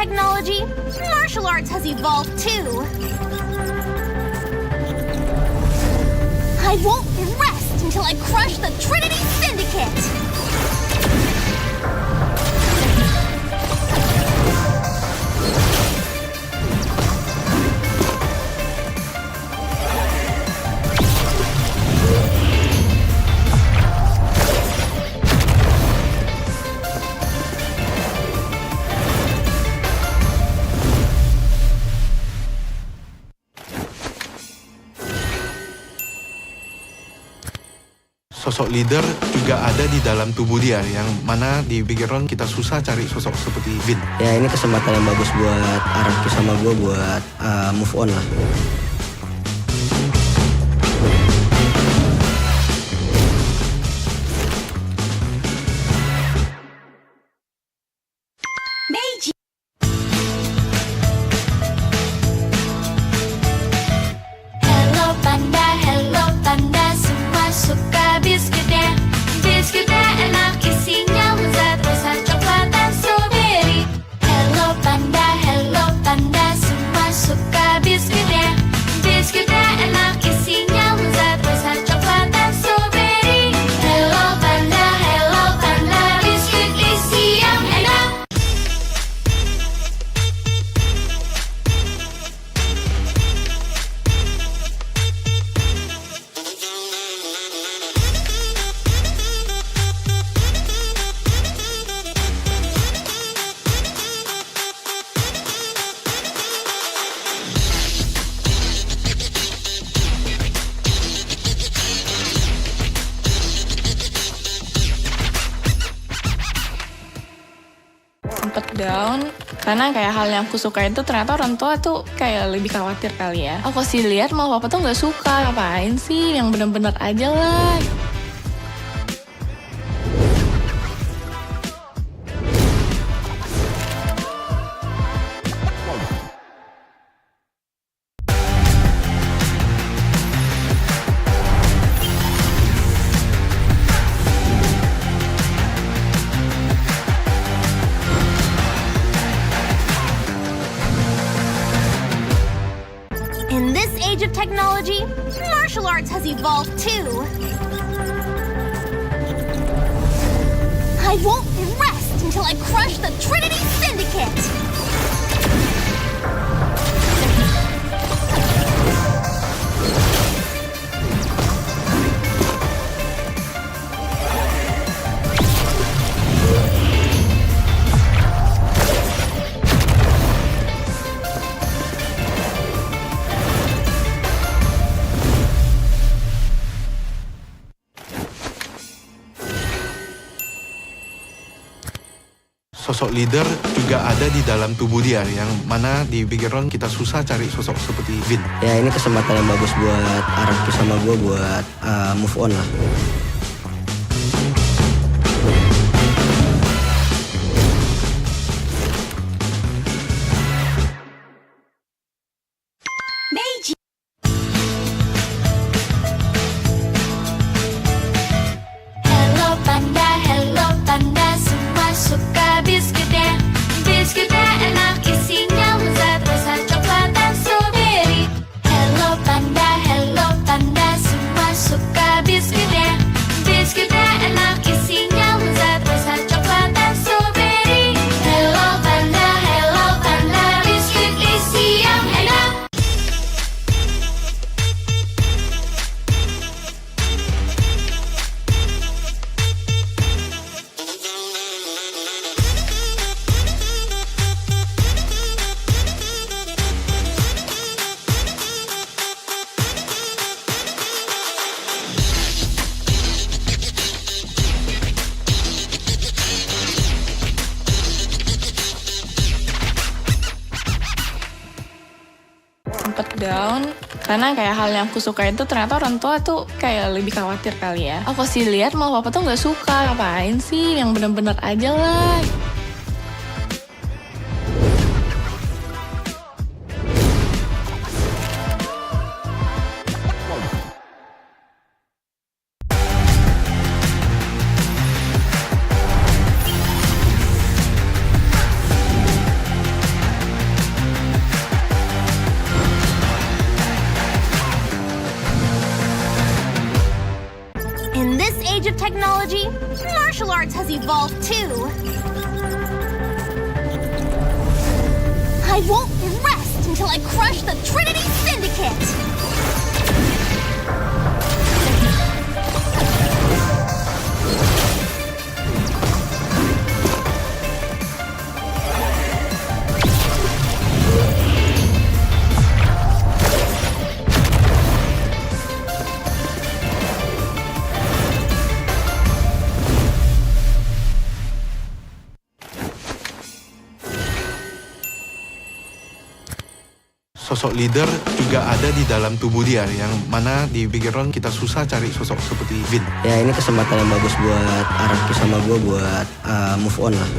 technology, martial arts has evolved too. I won't rest until I crush the Trinity Syndicate! Sosok leader juga ada di dalam tubuh dia, yang mana di Bigetron kita susah cari sosok seperti Vin. Ya ini kesempatan yang bagus buat Araki sama gue buat move on lah. Hello panda, semua suka biskuitnya. Biskuitnya enak, isinya lezat, rasa coklat dan strawberry. Hello panda, semua suka biskuitnya. Biskuitnya enak, isinya lezat, rasa coklat dan strawberry. Hello panda, biskuit isi yang enak. Sempet down karena kayak hal yang aku suka itu ternyata orang tua tuh kayak lebih khawatir kali ya. Aku sih lihat malah papa tuh nggak suka, ngapain sih yang bener-bener aja lah. In this age of technology, martial arts has evolved too. I won't rest until I crush the Trinity Syndicate! Sosok leader juga ada di dalam tubuh dia, yang mana di Bigetron kita susah cari sosok seperti Vin. Ya ini kesempatan yang bagus buat Araki sama gue buat move on lah. Hello panda, semua suka biskuitnya. Biskuitnya enak, isinya lezat, rasa coklat dan strawberry. Hello panda, semua suka biskuitnya. Biskuitnya enak, isinya lezat, rasa coklat dan strawberry. Hello panda, biskuit isi yang enak. Sempet down karena kayak hal yang aku suka itu ternyata orang tua tuh kayak lebih khawatir kali ya. Aku sih lihat malah papa tuh nggak suka, ngapain sih yang bener-bener aja lah. technology, martial arts has evolved too. I won't rest until I crush the Trinity Syndicate! Sosok leader juga ada di dalam tubuh dia, yang mana di Bigetron kita susah cari sosok seperti Vin. Ya ini kesempatan yang bagus buat Araki sama gue buat move on lah.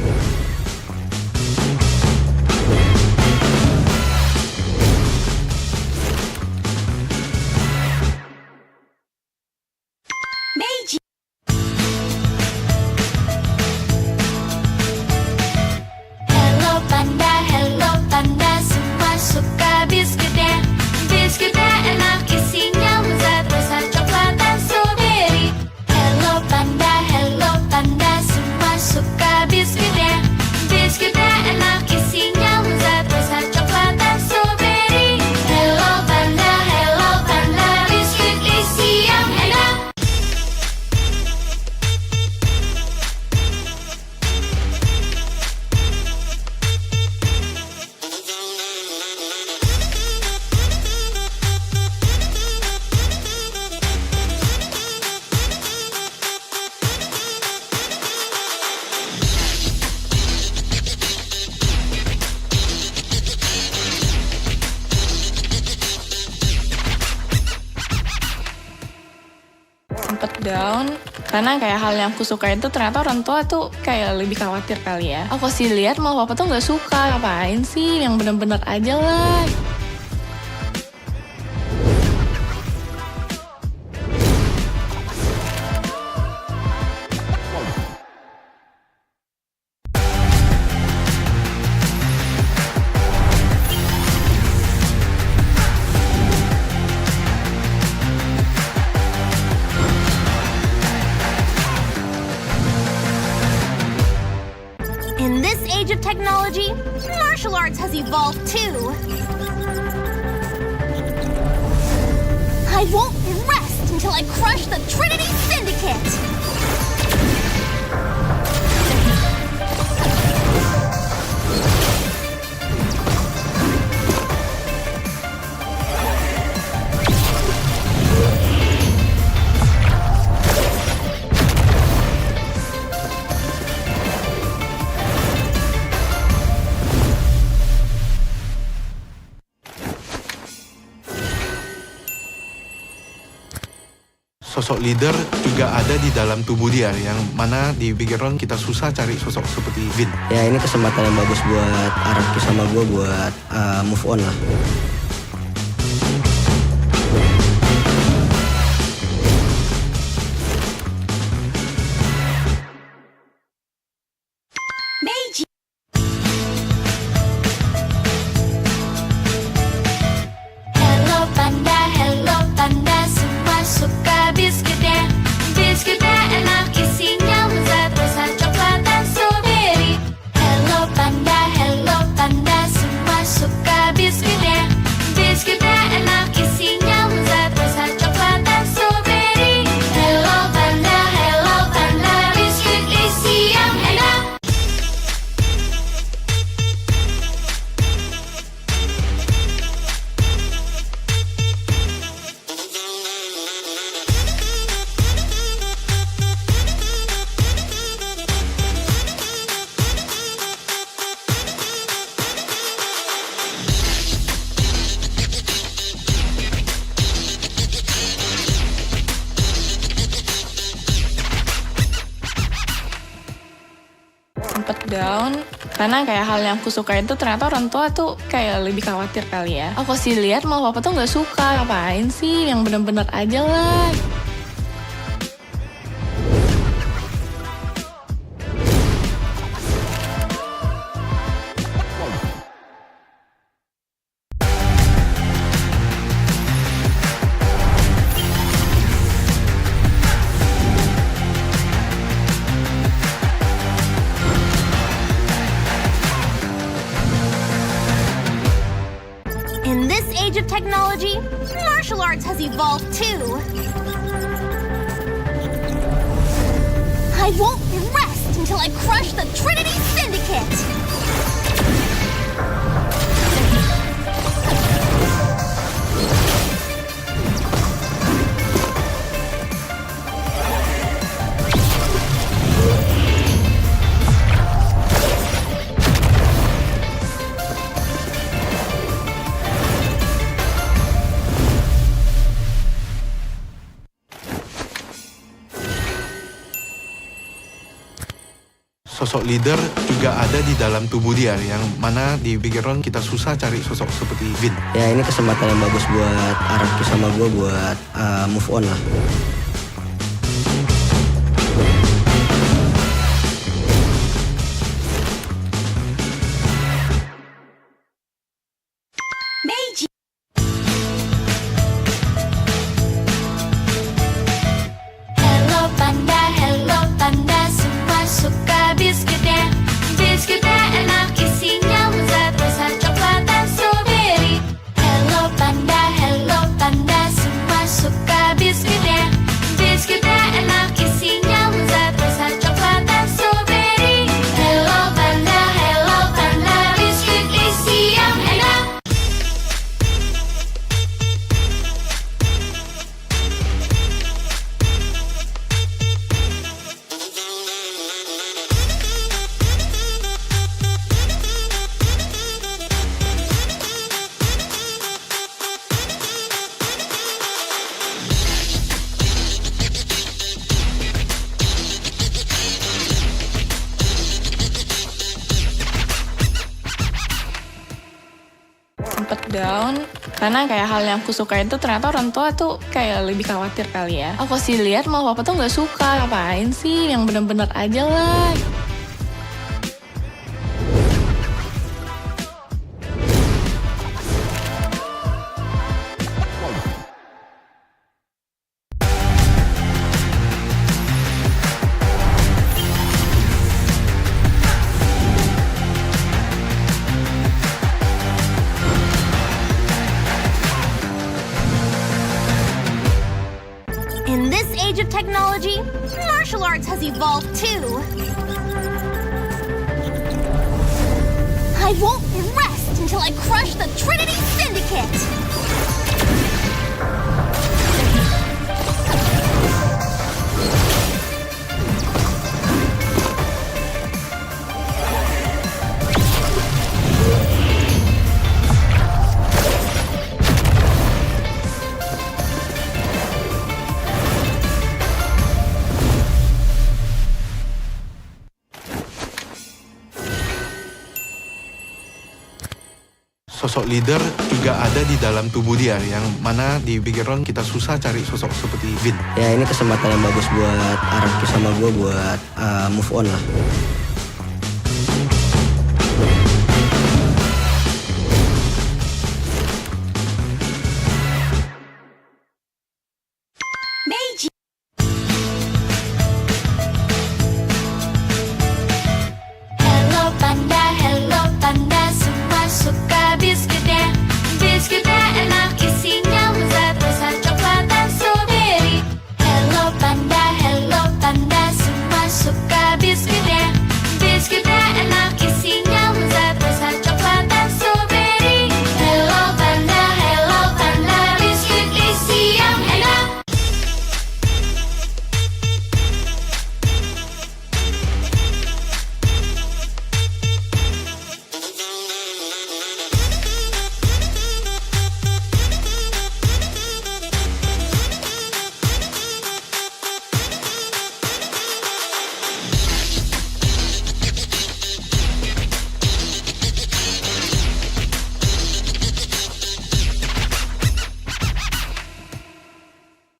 Hello panda, semua suka biskuitnya. Biskuitnya enak, isinya lezat, rasa coklat dan strawberry. Hello panda, semua suka biskuitnya. Biskuitnya enak, isinya lezat, rasa coklat dan strawberry. Hello panda, biskuit isi yang enak. Sempet down karena kayak hal yang aku suka itu ternyata orang tua tuh kayak lebih khawatir kali ya. Aku sih lihat malah papa tuh nggak suka, ngapain sih, yang bener-bener aja lah. In this age of technology, martial arts has evolved too. I won't rest until I crush the Trinity Syndicate! Sosok leader juga ada di dalam tubuh dia, yang mana di Bigetron kita susah cari sosok seperti Vin. Ya ini kesempatan yang bagus buat Araki sama gue buat move on lah. Hello panda, semua suka biskuitnya. Biskuitnya enak, isinya lezat, rasa coklat dan strawberry. Hello panda, semua suka biskuitnya. Biskuitnya enak, isinya lezat, rasa coklat dan strawberry. Hello panda, biskuit isi yang enak. Sempet down karena kayak hal yang aku suka itu ternyata orang tua tuh kayak lebih khawatir kali ya. Aku sih lihat malah papa tuh nggak suka, ngapain sih, yang bener-bener aja lah. technology, martial arts has evolved too. I won't rest until I crush the Trinity Syndicate! Sosok leader juga ada di dalam tubuh dia, yang mana di Bigetron kita susah cari sosok seperti Vin. Ya ini kesempatan yang bagus buat Araki sama gue buat move on lah. Hello panda, semua suka biskuitnya. Biskuitnya enak, isinya lezat, rasa coklat dan strawberry. Hello panda, semua suka biskuitnya. Biskuitnya enak, isinya lezat, rasa coklat dan strawberry. Hello panda, biskuit isi yang enak. Sempet down karena kayak hal yang aku suka itu ternyata orang tua tuh kayak lebih khawatir kali ya. Aku sih lihat mau papa tuh nggak suka, ngapain sih, yang bener-bener aja lah. In this age of technology, martial arts has evolved too. I won't rest until I crush the Trinity Syndicate! Sosok leader juga ada di dalam tubuh dia, yang mana di Bigetron kita susah cari sosok seperti Vin. Ya ini kesempatan yang bagus buat Araki sama gue buat move on lah. Hello panda, semua suka biskuitnya. Biskuitnya enak, isinya lezat, rasa coklat dan strawberry. Hello panda, semua suka biskuitnya. Biskuitnya enak, isinya lezat, rasa coklat dan strawberry. Hello panda, biskuit isi yang enak.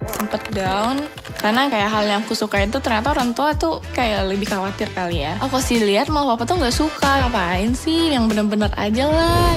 Sempet down karena kayak hal yang aku suka itu ternyata orang tua tuh kayak lebih khawatir kali ya. Aku sih lihat mau papa tuh nggak suka, ngapain sih, yang bener-bener aja lah.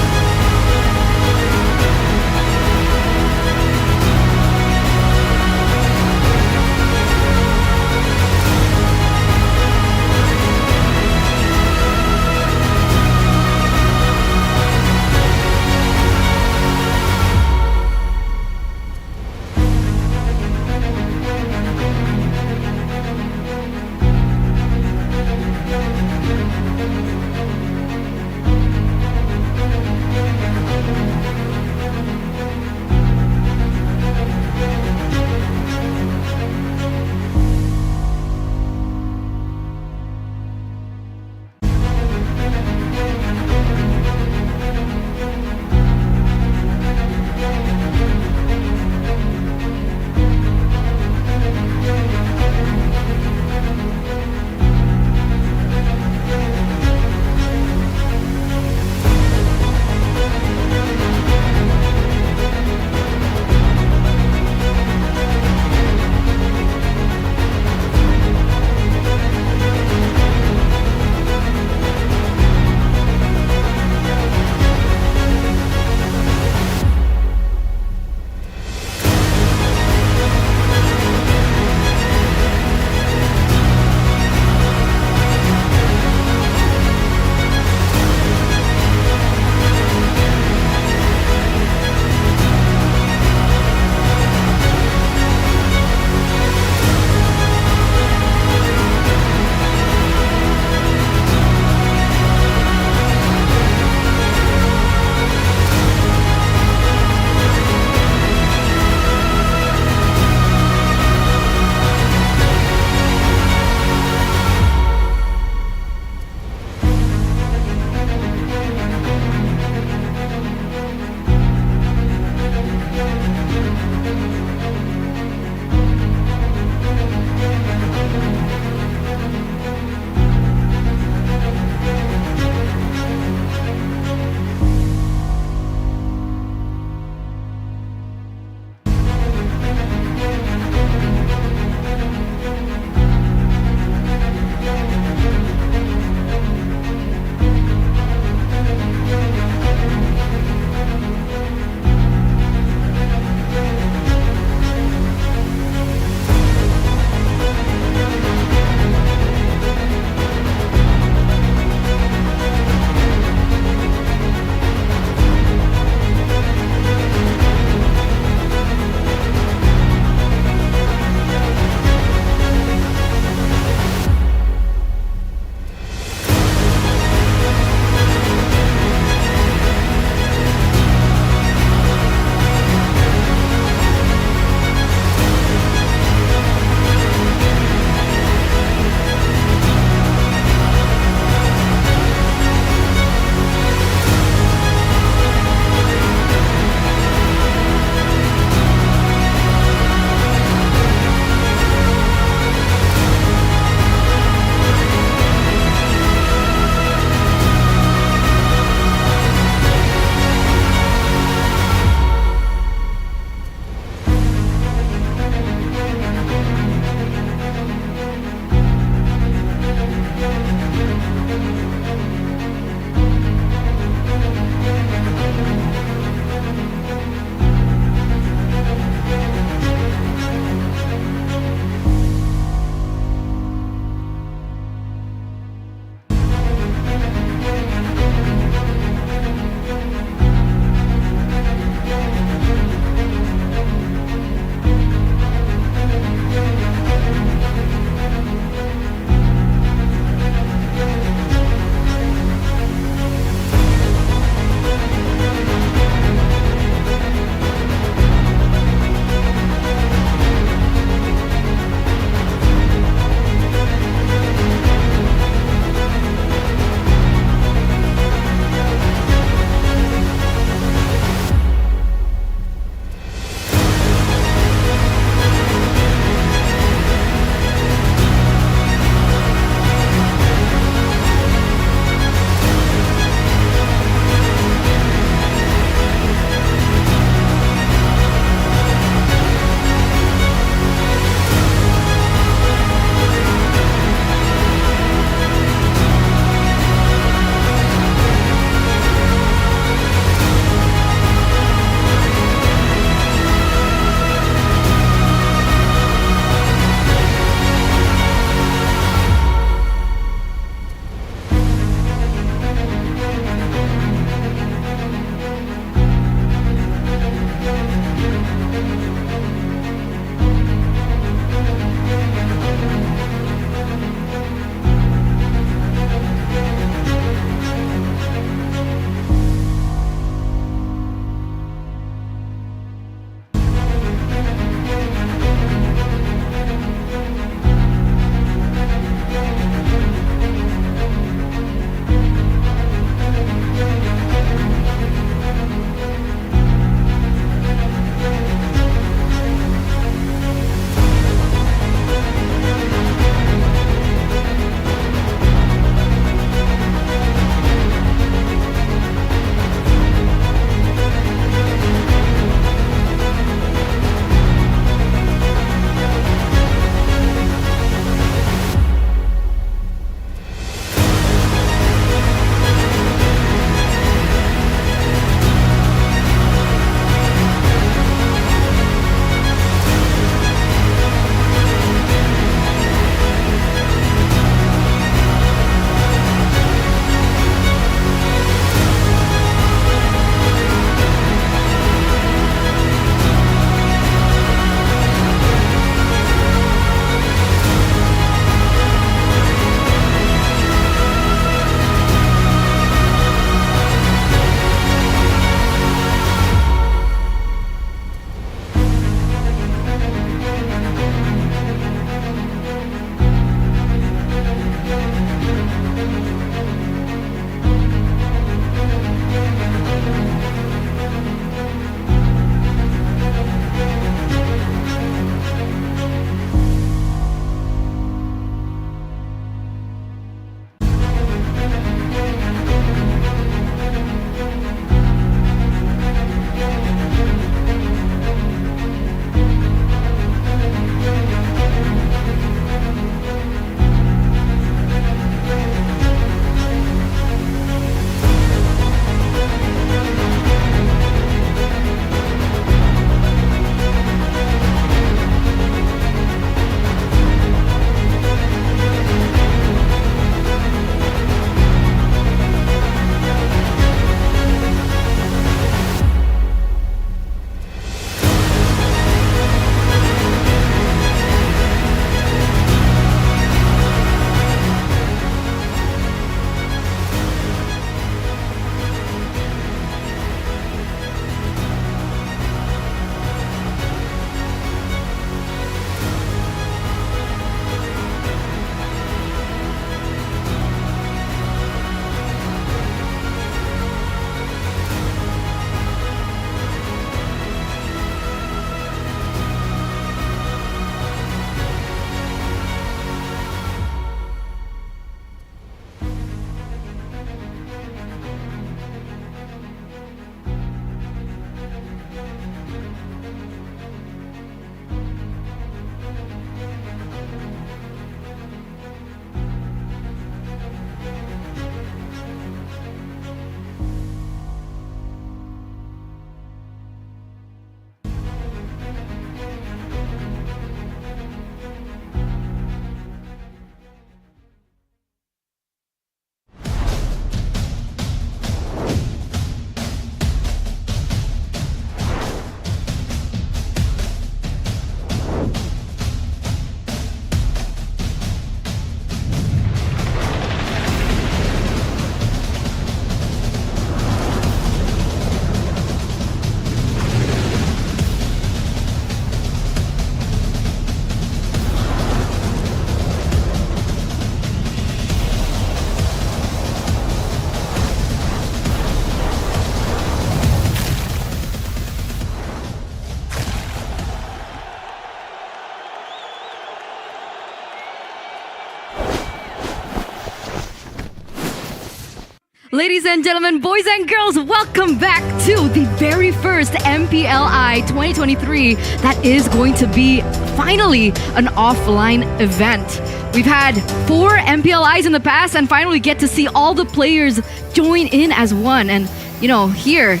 Ladies and gentlemen, boys and girls, welcome back to the very first MPLI 2023 that is going to be finally an offline event. We've had 4 MPLIs in the past and finally get to see all the players join in as one. And, you know, here,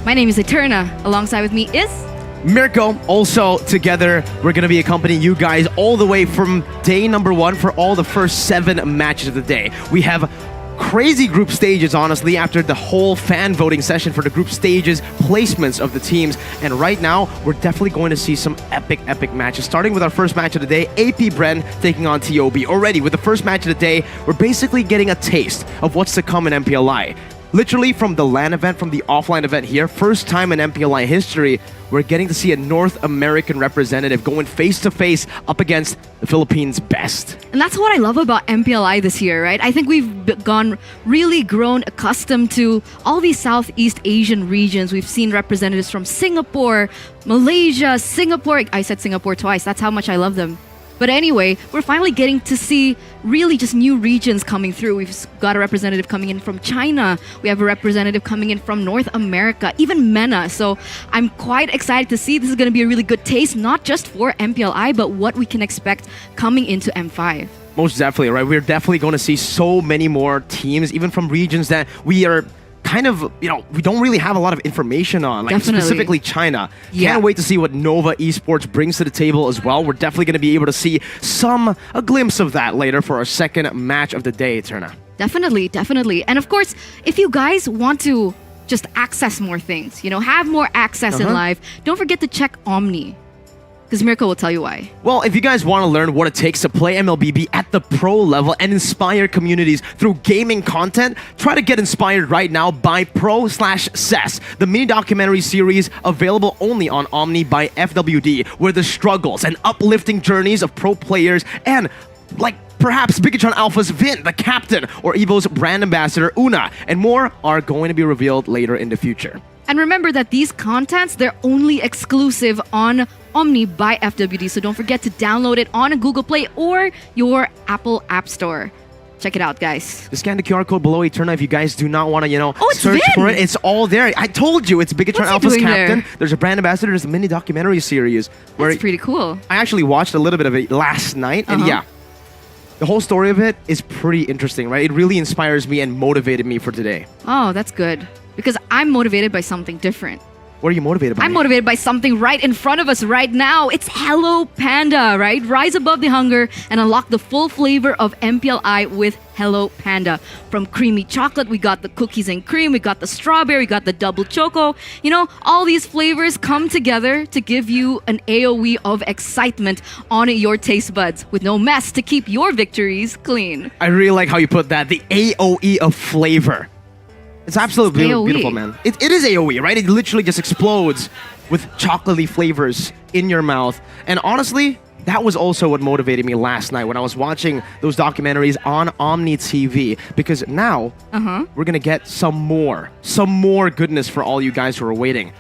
my name is Eterna. Alongside with me is... Mirko. Also together, we're going to be accompanying you guys all the way from day number 1 for all the first 7 matches of the day. We have crazy group stages, honestly, after the whole fan voting session for the group stages, placements of the teams. And right now, we're definitely going to see some epic matches. Starting with our first match of the day, AP Bren taking on TOB. Already, with the first match of the day, we're basically getting a taste of what's to come in MPLI. Literally from the LAN event, from the offline event here, first time in MPLI history, we're getting to see a North American representative going face-to-face up against the Philippines' best. And that's what I love about MPLI this year, right? I think we've grown accustomed to all these Southeast Asian regions. We've seen representatives from Singapore, Malaysia, Singapore. I said Singapore twice. That's how much I love them. But anyway, we're finally getting to see really just new regions coming through. We've got a representative coming in from China. We have a representative coming in from North America, even MENA. So I'm quite excited to see. This is going to be a really good taste, not just for MPLI, but what we can expect coming into M5. Most definitely, right? We're definitely going to see so many more teams, even from regions that we are kind of, you know, we don't really have a lot of information on, like specifically China. Can't wait to see what Nova Esports brings to the table as well. We're definitely going to be able to see a glimpse of that later for our second match of the day, Eterna. Definitely. And of course, if you guys want to just access more things, you know, have more access in live, don't forget to check Omni. Because Mirko will tell you why. Well, if you guys want to learn what it takes to play MLBB at the pro level and inspire communities through gaming content, try to get inspired right now by Pro/CES, the mini documentary series available only on Omni by FWD, where the struggles and uplifting journeys of pro players and, like, perhaps Bigetron Alpha's Vin, the captain, or EVOS brand ambassador Una, and more are going to be revealed later in the future. And remember that these contents, they're only exclusive on Omni by FWD, so don't forget to download it on Google Play or your Apple App Store. Check it out, guys. Just scan the QR code below, Eterna, if you guys do not want to, you know, search Vin. for it. It's all there. I told you, it's Bigetron Alpha's captain. There? There's a brand ambassador. There's a mini documentary series. That's pretty cool. I actually watched a little bit of it last night, and yeah, the whole story of it is pretty interesting, right? It really inspires me and motivated me for today. Oh, that's good. Because I'm motivated by something different. What are you motivated by? I'm motivated by something right in front of us right now. It's Hello Panda, right? Rise above the hunger and unlock the full flavor of MPLI with Hello Panda. From creamy chocolate, we got the cookies and cream, we got the strawberry, we got the double choco. You know, all these flavors come together to give you an AOE of excitement on your taste buds with no mess to keep your victories clean. I really like how you put that, the AOE of flavor. It's absolutely beautiful, man. It is AOE, right? It literally just explodes with chocolatey flavors in your mouth. And honestly, that was also what motivated me last night when I was watching those documentaries on Omni TV. Because now, we're going to get some more goodness for all you guys who are waiting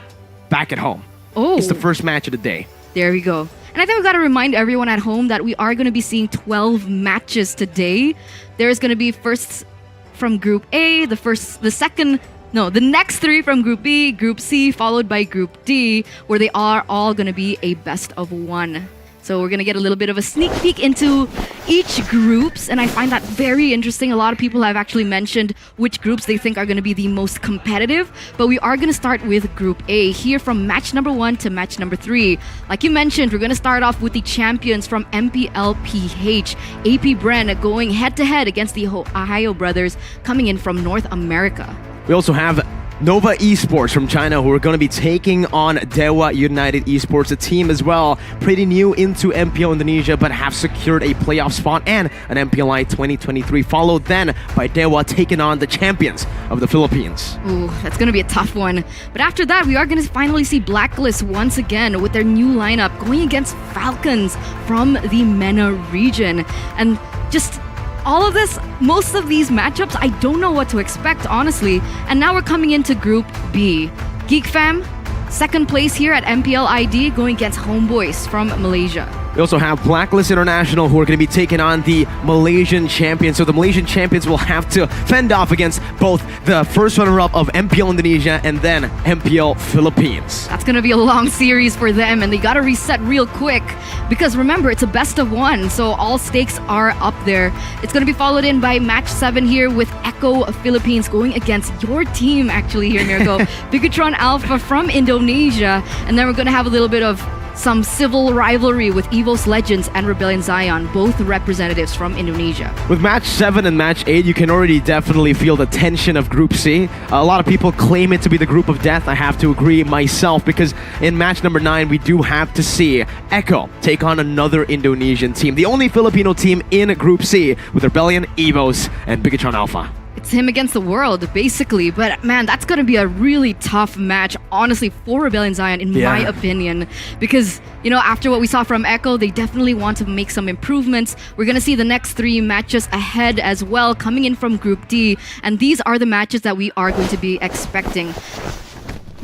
back at home. Oh. It's the first match of the day. There we go. And I think we've got to remind everyone at home that we are going to be seeing 12 matches today. There's going to be first from Group A, the next 3 from Group B, Group C, followed by Group D, where they are all going to be a best of 1. So we're going to get a little bit of a sneak peek into each groups, and I find that very interesting. A lot of people have actually mentioned which groups they think are going to be the most competitive, but we are going to start with Group A here from match number 1 to match number 3. Like you mentioned, we're going to start off with the champions from MPLPH, AP Bren going head-to-head against the TheOhioBrothers coming in from North America. We also have Nova Esports from China, who are going to be taking on Dewa United Esports, a team as well, pretty new into MPL Indonesia, but have secured a playoff spot and an MPLI 2023, followed then by Dewa taking on the champions of the Philippines. Ooh, that's going to be a tough one. But after that, we are going to finally see Blacklist once again with their new lineup going against Falcons from the MENA region. And just all of this, most of these matchups, I don't know what to expect, honestly. And now we're coming into Group B. Geek Fam, second place here at MPL ID, going against Homebois from Malaysia. We also have Blacklist International, who are going to be taking on the Malaysian champions. So the Malaysian champions will have to fend off against both the first runner-up of MPL Indonesia and then MPL Philippines. That's going to be a long series for them, and they got to reset real quick because remember, it's a best of one, so all stakes are up there. It's going to be followed in by match 7 here with Echo Philippines going against your team, actually, here, Mirko. Bigetron Alpha from Indonesia, and then we're going to have a little bit of some civil rivalry with EVOS Legends and Rebellion Zion, both representatives from Indonesia. With match 7 and match 8, you can already definitely feel the tension of Group C. A lot of people claim it to be the group of death. I have to agree myself, because in match number 9, we do have to see Echo take on another Indonesian team, the only Filipino team in Group C, with Rebellion, EVOS, and Bigetron Alpha. It's him against the world, basically. But man, that's going to be a really tough match, honestly, for Rebellion Zion, in my opinion. Because, you know, after what we saw from Echo, they definitely want to make some improvements. We're going to see the next 3 matches ahead as well, coming in from Group D. And these are the matches that we are going to be expecting.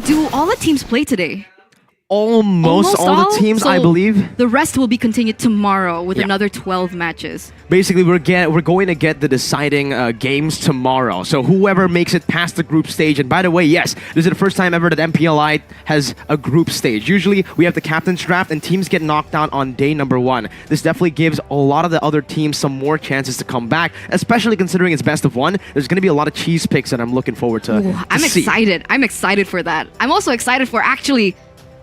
Do all the teams play today? Almost all the teams, so I believe. The rest will be continued tomorrow with another 12 matches. Basically, we're going to get the deciding games tomorrow. So whoever makes it past the group stage, and by the way, yes, this is the first time ever that MPLI has a group stage. Usually, we have the captain's draft and teams get knocked out on day number 1. This definitely gives a lot of the other teams some more chances to come back, especially considering it's best of 1. There's going to be a lot of cheese picks that I'm looking forward to. Ooh, I'm see. excited. I'm excited for that. I'm also excited for actually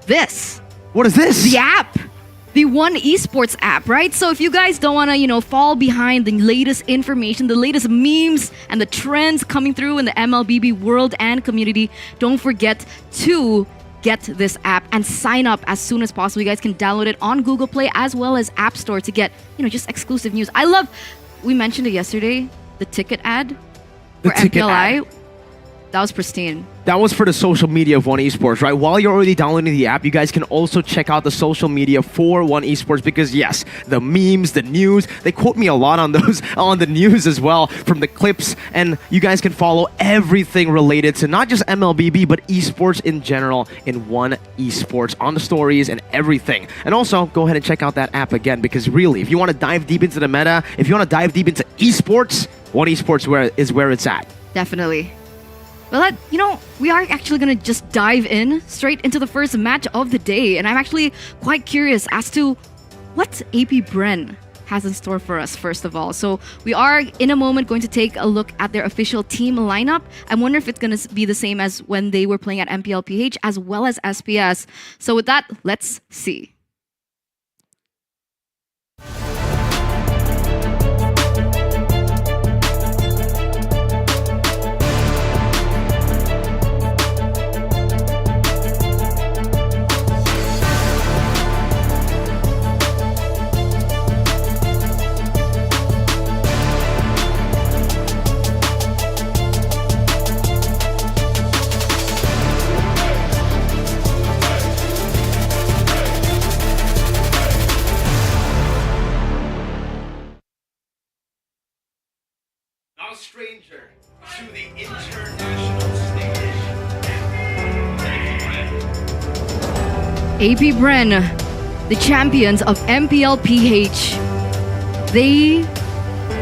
this. What is this? The app. The One Esports app, right? So if you guys don't want to, you know, fall behind the latest information, the latest memes, and the trends coming through in the MLBB world and community, don't forget to get this app and sign up as soon as possible. You guys can download it on Google Play as well as App Store to get, you know, just exclusive news. I love, we mentioned it yesterday, the ticket ad for MPLI. That was pristine. That was for the social media of One Esports, right? While you're already downloading the app, you guys can also check out the social media for One Esports, because yes, the memes, the news, they quote me a lot on those, on the news as well, from the clips, and you guys can follow everything related to not just MLBB, but esports in general in One Esports, on the stories and everything. And also, go ahead and check out that app again, because really, if you want to dive deep into the meta, if you want to dive deep into esports, One Esports is where it's at. Definitely. Well, you know, we are actually going to just dive in straight into the first match of the day. And I'm actually quite curious as to what AP Bren has in store for us, first of all. So we are, in a moment, going to take a look at their official team lineup. I wonder if it's going to be the same as when they were playing at MPLPH as well as SPS. So with that, let's see. Stranger to the international stage. AP Bren, the champions of MPLPH, they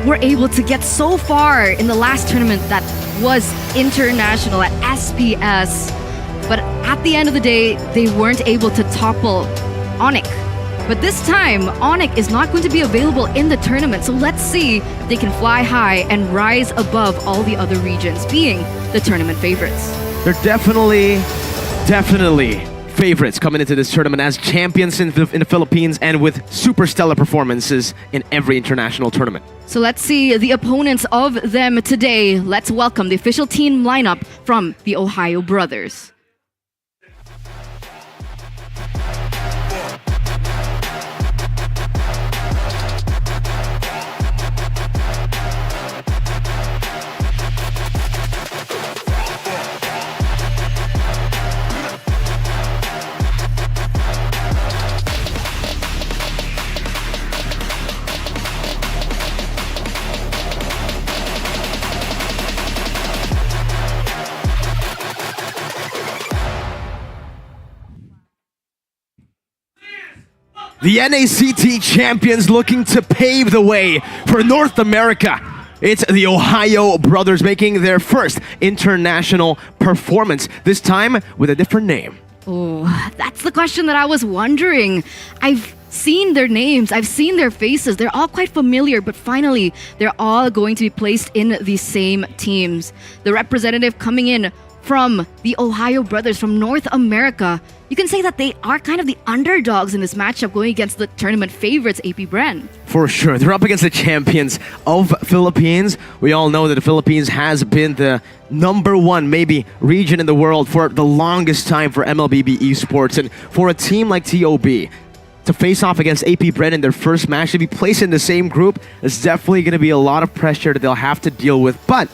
were able to get so far in the last tournament that was international at SPS, but at the end of the day, they weren't able to topple Onyx. But this time, Onyx is not going to be available in the tournament, so let's see if they can fly high and rise above all the other regions, being the tournament favorites. They're definitely favorites coming into this tournament as champions in the Philippines, and with super stellar performances in every international tournament. So let's see the opponents of them today. Let's welcome the official team lineup from the Ohio Brothers. The NACT champions looking to pave the way for North America. It's the Ohio Brothers making their first international performance, this time with a different name. Oh, that's the question that I was wondering. I've seen their names, I've seen their faces. They're all quite familiar, but finally, they're all going to be placed in the same teams. The representative coming in from the Ohio Brothers from North America. You can say that they are kind of the underdogs in this matchup going against the tournament favorites, AP Bren. For sure. They're up against the champions of Philippines. We all know that the Philippines has been the #1 maybe region in the world for the longest time for MLBB Esports. And for a team like TOB to face off against AP Bren in their first match, to be placed in the same group, is definitely going to be a lot of pressure that they'll have to deal with. But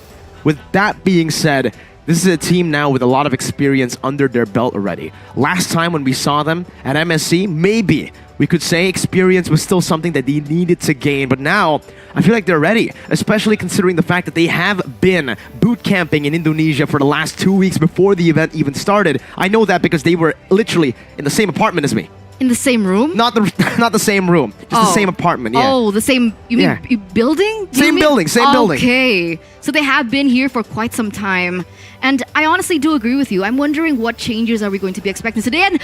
with that being said, this is a team now with a lot of experience under their belt already. Last time when we saw them at MSC, maybe we could say experience was still something that they needed to gain. But now, I feel like they're ready, especially considering the fact that they have been boot camping in Indonesia for the last 2 weeks before the event even started. I know that because they were literally in the same apartment as me. In the same room? Not the same room, just the same apartment. Yeah. Oh, the same. You mean building? Same building. Okay, so they have been here for quite some time, and I honestly do agree with you. I'm wondering what changes are we going to be expecting today? And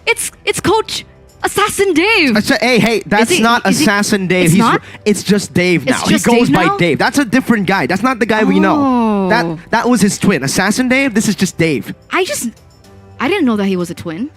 it's Coach Assassin Dave. Hey, that's not Assassin Dave. It's not? It's just Dave now. It's just he goes Dave by now? Dave. That's a different guy. That's not the guy we know. That was his twin. Assassin Dave. This is just Dave. I didn't know that he was a twin.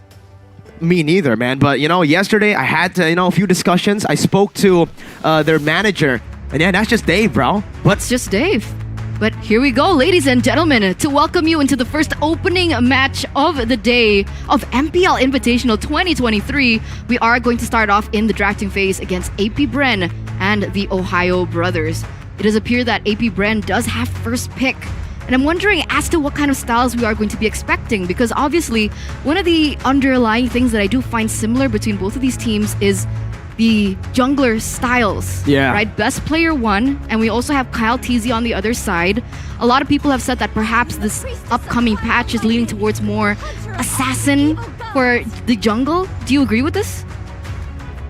Me neither, man. But yesterday I had a few discussions. I spoke to their manager, and yeah, that's just Dave, bro. That's just Dave. But here we go, ladies and gentlemen, to welcome you into the first opening match of the day of MPL Invitational 2023. We are going to start off in the drafting phase against AP Bren and the Ohio Brothers. It does appear that AP Bren does have first pick. And I'm wondering as to what kind of styles we are going to be expecting, because obviously one of the underlying things that I do find similar between both of these teams is the jungler styles. Yeah. Right? Best player 1, and we also have Kyle TZ on the other side. A lot of people have said that perhaps this upcoming patch is leaning towards more assassin for the jungle. Do you agree with this?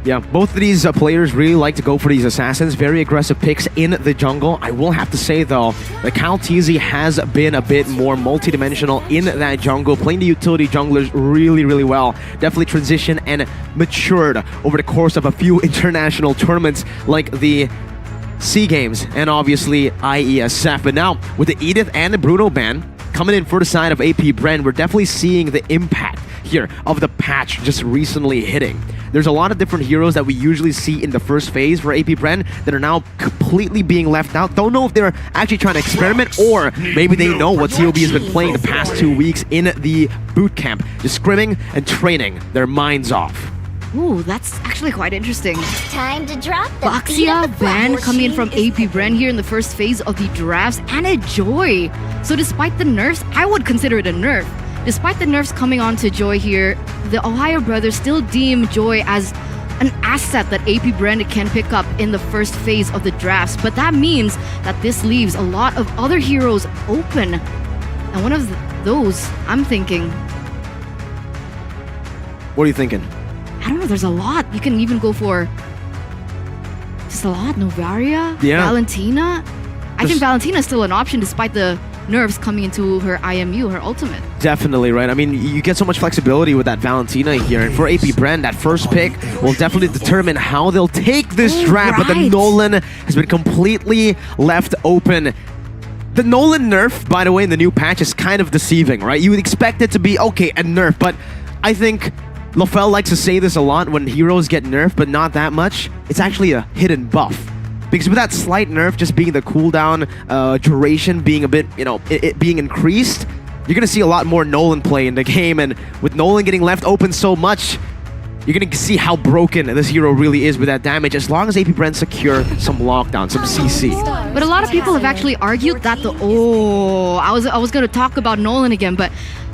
Yeah, both of these players really like to go for these assassins. Very aggressive picks in the jungle. I will have to say, though, that Kyle TZ has been a bit more multidimensional in that jungle, playing the utility junglers really, really well. Definitely transitioned and matured over the course of a few international tournaments like the SEA Games and obviously IESF. But now, with the Edith and the Bruno ban coming in for the side of AP Bren, we're definitely seeing the impact here of the patch just recently hitting. There's a lot of different heroes that we usually see in the first phase for AP Bren that are now completely being left out. Don't know if they're actually trying to experiment, or maybe they know what TOB has been playing the past 2 weeks in the boot camp, just scrimming and training their minds off. Ooh, that's actually quite interesting. Time to drop the Baxia ban coming in from AP Bren here in the first phase of the drafts, and a Joy. So despite the nerfs, I would consider it a nerf. Despite the nerfs coming on to Joy here, the Ohio Brothers still deem Joy as an asset that AP Bren can pick up in the first phase of the drafts. But that means that this leaves a lot of other heroes open. And one of those, I'm thinking... What are you thinking? I don't know, there's a lot. You can even go for... just a lot. Novaria? Yeah. Valentina? I think Valentina is still an option despite the nerfs coming into her IMU, her ultimate. Definitely, right? I mean, you get so much flexibility with that Valentina here. And for AP Bren, that first pick will definitely determine how they'll take this draft. But the Nolan has been completely left open. The Nolan nerf, by the way, in the new patch is kind of deceiving, right? You would expect it to be, okay, a nerf. But I think Lofel likes to say this a lot when heroes get nerfed, but not that much. It's actually a hidden buff. Because with that slight nerf just being the cooldown duration being a bit, it being increased, you're going to see a lot more Nolan play in the game. And with Nolan getting left open so much, you're going to see how broken this hero really is with that damage, as long as AP Bren secure some lockdown, some CC. But a lot of people have actually argued that I was going to talk about Nolan again, but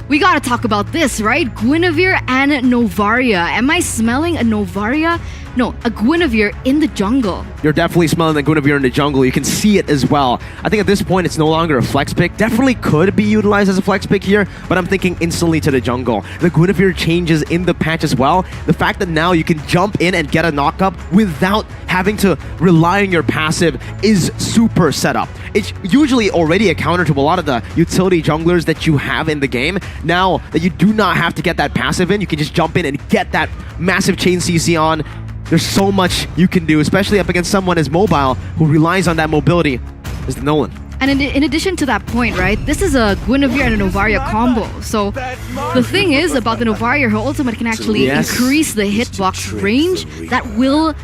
we got to talk about this, right? Guinevere and Novaria. Am I smelling a Novaria a Guinevere in the jungle. You're definitely smelling the Guinevere in the jungle. You can see it as well. I think at this point, it's no longer a flex pick. Definitely could be utilized as a flex pick here, but I'm thinking instantly to the jungle. The Guinevere changes in the patch as well. The fact that now you can jump in and get a knock-up without having to rely on your passive is super setup. It's usually already a counter to a lot of the utility junglers that you have in the game. Now that you do not have to get that passive in, you can just jump in and get that massive chain CC on. There's so much you can do, especially up against someone as mobile who relies on that mobility as the Nolan. And in addition to that point, right, this is a Guinevere and a Novaria combo. So the thing is about the Novaria, her ultimate can actually increase the hitbox range that will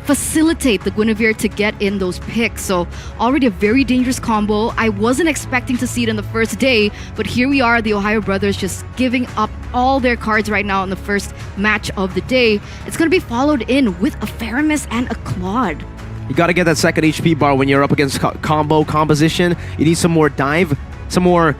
facilitate the Guinevere to get in those picks. So already a very dangerous combo. I wasn't expecting to see it in the first day, but here we are, the TheOhioBrothers just giving up all their cards right now in the first match of the day. It's going to be followed in with a Faramis and a Claude. You got to get that second HP bar when you're up against composition. You need some more dive, some more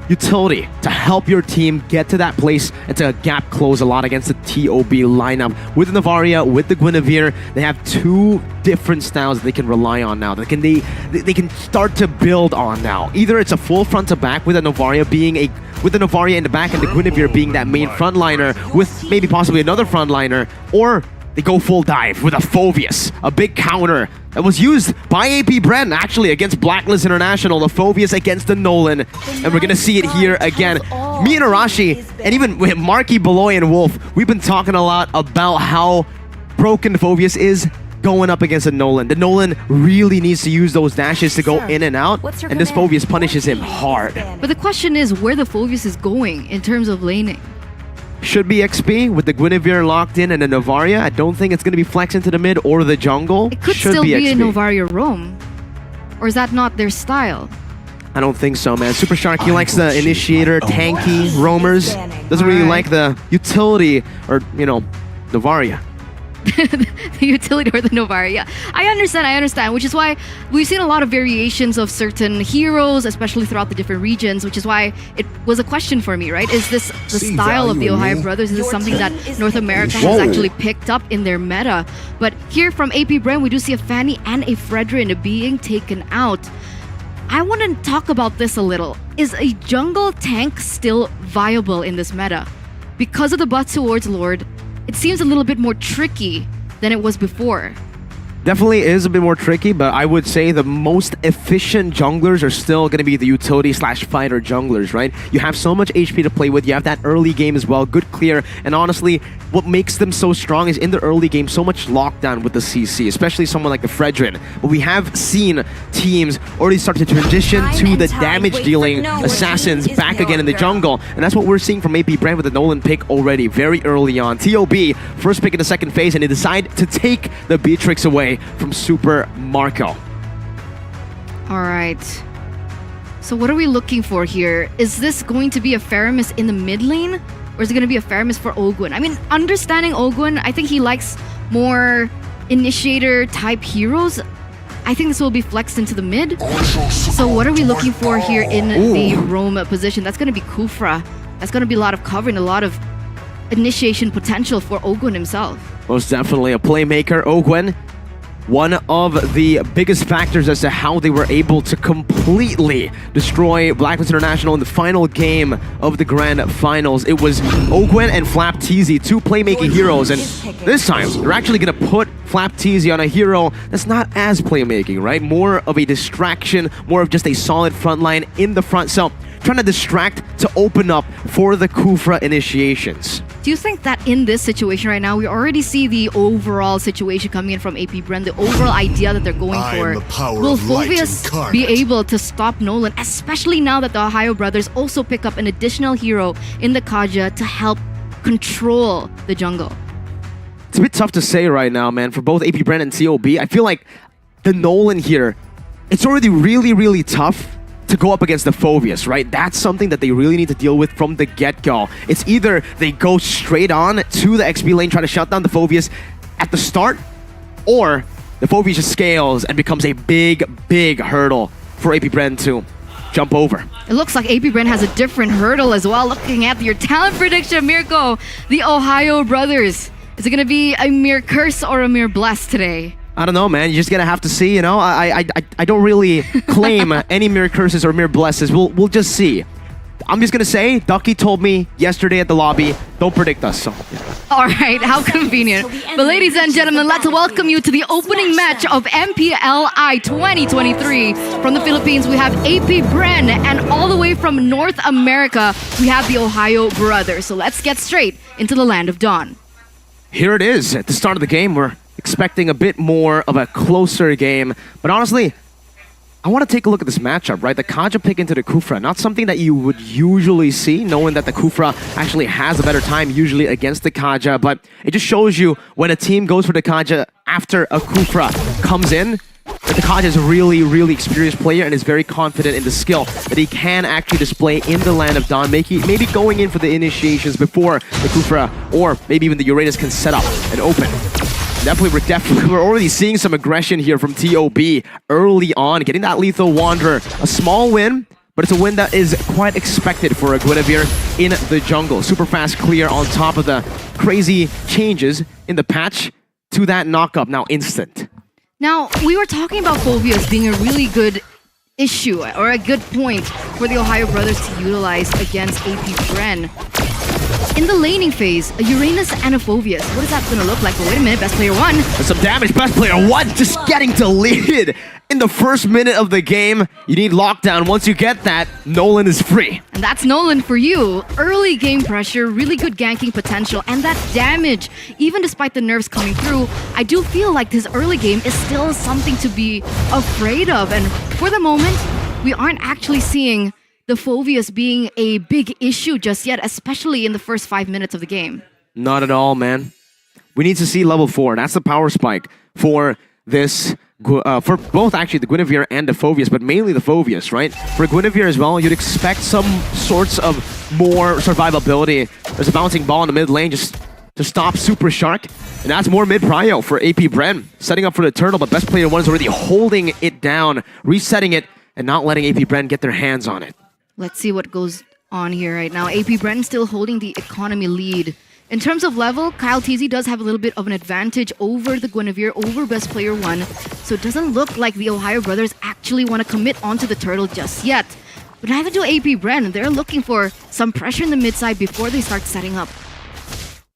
utility to help your team get to that place and to gap close a lot against the TOB lineup. With the Novaria, with the Guinevere, they have two different styles they can rely on now. They can start to build on now. Either it's a full front to back with a Novaria being with the Novaria in the back and the Guinevere being that main frontliner with maybe possibly another frontliner, or they go full dive with a Phoveus, a big counter that was used by AP Bren actually against Blacklist International, the Phoveus against the Nolan. And we're gonna see it here again. Me and Arashi, and even with Marky, Beloy, and Wolf, we've been talking a lot about how broken the Phoveus is going up against the Nolan. The Nolan really needs to use those dashes to go in and out, and this Phoveus punishes him hard. But the question is where the Phoveus is going in terms of laning. Should be XP with the Guinevere locked in and a Novaria. I don't think it's going to be flex into the mid or the jungle. It could Should still be a XP. Novaria roam. Or is that not their style? I don't think so, man. Super Shark, he likes the initiator, tanky, roamers. Doesn't really like the utility or, Novaria. The utility or the Novaria. Yeah, I understand, which is why we've seen a lot of variations of certain heroes, especially throughout the different regions, which is why it was a question for me, right? Is this the style of the TheOhioBrothers? Is this something that North America has actually picked up in their meta? But here from AP Bren, we do see a Fanny and a Fredrin being taken out. I want to talk about this a little. Is a jungle tank still viable in this meta? Because of the buff towards Lord, it seems a little bit more tricky than it was before. Definitely is a bit more tricky, but I would say the most efficient junglers are still going to be the utility/fighter junglers, right? You have so much HP to play with. You have that early game as well, good clear. And honestly, what makes them so strong is in the early game, so much lockdown with the CC, especially someone like the Fredrin. But we have seen teams already start to transition to the damage-dealing assassins back again in the jungle. And that's what we're seeing from AP Bren with the Nolan pick already very early on. TOB, first pick in the second phase, and they decide to take the Beatrix away from Super Marco. All right. So what are we looking for here? Is this going to be a Faramis in the mid lane? Or is it going to be a Faramis for Ogwin? I mean, understanding Ogwin, I think he likes more initiator type heroes. I think this will be flexed into the mid. So what are we looking for here in the roam position? That's going to be Kufra. That's going to be a lot of cover and a lot of initiation potential for Ogwin himself. Most definitely a playmaker, Ogwin. One of the biggest factors as to how they were able to completely destroy Blacklist International in the final game of the Grand Finals. It was Ogwin and Flapteezy, two playmaking heroes, and this time they're actually going to put Flapteezy on a hero that's not as playmaking, right? More of a distraction, more of just a solid front line in the front. So trying to distract to open up for the Kufra initiations. Do you think that in this situation right now, we already see the overall situation coming in from AP Bren, the overall idea that they're going for? Will Phoveus be able to stop Nolan, especially now that the TheOhioBrothers also pick up an additional hero in the Kaja to help control the jungle? It's a bit tough to say right now, man, for both AP Bren and TOB. I feel like the Nolan here, it's already really, really tough to go up against the Phoveus, right? That's something that they really need to deal with from the get-go. It's either they go straight on to the XP lane, try to shut down the Phoveus at the start, or the Phoveus just scales and becomes a big, big hurdle for AP Bren to jump over. It looks like AP Bren has a different hurdle as well. Looking at your talent prediction, Mirko, the TheOhioBrothers Is it gonna be a mere curse or a mere bless today? I don't know, man. You're just gonna have to see. You know, I don't really claim any mere curses or mere blesses. We'll just see. I'm just gonna say, Ducky told me yesterday at the lobby, don't predict us. So. All right, how convenient. But ladies and gentlemen, let's welcome you to the opening match of MPLI 2023. From the Philippines, we have AP Bren, and all the way from North America, we have the TheOhioBrothers. So let's get straight into the land of dawn. Here it is. At the start of the game, we're expecting a bit more of a closer game. But honestly, I want to take a look at this matchup, right? The Kaja pick into the Kufra, not something that you would usually see, knowing that the Kufra actually has a better time usually against the Kaja, but it just shows you when a team goes for the Kaja after a Kufra comes in, that the Kaja is a really, really experienced player and is very confident in the skill that he can actually display in the land of Dawn, maybe going in for the initiations before the Kufra or maybe even the Uranus can set up and open. We're already seeing some aggression here from TOB early on, getting that Lethal Wanderer. A small win, but it's a win that is quite expected for a Guinevere in the jungle. Super fast clear on top of the crazy changes in the patch to that knock-up, now instant. Now, we were talking about Phobias being a really good issue or a good point for the TheOhioBrothers to utilize against AP Bren. In the laning phase, a Uranus and a Phobias. What is that going to look like? But wait a minute, best player one. There's some damage, best player one just getting deleted in the first minute of the game. You need lockdown. Once you get that, Nolan is free. And that's Nolan for you. Early game pressure, really good ganking potential, and that damage. Even despite the nerfs coming through, I do feel like this early game is still something to be afraid of. And for the moment, we aren't actually seeing the Phobias being a big issue just yet, especially in the first 5 minutes of the game. Not at all, man. We need to see level 4. That's the power spike for this, for both actually the Guinevere and the Phobias, but mainly the Phobias, right? For Guinevere as well, you'd expect some sorts of more survivability. There's a bouncing ball in the mid lane just to stop Super Shark, and that's more mid-prio for AP Bren. Setting up for the turtle, but best player one is already holding it down, resetting it, and not letting AP Bren get their hands on it. Let's see what goes on here right now. AP Bren still holding the economy lead. In terms of level, Kyle TZ does have a little bit of an advantage over the Guinevere, over best player one. So it doesn't look like the TheOhioBrothers actually want to commit onto the turtle just yet. But even to AP Bren, they're looking for some pressure in the mid side before they start setting up.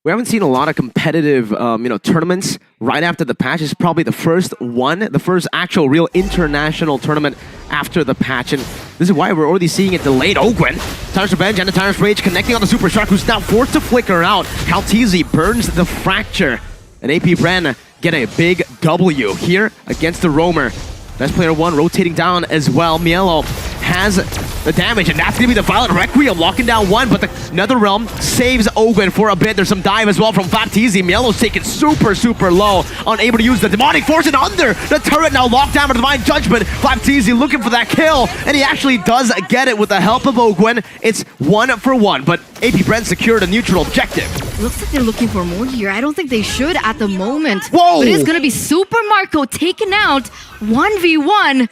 We haven't seen a lot of competitive, tournaments right after the patch. It's probably the first one, the first actual real international tournament after the patch. And this is why we're already seeing it delayed. Ogwen, Tyrant's Revenge and the Tyrant's Rage connecting on the Super Shark, who's now forced to flicker out. Kaltizi burns the Fracture. And AP Bren get a big W here against the Roamer. Best player one rotating down as well. Mielo has the damage, and that's going to be the Violent Requiem locking down one, but the NetherRealm saves Ogwen for a bit. There's some dive as well from Faptizi. Mielo's taken super, super low, unable to use the Demonic Force, and under the turret now locked down by Divine Judgment. Faptizi looking for that kill, and he actually does get it with the help of Ogwen. It's 1-for-1, but AP Bren secured a neutral objective. Looks like they're looking for more here. I don't think they should at the moment. Whoa! But it's going to be Super Marco taken out 1v1.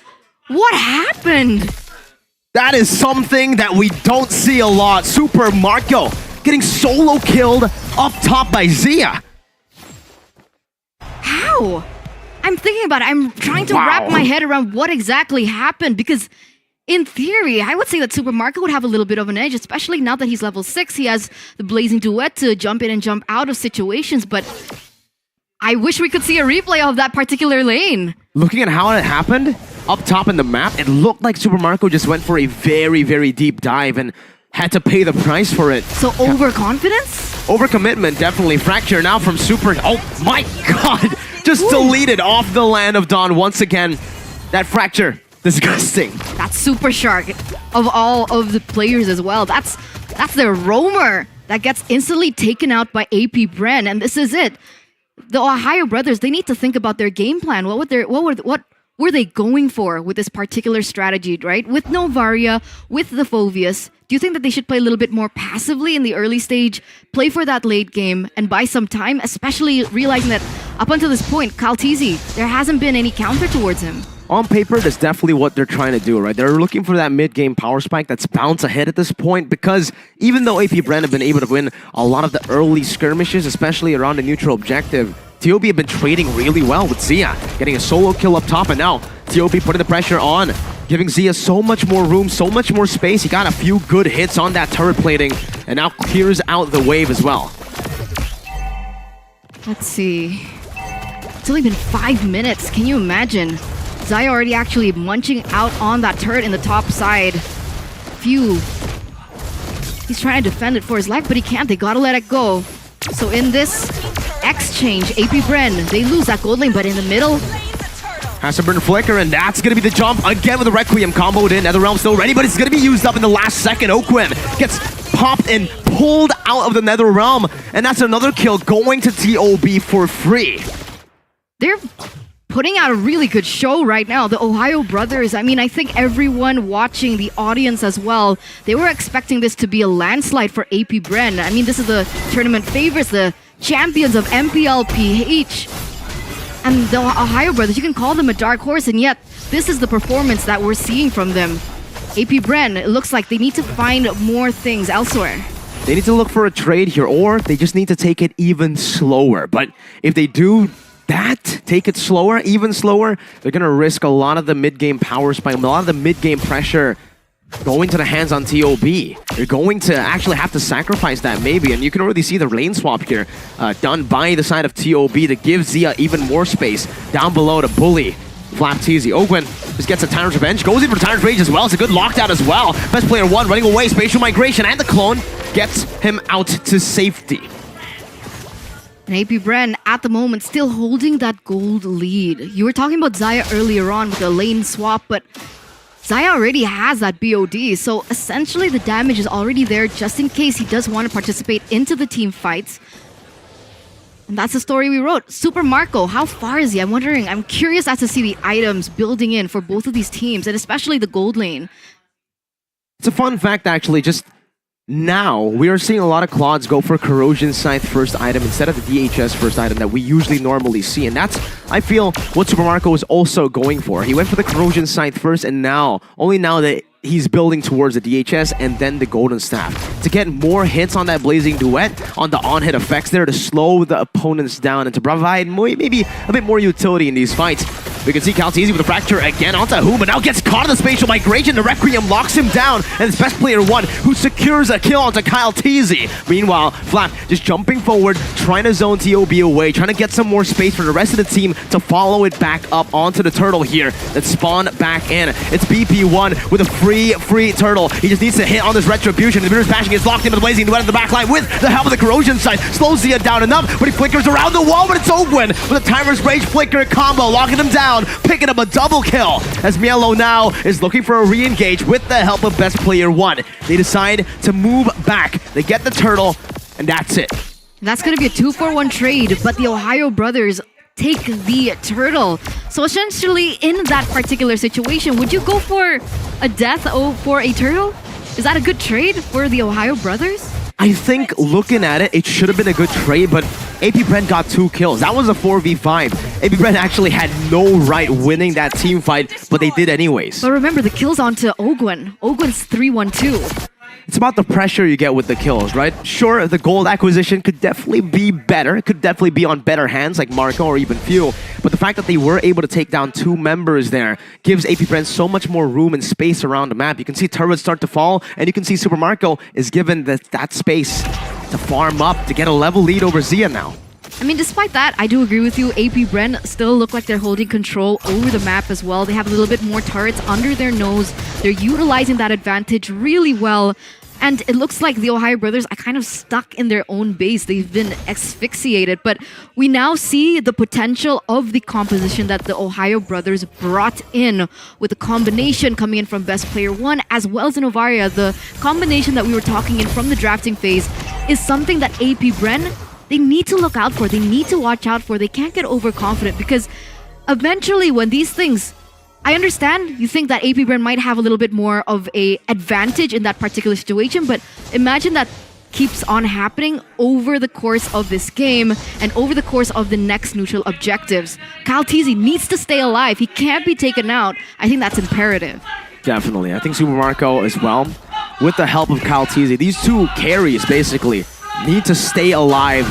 What happened? That is something that we don't see a lot. Super Marco getting solo killed up top by Zia. How? I'm thinking about it. I'm trying to wrap my head around what exactly happened, because in theory, I would say that Super Marco would have a little bit of an edge, especially now that he's level 6. He has the Blazing Duet to jump in and jump out of situations, but I wish we could see a replay of that particular lane. Looking at how it happened, up top in the map, it looked like Super Marco just went for a very, very deep dive and had to pay the price for it. So overconfidence? Overcommitment, definitely. Fracture now from Super. Oh my god! Just deleted off the land of Dawn once again. That Fracture, disgusting. That's Super Shark of all of the players as well. That's their roamer that gets instantly taken out by AP Bren, and this is it. The TheOhioBrothers, they need to think about their game plan. What were they going for with this particular strategy, right? With Novaria, with the Phobias, do you think that they should play a little bit more passively in the early stage, play for that late game, and buy some time, especially realizing that up until this point, Kaltizi, there hasn't been any counter towards him? on paper, that's definitely what they're trying to do, right? They're looking for that mid-game power spike that's bound to hit at this point, because even though AP Bren have been able to win a lot of the early skirmishes, especially around the neutral objective, TOB have been trading really well with Zia, getting a solo kill up top, and now TOB putting the pressure on, giving Zia so much more room, so much more space. He got a few good hits on that turret plating, and now clears out the wave as well. Let's see. It's only been 5 minutes. Can you imagine? Zaya already actually munching out on that turret in the top side. Phew. He's trying to defend it for his life, but he can't. They gotta let it go. So in this exchange, AP Bren, they lose that gold lane, but in the middle, has to burn Flicker, and that's going to be the jump again with the Requiem comboed in. NetherRealm still ready, but it's going to be used up in the last second. Oquim gets popped and pulled out of the NetherRealm, and that's another kill going to TOB for free. they're putting out a really good show right now. The TheOhioBrothers, I mean, I think everyone watching, the audience as well, they were expecting this to be a landslide for AP Bren. I mean, this is the tournament favorites, the champions of MPL PH. And the TheOhioBrothers, you can call them a dark horse, and yet this is the performance that we're seeing from them. AP Bren, it looks like they need to find more things elsewhere. They need to look for a trade here, or they just need to take it even slower. But if they do that, take it slower, even slower, they're going to risk a lot of the mid-game power spike, a lot of the mid-game pressure going to the hands on TOB. They're going to actually have to sacrifice that maybe, and you can already see the lane swap here done by the side of TOB to give Zia even more space down below to bully Flap Teasy. Oakland just gets a Tyrant's Revenge, goes in for Tyrant's Rage as well. It's a good lockdown as well. Best player one running away, Spatial Migration, and the clone gets him out to safety. And AP Bren, at the moment, still holding that gold lead. You were talking about Zaya earlier on with the lane swap, but Zaya already has that BOD, so essentially the damage is already there just in case he does want to participate into the team fights. And that's the story we wrote. Super Marco, how far is he? I'm curious as to see the items building in for both of these teams, and especially the gold lane. It's a fun fact, actually. Just now, we are seeing a lot of Claudes go for Corrosion Scythe first item instead of the DHS first item that we usually normally see. And that's, I feel, what Super Marco is also going for. He went for the Corrosion Scythe first, and now, only now that he's building towards the DHS and then the Golden Staff to get more hits on that Blazing Duet, on the on-hit effects there to slow the opponents down and to provide maybe a bit more utility in these fights. We can see Calteezy with a fracture again onto who, but now gets caught in the spatial migration. The Requiem locks him down, and it's best player one who secures a kill onto Kyle Teasy. Meanwhile, Flap just jumping forward, trying to zone TOB away, trying to get some more space for the rest of the team to follow it back up onto the turtle here that spawn back in. It's BP1 with a free turtle. He just needs to hit on this retribution. The mirror's bashing is locked into the Blazing Duet in the back line with the help of the Corrosion Side. Slows Zia down enough, but he flickers around the wall, but it's Ogwin with a Timer's Rage flicker combo, locking him down, picking up a double kill as Mielo now is looking for a re-engage with the help of best player one. They decide to move back. They get the turtle, and that's it. That's going to be a 2-for-1 trade, but the TheOhioBrothers take the turtle. So essentially, in that particular situation, would you go for a death for a turtle? Is that a good trade for the TheOhioBrothers? I think looking at it, it should have been a good trade, but AP Bren got 2 kills. That was a 4v5. AP Bren actually had no right winning that team fight, but they did anyways. But remember, the kills onto Ogwin. Ogwin's 3-1-2. It's about the pressure you get with the kills, right? Sure, the gold acquisition could definitely be better. It could definitely be on better hands like Marco or even Few. But the fact that they were able to take down 2 members there gives AP Bren so much more room and space around the map. You can see turrets start to fall, and you can see Super Marco is given that space to farm up, to get a level lead over Zia now. I mean, despite that, I do agree with you. AP Bren still look like they're holding control over the map as well. They have a little bit more turrets under their nose. They're utilizing that advantage really well. And it looks like the TheOhioBrothers are kind of stuck in their own base. They've been asphyxiated. But we now see the potential of the composition that the TheOhioBrothers brought in with the combination coming in from best player one as well as Novaria. The combination that we were talking in from the drafting phase is something that AP Bren, they need to look out for. They need to watch out for. They can't get overconfident because eventually when these things, I understand you think that AP Bren might have a little bit more of a advantage in that particular situation, but imagine that keeps on happening over the course of this game and over the course of the next neutral objectives. Kyle Teasy needs to stay alive. He can't be taken out. I think that's imperative. Definitely. I think Super Marco as well, with the help of Kyle Teasy, these two carries basically need to stay alive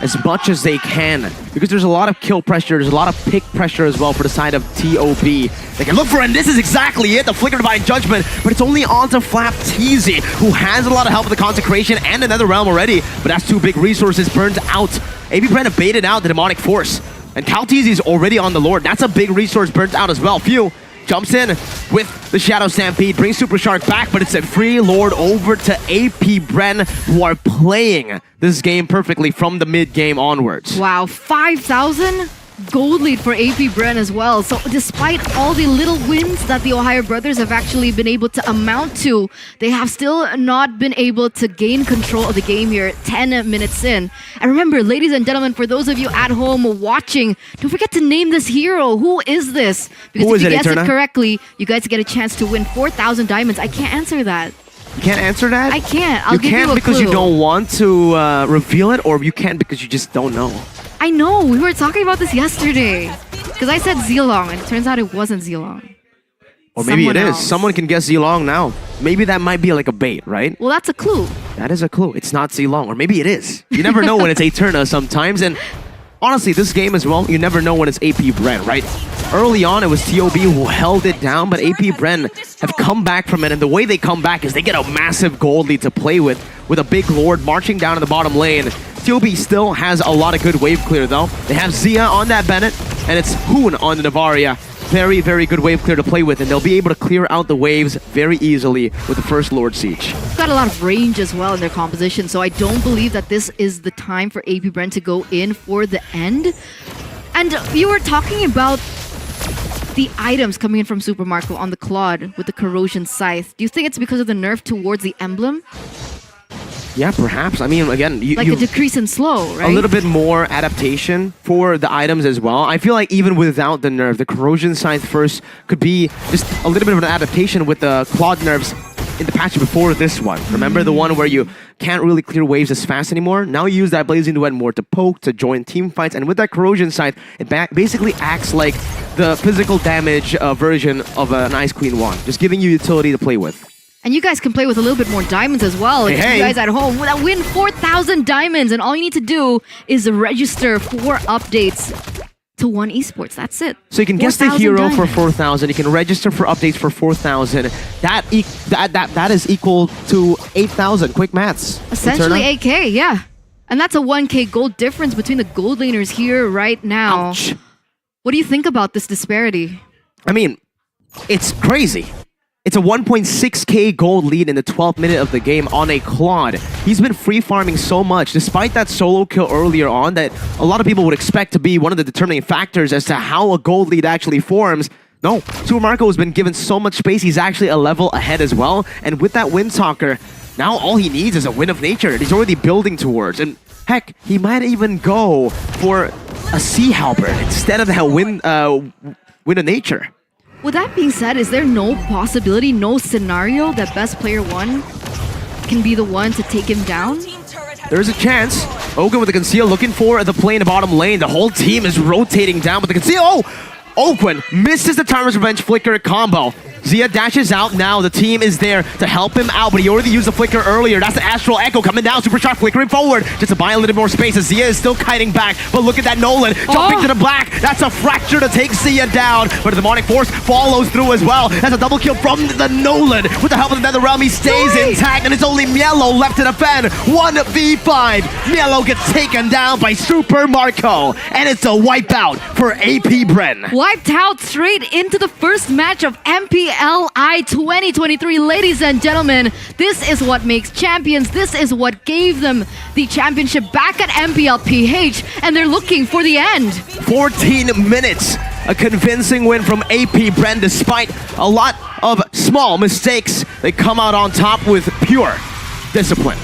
as much as they can, because there's a lot of kill pressure, there's a lot of pick pressure as well for the side of TOB. They can look for it, and this is exactly it, the Flicker Divine Judgment, but it's only on to Flap Teasy, who has a lot of help with the Consecration and another realm already, but that's two big resources burned out. AB Bren have baited out the Demonic Force, and Kyle Teasy is already on the Lord. That's a big resource burnt out as well. Few jumps in with the Shadow Stampede, brings Super Shark back, but it's a free Lord over to AP Bren, who are playing this game perfectly from the mid-game onwards. Wow, 5,000 gold lead for AP Bren as well. So despite all the little wins that the Ohio Brothers have actually been able to amount to, they have still not been able to gain control of the game here 10 minutes in. And remember, ladies and gentlemen, for those of you at home watching, don't forget to name this hero. Who is this? Because Who if is you it, guess it Eterna? correctly, you guys get a chance to win 4,000 diamonds. I can't answer that. You can't answer that? I can't. I'll you give you can't a because clue. you don't want to reveal it, or you can't because you just don't know. I know, we were talking about this yesterday. Because I said Zilong, and it turns out it wasn't Zilong. Or maybe Someone it is. else. Someone can guess Zilong now. Maybe that might be like a bait, right? Well, that's a clue. That is a clue. It's not Zilong, or maybe it is. You never know when it's Eterna sometimes, and honestly, this game as well, you never know when it's AP Bren, right? Early on, it was TOB who held it down, but AP Bren have come back from it, and the way they come back is they get a massive gold lead to play with a big Lord marching down in the bottom lane. TOB still has a lot of good wave clear, though. They have Zia on that Bennett, and it's Hoon on the Navaria. Very, very good wave clear to play with, and they'll be able to clear out the waves very easily with the first Lord Siege. Got a lot of range as well in their composition, so I don't believe that this is the time for AP Bren to go in for the end. And you were talking about the items coming in from Super Marco on the Claude with the Corrosion Scythe. Do you think it's because of the nerf towards the emblem? Yeah, perhaps. I mean, again, Like a decrease in slow, right? a little bit more adaptation for the items as well. I feel like even without the nerf, the Corrosion Scythe first could be just a little bit of an adaptation with the Claude nerfs in the patch before this one. Remember the one where you can't really clear waves as fast anymore? Now you use that Blazing Duet more to poke, to join team fights, and with that Corrosion Scythe, it basically acts like the physical damage version of an Ice Queen wand, just giving you utility to play with. And you guys can play with a little bit more diamonds as well. If Hey. you guys at home that win 4,000 diamonds, and all you need to do is register for updates to One Esports. That's it. So you can guess the 4,000 hero for diamonds. 4,000. You can register for updates for 4,000. That is equal to 8,000. Quick maths. Essentially Eterna? 8K, yeah. And that's a 1K gold difference between the gold laners here right now. Ouch. What do you think about this disparity? I mean, it's crazy. It's a 1.6k gold lead in the 12th minute of the game on a Claude. He's been free farming so much, despite that solo kill earlier on that a lot of people would expect to be one of the determining factors as to how a gold lead actually forms. No, Super Marco has been given so much space, he's actually a level ahead as well. And with that Windtalker, now all he needs is a Wind of Nature that he's already building towards. And heck, he might even go for a Sea Halberd instead of that Wind of Nature. With that being said, is there no possibility, no scenario that best player one can be the one to take him down? There's a chance. Ogun with the conceal looking for the play in the bottom lane. The whole team is rotating down with the conceal. Oh! Ogun misses the Timer's Revenge Flicker combo. Zia dashes out now. The team is there to help him out, but he already used the Flicker earlier. That's the Astral Echo coming down. Super Shark flickering forward just to buy a little more space as Zia is still kiting back. But look at that Nolan jumping to the black. That's a fracture to take Zia down. But the Demonic Force follows through as well. That's a double kill from the Nolan. With the help of the Netherrealm, he stays intact, and it's only Mielo left to defend. 1v5. Mielo gets taken down by Super Marco, and it's a wipeout for AP Bren. Wiped out straight into the first match of MPLI 2023. Ladies and gentlemen, this is what makes champions. This is what gave them the championship back at MPL PH, and they're looking for the end. 14 minutes. A convincing win from AP Bren despite a lot of small mistakes. They come out on top with pure discipline.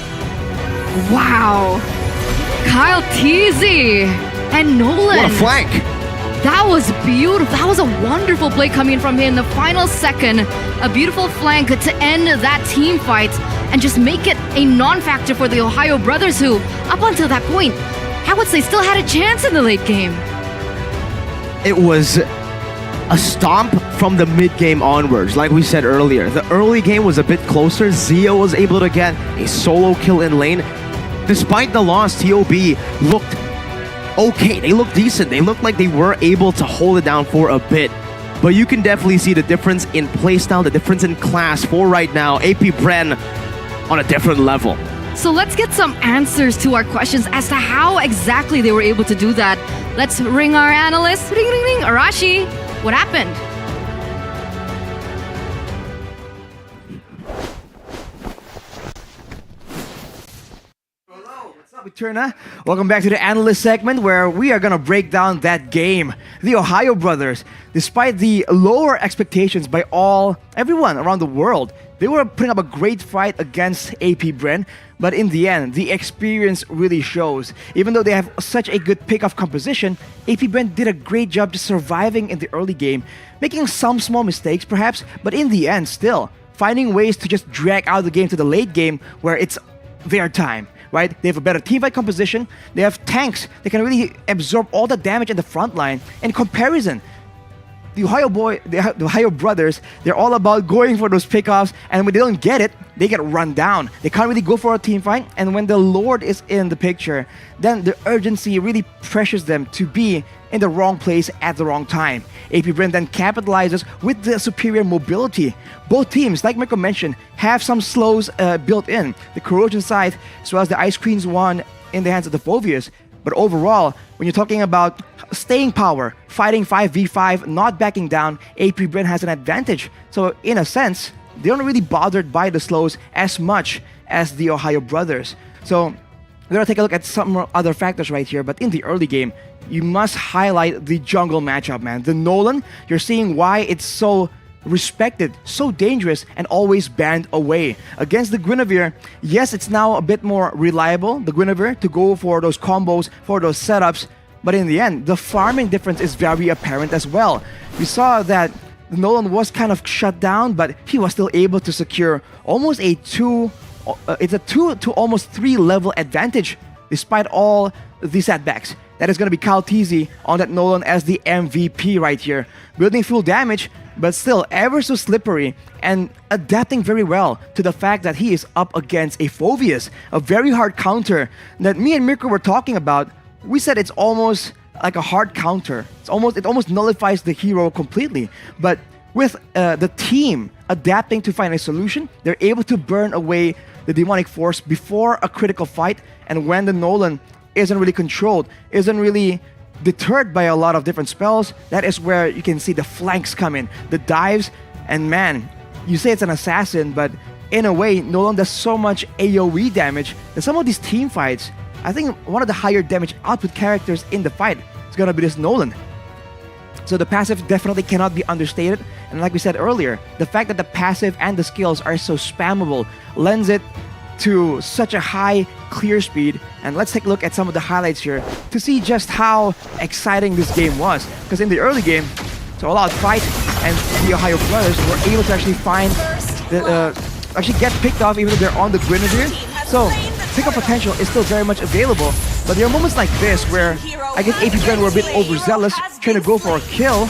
Wow. Kyle Teasy and Nolan. What a flank. That was beautiful. That was a wonderful play coming in from him in the final second. A beautiful flank to end that team fight. and just make it a non-factor for the Ohio Brothers, who, up until that point, I would say still had a chance in the late game. It was a stomp from the mid-game onwards. Like we said earlier, the early game was a bit closer. Zio was able to get a solo kill in lane. Despite the loss, TOB looked okay. They looked decent. They looked like they were able to hold it down for a bit. But you can definitely see the difference in playstyle, the difference in class for right now. AP Bren on a different level. So let's get some answers to our questions as to how exactly they were able to do that. Let's ring our analyst. Ring, ring, ring. Arashi, what happened? Turner. Welcome back to the analyst segment where we are going to break down that game. The Ohio Brothers, despite the lower expectations by everyone around the world, they were putting up a great fight against AP Bren, but in the end, the experience really shows. Even though they have such a good pick-off composition, AP Bren did a great job just surviving in the early game, making some small mistakes perhaps, but in the end still, finding ways to just drag out the game to the late game where it's their time. Right? They have a better teamfight composition. They have tanks that can really absorb all the damage in the front line. In comparison, the Ohio Brothers, they're all about going for those pickoffs, and when they don't get it, they get run down. They can't really go for a team fight, and when the Lord is in the picture, then the urgency really pressures them to be in the wrong place at the wrong time. AP Bren then capitalizes with the superior mobility. Both teams, like Mirko mentioned, have some slows built in. The Corrosion side, as well as the Ice Queen's one in the hands of the Phobias. But overall, when you're talking about staying power, fighting 5v5, not backing down, AP Bren has an advantage. So in a sense, they aren't really bothered by the slows as much as the Ohio Brothers. So we're going to take a look at some other factors right here. But in the early game, you must highlight the jungle matchup, man. The Nolan, you're seeing why it's so respected, so dangerous, and always banned away. Against the Guinevere, yes, it's now a bit more reliable, the Guinevere, to go for those combos, for those setups, but in the end, the farming difference is very apparent as well. We saw that the Nolan was kind of shut down, but he was still able to secure almost a 2 to almost 3 level advantage despite all the setbacks. That is going to be Kyle Teasy on that Nolan as the MVP right here. Building full damage, but still ever so slippery and adapting very well to the fact that he is up against a Phobias, a very hard counter that me and Mirko were talking about. We said it's almost like a hard counter. It almost nullifies the hero completely. But with the team adapting to find a solution, they're able to burn away the demonic force before a critical fight, and when the Nolan isn't really controlled, isn't really deterred by a lot of different spells, that is where you can see the flanks come in, the dives, and man, you say it's an assassin, but in a way, Nolan does so much AoE damage that some of these team fights, I think one of the higher damage output characters in the fight is gonna be this Nolan. So the passive definitely cannot be understated, and like we said earlier, the fact that the passive and the skills are so spammable lends it to such a high clear speed. And let's take a look at some of the highlights here to see just how exciting this game was. Because in the early game, it's all out fight, and the Ohio Brothers were able to actually find actually get picked off even though they're on the Guinevere. So pickup potential is still very much available, but there are moments like this where I guess AP Bren were a bit overzealous, trying to go for a kill,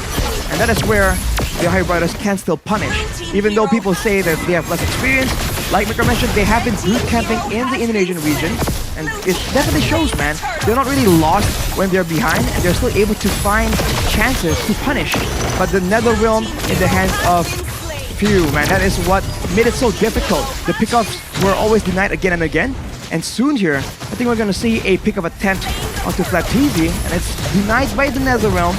and that is where the Ohio Brothers can still punish. Even though people say that they have less experience, like Mirko mentioned, they have been boot camping in the Indonesian region, and it definitely shows, man. They're not really lost when they're behind, and they're still able to find chances to punish. But the Netherrealm in the hands of few, man, that is what made it so difficult. The pickups were always denied again and again, and soon here, I think we're gonna see a pickup attempt onto Flatteezy, and it's denied by the Netherrealm.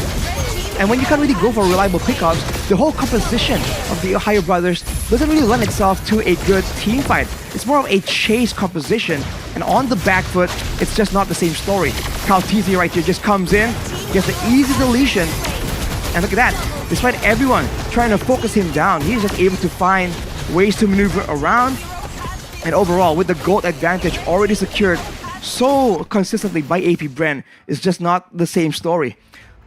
And when you can't really go for reliable pickups, the whole composition of the Ohio Brothers doesn't really lend itself to a good team fight. It's more of a chase composition, and on the back foot, it's just not the same story. Kyle Teasy right here just comes in, gets the easy deletion, and look at that. Despite everyone trying to focus him down, he's just able to find ways to maneuver around. And overall, with the gold advantage already secured so consistently by AP Bren, it's just not the same story.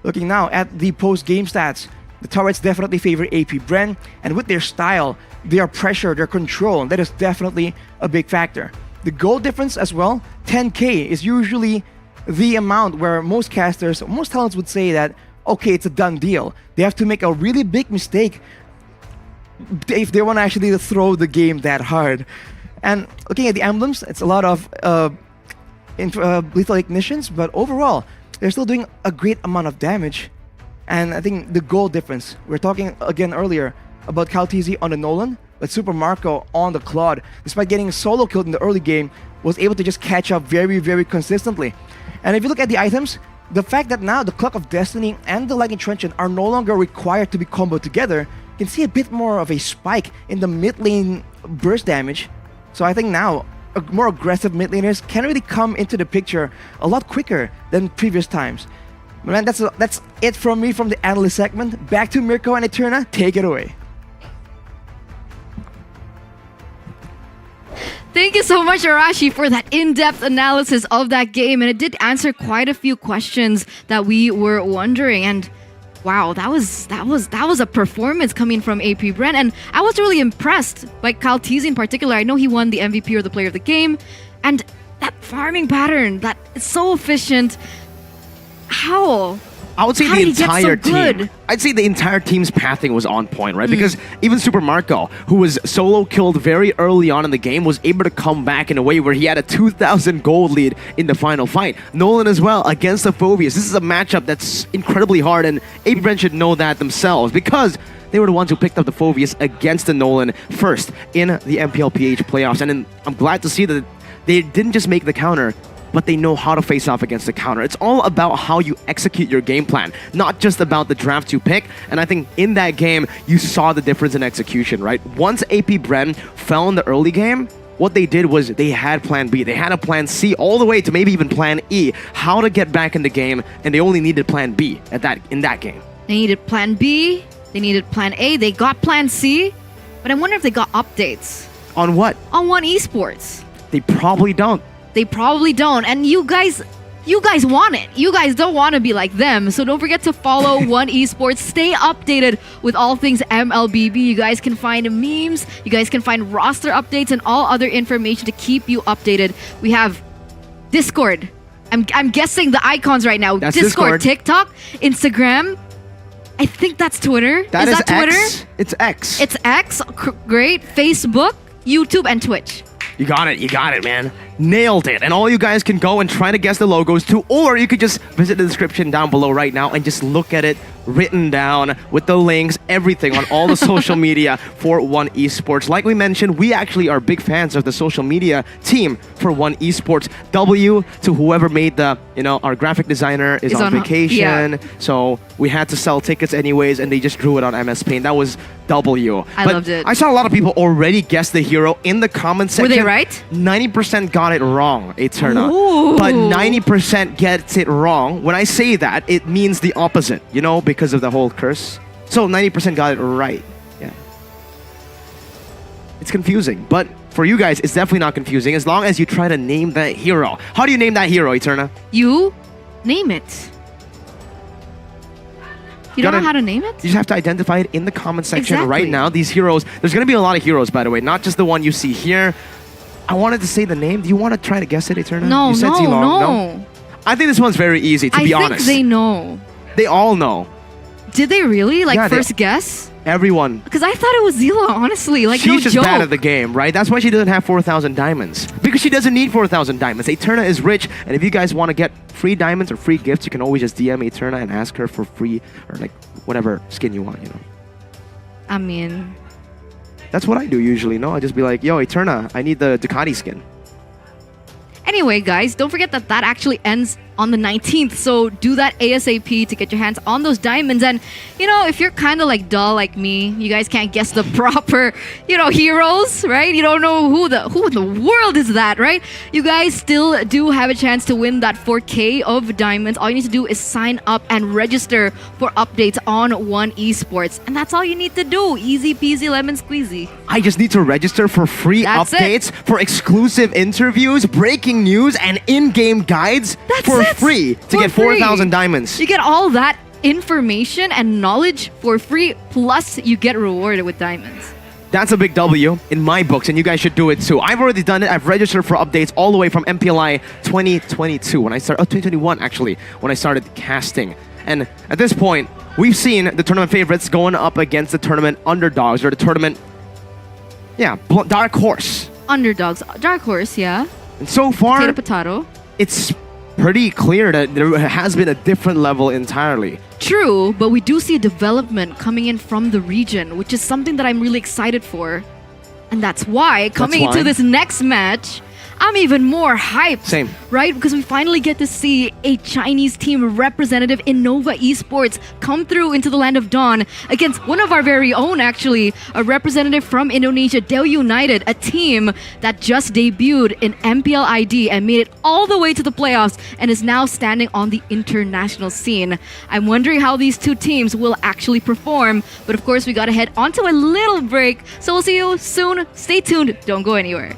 Looking now at the post-game stats, the turrets definitely favor AP Bren, and with their style, their pressure, their control, that is definitely a big factor. The goal difference as well, 10k is usually the amount where most casters, most talents would say that, okay, it's a done deal. They have to make a really big mistake if they want to actually throw the game that hard. And looking at the emblems, it's a lot of lethal ignitions, but overall, they're still doing a great amount of damage. And I think the goal difference, we're talking again earlier about Caltesi on the Nolan, but Super Marco on the Claude, despite getting solo killed in the early game, was able to just catch up very, very consistently. And if you look at the items, the fact that now the Clock of Destiny and the Lightning Truncheon are no longer required to be comboed together, you can see a bit more of a spike in the mid lane burst damage. So I think now, more aggressive mid laners can really come into the picture a lot quicker than previous times. Man, that's it from me from the analyst segment. Back to Mirko and Eterna, take it away. Thank you so much, Arashi, for that in-depth analysis of that game. And it did answer quite a few questions that we were wondering. And wow, that was a performance coming from AP Bren. And I was really impressed by Caltesi in particular. I know he won the MVP or the player of the game. And that farming pattern, that is so efficient. How? I would say How the did he get so entire good? team. I'd say the entire team's pathing was on point, right? Because even Super Marco, who was solo killed very early on in the game, was able to come back in a way where he had a 2,000 gold lead in the final fight. Nolan as well against the Phobius. This is a matchup that's incredibly hard, and AP Bren should know that themselves because they were the ones who picked up the Phobius against the Nolan first in the MPL PH playoffs. And I'm glad to see that they didn't just make the counter, but they know how to face off against the counter. It's all about how you execute your game plan, not just about the draft you pick. And I think in that game, you saw the difference in execution, right? Once AP Bren fell in the early game, what they did was they had plan B. They had a plan C all the way to maybe even plan E, how to get back in the game, and they only needed plan B in that game. They needed plan B, they needed plan A, they got plan C, but I wonder if they got updates. On what? On One Esports. They probably don't. They probably don't. And you guys want it. You guys don't want to be like them. So don't forget to follow One Esports. Stay updated with all things MLBB. You guys can find memes. You guys can find roster updates and all other information to keep you updated. We have Discord. I'm guessing the icons right now. That's Discord, Discord. TikTok, Instagram. I think that's Twitter. That is that Twitter? X. It's X. It's X. Great. Facebook, YouTube, and Twitch. You got it, man. Nailed it. And all you guys can go and try to guess the logos too, or you could just visit the description down below right now and just look at it written down with the links, everything on all the social media for One Esports. Like we mentioned, we actually are big fans of the social media team for One Esports. W to whoever made the, our graphic designer is on vacation. yeah. So we had to sell tickets anyways, and they just drew it on MS Paint. That was W. I loved it. I saw a lot of people already guess the hero in the comment section. Were they right? 90% got it wrong, Eterna. Ooh. But 90% gets it wrong. When I say that, it means the opposite, because of the whole curse. So 90% got it right. Yeah. It's confusing, but for you guys, it's definitely not confusing as long as you try to name that hero. How do you name that hero, Eterna? You name it. You don't know how to name it? You just have to identify it in the comment section right Exactly. now. These heroes, there's going to be a lot of heroes, by the way, not just the one you see here. I wanted to say the name. Do you want to try to guess it, Eterna? No, you said no, Zilong. no. I think this one's very easy, to be honest. I think they know. They all know. Did they really? Yeah, First guess? Everyone. Because I thought it was Zila, honestly. She's no just joke. bad at the game, right? That's why she doesn't have 4,000 diamonds. Because she doesn't need 4,000 diamonds. Eterna is rich, and if you guys want to get free diamonds or free gifts, you can always just DM Eterna and ask her for free, or whatever skin you want, I mean... That's what I do usually, no? I just be like, yo, Eterna, I need the Ducati skin. Anyway, guys, don't forget that actually ends on the 19th. So do that ASAP to get your hands on those diamonds. And, if you're kind of dull like me, you guys can't guess the proper, heroes, right? You don't know who in the world is that, right? You guys still do have a chance to win that 4K of diamonds. All you need to do is sign up and register for updates on One Esports. And that's all you need to do. Easy peasy lemon squeezy. I just need to register for free That's updates, for exclusive interviews, breaking news, and in-game guides That's for it. free to For get free. 4,000 diamonds. You get all that information and knowledge for free, plus you get rewarded with diamonds. That's a big W in my books, and you guys should do it too. I've already done it. I've registered for updates all the way from MPLI 2022 when I started, 2021 actually, when I started casting. And at this point, we've seen the tournament favorites going up against the tournament underdogs, or the tournament, dark horse. Underdogs, dark horse, yeah. And so far, Potato. it's pretty clear that there has been a different level entirely. True, but we do see a development coming in from the region, which is something that I'm really excited for. And that's why, coming into this next match, I'm even more hyped. Same. Right? Because we finally get to see a Chinese team representative in Nova Esports come through into the Land of Dawn against one of our very own, actually, a representative from Indonesia, Dewa United, a team that just debuted in MPL ID and made it all the way to the playoffs and is now standing on the international scene. I'm wondering how these two teams will actually perform, but of course we gotta head onto a little break, so we'll see you soon. Stay tuned, don't go anywhere.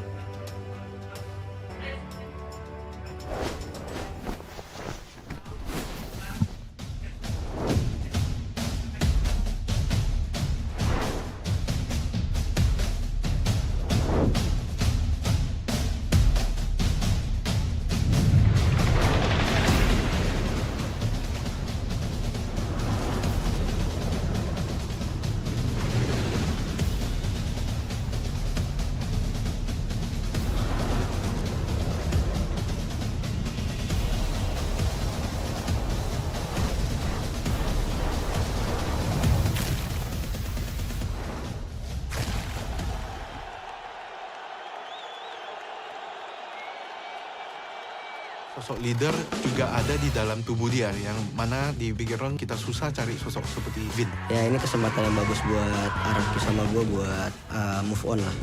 Sosok leader juga ada di dalam tubuh dia, yang mana di Bigetron kita susah cari sosok seperti Vin. Ya ini kesempatan yang bagus buat Araki sama gue buat move on lah.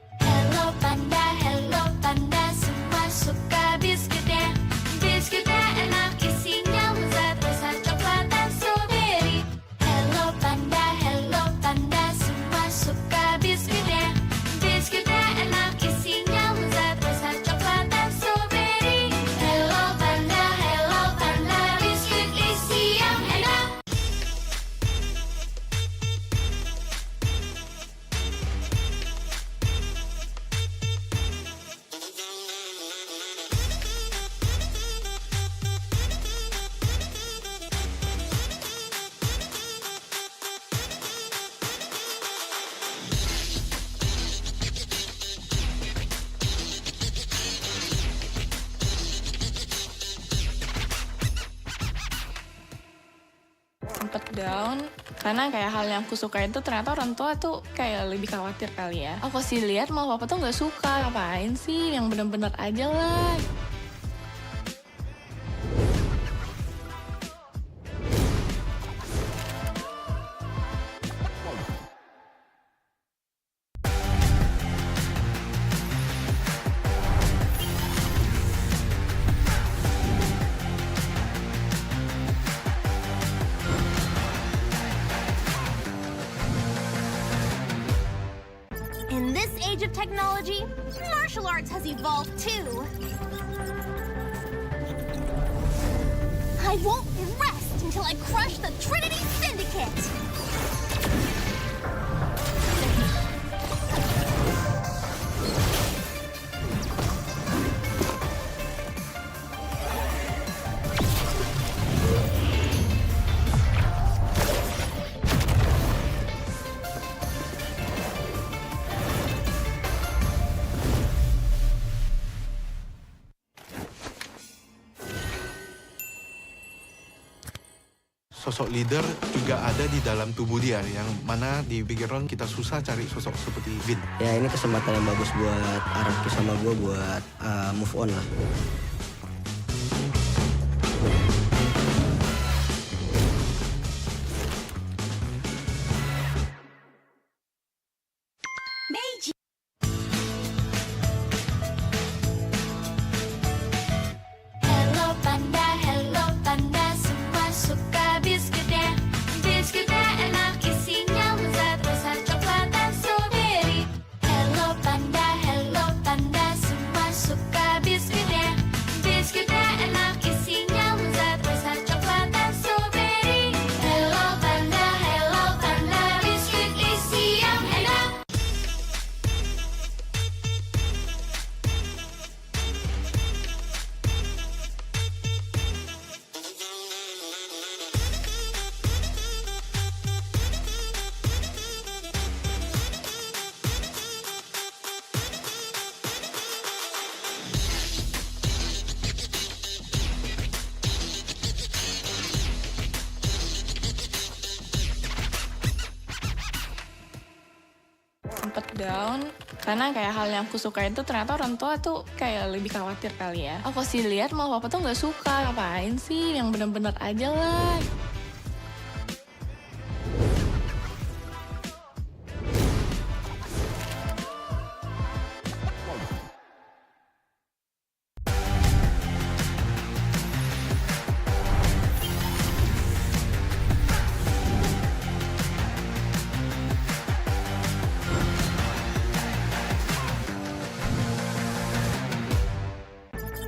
Hello panda, semua suka biskuitnya. Biskuitnya enak, isinya lezat, rasa coklat dan strawberry. Hello panda, semua suka biskuitnya. Biskuitnya enak, isinya lezat, rasa coklat dan strawberry. Hello panda, biskuit isi yang enak. Sempet down karena kayak hal yang aku suka itu ternyata orang tua tuh kayak lebih khawatir kali ya. Aku sih lihat mau papa tuh nggak suka, ngapain sih, yang bener-bener aja lah. In this age of technology, martial arts has evolved too. I won't rest until I crush the Trinity Syndicate! Sosok leader juga ada di dalam tubuh dia, yang mana di Bigetron kita susah cari sosok seperti Vin. Ya ini kesempatan yang bagus buat Araki sama gue buat move on lah. Hello panda, semua suka sempet down karena kayak hal yang aku suka itu ternyata orang tua tuh kayak lebih khawatir kali ya. Aku sih lihat malah papa tuh nggak suka, ngapain sih, yang bener-bener aja lah.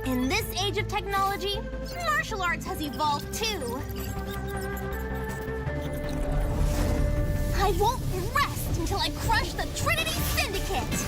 In this age of technology, martial arts has evolved too. I won't rest until I crush the Trinity Syndicate!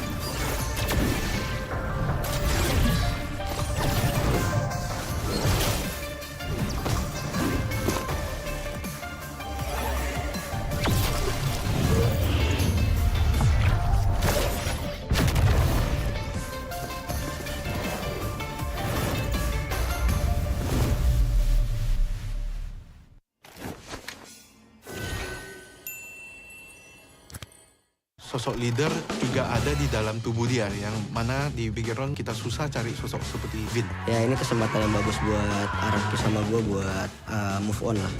Sosok leader juga ada di dalam tubuh dia, yang mana di Bigetron kita susah cari sosok seperti Vin. Ya ini kesempatan yang bagus buat Araki sama gue buat move on lah.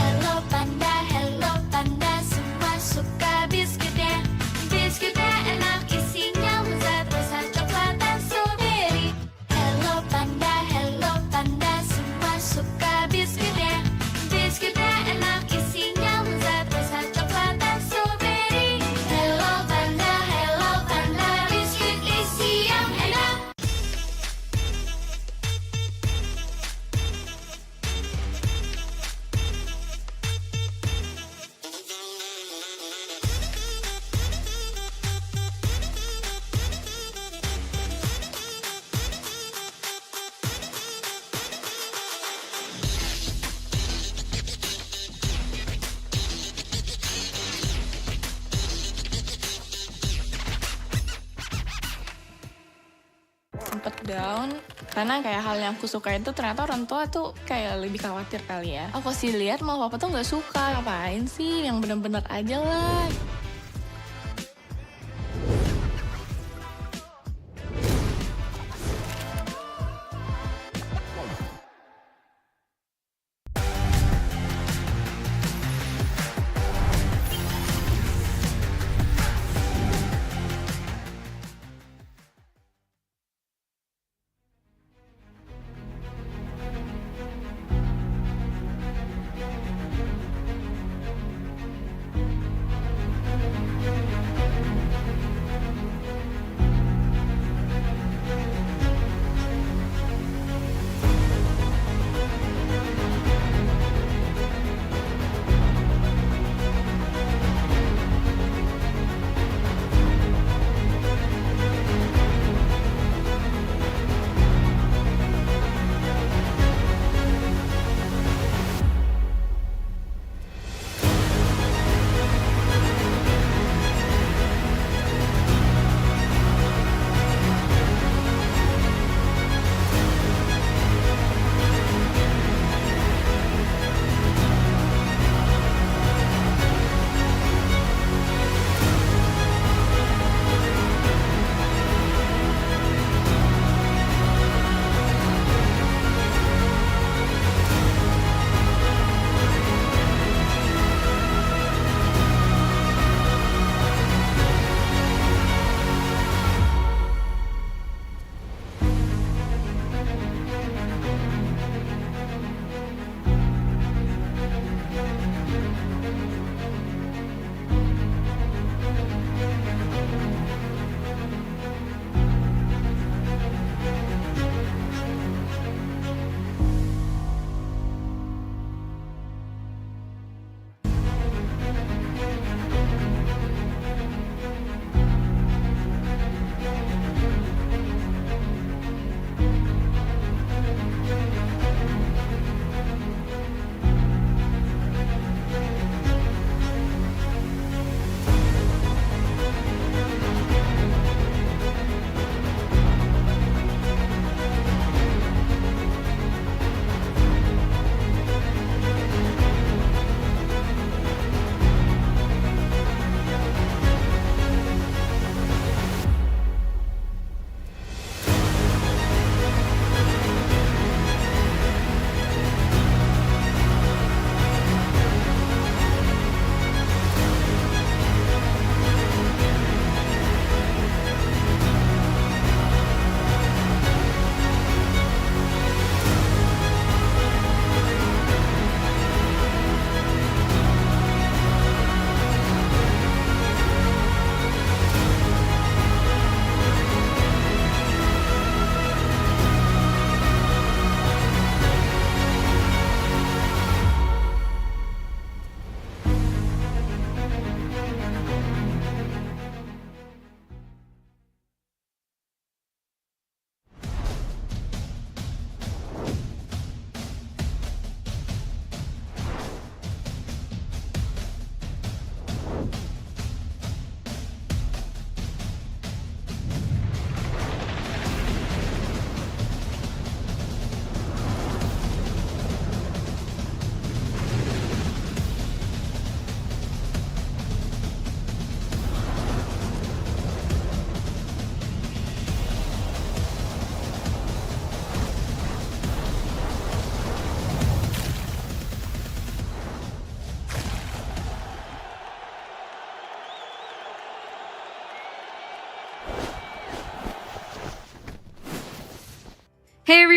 Hello panda, semua suka biskuitnya. Biskuitnya enak, isinya lezat, rasa coklat dan strawberry. Hello panda, semua suka biskuitnya. Biskuitnya enak, isinya lezat, rasa coklat dan strawberry. Hello panda, biskuit isi yang enak. Sempet down karena kayak hal yang aku suka itu ternyata orang tua tuh kayak lebih khawatir kali ya. Aku sih lihat malah papa tuh nggak suka, ngapain sih, yang bener-bener aja lah.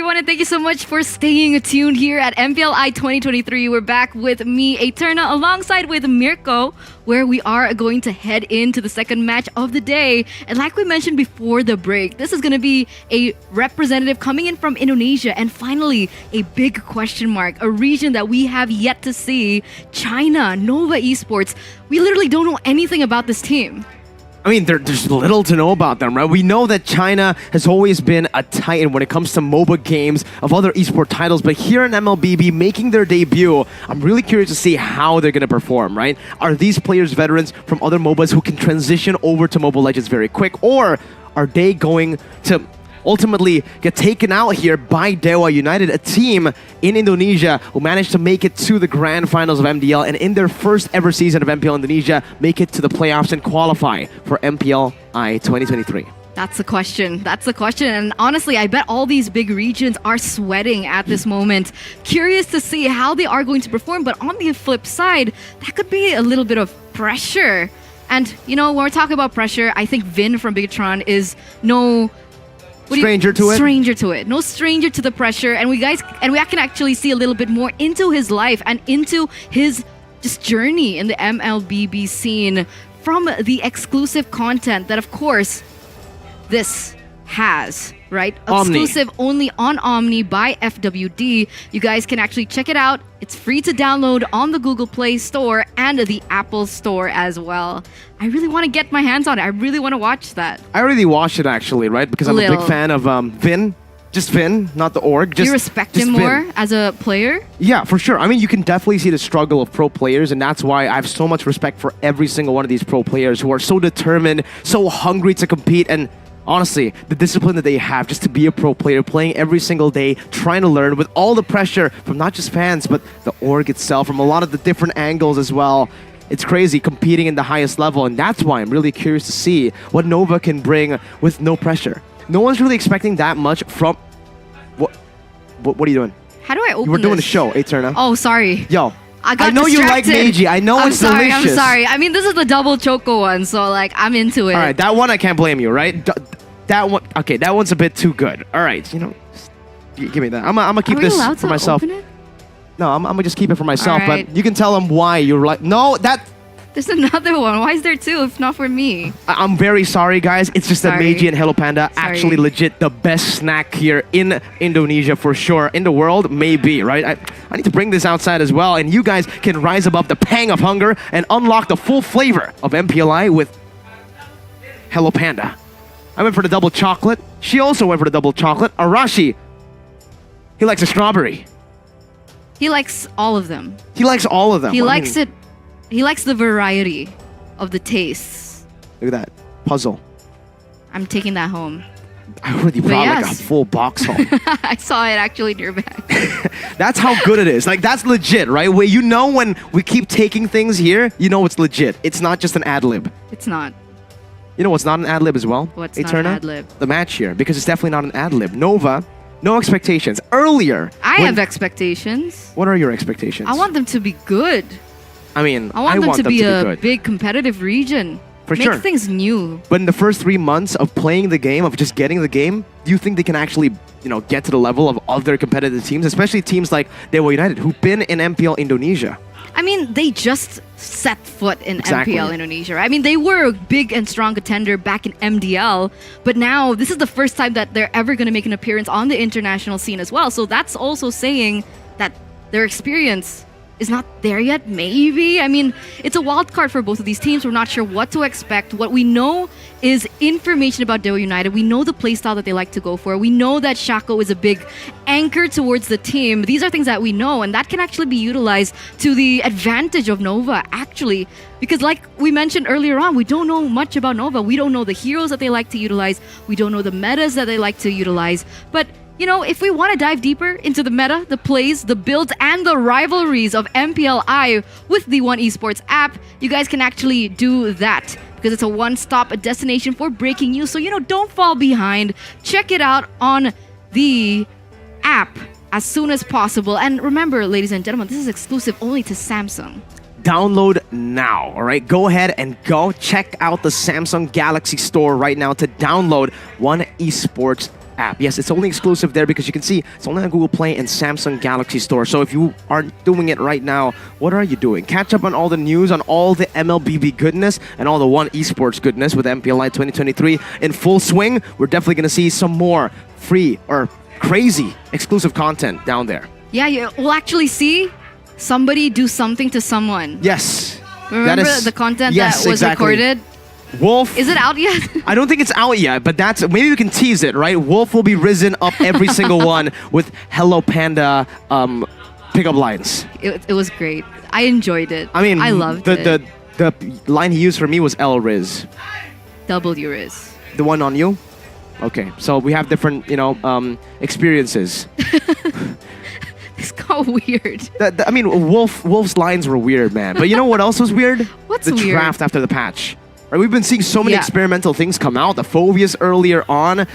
everyone, and thank you so much for staying tuned here at MPLI 2023. We're back with me, Eterna, alongside with Mirko, where we are going to head into the second match of the day. And like we mentioned before the break, this is going to be a representative coming in from Indonesia, and finally, a big question mark, a region that we have yet to see, China, Nova Esports. We literally don't know anything about this team. I mean, there's little to know about them, right? We know that China has always been a titan when it comes to MOBA games of other esport titles, but here in MLBB making their debut, I'm really curious to see how they're going to perform, right? Are these players veterans from other MOBAs who can transition over to Mobile Legends very quick, or are they going to ultimately get taken out here by Dewa United, a team in Indonesia who managed to make it to the grand finals of MDL, and in their first ever season of MPL Indonesia, make it to the playoffs and qualify for MPLI 2023? That's the question. That's the question. And honestly, I bet all these big regions are sweating at this moment. Curious to see how they are going to perform. But on the flip side, that could be a little bit of pressure. And, you know, when we're talking about pressure, I think Vin from Bigetron is no... Stranger to it? Stranger to it. No stranger to the pressure. And we can actually see a little bit more into his life and into his just journey in the MLBB scene from the exclusive content that, of course, this has, right? Omni. Exclusive only on Omni by FWD. You guys can actually check it out. It's free to download on the Google Play Store and the Apple Store as well. I really want to get my hands on it. I really want to watch that. I already watched it actually, right? Because I'm a big fan of Vin. Just Vin, not the org. Do you respect him more as a player? Yeah, for sure. I mean, you can definitely see the struggle of pro players, and that's why I have so much respect for every single one of these pro players who are so determined, so hungry to compete, and honestly, the discipline that they have just to be a pro player, playing every single day, trying to learn with all the pressure from not just fans, but the org itself, from a lot of the different angles as well. It's crazy competing in the highest level, and that's why I'm really curious to see what Nova can bring with no pressure. No one's really expecting that much from... What are you doing? How do I open this? You were doing a show, Eterna. Oh, sorry. Yo, I know you like distracted. Meiji. I know it's delicious. I'm sorry. I mean, this is the double choco one, so like, I'm into it. All right, that one I can't blame you, right? That one, okay, that one's a bit too good. All right, you know, give me that. I'm gonna keep this for myself. Open it? No, I'm gonna just keep it for myself. All right. But you can tell them why you're like. No, that. There's another one. Why is there two if not for me? I'm very sorry, guys. It's just that Sorry. Meiji and Hello Panda actually legit the best snack here in Indonesia for sure. In the world, maybe, right? I need to bring this outside as well, and you guys can rise above the pang of hunger and unlock the full flavor of MPLI with Hello Panda. I went for the double chocolate. She also went for the double chocolate. Arashi, he likes a strawberry. He likes all of them. He likes all of them. He likes it. He likes the variety of the tastes. Look at that puzzle. I'm taking that home. I already brought like a yes. full box home. I saw it actually in your bag. That's how good it is. Like, that's legit, right? Where you know when we keep taking things here, you know it's legit. It's not just an ad lib. It's not. You know what's not an ad lib as well? What's not Eterna? an ad lib? The match here, because it's definitely not an ad lib. Nova, no expectations. Earlier, I have expectations. What are your expectations? I want them to be good. I mean, I want them to be a good. big competitive region. For Make sure. things new. But in the first 3 months of playing the game, of just getting the game, do you think they can actually, you know, get to the level of other competitive teams, especially teams like Dewa United, who've been in MPL Indonesia? I mean, they just set foot in Exactly. MPL Indonesia. I mean, they were a big and strong contender back in MDL, but now this is the first time that they're ever going to make an appearance on the international scene as well. So that's also saying that their experience is not there yet, maybe. I mean, it's a wild card for both of these teams. We're not sure what to expect. What we know is information about Dewa United. We know the playstyle that they like to go for. We know that Shaco is a big anchor towards the team. These are things that we know, and that can actually be utilized to the advantage of Nova, actually. Because like we mentioned earlier on, we don't know much about Nova. We don't know the heroes that they like to utilize. We don't know the metas that they like to utilize. But you know, if we want to dive deeper into the meta, the plays, the builds, and the rivalries of MPLI with the One Esports app, you guys can actually do that because it's a one-stop destination for breaking news. So, you know, don't fall behind. Check it out on the app as soon as possible. And remember, ladies and gentlemen, this is exclusive only to Samsung. Download now, all right? Go ahead and go check out the Samsung Galaxy Store right now to download One Esports app. Yes, it's only exclusive there because you can see it's only on Google Play and Samsung Galaxy Store. So if you aren't doing it right now, what are you doing? Catch up on all the news, on all the MLBB goodness, and all the One Esports goodness with MPLI 2023 in full swing. We're definitely going to see some more free or crazy exclusive content down there. Yeah, we'll actually see somebody do something to someone. Yes. Remember the content that was recorded? Wolf. Is it out yet? I don't think it's out yet, but maybe we can tease it, right? Wolf will be risen up every single one with Hello Panda pickup lines. It was great. I enjoyed it. I mean, I loved it. The line he used for me was L Riz. W Riz. The one on you? Okay, so we have different, experiences. This got weird. I mean, Wolf's lines were weird, man. But you know what else was weird? What's the weird? draft after the patch. Right, we've been seeing so many Yeah. experimental things come out. The phobias earlier on,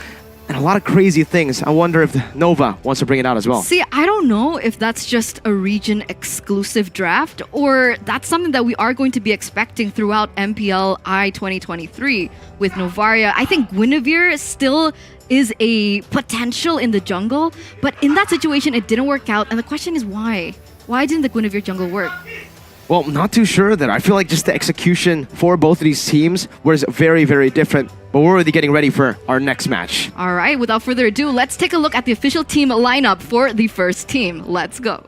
and a lot of crazy things. I wonder if Nova wants to bring it out as well. See, I don't know if that's just a region exclusive draft or that's something that we are going to be expecting throughout MPLI 2023 with Novaria. I think Guinevere still is a potential in the jungle, but in that situation it didn't work out. And the question is why? Why didn't the Guinevere jungle work? Well, not too sure that. I feel like just the execution for both of these teams was very, very different. But we're already getting ready for our next match. All right, without further ado, let's take a look at the official team lineup for the first team. Let's go.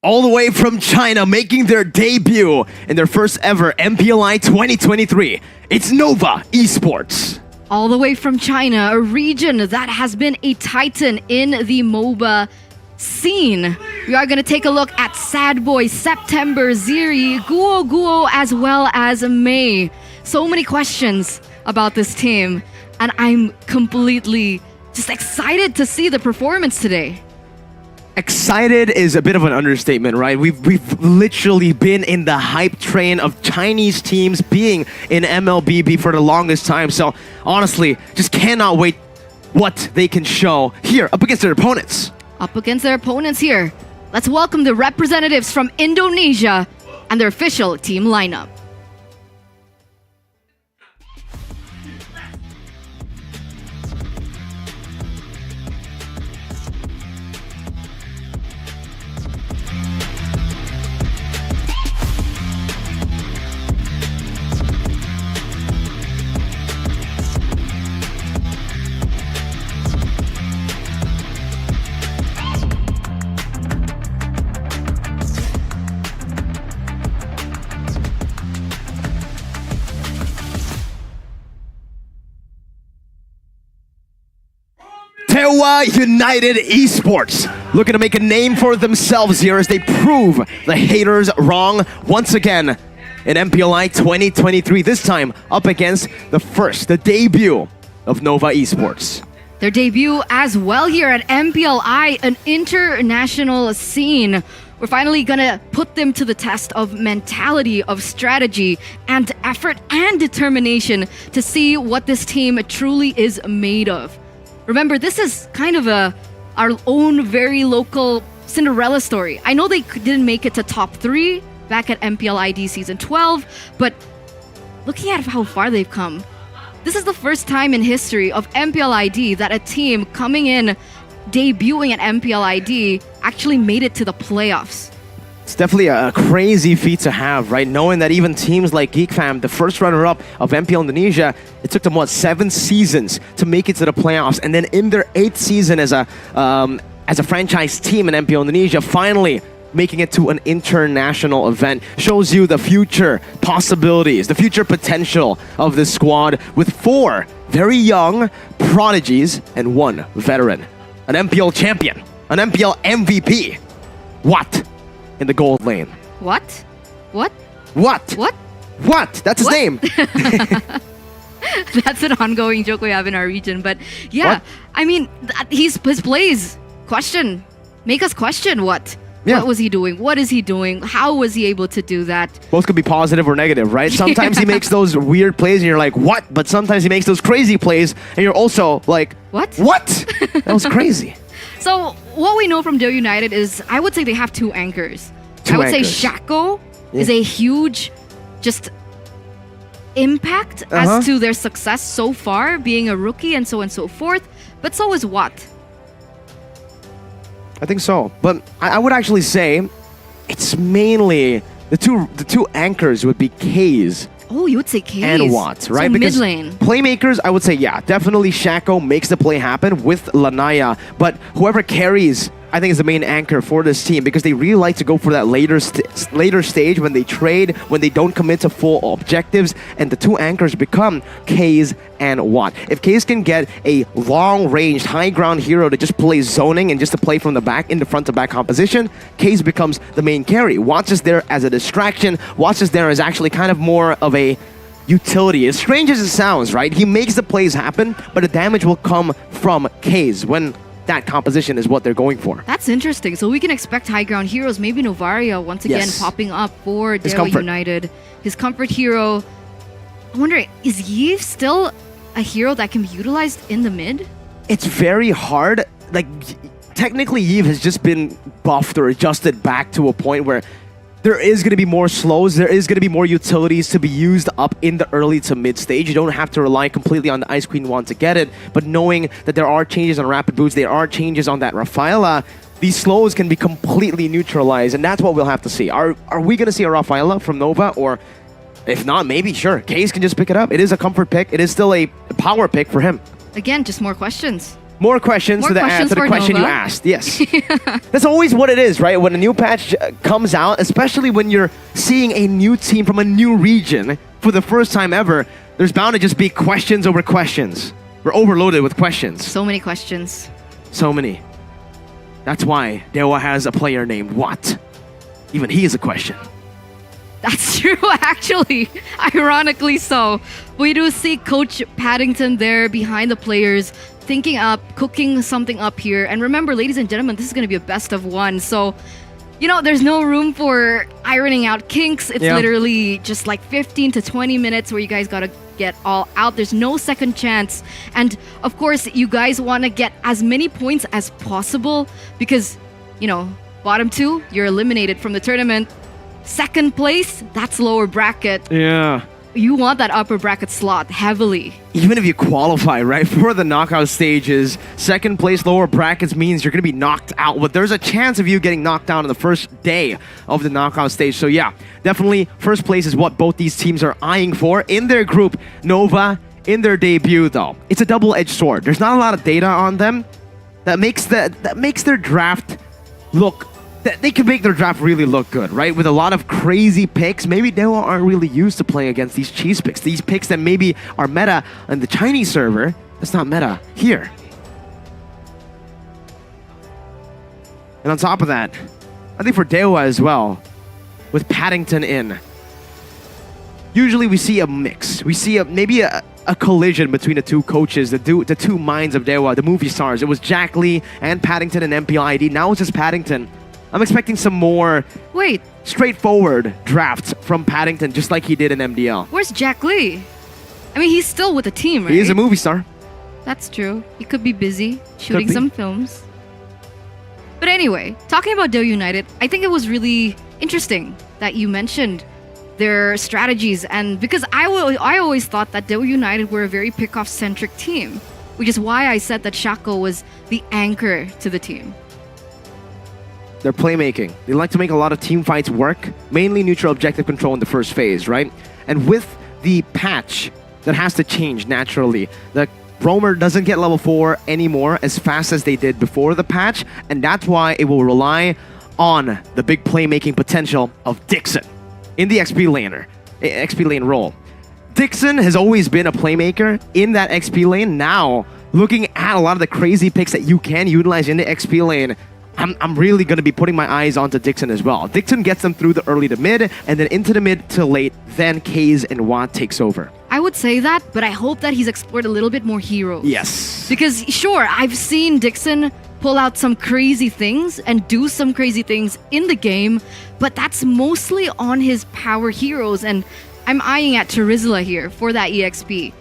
All the way from China, making their debut in their first ever MPLI 2023. It's Nova Esports. All the way from China, a region that has been a titan in the MOBA scene. We are going to take a look at Sad Boy, September, Ziri, Guo, as well as May. So many questions about this team, and I'm completely just excited to see the performance today. Excited is a bit of an understatement, right? We've literally been in the hype train of Chinese teams being in MLBB for the longest time. So honestly, just cannot wait what they can show here up against their opponents. Up against their opponents here. Let's welcome the representatives from Indonesia and their official team lineup. Dewa United Esports looking to make a name for themselves here as they prove the haters wrong once again in MPLI 2023. This time up against the debut of Nova Esports. Their debut as well here at MPLI, an international scene. We're finally gonna put them to the test of mentality, of strategy, and effort and determination to see what this team truly is made of. Remember, this is kind of our own very local Cinderella story. I know they didn't make it to top 3 back at MPLID Season 12, but looking at how far they've come, this is the first time in history of MPLID that a team coming in, debuting at MPLID, actually made it to the playoffs. It's definitely a crazy feat to have, right? Knowing that even teams like Geek Fam, the first runner-up of MPL Indonesia, it took them, 7 seasons to make it to the playoffs. And then in their 8th season as a franchise team in MPL Indonesia, finally making it to an international event. Shows you the future possibilities, the future potential of this squad with 4 very young prodigies and 1 veteran. An MPL champion, an MPL MVP. What? In the gold lane. What? What? What? What? What? That's his What? name. That's an ongoing joke we have in our region. But yeah, What? I mean, his plays. Question. Make us question what? Yeah. What was he doing? What is he doing? How was he able to do that? Both could be positive or negative, right? Sometimes he makes those weird plays and you're like, what? But sometimes he makes those crazy plays and you're also like, What? What? That was crazy. So what we know from Dewa United is, I would say they have two anchors. Two I would anchors. say Shako is a huge, just impact as to their success so far, being a rookie and so on and so forth. But so is Watt. I think so. But I would actually say it's mainly the two anchors would be K's Oh, you would say Case. and Watts, right? So Because mid lane. playmakers, I would say, yeah, definitely Shako makes the play happen with Lanaya. But whoever carries, I think, is the main anchor for this team because they really like to go for that later stage when they trade, when they don't commit to full objectives, and the two anchors become Kaze and Watt. If Kaze can get a long-ranged, high-ground hero to just play zoning and just to play from the back in the front-to-back composition, Kaze becomes the main carry. Watt's is there as a distraction. Watt's is there as actually kind of more of a utility. As strange as it sounds, right? He makes the plays happen, but the damage will come from Kaze when that composition is what they're going for. That's interesting. So we can expect high ground heroes, maybe Novaria once again Yes. popping up for His Dewa comfort. United. His comfort hero. I'm wondering, is Yves still a hero that can be utilized in the mid? It's very hard. Like, technically, Yves has just been buffed or adjusted back to a point where there is going to be more slows, there is going to be more utilities to be used up in the early to mid stage. You don't have to rely completely on the Ice Queen wand to get it, but knowing that there are changes on Rapid Boots, there are changes on that Rafaela, these slows can be completely neutralized, and that's what we'll have to see. Are we going to see a Rafaela from Nova, or if not, maybe, sure, Case can just pick it up. It is a comfort pick. It is still a power pick for him. Again, just more questions. More questions More to the, questions to the for question you Nova. asked. Yes. That's always what it is, right? When a new patch comes out, especially when you're seeing a new team from a new region for the first time ever, there's bound to just be questions over questions. We're overloaded with questions. So many questions. So many. That's why Dewa has a player named Watt. Even he is a question. That's true, actually. Ironically so. We do see Coach Paddington there behind the players, thinking up, cooking something up here. And remember, ladies and gentlemen, this is going to be a best of one. So, you know, there's no room for ironing out kinks. It's literally just like 15 to 20 minutes where you guys got to get all out. There's no second chance. And of course, you guys want to get as many points as possible because, you know, bottom two, you're eliminated from the tournament. Second place, that's lower bracket. Yeah. You want that upper bracket slot heavily. Even if you qualify, right, for the knockout stages, second place lower brackets means you're going to be knocked out. But there's a chance of you getting knocked out on the first day of the knockout stage. So yeah, definitely first place is what both these teams are eyeing for in their group. Nova, in their debut though, it's a double-edged sword. There's not a lot of data on them that makes their draft look... They can make their draft really look good, right? With a lot of crazy picks. Maybe Dewa aren't really used to playing against these cheese picks. These picks that maybe are meta on the Chinese server, that's not meta here. And on top of that, I think for Dewa as well, with Paddington in, usually we see a mix. We see maybe a collision between the two coaches, the two minds of Dewa, the movie stars. It was Jack Lee and Paddington and MPL ID. Now it's just Paddington. I'm expecting some more straightforward drafts from Paddington, just like he did in MDL. Where's Jack Lee? I mean, he's still with the team, right? He is a movie star. That's true. He could be busy shooting be. some films. But anyway, talking about Dewa United, I think it was really interesting that you mentioned their strategies, and because I always thought that Dewa United were a very pick-off centric team, which is why I said that Shako was the anchor to the team. Their playmaking. They like to make a lot of team fights work, mainly neutral objective control in the first phase, right? And with the patch that has to change naturally, the roamer doesn't get level 4 anymore as fast as they did before the patch, and that's why it will rely on the big playmaking potential of Dixon in the XP lane role. Dixon has always been a playmaker in that XP lane. Now, looking at a lot of the crazy picks that you can utilize in the XP lane, I'm really going to be putting my eyes onto Dixon as well. Dixon gets them through the early to mid, and then into the mid to late, then Kaze and Watt takes over. I would say that, but I hope that he's explored a little bit more heroes. Yes. Because sure, I've seen Dixon pull out some crazy things and do some crazy things in the game, but that's mostly on his power heroes, and I'm eyeing at Charizla here for that EXP.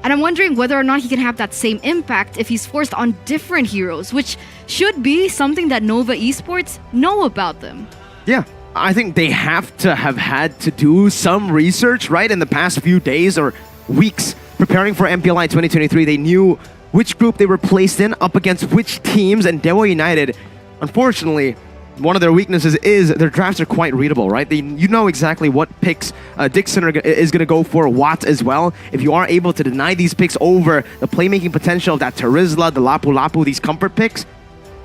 And I'm wondering whether or not he can have that same impact if he's forced on different heroes, which should be something that Nova Esports know about them. Yeah. I think they have to have had to do some research, right? In the past few days or weeks preparing for MPLI 2023, they knew which group they were placed in, up against which teams, and Dewa United, unfortunately, one of their weaknesses is their drafts are quite readable, right? You know exactly what picks Dixon is going to go for, Watt as well. If you are able to deny these picks over the playmaking potential of that Charizla, the Lapu Lapu, these comfort picks,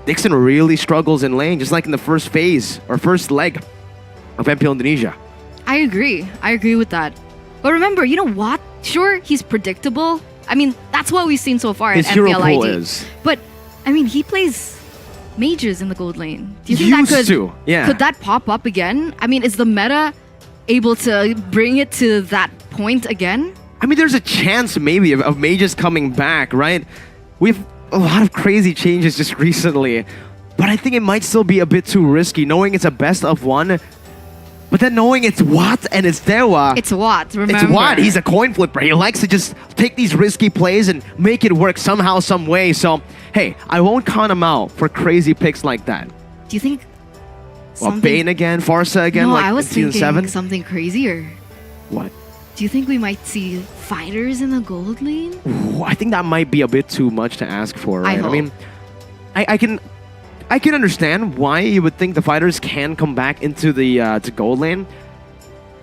Dixon really struggles in lane, just like in the first phase or first leg of MPL Indonesia. I agree with that. But remember, you know what? Sure, he's predictable. I mean, that's what we've seen so far His at hero MPL pool ID. is. But, I mean, he plays mages in the gold lane. Do you think Used that could, to, yeah. could that pop up again? I mean, is the meta able to bring it to that point again? I mean, there's a chance maybe of mages coming back, right? We have a lot of crazy changes just recently, but I think it might still be a bit too risky, knowing it's a best of one. But then knowing it's Watt and it's Dewa. It's Watt, remember? It's Watt. He's a coin flipper. He likes to just take these risky plays and make it work somehow, some way. So, hey, I won't count him out for crazy picks like that. Do you think Well, something... Bane again, Farsa again, No, like I was in Season thinking 7? something crazier. What? Do you think we might see fighters in the gold lane? Ooh, I think that might be a bit too much to ask for, right? hope. mean, I can understand why you would think the fighters can come back into the to gold lane,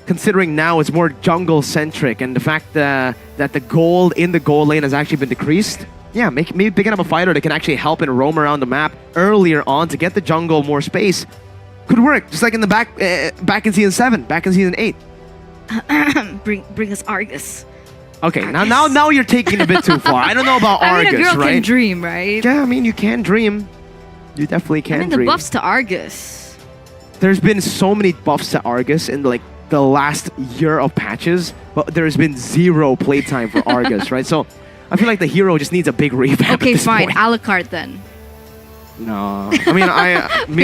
considering now it's more jungle centric, and the fact that the gold in the gold lane has actually been decreased. Yeah, maybe picking up a fighter that can actually help and roam around the map earlier on to get the jungle more space could work, just like in the back in Season 7, back in Season 8. Bring us Argus. Okay, Argus. now you're taking it a bit too far. I don't know about I mean, Argus, a girl right? can dream, right? Yeah, I mean, you can dream. You definitely can I mean, the dream. buffs to Argus. There's been so many buffs to Argus in like the last year of patches, but there's been zero playtime for Argus, right? So I feel like the hero just needs a big revamp. Okay, at this fine. point. Alucard then. No, I mean,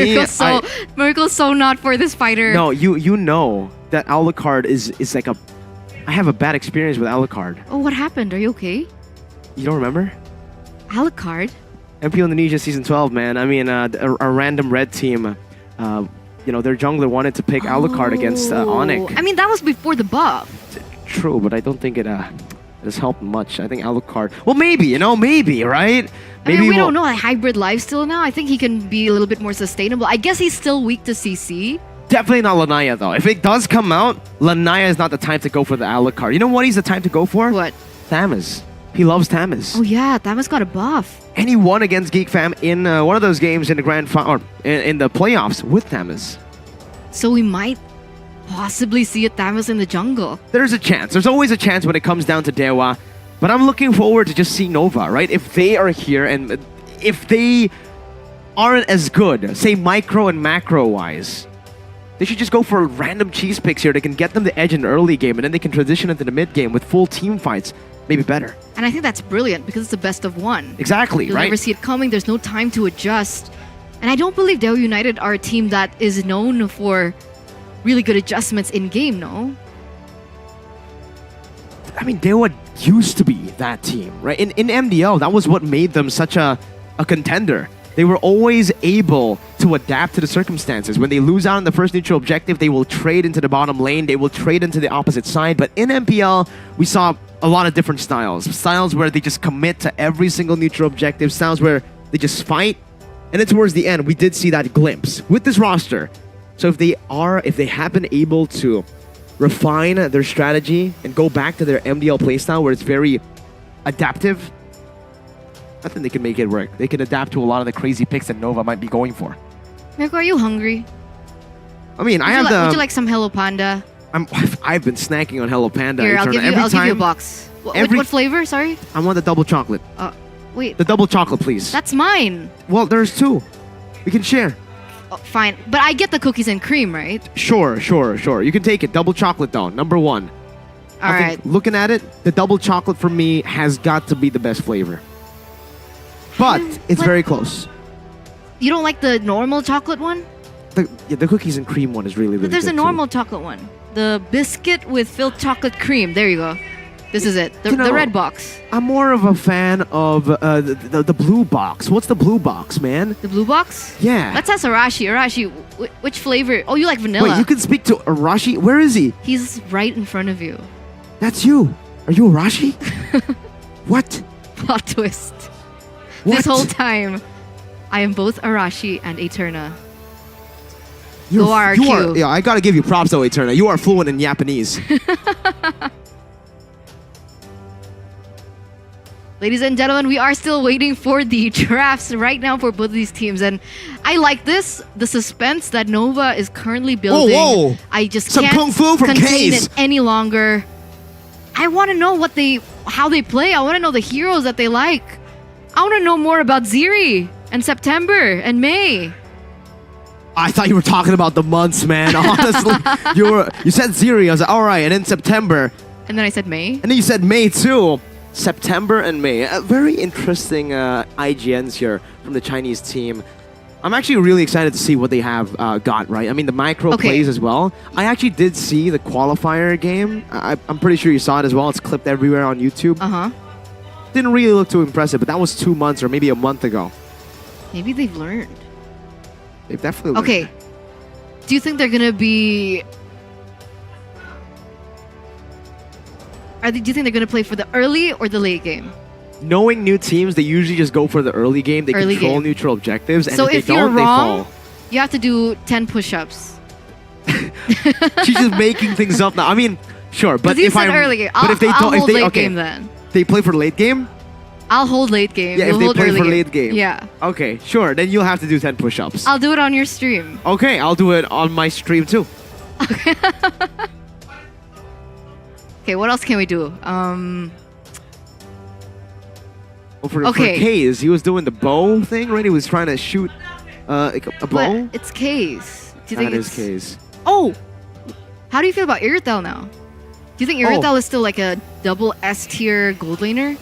Miracle's so not for this fighter. no, you know that Alucard is like a. I have a bad experience with Alucard. Oh, what happened? Are you okay? You don't remember? Alucard? MPL Indonesia Season 12, man. I mean, a random red team, their jungler wanted to pick Alucard against Onyx. I mean, that was before the buff. True, but I don't think it has helped much. I think Alucard... Well, maybe, right? I mean, we don't know. Like, hybrid lifesteal now. I think he can be a little bit more sustainable. I guess he's still weak to CC. Definitely not Lanaya, though. If it does come out, Lanaya is not the time to go for the Alucard. You know what he's the time to go for? What? Thamus. He loves Thamus. Oh yeah, Thamus got a buff. And he won against Geek Fam in one of those games in the grand final, or in the playoffs with Thamus. So we might possibly see a Thamus in the jungle. There's a chance. There's always a chance when it comes down to Dewa. But I'm looking forward to just seeing Nova, right? If they are here and if they aren't as good, say micro and macro wise, they should just go for random cheese picks here that can get them the edge in the early game, and then they can transition into the mid game with full team fights. Maybe better. And I think that's brilliant because it's the best of one. Exactly, You'll right? never see it coming. There's no time to adjust. And I don't believe Dewa United are a team that is known for really good adjustments in game, no? I mean, Dewa used to be that team, right? In MDL, that was what made them such a contender. They were always able to adapt to the circumstances. When they lose out on the first neutral objective, they will trade into the bottom lane. They will trade into the opposite side. But in MPL, we saw a lot of different styles. Styles where they just commit to every single neutral objective. Styles where they just fight. And then towards the end, we did see that glimpse with this roster. So if they have been able to refine their strategy and go back to their MDL playstyle where it's very adaptive, I think they can make it work. They can adapt to a lot of the crazy picks that Nova might be going for. Mirko, are you hungry? I mean, Would you like some Hello Panda? I've been snacking on Hello Panda. Here, I'll Eternal. give you a box. What flavor? Sorry. I want the double chocolate. Wait. The double chocolate, please. That's mine. Well, there's two. We can share. Oh, fine, but I get the cookies and cream, right? Sure. You can take it. Double chocolate, though. Number one. I think right. looking at it, the double chocolate for me has got to be the best flavor. But it's What? very close. You don't like the normal chocolate one? The cookies and cream one is really, really But there's good a too. normal chocolate one. The biscuit with filled chocolate cream. There you go. This is it. The You know- red box. I'm more of a fan of the blue box. What's the blue box, man? The blue box? Yeah. Let's ask Arashi. Arashi, which flavor? Oh, you like vanilla. Wait, you can speak to Arashi? Where is he? He's right in front of you. That's you. Are you Arashi? What? Plot twist. What? This whole time, I am both Arashi and Eterna. You're- Go RQ. you are- yeah, I gotta give you props though, Eterna. You are fluent in Japanese. Ladies and gentlemen, we are still waiting for the drafts right now for both of these teams. And I like this, the suspense that Nova is currently building. whoa. I just Some can't kung fu from contain Case. it any longer. I want to know how they play. I want to know the heroes that they like. I want to know more about Ziri and September and May. I thought you were talking about the months, man. Honestly, you said Ziri. I was like, all right, and then September, And then I said May. and then you said May too. September and May. Very interesting IGNs here from the Chinese team. I'm actually really excited to see what they have got, right? I mean, the micro Okay. plays as well. I actually did see the qualifier game. I'm pretty sure you saw it as well. It's clipped everywhere on YouTube. Uh-huh. Didn't really look too impressive, but that was 2 months or maybe a month ago. Maybe they've learned. They've definitely learned. Okay. Do you think they're going to be... do you think they're going to play for the early or the late game? Knowing new teams, they usually just go for the early game. They Early control game. neutral objectives, and So if if they you're don't, wrong, they fall. you have to do 10 push-ups. She's just making things up now. I mean, sure, but Because you if said I'm, early game. but if they I'll don't, if hold they late okay, game then. they play for late game. I'll hold late game. Yeah, You'll if they hold play early for late game. Yeah. Okay, sure. Then you'll have to do 10 push-ups. I'll do it on your stream. Okay, I'll do it on my stream too. Okay, what else can we do? Well, for Okay. Kaze, he was doing the bow thing, right? He was trying to shoot like a bow. But it's Case. Do you That think is it's... Kaze. Oh! How do you feel about Iritel now? Do you think Oh. Iritel is still like a double S tier gold laner?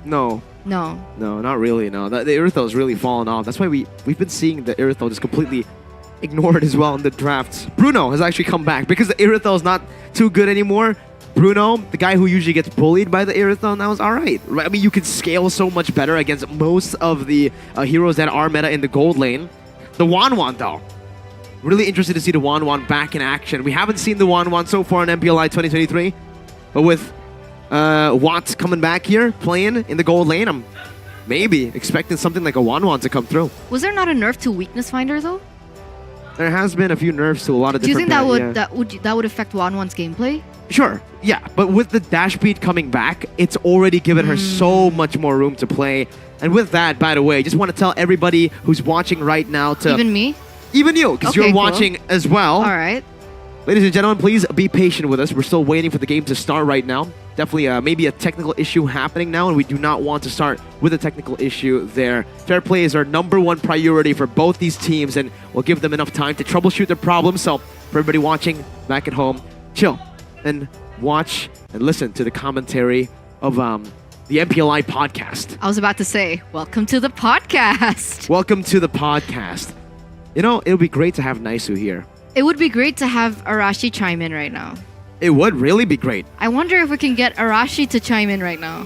No. No. No, not really. No, the Irithel has really fallen off. That's why we've been seeing the Irithel just completely ignored as well in the drafts. Bruno has actually come back because the Irithel is not too good anymore. Bruno, the guy who usually gets bullied by the Irithel, now is all right. I mean, you can scale so much better against most of the heroes that are meta in the gold lane. The Wanwan, though. Really interested to see the Wanwan back in action. We haven't seen the Wanwan so far in MPLI 2023, but with Watt coming back here, playing in the gold lane, I'm maybe expecting something like a Wanwan to come through. Was there not a nerf to weakness finder though? There has been a few nerfs to a lot of Do you different think that would affect Wanwan's gameplay? Sure, yeah, but with the dash beat coming back, it's already given her so much more room to play. And with that, by the way, just want to tell everybody who's watching right now to... Even me? Even you, because Okay, you're cool. watching as well. All right. Ladies and gentlemen, please be patient with us. We're still waiting for the game to start right now. Definitely maybe a technical issue happening now, and we do not want to start with a technical issue there. Fair play is our #1 priority for both these teams, and we'll give them enough time to troubleshoot their problems. So for everybody watching back at home, chill and watch and listen to the commentary of the MPLI podcast. I was about to say, welcome to the podcast. Welcome to the podcast. You know, it would be great to have Naisu here. It would be great to have Arashi chime in right now. It would really be great. I wonder if we can get Arashi to chime in right now.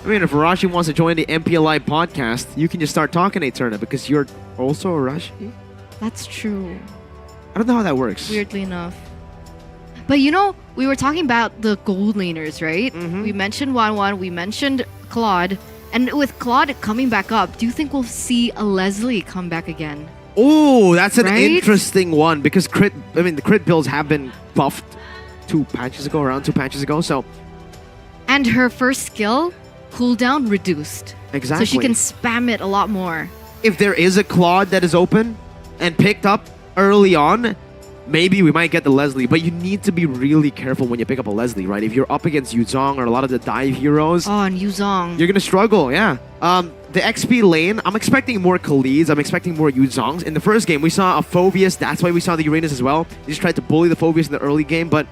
I mean, if Arashi wants to join the MPLI podcast, you can just start talking Eterna because you're also Arashi. That's true. I don't know how that works. Weirdly enough. But you know, we were talking about the gold laners, right? Mhm. We mentioned Wanwan, we mentioned Claude. And with Claude coming back up, do you think we'll see a Leslie come back again? Oh, that's an Right? interesting one because the crit builds have been buffed around 2 patches ago, so And her first skill, cooldown reduced. exactly. So she can spam it a lot more. If there is a Claude that is open and picked up early on, maybe we might get the Leslie, but you need to be really careful when you pick up a Leslie, right? If you're up against Yuzong or a lot of the dive heroes, Oh, and Yuzong. you're gonna struggle, yeah. The XP lane, I'm expecting more Khaleeds, I'm expecting more Yuzongs. In the first game, we saw a Phoveus, that's why we saw the Uranus as well. He just tried to bully the Phoveus in the early game, but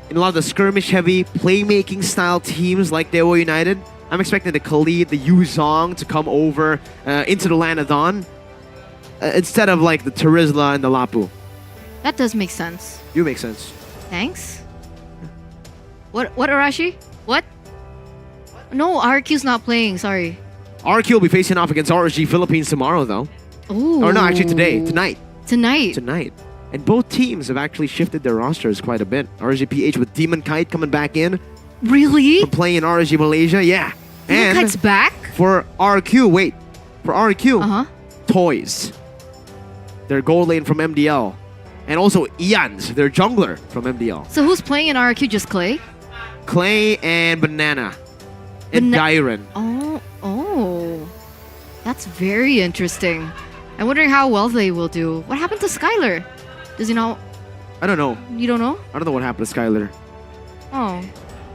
in a lot of the skirmish-heavy, playmaking style teams like Dewa United, I'm expecting the Khalid, the Yuzong to come over into the land of Dawn instead of like the Terizla and the Lapu. That does make sense. You make sense. Thanks. What Arashi? What? No, RQ's not playing, sorry. RQ will be facing off against RSG Philippines tomorrow, though. Ooh. Or no, actually today. Tonight. Tonight. And both teams have actually shifted their rosters quite a bit. RSG PH with Demon Kite coming back in. Really? From playing in RSG Malaysia, yeah. Demon And Kite's back? for RQ, for RQ, Uh-huh. Toys. Their gold lane from MDL. And also Ian's, their jungler from MDL. So who's playing in RQ? Just Clay? Clay and Banana. And Dyron. Oh. That's very interesting. I'm wondering how well they will do. What happened to Skylar? Does he know? I don't know. You don't know? I don't know what happened to Skylar. Oh.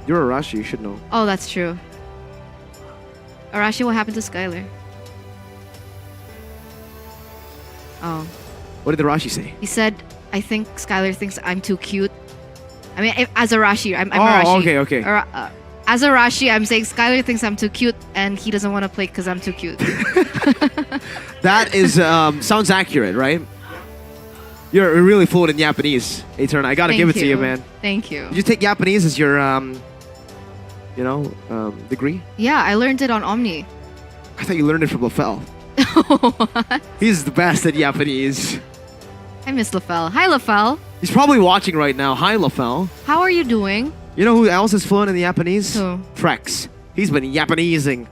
You're a Rashi, you should know. Oh, that's true. Arashi, what happened to Skylar? Oh. What did the Rashi say? He said, I think Skylar thinks I'm too cute. I mean, as Arashi, I'm Arashi. Okay. As Arashi, I'm saying Skylar thinks I'm too cute and he doesn't want to play because I'm too cute. That is, sounds accurate, right? You're really fluent in Japanese, Eterna. I gotta give it to you, man. Thank you. Did you take Japanese as your, degree? Yeah, I learned it on Omni. I thought you learned it from LaFell. He's the best at Japanese. I miss LaFell. Hi, LaFell. He's probably watching right now. Hi, LaFell. How are you doing? You know who else is fluent in Japanese? Who? Trex. He's been Japanesing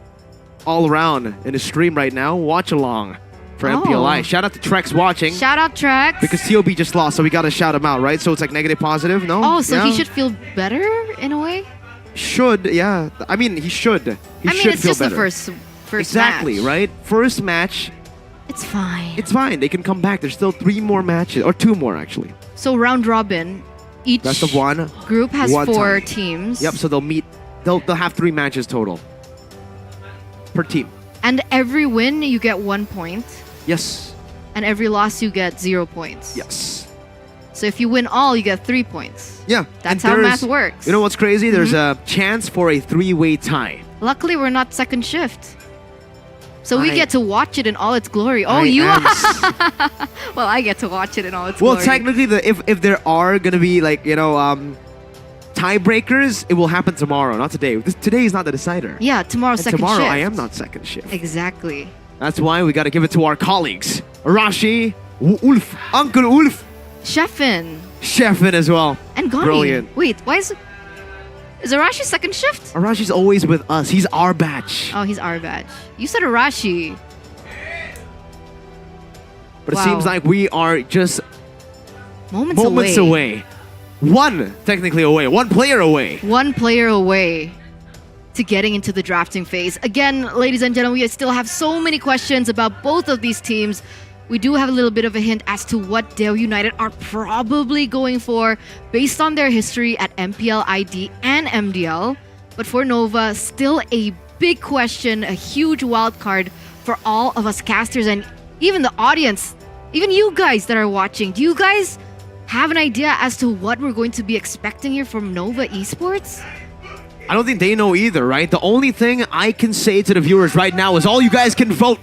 all around in his stream right now. Watch along for MPLI. Shout out to Trex watching. Shout out, Trex. Because TOB just lost, so we gotta shout him out, right? So it's like negative positive, no? Oh, so Yeah. he should feel better in a way? Should, yeah. I mean, he should. He should it's feel just better. the first Exactly, match. right? First match, It's fine. it's fine. They can come back. There's still 3 more matches, or 2 more actually. So round robin, each Best of 1. group has 1 4 tie. teams. Yep, so they'll meet. They'll have 3 matches total per team. And every win you get 1 point, Yes. and every loss you get 0 points. Yes. So if you win all, you get 3 points. Yeah. That's and how there's- math works. You know what's crazy? There's a chance for a 3-way tie. Luckily, we're not second shift. So we I- get to watch it in all its glory. Oh, I you am are. Well, I get to watch it in all its Well, glory. technically, if there are gonna be like tiebreakers, it will happen tomorrow, not today. Today is not the decider. Yeah, tomorrow's And second tomorrow shift. I am not second shift. Exactly. That's why we gotta give it to our colleagues, Arashi, Ulf, Uncle Ulf, Sheffin Sheffin as well. and Gani. Brilliant. Wait, why is Arashi second shift? Arashi's always with us. He's our batch. Oh, he's our batch. You said Arashi. But wow. it seems like we are just Moments away. One technically away. One player away. One player away to getting into the drafting phase. Again, ladies and gentlemen, we still have so many questions about both of these teams. We do have a little bit of a hint as to what Dewa United are probably going for based on their history at MPL ID and MDL. But for Nova, still a big question, a huge wild card for all of us casters and even the audience, even you guys that are watching. Do you guys have an idea as to what we're going to be expecting here from Nova Esports? I don't think they know either, right? The only thing I can say to the viewers right now is all you guys can vote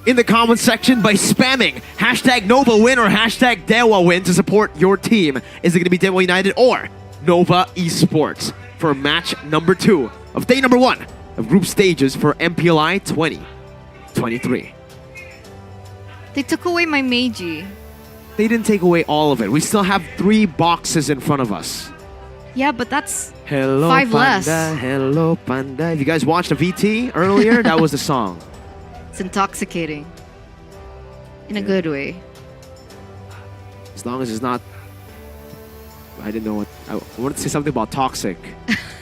in the comment section by spamming hashtag Nova win or hashtag Dewa win to support your team. Is it going to be Dewa United or Nova Esports for match number 2 of day number 1 of group stages for MPLI 2023? They took away my Meiji. They didn't take away all of it. We still have 3 boxes in front of us. Yeah, but that's Hello, 5 Panda. less. Hello, Panda. If you guys watched the VT earlier, that was the song. It's intoxicating. In a good way. As long as it's not... I didn't know what... I wanted to say something about toxic.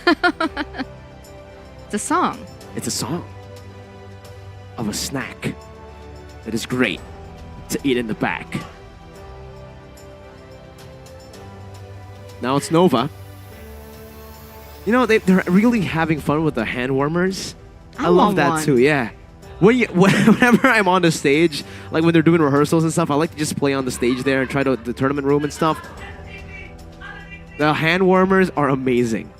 It's a song. It's a song of a snack that is great to eat in the back. Now it's Nova. You know, they're really having fun with the hand warmers. I love want that one. too, yeah. Whenever I'm on the stage, like when they're doing rehearsals and stuff, I like to just play on the stage there and try to the tournament room and stuff. The hand warmers are amazing.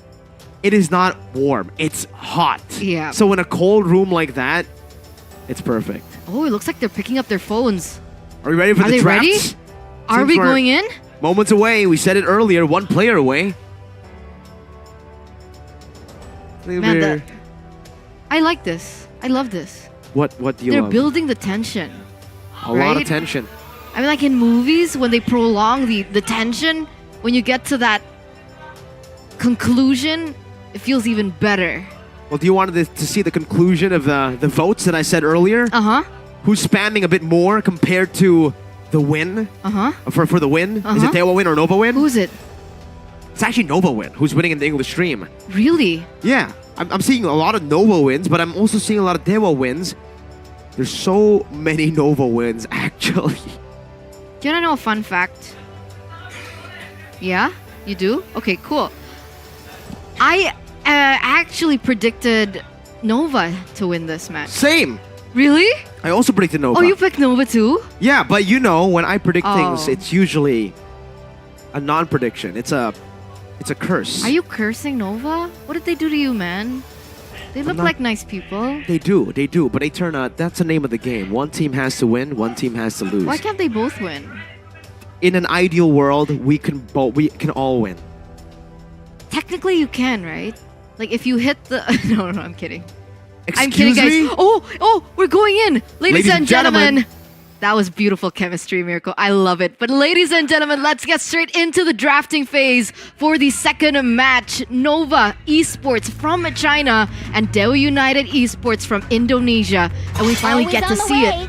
It is not warm. It's hot. Yeah. So in a cold room like that, it's perfect. Oh, it looks like they're picking up their phones. Are we ready for Are the they draft? ready? Are Seems we we're going in? Moments away. We said it earlier. One player away. Man, I like this. I love this. What do you They're love? building the tension. A lot of right? tension. I mean, like in movies, when they prolong the tension, when you get to that conclusion, it feels even better. Well, do you want to see the conclusion of the votes that I said earlier? Uh-huh. Who's spamming a bit more compared to the win? Uh-huh. For the win? Is Uh-huh. it Dewa win or Nova win? Who's it? It's actually Nova win. Who's winning in the English stream? Really? Yeah. I'm seeing a lot of Nova wins, but I'm also seeing a lot of Dewa wins. There's so many Nova wins, actually. Do you want to know a fun fact? Yeah? You do? Okay, cool. I actually predicted Nova to win this match. Same. Really? I also predicted Nova. Oh, you picked Nova too? Yeah, but you know, when I predict things, Oh. it's usually a non-prediction. It's a curse. Are you cursing Nova? What did they do to you, man? They look not- like nice people. They do, but they turn out. That's the name of the game. One team has to win, one team has to lose. Why can't they both win? In an ideal world, we can all win. Technically, you can, right? Like if you hit the... No, I'm kidding. I'm Excuse kidding, me? guys. Oh, we're going in. Ladies Ladies and and gentlemen. gentlemen. That was beautiful chemistry, Miracle. I love it. But ladies and gentlemen, let's get straight into the drafting phase for the second match. Nova Esports from China and Dewa United Esports from Indonesia. And we finally Always get to on the see it. way.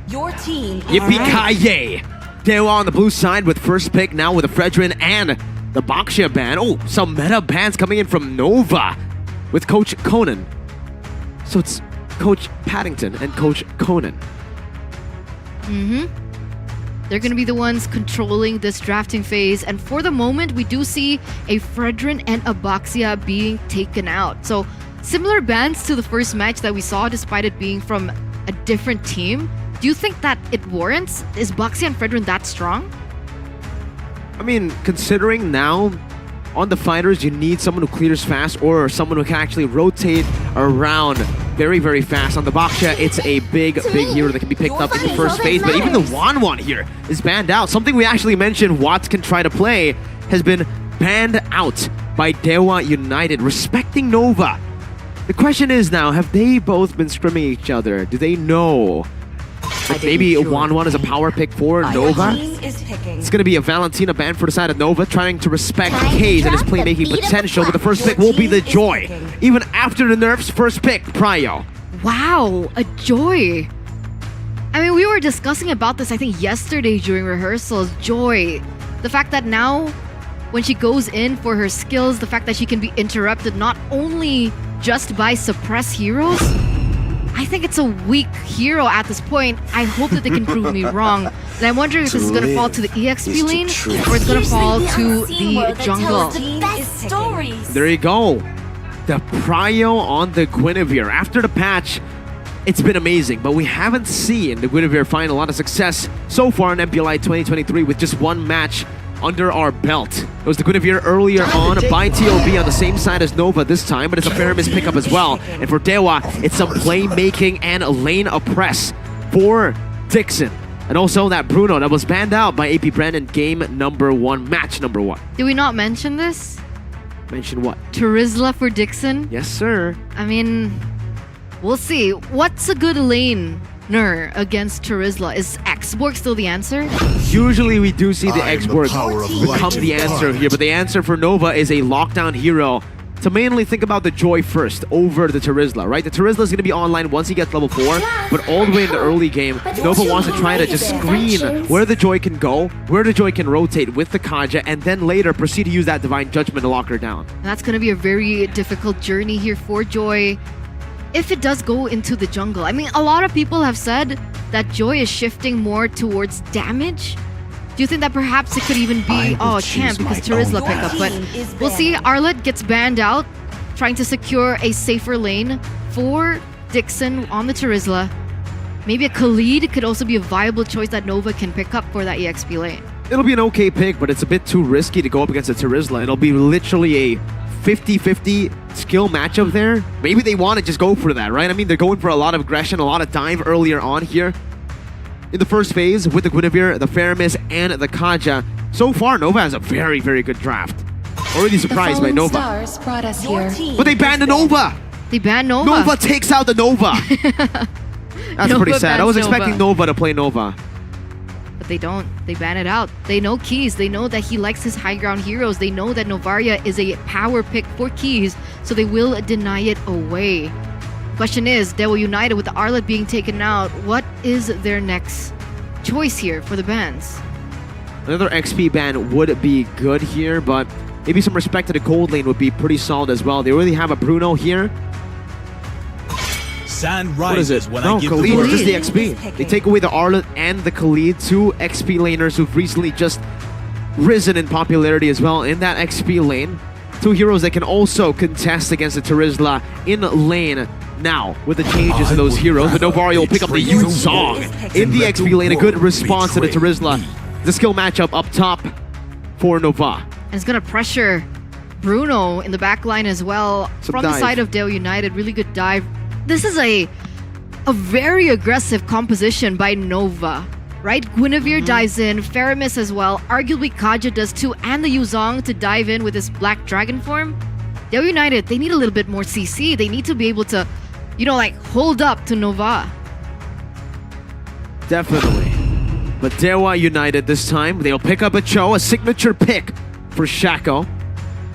Your team. Yippee-ki-yay! Dewa on the blue side with first pick now with the Fredrin and the Baxia ban. Oh, some meta bans coming in from Nova with Coach Conan. So it's Coach Paddington and Coach Conan. They're going to be the ones controlling this drafting phase. And for the moment, we do see a Fredrin and a Baxia being taken out. So similar bans to the first match that we saw, despite it being from a different team. Do you think that it warrants? Is Baxia and Fredrin that strong? I mean, considering now on the fighters, you need someone who clears fast or someone who can actually rotate around very, very fast. On the Baxia, it's a big hero that can be picked up in the first phase. But even the Wanwan here is banned out. Something we actually mentioned Watts can try to play has been banned out by Dewa United, respecting Nova. The question is now, have they both been scrimming each other? Do they know that maybe Wanwan is a power pick for Nova? It's going to be a Valentina ban for the side of Nova, trying to respect Kaze and his playmaking potential, but the first pick will be the Joy. Even after the nerfs, first pick, Pryo. Wow, a Joy. I mean, we were discussing about this, I think, yesterday during rehearsals. Joy. The fact that now, when she goes in for her skills, the fact that she can be interrupted not only just by suppress heroes, I think it's a weak hero at this point. I hope that they can prove me wrong. And I'm wondering if this is going to fall to the EXP lane or it's going to fall to the jungle. Best stories. There you go. The Pryo on the Guinevere. After the patch, it's been amazing, but we haven't seen the Guinevere find a lot of success so far in MPL 2023 with just one match under our belt. It was the Guinevere earlier on by TOB on the same side as Nova this time, but it's a fair miss pickup as well. And for Dewa, it's some playmaking and lane oppress for Dixon. And also that Bruno that was banned out by AP Bren in game number 1, match number 1. Did we not mention this? Mention what? Turizla for Dixon? Yes, sir. I mean, we'll see. What's a good laner against Turizla? Is Xborg still the answer? Usually we do see the I am the Xborg power of become light the and answer dark. here, but the answer for Nova is a lockdown hero to mainly think about the Joy first over the Turizla, right? The Turizla is going to be online once he gets level 4, but all the way in the early game, Nova wants to try to just screen where the Joy can go, where the Joy can rotate with the Kaja, and then later proceed to use that Divine Judgment to lock her down. And that's going to be a very difficult journey here for Joy if it does go into the jungle. I mean, a lot of people have said that Joy is shifting more towards damage. Do you think that perhaps it could even be, oh, it can't because Turizla pickup, but we'll see. Arlet gets banned out, trying to secure a safer lane for Dixon on the Turizla. Maybe a Khalid could also be a viable choice that Nova can pick up for that EXP lane. It'll be an okay pick, but it's a bit too risky to go up against a Terizla. It'll be literally a 50-50 skill matchup there. Maybe they want to just go for that, right? I mean, they're going for a lot of aggression, a lot of dive earlier on here. In the first phase, with the Guinevere, the Faramis, and the Kaja. So far, Nova has a very, very good draft. Already surprised by Nova. Stars brought us here. But they banned the Nova! They banned Nova. Nova takes out the Nova! That's Nova pretty sad. I was bans expecting Nova to play Nova. But they don't. They ban it out. They know Keys. They know that he likes his high ground heroes. They know that Novaria is a power pick for Keys, so they will deny it away. Question is, Dewa United with the Arlet being taken out, what is their next choice here for the bans? Another XP ban would be good here, but maybe some respect to the gold lane would be pretty solid as well. They already have a Bruno here. Sand What is it? rises when No, I give Khalid, the it's word. just the XP. They take away the Arlet and the Khalid, two XP laners who've recently just risen in popularity as well in that XP lane. Two heroes that can also contest against the Terizla in lane. Now, with the changes in those heroes, the Novaria will pick up the Youth Song in the XP lane. A good response to the Terizla. The skill matchup up top for Nova. And it's gonna pressure Bruno in the back line as well. Some From dive. the side of Dewa United, really good dive. This is a very aggressive composition by Nova, right? Guinevere dives in, Faramis as well. Arguably Kaja does too, and the Yuzong to dive in with his Black Dragon form. Dewa United, they need a little bit more CC. They need to be able to, you know, like hold up to Nova. Definitely. But Dewa United this time, they'll pick up a Cho, a signature pick for Shaco.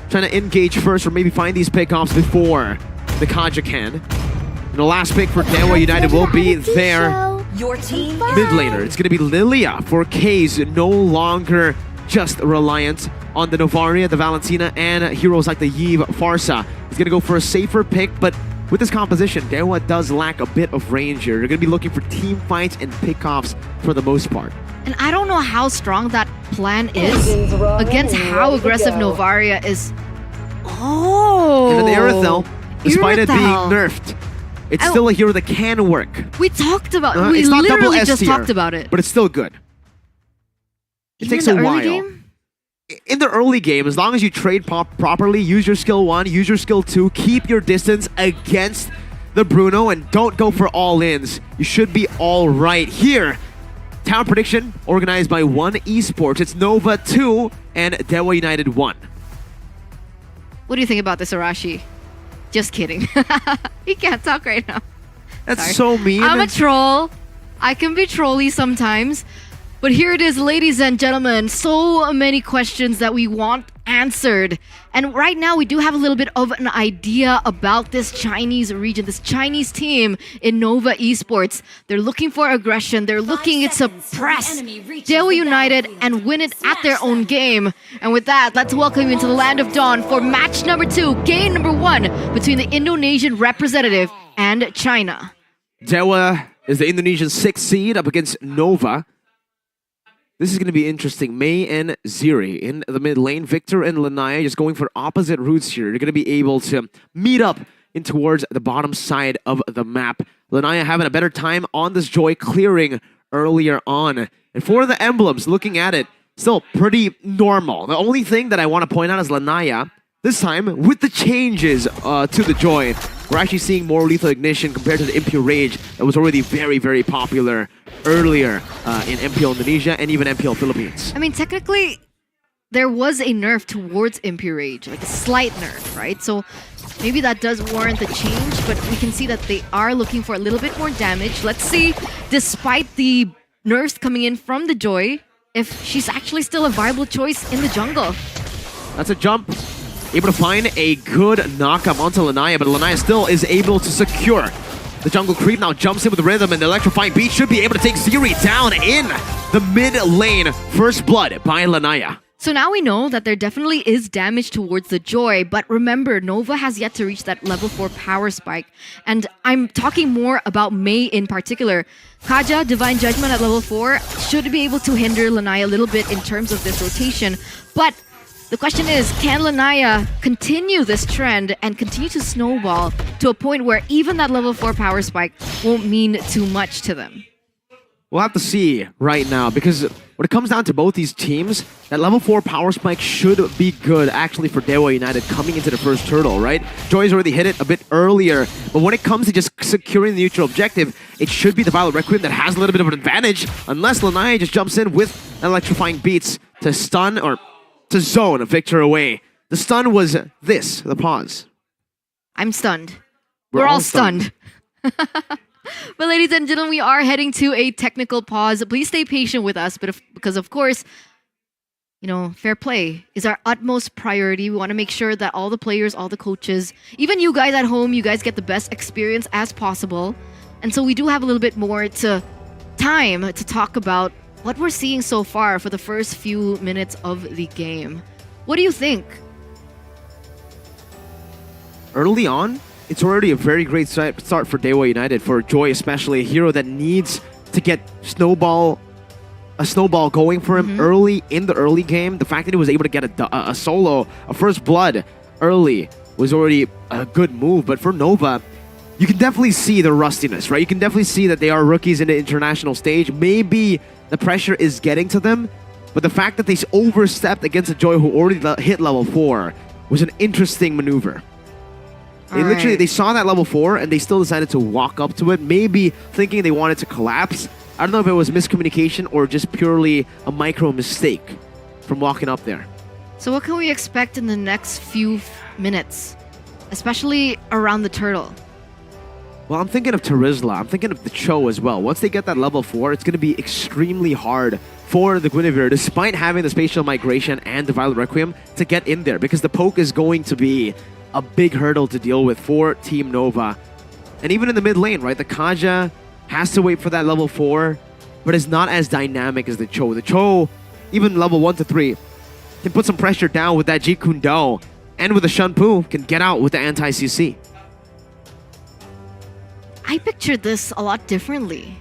Trying to engage first or maybe find these pickoffs before the Kaja can. And the last pick for Dewa United will be their Your team mid laner. It's going to be Lilia for K's, no longer just reliant on the Novaria, the Valentina, and heroes like the Yves Farsa. He's going to go for a safer pick, but with this composition, Dewa does lack a bit of range here. They're going to be looking for team fights and pickoffs for the most part. And I don't know how strong that plan is against how aggressive Novaria is. Oh! And then Aerithel, despite it being Aerithel. nerfed, it's Oh. still a hero that can work. We talked about we It's not double literally S just tier, talked about it. but it's still good. It Even takes in a the while. early game? In the early game, as long as you trade properly, use your skill 1, use your skill 2, keep your distance against the Bruno, and don't go for all-ins, you should be all right. Here, Town Prediction, organized by One Esports. It's Nova 2 and Dewa United 1. What do you think about this, Arashi? Just kidding. He can't talk right now. That's Sorry. so mean. I'm a troll. I can be trolly sometimes. But here it is, ladies and gentlemen. So many questions that we want answered. And right now, we do have a little bit of an idea about this Chinese region, this Chinese team in Nova Esports. They're looking for aggression. They're looking to press Dewa United and win it at their own game. And with that, let's welcome you into the Land of Dawn for match number 2, game number 1, between the Indonesian representative and China. Dewa is the Indonesian 6th seed up against Nova. This is going to be interesting. Mei and Ziri in the mid lane. Victor and Lanaya just going for opposite routes here. They're going to be able to meet up in towards the bottom side of the map. Lanaya having a better time on this Joy, clearing earlier on. And for the emblems, looking at it, still pretty normal. The only thing that I want to point out is Lanaya, this time with the changes to the Joy, we're actually seeing more Lethal Ignition compared to the Impure Rage that was already very, very popular earlier in MPL Indonesia and even MPL Philippines. I mean, technically, there was a nerf towards Impure Rage, like a slight nerf, right? So maybe that does warrant the change, but we can see that they are looking for a little bit more damage. Let's see, despite the nerfs coming in from the Joy, if she's actually still a viable choice in the jungle. That's a jump. Able to find a good knockup onto Lanaya, but Lanaya still is able to secure the jungle creep. Now jumps in with the rhythm, and the electrifying beat should be able to take Ziri down in the mid lane. First blood by Lanaya. So now we know that there definitely is damage towards the Joy, but remember, Nova has yet to reach that level 4 power spike. And I'm talking more about Mei in particular. Kaja, Divine Judgment at level 4, should be able to hinder Lanaya a little bit in terms of this rotation. But the question is, can Lanaya continue this trend and continue to snowball to a point where even that level 4 power spike won't mean too much to them? We'll have to see right now, because when it comes down to both these teams, that level 4 power spike should be good actually for Dewa United coming into the first turtle, right? Joy's already hit it a bit earlier, but when it comes to just securing the neutral objective, it should be the Violet Requiem that has a little bit of an advantage, unless Lanaya just jumps in with electrifying beats to stun or to zone Victor away. The stun was this, the pause. I'm stunned. We're all stunned. But ladies and gentlemen, we are heading to a technical pause. Please stay patient with us, because of course, you know, fair play is our utmost priority. We want to make sure that all the players, all the coaches, even you guys at home, you guys get the best experience as possible. And so we do have a little bit more time to talk about what we're seeing so far for the first few minutes of the game. What do you think? Early on, it's already a very great start for Dewa United, for Joy especially, a hero that needs to get a snowball going for him early in the early game. The fact that he was able to get a solo, a first blood early was already a good move. But for Nova, you can definitely see the rustiness, right? You can definitely see that they are rookies in the international stage. Maybe the pressure is getting to them, but the fact that they overstepped against a Joy who already hit level 4 was an interesting maneuver. They saw that level 4 and they still decided to walk up to it, maybe thinking they wanted to collapse. I don't know if it was miscommunication or just purely a micro mistake from walking up there. So what can we expect in the next few minutes, especially around the turtle? Well, I'm thinking of Terizla. I'm thinking of the Cho as well. Once they get that level 4, it's going to be extremely hard for the Guinevere, despite having the spatial migration and the Violet Requiem, to get in there, because the poke is going to be a big hurdle to deal with for Team Nova. And even in the mid lane, right? The Kaja has to wait for that level 4, but it's not as dynamic as the Cho. The Cho, even level 1 to 3, can put some pressure down with that Jeet Kune Do, and with the Shunpu, can get out with the anti-CC. I pictured this a lot differently.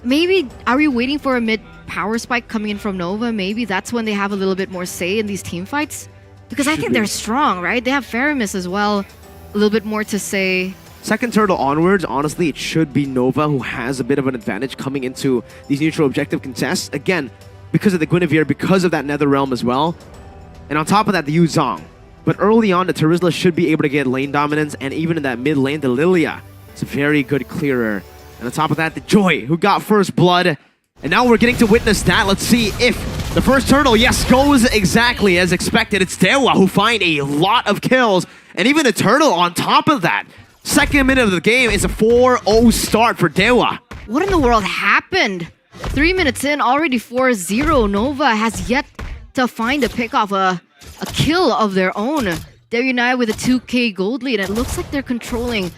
Maybe, are we waiting for a mid power spike coming in from Nova? Maybe that's when they have a little bit more say in these team fights? Because I think they're strong, right? They have Faramis as well. A little bit more to say. Second turtle onwards, honestly, it should be Nova who has a bit of an advantage coming into these neutral objective contests. Again, because of the Guinevere, because of that Nether Realm as well. And on top of that, the Yu Zhong. But early on, the Terizla should be able to get lane dominance. And even in that mid lane, the Lilia is a very good clearer. And on top of that, the Joy, who got first blood. And now we're getting to witness that. Let's see if the first turtle, yes, goes exactly as expected. It's Dewa who find a lot of kills. And even a turtle on top of that. Second minute of the game is a 4-0 start for Dewa. What in the world happened? 3 minutes in, already 4-0. Nova has yet to find a pick off a kill of their own. Dewa United with a 2k gold lead. It looks like they're controlling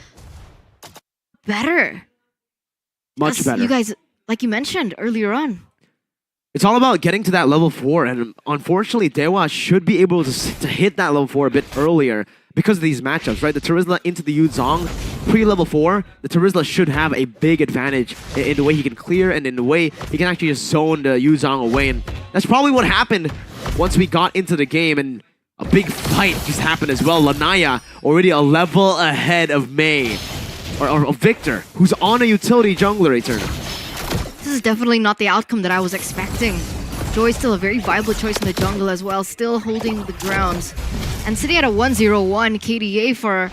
better. Much better. You guys, like you mentioned earlier on. It's all about getting to that level 4, and unfortunately, Dewa should be able to hit that level 4 a bit earlier because of these matchups, right? The Terizla into the Yu Zhong, pre-level 4, the Terizla should have a big advantage in the way he can clear and in the way he can actually just zone the Yu Zhong away, and that's probably what happened once we got into the game, and a big fight just happened as well. Lanaya already a level ahead of Mei, or Victor, who's on a utility jungler return. This is definitely not the outcome that I was expecting. Joy's still a very viable choice in the jungle as well, still holding the ground. And sitting at a 1-0-1 KDA for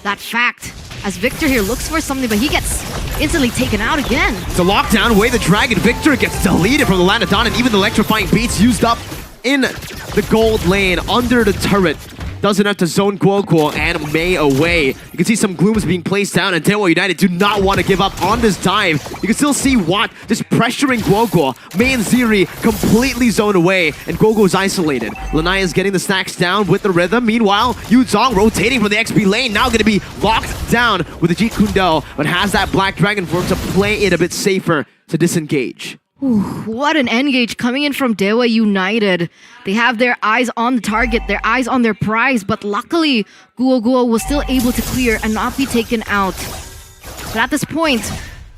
that fact, as Victor here looks for something, but he gets instantly taken out again. The lockdown away, the Dragon Victor gets deleted from the land of Dawn, and even the electrifying beats used up in the gold lane under the turret. Does enough to zone Guoguo and Mei away. You can see some glooms being placed down, and Dewa United do not want to give up on this dive. You can still see Watt just pressuring Guoguo. Mei and Ziri completely zoned away, and Guoguo is isolated. Lanaya is getting the stacks down with the rhythm. Meanwhile, Yu Zhong rotating from the XP lane, now going to be locked down with the Jeet Kune Do, but has that Black Dragon form to play it a bit safer to disengage. Ooh, what an engage coming in from Dewa United. They have their eyes on the target, their eyes on their prize, but luckily Guoguo was still able to clear and not be taken out. But at this point,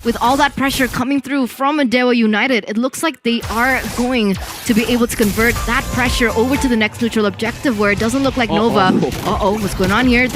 with all that pressure coming through from Dewa United, it looks like they are going to be able to convert that pressure over to the next neutral objective, where it doesn't look like Nova. Uh-oh, what's going on here?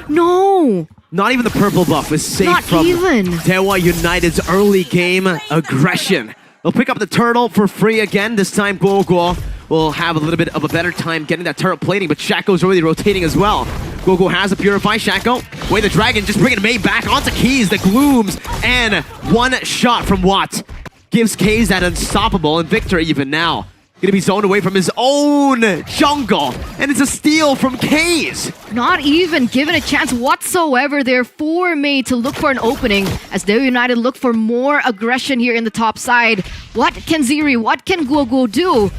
No! Not even the purple buff is safe Not from even. Dewa United's early game aggression. They'll pick up the turtle for free again. This time, Gogo will have a little bit of a better time getting that turret plating, but Shaco's already rotating as well. Gogo has a Purify. Shaco, Way the Dragon, just bringing May back onto Keys, the Glooms, and one shot from Watt gives Kaze that unstoppable, and Victor even now gonna be zoned away from his own jungle, and it's a steal from Kaze. Not even given a chance whatsoever there for May to look for an opening as Dewa United look for more aggression here in the top side. What can Ziri, what can Gogo do?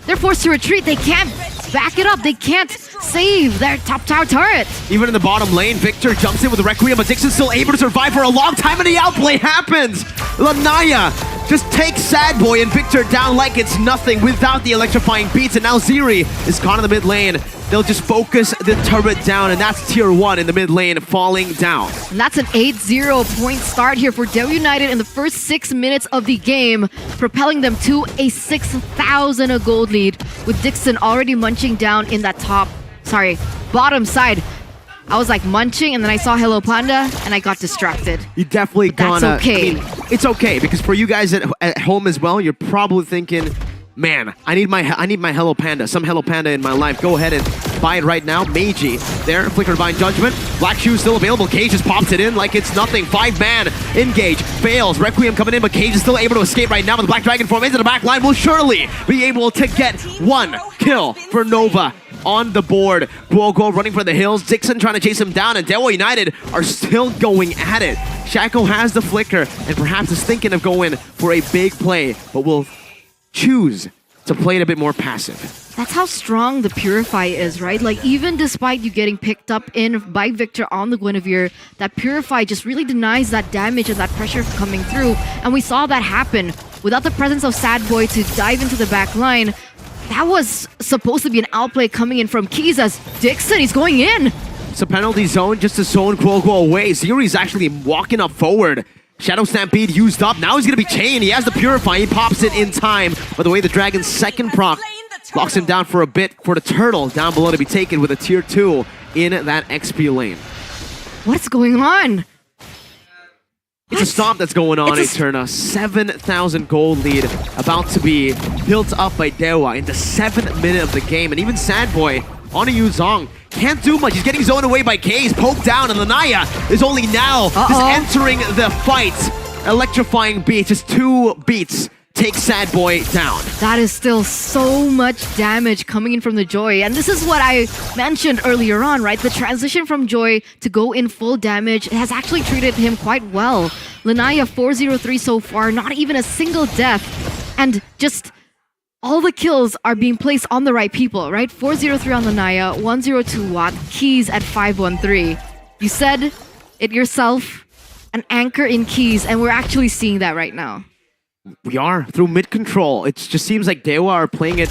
They're forced to retreat. They can't back it up. They can't save their top tower turret. Even in the bottom lane, Victor jumps in with the Requiem, but Dixon's still able to survive for a long time, and the outplay happens. Lanaya just takes Sad Boy and Victor down like it's nothing without the electrifying beats, and now Ziri is caught in the mid lane. They'll just focus the turret down, and that's tier 1 in the mid lane falling down. And that's an 8-0 point start here for Dewa United in the first 6 minutes of the game, propelling them to a 6,000 gold lead, with Dixon already munching down in that bottom side. I was like munching, and then I saw Hello Panda, and I got distracted. You definitely But that's okay. I mean, it's okay, because for you guys at home as well, you're probably thinking, man, I need my Hello Panda, some Hello Panda in my life. Go ahead and buy it right now. Meiji there, Flicker Divine Judgment. Black Shoe still available. Cage just pops it in like it's nothing. 5-man engage, fails. Requiem coming in, but Cage is still able to escape right now with the Black Dragon form into the back line. Will surely be able to get one kill for Nova on the board. Guogo running for the hills. Dixon trying to chase him down, and Dewa United are still going at it. Shaco has the flicker, and perhaps is thinking of going for a big play, but will choose to play it a bit more passive. That's how strong the Purify is, right? Like, even despite you getting picked up in by Victor on the Guinevere, that Purify just really denies that damage and that pressure coming through. And we saw that happen. Without the presence of Sad Boy to dive into the back line, that was supposed to be an outplay coming in from Keys as Dixon, he's going in. It's a penalty zone just to zone Guogo away. Ziri's actually walking up forward. Shadow Stampede used up. Now he's going to be chained. He has the Purify. He pops it in time. By the way, the Dragon's second proc locks him down for a bit for the Turtle down below to be taken with a tier 2 in that XP lane. What's going on? It's a stomp that's going on, Eterna. 7,000 gold lead about to be built up by Dewa in the 7th minute of the game. And even Sad Boy on a Yuzong can't do much. He's getting zoned away by Kaze, poked down, and Lanaya is only now just entering the fight. Electrifying beats, just 2 beats take Sad Boy down. That is still so much damage coming in from the Joy. And this is what I mentioned earlier on, right? The transition from Joy to go in full damage has actually treated him quite well. Lanaya 403 so far, not even a single death. And just all the kills are being placed on the right people, right? 403 on Lanaya, 102 Watt, Keys at 513. You said it yourself, an anchor in Keys, and we're actually seeing that right now. We are, through mid-control. It just seems like Dewa are playing it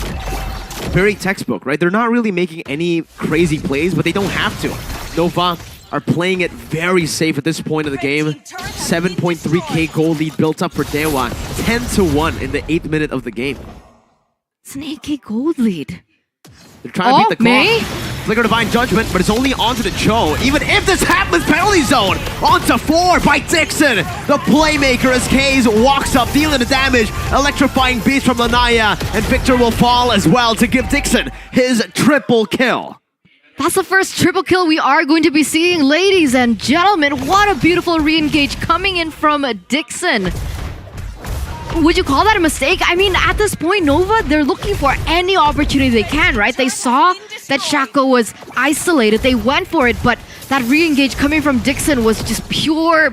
very textbook, right? They're not really making any crazy plays, but they don't have to. Nova are playing it very safe at this point of the game. 7.3k gold lead built up for Dewa. 10-1 in the 8th minute of the game. It's an 8k gold lead. They're trying to beat the clock. May? Flicker Divine Judgment, but it's only onto the Cho. Even if this happens, penalty zone onto 4 by Dixon. The playmaker as Kaze walks up, dealing the damage. Electrifying beast from Lanaya, and Victor will fall as well to give Dixon his triple kill. That's the first triple kill we are going to be seeing, ladies and gentlemen. What a beautiful re-engage coming in from Dixon. Would you call that a mistake? I mean, at this point, Nova, they're looking for any opportunity they can, right? They saw that Shaco was isolated. They went for it, but that re-engage coming from Dixon was just pure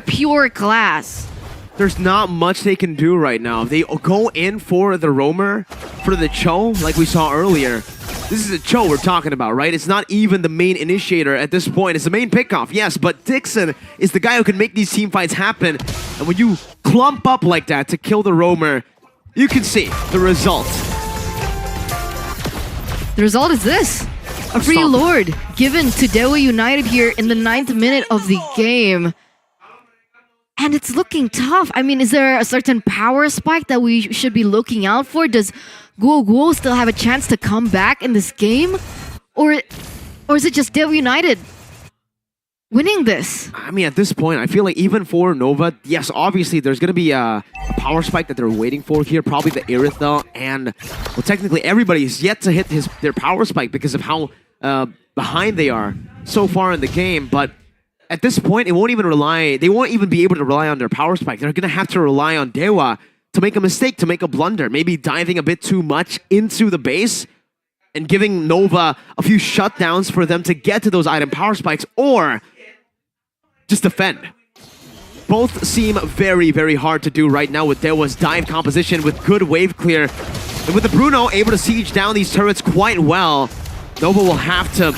class. There's not much they can do right now. They go in for the roamer, for the Cho, like we saw earlier. This is a Cho we're talking about, right? It's not even the main initiator at this point. It's the main pickoff, yes, but Dixon is the guy who can make these team fights happen. And when you clump up like that to kill the roamer, you can see the result. The result is this. A free Lord given to Dewa United here in the 9th minute of the game. And it's looking tough. I mean, is there a certain power spike that we should be looking out for? Does Guo still have a chance to come back in this game? Or is it just Dewa United winning this. I mean, at this point, I feel like even for Nova, yes, obviously there's going to be a power spike that they're waiting for here, probably the Irithel, and well, technically everybody is yet to hit their power spike because of how behind they are so far in the game. But at this point, they won't even be able to rely on their power spike. They're going to have to rely on Dewa to make a mistake, to make a blunder, maybe diving a bit too much into the base and giving Nova a few shutdowns for them to get to those item power spikes, or just defend. Both seem very, very hard to do right now with Dewa's dive composition, with good wave clear. And with the Bruno able to siege down these turrets quite well, Nova will have to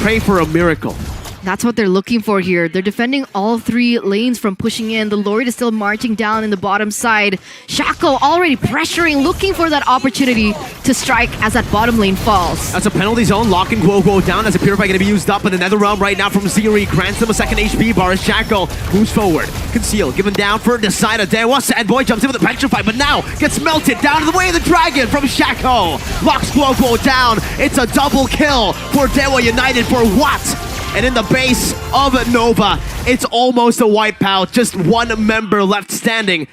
pray for a miracle. That's what they're looking for here. They're defending all 3 lanes from pushing in. The Lord is still marching down in the bottom side. Shaco already pressuring, looking for that opportunity to strike as that bottom lane falls. That's a penalty zone. Lock and go down as a Purify going to be used up in another realm right now from Ziri. Grants them a second HP bar as Shaco moves forward. Conceal, given down for Decider. Dewa, Sad Boy jumps in with a Petrify, but now gets melted down to the way of the dragon from Shaco. Locks go down. It's a double kill for Dewa United for what? And in the base of Nova, it's almost a wipeout. Just one member left standing.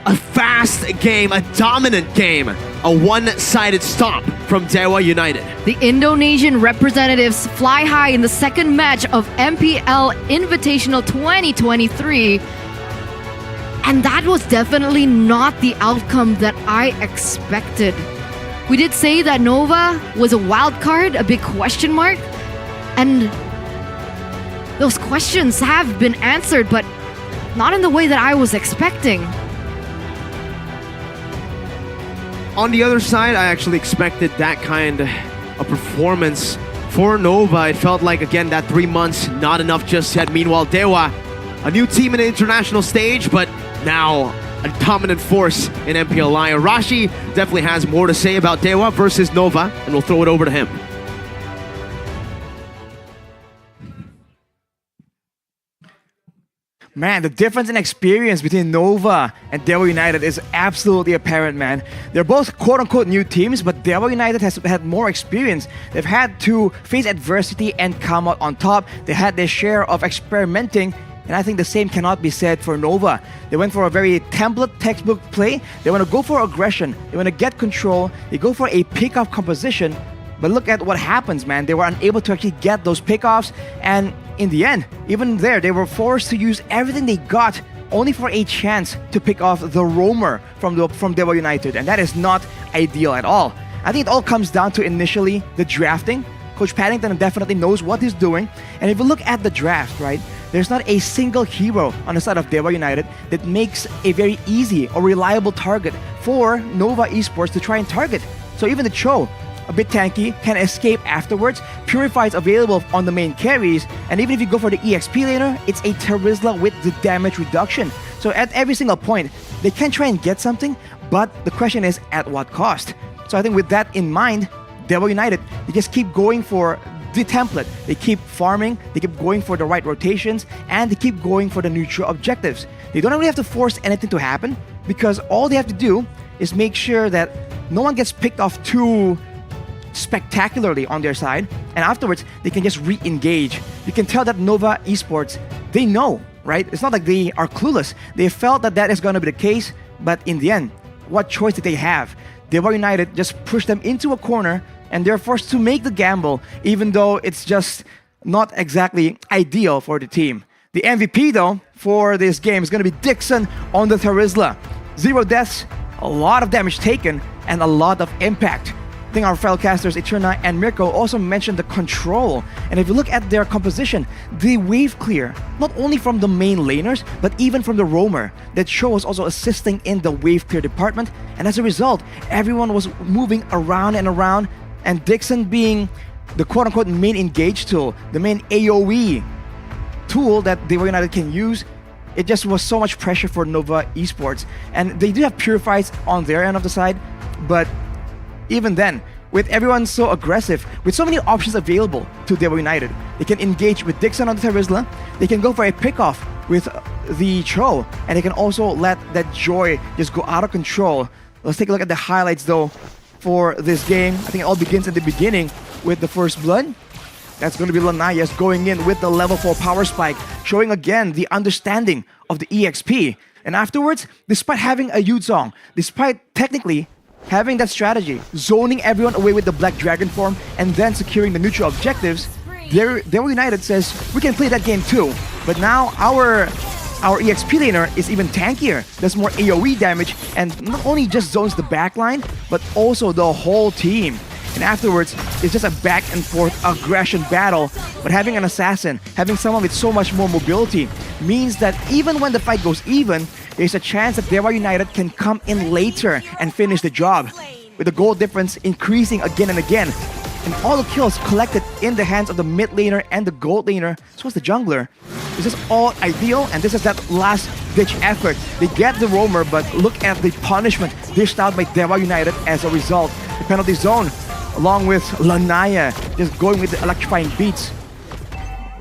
A fast game, a dominant game. A one-sided stomp from Dewa United. The Indonesian representatives fly high in the second match of MPL Invitational 2023. And that was definitely not the outcome that I expected. We did say that Nova was a wild card, a big question mark. And those questions have been answered, but not in the way that I was expecting. On the other side, I actually expected that kind of performance for Nova. It felt like, again, that 3 months, not enough just yet. Meanwhile, Dewa, a new team in the international stage, but now a dominant force in MPLI. Arashi definitely has more to say about Dewa versus Nova, and we'll throw it over to him. Man, the difference in experience between Nova and Dewa United is absolutely apparent, man. They're both quote-unquote new teams, but Dewa United has had more experience. They've had to face adversity and come out on top. They had their share of experimenting, and I think the same cannot be said for Nova. They went for a very template textbook play. They want to go for aggression. They want to get control. They go for a pick-off composition. But look at what happens, man. They were unable to actually get those pickoffs, and in the end, even there, they were forced to use everything they got only for a chance to pick off the roamer from Dewa United, and that is not ideal at all. I think it all comes down to initially the drafting. Coach Paddington definitely knows what he's doing, and if you look at the draft, right, there's not a single hero on the side of Dewa United that makes a very easy or reliable target for Nova Esports to try and target. So even the Cho, a bit tanky, can escape afterwards. Purify is available on the main carries, and even if you go for the EXP laner, it's a Terizla with the damage reduction. So at every single point, they can try and get something, but the question is at what cost? So I think with that in mind, Dewa United, they just keep going for the template. They keep farming, they keep going for the right rotations, and they keep going for the neutral objectives. They don't really have to force anything to happen, because all they have to do is make sure that no one gets picked off too spectacularly on their side, and afterwards they can just re-engage. You can tell that Nova Esports, they know, right? It's not like they are clueless. They felt that that is going to be the case, but in the end, what choice did they have? Dewa United just pushed them into a corner, and they're forced to make the gamble, even though it's just not exactly ideal for the team. The MVP though for this game is going to be Dixon on the Terizla. 0 deaths, a lot of damage taken, and a lot of impact. I think our fellow casters Eterna and Mirko also mentioned the control, and if you look at their composition, they wave clear not only from the main laners but even from the roamer. That show was also assisting in the wave clear department, and as a result, everyone was moving around and around, and Dixon being the quote-unquote main engage tool, the main AoE tool that Dewa United can use, it just was so much pressure for Nova Esports. And they do have Purifies on their end of the side, but even then, with everyone so aggressive, with so many options available to Dewa United, they can engage with Dixon on the Terizla, they can go for a pickoff with the Cho, and they can also let that Joy just go out of control. Let's take a look at the highlights though for this game. I think it all begins at the beginning with the first blood. That's going to be Lanayas going in with the level 4 power spike, showing again the understanding of the EXP. And afterwards, despite having a Yuzong, despite technically having that strategy, zoning everyone away with the Black Dragon form and then securing the neutral objectives, Dewa United says, we can play that game too. But now our EXP laner is even tankier, does more AoE damage, and not only just zones the backline, but also the whole team. And afterwards, it's just a back and forth aggression battle. But having an assassin, having someone with so much more mobility, means that even when the fight goes even, there's a chance that Dewa United can come in later and finish the job, with the goal difference increasing again and again. And all the kills collected in the hands of the mid laner and the gold laner, as well as the jungler, is just all ideal, and this is that last-ditch effort. They get the roamer, but look at the punishment dished out by Dewa United as a result. The penalty zone, along with Lanaya, just going with the electrifying beats.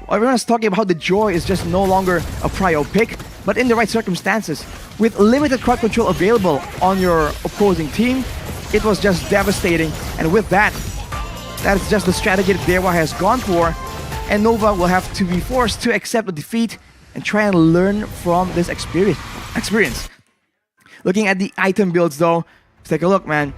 Everyone's talking about how the Joy is just no longer a prio pick, but in the right circumstances, with limited crowd control available on your opposing team, it was just devastating. And with that, that is just the strategy that Dewa has gone for, and Nova will have to be forced to accept the defeat and try and learn from this experience. Looking at the item builds though, let's take a look, man.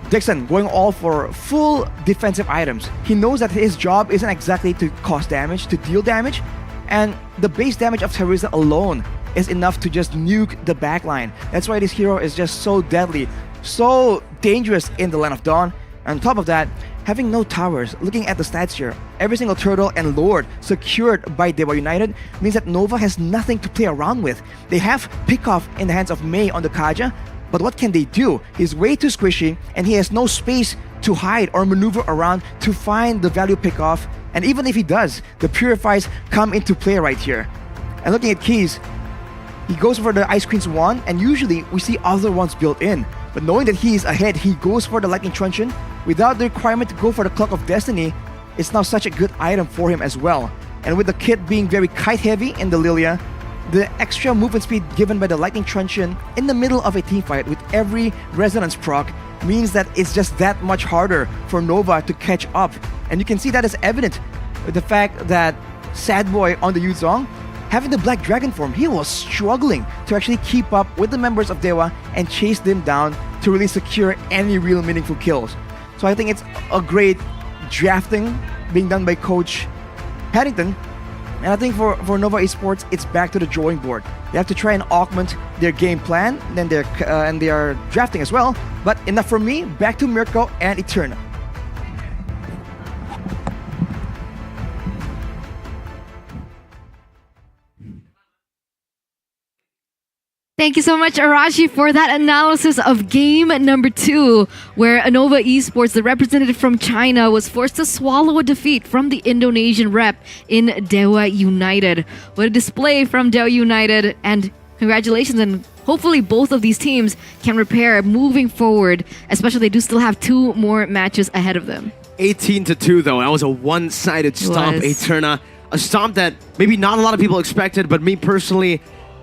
Dixon going all for full defensive items. He knows that his job isn't exactly to cause damage, to deal damage, and the base damage of Teresa alone is enough to just nuke the backline. That's why this hero is just so deadly, so dangerous in the Land of Dawn. On top of that, having no towers, looking at the stats here, every single turtle and lord secured by Dewa United means that Nova has nothing to play around with. They have pickoff in the hands of Mei on the Kaja, but what can they do? He's way too squishy, and he has no space to hide or maneuver around to find the value pickoff. And even if he does, the Purifies come into play right here. And looking at keys, he goes for the Ice Queen's wand, and usually we see other ones built in. But knowing that he is ahead, he goes for the Lightning Truncheon. Without the requirement to go for the Clock of Destiny, it's now such a good item for him as well. And with the kit being very kite heavy in the Lilia, the extra movement speed given by the Lightning Truncheon in the middle of a teamfight with every Resonance proc means that it's just that much harder for Nova to catch up. And you can see that is evident with the fact that Sad Boy on the Yuzong, having the Black Dragon form, he was struggling to actually keep up with the members of Dewa and chase them down to really secure any real meaningful kills. So I think it's a great drafting being done by Coach Paddington. And I think for Nova Esports, it's back to the drawing board. They have to try and augment their game plan, then they are drafting as well. But enough for me, back to Mirko and Eterna. Thank you so much, Arashi, for that analysis of game number 2, where Nova Esports, the representative from China, was forced to swallow a defeat from the Indonesian rep in Dewa United. What a display from Dewa United, and congratulations, and hopefully both of these teams can repair moving forward, especially they do still have 2 more matches ahead of them. 18-2 though, that was a one-sided stomp, Eterna. A stomp that maybe not a lot of people expected, but me personally,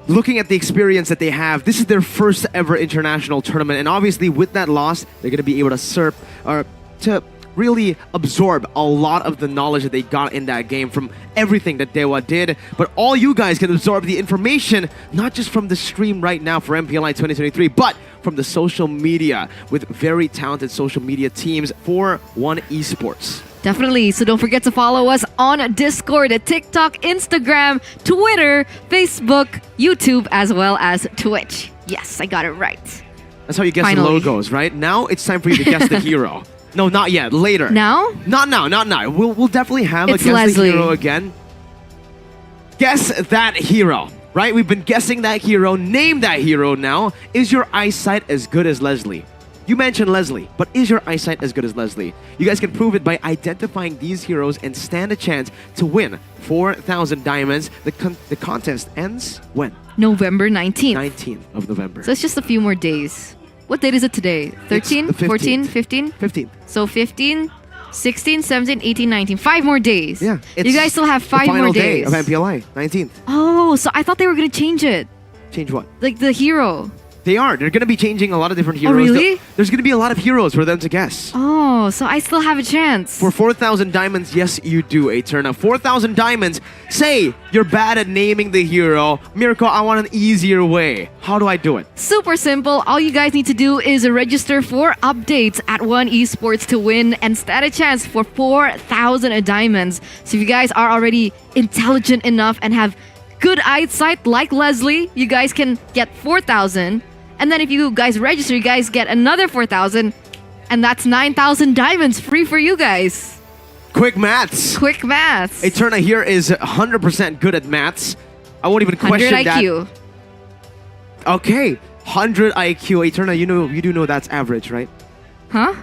looking at the experience that they have, this is their first ever international tournament, and obviously with that loss, they're going to be able to really absorb a lot of the knowledge that they got in that game from everything that Dewa did. But all you guys can absorb the information, not just from the stream right now for MPLI 2023, but from the social media with very talented social media teams for One Esports. Definitely. So don't forget to follow us on Discord, TikTok, Instagram, Twitter, Facebook, YouTube, as well as Twitch. Yes, I got it right. That's how you guess Finally. the logos, right? Now it's time for you to guess the hero. No, not yet. Later. Now? Not now. Not now. We'll definitely have It's a guess Leslie. the hero again. Guess that hero, right? We've been guessing that hero. Name that hero now. Is your eyesight as good as Leslie? You mentioned Leslie, but is your eyesight as good as Leslie? You guys can prove it by identifying these heroes and stand a chance to win 4,000 diamonds. The contest ends when? November 19th. 19th of November. So it's just a few more days. What date is it today? 13, It's the 14, 15th. 15? 15th. So 15, 16, 17, 18, 19. 5 more days. Yeah. You guys still have 5 the final more day days. of MPLI, 19th. Oh, so I thought they were going to change it. Change what? Like the hero. They are. They're going to be changing a lot of different heroes. really? There's going to be a lot of heroes for them to guess. Oh, so I still have a chance. For 4,000 diamonds, yes, you do, Eterna. 4,000 diamonds. Say you're bad at naming the hero. Miracle, I want an easier way. How do I do it? Super simple. All you guys need to do is register for updates at One Esports to win and stand a chance for 4,000 diamonds. So if you guys are already intelligent enough and have good eyesight like Leslie, you guys can get 4,000. And then if you guys register, you guys get another 4,000. And that's 9,000 diamonds free for you guys. Quick maths. Quick maths. Eterna here is 100% good at maths. I won't even question 100 IQ. that. Okay, 100 IQ. Eterna, you do know that's average, right? Huh?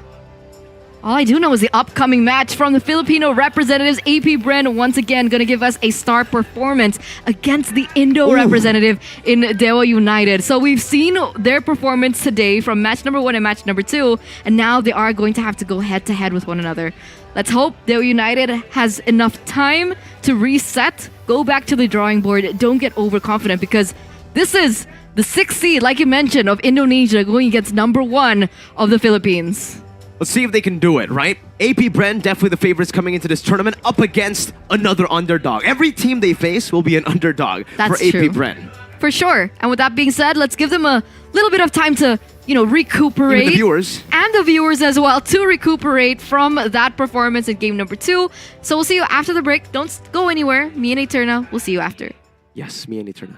All I do know is the upcoming match from the Filipino representatives. AP Bren once again gonna give us a star performance against the Indo representative in Dewa United. So we've seen their performance today from match number 1 and match number 2, and now they are going to have to go head to head with one another. Let's hope Dewa United has enough time to reset, go back to the drawing board. Don't get overconfident because this is the 6th seed, like you mentioned, of Indonesia going against number 1 of the Philippines. Let's see if they can do it, right? AP Bren, definitely the favorites coming into this tournament up against another underdog. Every team they face will be an underdog That's for AP true. Bren. For sure. And with that being said, let's give them a little bit of time to, recuperate. Even the viewers. And the viewers as well to recuperate from that performance in game number 2. So we'll see you after the break. Don't go anywhere. Me and Eterna, we'll see you after. Yes, me and Eterna.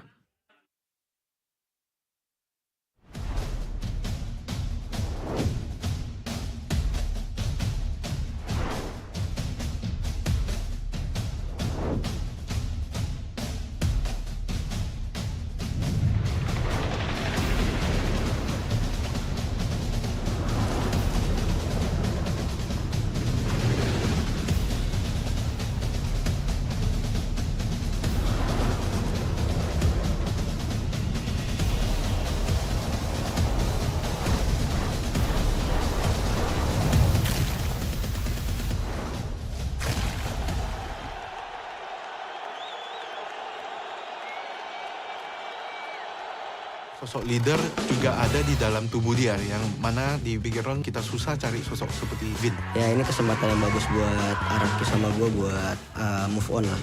Sosok leader juga ada di dalam tubuh dia, yang mana di Bigetron kita susah cari sosok seperti Vin. Ya ini kesempatan yang bagus buat Araki sama gue buat move on lah.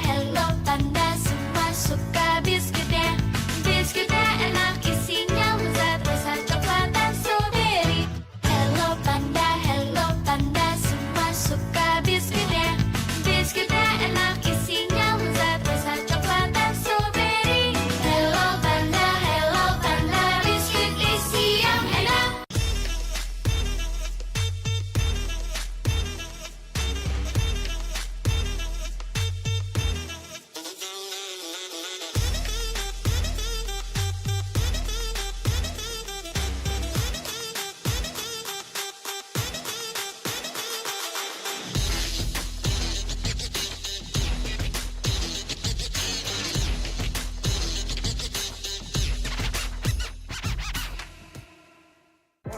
Hello panda, semua suka biskuitnya. Biskuitnya enak, isinya lezat, rasa coklat dan strawberry. Hello panda, semua suka biskuitnya. Biskuitnya enak, isinya lezat, rasa coklat dan strawberry. Hello panda, biskuit isi yang enak.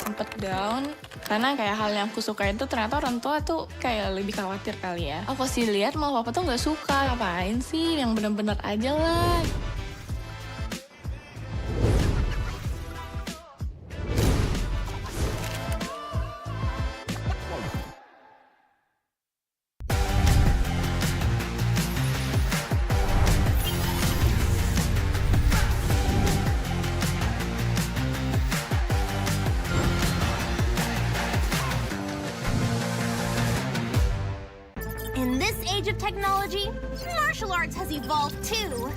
Sempet down karena kayak hal yang aku suka itu ternyata orang tua tuh kayak lebih khawatir kali ya. Aku sih lihat mau papa tuh nggak suka, ngapain sih, yang bener-bener aja lah. In this age of technology, martial arts has evolved too.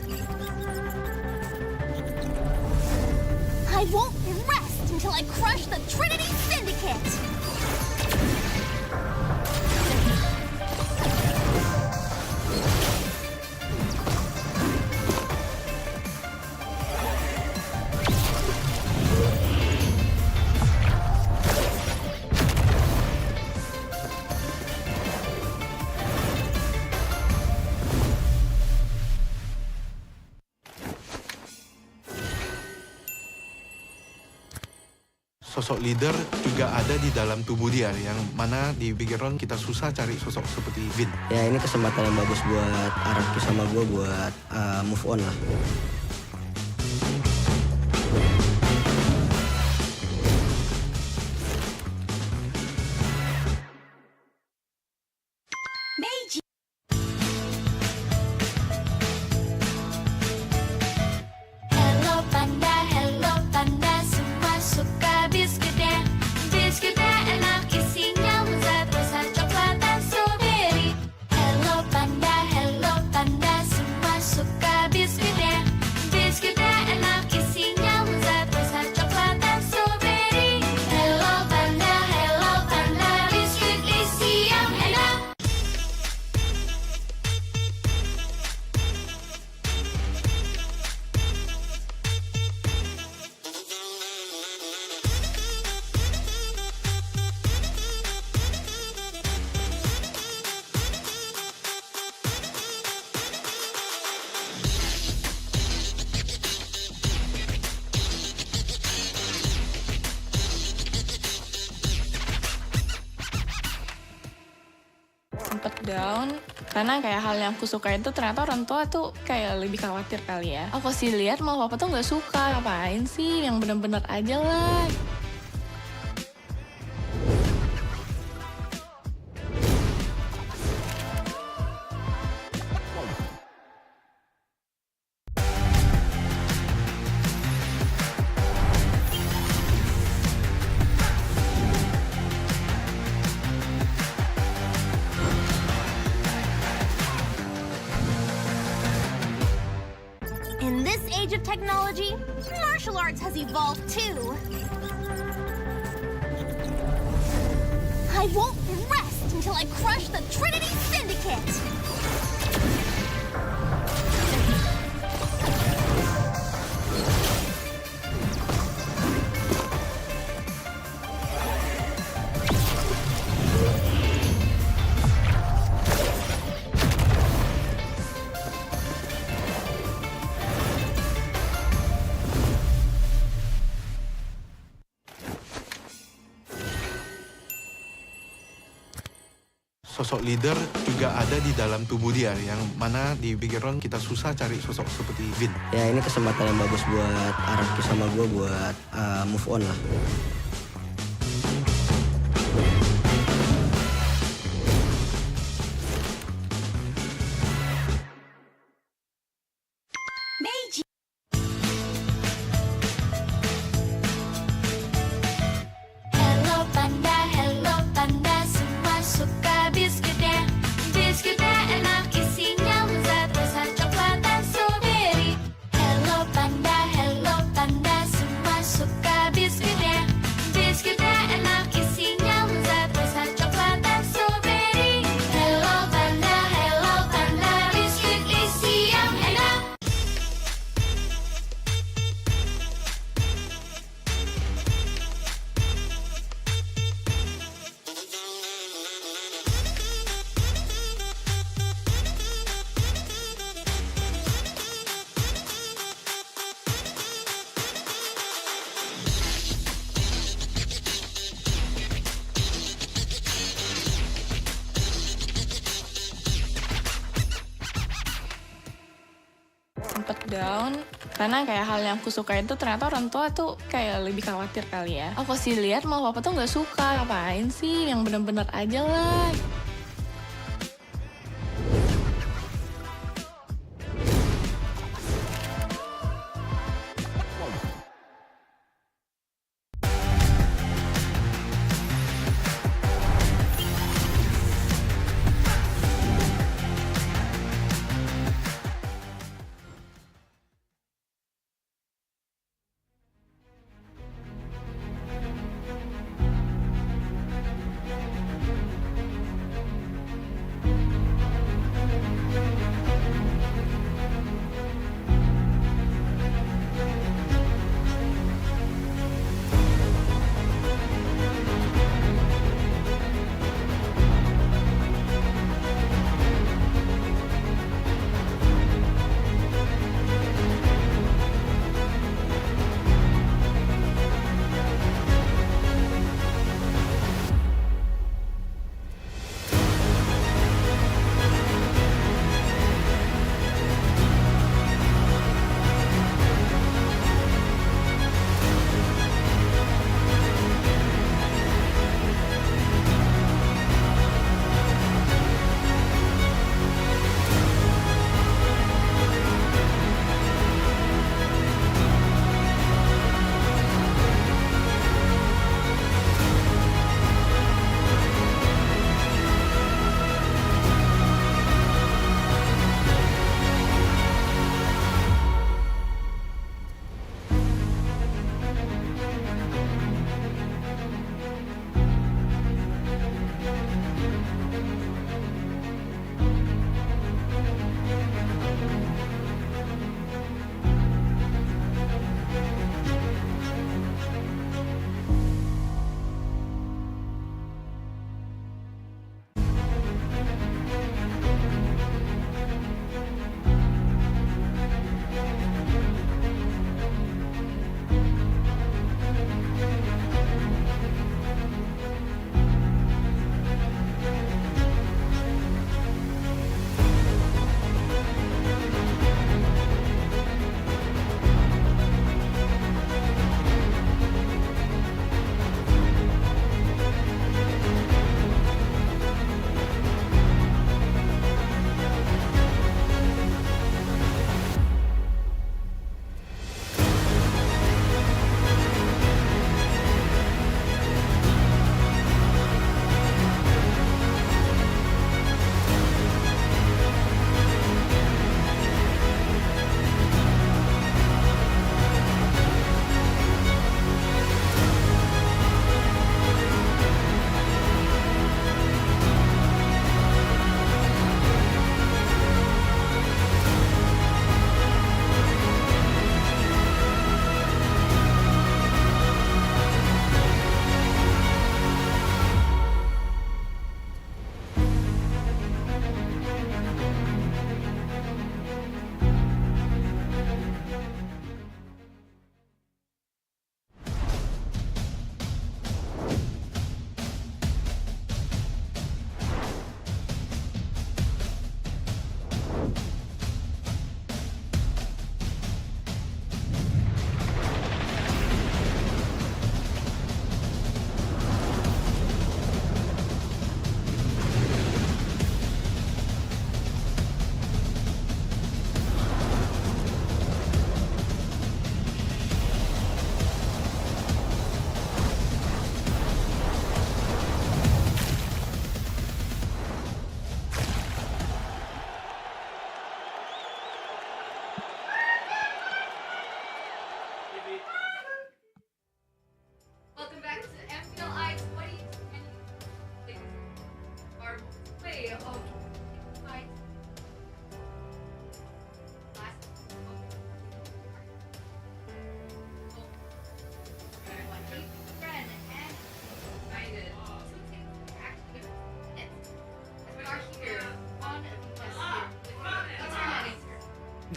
I won't rest until I crush the Trinity Syndicate! sosok leader juga ada di dalam tubuh dia, yang mana di Bigetron kita susah cari sosok seperti Vin. Ya ini kesempatan yang bagus buat Araki sama gue buat move on lah. Hello panda, semua suka biskuitnya. Biskuitnya enak, isinya lezat, rasa coklat dan strawberry. Hello panda, semua suka biskuitnya. Biskuitnya enak, isinya lezat, rasa coklat dan strawberry. Hello panda, biskuit isi yang enak. Sempet down karena kayak hal yang aku suka itu ternyata orang tua tuh kayak lebih khawatir kali ya. Aku sih lihat malah papa tuh nggak suka, ngapain sih, yang bener-bener aja lah. In this age of technology, martial arts has evolved too. I won't rest until I crush the Trinity Syndicate! Sosok leader juga ada di dalam tubuh dia, yang mana di Bigetron kita susah cari sosok seperti Vin. Ya ini kesempatan yang bagus buat Araki sama gue buat move on lah. Hello panda, semua suka biskuitnya. Biskuitnya enak, isinya lezat, rasa coklat dan strawberry. Hello panda, semua suka biskuitnya. Biskuitnya enak, isinya lezat, rasa coklat dan strawberry. Hello panda, biskuit isi yang enak. Sempet down karena kayak hal yang aku suka itu ternyata orang tua tuh kayak lebih khawatir kali ya. Aku sih lihat malah papa tuh nggak suka, ngapain sih, yang bener-bener aja lah.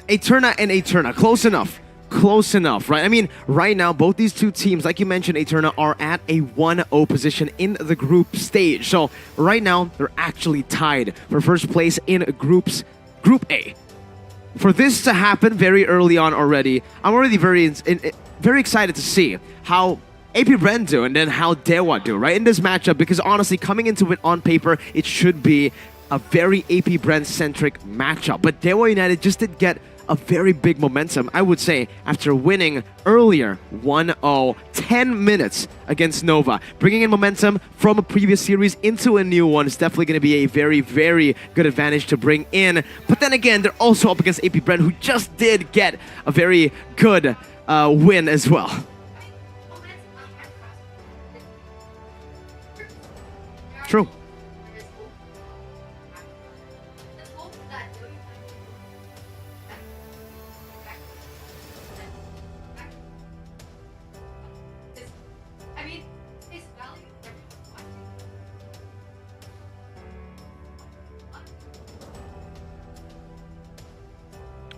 Eterna and Eterna, close enough. Close enough, right? I mean, right now, both these two teams, like you mentioned, Eterna, are at a 1-0 position in the group stage. So right now, they're actually tied for first place in Group A. For this to happen very early on already, I'm already very excited to see how AP Bren do and then how Dewa do, right, in this matchup, because honestly, coming into it on paper, it should be a very AP Bren-centric matchup. But Dewa United just did get a very big momentum, I would say, after winning earlier 1-0, 10 minutes against Nova. Bringing in momentum from a previous series into a new one is definitely going to be a very, very good advantage to bring in. But then again, they're also up against AP Bren, who just did get a very good win as well. True.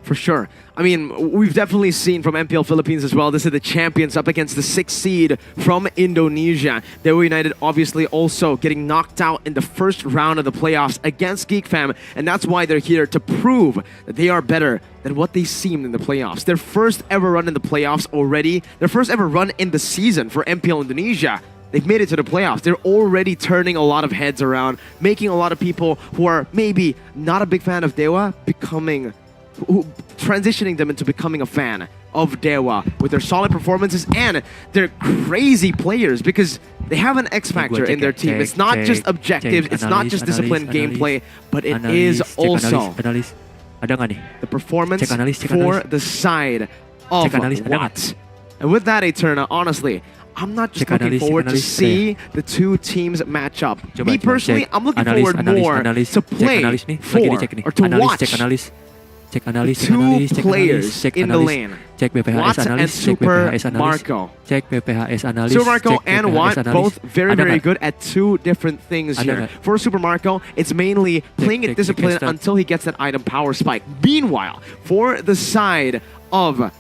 For sure. I mean, we've definitely seen from MPL Philippines as well, this is the champions up against the 6th seed from Indonesia. Dewa United obviously also getting knocked out in the first round of the playoffs against Geek Fam, and that's why they're here to prove that they are better than what they seemed in the playoffs. Their first ever run in the playoffs already, their first ever run in the season for MPL Indonesia. They've made it to the playoffs. They're already turning a lot of heads around, making a lot of people who are maybe not a big fan of Dewa transitioning them into becoming a fan of Dewa with their solid performances and their crazy players, because they have an X factor in their team. It's not just objectives, it's not just disciplined gameplay, but it is also the performance for the side of Watt. And with that, Eterna, honestly, I'm not just looking forward to see the two teams match up. Me personally, I'm looking forward more to play for or to watch two players in the lane, Watt and Super Marco. Super Marco and Watt both very, very good at two different things here. For Super Marco, it's mainly playing it disciplined until he gets that item power spike. Meanwhile, for the side of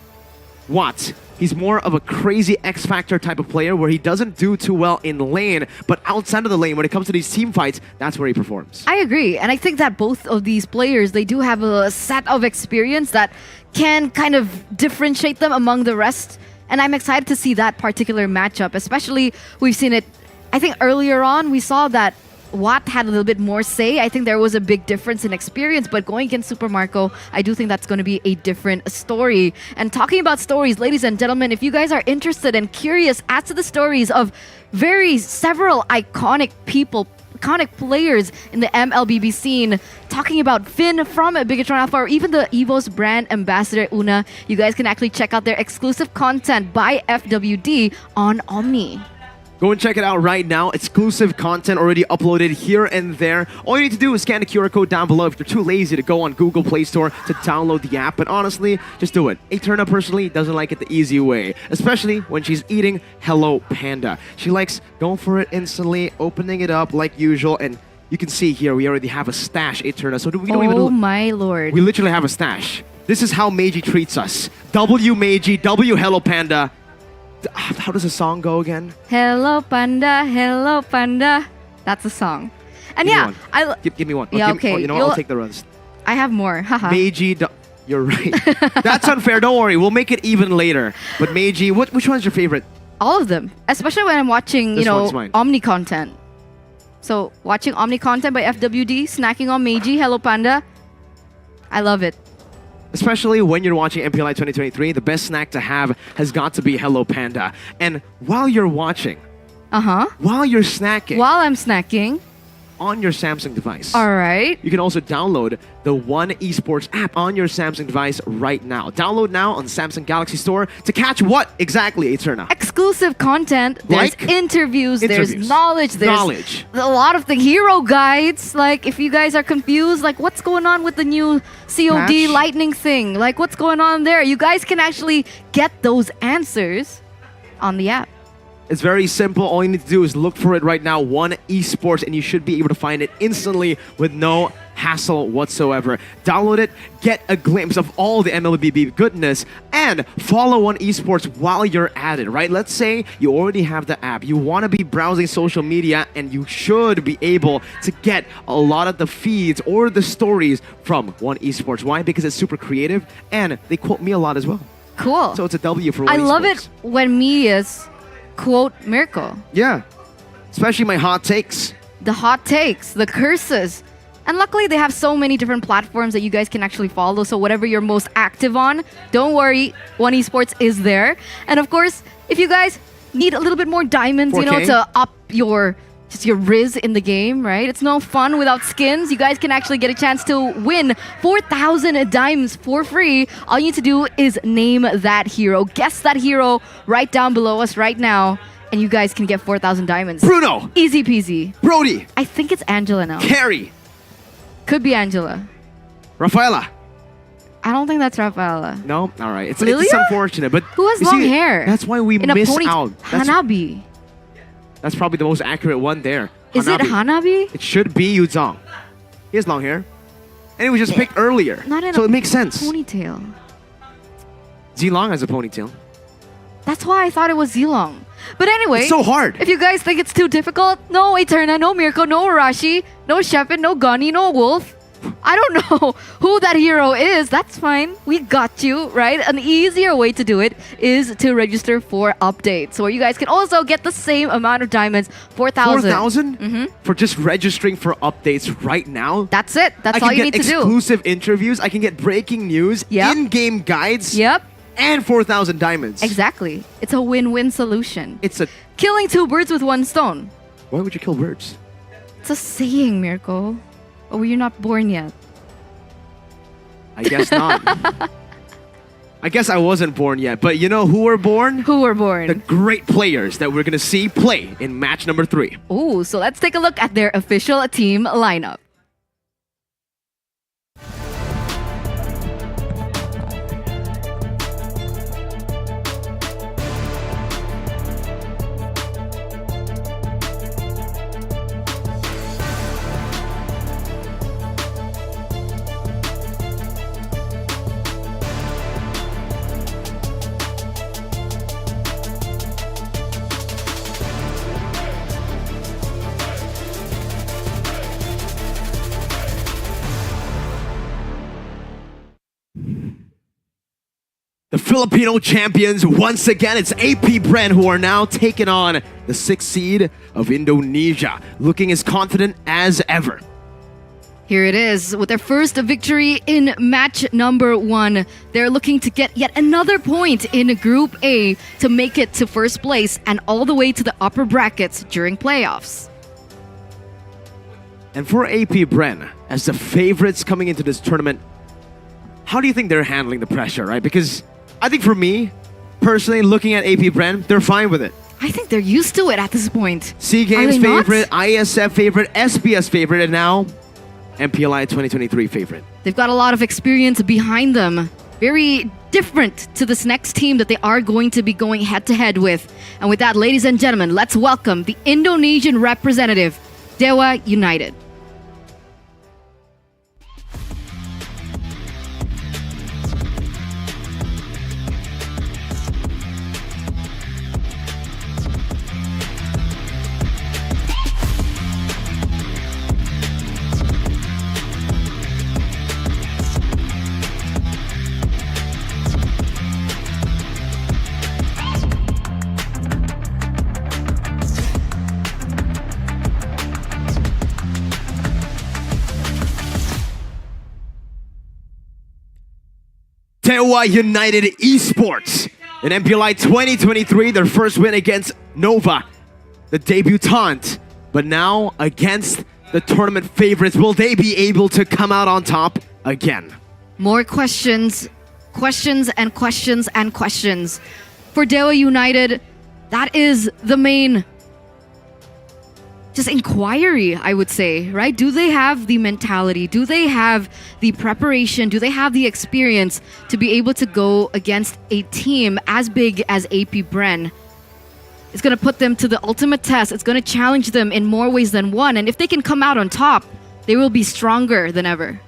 Watt, he's more of a crazy X-Factor type of player where he doesn't do too well in lane, but outside of the lane, when it comes to these team fights, that's where he performs. I agree. And I think that both of these players, they do have a set of experience that can kind of differentiate them among the rest. And I'm excited to see that particular matchup, especially we've seen it, I think earlier on, we saw that Watt had a little bit more say. I think there was a big difference in experience, but going against Super Marco, I do think that's going to be a different story. And talking about stories, ladies and gentlemen, if you guys are interested and curious as to the stories of several iconic people, iconic players in the MLBB scene, talking about Finn from Bigetron Alpha, or even the EVOS brand ambassador Una, you guys can actually check out their exclusive content by FWD on Omni. Go and check it out right now. Exclusive content already uploaded here and there. All you need to do is scan the QR code down below if you're too lazy to go on Google Play Store to download the app. But honestly, just do it. Eterna personally doesn't like it the easy way, especially when she's eating Hello Panda. She likes going for it instantly, opening it up like usual, and you can see here we already have a stash, Eterna. So we don't even. Oh my lord! We literally have a stash. This is how Meiji treats us. W Meiji, W Hello Panda. How does the song go again? Hello Panda. That's a song. And give me one. Yeah, okay. You know what? I'll take the rest. I have more. Haha. Meiji, you're right. That's unfair. Don't worry. We'll make it even later. But Meiji, which one's your favorite? All of them, especially when I'm watching, Omni content. So watching Omni content by FWD, snacking on Meiji, Hello Panda. I love it. Especially when you're watching MPLI 2023, the best snack to have has got to be Hello Panda. And while you're watching, while you're snacking, while I'm snacking, on your Samsung device. All right. You can also download the One Esports app on your Samsung device right now. Download now on the Samsung Galaxy Store to catch what exactly, Eterna? Exclusive content. There's interviews, there's knowledge, there's a lot of the hero guides. Like, if you guys are confused, like, what's going on with the new COD lightning thing? Like, what's going on there? You guys can actually get those answers on the app. It's very simple. All you need to do is look for it right now, One Esports, and you should be able to find it instantly with no hassle whatsoever. Download it, get a glimpse of all the MLBB goodness, and follow One Esports while you're at it, right? Let's say you already have the app, you want to be browsing social media, and you should be able to get a lot of the feeds or the stories from One Esports. Why? Because it's super creative, and they quote me a lot as well. Cool. So it's a W for One I love Esports. it when medias quote Mirko. Yeah. Especially my hot takes. The hot takes, the curses. And luckily, they have so many different platforms that you guys can actually follow. So whatever you're most active on, don't worry, One Esports is there. And of course, if you guys need a little bit more diamonds, 4K? to up your riz in the game, right? It's no fun without skins. You guys can actually get a chance to win 4,000 dimes for free. All you need to do is name that hero. Guess that hero right down below us right now. And you guys can get 4,000 diamonds. Bruno! Easy peasy. Brody! I think it's Angela now. Carrie! Could be Angela. Rafaela! I don't think that's Rafaela. No? Alright. It's Lilia? unfortunate, but... Who has you long see, hair? That's why we In a miss pony. out. Hanabi. That's probably the most accurate one there. Is it Hanabi? It should be Yuzong. He has long hair. And it was just picked earlier. Not in so a it makes sense. ponytail. Zilong has a ponytail. That's why I thought it was Zilong. But anyway, It's so hard. if you guys think it's too difficult, no Eterna, no Mirko, no Arashi, no Shepard, no Gunny, no Wolf. I don't know who that hero is. That's fine. We got you, right? An easier way to do it is to register for updates, where you guys can also get the same amount of diamonds, 4,000. 4,000? For just registering for updates right now? That's it. That's all you need to do. I can get exclusive interviews. I can get breaking news, Yep. in-game guides, Yep, and 4,000 diamonds. exactly. It's a win-win solution. It's a... Killing two birds with one stone. Why would you kill birds? It's a saying, Mirko. Oh, were you not born yet? I guess not. I guess I wasn't born yet. But you know who were born? Who were born? The great players that we're going to see play in match number 3. Ooh, so let's take a look at their official team lineup. The Filipino champions, once again, it's AP Bren who are now taking on the 6th seed of Indonesia, looking as confident as ever. Here it is, with their first victory in match number 1. They're looking to get yet another point in Group A to make it to first place and all the way to the upper brackets during playoffs. And for AP Bren, as the favorites coming into this tournament, how do you think they're handling the pressure, right? Because I think for me, personally, looking at AP Bren, they're fine with it. I think they're used to it at this point. SEA Are Games they not? favorite, ISF favorite, SBS favorite, and now MPLI 2023 favorite. They've got a lot of experience behind them. Very different to this next team that they are going to be going head-to-head with. And with that, ladies and gentlemen, let's welcome the Indonesian representative, Dewa United. Dewa United Esports in MPLI 2023, their first win against Nova, the debutante. But now against the tournament favorites, will they be able to come out on top again? More questions, questions and questions and questions. For Dewa United, that is the main just inquiry, I would say, right? Do they have the mentality? Do they have the preparation? Do they have the experience to be able to go against a team as big as AP Bren? It's going to put them to the ultimate test. It's going to challenge them in more ways than one. And if they can come out on top, they will be stronger than ever.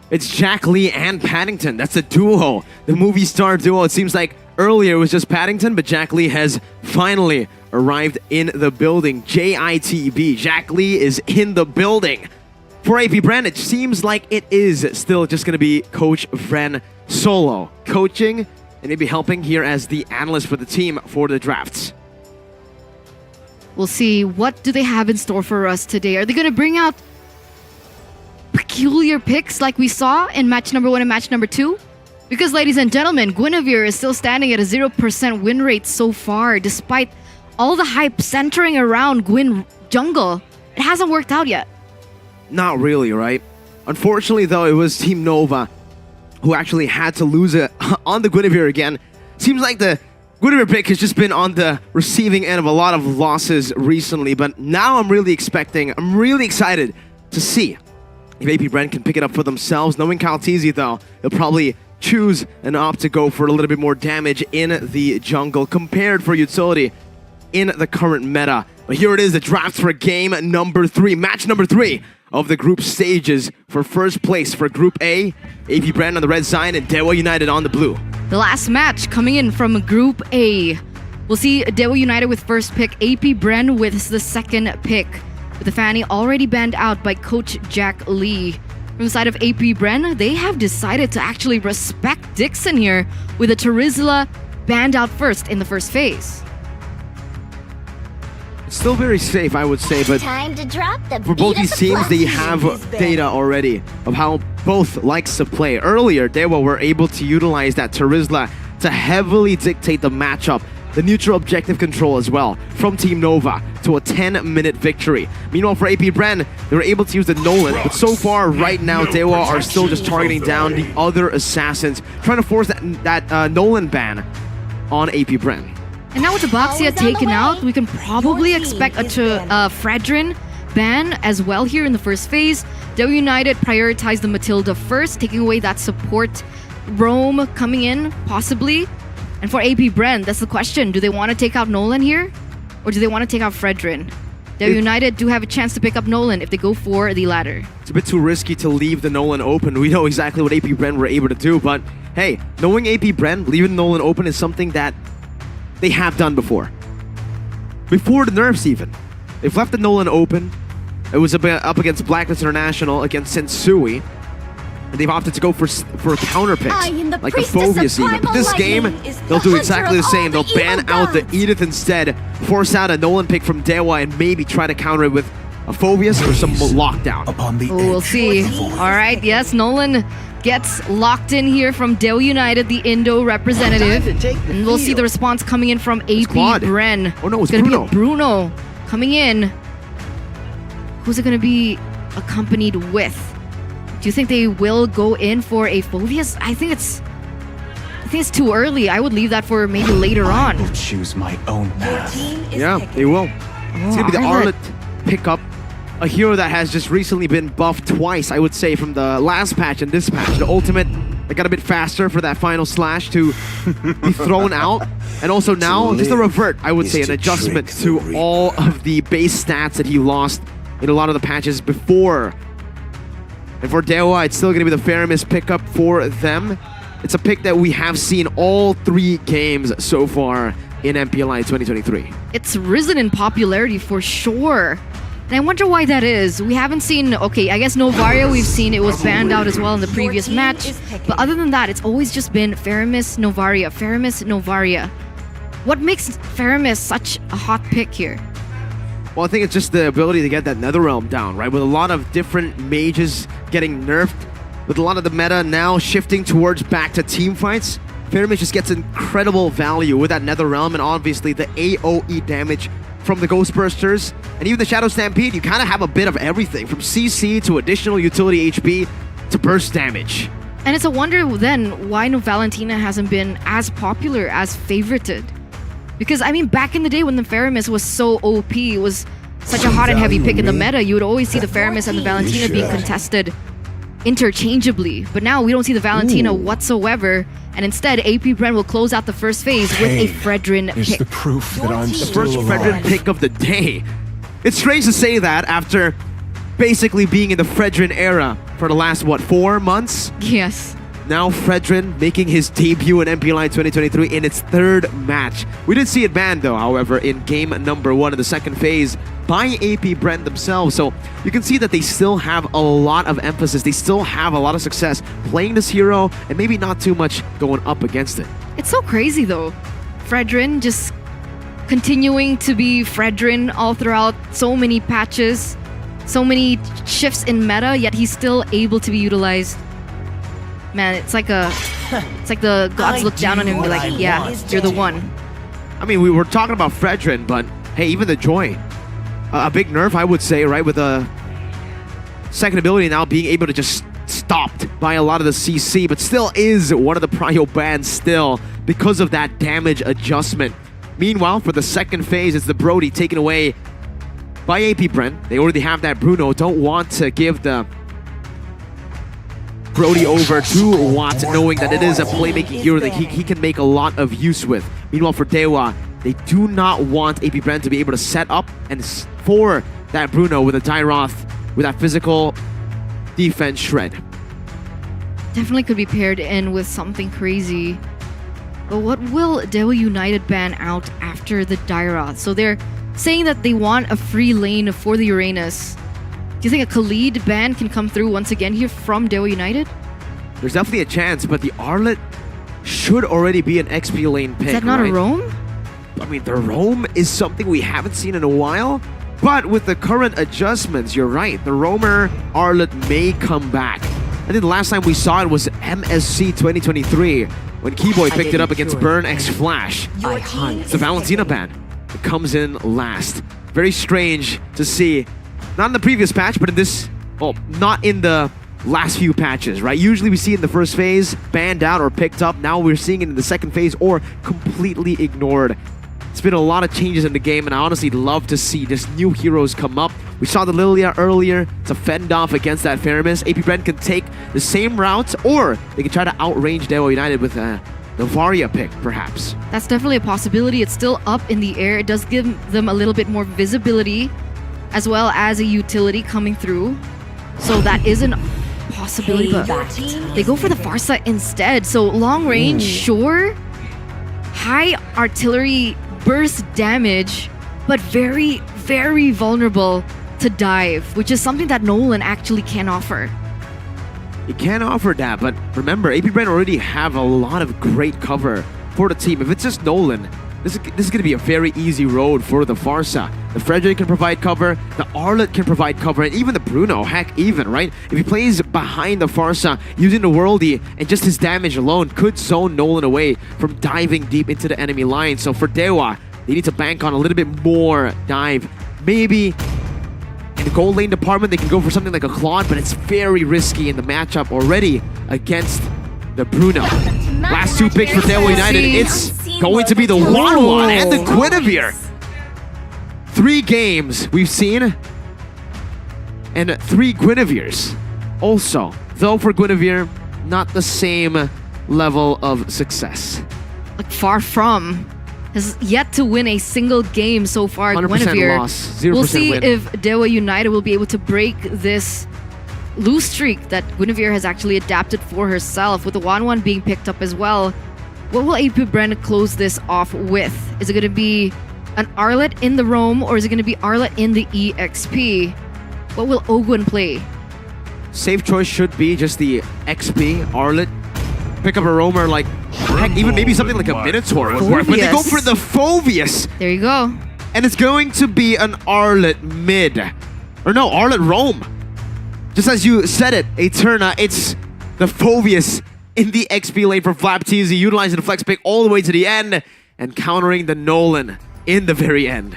It's Jack Lee and Paddington. That's the duo. The movie star duo. It seems like earlier it was just Paddington, but Jack Lee has finally arrived in the building. JITB. Jack Lee is in the building. For AP Bren, it seems like it is still just going to be Coach Bren solo, coaching and maybe helping here as the analyst for the team for the drafts. We'll see, what do they have in store for us today? Are they going to bring out peculiar picks like we saw in match number 1 and match number 2? Because, ladies and gentlemen, Guinevere is still standing at a 0% win rate so far, despite all the hype centering around Gwyn Jungle. It hasn't worked out yet. Not really, right? Unfortunately, though, it was Team Nova who actually had to lose it on the Guinevere again. Seems like the Guinevere pick has just been on the receiving end of a lot of losses recently, but now I'm really excited to see if AP Bren can pick it up for themselves. Knowing Kaltizi, though, they'll probably choose and opt to go for a little bit more damage in the jungle compared for utility in the current meta. But here it is, the draft for game number 3, match number 3 of the group stages for first place for Group A. AP Bren on the red side and Dewa United on the blue. The last match coming in from Group A. We'll see Dewa United with first pick, AP Bren with the second pick. With the Fanny already banned out by Coach Jack Lee. From the side of AP Bren, they have decided to actually respect Dixon here with a Terizla banned out first in the first phase. Still very safe, I would say, but Time to drop the for both these teams, they have data already of how both likes to play. Earlier, Dewa were able to utilize that Terizla to heavily dictate the matchup, the neutral objective control as well, from Team Nova to a 10-minute victory. Meanwhile, for AP Bren, they were able to use the Nolan, but so far, right now, Dewa are still just targeting down the other assassins, trying to force that Nolan ban on AP Bren. And now with the Boxia taken out, we can probably expect a Fredrin ban as well here in the first phase. Dewa United prioritized the Matilda first, taking away that support. Rome coming in, possibly. And for AP Bren, that's the question. Do they want to take out Nolan here? Or do they want to take out Fredrin? Dewa United do have a chance to pick up Nolan if they go for the latter. It's a bit too risky to leave the Nolan open. We know exactly what AP Bren were able to do, but hey, knowing AP Bren, leaving Nolan open is something that they have done before. Before the nerfs even. They've left the Nolan open. It was up against Blacklist International, against Sensui. And they've opted to go for counter picks, like the Phobius even. But this game, they'll do exactly the same. They'll ban out the Edith instead, force out a Nolan pick from Dewa, and maybe try to counter it with a Phobius or some lockdown. We'll see. Alright, yes, Nolan gets locked in here from Dewa United, the Indo representative. And we'll see the response coming in from AP Bren. Oh no, it's gonna Bruno. Be Bruno coming in. Who's it gonna be accompanied with? Do you think they will go in for a Phobius? I think it's too early. I would leave that for maybe later on. I will choose my own path. Yeah, they will. It's gonna be the Arlet pickup. A hero that has just recently been buffed twice, I would say, from the last patch and this patch. The ultimate, they got a bit faster for that final slash to be thrown out. And also now, just a revert, I would say, an adjustment to all of the base stats that he lost in a lot of the patches before. And for Dewa, it's still going to be the Faramis pickup for them. It's a pick that we have seen all 3 games so far in MPLI 2023. It's risen in popularity for sure. And I wonder why that is. We haven't seen, okay, I guess Novaria we've seen, it was banned out as well in the previous match. But other than that, it's always just been Faramis, Novaria, Faramis, Novaria. What makes Faramis such a hot pick here? Well, I think it's just the ability to get that Netherrealm down, right? With a lot of different mages getting nerfed, with a lot of the meta now shifting towards back to team fights, Faramis just gets incredible value with that Netherrealm and obviously the AoE damage from the Ghostbursters and even the Shadow Stampede. You kind of have a bit of everything from CC to additional utility HP to burst damage. And it's a wonder then why Valentina hasn't been as popular, as favorited. Because I mean, back in the day when the Faramis was so OP, it was such a hot and heavy pick in the meta, you would always see the Faramis and the Valentina being contested interchangeably. But now we don't see the Valentina whatsoever. And instead, AP Bren will close out the first phase with a Fredrin pick. The proof that I'm The first Fredrin pick of the day. It's strange to say that after basically being in the Fredrin era for the last, what, 4 months? Yes. Now Fredrin making his debut in MPL 2023 in its 3rd match. We did see it banned though, however, in game number 1 of the second phase by AP Bren themselves. So you can see that they still have a lot of emphasis. They still have a lot of success playing this hero and maybe not too much going up against it. It's so crazy though. Fredrin just continuing to be Fredrin all throughout so many patches, so many shifts in meta, yet he's still able to be utilized. Man, it's like the gods look down on him and be like, yeah, you're the one. I mean, we were talking about Fredrin, but hey, even the Joy, a big nerf, I would say, right? With a second ability now being able to just stopped by a lot of the CC, but still is one of the prio bans still because of that damage adjustment. Meanwhile, for the second phase, it's the Brody taken away by AP Bren. They already have that Bruno. Don't want to give the Brody over to Watt, knowing that it is a playmaking hero that he can make a lot of use with. Meanwhile, for Dewa, they do not want AP Bren to be able to set up and for that Bruno with a Dyroth, with that physical defense shred. Definitely could be paired in with something crazy. But what will Dewa United ban out after the Dyroth? So they're saying that they want a free lane for the Uranus. Do you think a Khalid ban can come through once again here from Dewa United? There's definitely a chance, but the Arlet should already be an XP lane pick. Is that not right? a roam? I mean, the roam is something we haven't seen in a while, but with the current adjustments, you're right. The roamer Arlet may come back. I think the last time we saw it was MSC 2023 when Keyboy picked it up against Burn X Flash. It's the Valentina ban. It comes in last. Very strange to see. Not in the previous patch, but in this, well, not in the last few patches, right? Usually we see it in the first phase, banned out or picked up. Now we're seeing it in the second phase or completely ignored. It's been a lot of changes in the game, and I honestly love to see just new heroes come up. We saw the Lilia earlier to fend off against that Faramis. AP Bren can take the same routes, or they can try to outrange Dewa United with the Varia pick, perhaps. That's definitely a possibility. It's still up in the air. It does give them a little bit more visibility, as well as a utility coming through. So that is a possibility, but they go for the Farsa instead. So long range, sure. High artillery burst damage, but very, very vulnerable to dive, which is something that Nolan actually can offer. He can offer that, but remember, AP Bren already have a lot of great cover for the team. If it's just Nolan, this is going to be a very easy road for the Farsa. The Frederick can provide cover, the Arlet can provide cover, and even the Bruno, heck even, right? If he plays behind the Farsa, using the Worldy, and just his damage alone could zone Nolan away from diving deep into the enemy line. So for Dewa, they need to bank on a little bit more dive. Maybe in the gold lane department, they can go for something like a Claude, but it's very risky in the matchup already against the Bruno. Last two picks for Dewa United, it's going to be the Wanwan and the Guinevere. 3 games we've seen, and 3 Guineveres also. Though for Guinevere, not the same level of success. Like far from. Has yet to win a single game so far. 100% Guinevere. loss, 0% We'll see win. if Dewa United will be able to break this lose streak that Guinevere has actually adapted for herself, with the 1-1 being picked up as well. What will AP Bren close this off with? Is it going to be an Arlet in the roam, or is it going to be Arlet in the EXP? What will Ogwin play? Safe choice should be just the XP, Arlet. Pick up a roamer like, heck, even maybe something like a Minotaur would work. But they go for the Phoveus. There you go. And it's going to be an Arlet mid. Or no, Arlet roam. Just as you said it, Eterna, it's the Phoveus in the XP lane for Flap TZ, utilizing the flex pick all the way to the end and countering the Nolan in the very end.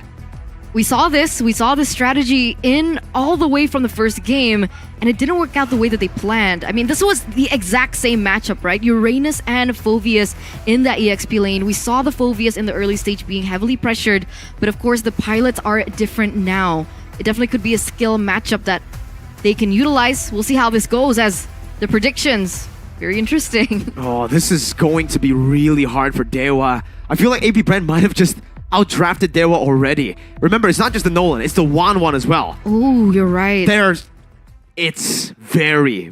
We saw this strategy in all the way from the first game, and it didn't work out the way that they planned. I mean, this was the exact same matchup, right? Uranus and Phoveus in that EXP lane. We saw the Phoveus in the early stage being heavily pressured, but of course the pilots are different now. It definitely could be a skill matchup that they can utilize. We'll see how this goes, as the predictions, very interesting. Oh, this is going to be really hard for Dewa. I feel like AP Bren might have just outdrafted Dewa already. Remember, it's not just the Nolan, it's the Wan as well. Oh, you're right. It's very,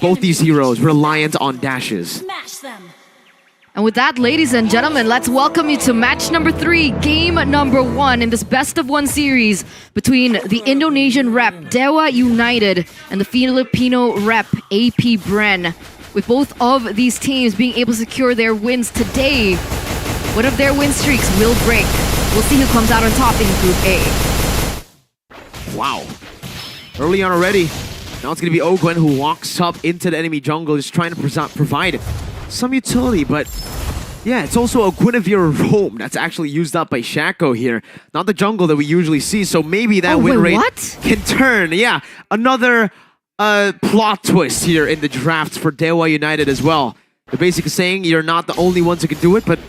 both these heroes reliant on dashes. Smash them. And with that, ladies and gentlemen, let's welcome you to match number 3, game number 1 in this best of 1 series between the Indonesian rep Dewa United and the Filipino rep AP Bren. With both of these teams being able to secure their wins today, one of their win streaks will break. We'll see who comes out on top in Group A. Wow. Early on already. Now it's going to be Ogwen who walks up into the enemy jungle, just trying to provide some utility, but yeah, it's also a Guinevere roam that's actually used up by Shaco here. Not the jungle that we usually see, so maybe that win rate can turn. Yeah, another plot twist here in the draft for Dewa United as well. They're basically saying you're not the only ones who can do it, but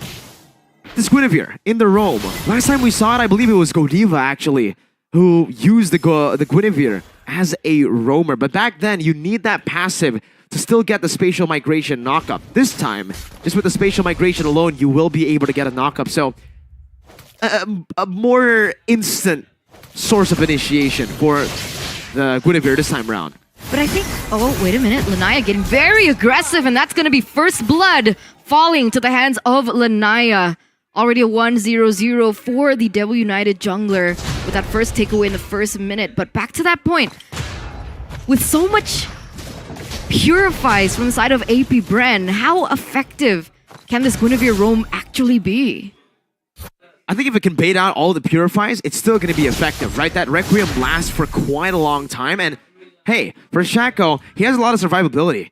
this Guinevere in the roam. Last time we saw it, I believe it was Godiva actually, who used the Guinevere as a roamer. But back then, you need that passive to still get the spatial migration knockup. This time, just with the spatial migration alone, you will be able to get a knockup. So, a more instant source of initiation for the Guinevere this time around. But I think, oh, wait a minute, Lanaya getting very aggressive, and that's going to be first blood falling to the hands of Lanaya. Already a 1-0-0 for the Dewa United jungler with that first takeaway in the first minute. But back to that point, with so much purifies from the side of AP Bren, how effective can this Guinevere roam actually be? I think if it can bait out all the purifies, it's still going to be effective, right? That Requiem lasts for quite a long time, and hey, for Shaco, he has a lot of survivability.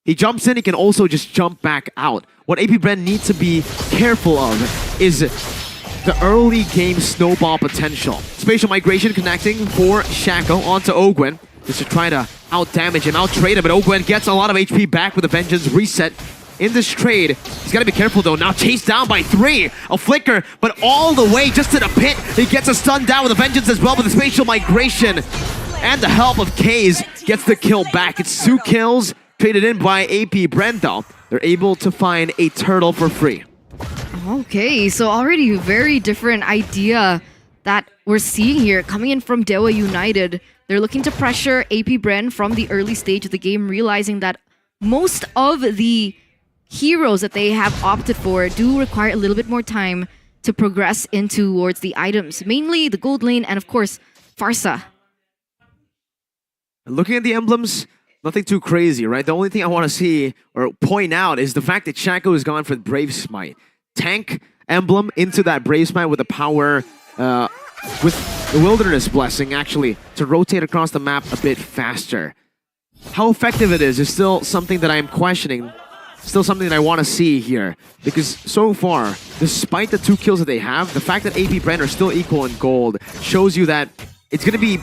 He jumps in, he can also just jump back out. What AP Bren needs to be careful of is the early game snowball potential. Spatial migration connecting for Shaco onto Ogwen, just to try to out-damage him, out-trade him, but Ogwen gets a lot of HP back with a Vengeance reset in this trade. He's got to be careful though. Now chased down by 3. A flicker, but all the way just to the pit. He gets a stun down with a Vengeance as well, with the spatial migration. And the help of Kaze gets the kill back. It's 2 kills traded in by AP Bren though. They're able to find a turtle for free. Okay, so already a very different idea that we're seeing here coming in from Dewa United. They're looking to pressure AP Bren from the early stage of the game, realizing that most of the heroes that they have opted for do require a little bit more time to progress into towards the items, mainly the gold lane and of course Farsa. Looking at the emblems, nothing too crazy, right? The only thing I want to see or point out is the fact that Shaco has gone for the Brave Smite. Tank emblem into that Brave Smite with the power with the Wilderness Blessing actually to rotate across the map a bit faster. How effective it is still something that I am questioning. Still something that I want to see here. Because so far, despite the 2 kills that they have, the fact that AP Bren are still equal in gold shows you that it's going to be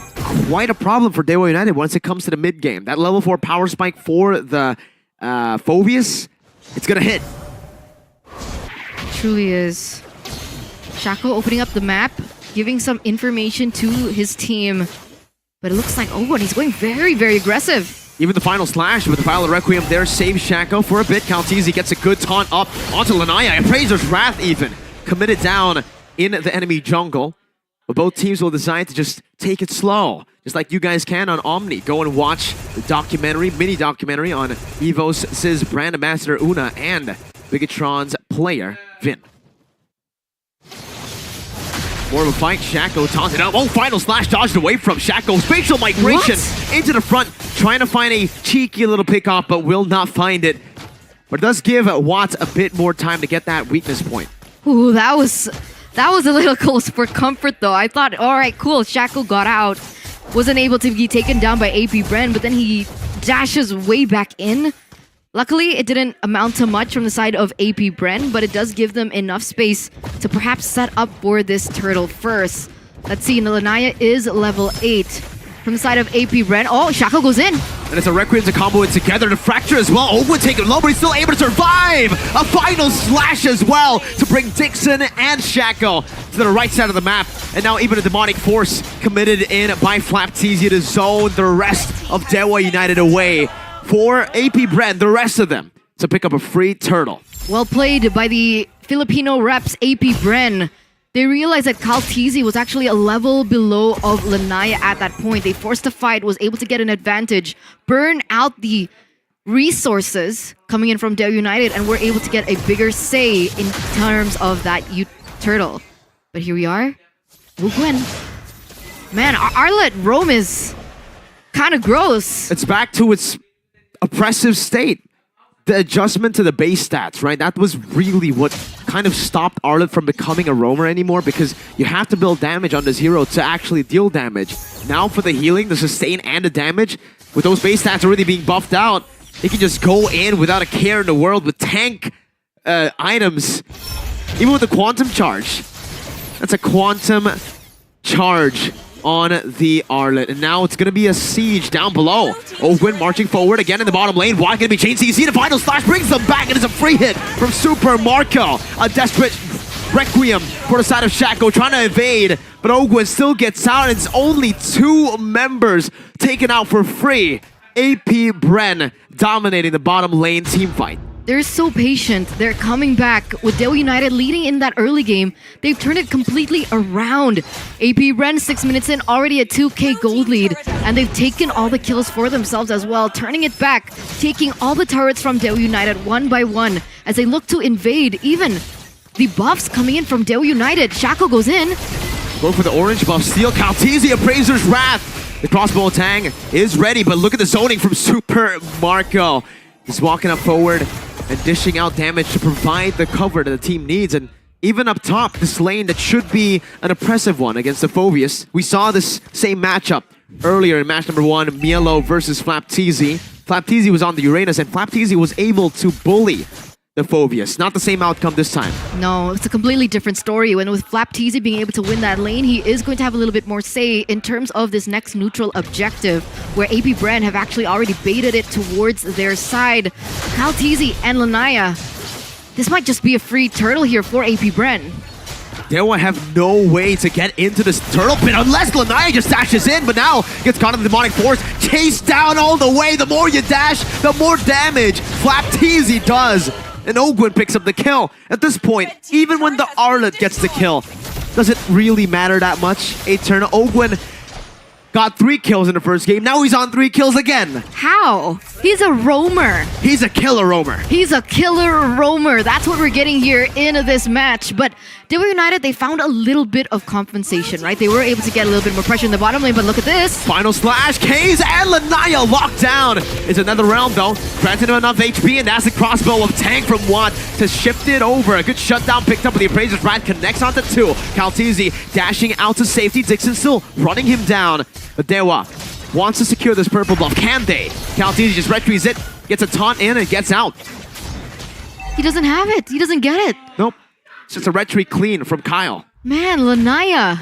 quite a problem for Dewa United once it comes to the mid game. That level 4 power spike for the Phobius, it's going to hit. It truly is. Shaco opening up the map, giving some information to his team. But it looks like, oh, he's going very, very aggressive. Even the final slash with the Violet Requiem there saves Shaco for a bit. Caltizi gets a good taunt up onto Lanaya. Appraiser's Wrath even committed down in the enemy jungle. But both teams will decide to just take it slow. Just like you guys can on Omni. Go and watch the documentary, mini documentary on EVOS' brand ambassador Una and Bigetron's player Vin. More of a fight. Shaco taunted up. Oh, final slash dodged away from Shaco. Spatial migration into the front. Trying to find a cheeky little pick off, but will not find it. But it does give Watts a bit more time to get that weakness point. Ooh, that was a little close for comfort though. I thought, all right, cool. Shaco got out. Wasn't able to be taken down by AP Bren, but then he dashes way back in. Luckily, it didn't amount to much from the side of AP Bren, but it does give them enough space to perhaps set up for this turtle first. Let's see, Lanaya is level 8. From the side of AP Bren, oh, Shaco goes in. And it's a Requiem to combo it together to fracture as well. Ogwen taking low, but he's still able to survive. A final slash as well to bring Dixon and Shaco to the right side of the map. And now even a demonic force committed in by Flapteezy to zone the rest of Dewa United away for AP Bren, the rest of them, to pick up a free turtle. Well played by the Filipino reps AP Bren. They realized that Kaltizi was actually a level below of Lanaya at that point. They forced a fight, was able to get an advantage, burn out the resources coming in from Dewa United, and were able to get a bigger say in terms of that turtle. But here we are. Wugwen. Man, Arlet roam is kind of gross. It's back to its oppressive state. The adjustment to the base stats, right? That was really what kind of stopped Arlet from becoming a roamer anymore, because you have to build damage on this hero to actually deal damage. Now for the healing, the sustain, and the damage, with those base stats already being buffed out, he can just go in without a care in the world with tank items. Even with the quantum charge. That's a quantum charge on the Arlet. And now it's going to be a siege down below. Ogwin marching forward again in the bottom lane. Why going to be changed? You see the final slash brings them back, and it's a free hit from Super Marco. A desperate requiem for the side of Shaco, trying to evade, but Ogwin still gets out, and it's only 2 members taken out for free. AP Bren dominating the bottom lane team fight. They're so patient. They're coming back with Dewa United leading in that early game. They've turned it completely around. AP Bren 6 minutes in, already a 2k gold lead, and they've taken all the kills for themselves as well, turning it back, taking all the turrets from Dewa United one by one as they look to invade. Even the buffs coming in from Dewa United. Shaco goes in. Go for the orange buff. Steal Kaltizi, Appraiser's Wrath. The crossbow tang is ready, but look at the zoning from Super Marco. He's walking up forward and dishing out damage to provide the cover that the team needs. And even up top, this lane that should be an oppressive one against the Phobius. We saw this same matchup earlier in match number 1, Mielo versus Flapteezy. Flapteezy was on the Uranus, and Flapteezy was able to bully the Phobius. Not the same outcome this time. No, it's a completely different story. When with Flapteezy being able to win that lane, he is going to have a little bit more say in terms of this next neutral objective, where AP Bren have actually already baited it towards their side. Kaltizi and Lanaya. This might just be a free turtle here for AP Bren. Dewa have no way to get into this turtle pit unless Lanaya just dashes in, but now gets caught in the demonic force, chased down all the way. The more you dash, the more damage Flapteezy does. And Ogwin picks up the kill. At this point, even when the Arlet gets the kill, does it really matter that much? Eternal Ogwin got 3 kills in the first game. Now he's on 3 kills again. How? He's a roamer. He's a killer roamer. He's a killer roamer. That's what we're getting here in this match. But Dewa United, they found a little bit of compensation, right? They were able to get a little bit more pressure in the bottom lane, but look at this. Final slash, Kaze and Lanaya locked down. It's another round though. Granted him enough HP, and that's the crossbow of Tank from Watt to shift it over. A good shutdown picked up with the Appraiser's Wrath, connects onto 2. Kaltizi dashing out to safety. Dixon still running him down. But Dewa wants to secure this purple buff. Can they? Kaltizi just retreats it, gets a taunt in, and gets out. He doesn't have it. He doesn't get it. Nope. It's just a retreat clean from Kyle. Man, Lanaya.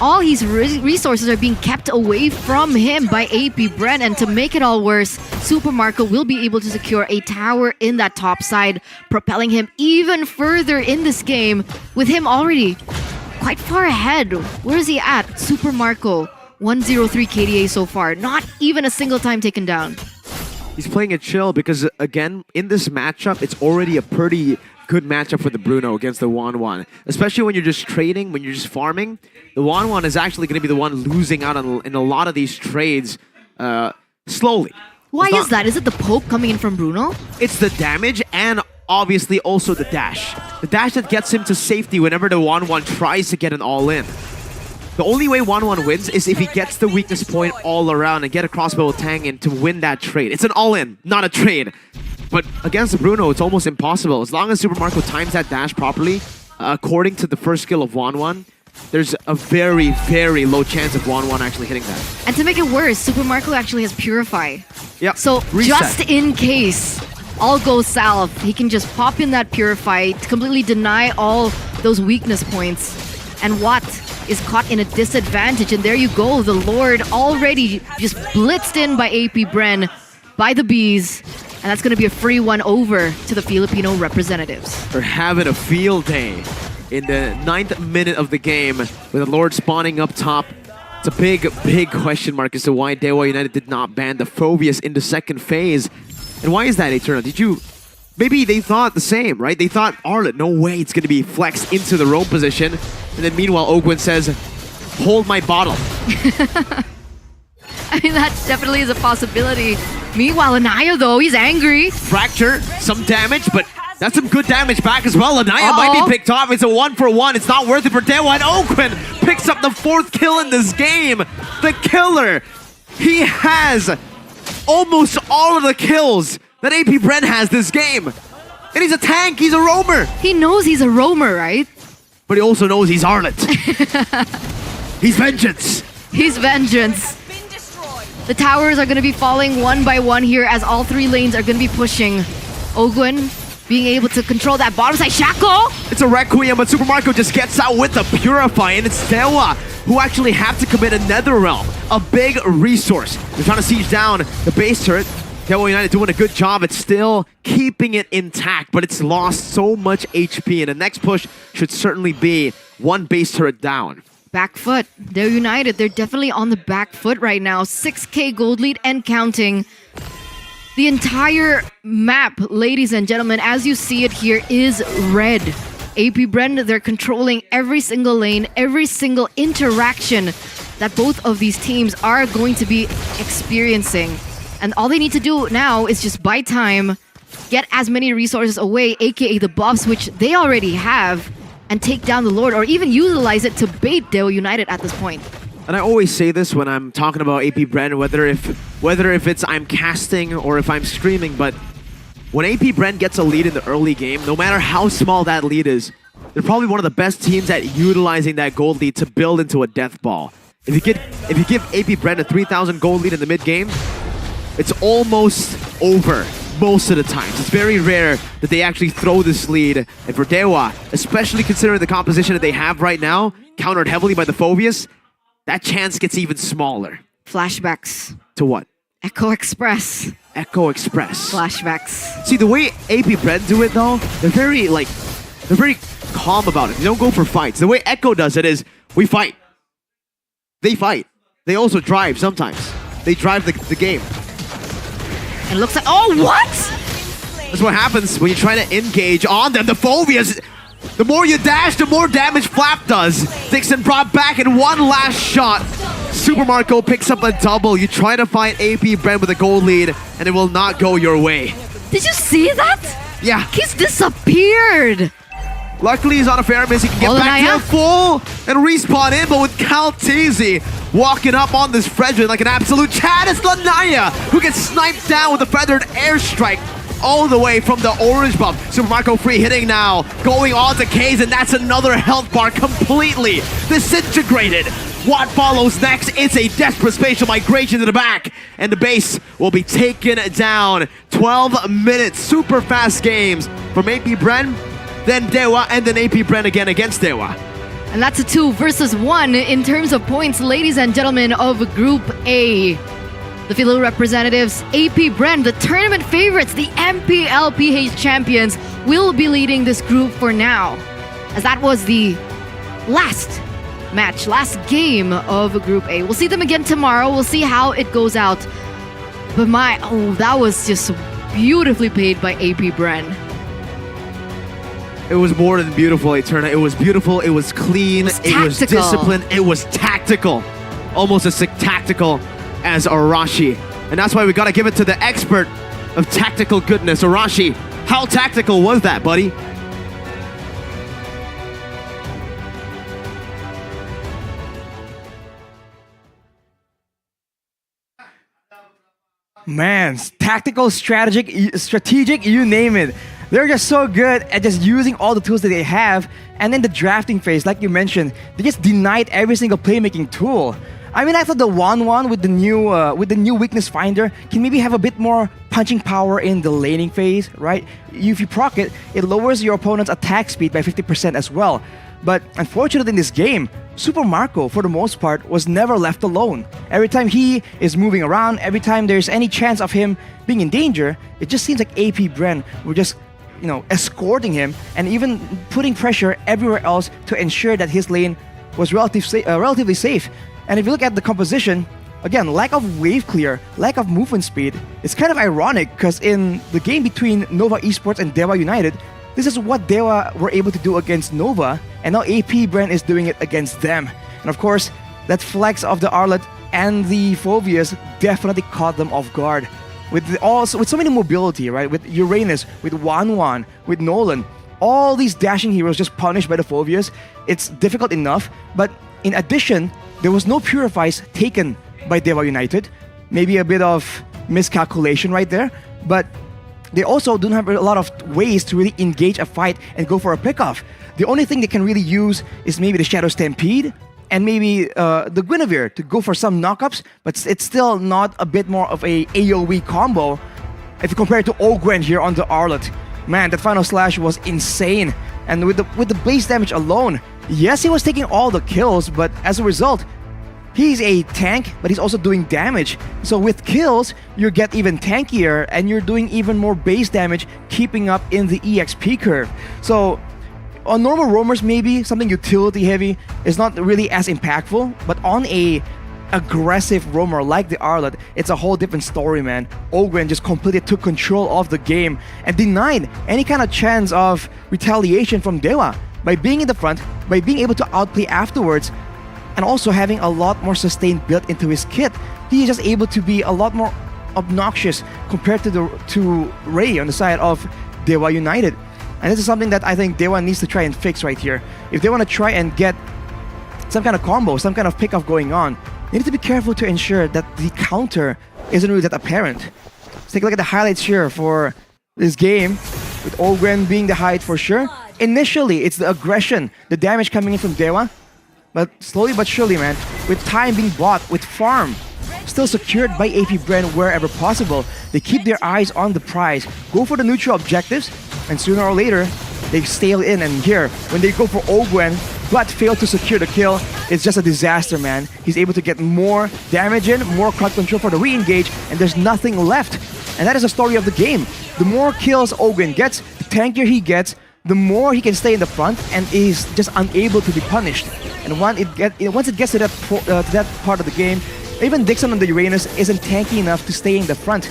All his resources are being kept away from him by AP Bren, and to make it all worse, Super Marco will be able to secure a tower in that top side, propelling him even further in this game, with him already quite far ahead. Where is he at? Super Marco, 103 KDA so far. Not even a single time taken down. He's playing it chill because, again, in this matchup, it's already a pretty good matchup for the Bruno against the Wanwan. Especially when you're just trading, when you're just farming. The Wanwan is actually going to be the one losing out in a lot of these trades slowly. Why is that? Is it the poke coming in from Bruno? It's the damage and obviously also the dash. The dash that gets him to safety whenever the Wanwan tries to get an all-in. The only way Wanwan wins is if he gets the weakness point all around and get a crossbow tang in to win that trade. It's an all-in, not a trade. But against Bruno, it's almost impossible. As long as Super Marco times that dash properly, according to the first skill of Wanwan, there's a very, very low chance of Wanwan actually hitting that. And to make it worse, Super Marco actually has Purify. Yep. So Reset. just in case all goes south, he can just pop in that Purify to completely deny all those weakness points. And Watt is caught in a disadvantage. And there you go, the Lord already just blitzed in by AP Bren, by the Bees. And that's going to be a free one over to the Filipino representatives. They're having a field day in the 9th minute of the game with the Lord spawning up top. It's a big, big question mark as to why Dewa United did not ban the Phobius in the second phase. And why is that, Eternal? Did you maybe they thought the same, right? They thought, Arlet, no way it's going to be flexed into the roam position. And then meanwhile, Ogwin says, hold my bottle. I mean, that definitely is a possibility. Meanwhile, Anaya, though, he's angry. Fracture, some damage, but that's some good damage back as well. Anaya might be picked off. It's a 1-for-1. It's not worth it for Dewa. And Ogwin picks up the 4th kill in this game. The killer. He has almost all of the kills that AP Bren has this game. And he's a tank. He's a roamer. He knows he's a roamer, right? But he also knows he's Arlet. He's vengeance. He's vengeance. The towers are going to be falling one by one here as all 3 lanes are going to be pushing. Ogwin being able to control that bottom side. Shackle! It's a Requiem, but Super Marco just gets out with the Purify, and it's Dewa who actually have to commit a Netherrealm, a big resource. They're trying to siege down the base turret. Dewa United doing a good job at still keeping it intact, but it's lost so much HP, and the next push should certainly be 1 base turret down. Back foot. They're United. They're definitely on the back foot right now. 6k gold lead and counting. The entire map, ladies and gentlemen, as you see it here, is red. AP Bren, they're controlling every single lane, every single interaction that both of these teams are going to be experiencing. And all they need to do now is just buy time, get as many resources away, aka the buffs, which they already have, and take down the Lord, or even utilize it to bait Dewa United at this point. And I always say this when I'm talking about AP Bren, whether if it's I'm casting or if I'm streaming, but when AP Bren gets a lead in the early game, no matter how small that lead is, they're probably one of the best teams at utilizing that gold lead to build into a death ball. If you give AP Bren a 3,000 gold lead in the mid game, it's almost over. Most of the times. It's very rare that they actually throw this lead. And for Dewa, especially considering the composition that they have right now, countered heavily by the Phobius, that chance gets even smaller. Flashbacks. To what? Echo Express. Echo Express. Flashbacks. See, the way AP Bren do it though, they're very calm about it. They don't go for fights. The way Echo does it is, we fight. They fight. They also drive sometimes. They drive the game. And it looks like, oh, what? That's what happens when you try to engage on them. The Phobias, the more you dash, the more damage Flap does. Dixon brought back in 1 last shot. Super Marco picks up a double. You try to fight AP Bren with a gold lead, and it will not go your way. Did you see that? Yeah. He's disappeared. Luckily, he's on a fair miss. He can get back to the full and respawn in, but with Kaltizi walking up on this Fredrin like an absolute Chad, it's Lanaya who gets sniped down with a feathered airstrike all the way from the orange buff. Super Marco free hitting now, going on to K's, and that's another health bar completely disintegrated. What follows next? It's a desperate spatial migration to the back, and the base will be taken down. 12 minutes, super fast games from AP Bren, then Dewa, and then AP Bren again against Dewa. And that's a 2 versus 1 in terms of points, ladies and gentlemen, of Group A. The Philo representatives, AP Bren, the tournament favorites, the MPL PH champions, will be leading this group for now, as that was the last game of Group A. We'll see them again tomorrow. We'll see how it goes out. But that was just beautifully played by AP Bren. It was more than beautiful, Eterna. It was beautiful, it was clean, it was disciplined, it was tactical. Almost as tactical as Arashi. And that's why we gotta give it to the expert of tactical goodness, Arashi. How tactical was that, buddy? Man, tactical, strategic, you name it. They're just so good at just using all the tools that they have. And then the drafting phase, like you mentioned, they just denied every single playmaking tool. I mean, I thought the 1-1 with the new weakness finder can maybe have a bit more punching power in the laning phase, right? If you proc it, it lowers your opponent's attack speed by 50% as well. But unfortunately in this game, Super Marco, for the most part, was never left alone. Every time he is moving around, every time there's any chance of him being in danger, it just seems like AP Bren were just, escorting him and even putting pressure everywhere else to ensure that his lane was relatively safe. And if you look at the composition, again, lack of wave clear, lack of movement speed. It's kind of ironic because in the game between Nova Esports and Dewa United, this is what Dewa were able to do against Nova, and now AP Bren is doing it against them. And of course, that flex of the Arlet and the Phobias definitely caught them off guard. With so many mobility, right? With Uranus, with Wanwan, with Nolan, all these dashing heroes just punished by the Phobias. It's difficult enough, but in addition, there was no Purifies taken by Dewa United. Maybe a bit of miscalculation right there, but they also don't have a lot of ways to really engage a fight and go for a pickoff. The only thing they can really use is maybe the Shadow Stampede and maybe the Guinevere to go for some knockups, but it's still not a bit more of a AoE combo if you compare it to Ogwen here on the Arlet. Man, that final slash was insane. And with the base damage alone, yes, he was taking all the kills, but as a result, he's a tank, but he's also doing damage. So with kills, you get even tankier, and you're doing even more base damage, keeping up in the EXP curve. So on normal roamers, maybe something utility heavy is not really as impactful, but on a aggressive roamer like the Arlet, it's a whole different story, man. Ogren just completely took control of the game and denied any kind of chance of retaliation from Dewa by being in the front, by being able to outplay afterwards, and also having a lot more sustain built into his kit. He is just able to be a lot more obnoxious compared to Ray on the side of Dewa United. And this is something that I think Dewa needs to try and fix right here. If they want to try and get some kind of combo, some kind of pickoff going on, they need to be careful to ensure that the counter isn't really that apparent. Let's take a look at the highlights here for this game, with Ogren being the highlight for sure. Initially, it's the aggression, the damage coming in from Dewa, but slowly but surely, man, with time being bought, with farm still secured by AP Bren wherever possible, they keep their eyes on the prize, go for the neutral objectives, and sooner or later, they sail in. And here, when they go for Ogwen, but fail to secure the kill, it's just a disaster, man. He's able to get more damage in, more crowd control for the re-engage, and there's nothing left. And that is the story of the game. The more kills Ogwen gets, the tankier he gets, the more he can stay in the front and is just unable to be punished. And once it gets to that part of the game, even Dixon on the Uranus isn't tanky enough to stay in the front.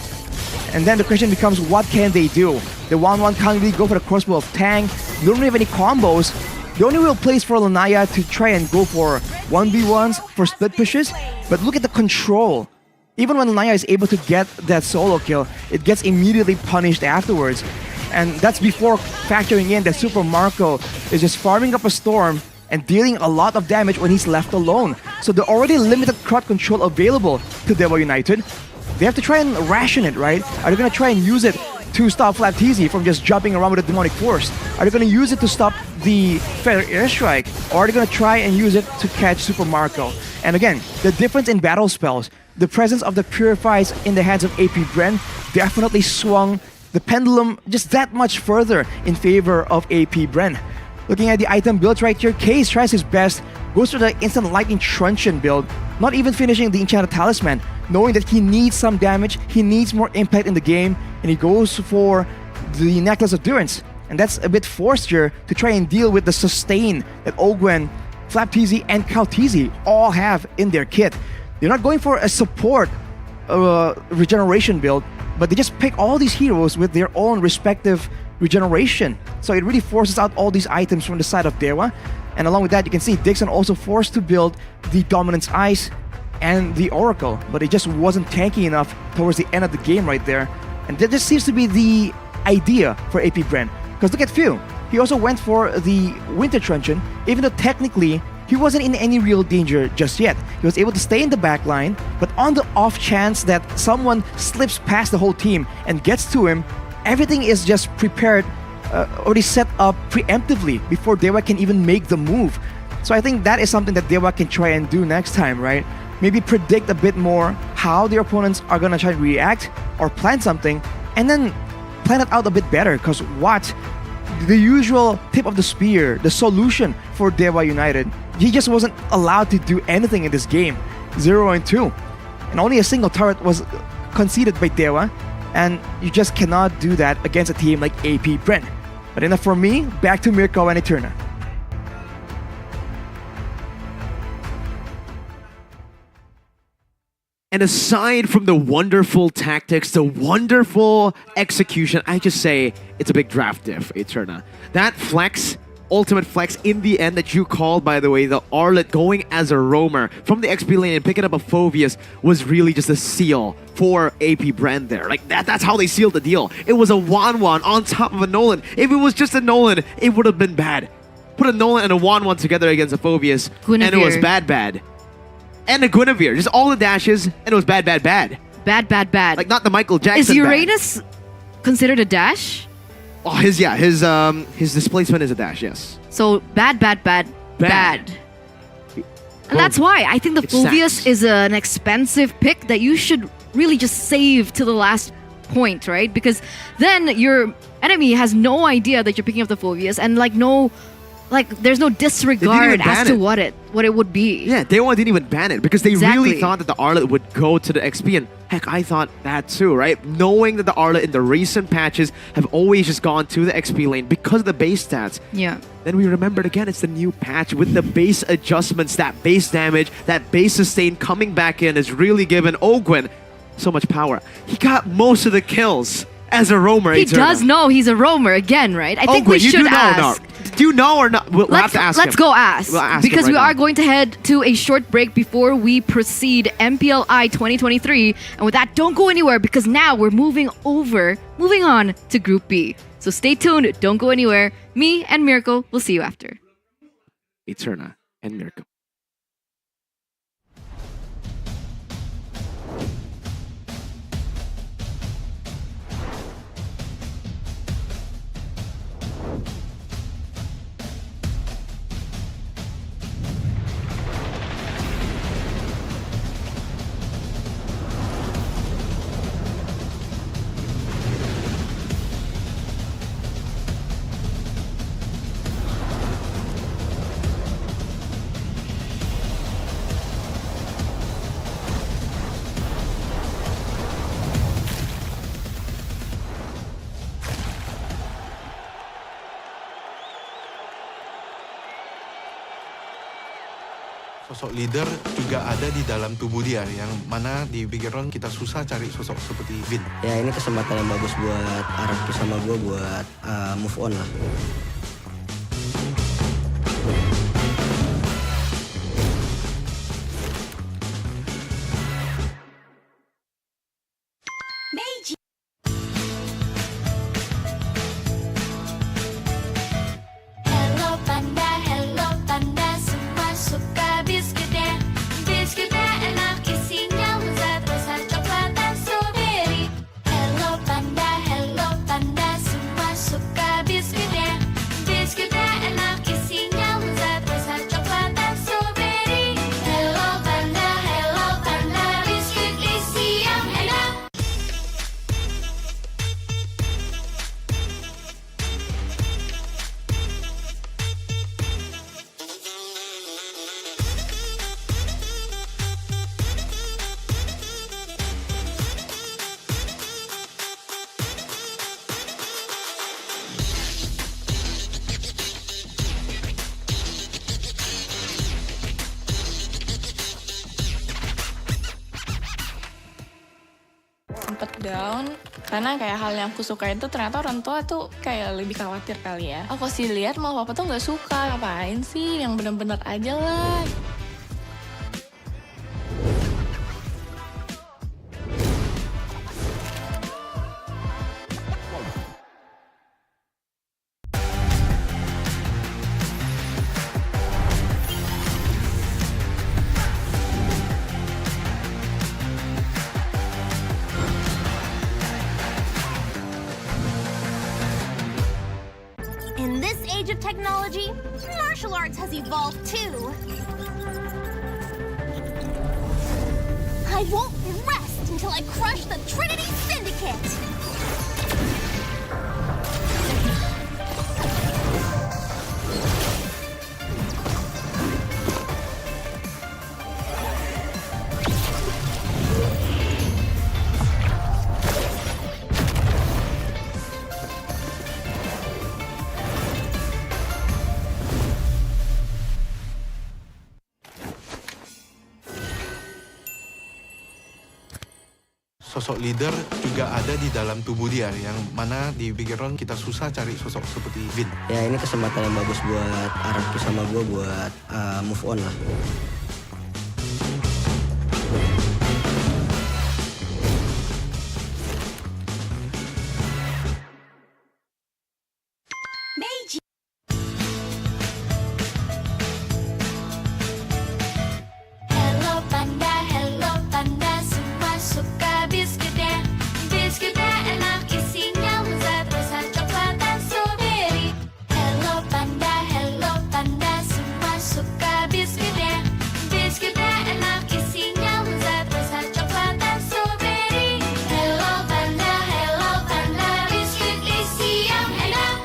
And then the question becomes, what can they do? The 1-1 can't really go for the crossbow of Tang. They don't really have any combos. The only real place for Lanaya to try and go for 1v1s, for split pushes. But look at the control. Even when Lanaya is able to get that solo kill, it gets immediately punished afterwards. And that's before factoring in that Super Marco is just farming up a storm and dealing a lot of damage when he's left alone. So the already limited crowd control available to Dewa United, they have to try and ration it, right? Are they going to try and use it to stop Flapteezy from just jumping around with a demonic force? Are they going to use it to stop the Feather Airstrike? Or are they going to try and use it to catch Super Marco? And again, the difference in battle spells, the presence of the Purifies in the hands of AP Bren definitely swung the pendulum just that much further in favor of AP Bren. Looking at the item builds right here, Case tries his best, goes for the instant lightning truncheon build, not even finishing the enchanted talisman, knowing that he needs some damage, he needs more impact in the game, and he goes for the necklace of Durance. And that's a bit forced here to try and deal with the sustain that Ogwen, Flapteezy, and Kalteezy all have in their kit. They're not going for a support regeneration build, but they just pick all these heroes with their own respective regeneration. So it really forces out all these items from the side of Dewa. And along with that, you can see Dixon also forced to build the Dominance Ice and the Oracle, but it just wasn't tanky enough towards the end of the game right there. And that just seems to be the idea for AP Bren. Because look at Phil. He also went for the Winter Truncheon, even though technically he wasn't in any real danger just yet. He was able to stay in the back line, but on the off chance that someone slips past the whole team and gets to him, everything is just prepared, already set up preemptively before Dewa can even make the move. So I think that is something that Dewa can try and do next time, right? Maybe predict a bit more how their opponents are gonna try to react or plan something, and then plan it out a bit better. Because what? The usual tip of the spear, the solution for Dewa United, he just wasn't allowed to do anything in this game. 0 and 2. And only a single turret was conceded by Dewa, and you just cannot do that against a team like AP Bren. But enough for me, back to Mirko and Eterna. And aside from the wonderful tactics, the wonderful execution, I just say it's a big draft diff, Eterna. That flex, ultimate flex in the end that you called, by the way, the Arlet going as a roamer from the XP lane and picking up a Phoveus was really just a seal for AP Bren there. Like that's how they sealed the deal. It was a 1-1 on top of a Nolan. If it was just a Nolan, it would have been bad. Put a Nolan and a 1-1 together against a Phoveus, and it was bad. And a Guinevere, just all the dashes, and it was bad. Bad. Like not the Michael Jackson. Is Uranus considered a dash? Oh, his displacement is a dash, yes. So bad. And that's why I think the It's Phoveus sacks. is an expensive pick that you should really just save to the last point, right? Because then your enemy has no idea that you're picking up the Phoveus, and there's no disregard as to what it would be. Yeah, Dewa didn't even ban it because they really thought that the Arlet would go to the XP, and heck, I thought that too, right? Knowing that the Arlet in the recent patches have always just gone to the XP lane because of the base stats. Yeah. Then we remembered again, it's the new patch with the base adjustments, that base damage, that base sustain coming back in has really given Ogwyn so much power. He got most of the kills as a roamer. He does know he's a roamer again, right? I think Ogwyn, we should ask. Do you know or not? We'll have to ask him. Let's go ask. We'll ask him because right we now. are going to head to a short break before we proceed MPLI 2023. And with that, don't go anywhere because now we're moving on to Group B. So stay tuned. Don't go anywhere. Me and Miracle will see you after. Eterna and Miracle. Sosok leader juga ada di dalam tubuh dia, yang mana di Bigetron kita susah cari sosok seperti Vin. Ya ini kesempatan yang bagus buat Araki sama gue buat move on lah. Hello panda, semua suka biskuitnya. Biskuitnya enak, isinya lezat, rasa coklat dan strawberry. Hello panda, semua suka biskuitnya. Biskuitnya enak, isinya lezat, rasa coklat dan strawberry. Hello panda, biskuit isi yang enak. Sempet down karena kayak hal yang aku suka itu ternyata orang tua tuh kayak lebih khawatir kali ya. Aku sih lihat malah papa tuh nggak suka, ngapain sih yang bener-bener aja lah. In this age of technology, martial arts has evolved too. I won't rest until I crush the Trinity Syndicate! sosok leader juga ada di dalam tubuh dia, yang mana di Bigetron kita susah cari sosok seperti Vin. Ya ini kesempatan yang bagus buat Araki sama gue buat move on lah. Hello panda, semua suka biskuitnya. Biskuitnya enak, isinya lezat, rasa coklat dan strawberry. Hello panda, semua suka biskuitnya. Biskuitnya enak, isinya lezat, rasa coklat dan strawberry. Hello panda, biskuit isi yang enak.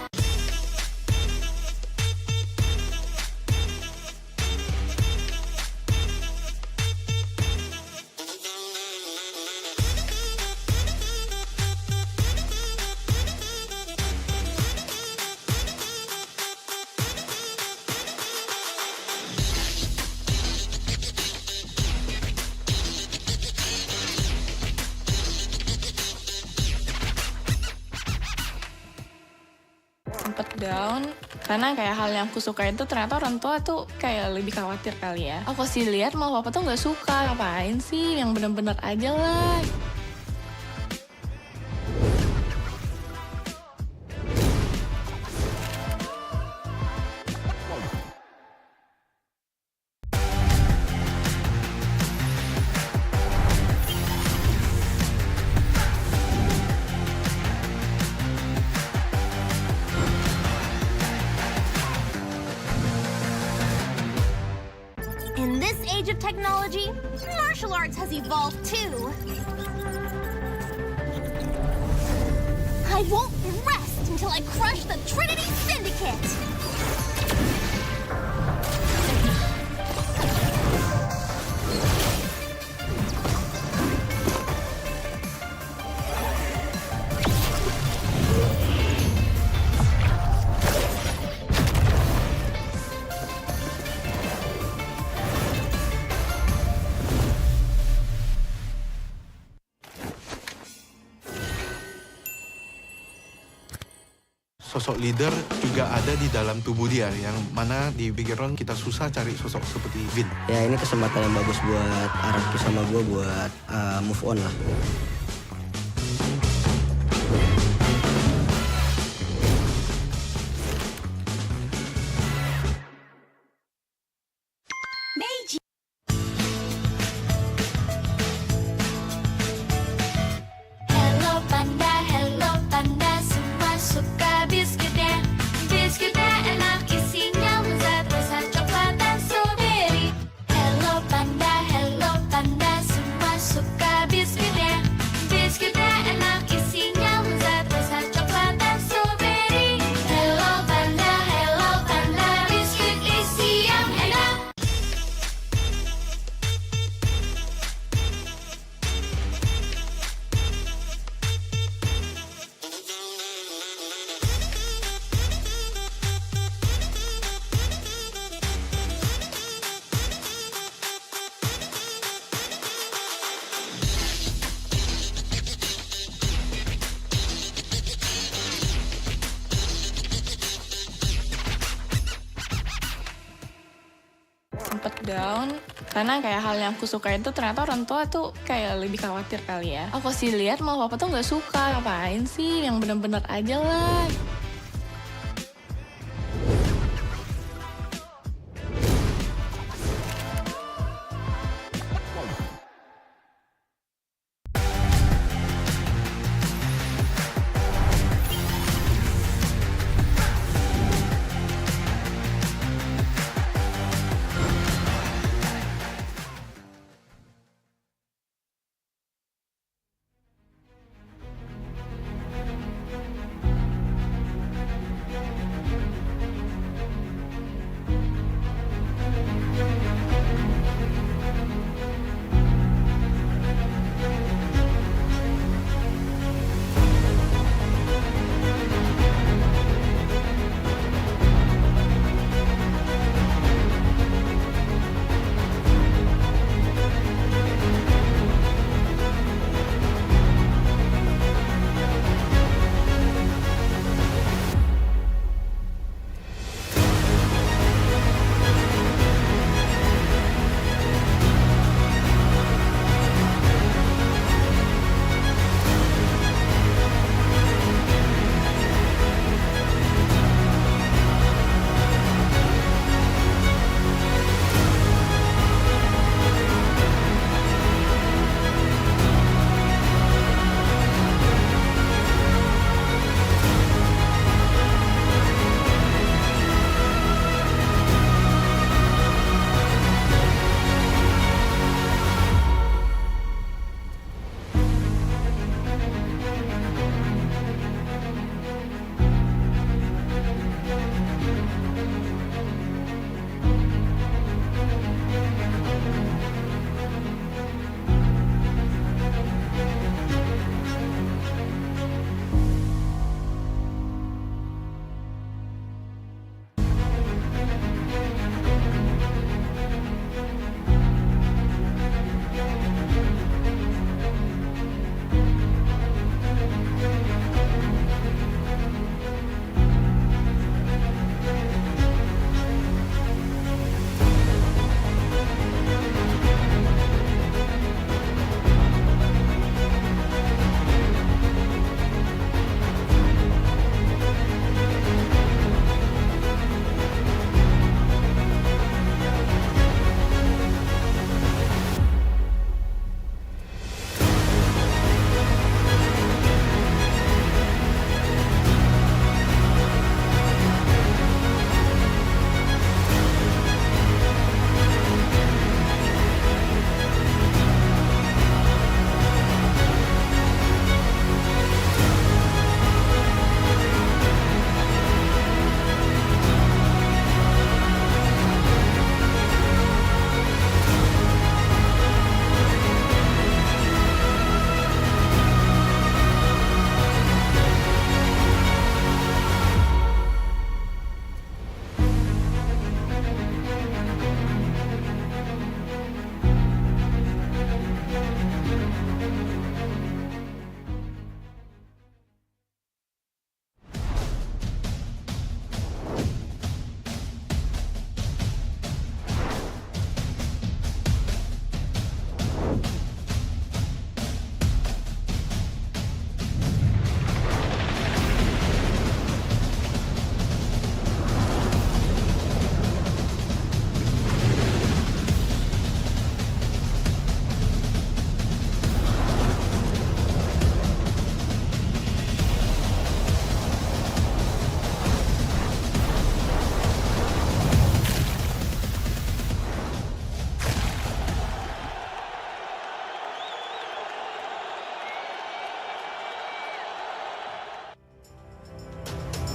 Sempet down karena kayak hal yang aku suka itu ternyata orang tua tuh kayak lebih khawatir kali ya. Aku sih lihat malah papa tuh nggak suka, ngapain sih yang bener-bener aja lah. In this age of technology, martial arts has evolved too. I won't rest until I crush the Trinity Syndicate! Sosok leader juga ada di dalam tubuh dia, yang mana di Bigetron kita susah cari sosok seperti Vin. Ya ini kesempatan yang bagus buat Araki sama gue buat move on lah. Hello panda, semua suka biskuitnya. Biskuitnya enak, isinya lezat, rasa coklat dan strawberry. Hello panda, semua suka biskuitnya. Biskuitnya enak, isinya lezat, rasa coklat dan strawberry. Hello panda, biskuit isi yang enak. Sempet down karena kayak hal yang aku suka itu ternyata orang tua tuh kayak lebih khawatir kali ya. Aku sih lihat malah papa tuh nggak suka, ngapain sih yang bener-bener aja lah.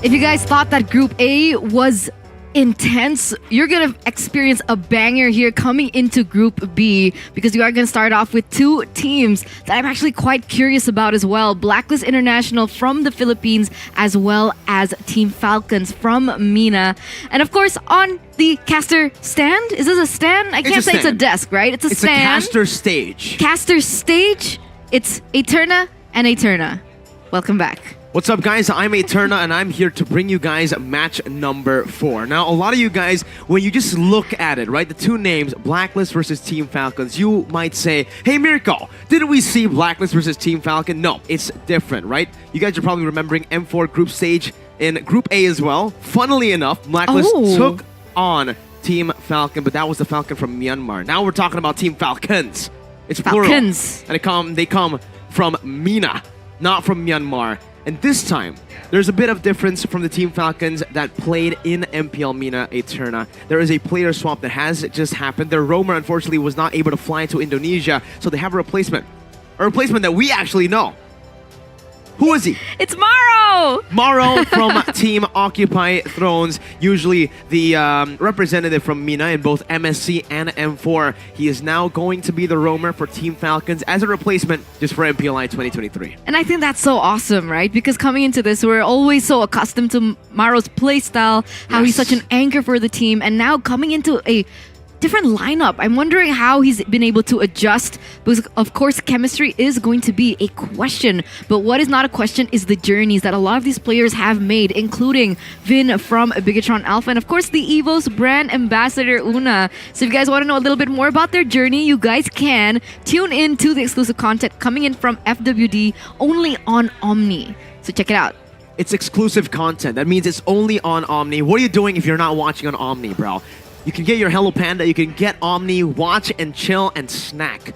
If you guys thought that Group A was intense, you're gonna experience a banger here coming into Group B, because you are gonna start off with two teams that I'm actually quite curious about as well. Blacklist International from the Philippines, as well as Team Falcons from MENA. And of course, on the caster stand, is this a stand? I can't say it's a desk, right? It's a stand. It's a caster stage. Caster stage. It's Eterna and Eterna. Welcome back. What's up, guys? I'm Eterna, and I'm here to bring you guys match number 4. Now, a lot of you guys, when you just look at it, right, the two names, Blacklist versus Team Falcons, you might say, hey, Mirko, didn't we see Blacklist versus Team Falcon? No, it's different, right? You guys are probably remembering M4 group stage in Group A as well. Funnily enough, Blacklist took on Team Falcon, but that was the Falcon from Myanmar. Now we're talking about Team Falcons. It's plural. Falcons. And they come from MENA, not from Myanmar. And this time, there's a bit of difference from the Team Falcons that played in MPL MENA Eterna. There is a player swap that has just happened. Their roamer, unfortunately, was not able to fly to Indonesia, so they have a replacement. A replacement that we actually know. Who is he? It's Maro! Maro from Team Occupy Thrones, usually the representative from MENA in both MSC and M4. He is now going to be the roamer for Team Falcons as a replacement just for MPLI 2023. And I think that's so awesome, right? Because coming into this, we're always so accustomed to Maro's playstyle, how he's such an anchor for the team, and now coming into a different lineup. I'm wondering how he's been able to adjust, because of course chemistry is going to be a question, but what is not a question is the journeys that a lot of these players have made, including Vin from Bigetron Alpha, and of course the EVOS brand ambassador Una. So if you guys want to know a little bit more about their journey, you guys can tune in to the exclusive content coming in from FWD only on Omni. So check it out. It's exclusive content. That means it's only on Omni. What are you doing if you're not watching on Omni, bro? You can get your Hello Panda, you can get Omni, watch and chill and snack.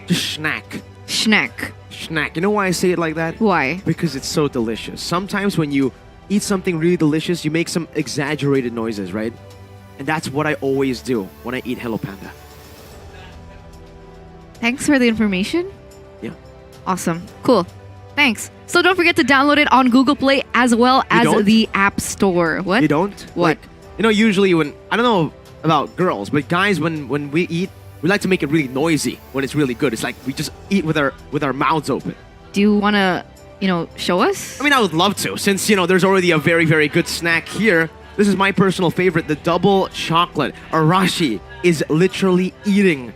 Just snack. Snack. Snack. You know why I say it like that? Why? Because it's so delicious. Sometimes when you eat something really delicious, you make some exaggerated noises, right? And that's what I always do when I eat Hello Panda. Thanks for the information. Yeah. Awesome. Cool. Thanks. So don't forget to download it on Google Play as well as the App Store. What? You don't? What? Like, you know, usually when, I don't know about girls, but guys, when we eat, we like to make it really noisy when it's really good. It's like we just eat with our mouths open. Do you want to, show us? I mean, I would love to, since, there's already a very, very good snack here. This is my personal favorite, the double chocolate. Arashi is literally eating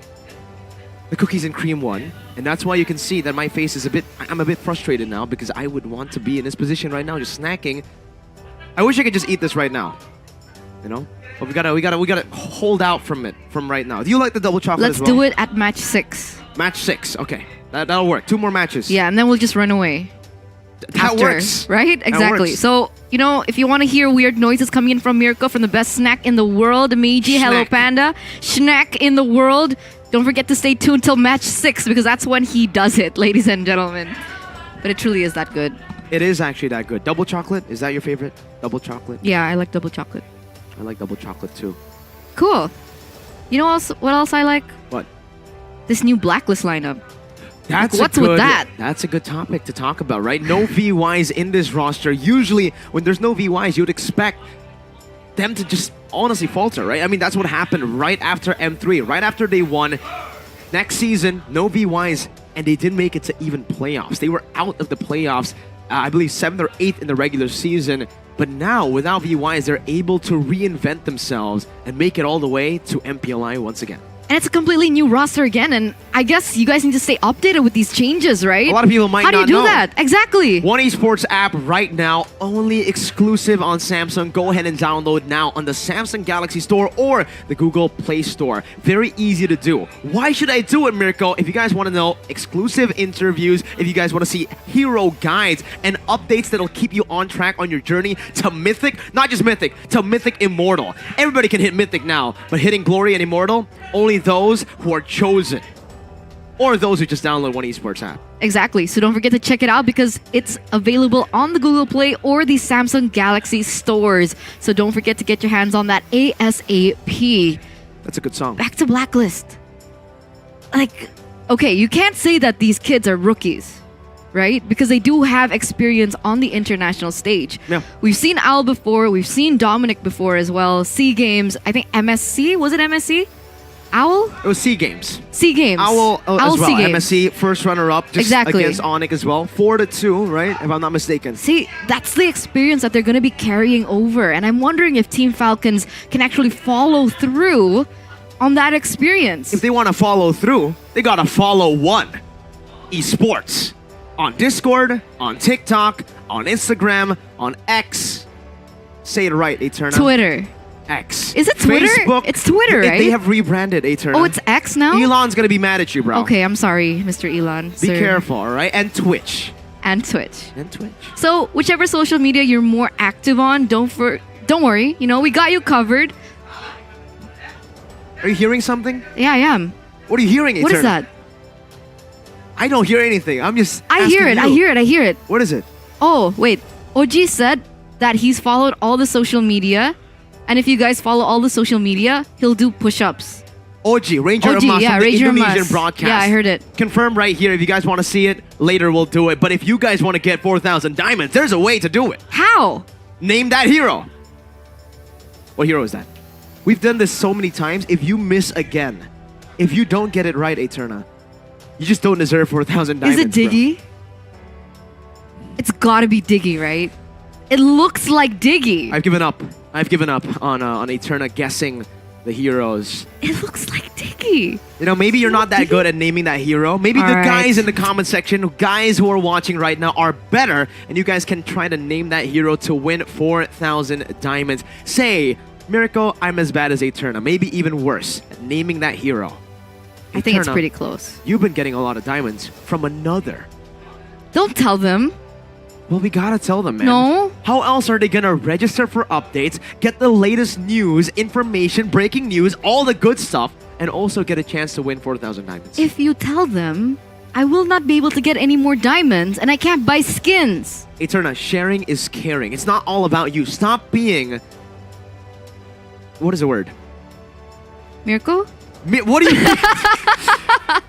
the cookies and cream one. And that's why you can see that my face is I'm a bit frustrated now, because I would want to be in this position right now, just snacking. I wish I could just eat this right now. But we gotta hold out from right now. Do you like the double chocolate as well? Let's do it at match 6. Match 6, okay. That'll work. 2 more matches. Yeah, and then we'll just run away. That works. Right? Exactly. Works. So, if you want to hear weird noises coming in from Mirko from the best snack in the world, Meiji, Hello Panda, snack in the world, don't forget to stay tuned till match 6, because that's when he does it, ladies and gentlemen. But it truly is that good. It is actually that good. Double chocolate, is that your favorite? Double chocolate? Yeah, I like double chocolate. I like double chocolate too. Cool. You know what else I like? What? This new Blacklist lineup. What's with that? That's a good topic to talk about, right? No VYs in this roster. Usually, when there's no VYs, you would expect them to just honestly falter, right? I mean, that's what happened right after M3, right after they won. Next season, no VYs, and they didn't make it to even playoffs. They were out of the playoffs, I believe 7th or 8th in the regular season. But now, without VYs, they're able to reinvent themselves and make it all the way to MPLI once again. And it's a completely new roster again, and I guess you guys need to stay updated with these changes, right? A lot of people might not know. How do you do know. that? Exactly. One Esports app right now, only exclusive on Samsung. Go ahead and download now on the Samsung Galaxy Store or the Google Play Store. Very easy to do. Why should I do it, Mirko? If you guys want to know exclusive interviews, if you guys want to see hero guides and updates that'll keep you on track on your journey to Mythic, not just Mythic, to Mythic Immortal. Everybody can hit Mythic now, but hitting Glory and Immortal, only those who are chosen, or those who just download One Esports app. Exactly. So don't forget to check it out, because it's available on the Google Play or the Samsung Galaxy stores. So don't forget to get your hands on that ASAP. That's a good song. Back to Blacklist. Okay, you can't say that these kids are rookies. right? Because they do have experience on the international stage. Yeah. We've seen Al before, we've seen Dominic before as well. SEA Games, I think MSC, was it MSC? Owl? It was SEA Games. SEA Games. Owl as well. SEA Games. MSC, first runner-up, just Exactly. against Onyx as well. 4-2, right? If I'm not mistaken. See, that's the experience that they're going to be carrying over. And I'm wondering if Team Falcons can actually follow through on that experience. If they want to follow through, they got to follow one. Esports. On Discord, on TikTok, on Instagram, on X. Say it right, Eterna. Twitter. X. Is it Twitter? Facebook. It's Twitter, right? They have rebranded Eterna. Oh, it's X now? Elon's going to be mad at you, bro. Okay, I'm sorry, Mr. Elon. Be careful, all right? And Twitch. And Twitch. And Twitch. So, whichever social media you're more active on, don't worry. You know, we got you covered. Are you hearing something? Yeah, I am. What are you hearing, Eterna? What is that? I don't hear anything. I'm just I hear it. asking you. I hear it. What is it? Oh, wait. OG said that he's followed all the social media. And if you guys follow all the social media, he'll do push-ups. OG, Ranger OG, Emas yeah, from the Ranger Indonesian Emas. broadcast. Yeah, I heard it. Confirmed right here. If you guys want to see it, later we'll do it. But if you guys want to get 4,000 diamonds, there's a way to do it. How? Name that hero. What hero is that? We've done this so many times. If you miss again, if you don't get it right, Eterna, you just don't deserve 4,000 diamonds. Is it Diggy? It's gotta be Diggy, right? It looks like Diggy. I've given up. I've given up on Eterna guessing the heroes. It looks like Diggy. You know, maybe you're not that good at naming that hero. Maybe the Alright. guys in the comment section, guys who are watching right now, are better, and you guys can try to name that hero to win 4,000 diamonds. Say, Miracle, I'm as bad as Eterna, maybe even worse at naming that hero. I think it's Eterna, pretty close. You've been getting a lot of diamonds from another. Don't tell them. Well, we gotta tell them, man. No. How else are they gonna register for updates, get the latest news, information, breaking news, all the good stuff, and also get a chance to win 4,000 diamonds? If you tell them, I will not be able to get any more diamonds and I can't buy skins. Eterna, sharing is caring. It's not all about you. Stop being... What is the word? Miracle? What do you...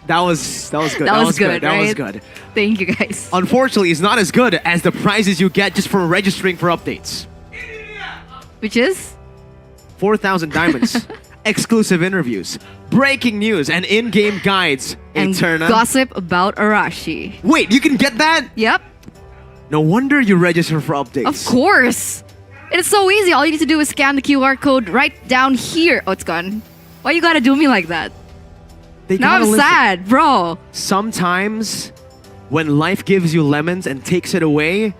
That was good. That was good, That was right? good. Thank you guys. Unfortunately, it's not as good as the prizes you get just for registering for updates. Which is? 4,000 diamonds, exclusive interviews, breaking news, and in-game guides. And Eterna. gossip about Arashi. Wait, you can get that? Yep. No wonder you register for updates. Of course. It's so easy. All you need to do is scan the QR code right down here. Oh, it's gone. Why you gotta do me like that? They Now gotta I'm listen. sad, bro. Sometimes, when life gives you lemons and takes it away,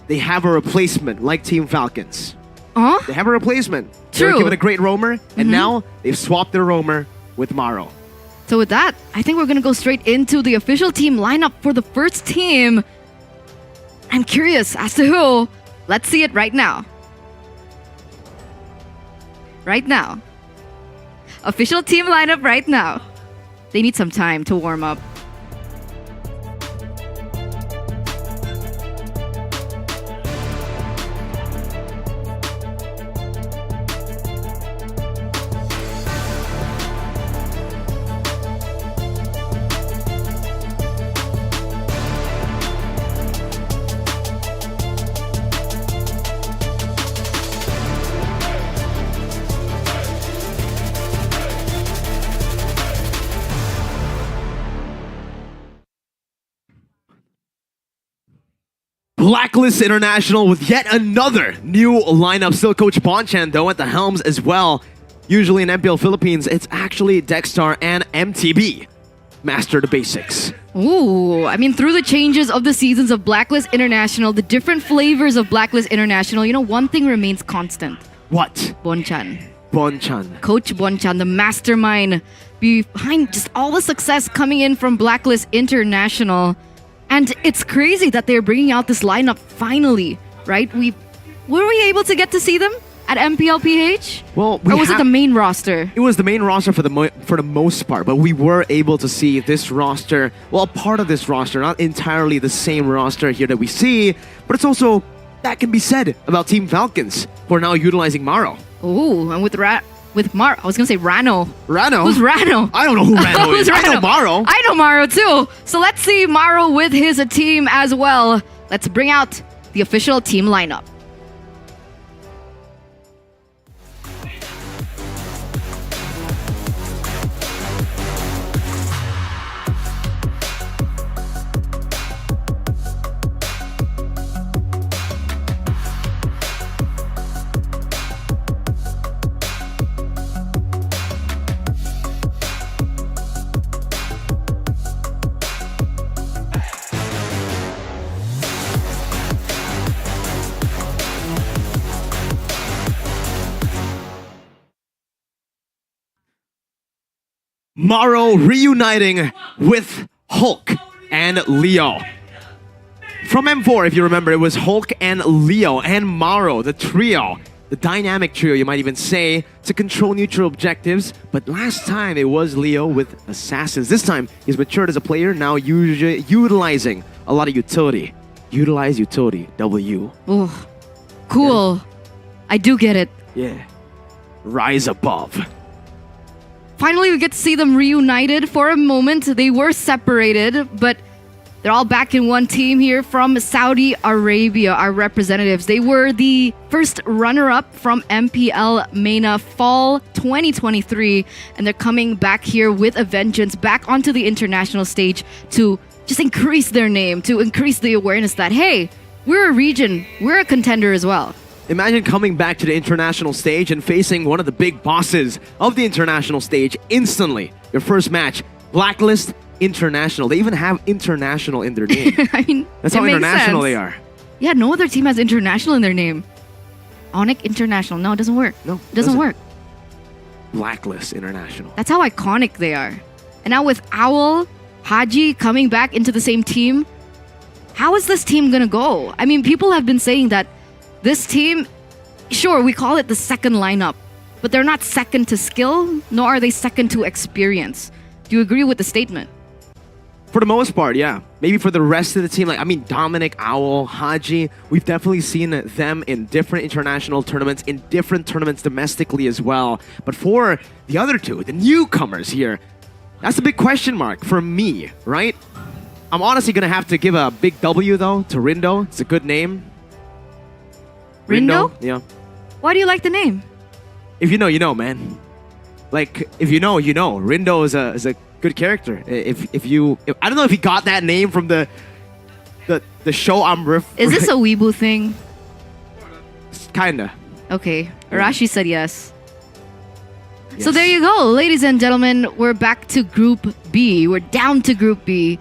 they have a replacement, like Team Falcons. Huh? They have a replacement. They True. were given a great roamer, and now they've swapped their roamer with Maro. So with that, I think we're gonna go straight into the official team lineup for the first team. I'm curious as to who. Let's see it right now. Right now. Official team lineup right now. They need some time to warm up. Blacklist International with yet another new lineup. Still Coach Bonchan, though, at the helms as well. Usually in MPL Philippines, it's actually Dexstar and MTB. Master the basics. Ooh, I mean, through the changes of the seasons of Blacklist International, the different flavors of Blacklist International, you know, one thing remains constant. What? Bonchan. Bonchan. Coach Bonchan, the mastermind behind just all the success coming in from Blacklist International. And it's crazy that they're bringing out this lineup finally, right? Were we able to get to see them at MPL PH? Well, or was it the main roster? It was the main roster for the most part, but we were able to see this roster, well, part of this roster, not entirely the same roster here that we see, but it's also, that can be said about Team Falcons, who are now utilizing Maro. Ooh, and with with I was gonna say Rano. Rano? Who's Rano? I don't know who Rano is. Who's I know Rano? Maro. I know Maro too. So let's see Maro with his team as well. Let's bring out the official team lineup. Maro reuniting with Hulk and Leo. From M4, if you remember, it was Hulk and Leo and Maro, the trio. The dynamic trio, you might even say, to control neutral objectives. But last time, it was Leo with Assassins. This time, he's matured as a player, now utilizing a lot of utility. Utilize utility, W. Oh, cool. Yeah. I do get it. Yeah. Rise above. Finally, we get to see them reunited for a moment. They were separated, but they're all back in one team here from Saudi Arabia, our representatives. They were the first runner-up from MPL MENA Fall 2023, and they're coming back here with a vengeance, back onto the international stage to just increase their name, to increase the awareness that, hey, we're a region, we're a contender as well. Imagine coming back to the international stage and facing one of the big bosses of the international stage instantly. Your first match, Blacklist International. They even have international in their name. I mean, that's how international sense. they are. Yeah, no other team has international in their name. Onyx International. No, it doesn't work. No, it doesn't work. Blacklist International. That's how iconic they are. And now with Owl, Haji coming back into the same team, how is this team gonna go? I mean, people have been saying that this team, sure, we call it the second lineup, but they're not second to skill, nor are they second to experience. Do you agree with the statement? For the most part, yeah. Maybe for the rest of the team, like, I mean, Dominic, Owl, Haji, we've definitely seen them in different international tournaments, in different tournaments domestically as well. But for the other two, the newcomers here, that's a big question mark for me, right? I'm honestly going to have to give a big W, though, to Rindo. It's a good name. Rindo? Yeah. Why do you like the name? If you know, you know, man. Like, if you know, you know. Rindo is a good character. If I don't know if he got that name from the show I'm Is this a weeboo thing? Kinda. Okay. Arashi said yes. So there you go, ladies and gentlemen. We're back to Group B. We're down to Group B.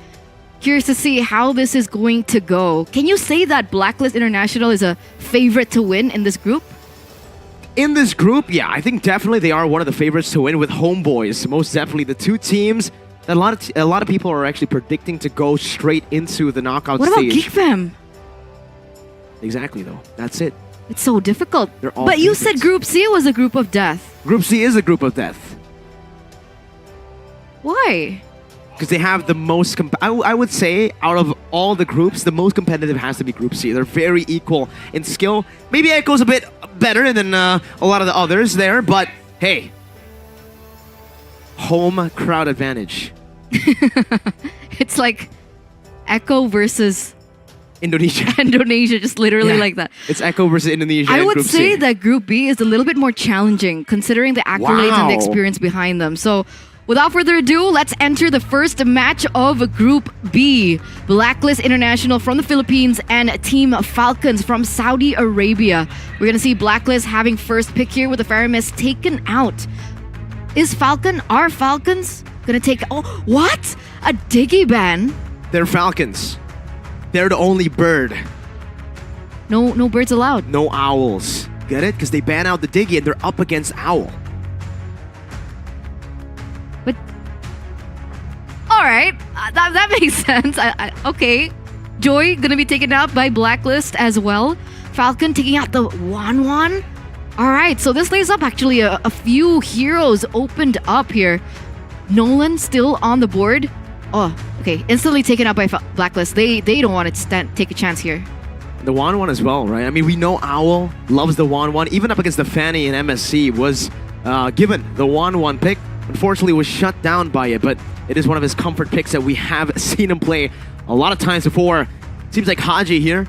Curious to see how this is going to go. Can you say that Blacklist International is a favorite to win in this group? In this group, yeah, I think definitely they are one of the favorites to win with Homebois. Most definitely the two teams that a lot of people are actually predicting to go straight into the knockout stage. What about Geek Fam? Exactly, though. That's it. It's so difficult. They're all but you favorites. said Group C was a group of death. Group C is a group of death. Why? Because they have the most, I would say, out of all the groups, the most competitive has to be Group C. They're very equal in skill. Maybe Echo's a bit better than a lot of the others there, but hey, home crowd advantage. It's like Echo versus Indonesia. Indonesia, just literally like that. It's Echo versus Indonesia. I in would Group say C. that Group B is a little bit more challenging considering the accolades and the experience behind them. So without further ado, let's enter the first match of Group B. Blacklist International from the Philippines and Team Falcons from Saudi Arabia. We're going to see Blacklist having first pick here with the Faramis taken out. Is our Falcons going to take... Oh, what? A Diggy ban? They're Falcons. They're the only bird. No birds allowed. No owls. Get it? Because they ban out the Diggy and they're up against Owl. But... Alright, that makes sense. Okay. Joy gonna be taken out by Blacklist as well. Falcon taking out the Wan. Alright, so this lays up actually a few heroes opened up here. Nolan still on the board. Oh, okay. Instantly taken out by Blacklist. They don't want to take a chance here. The Wan as well, right? I mean, we know Owl loves the Wan. Even up against the Fanny and MSC was given the 1-1 pick. Unfortunately, was shut down by it, but it is one of his comfort picks that we have seen him play a lot of times before. Seems like Haji here,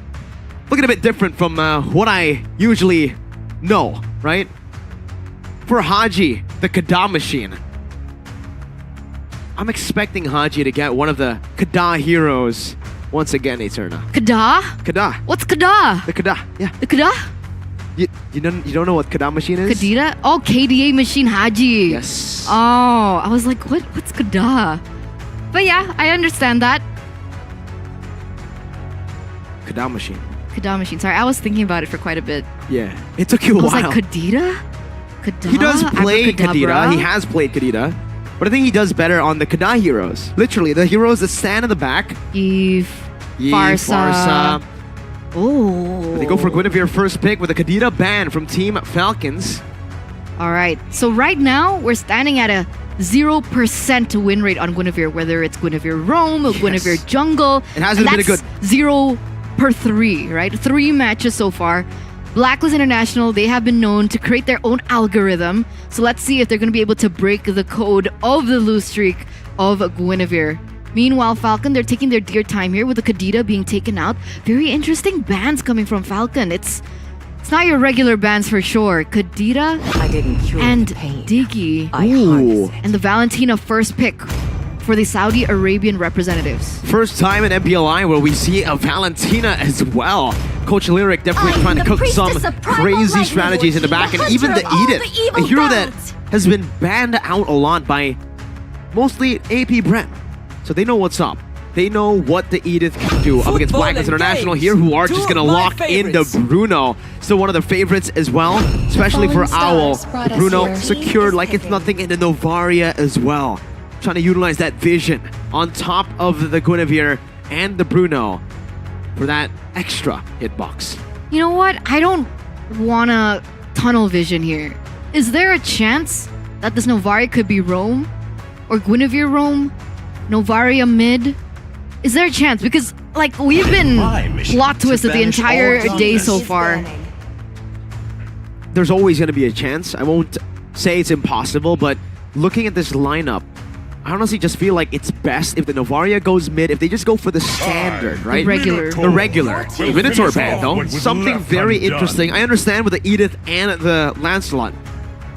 looking a bit different from what I usually know, right? For Haji, the Kada machine. I'm expecting Haji to get one of the Kada heroes once again, Eterna. Kada? Kada. What's Kada? The Kada, yeah. The Kada? You don't know what Kada machine is? Kadira? Oh, KDA machine Haji. Yes. Oh, I was like, what's Kada? But yeah, I understand that. Kada machine. Kada machine. Sorry, I was thinking about it for quite a bit. Yeah. It took you a I was while. like, Kadira? Kada? He does play Abracadabra? Kadira. He has played Kadira. But I think he does better on the Kada heroes. Literally, the heroes that stand in the back. Eve, Farsa. Oh. They go for Guinevere first pick with a Kadira ban from Team Falcons. All right. So right now, we're standing at a 0% win rate on Guinevere, whether it's Guinevere Roam or Guinevere Jungle. It hasn't been a good... 0 per 3, right? 3 matches so far. Blacklist International, they have been known to create their own algorithm. So let's see if they're going to be able to break the code of the lose streak of Guinevere. Meanwhile, Falcon, they're taking their dear time here with the Kadita being taken out. Very interesting bans coming from Falcon. It's not your regular bans for sure. Kadita and Diggy. Ooh. And the Valentina first pick for the Saudi Arabian representatives. First time in MPLI where we see a Valentina as well. Coach Lyric definitely trying to cook some crazy strategies in the back. And even the Edith, a hero that has been banned out a lot by mostly AP Bren. So they know what's up. They know what the Edith can do up against Blacklist International here, who are just going to lock in the Bruno. Still one of their favorites as well, especially for Owl. The Bruno secured like it's nothing in the Novaria as well. Trying to utilize that vision on top of the Guinevere and the Bruno for that extra hitbox. You know what? I don't want to tunnel vision here. Is there a chance that this Novaria could be Roam? Or Guinevere Roam? Novaria mid? Is there a chance? Because, like, we've been plot twisted the entire day so far. There's always going to be a chance. I won't say it's impossible, but looking at this lineup, I honestly just feel like it's best if the Novaria goes mid, if they just go for the standard, right? The regular. The Minotaur ban, though. Something very interesting. I understand with the Edith and the Lancelot.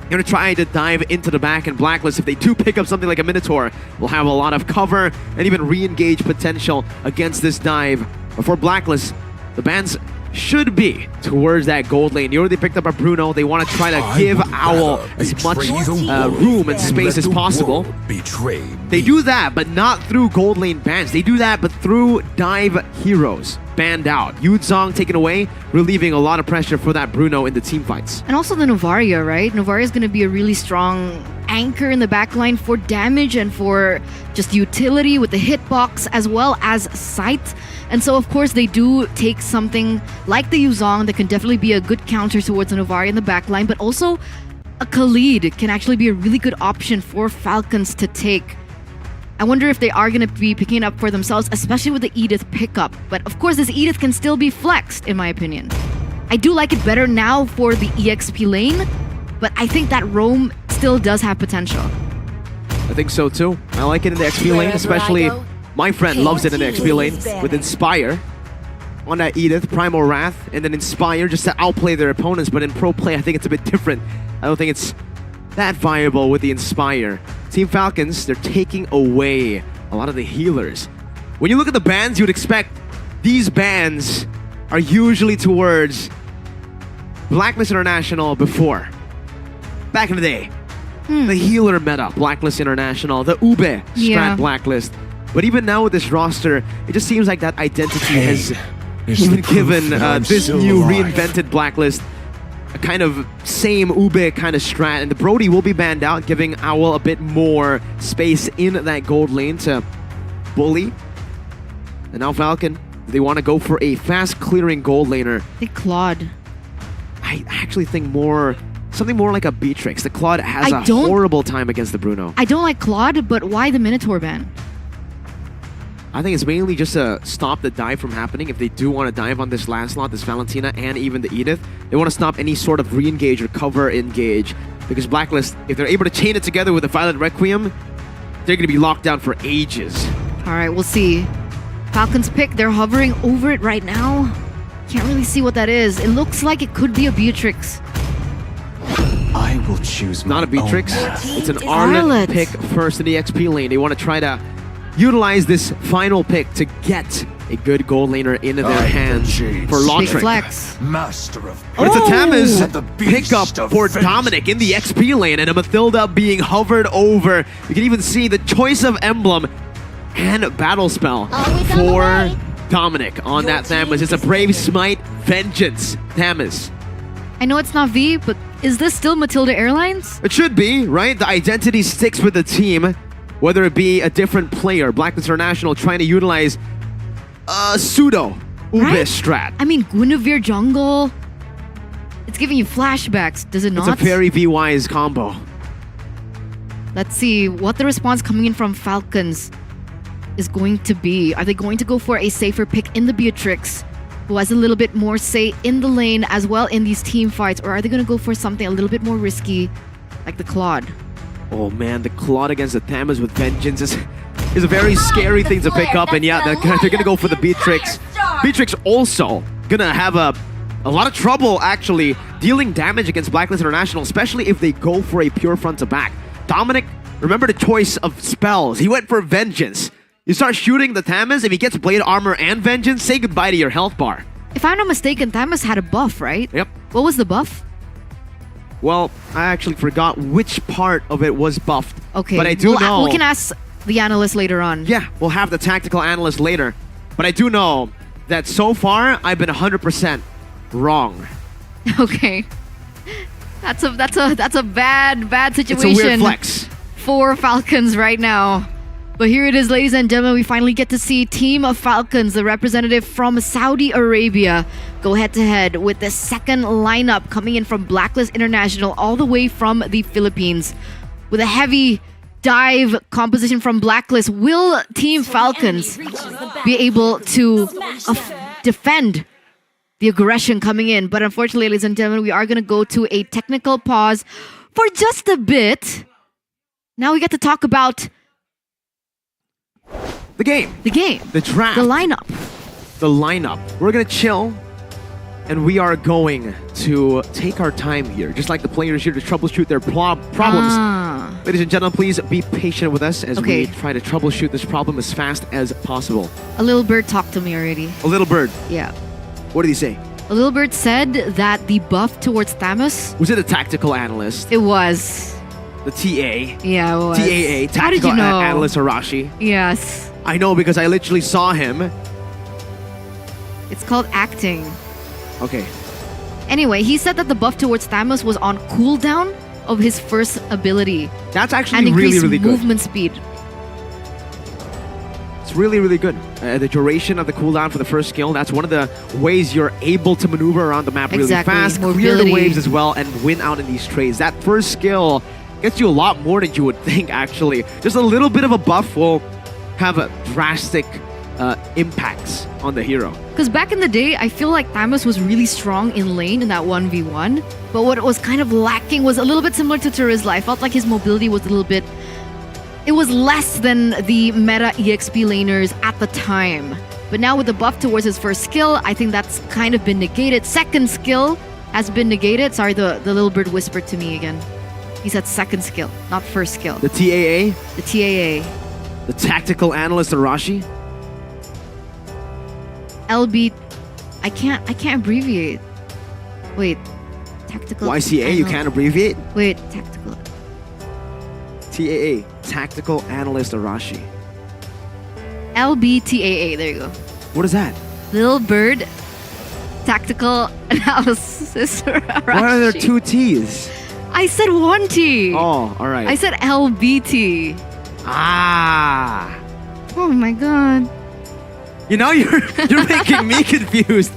You're going to try to dive into the back and Blacklist. If they do pick up something like a Minotaur, we'll have a lot of cover and even re-engage potential against this dive. But for Blacklist, the bans should be towards that gold lane. You already picked up a Bruno. They want to try to give Owl as much room and space as possible. They do that, but not through gold lane bans. They do that, but through dive heroes. Banned out. Yudzong taken away, relieving a lot of pressure for that Bruno in the team fights. And also the Novaria, right? Novaria is going to be a really strong anchor in the backline for damage and for just utility with the hitbox as well as sight. And so, of course, they do take something like the Yuzong that can definitely be a good counter towards the Novaria in the backline, but also a Khalid can actually be a really good option for Falcons to take. I wonder if they are going to be picking it up for themselves, especially with the Edith pickup. But of course, this Edith can still be flexed, in my opinion. I do like it better now for the EXP lane, but I think that Roam still does have potential. I think so too. I like it in the XP lane, especially my friend loves it in the XP lane with Inspire. On that Edith, Primal Wrath, and then Inspire just to outplay their opponents. But in pro play, I think it's a bit different. I don't think it's that viable with the Inspire. Team Falcons, they're taking away a lot of the healers. When you look at the bans, you would expect these bans are usually towards Blacklist International before. Back in the day. The healer meta, Blacklist International, the Ube strat Blacklist. But even now with this roster, it just seems like that identity has even given this new reinvented Blacklist a kind of same Ube kind of strat, and the Brody will be banned out, giving Owl a bit more space in that gold lane to bully. And now Falcon, they want to go for a fast clearing gold laner. The Claude. I actually think something more like a Beatrix. The Claude has a horrible time against the Bruno. I don't like Claude, but why the Minotaur ban? I think it's mainly just to stop the dive from happening. If they do want to dive on this Lancelot, this Valentina, and even the Edith, they want to stop any sort of re-engage or cover engage Because Blacklist, if they're able to chain it together with the Violent Requiem, they're going to be locked down for ages. All right, we'll see. Falcons pick. They're hovering over it right now. Can't really see what that is. It looks like it could be a Beatrix. I will choose my Not a Beatrix. own path. It's an Arlet. Arlet pick first in the XP lane. They want to try to utilize this final pick to get a good gold laner into their hands for Big Lautrec. flex. Master of But it's a Tamiz And the beast pickup of for vengeance. Dominic in the XP lane, and a Mathilda being hovered over. You can even see the choice of emblem and battle spell Always on the for way. Dominic on that Tamiz. It's a Brave Smite Vengeance Tamiz. I know it's not V, but is this still Matilda Airlines? It should be, right? The identity sticks with the team, whether it be a different player. Blacklist International trying to utilize a pseudo Ubis Right? strat. I mean, Guinevere jungle. It's giving you flashbacks, does it not? It's a very V-wise combo. Let's see what the response coming in from Falcons is going to be. Are they going to go for a safer pick in the Beatrix, who has a little bit more say in the lane as well in these team fights, or are they going to go for something a little bit more risky, like the Claude? Oh man, the Claude against the Tamiz with Vengeance is a very scary thing to pick up, and yeah, they're gonna go for the Beatrix. Beatrix also gonna have a lot of trouble actually dealing damage against Blacklist International, especially if they go for a pure front to back. Dominic, remember the choice of spells. He went for Vengeance. You start shooting the Tamiz, if he gets Blade Armor and Vengeance, say goodbye to your health bar. If I'm not mistaken, Thamus had a buff, right? Yep. What was the buff? Well, I actually forgot which part of it was buffed. Okay. But I do know... We can ask the analyst later on. Yeah, we'll have the tactical analyst later. But I do know that so far, I've been 100% wrong. Okay. That's a bad It's a situation weird flex. for Falcons right now. But here it is, ladies and gentlemen. We finally get to see Team of Falcons, the representative from Saudi Arabia, go head-to-head with the second lineup coming in from Blacklist International all the way from the Philippines. With a heavy dive composition from Blacklist, will Team Falcons be able to defend the aggression coming in? But unfortunately, ladies and gentlemen, we are going to go to a technical pause for just a bit. Now we get to talk about The game. the Draft. the lineup. The lineup. We're going to chill. And we are going to take our time here, just like the players here, to troubleshoot their problems. Ladies and gentlemen, please be patient with us as we try to troubleshoot this problem as fast as possible. A little bird talked to me already. A little bird. Yeah. What did he say? A little bird said that the buff towards Thamus, Was it a tactical analyst? it was. The TA? Yeah, it was. TAA, How did tactical you know? analyst Arashi. Yes. I know because I literally saw him. It's called acting. Okay. Anyway, he said that the buff towards Thamus was on cooldown of his first ability That's and actually increased really good. movement speed. It's really good. The duration of the cooldown for the first skill, that's one of the ways you're able to maneuver around the map really Exactly. fast, clear Mobility. the waves as well, and win out in these trades. That first skill gets you a lot more than you would think, actually. Just a little bit of a buff will have a drastic impacts on the hero. Because back in the day, I feel like Thamus was really strong in lane in that 1v1. But what was kind of lacking was a little bit similar to Terizla. I felt like his mobility was a little bit... It was less than the meta EXP laners at the time. But now with the buff towards his first skill, I think that's kind of been negated. Second skill has been negated. Sorry, the little bird whispered to me again. He said second skill, not first skill. The TAA, The TAA. the tactical analyst Arashi. LB... I can't abbreviate. Wait. Tactical... YCA, you can't abbreviate. Wait, tactical... TAA, tactical analyst Arashi. LBTAA, there you go. What is that? Little bird... Tactical analysis. Why are there two T's? I said one T. Oh, all right. I said LBT. Ah. Oh my god. You know, you're making me confused.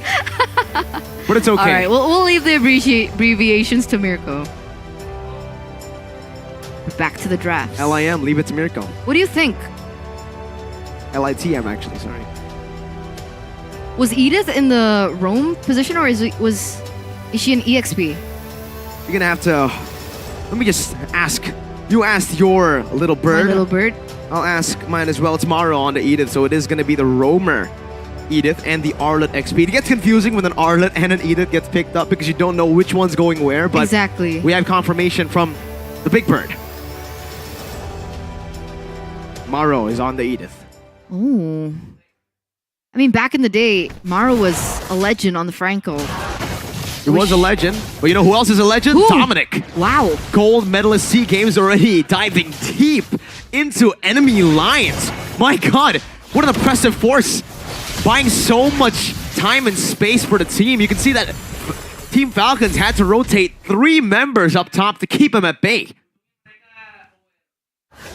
But it's okay. All right, we'll leave the abbreviations to Mirko. Back to the drafts. LIM, leave it to Mirko. What do you think? LITM, actually, sorry. Was Edith in the roam position, or is she an EXP? You're gonna have to Let me just ask. You asked your little My bird. little bird. I'll ask mine as well. It's Maro on the Edith, so it is going to be the Roamer Edith and the Arlet XP. It gets confusing when an Arlet and an Edith gets picked up because you don't know which one's going where, but Exactly. we have confirmation from the big bird. Maro is on the Edith. Ooh. I mean, back in the day, Maro was a legend on the Franco. He was a legend, but you know who else is a legend? Who? Dominic. Wow. Gold medalist SEA Games already diving deep into enemy lines. My God, what an impressive force. Buying so much time and space for the team. You can see that Team Falcons had to rotate 3 members up top to keep him at bay.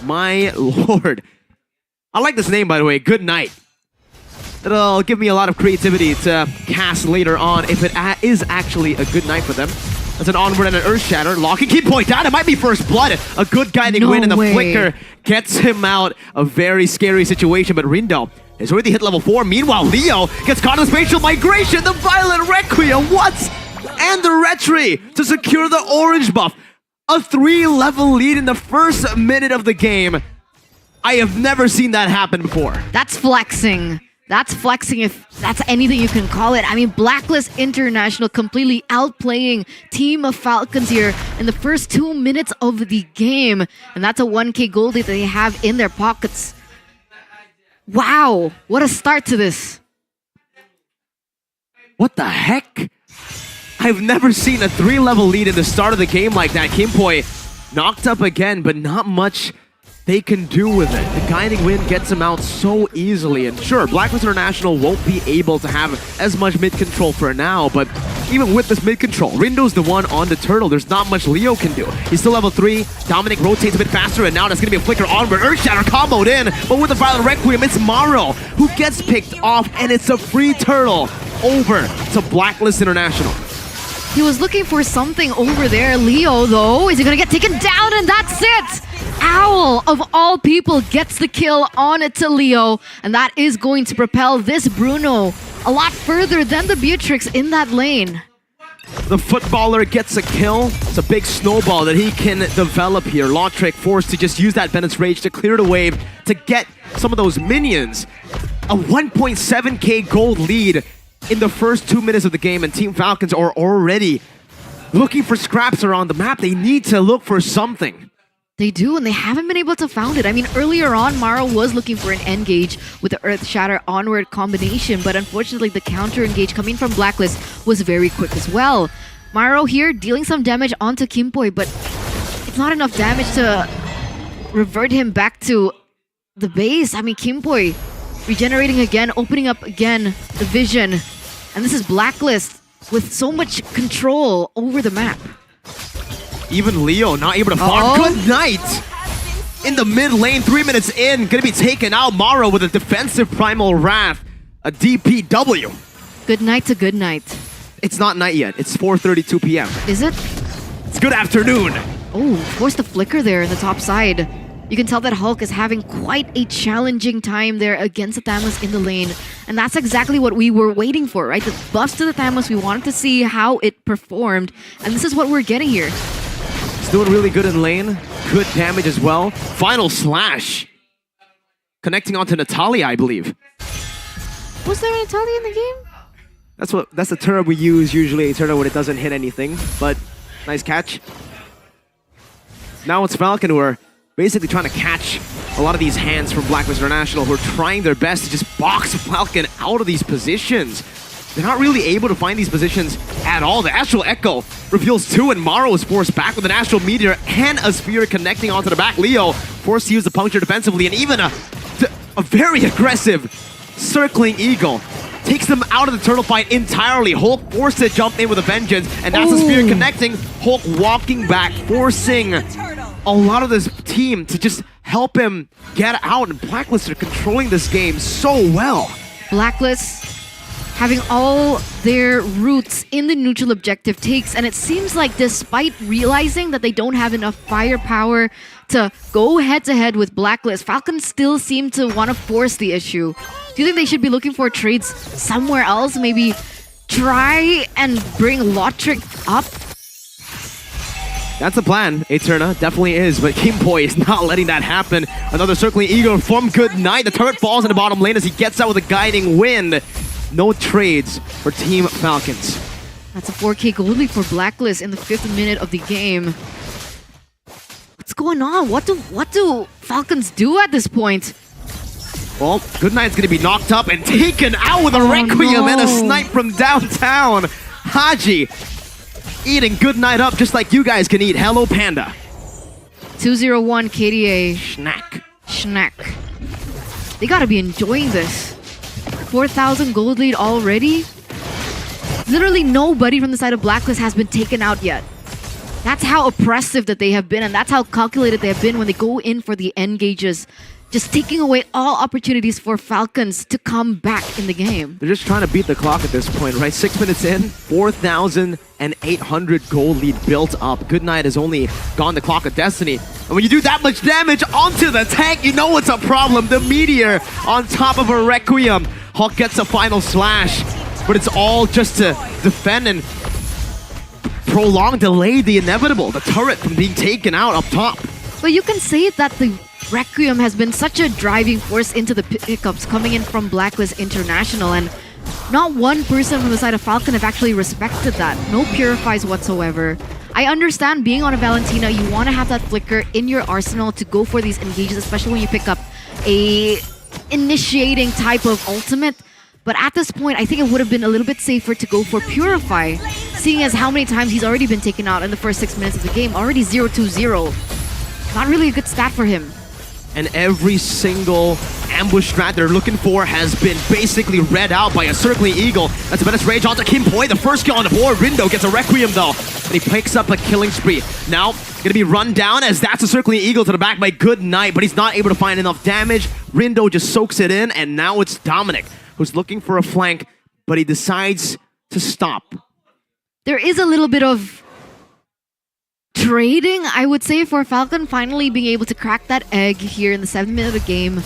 My Lord. I like this name, by the way, Good Night. It'll give me a lot of creativity to cast later on if it is actually a good night for them. That's an Onward and an Earth Shatter. Locking key point down. It might be first blood. A good guiding win, and the flicker gets him out. A very scary situation, but Rindo has already hit level 4. Meanwhile, Leo gets caught in the spatial migration. The Violent Requiem. What? And the Retry to secure the orange buff. A 3-level lead in the first minute of the game. I have never seen that happen before. That's flexing. That's flexing if that's anything you can call it. I mean, Blacklist International completely outplaying Team of Falcons here in the first 2 minutes of the game. And that's a 1k gold that they have in their pockets. Wow, what a start to this. What the heck? I've never seen a 3-level lead in the start of the game like that. Kimpoi knocked up again, but not much they can do with it. The guiding wind gets him out so easily. And sure, Blacklist International won't be able to have as much mid-control for now, but even with this mid-control, Rindo's the one on the turtle. There's not much Leo can do. He's still level 3. Dominic rotates a bit faster, and now there's going to be a flicker onward. Earthshatter comboed in, but with the Violent Requiem, it's Maro who gets picked off, and it's a free turtle over to Blacklist International. He was looking for something over there. Leo, though, is he going to get taken down? And that's it! Owl, of all people, gets the kill on it to Leo. And that is going to propel this Bruno a lot further than the Beatrix in that lane. The footballer gets a kill. It's a big snowball that he can develop here. Lautrec forced to just use that Bennett's Rage to clear the wave to get some of those minions. A 1.7k gold lead in the first 2 minutes of the game, and Team Falcons are already looking for scraps around the map. They need to look for something. They do, and they haven't been able to find it. I mean, earlier on, Maro was looking for an engage with the Earth Shatter onward combination, but unfortunately, the counter engage coming from Blacklist was very quick as well. Maro here dealing some damage onto Kimpoi, but it's not enough damage to revert him back to the base. I mean, Kimpoi regenerating again, opening up again the vision. And this is Blacklist with so much control over the map. Even Leo not able to farm. Good night! In the mid lane, 3 minutes in, gonna be taken out. Maro with a defensive Primal Wrath. A DPW. Good night to good night. It's not night yet. It's 4:32 p.m. Is it? It's good afternoon. Oh, forced the flicker there in the top side. You can tell that Hulk is having quite a challenging time there against the Thanos in the lane. And that's exactly what we were waiting for, right? The buffs to the Thanos, we wanted to see how it performed. And this is what we're getting here. It's doing really good in lane. Good damage as well. Final slash. Connecting onto Natalia, I believe. Was there a Natalia in the game? That's the term we use usually, a turn when it doesn't hit anything. But nice catch. Now it's Falcon who are basically trying to catch a lot of these hands from Blacklist International, who are trying their best to just box Falcon out of these positions. They're not really able to find these positions at all. The Astral Echo reveals 2, and Maro is forced back with an Astral Meteor and a Spear connecting onto the back. Leo forced to use the Puncture defensively, and even a very aggressive Circling Eagle takes them out of the turtle fight entirely. Hulk forced to jump in with a vengeance, and that's a Spear connecting. Hulk walking back, forcing a lot of this team to just help him get out, and Blacklist are controlling this game so well. Blacklist having all their roots in the neutral objective takes, and it seems like despite realizing that they don't have enough firepower to go head-to-head with Blacklist, Falcons still seem to want to force the issue. Do you think they should be looking for trades somewhere else? Maybe try and bring Lautrec up? That's the plan. Eterna definitely is, but Homebois is not letting that happen. Another circling eagle from Good Night. The turret falls in the bottom lane as he gets out with a guiding wind. No trades for Team Falcons. That's a 4K gold lead for Blacklist in the 5th minute of the game. What's going on? What do Falcons do at this point? Well, Good Night's gonna be knocked up and taken out with a Requiem and a snipe from downtown. Haji eating Good Night up just like you guys can eat. Hello, Panda. 201 KDA. Schnack. They gotta be enjoying this. 4,000 gold lead already? Literally nobody from the side of Blacklist has been taken out yet. That's how oppressive that they have been, and that's how calculated they have been when they go in for the engages. Just taking away all opportunities for Falcons to come back in the game. They're just trying to beat the clock at this point, right? 6 minutes in, 4,800 gold lead built up. Good Night has only gone the clock of destiny. And when you do that much damage onto the tank, you know it's a problem. The Meteor on top of a Requiem. Hulk gets a final slash, but it's all just to defend and delay the inevitable. The turret from being taken out up top. But you can say that the Requiem has been such a driving force into the pickups coming in from Blacklist International, and not one person from the side of Falcon have actually respected that. No purifies whatsoever. I understand being on a Valentina, you want to have that flicker in your arsenal to go for these engages, especially when you pick up a initiating type of ultimate. But at this point, I think it would have been a little bit safer to go for Purify, seeing as how many times he's already been taken out in the first 6 minutes of the game. Already 0-2-0. Not really a good stat for him. And every single ambush strat they're looking for has been basically read out by a circling eagle. That's a Menace Rage onto Homebois. The first kill on the board. Rindo gets a Requiem though, and he picks up a killing spree. Now, gonna be run down as that's a circling eagle to the back by Good Night, but he's not able to find enough damage. Rindo just soaks it in, and now it's Dominic who's looking for a flank, but he decides to stop. There is a little bit of trading, I would say, for Falcon finally being able to crack that egg here in the 7th minute of the game.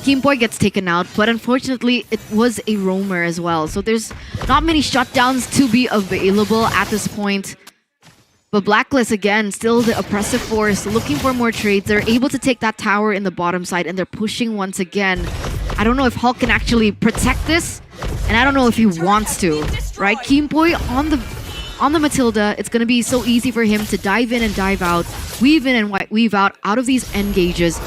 Homebois gets taken out, but unfortunately it was a roamer as well. So there's not many shutdowns to be available at this point. But Blacklist, again, still the oppressive force, looking for more trades. They're able to take that tower in the bottom side, and they're pushing once again. I don't know if Hulk can actually protect this, and I don't know if he wants to, right? Homebois on the Matilda, it's going to be so easy for him to dive in and dive out, weave in and weave out of these engages,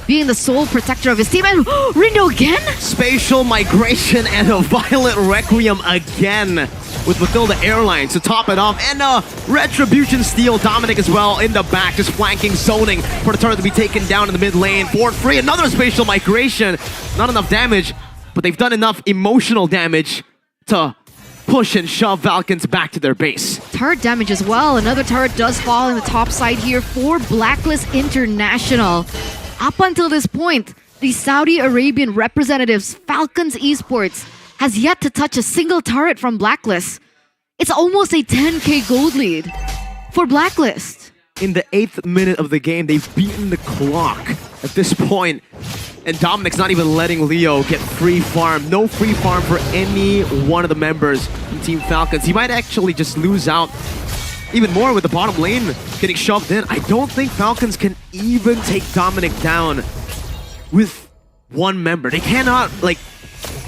being the sole protector of his team. And Rindo again? Spatial migration and a Violent Requiem again with Matilda Airlines to top it off. And a Retribution steal. Dominic as well in the back, just flanking, zoning for the turret to be taken down in the mid lane. Board free, another spatial migration. Not enough damage, but they've done enough emotional damage to push and shove Falcons back to their base. Turret damage as well. Another turret does fall in the top side here for Blacklist International. Up until this point, the Saudi Arabian representatives, Falcons Esports, has yet to touch a single turret from Blacklist. It's almost a 10k gold lead for Blacklist. In the 8th minute of the game, they've beaten the clock at this point. And Dominic's not even letting Leo get free farm. No free farm for any one of the members from Team Falcons. He might actually just lose out even more with the bottom lane getting shoved in. I don't think Falcons can even take Dominic down with one member. They cannot, like,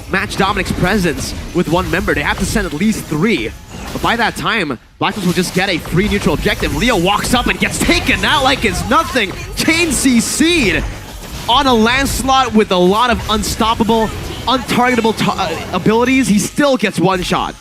match Dominic's presence with one member. They have to send at least 3. But by that time, Blacklist will just get a free neutral objective. Leo walks up and gets taken out like it's nothing. Chain CC'd on a Lancelot with a lot of unstoppable, untargetable abilities. He still gets one shot.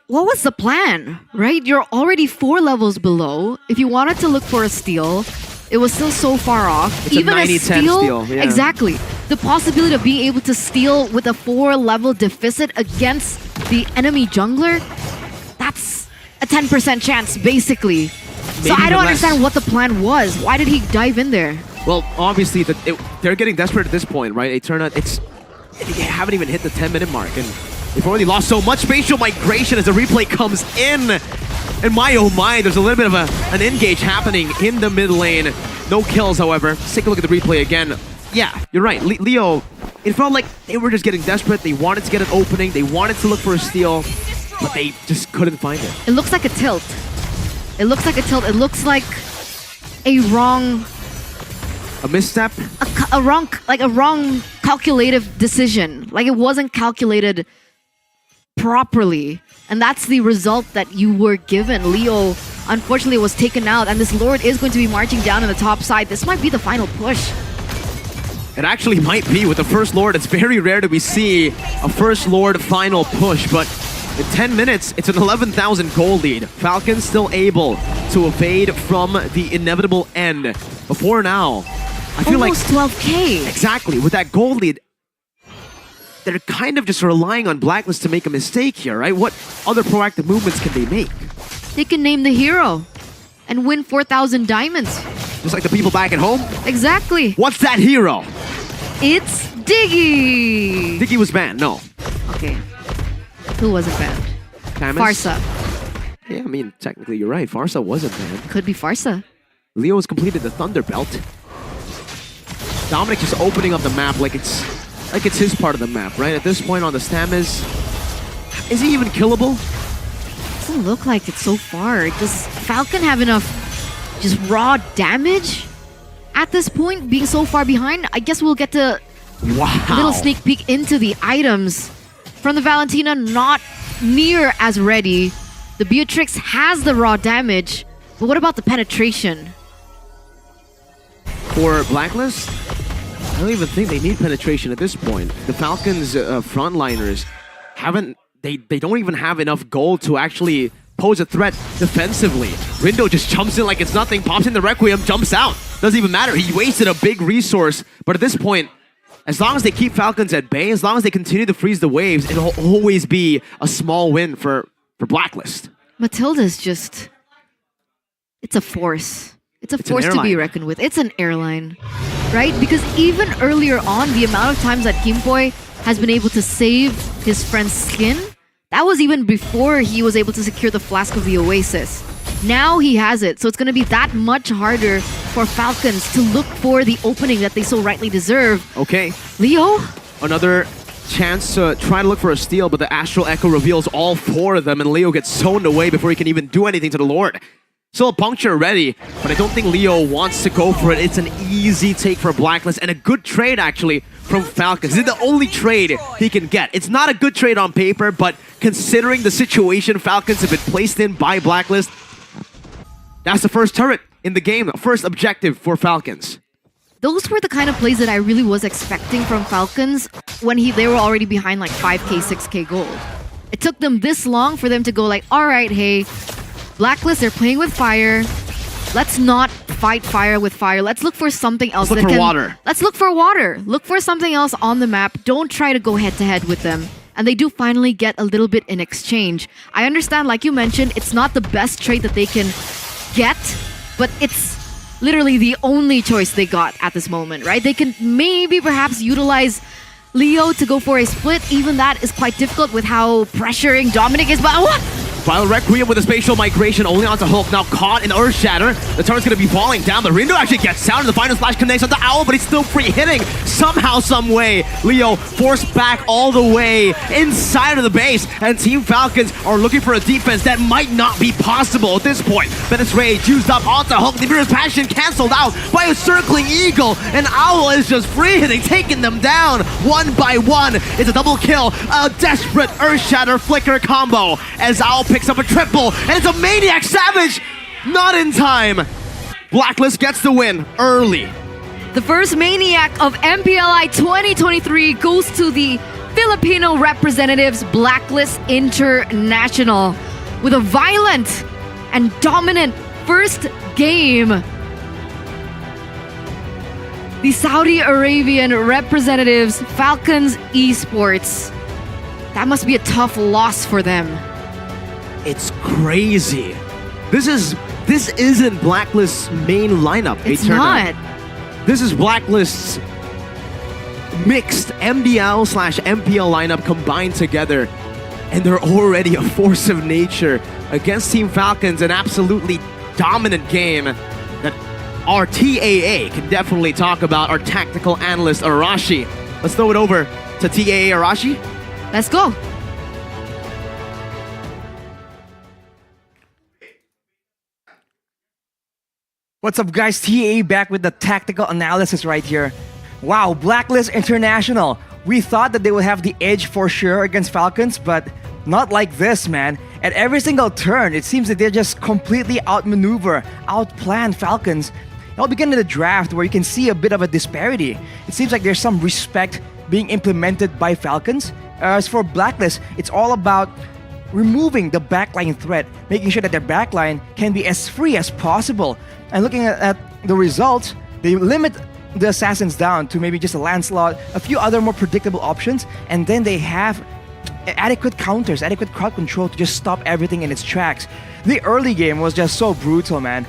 What was the plan, right? You're already 4 levels below. If you wanted to look for a steal, it was still so far off. It's even a 90-10 steal. Yeah. Exactly. The possibility of being able to steal with a 4-level deficit against the enemy jungler, that's a 10% chance, basically. So I don't understand what the plan was. Why did he dive in there? Well, obviously, they're getting desperate at this point, right? Eterna, they haven't even hit the 10-minute mark, and they've already lost so much. Spatial migration as the replay comes in. And my oh my, there's a little bit of an engage happening in the mid lane. No kills, however. Let's take a look at the replay again. Yeah, you're right. Leo, it felt like they were just getting desperate. They wanted to get an opening. They wanted to look for a steal, but they just couldn't find it. It looks like a tilt. It looks like a tilt. It looks like a wrong, A misstep? a wrong calculative decision. Like it wasn't calculated properly. And that's the result that you were given. Leo, unfortunately, was taken out. And this Lord is going to be marching down on the top side. This might be the final push. It actually might be. With the First Lord, it's very rare that we see a First Lord final push, but in 10 minutes, it's an 11,000 gold lead. Falcons still able to evade from the inevitable end. Before now, I feel Almost like... 12K. Exactly. With that gold lead, they're kind of just relying on Blacklist to make a mistake here, right? What other proactive movements can they make? They can name the hero and win 4,000 diamonds. Just like the people back at home? Exactly. What's that hero? It's Diggy. Diggy was banned, no. Okay. Who wasn't banned? Camus? Farsa. Yeah, I mean, technically you're right. Farsa wasn't banned. Could be Farsa. Leo has completed the Thunder Belt. Dominic just opening up the map like it's his part of the map, right? At this point on the Stammes, is he even killable? Doesn't look like it so far. Does Falcon have enough just raw damage at this point, being so far behind? I guess we'll get to a little sneak peek into the items. From the Valentina, not near as ready. The Beatrix has the raw damage, but what about the penetration? For Blacklist, I don't even think they need penetration at this point. The Falcons frontliners they don't even have enough gold to actually pose a threat defensively. Rindo just jumps in like it's nothing, pops in the Requiem, jumps out. Doesn't even matter. He wasted a big resource, but at this point, as long as they keep Falcons at bay, as long as they continue to freeze the waves, it'll always be a small win for Blacklist. Matilda's just... It's a force. It's a force to be reckoned with. It's an airline, right? Because even earlier on, the amount of times that Kimpoi has been able to save his friend's skin, that was even before he was able to secure the Flask of the Oasis. Now he has it, so it's going to be that much harder for Falcons to look for the opening that they so rightly deserve. Okay. Leo? Another chance to try to look for a steal, but the Astral Echo reveals all four of them, and Leo gets zoned away before he can even do anything to the Lord. Still a puncture ready, but I don't think Leo wants to go for it. It's an easy take for Blacklist, and a good trade, actually, from Falcons. This is the only trade he can get. It's not a good trade on paper, but considering the situation Falcons have been placed in by Blacklist, that's the first turret in the game, the first objective for Falcons. Those were the kind of plays that I really was expecting from Falcons when they were already behind like 5k, 6k gold. It took them this long for them to go like, all right, hey, Blacklist, they're playing with fire. Let's not fight fire with fire. Let's look for something else. Let's look for water. Let's look for water. Look for something else on the map. Don't try to go head-to-head with them. And they do finally get a little bit in exchange. I understand, like you mentioned, it's not the best trade that they can get, but it's literally the only choice they got at this moment, right? They can maybe perhaps utilize Leo to go for a split. Even that is quite difficult with how pressuring Dominic is. But what? Final Requiem with a spatial migration only onto Hulk, now caught in Earthshatter. The turret's going to be falling down, but Rindo actually gets down, and the final splash connects onto Owl, but he's still free hitting somehow, some way. Leo forced back all the way inside of the base, and Team Falcons are looking for a defense that might not be possible at this point. Bennett's Rage used up onto Hulk, the Mirror's Passion cancelled out by a circling Eagle, and Owl is just free hitting, taking them down one by one. It's a double kill, a desperate Earthshatter Flicker combo as Owl picks up a triple, and it's a Maniac Savage! Not in time! Blacklist gets the win early. The first Maniac of MPLI 2023 goes to the Filipino representatives Blacklist International with a violent and dominant first game. The Saudi Arabian representatives Falcons Esports. That must be a tough loss for them. It's crazy. This isn't Blacklist's main lineup. It's not. This is Blacklist's mixed MDL/MPL lineup combined together, and they're already a force of nature against Team Falcons. An absolutely dominant game that our TAA can definitely talk about. Our tactical analyst Arashi. Let's throw it over to TAA Arashi. Let's go. What's up, guys? TA back with the tactical analysis right here. Wow, Blacklist International. We thought that they would have the edge for sure against Falcons, but not like this, man. At every single turn, it seems that they just completely outmaneuver, outplan Falcons. It'll begin in the draft where you can see a bit of a disparity. It seems like there's some respect being implemented by Falcons. As for Blacklist, it's all about removing the backline threat, making sure that their backline can be as free as possible. And looking at the results, they limit the assassins down to maybe just a Lancelot, a few other more predictable options, and then they have adequate counters, adequate crowd control to just stop everything in its tracks. The early game was just so brutal, man.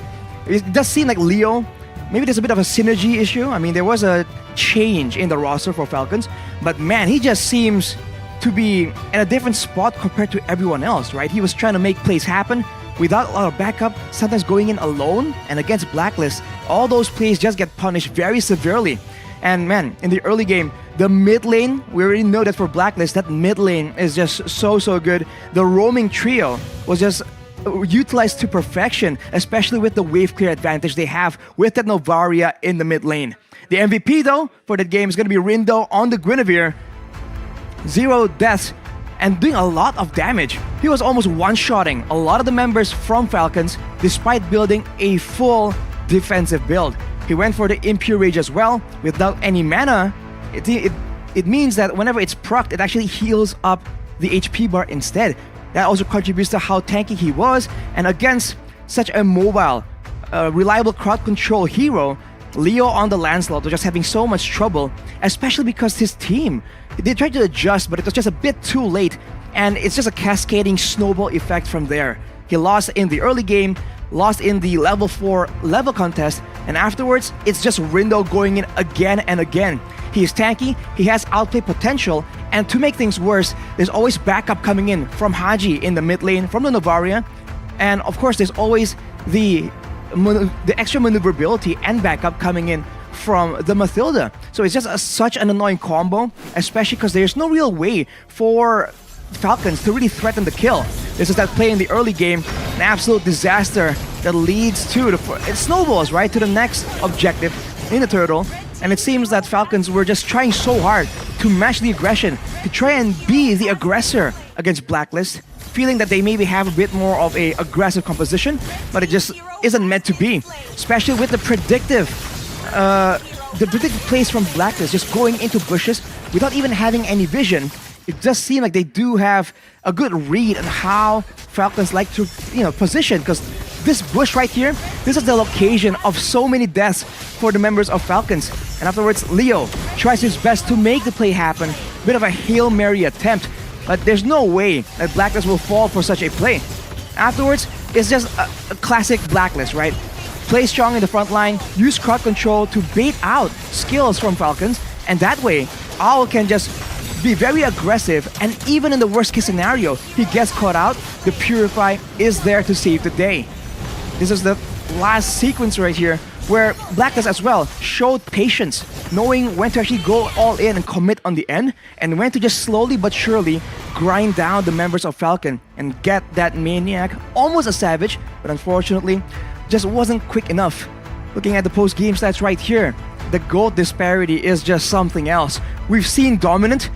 It does seem like Leo, maybe there's a bit of a synergy issue. I mean, there was a change in the roster for Falcons, but man, he just seems to be in a different spot compared to everyone else, right? He was trying to make plays happen without a lot of backup, sometimes going in alone, and against Blacklist, all those plays just get punished very severely. And man, in the early game, the mid lane, we already know that for Blacklist, that mid lane is just so good. The roaming trio was just utilized to perfection, especially with the wave clear advantage they have with that Novaria in the mid lane. The MVP though, for that game is going to be Rindo on the Guinevere. 0 deaths and doing a lot of damage. He was almost one-shotting a lot of the members from Falcons despite building a full defensive build. He went for the Impure Rage as well without any mana. It means that whenever it's procced, it actually heals up the HP bar instead. That also contributes to how tanky he was, and against such a mobile, reliable crowd control hero, Leo on the Lancelot was just having so much trouble, especially because his team, they tried to adjust, but it was just a bit too late, and it's just a cascading snowball effect from there. He lost in the early game, lost in the level 4 level contest, and afterwards, it's just Rindo going in again and again. He is tanky, he has outplay potential, and to make things worse, there's always backup coming in from Haji in the mid lane, from the Novaria, and of course, there's always the extra maneuverability and backup coming in from the Mathilda. So it's just such an annoying combo, especially because there's no real way for Falcons to really threaten the kill. This is that play in the early game, an absolute disaster that leads to it snowballs right to the next objective in the turtle. And it seems that Falcons were just trying so hard to match the aggression, to try and be the aggressor against Blacklist, feeling that they maybe have a bit more of a aggressive composition, but it just isn't meant to be. Especially with the predictive plays from Blacklist, just going into bushes without even having any vision. It does seem like they do have a good read on how Falcons like to, position, because this bush right here, this is the location of so many deaths for the members of Falcons. And afterwards, Leo tries his best to make the play happen. Bit of a Hail Mary attempt, but there's no way that Blacklist will fall for such a play. Afterwards, it's just a classic Blacklist, right? Play strong in the front line, use crowd control to bait out skills from Falcons, and that way, Owl can just be very aggressive, and even in the worst case scenario, he gets caught out, the Purify is there to save the day. This is the last sequence right here, where Blacklist as well showed patience, knowing when to actually go all in and commit on the end, and when to just slowly but surely grind down the members of Falcon and get that Maniac, almost a Savage, but unfortunately, just wasn't quick enough. Looking at the post-game stats right here, the gold disparity is just something else. We've seen Dominant,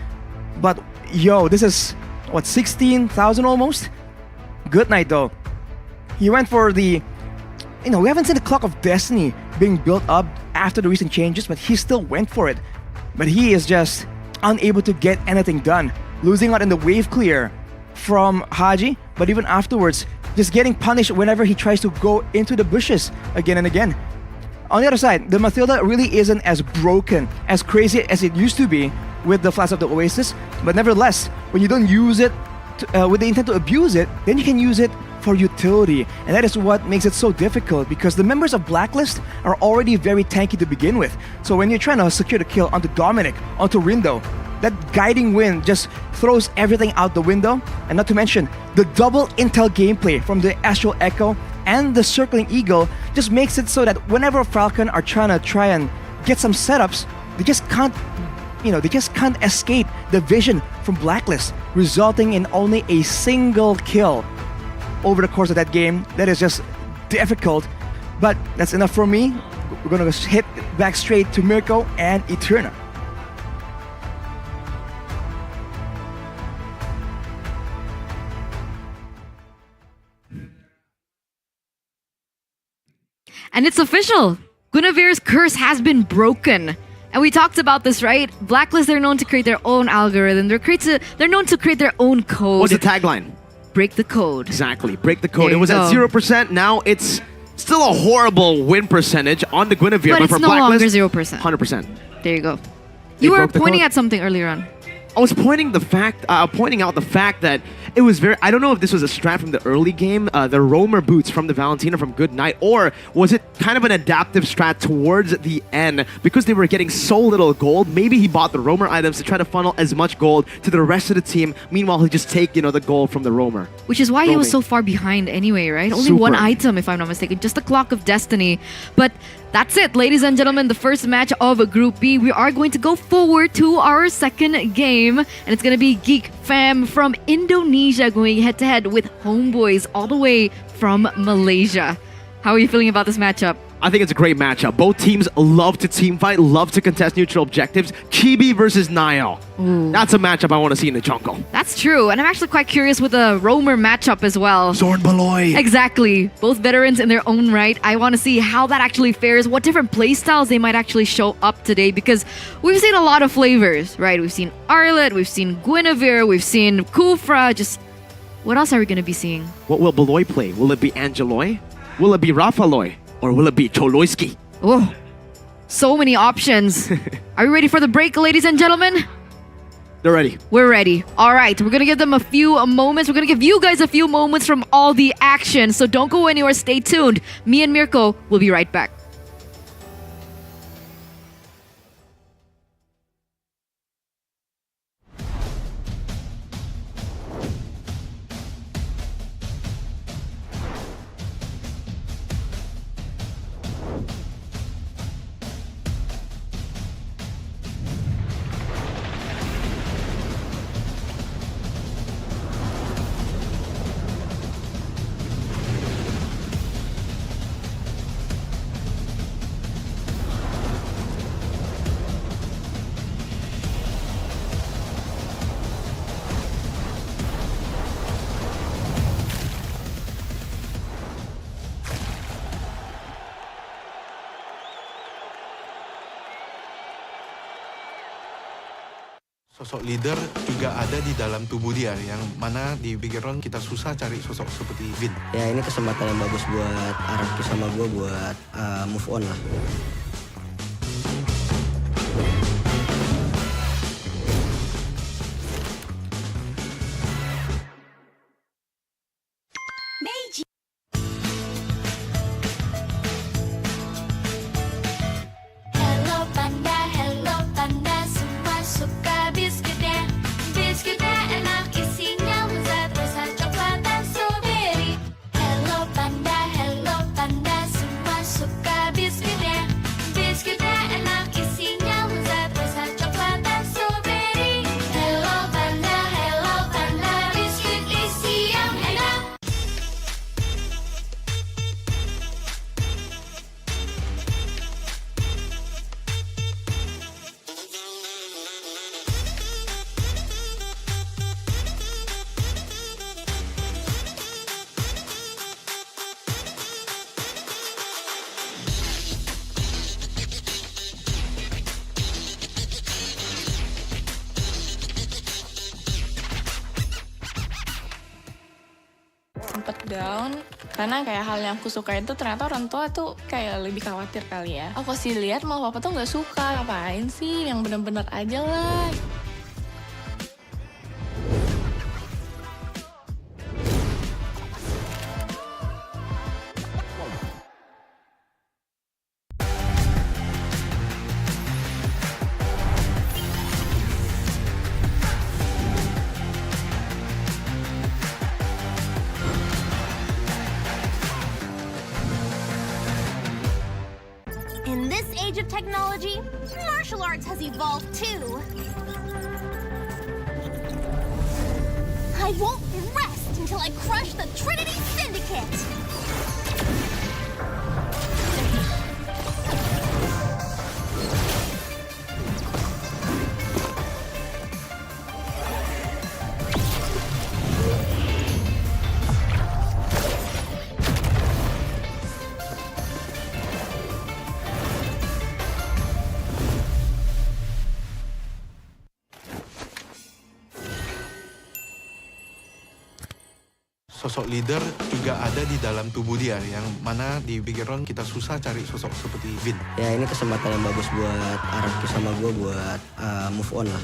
but yo, this is, what, 16,000 almost? Good night though. He went for the, we haven't seen the Clock of Destiny being built up after the recent changes, but he still went for it. But he is just unable to get anything done. Losing out in the wave clear from Haji, but even afterwards, just getting punished whenever he tries to go into the bushes again and again. On the other side, the Mathilda really isn't as broken, as crazy as it used to be with the Flash of the Oasis, but nevertheless, when you don't use it with the intent to abuse it, then you can use it for utility, and that is what makes it so difficult, because the members of Blacklist are already very tanky to begin with. So when you're trying to secure the kill onto Dominic, onto Rindo, that guiding wind just throws everything out the window, and not to mention the double intel gameplay from the Astral Echo and the Circling Eagle just makes it so that whenever Falcon are trying and get some setups, they just can't escape the vision from Blacklist, resulting in only a single kill over the course of that game. That is just difficult. But that's enough for me. We're gonna hit back straight to Mirko and Eterna. And it's official. Guinevere's curse has been broken. And we talked about this, right? Blacklist, they're known to create their own algorithm. They're known to create their own code. What's the tagline? Break the code. Exactly. Break the code. There It was you at go. 0%. Now it's still a horrible win percentage on the Guinevere. But it's for no longer Blacklist, 0%. 100%. There you go. You were broke the pointing code. at something earlier on. I was pointing out the fact that it was very. I don't know if this was a strat from the early game, the roamer boots from the Valentina from Good Night, or was it kind of an adaptive strat towards the end because they were getting so little gold. Maybe he bought the roamer items to try to funnel as much gold to the rest of the team. Meanwhile, he just take the gold from the roamer. Which is why he was Roaming. so far behind anyway, right? Only Super. one item, if I'm not mistaken. Just the Clock of Destiny. But that's it, ladies and gentlemen. The first match of Group B. We are going to go forward to our second game. And it's going to be Geek fam from Indonesia going head-to-head with Homebois all the way from Malaysia. How are you feeling about this matchup? I think it's a great matchup. Both teams love to team fight, love to contest neutral objectives. Chibi versus Nile. That's a matchup I want to see in the jungle. That's true. And I'm actually quite curious with the roamer matchup as well. Zorn Baloy. Exactly. Both veterans in their own right. I want to see how that actually fares, what different playstyles they might actually show up today, because we've seen a lot of flavors, right? We've seen Arlet, we've seen Guinevere, we've seen Kufra. Just what else are we going to be seeing? What will Baloy play? Will it be Angeloy? Will it be Rafaloy? Or will it be Choloyski? Oh, so many options. Are you ready for the break, ladies and gentlemen? They're ready. We're ready. All right, we're going to give them a few moments. We're going to give you guys a few moments from all the action. So don't go anywhere. Stay tuned. Me and Mirko will be right back. Sosok leader juga ada di dalam tubuh dia, yang mana di Bigetron kita susah cari sosok seperti Vin. Ya ini kesempatan yang bagus buat Araki sama gue buat move on lah. Hello panda, semua suka biskuitnya. Biskuitnya enak, isinya lezat, rasa coklat dan strawberry. Hello panda, semua suka biskuitnya. Biskuitnya enak, isinya lezat, rasa coklat dan strawberry. Hello panda, biskuit isi yang enak. Sempet down karena kayak hal yang aku suka itu ternyata orang tua tuh kayak lebih khawatir kali ya. Aku sih lihat malah papa tuh nggak suka, ngapain sih yang bener-bener aja lah. In this age of technology, martial arts has evolved too. I won't rest until I crush the Trinity Syndicate! sosok leader juga ada di dalam tubuh dia, yang mana di Bigetron kita susah cari sosok seperti Vin. Ya ini kesempatan yang bagus buat Araki sama gue buat move on lah.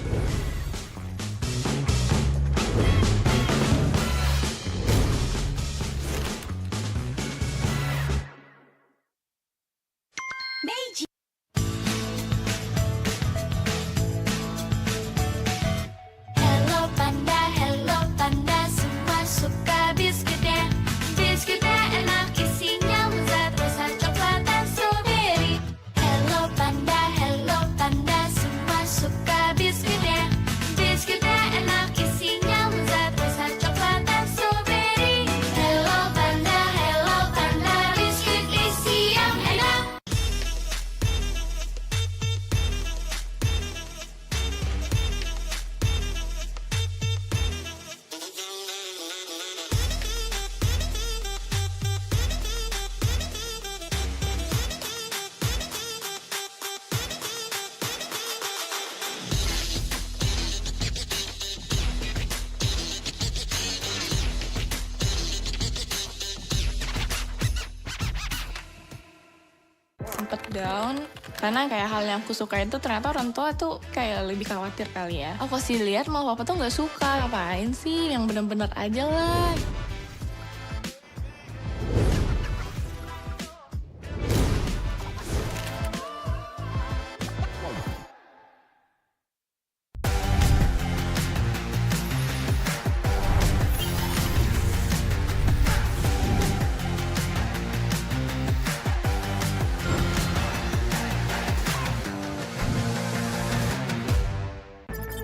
Hello panda, semua suka biskuitnya. Biskuitnya enak, isinya lezat, rasa coklat dan strawberry. Hello panda, semua suka biskuitnya. Biskuitnya enak, isinya lezat, rasa coklat dan strawberry. Hello panda, biskuit isi yang enak. Sempet down karena kayak hal yang aku suka itu ternyata orang tua tuh kayak lebih khawatir kali ya. Aku sih lihat malah papa tuh nggak suka, ngapain sih yang bener-bener aja lah.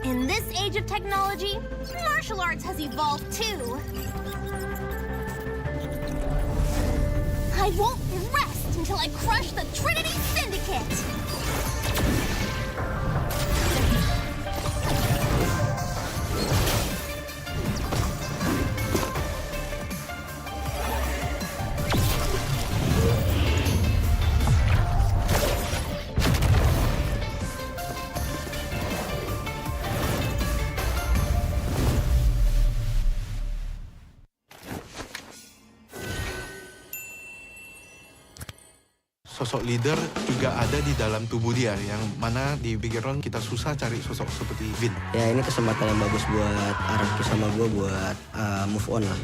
In this age of technology, martial arts has evolved too. I won't rest until I crush the Trinity Syndicate! Sosok leader juga ada di dalam tubuh dia, yang mana di Bigetron kita susah cari sosok seperti Vin. Ya ini kesempatan yang bagus buat Araki sama gue buat move on lah.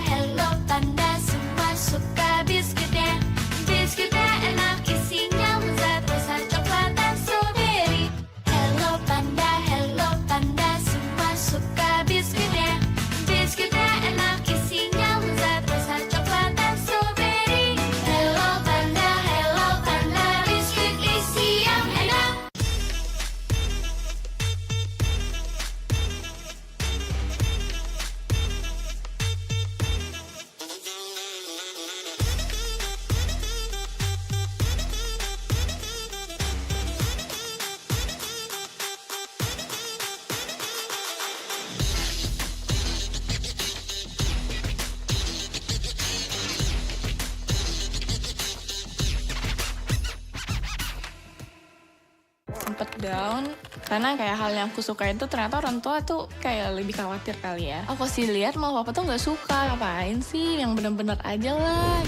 Hello panda, semua suka biskuitnya. Biskuitnya enak, isinya lezat, rasa coklat dan strawberry. Hello panda, semua suka biskuitnya. Biskuitnya enak, isinya lezat, rasa coklat dan strawberry. Hello panda, biskuit isi yang enak. Sempet down karena kayak hal yang aku suka itu ternyata orang tua tuh kayak lebih khawatir kali ya. Aku sih lihat malah papa tuh nggak suka, ngapain sih yang bener-bener aja lah.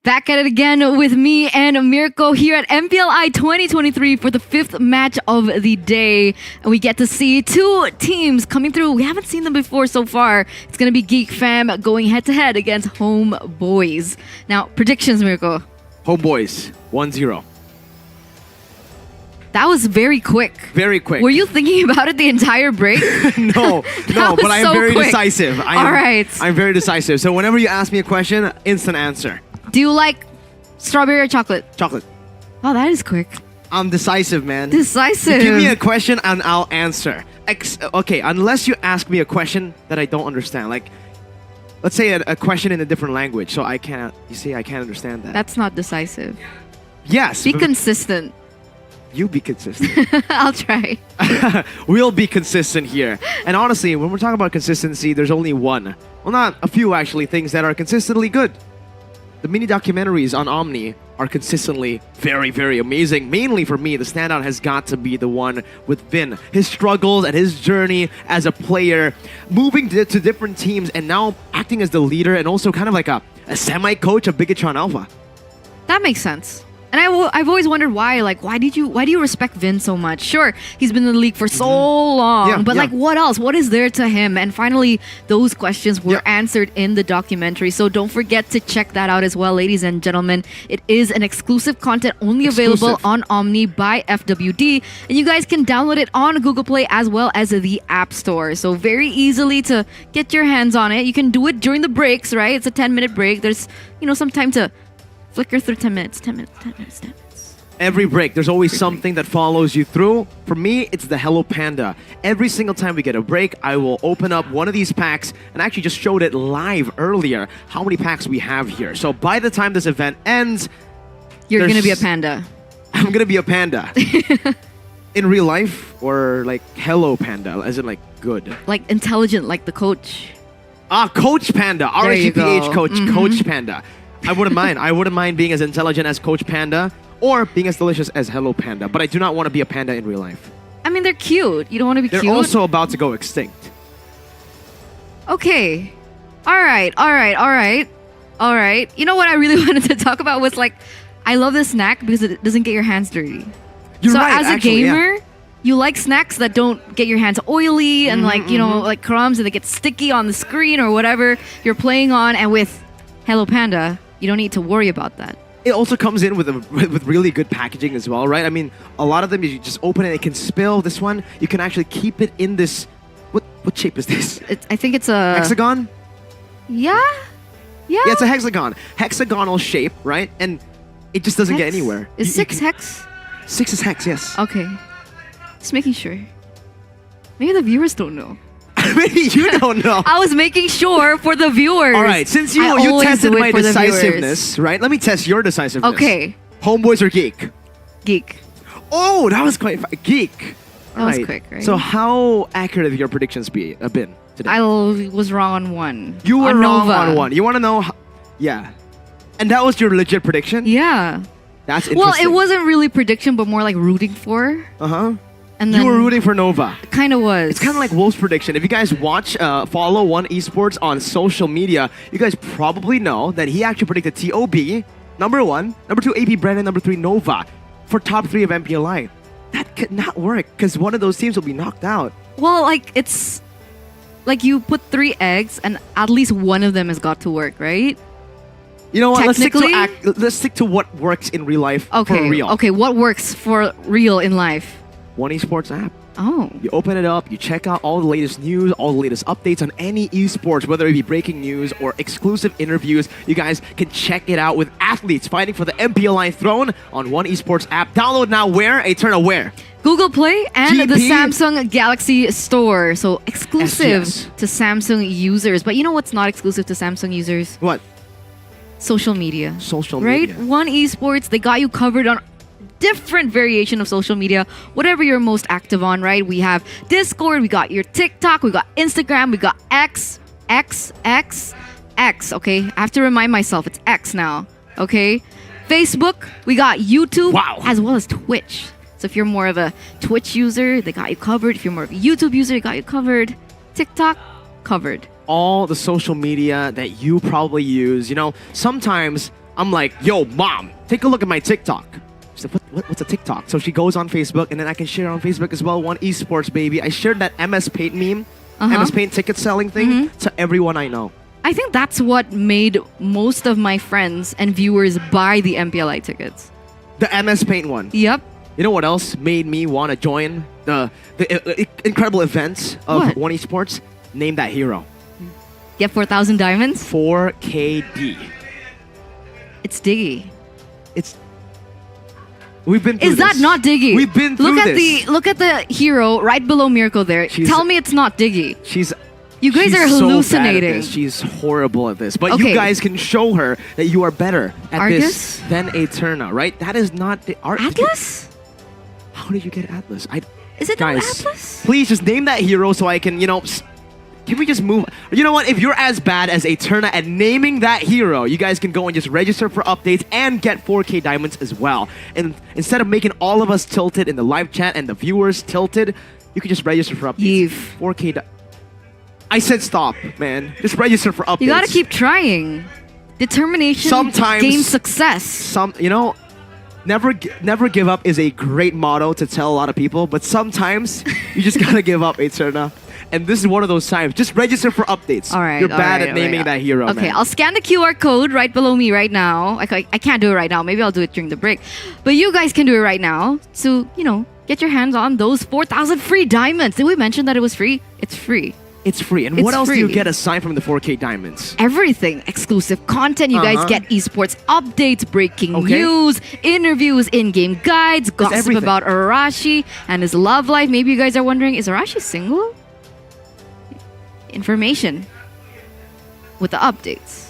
Back at it again with me and Mirko here at MPLI 2023 for the 5th match of the day. And we get to see two teams coming through. We haven't seen them before so far. It's going to be Geek Fam going head-to-head against Homebois. Now, predictions, Mirko. Homebois, 1-0. That was very quick. Very quick. Were you thinking about it the entire break? No, was but I am so very quick. decisive. All right. I'm very decisive. So whenever you ask me a question, instant answer. Do you like strawberry or chocolate? Chocolate. Oh, that is quick. I'm decisive, man. Decisive. Give me a question and I'll answer. Okay, unless you ask me a question that I don't understand. Like, let's say a question in a different language. So I can't, you see, I can't understand that. That's not decisive. Yes. Be but consistent. you be consistent. I'll try. We'll be consistent here. And honestly, when we're talking about consistency, there's only one. Well, not a few actually, things that are consistently good. The mini documentaries on Omni are consistently very, very amazing. Mainly for me, the standout has got to be the one with Vin. His struggles and his journey as a player, moving to different teams and now acting as the leader and also kind of like a semi-coach of Bigetron Alpha. That makes sense. And I've always wondered why. Like, why do you respect Vin so much? Sure, he's been in the league for so long, Yeah, but yeah. like, what else? What is there to him? And finally, those questions were answered in the documentary. So don't forget to check that out as well, ladies and gentlemen. It is an exclusive content only available Exclusive. on Omni by FWD, and you guys can download it on Google Play as well as the App Store. So very easily to get your hands on it. You can do it during the breaks, right? It's a 10-minute break. There's some time to flicker through 10 minutes, 10 minutes, 10 minutes, 10 minutes. Every break, there's always something that follows you through. For me, it's the Hello Panda. Every single time we get a break, I will open up one of these packs, and I actually just showed it live earlier, how many packs we have here. So by the time this event ends, You're gonna be a there's- panda. I'm gonna be a panda. In real life, or like Hello Panda, as in like good. Like intelligent, like the coach. Coach Panda, There you RSGPH go. Coach, Mhm. Coach Panda. I wouldn't mind. I wouldn't mind being as intelligent as Coach Panda or being as delicious as Hello Panda. But I do not want to be a panda in real life. I mean, they're cute. You don't want to be They're cute. also about to go extinct. Okay. All right. You know what I really wanted to talk about was like, I love this snack because it doesn't get your hands dirty. You're so right, as a actually, yeah. gamer, you like snacks that don't get your hands oily and like, like crumbs and they get sticky on the screen or whatever you're playing on. And with Hello Panda, you don't need to worry about that. It also comes in with really good packaging as well, right? I mean, a lot of them you just open it, it can spill. This one, you can actually keep it in this. What shape is this? I think it's a Hexagon? Yeah. Yeah, it's a hexagon. Hexagonal shape, right? And it just doesn't get Hex? anywhere. Is You 6 can- hex? 6 is hex, yes. Okay. Just making sure. Maybe the viewers don't know. Maybe you don't know. I was making sure for the viewers. All right, since you I you always tested do it my for the viewers. decisiveness, right? Let me test your decisiveness. Okay. Homeboys or Geek? Geek. Oh, that was quite Geek. That was Alright. quick, right? So how accurate have your predictions been today? I was wrong on one. You were on wrong Nova. on one. You want to know? Yeah. And that was your legit prediction? Yeah. That's Well, interesting. it wasn't really prediction, but more like rooting for. Uh-huh. And then You were rooting for Nova. Kind of was. It's kind of like Wolf's prediction. If you guys follow One Esports on social media, you guys probably know that he actually predicted TOB, number 1, number 2, AB Bren, and number 3, Nova, for top 3 of MPLI. That could not work, because one of those teams will be knocked out. Well, like it's like you put 3 eggs, and at least one of them has got to work, right? You know what? Technically- Let's stick to what works in real life Okay. for real. Okay. What works for real in life? One Esports app. Oh. You open it up, you check out all the latest news, all the latest updates on any esports, whether it be breaking news or exclusive interviews. You guys can check it out with athletes fighting for the MPLI throne on One Esports app. Download now where? Eternal where? Google Play and the GP. Samsung Galaxy Store. So exclusive yes. to Samsung users. But you know what's not exclusive to Samsung users? What? Social media. Social Right? media. One Esports, they got you covered on different variation of social media, whatever you're most active on, right? We have Discord, we got your TikTok, we got Instagram, we got X, okay? I have to remind myself, it's X now, okay? Facebook, we got YouTube, Wow. as well as Twitch. So if you're more of a Twitch user, they got you covered. If you're more of a YouTube user, they got you covered. TikTok, covered. All the social media that you probably use. You know, sometimes I'm like, yo, mom, take a look at my TikTok. She's like, what's a TikTok? So she goes on Facebook, and then I can share on Facebook as well. One Esports, baby. I shared that MS Paint meme, MS Paint ticket selling thing to everyone I know. I think that's what made most of my friends and viewers buy the MPLI tickets. The MS Paint one. Yep. You know what else made me want to join the incredible events of What? One Esports? Name that hero. Get 4,000 diamonds. 4KD. It's Diggy. We've been through Is that this. not Diggy? We've been through this. Look at the hero right below Miracle there. Tell me it's not Diggy. You guys are hallucinating. She's horrible at this. But Okay. you guys can show her that you are better at Argus? this than Eterna, right? That is not the art. Atlas? How did you get Atlas? Is it not Guys, Atlas? please just name that hero so I can, can we just move? You know what? If you're as bad as Eterna at naming that hero, you guys can go and just register for updates and get 4K diamonds as well. And instead of making all of us tilted in the live chat and the viewers tilted, you can just register for updates. 4K I said stop, man. Just register for updates. You gotta keep trying. Determination Sometimes gains success. Never give up is a great motto to tell a lot of people, but sometimes you just gotta give up, Eterna. And this is one of those times. Just register for updates. All right. You're bad at naming that hero, Okay, man. I'll scan the QR code right below me right now. I can't do it right now. Maybe I'll do it during the break. But you guys can do it right now. So, get your hands on those 4,000 free diamonds. Did we mention that it was free? It's free. It's free. And It's what else do you free. get aside from the 4K diamonds? Everything. Exclusive content. You guys get esports updates, breaking news, interviews, in-game guides, gossip everything. about Arashi and his love life. Maybe you guys are wondering, is Arashi single? Information with the updates.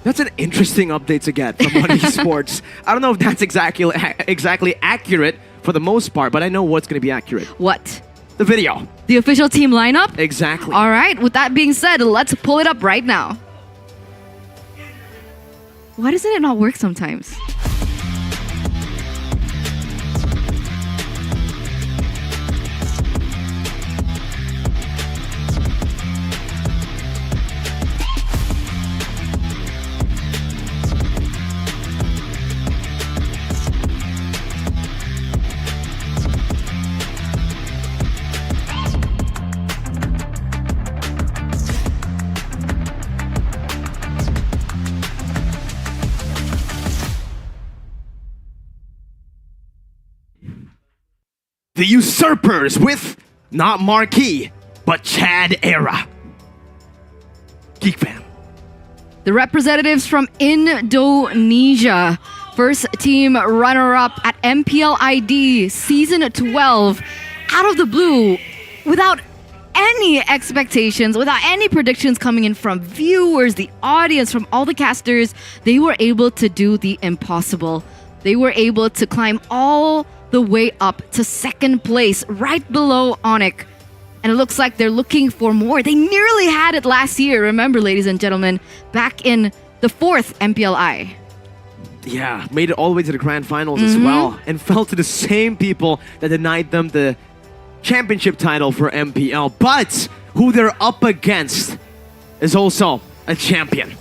That's an interesting update to get from One Esports. I don't know if that's exactly accurate for the most part, but I know what's going to be accurate. What? The video. The official team lineup? Exactly. All right, with that being said, let's pull it up right now. Why doesn't it not work sometimes? The Usurpers with not Marquee, but Chad Era. Geek fam. The representatives from Indonesia. First team runner-up at MPL ID Season 12. Out of the blue, without any expectations, without any predictions coming in from viewers, the audience, from all the casters, they were able to do the impossible. They were able to climb all the way up to second place, right below Onyx. And it looks like they're looking for more. They nearly had it last year, remember, ladies and gentlemen, back in the 4th MPLI. Yeah, made it all the way to the grand finals as well, and fell to the same people that denied them the championship title for MPL. But who they're up against is also a champion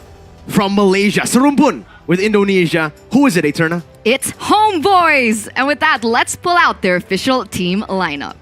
from Malaysia. Serumpun with Indonesia. Who is it, Eterna? It's Homebois! And with that, let's pull out their official team lineup.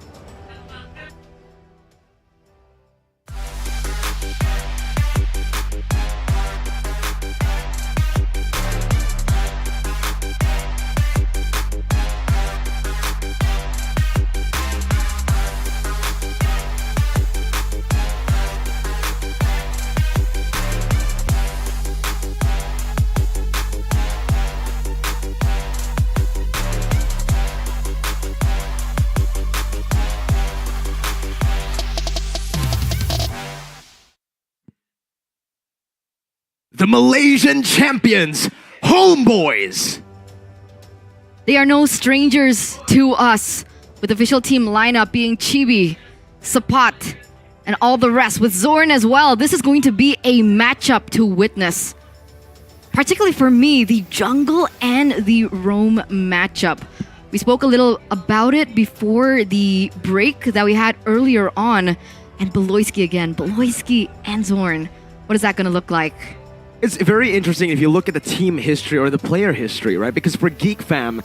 The Malaysian champions, Homebois. They are no strangers to us, with official team lineup being Chibi, Sapat, and all the rest, with Zorn as well. This is going to be a matchup to witness. Particularly for me, the jungle and the roam matchup. We spoke a little about it before the break that we had earlier on. And Beloyski again, Beloyski and Zorn. What is that going to look like? It's very interesting if you look at the team history or the player history, right? Because for Geek Fam,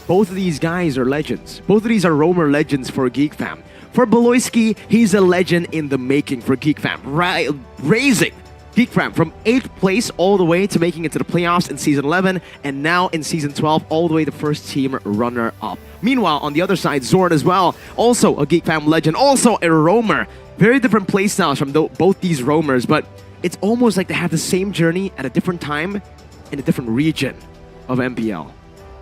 both of these guys are legends. Both of these are roamer legends for Geek Fam. For Beloyski, he's a legend in the making for Geek Fam, raising Geek Fam from 8th place all the way to making it to the playoffs in Season 11, and now in Season 12, all the way to first team runner-up. Meanwhile, on the other side, Zorn as well, also a Geek Fam legend, also a roamer. Very different playstyles from both these roamers, but it's almost like they have the same journey at a different time in a different region of MPL.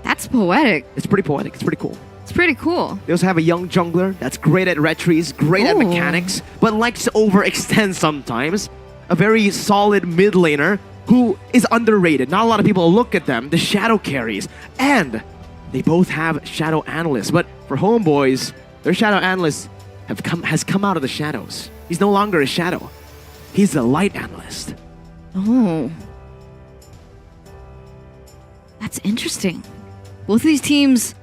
That's poetic. It's pretty poetic. It's pretty cool. It's pretty cool. They also have a young jungler that's great at retries, great at mechanics, but likes to overextend sometimes. A very solid mid laner who is underrated. Not a lot of people look at them, the shadow carries. And they both have shadow analysts. But for Homebois, their shadow analyst has come out of the shadows. He's no longer a shadow. He's a light analyst. Oh. That's interesting. Both of these teams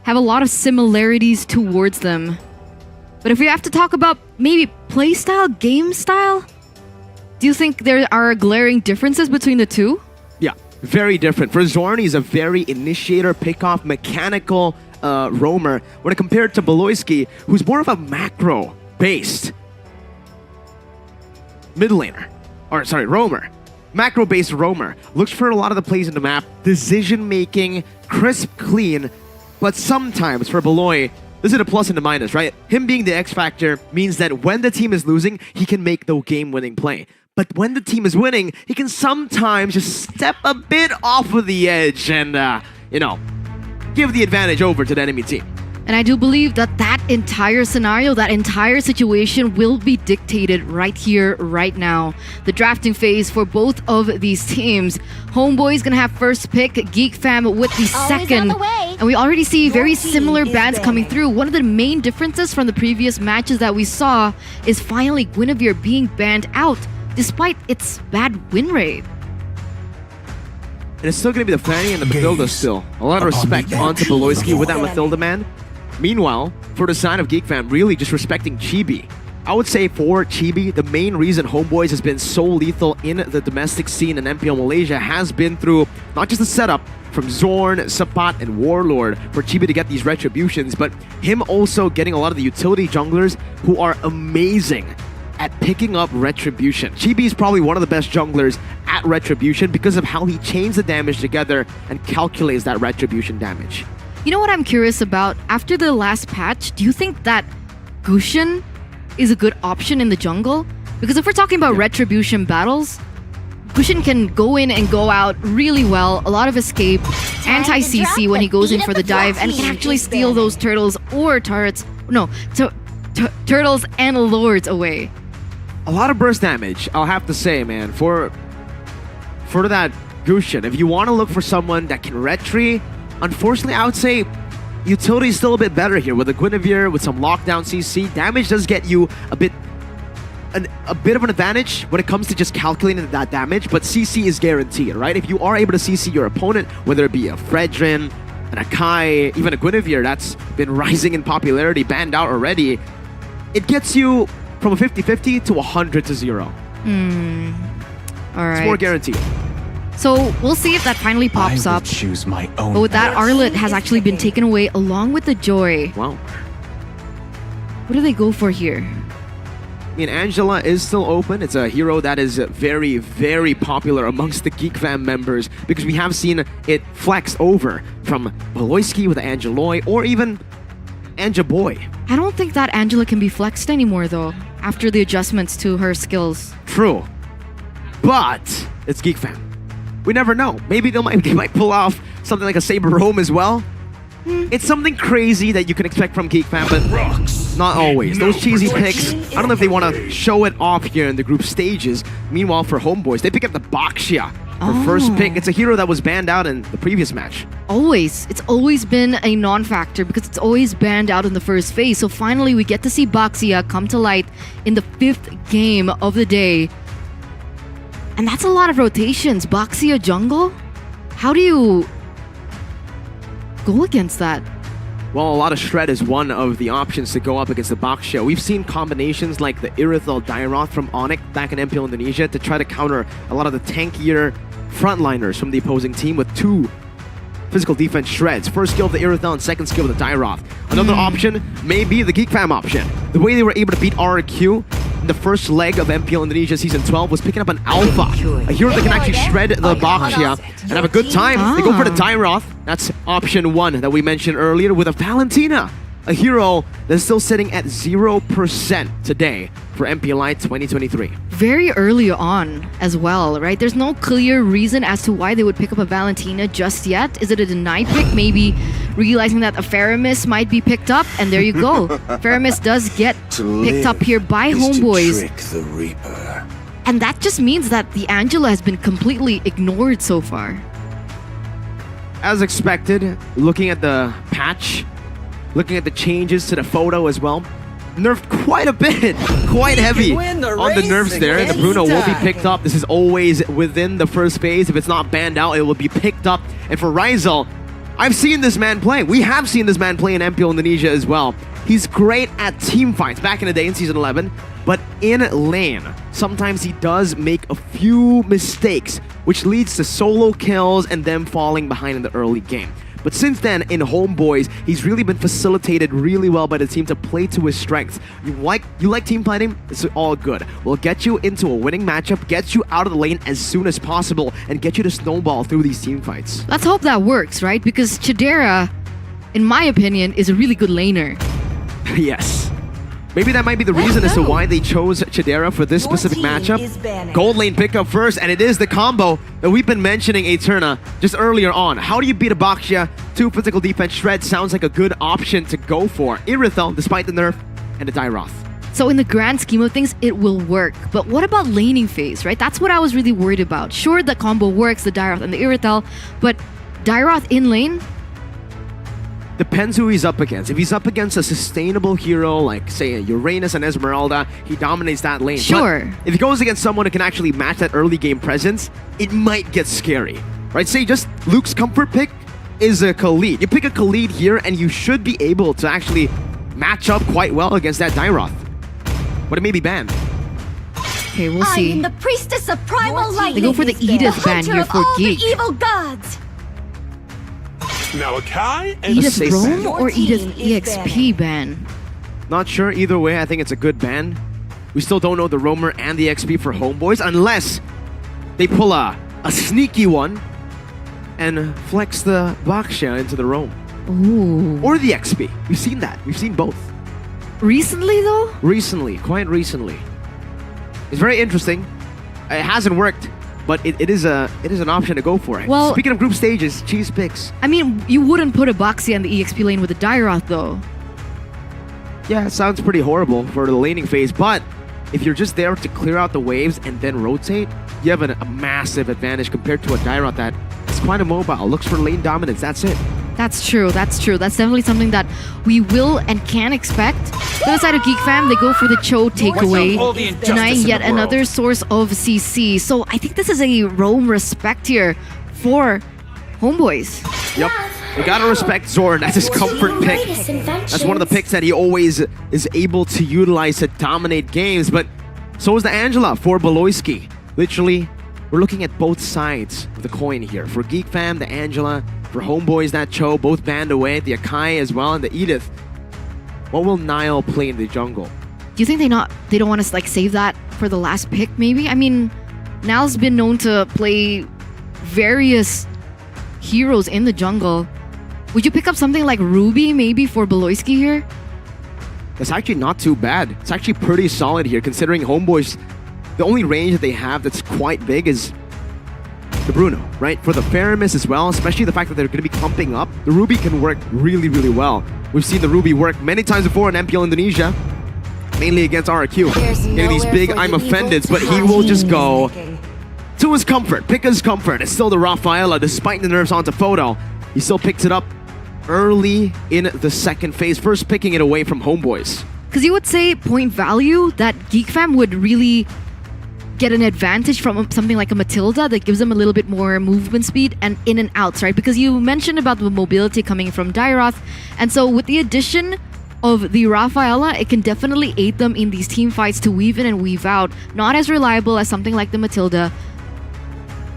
have a lot of similarities towards them. But if we have to talk about maybe playstyle, game style, do you think there are glaring differences between the two? Yeah, very different. For Zorn, he's a very initiator, pickoff, mechanical roamer. When compared to Beloyski, who's more of a macro-based mid laner. Or sorry, roamer. Macro-based roamer. Looks for a lot of the plays in the map. Decision-making, crisp, clean. But sometimes for Beloy, this is a plus and a minus, right? Him being the X factor means that when the team is losing, he can make the game-winning play. But when the team is winning, he can sometimes just step a bit off of the edge and, give the advantage over to the enemy team. And I do believe that that entire scenario, that entire situation will be dictated right here, right now. The drafting phase for both of these teams. Homeboy is going to have first pick, Geek Fam with the second. And we already see very similar bans coming through. One of the main differences from the previous matches that we saw is finally Guinevere being banned out, despite its bad win rate. And it's still going to be the Fanny and the Mathilda still. A lot of respect onto Beloyski with that Mathilda man. Meanwhile, for the side of Geek Fam, really just respecting Chibi. I would say for Chibi, the main reason Homebois has been so lethal in the domestic scene in MPL Malaysia has been through not just the setup from Zorn, Sapat, and Warlord for Chibi to get these retributions, but him also getting a lot of the utility junglers who are amazing at picking up retribution. Chibi is probably one of the best junglers at retribution because of how he chains the damage together and calculates that retribution damage. You know what I'm curious about? After the last patch, do you think that Gushin is a good option in the jungle? Because if we're talking about retribution battles, Gushin can go in and go out really well. A lot of escape, anti-CC when he goes in for the dive, and can actually steal those turtles or turrets. No, turtles and lords away. A lot of burst damage, I'll have to say, man. For that Gushin, if you want to look for someone that can retry, unfortunately, I would say utility is still a bit better here. With a Guinevere, with some lockdown CC, damage does get you a bit of an advantage when it comes to just calculating that damage, but CC is guaranteed, right? If you are able to CC your opponent, whether it be a Fredrin, an Akai, even a Guinevere that's been rising in popularity, banned out already, it gets you from a 50-50 to 100-0. All right. It's more guaranteed. So we'll see if that finally pops up. Choose my own But with that, Arlet has actually been taken away along with the Joy. Wow. What do they go for here? I mean, Angela is still open. It's a hero that is very, very popular amongst the Geek Fam members because we have seen it flexed over from Beloyski with Angeloy or even Boy. I don't think that Angela can be flexed anymore though, after the adjustments to her skills. True. But it's Geek Fam. We never know. Maybe they might pull off something like a Saber Roam as well. It's something crazy that you can expect from Geek Fam, but not always. Those cheesy picks, I don't know if they want to show it off here in the group stages. Meanwhile, for Homebois, they pick up the Baxia for first pick. It's a hero that was banned out in the previous match. Always. It's always been a non-factor because it's always banned out in the first phase. So finally, we get to see Baxia come to light in the 5th game of the day. And that's a lot of rotations. Baxia jungle? How do you go against that? Well, a lot of shred is one of the options to go up against the Baxia. We've seen combinations like the Irithel Dairoth from Onyx back in MPL Indonesia to try to counter a lot of the tankier frontliners from the opposing team with 2 physical defense shreds. First skill of the Irithel and second skill of the Dairoth. Another option may be the Geek Fam option. The way they were able to beat RQ in the first leg of MPL Indonesia Season 12 was picking up an Alpha, a hero that can actually shred the Baxia and have a good time. They go for the Dairoth. That's option 1 that we mentioned earlier with a Valentina, a hero that's still sitting at 0% today for MPLI 2023. Very early on as well, right? There's no clear reason as to why they would pick up a Valentina just yet. Is it a denied pick? Maybe realizing that a Faramis might be picked up, and there you go. Faramis does get picked up here by Homebois. The Reaper. And that just means that the Angela has been completely ignored so far. As expected, looking at the patch, looking at the changes to the photo as well, nerfed quite a bit, quite heavy on the nerfs there. The Bruno will be picked up. This is always within the first phase. If it's not banned out, it will be picked up. And for Rizal, I've seen this man play. We have seen this man play in MPL Indonesia as well. He's great at team fights back in the day in Season 11, but in lane, sometimes he does make a few mistakes, which leads to solo kills and them falling behind in the early game. But since then, in Homebois, he's really been facilitated really well by the team to play to his strengths. You like team fighting? It's all good. We'll get you into a winning matchup, get you out of the lane as soon as possible, and get you to snowball through these team fights. Let's hope that works, right? Because Chidera, in my opinion, is a really good laner. Yes. Maybe that might be the reason as to why they chose Chidera for this specific matchup. Gold lane pickup first, and it is the combo that we've been mentioning Eterna just earlier on. How do you beat a Baxia? 2 physical defense shred sounds like a good option to go for. Irithel, despite the nerf, and the Dairoth. So in the grand scheme of things, it will work. But what about laning phase, right? That's what I was really worried about. Sure, the combo works, the Dairoth and the Irithel, but Dairoth in lane? Depends who he's up against. If he's up against a sustainable hero like, say, Uranus and Esmeralda, he dominates that lane. Sure. But if he goes against someone who can actually match that early game presence, it might get scary. Right? Say just Luke's comfort pick is a Khalid. You pick a Khalid here and you should be able to actually match up quite well against that Dairoth. But it may be banned. Okay, we'll see. I am the priestess of primal light. They go for the Edith ban here for Geek. The evil gods. Malachi and Edith safe Rome ban. or Edith EXP ban? Not sure. Either way, I think it's a good ban. We still don't know the Roamer and the XP for Homebois unless they pull a sneaky one and flex the Baxia into the Rome. Ooh. Or the XP. We've seen that. We've seen both. Recently though? Recently. Quite recently. It's very interesting. It hasn't worked, but it is an option to go for it. Well, speaking of group stages, cheese picks. I mean, you wouldn't put a Baxia in the EXP lane with a Dairoth though. Yeah, it sounds pretty horrible for the laning phase, but if you're just there to clear out the waves and then rotate, you have a massive advantage compared to a Dairoth that is quite immobile, looks for lane dominance, that's it. That's true, that's true. That's definitely something that we will and can expect. The other side of Geek Fam, they go for the Cho takeaway, denying yet another source of CC. So I think this is a Rome respect here for Homebois. Yep. We gotta respect Zorn. That's his comfort pick. That's one of the picks that he always is able to utilize to dominate games. But so is the Angela for Beloyski. Literally, we're looking at both sides of the coin here. For Geek Fam, the Angela. For Homebois, that Cho, both banned away. The Akai as well, and the Edith. What will Niall play in the jungle? Do you think they don't want to like save that for the last pick maybe? I mean, Niall's been known to play various heroes in the jungle. Would you pick up something like Ruby maybe for Beloyski here? That's actually not too bad. It's actually pretty solid here, considering Homebois, the only range that they have that's quite big is the Bruno, right? For the Faramis as well, especially the fact that they're going to be clumping up, the Ruby can work really, really well. We've seen the Ruby work many times before in MPL Indonesia, mainly against RQ. Getting these big I'm offendeds, but he will just go to his comfort, pick his comfort. It's still the Rafaela, despite the nerfs onto Photo. He still picks it up early in the second phase, first picking it away from Homebois. Because you would say point value that Geek Fam would really get an advantage from something like a Matilda that gives them a little bit more movement speed and in and outs, right? Because you mentioned about the mobility coming from Dairoth, and so with the addition of the Rafaela, it can definitely aid them in these team fights to weave in and weave out. Not as reliable as something like the Matilda,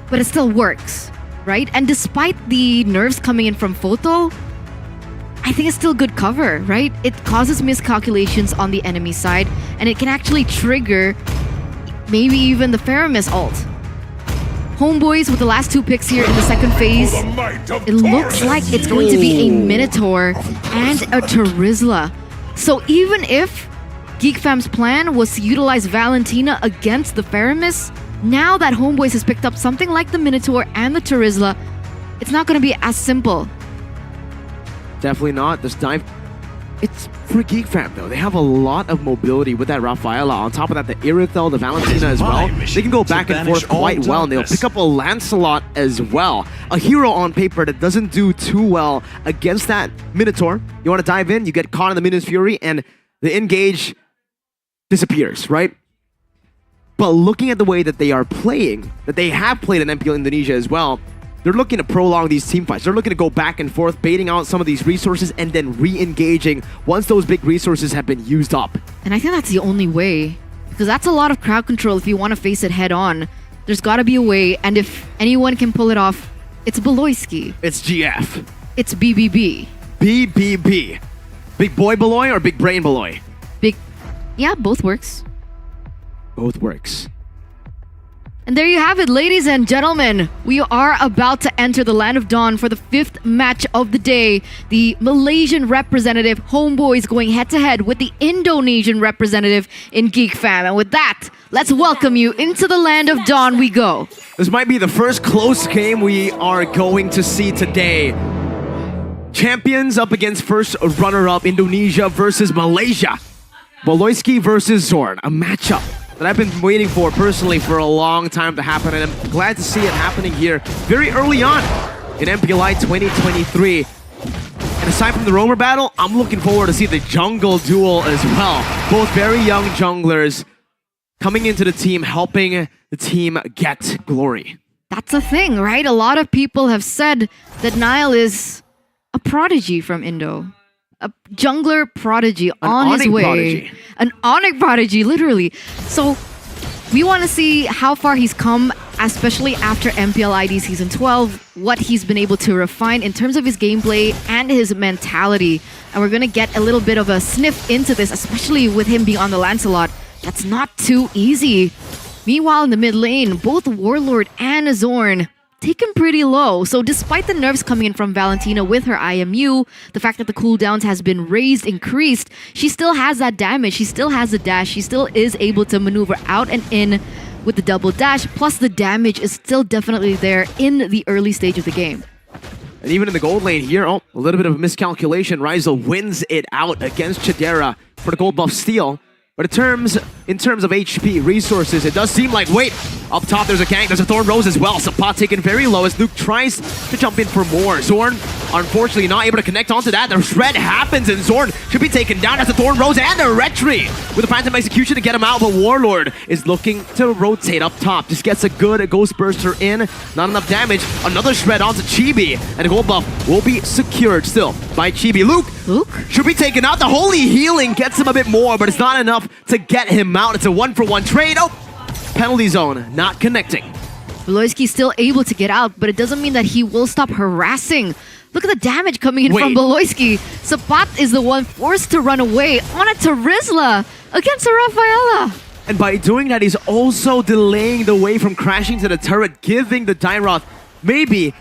but it still works, right? And despite the nerfs coming in from Photo, I think it's still good cover, right? It causes miscalculations on the enemy side, and it can actually trigger maybe even the Faramis ult. Homebois with the last 2 picks here in the second phase. It looks like it's going to be a Minotaur and a Terizla. So even if Geek Fam's plan was to utilize Valentina against the Faramis, now that Homebois has picked up something like the Minotaur and the Terizla, it's not going to be as simple. Definitely not. This dive. It's for Geek Fam though. They have a lot of mobility with that Rafaela. On top of that, the Irithel, the Valentina as well. They can go back and forth quite well, and they'll pick up a Lancelot as well. A hero on paper that doesn't do too well against that Minotaur. You want to dive in, you get caught in the Minions Fury, and the engage disappears, right? But looking at the way that they are playing, that they have played in MPL Indonesia as well, they're looking to prolong these team fights. They're looking to go back and forth, baiting out some of these resources and then re-engaging once those big resources have been used up. And I think that's the only way, because that's a lot of crowd control if you want to face it head on. There's got to be a way, and if anyone can pull it off, it's Beloyski. It's GF. It's BBB. BBB. Big Boy Beloy or Big Brain Beloy? Yeah, both works. Both works. And there you have it, ladies and gentlemen. We are about to enter the Land of Dawn for the 5th match of the day. The Malaysian representative, Homebois, going head-to-head with the Indonesian representative in Geek Fam. And with that, let's welcome you into the Land of Dawn we go. This might be the first close game we are going to see today. Champions up against first runner-up, Indonesia versus Malaysia. Beloyski versus Zorn, a matchup that I've been waiting for personally for a long time to happen, and I'm glad to see it happening here very early on in MPLI 2023. And aside from the roamer battle, I'm looking forward to see the jungle duel as well. Both very young junglers coming into the team, helping the team get glory. That's the thing, right? A lot of people have said that Nile is a prodigy from Indo. A jungler prodigy on his way. Prodigy. An Onyx prodigy, literally. So we want to see how far he's come, especially after MPL ID Season 12, what he's been able to refine in terms of his gameplay and his mentality. And we're going to get a little bit of a sniff into this, especially with him being on the Lancelot. That's not too easy. Meanwhile, in the mid lane, both Warlord and Zorn taken pretty low. So despite the nerfs coming in from Valentina with her IMU, the fact that the cooldowns has been raised, increased, she still has that damage, she still has the dash, she still is able to maneuver out and in with the double dash, plus the damage is still definitely there in the early stage of the game. And even in the gold lane here, a little bit of a miscalculation. Ryzel wins it out against Chidera for the gold buff steal. But in terms of HP, resources, it does seem like, wait, up top there's a gank, there's a Thorn Rose as well. Sapat taken very low as Luke tries to jump in for more. Zorn, unfortunately, not able to connect onto that. The shred happens and Zorn should be taken down as the Thorn Rose and the Retry with a Phantom Execution to get him out, but Warlord is looking to rotate up top. Just gets a good Ghost Burster in, not enough damage. Another shred onto Chibi, and a gold buff will be secured still by Chibi. Luke should be taken out. The Holy Healing gets him a bit more, but it's not enough to get him out. It's a 1-for-1 trade. Penalty zone, not connecting. Beloyski still able to get out, but it doesn't mean that he will stop harassing. Look at the damage coming in from Beloyski. Sapat is the one forced to run away on a Terizla against a Rafaela. And by doing that, he's also delaying the wave from crashing to the turret, giving the Dairoth maybe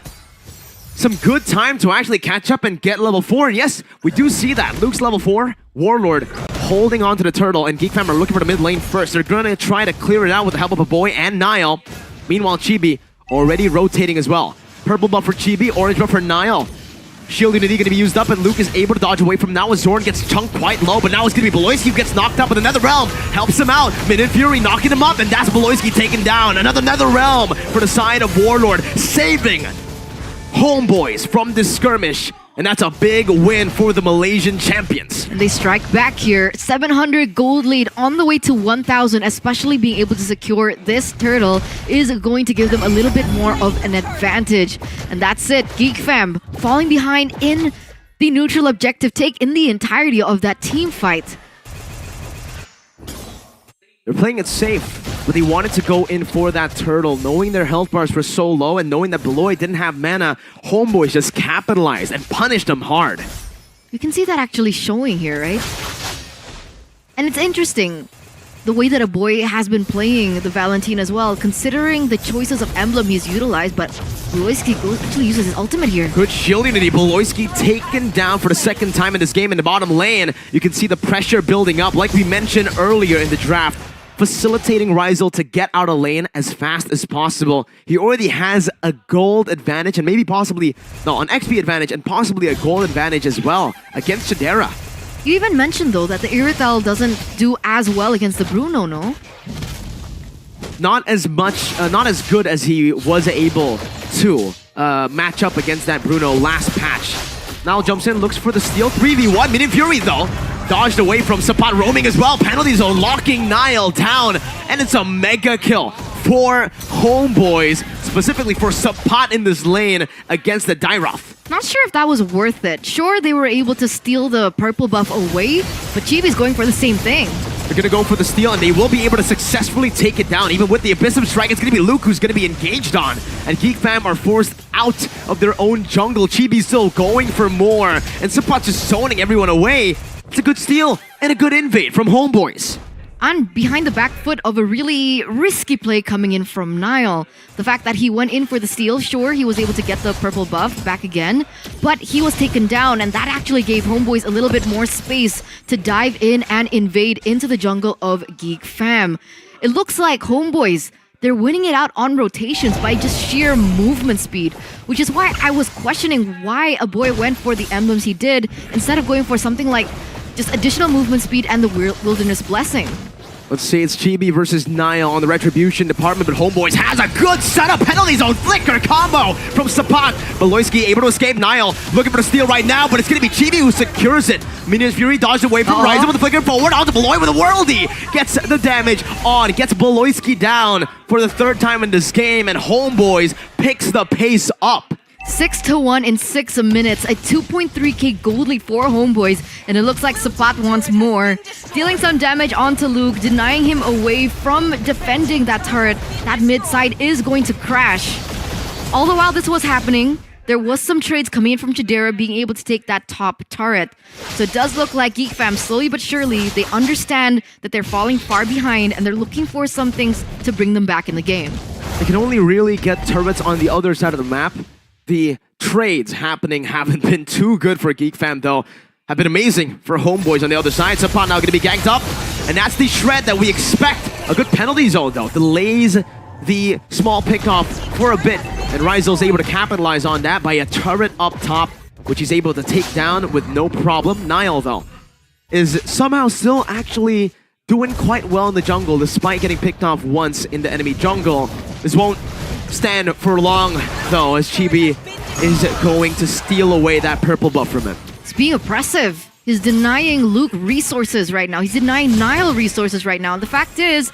some good time to actually catch up and get level 4. And yes, we do see that. Luke's level 4. Warlord holding on to the turtle, and Geek Fam are looking for the mid lane first. They're going to try to clear it out with the help of a boy and Nile. Meanwhile, Chibi already rotating as well. Purple buff for Chibi, orange buff for Nile. Shield unity going to be used up, and Luke is able to dodge away from now as Zorn gets chunked quite low, but now it's going to be Beloyski who gets knocked up with another realm. Helps him out. Minion Fury knocking him up, and that's Beloyski taken down. Another nether realm for the side of Warlord, saving Homebois from this skirmish. And that's a big win for the Malaysian champions. And they strike back here. 700 gold lead on the way to 1,000, especially being able to secure this turtle is going to give them a little bit more of an advantage. And that's it. Geek Fam falling behind in the neutral objective take in the entirety of that team fight. They're playing it safe, but they wanted to go in for that turtle, knowing their health bars were so low and knowing that Beloy didn't have mana. Homeboys just capitalized and punished them hard. You can see that actually showing here, right? And it's interesting, the way that a boy has been playing the Valentine as well, considering the choices of emblem he's utilized, but Beloyski actually uses his ultimate here. Good shield unity. Beloyski taken down for the second time in this game in the bottom lane. You can see the pressure building up, like we mentioned earlier in the draft, facilitating Ryzel to get out of lane as fast as possible. He already has a gold advantage and maybe possibly, no, an XP advantage and possibly a gold advantage as well against Chidera. You even mentioned though that the Irital doesn't do as well against the Bruno, no? Not as much, not as good as he was able to match up against that Bruno last patch. Now jumps in, looks for the steal. 3v1, Minion Fury though. Dodged away from Sapat, roaming as well. Penalty zone, locking Nile down. And it's a mega kill for Homeboys, specifically for Sapat in this lane against the Dairoth. Not sure if that was worth it. Sure, they were able to steal the purple buff away, but Chibi's going for the same thing. They're gonna go for the steal, and they will be able to successfully take it down. Even with the Abyssum Strike, it's gonna be Luke who's gonna be engaged on. And Geek Fam are forced out of their own jungle. Chibi's still going for more, and Sapat just zoning everyone away. It's a good steal and a good invade from Homeboys. And behind the back foot of a really risky play coming in from Nile. The fact that he went in for the steal, sure, he was able to get the purple buff back again, but he was taken down, and that actually gave Homeboys a little bit more space to dive in and invade into the jungle of Geek Fam. It looks like Homeboys, they're winning it out on rotations by just sheer movement speed, which is why I was questioning why a boy went for the emblems he did instead of going for something like just additional movement speed and the Wilderness Blessing. Let's see, it's Chibi versus Nile on the Retribution department, but Homeboys has a good setup. Penalty zone flicker combo from Sapat. Beloyski able to escape. Nile looking for the steal right now, but it's going to be Chibi who secures it. Minions Fury dodged away from Ryzen with the flicker forward onto Beloy with a worldie. Gets the damage on, gets Beloyski down for the third time in this game, and Homeboys picks the pace up. 6-1 in 6 minutes, a 2.3k gold lead for Homeboys, and it looks like Sapat wants more. Dealing some damage onto Luke, denying him away from defending that turret. That mid side is going to crash. All the while this was happening, there was some trades coming in from Chidera being able to take that top turret. So it does look like Geek Fam, slowly but surely, they understand that they're falling far behind and they're looking for some things to bring them back in the game. They can only really get turrets on the other side of the map. The trades happening haven't been too good for Geek Fam, though. Have been amazing for Homeboys on the other side. Sapat now going to be ganked up. And that's the shred that we expect. A good penalty zone, though. Delays the small pickoff for a bit. And Ryzel's able to capitalize on that by a turret up top, which he's able to take down with no problem. Nile, though, is somehow still actually doing quite well in the jungle, despite getting picked off once in the enemy jungle. This won't stand for long, though, as Chibi is going to steal away that purple buff from him. It's being oppressive. He's denying Luke resources right now. He's denying Nile resources right now. And the fact is,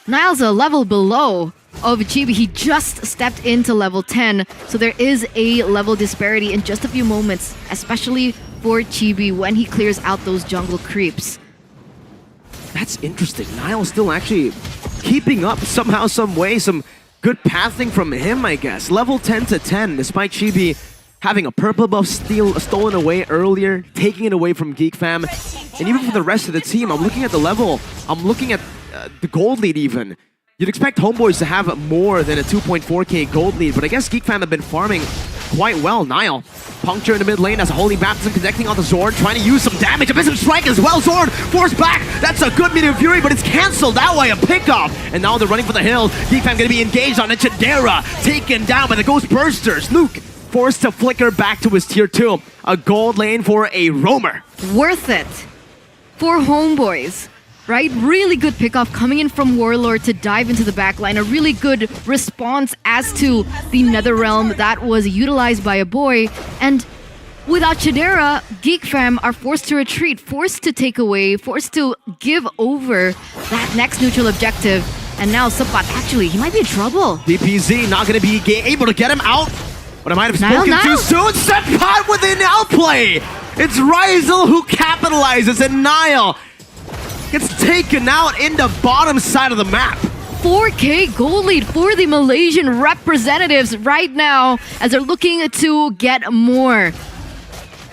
Nile's a level below of Chibi. He just stepped into level 10, so there is a level disparity in just a few moments, especially for Chibi when he clears out those jungle creeps. That's interesting. Nile's still actually keeping up somehow, some way, some good pathing from him, I guess. Level 10 to 10, despite Chibi having a purple buff stolen away earlier, taking it away from Geek Fam. And even for the rest of the team, I'm looking at the level, I'm looking at the gold lead even. You'd expect Homeboys to have more than a 2.4k gold lead, but I guess Geek Fam have been farming quite well. Nile, puncture in the mid lane as a Holy Baptism connecting onto Zorn, trying to use some damage. Abyssum Strike as well. Zorn forced back. That's a good Meteor Fury, but it's cancelled out by a pickoff. And now they're running for the hills. Geek Fam going to be engaged on it. Chidera taken down by the Ghost Bursters. Luke forced to flicker back to his tier 2. A gold lane for a roamer. Worth it for Homeboys. Right? Really good pickoff coming in from Warlord to dive into the backline. A really good response as to the Nether Realm that was utilized by a boy. And Without Chidera, Geek Fam are forced to retreat, forced to take away, forced to give over that next neutral objective. And now Sapat, actually, he might be in trouble. DPZ not going to be able to get him out. But I might have Niall, spoken too soon. Sapat with an outplay. It's Rizal who capitalizes, and Niall gets taken out in the bottom side of the map. 4K goal lead for the Malaysian representatives right now as they're looking to get more.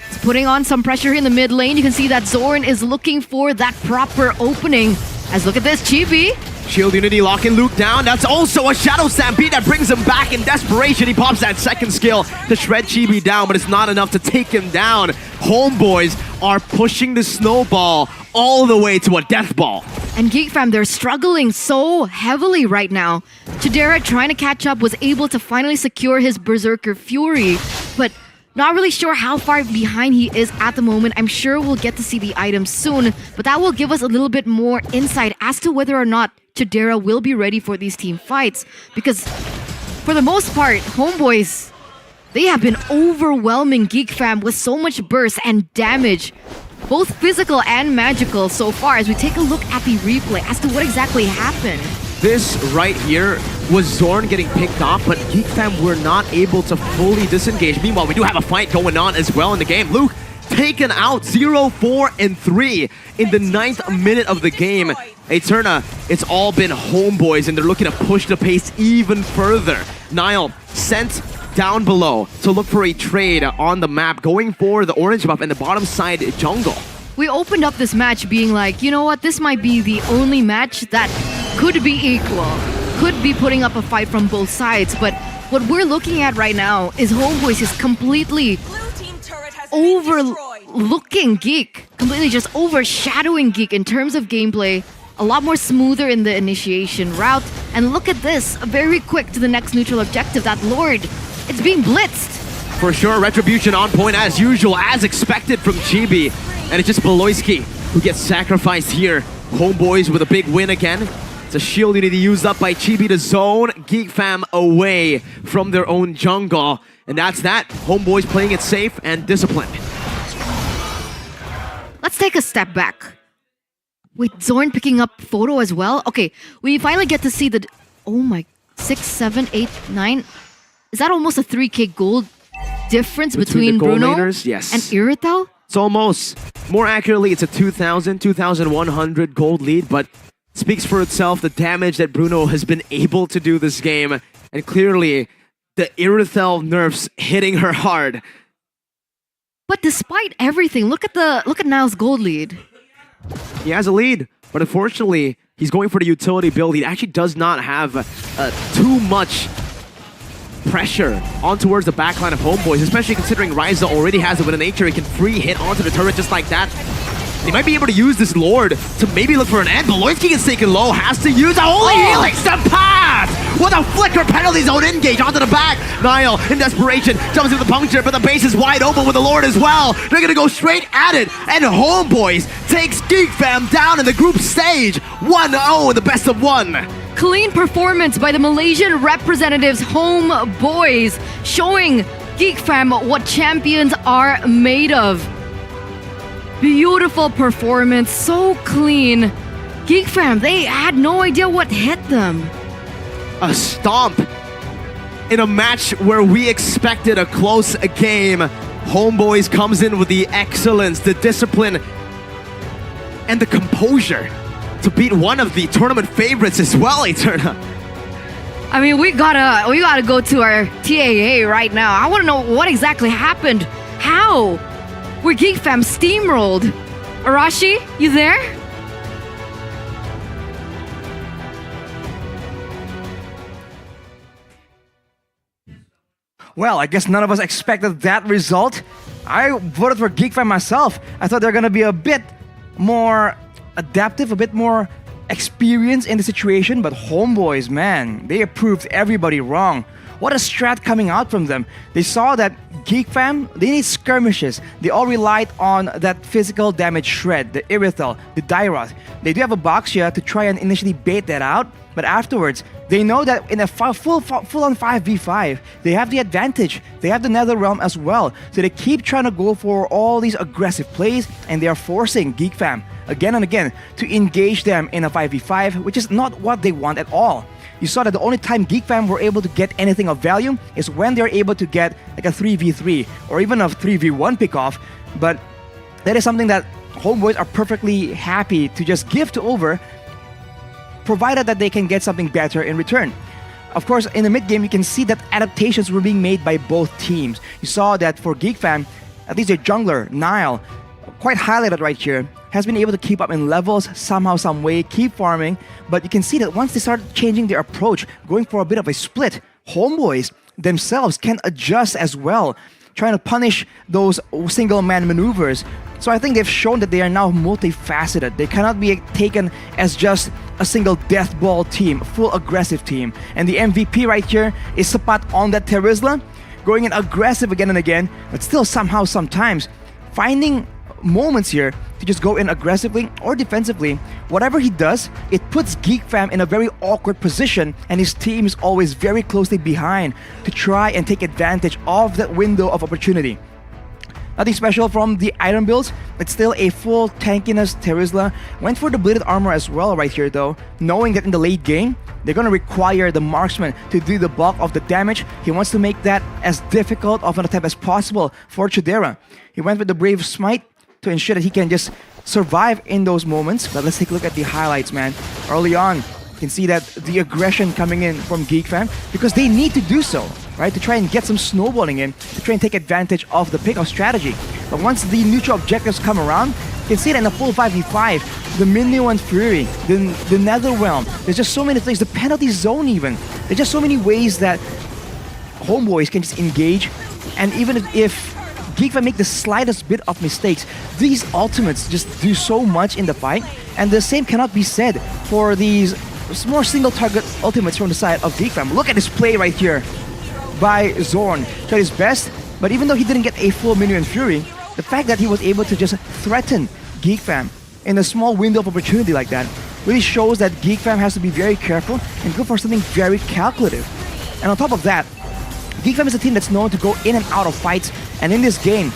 It's putting on some pressure in the mid lane. You can see that Zorn is looking for that proper opening. As look at this, Chibi. Shield Unity locking Luke down. That's also a Shadow Stampede that brings him back in desperation. He pops that second skill to shred Chibi down, but it's not enough to take him down. Homeboys are pushing the snowball all the way to a death ball. And Geek Fam, they're struggling so heavily right now. Chidera, trying to catch up, was able to finally secure his Berserker Fury, but not really sure how far behind he is at the moment. I'm sure we'll get to see the items soon, but that will give us a little bit more insight as to whether or not Chidera will be ready for these team fights. Because for the most part, Homeboys, they have been overwhelming Geek Fam with so much burst and damage, both physical and magical so far, as we take a look at the replay as to what exactly happened. This right here was Zorn getting picked off, but Geek Fam were not able to fully disengage. Meanwhile, we do have a fight going on as well in the game. Luke taken out 0-4-3 in the 9th minute of the game. Eterna, it's all been Homeboys, and they're looking to push the pace even further. Niall sent down below to look for a trade on the map, going for the orange buff and the bottom side jungle. We opened up this match being like, you know what, this might be the only match that could be equal, could be putting up a fight from both sides, but what we're looking at right now is Homeboys is completely overlooking Geek, completely just overshadowing Geek in terms of gameplay, a lot more smoother in the initiation route, and look at this, very quick to the next neutral objective, that Lord, it's being blitzed. For sure, Retribution on point as usual, as expected from Chibi, and it's just Beloyski who gets sacrificed here. Homeboys with a big win again. It's a shield unity used up by Chibi to zone Geek Fam away from their own jungle. And that's that. Homeboys playing it safe and disciplined. Let's take a step back. Wait, Zorn picking up photo as well? Okay, we finally get to see the... Oh my... 6, 7, 8, 9... Is that almost a 3k gold difference between Bruno laners? Yes. and Irithel? It's almost... More accurately, it's a 2,000, 2,100 gold lead, but speaks for itself the damage that Bruno has been able to do this game. And clearly, the Irithel nerfs hitting her hard. But despite everything, look at Niall's gold lead. He has a lead, but unfortunately, he's going for the utility build. He actually does not have too much pressure on towards the backline of Homeboys, especially considering Ryza already has it with a nature. He can free hit onto the turret just like that. He might be able to use this Lord to maybe look for an end, but Loyski gets taken low, has to use a holy helix to pass! With a flicker penalty zone engage onto the back. Niall, in desperation, jumps into the puncture, but the base is wide open with the Lord as well. They're gonna go straight at it, and Homeboys takes Geek Fam down in the group stage. 1-0 in the best of one. Clean performance by the Malaysian representatives, Homeboys, showing Geek Fam what champions are made of. Beautiful performance, so clean. Geek Fam, they had no idea what hit them. A stomp in a match where we expected a close game. Homeboys comes in with the excellence, the discipline, and the composure to beat one of the tournament favorites as well, Eterna. I mean, we gotta go to our TAA right now. I want to know what exactly happened. How? Were Geek Fam steamrolled? Arashi, you there? Well, I guess none of us expected that result. I voted for Geek Fam myself. I thought they're gonna be a bit more adaptive, a bit more experienced in the situation, but Homeboys, man, they proved everybody wrong. What a strat coming out from them. They saw that Geek fam, they need skirmishes. They all relied on that physical damage shred, the Irithel, the Dairoth. They do have a Boxia to try and initially bait that out, but afterwards, they know that in a full-on 5v5, they have the advantage. They have the Netherrealm as well. So they keep trying to go for all these aggressive plays, and they are forcing Geek fam again and again to engage them in a 5v5, which is not what they want at all. You saw that the only time Geek fam were able to get anything of value is when they're able to get like a 3v3 or even a 3v1 pickoff, but that is something that Homebois are perfectly happy to just give to over, provided that they can get something better in return. Of course, in the mid game, you can see that adaptations were being made by both teams. You saw that for Geek fam, at least their jungler, Nile, quite highlighted right here, has been able to keep up in levels somehow, some way, keep farming, but you can see that once they start changing their approach, going for a bit of a split, Homebois themselves can adjust as well, trying to punish those single-man maneuvers. So I think they've shown that they are now multifaceted. They cannot be taken as just a single death ball team, full aggressive team. And the MVP right here is Sapat on that Terizla, going in aggressive again and again, but still somehow, sometimes, finding moments here to just go in aggressively or defensively. Whatever he does, it puts Geek fam in a very awkward position, and his team is always very closely behind to try and take advantage of that window of opportunity. Nothing special from the item builds. It's still a full tankiness Terizla. Went for the bladed armor as well right here though, knowing that in the late game, they're going to require the marksman to do the bulk of the damage. He wants to make that as difficult of an attempt as possible for Chidera. He went with the Brave Smite to ensure that he can just survive in those moments. But let's take a look at the highlights, man. Early on, you can see that the aggression coming in from Geek fam, because they need to do so, right? To try and get some snowballing in, to try and take advantage of the pick-off strategy. But once the neutral objectives come around, you can see that in a full 5v5, the Minion Fury, the Netherrealm, there's just so many things, the penalty zone even. There's just so many ways that Homebois can just engage, and even if Geek fam make the slightest bit of mistakes, these ultimates just do so much in the fight, and the same cannot be said for these more single target ultimates from the side of Geek fam. Look at this play right here by Zorn. Tried his best, but even though he didn't get a full Minion Fury, the fact that he was able to just threaten Geek fam in a small window of opportunity like that really shows that Geek fam has to be very careful and go for something very calculative. And on top of that, Geek fam is a team that's known to go in and out of fights, and in this game,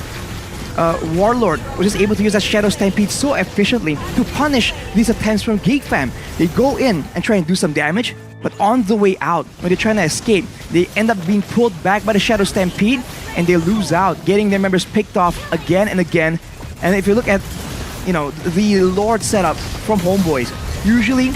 Warlord was just able to use that Shadow Stampede so efficiently to punish these attempts from Geek fam. They go in and try and do some damage, but on the way out, when they're trying to escape, they end up being pulled back by the Shadow Stampede, and they lose out, getting their members picked off again and again. And if you look at, you know, the Lord setup from Homebois, usually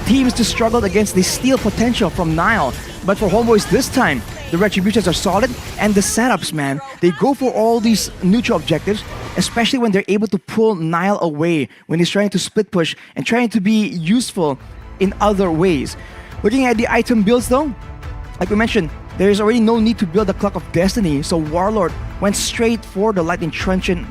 teams just struggled against the steal potential from Nile, but for Homebois this time, the retributions are solid, and the setups, man, they go for all these neutral objectives, especially when they're able to pull Nile away when he's trying to split push and trying to be useful in other ways. Looking at the item builds though, like we mentioned, there is already no need to build the Clock of Destiny, so Warlord went straight for the Lightning Truncheon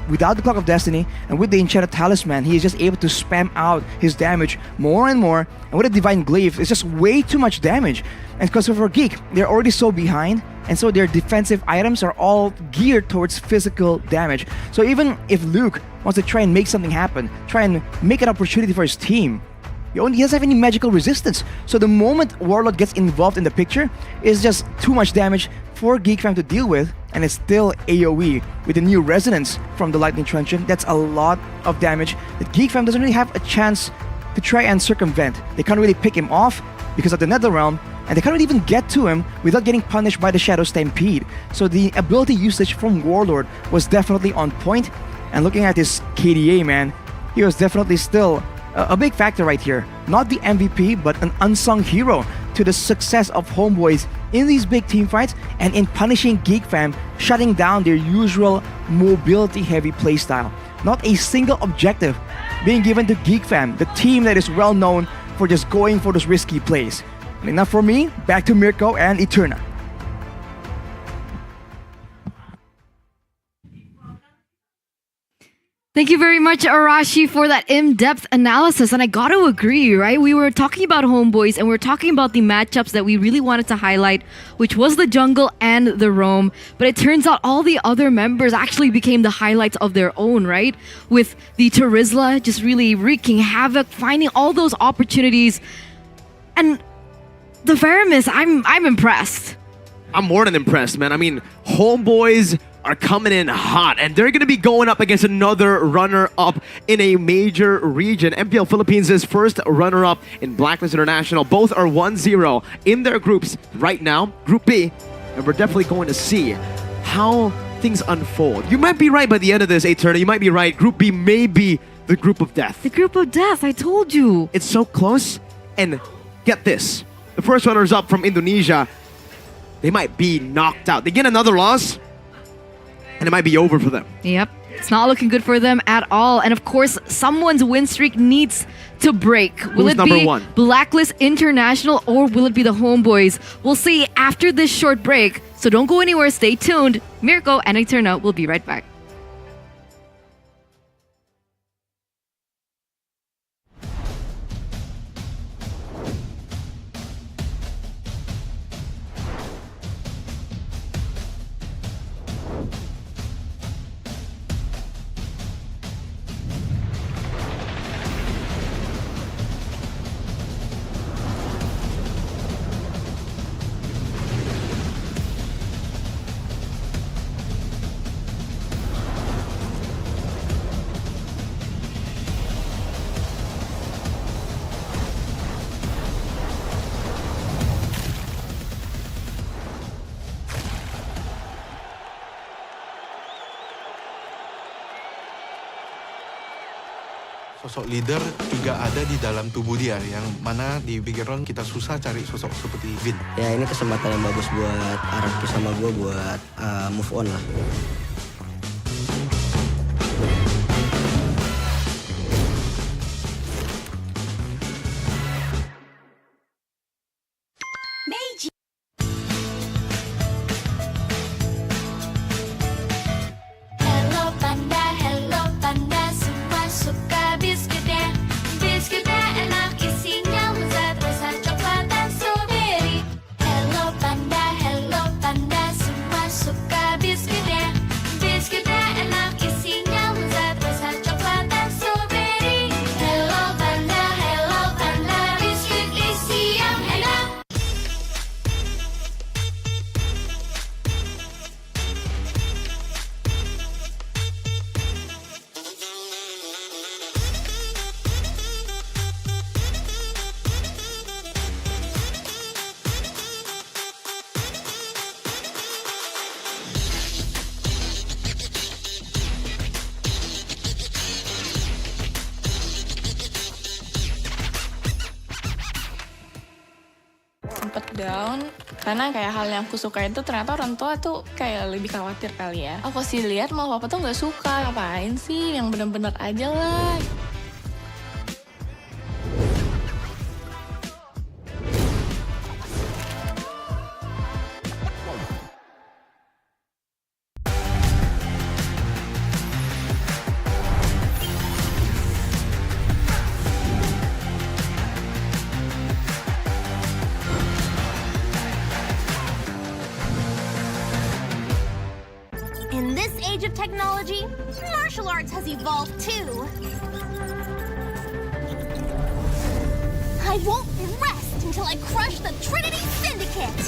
without the Clock of Destiny, and with the Enchanted Talisman, he is just able to spam out his damage more and more, and with a Divine Glaive, it's just way too much damage. And because for Geek, they're already so behind, and so their defensive items are all geared towards physical damage. So even if Luke wants to try and make something happen, try and make an opportunity for his team, he doesn't have any magical resistance. So the moment Warlord gets involved in the picture, it's just too much damage for Geek fam to deal with, and it's still AoE. With the new Resonance from the Lightning Truncheon, that's a lot of damage that Geek fam doesn't really have a chance to try and circumvent. They can't really pick him off because of the Netherrealm, and they can't really even get to him without getting punished by the Shadow Stampede. So the ability usage from Warlord was definitely on point, and looking at his KDA, man, he was definitely still a big factor right here. Not the MVP, but an unsung hero to the success of Homebois in these big team fights and in punishing Geek fam, shutting down their usual mobility-heavy playstyle. Not a single objective being given to Geek fam, the team that is well known for just going for those risky plays. And enough for me, back to Mirko and Eterna. Thank you very much, Arashi, for that in-depth analysis. And I got to agree, right? We were talking about Homebois and we're talking about the matchups that we really wanted to highlight, which was the jungle and the roam. But it turns out all the other members actually became the highlights of their own, right? With the Terizla just really wreaking havoc, finding all those opportunities. And the Veramis, I'm impressed. I'm more than impressed, man. I mean, Homebois are coming in hot, and they're going to be going up against another runner-up in a major region. MPL Philippines' first runner-up in Blacklist International. Both are 1-0 in their groups right now, Group B, and we're definitely going to see how things unfold. You might be right by the end of this, Turner. You might be right. Group B may be the group of death. The group of death, I told you. It's so close, and get this. The first runners-up from Indonesia, they might be knocked out. They get another loss, and it might be over for them. Yep. It's not looking good for them at all. And of course, someone's win streak needs to break. Will Who's it number be one? Blacklist International or will it be the Homebois? We'll see after this short break. So don't go anywhere. Stay tuned. Mirko and Eterna will be right back. Sosok leader juga ada di dalam tubuh dia, yang mana di Bigetron kita susah cari sosok seperti Vin. Ya ini kesempatan yang bagus buat Araki sama gue buat move on lah. Hello panda, semua suka biskuitnya. Biskuitnya enak, isinya lezat, rasa coklat dan strawberry. Hello panda, semua suka biskuitnya. Biskuitnya enak, isinya lezat, rasa coklat dan strawberry. Hello panda, biskuit isi yang enak. Sempet down karena kayak hal yang aku suka itu ternyata orang tua tuh kayak lebih khawatir kali ya. Aku sih lihat malah papa tuh nggak suka, ngapain sih yang bener-bener aja lah. In this age of technology, martial arts has evolved too. I won't rest until I crush the Trinity Syndicate!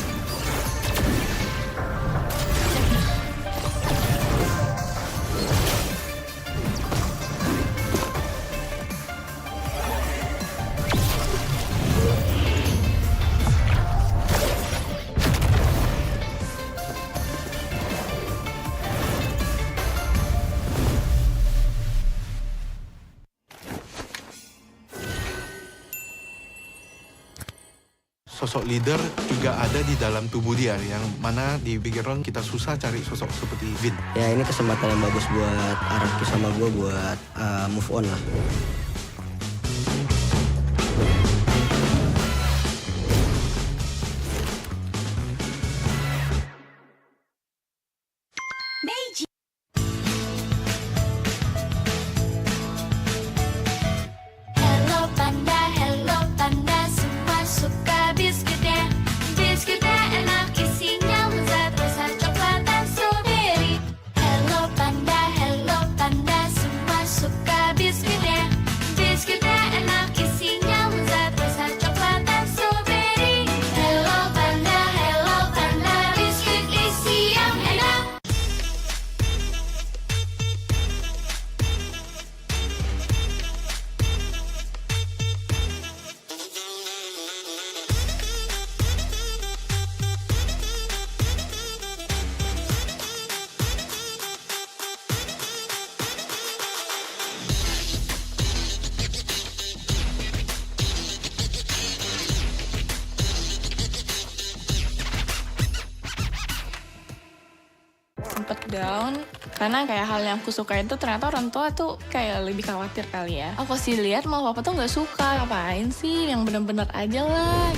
Sosok leader juga ada di dalam tubuh dia, yang mana di Bigetron kita susah cari sosok seperti Vin. Ya ini kesempatan yang bagus buat Araki sama gue buat move on lah. sempet down karena kayak hal yang aku suka itu ternyata orang tua tuh kayak lebih khawatir kali ya. Aku sih lihat mau papa tuh nggak suka, ngapain sih yang bener-bener aja lah.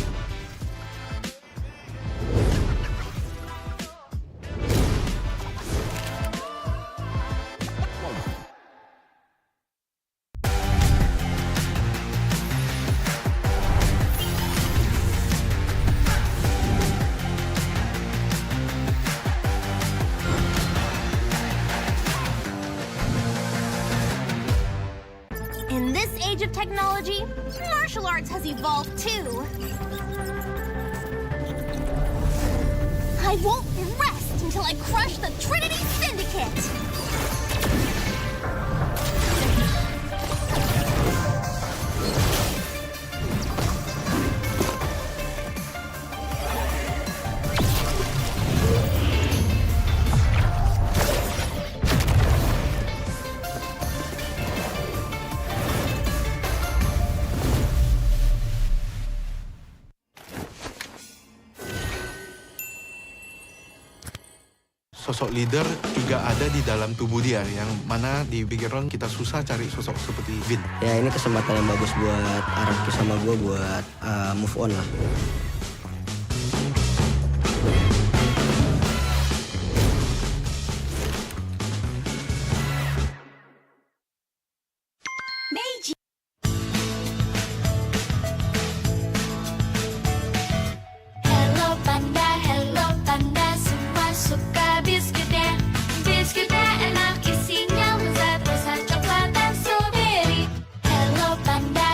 In this age of technology, martial arts has evolved too. I won't rest until I crush the Trinity Syndicate! Sosok leader juga ada di dalam tubuh dia, yang mana di Bigetron kita susah cari sosok seperti Vin. Ya ini kesempatan yang bagus buat Araki sama gue buat move on lah. Hello panda, semua suka biskuitnya. Biskuitnya enak, isinya lezat, rasa coklat dan strawberry. Hello panda,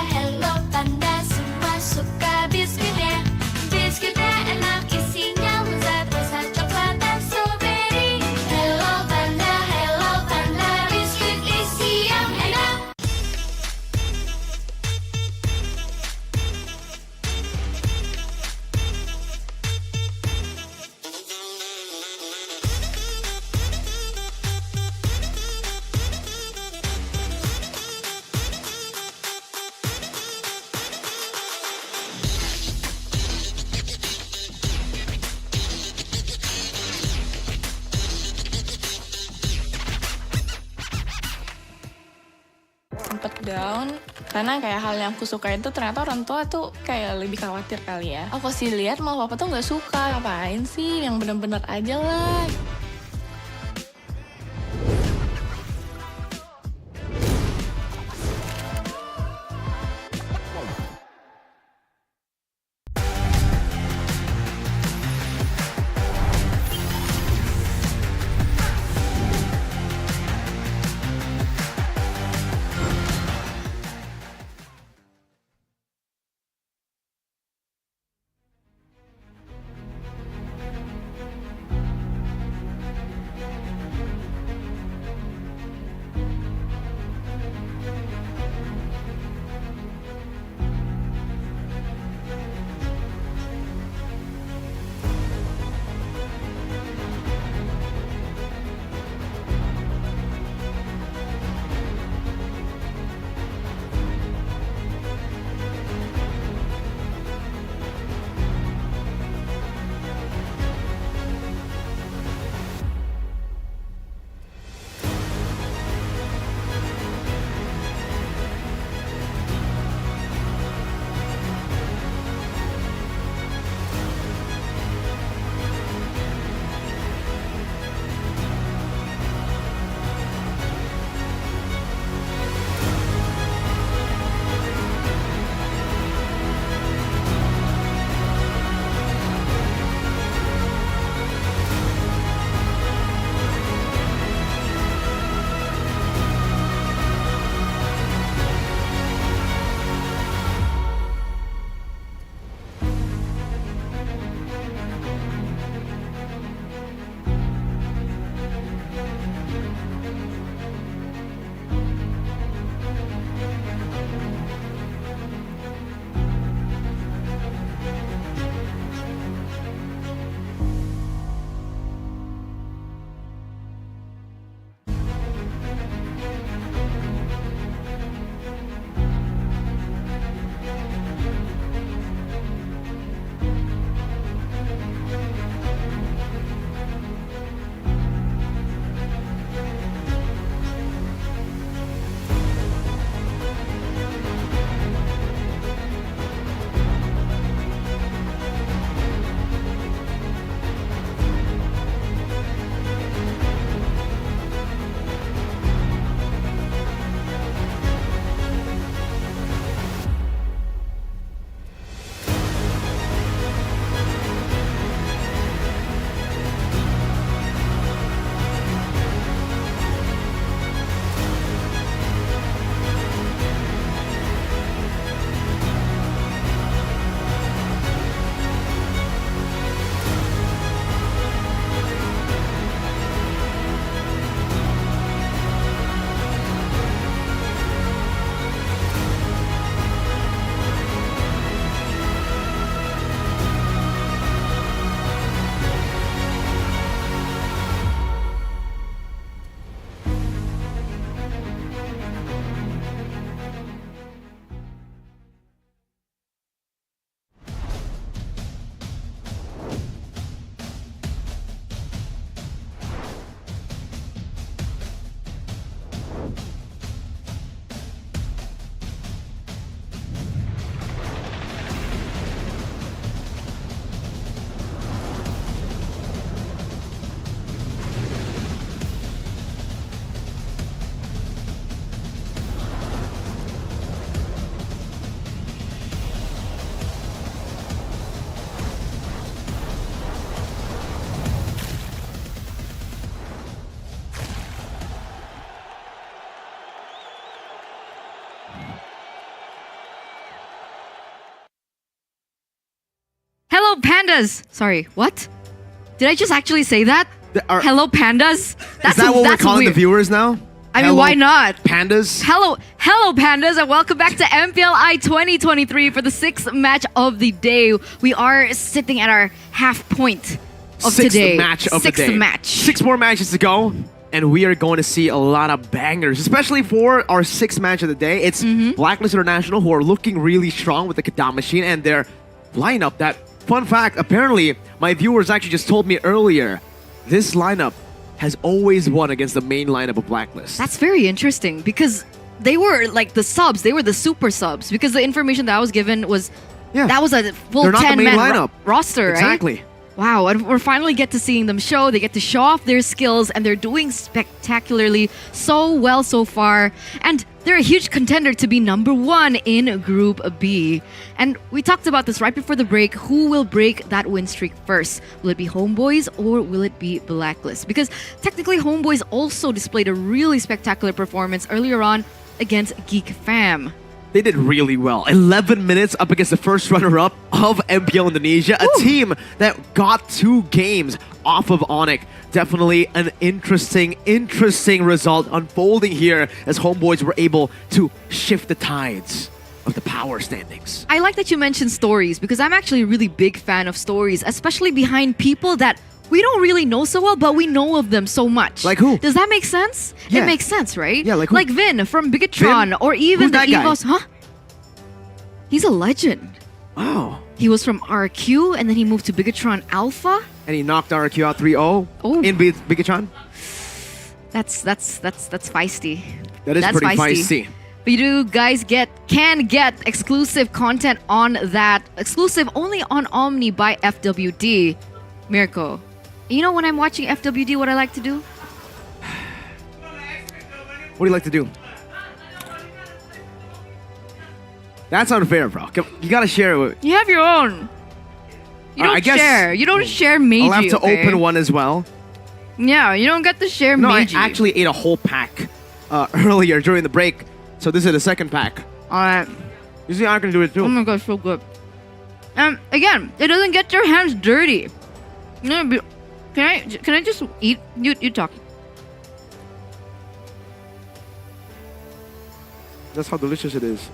semua suka biskuitnya. Biskuitnya enak, isinya lezat, rasa coklat dan strawberry. Hello panda, biskuit isi yang enak. Sempet down karena kayak hal yang aku suka itu ternyata orang tua tuh kayak lebih khawatir kali ya. Aku sih lihat mau papa tuh nggak suka, ngapain sih yang bener-bener aja lah. pandas. Sorry, what? Did I just actually say that? Are- Hello pandas? Is that what we're calling weird. the viewers now? I mean, Hello why not? Pandas? Hello pandas, and welcome back to MPLI 2023 for the 6th match of the day. We are sitting at our half point of Sixth today. match of the day. Sixth match. 6 more matches to go, and we are going to see a lot of bangers, especially for our 6th match of the day. It's Blacklist International, who are looking really strong with the Kadam machine and their lineup. That fun fact, apparently, my viewers actually just told me earlier, this lineup has always won against the main lineup of Blacklist. That's very interesting because they were like the subs. They were the super subs because the information that I was given was that was a full They're not the main 10-man lineup. roster, right? Exactly. Wow, and we're finally get to seeing them show. They get to show off their skills, and they're doing spectacularly so well so far. And they're a huge contender to be number 1 in Group B. And we talked about this right before the break. Who will break that win streak first? Will it be Homebois or will it be Blacklist? Because technically, Homebois also displayed a really spectacular performance earlier on against Geek Fam. They did really well. 11 minutes up against the first runner-up of MPL Indonesia, a team that got 2 games off of Onyx. Definitely an interesting result unfolding here as Homebois were able to shift the tides of the power standings. I like that you mentioned stories because I'm actually a really big fan of stories, especially behind people that we don't really know so well, but we know of them so much. Like who? Does that make sense? Yeah. It makes sense, right? Yeah, like who? Like Vin from Bigetron Vin? or even Who's the that guy? EVOS. Huh? He's a legend. Wow. He was from RQ and then he moved to Bigetron Alpha. And he knocked RQ out 3-0 Oh. in Bigetron. That's feisty. That is That's pretty feisty. But you guys can get exclusive content on that. Exclusive only on Omni by FWD. Mirko. You know when I'm watching FWD what I like to do? What do you like to do? That's unfair, bro. You gotta share it with... You have your own. You don't I guess share. You don't share Meiji. I'll have to okay? open one as well. Yeah, you don't get to share No, Meiji. I actually ate a whole pack earlier during the break. So this is the second pack. Alright. You see, I can do it too. Oh my god, so good. Again, it doesn't get your hands dirty. No, can I just eat? You talk. That's how delicious it is.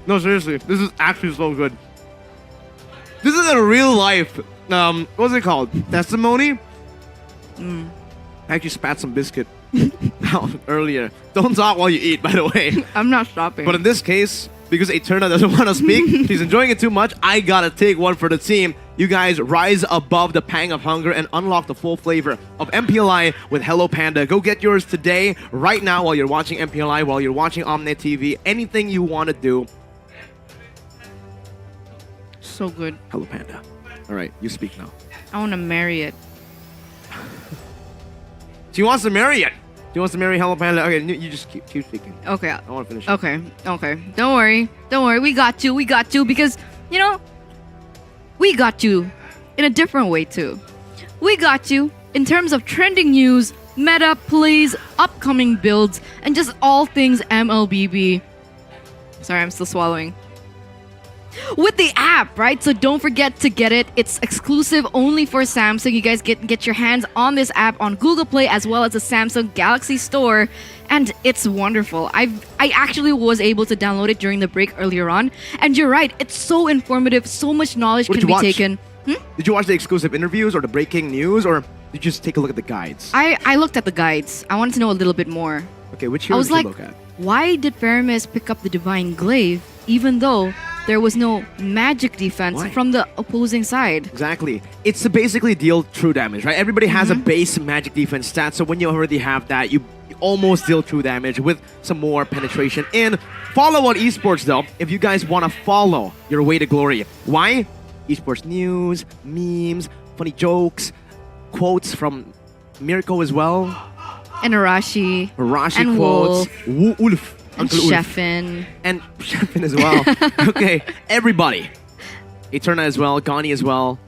No, seriously, this is actually so good. This is a real life, what's it called? Testimony? I actually spat some biscuit out earlier. Don't talk while you eat, by the way. I'm not stopping. But in this case, because Eterna doesn't want to speak, she's enjoying it too much, I gotta take one for the team. You guys rise above the pang of hunger and unlock the full flavor of MPLI with Hello Panda. Go get yours today, right now, while you're watching MPLI, while you're watching Omnet TV, anything you want to do. so good. Hello Panda. All right, you speak now. I want to marry it. She wants to marry it. She wants to marry Hello Panda. Okay, you just keep speaking. Okay. I want to finish. Okay. Don't worry. We got you. Because, you know, we got you in a different way too. We got you in terms of trending news, meta plays, upcoming builds, and just all things MLBB. Sorry, I'm still swallowing. With the app, right? So don't forget to get it. It's exclusive only for Samsung. You guys get your hands on this app on Google Play as well as the Samsung Galaxy Store, and it's wonderful. I actually was able to download it during the break earlier on, and you're right. It's so informative. So much knowledge What can did be you watch? taken. Did you watch the exclusive interviews or the breaking news, or did you just take a look at the guides? I looked at the guides. I wanted to know a little bit more. Okay, which I hero was did like, you look at? why did Paramis pick up the Divine Glaive even though there was no magic defense Why? from the opposing side? Exactly. It's to basically deal true damage, right? Everybody has a base magic defense stat, so when you already have that, you almost deal true damage with some more penetration in. Follow on Esports, though, if you guys want to follow your way to glory. Why? Esports news, memes, funny jokes, quotes from Mirko as well. And Arashi. Arashi and quotes. Ulf. And Uncle Ulf. Sheffin. And Sheffin as well. Okay, everybody. Eterna as well, Gani as well.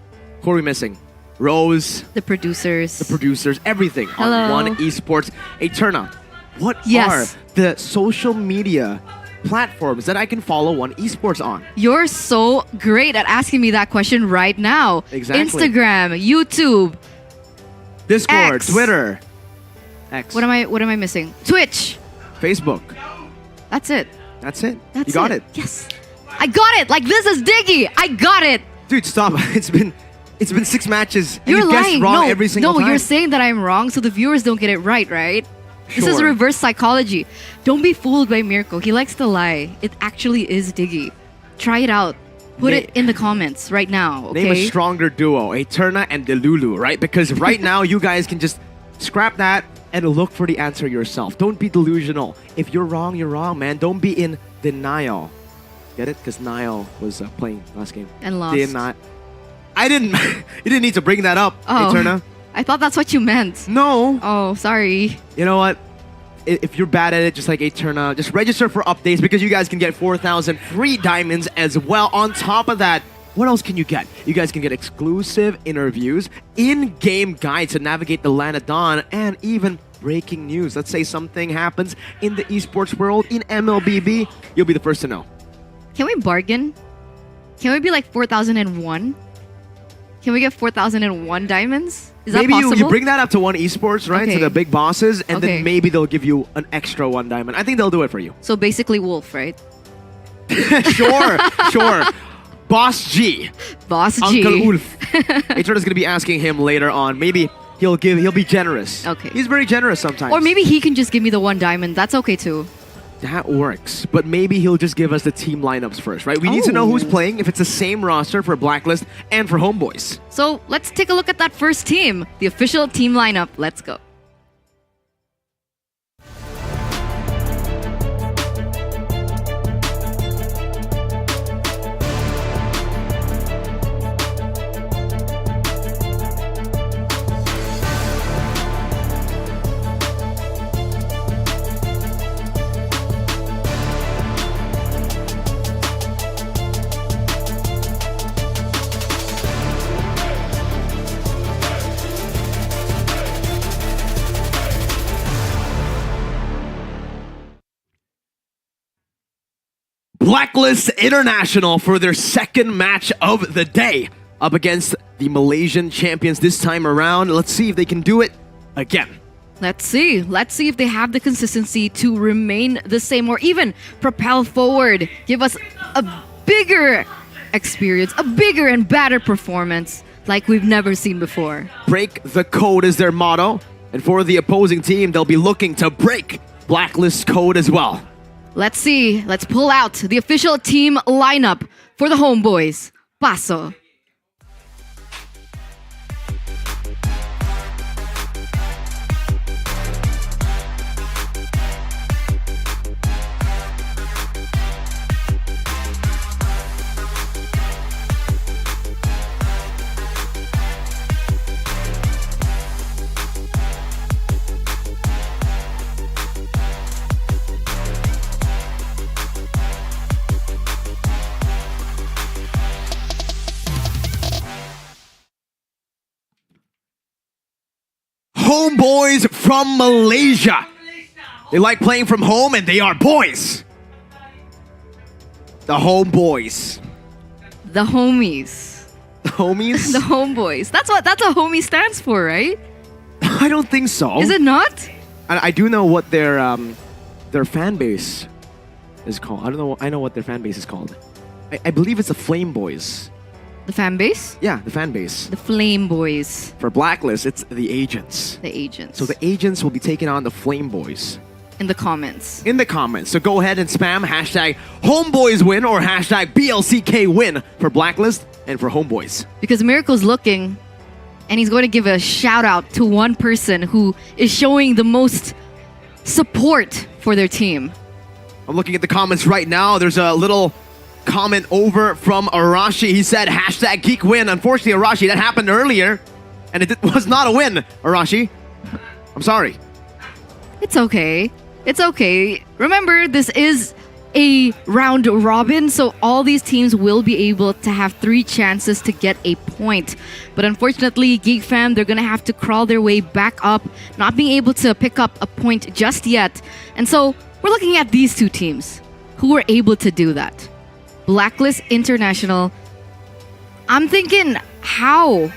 Who are we missing? Rose, The producers. the producers, everything Hello. on One Esports. Eterna, what Yes. are the social media platforms that I can follow One Esports on? You're so great at asking me that question right now. Exactly. Instagram, YouTube, Discord, X. Twitter, X, what am I missing? Twitch. Facebook. That's it. That's it. That's you got it. Yes. I got it. Like this is Diggy. I got it. Dude, stop. It's been 6 matches. And You're you guessed lying. wrong no, every single no, time. you're saying that I'm wrong so the viewers don't get it right, right? This is Sure. reverse psychology. Don't be fooled by Mirko. He likes to lie. It actually is Diggy. Try it out. Put Na- it in the comments right now, okay? Name a stronger duo, Eterna and Delulu, right? Because right now you guys can just scrap that and look for the answer yourself. Don't be delusional. If you're wrong, man. Don't be in denial. Get it? Because Niall was playing last game. And lost. Did not. I didn't. You didn't need to bring that up, Oh. Eterna. I thought that's what you meant. No. Oh, sorry. You know what? If you're bad at it, just like Eterna, just register for updates because you guys can get 4,000 free diamonds as well. On top of that, what else can you get? You guys can get exclusive interviews, in-game guides to navigate the land of Dawn, and even breaking news. Let's say something happens in the esports world, in MLBB, you'll be the first to know. Can we bargain? Can we be like 4,001? Can we get 4,001 diamonds? Is that Maybe possible? you bring that up to One Esports, right? Okay. To the big bosses, and Okay. then maybe they'll give you an extra 1 diamond. I think they'll do it for you. So basically Wolf, right? Sure, sure. Boss G. Boss G. Uncle Ulf. Eterna's gonna be asking him later on. Maybe he'll be generous. Okay. He's very generous sometimes. Or maybe he can just give me the 1 diamond. That's okay too. that works. But maybe he'll just give us the team lineups first, right? We need to know who's playing, if it's the same roster for Blacklist and for Homebois. So let's take a look at that first team, the official team lineup. Let's go. Blacklist International for their second match of the day up against the Malaysian champions this time around. Let's see if they can do it again. Let's see. Let's see if they have the consistency to remain the same or even propel forward. Give us a bigger experience, a bigger and better performance like we've never seen before. Break the code is their motto. And for the opposing team, they'll be looking to break Blacklist code as well. Let's see. Let's pull out the official team lineup for the Homebois. Paso. Homebois from Malaysia. They like playing from home and they are boys. The Homebois. The homies. The homies? The Homebois. That's what a homie stands for, right? I don't think so. Is it not? I do know what their fan base is called. I don't know. I know what their fan base is called. I believe it's the Flame Boys. The fan base? Yeah, the fan base. The Flame Boys. For Blacklist, it's the Agents. The agents. So the Agents will be taking on the Flame Boys. in the comments. In the comments. So go ahead and spam hashtag Homebois win or hashtag BLCK win for Blacklist and for Homebois. Because Miracle's looking and he's going to give a shout out to one person who is showing the most support for their team. I'm looking at the comments right now. There's a little comment over from Arashi. He said hashtag Geek win. Unfortunately, Arashi, that happened earlier and it was not a win, Arashi. I'm sorry. It's okay. It's okay. Remember, this is a round robin, so all these teams will be able to have 3 chances to get a point. But unfortunately, Geek fam, they're gonna have to crawl their way back up, not being able to pick up a point just yet. And so, we're looking at these 2 teams. who were able to do that. Blacklist, International. I'm thinking, how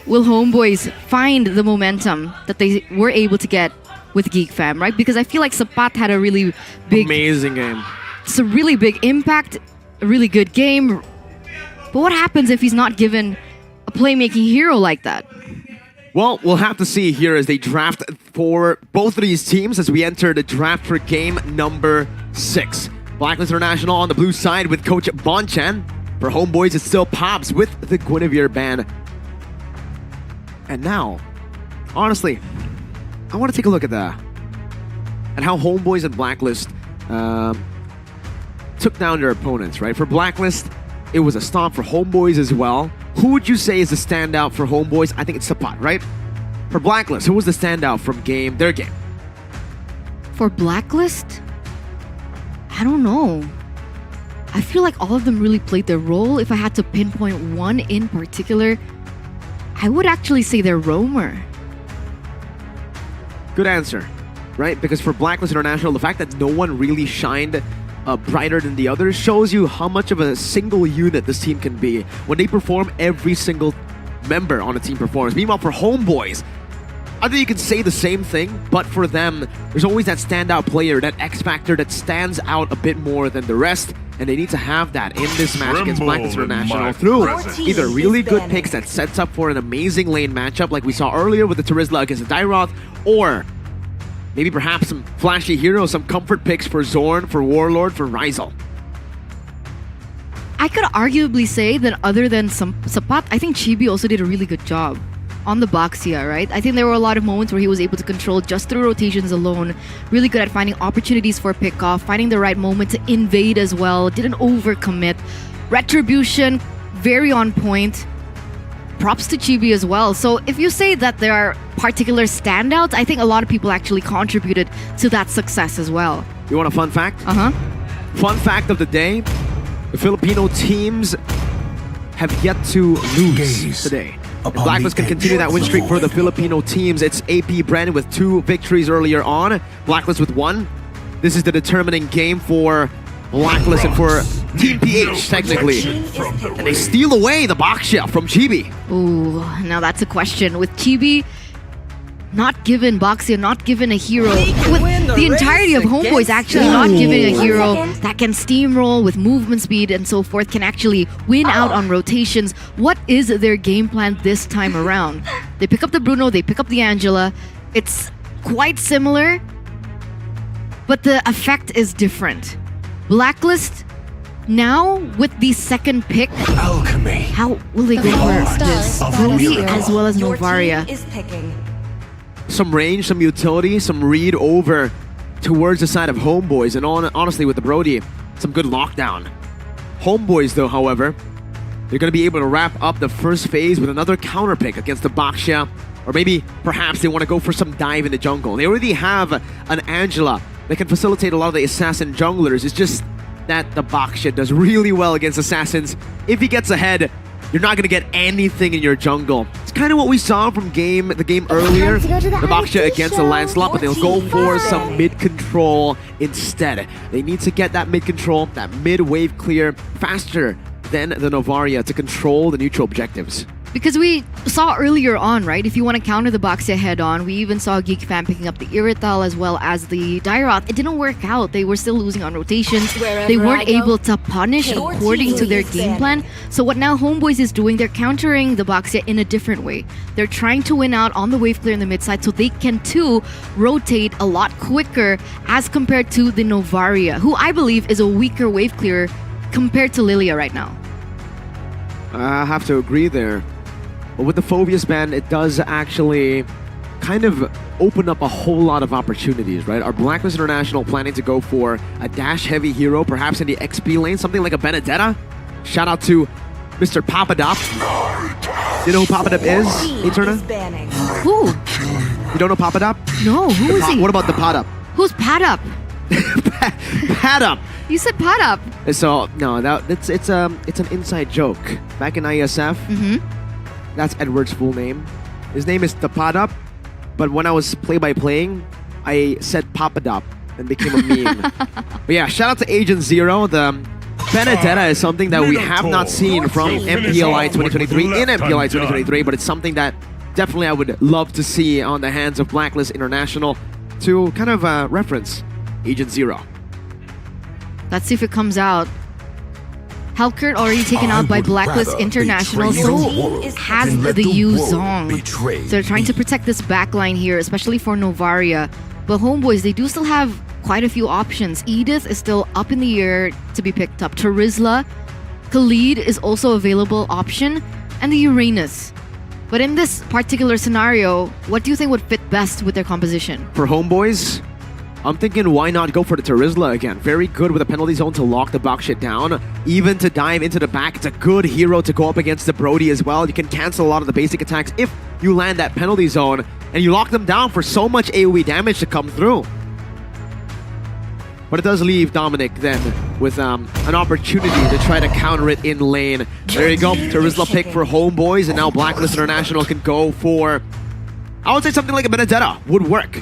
will Homebois find the momentum that they were able to get with Geek Fam, right? Because I feel like Sapat had a really big... Amazing game. It's a really big impact, a really good game. But what happens if he's not given a playmaking hero like that? Well, we'll have to see here as they draft for both of these teams as we enter the draft for game number 6. Blacklist International on the blue side with Coach Bonchan. For Homebois, it's still Pops with the Guinevere band. And now, honestly, I want to take a look at how Homebois and Blacklist took down their opponents, right? For Blacklist, it was a stomp. For Homebois as well. Who would you say is the standout for Homebois? I think it's Sapat, right? For Blacklist, who was the standout from their game? For Blacklist? I don't know. I feel like all of them really played their role. If I had to pinpoint one in particular, I would actually say they're Roamer. Good answer, right? Because for Blacklist International, the fact that no one really shined brighter than the others shows you how much of a single unit this team can be when they perform. Every single member on a team performs. Meanwhile, for Homebois, I think you can say the same thing, but for them, there's always that standout player, that X factor that stands out a bit more than the rest, and they need to have that in this match against Blacklist International through either really good picks that sets up for an amazing lane matchup like we saw earlier with the Terizla against the Dairoth, or maybe perhaps some flashy heroes, some comfort picks for Zorn, for Warlord, for Rizal. I could arguably say that other than Sapat, I think Chibi also did a really good job on the Boxia, right? I think there were a lot of moments where he was able to control just through rotations alone. Really good at finding opportunities for pickoff, finding the right moment to invade as well. Didn't overcommit. Retribution, very on point. Props to Chibi as well. So if you say that there are particular standouts, I think a lot of people actually contributed to that success as well. You want a fun fact? Fun fact of the day, the Filipino teams have yet to lose today. If Blacklist can continue that win streak for the Filipino teams. It's AP Bren with 2 victories earlier on, Blacklist with 1. This is the determining game for Blacklist and for Team PH, technically. And they steal away the Boxia from Chibi. Ooh, now that's a question. With Chibi not given Boxia, not given a hero, with the entirety of Homebois actually not given a hero that can steamroll with movement speed and so forth, can actually win out on rotations. What is their game plan this time around? They pick up the Bruno, they pick up the Angela. It's quite similar, but the effect is different. Blacklist now with the second pick, Alchemy. how will they go for this? Brody as well as Novaria. Some range, some utility, some read over towards the side of Homebois, and honestly with the Brody, some good lockdown. Homebois though, however, they're going to be able to wrap up the first phase with another counter pick against the Boxia, or maybe perhaps they want to go for some dive in the jungle. They already have an Angela that can facilitate a lot of the assassin junglers. It's just that the Boxia does really well against assassins. If he gets ahead, you're not going to get anything in your jungle. It's kind of what we saw from the game earlier. The Boxia against the Lancelot, but they'll go for some mid-control instead. They need to get that mid-control, that mid-wave clear faster than the Novaria to control the neutral objectives. Because we saw earlier on, right? If you want to counter the Boxia head-on, we even saw Geek Fam picking up the Irital as well as the Dairoth. It didn't work out. They were still losing on rotations. They weren't able to punish according to their game plan. So what now Homebois is doing, they're countering the Boxia in a different way. They're trying to win out on the wave clear in the mid side so they can too rotate a lot quicker as compared to the Novaria, who I believe is a weaker wave clearer compared to Lilia right now. I have to agree there. But with the Phobius ban, it does actually kind of open up a whole lot of opportunities, right? Are Blacklist International planning to go for a dash-heavy hero, perhaps in the XP lane, something like a Benedetta? Shout out to Mr. Papadop. You know who Papadop is, Eterna? Who? You don't know Papadop? No, who is he? What about the Padop? Who's Padup? Padop! You said Padup. So, no, it's an inside joke. Back in ISF, that's Edward's full name. His name is Tapadop, but when I was play-by-playing, I said Papadop and became a meme. But yeah, shout out to Agent Zero. The Benedetta is something that we have not seen from MPLI 2023 in MPLI 2023, but it's something that definitely I would love to see on the hands of Blacklist International to kind of reference Agent Zero. Let's see if it comes out. Helkert already taken out by Blacklist International, so has the Yu Zong. So they're trying to protect this backline here, especially for Novaria. But Homebois, they do still have quite a few options. Edith is still up in the air to be picked up. Terizla, Khalid is also available option, and the Uranus. But in this particular scenario, what do you think would fit best with their composition? For Homebois, I'm thinking why not go for the Terizla again. Very good with a penalty zone to lock the box shit down. Even to dive into the back, it's a good hero to go up against the Brody as well. You can cancel a lot of the basic attacks if you land that penalty zone and you lock them down for so much AoE damage to come through. But it does leave Dominic then with an opportunity to try to counter it in lane. There you go, Terizla pick for Homebois, and now Blacklist International can go for, I would say something like a Benedetta would work.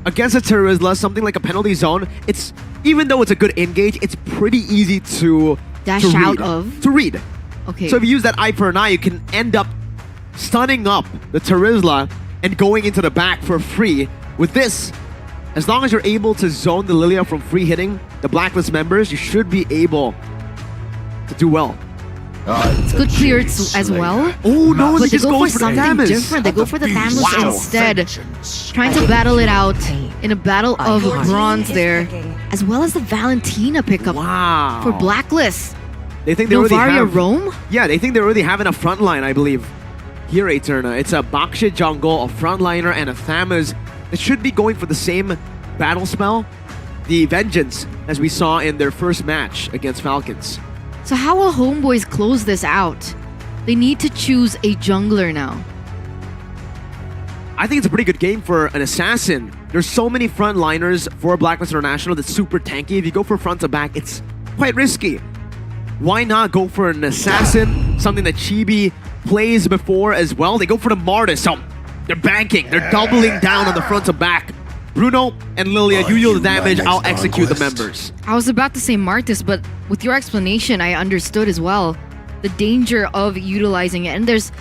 Against a Terizla, something like a penalty zone, it's, even though it's a good engage, it's pretty easy to Dash read, out of? To read. Okay. So if you use that eye for an eye, you can end up stunning up the Terizla and going into the back for free. With this, as long as you're able to zone the Lilia from free hitting the Blacklist members, you should be able to do well. It's good clear as well. Oh no, But they they just go go for something different. They go for the Thamus instead. Trying to battle it out in a battle of bronze there. As well as the Valentina pickup Wow. for Blacklist. They think they already Novaria have... Rome? Yeah, they think they already have enough frontline, I believe. Here, Eterna. It's a Bakshit jungle, a frontliner, and a Thamus. It should be going for the same battle spell, the Vengeance, as we saw in their first match against Falcons. So how will Homebois close this out? They need to choose a jungler now. I think it's a pretty good game for an assassin. There's so many frontliners for Blacklist International that's super tanky. If you go for front to back, it's quite risky. Why not go for an assassin? Something that Chibi plays before as well. They go for the Martis. So they're banking. They're doubling down on the front to back. Bruno and Lilia, you deal the damage. I'll execute the members. I was about to say Martis, but with your explanation, I understood as well the danger of utilizing it. And there's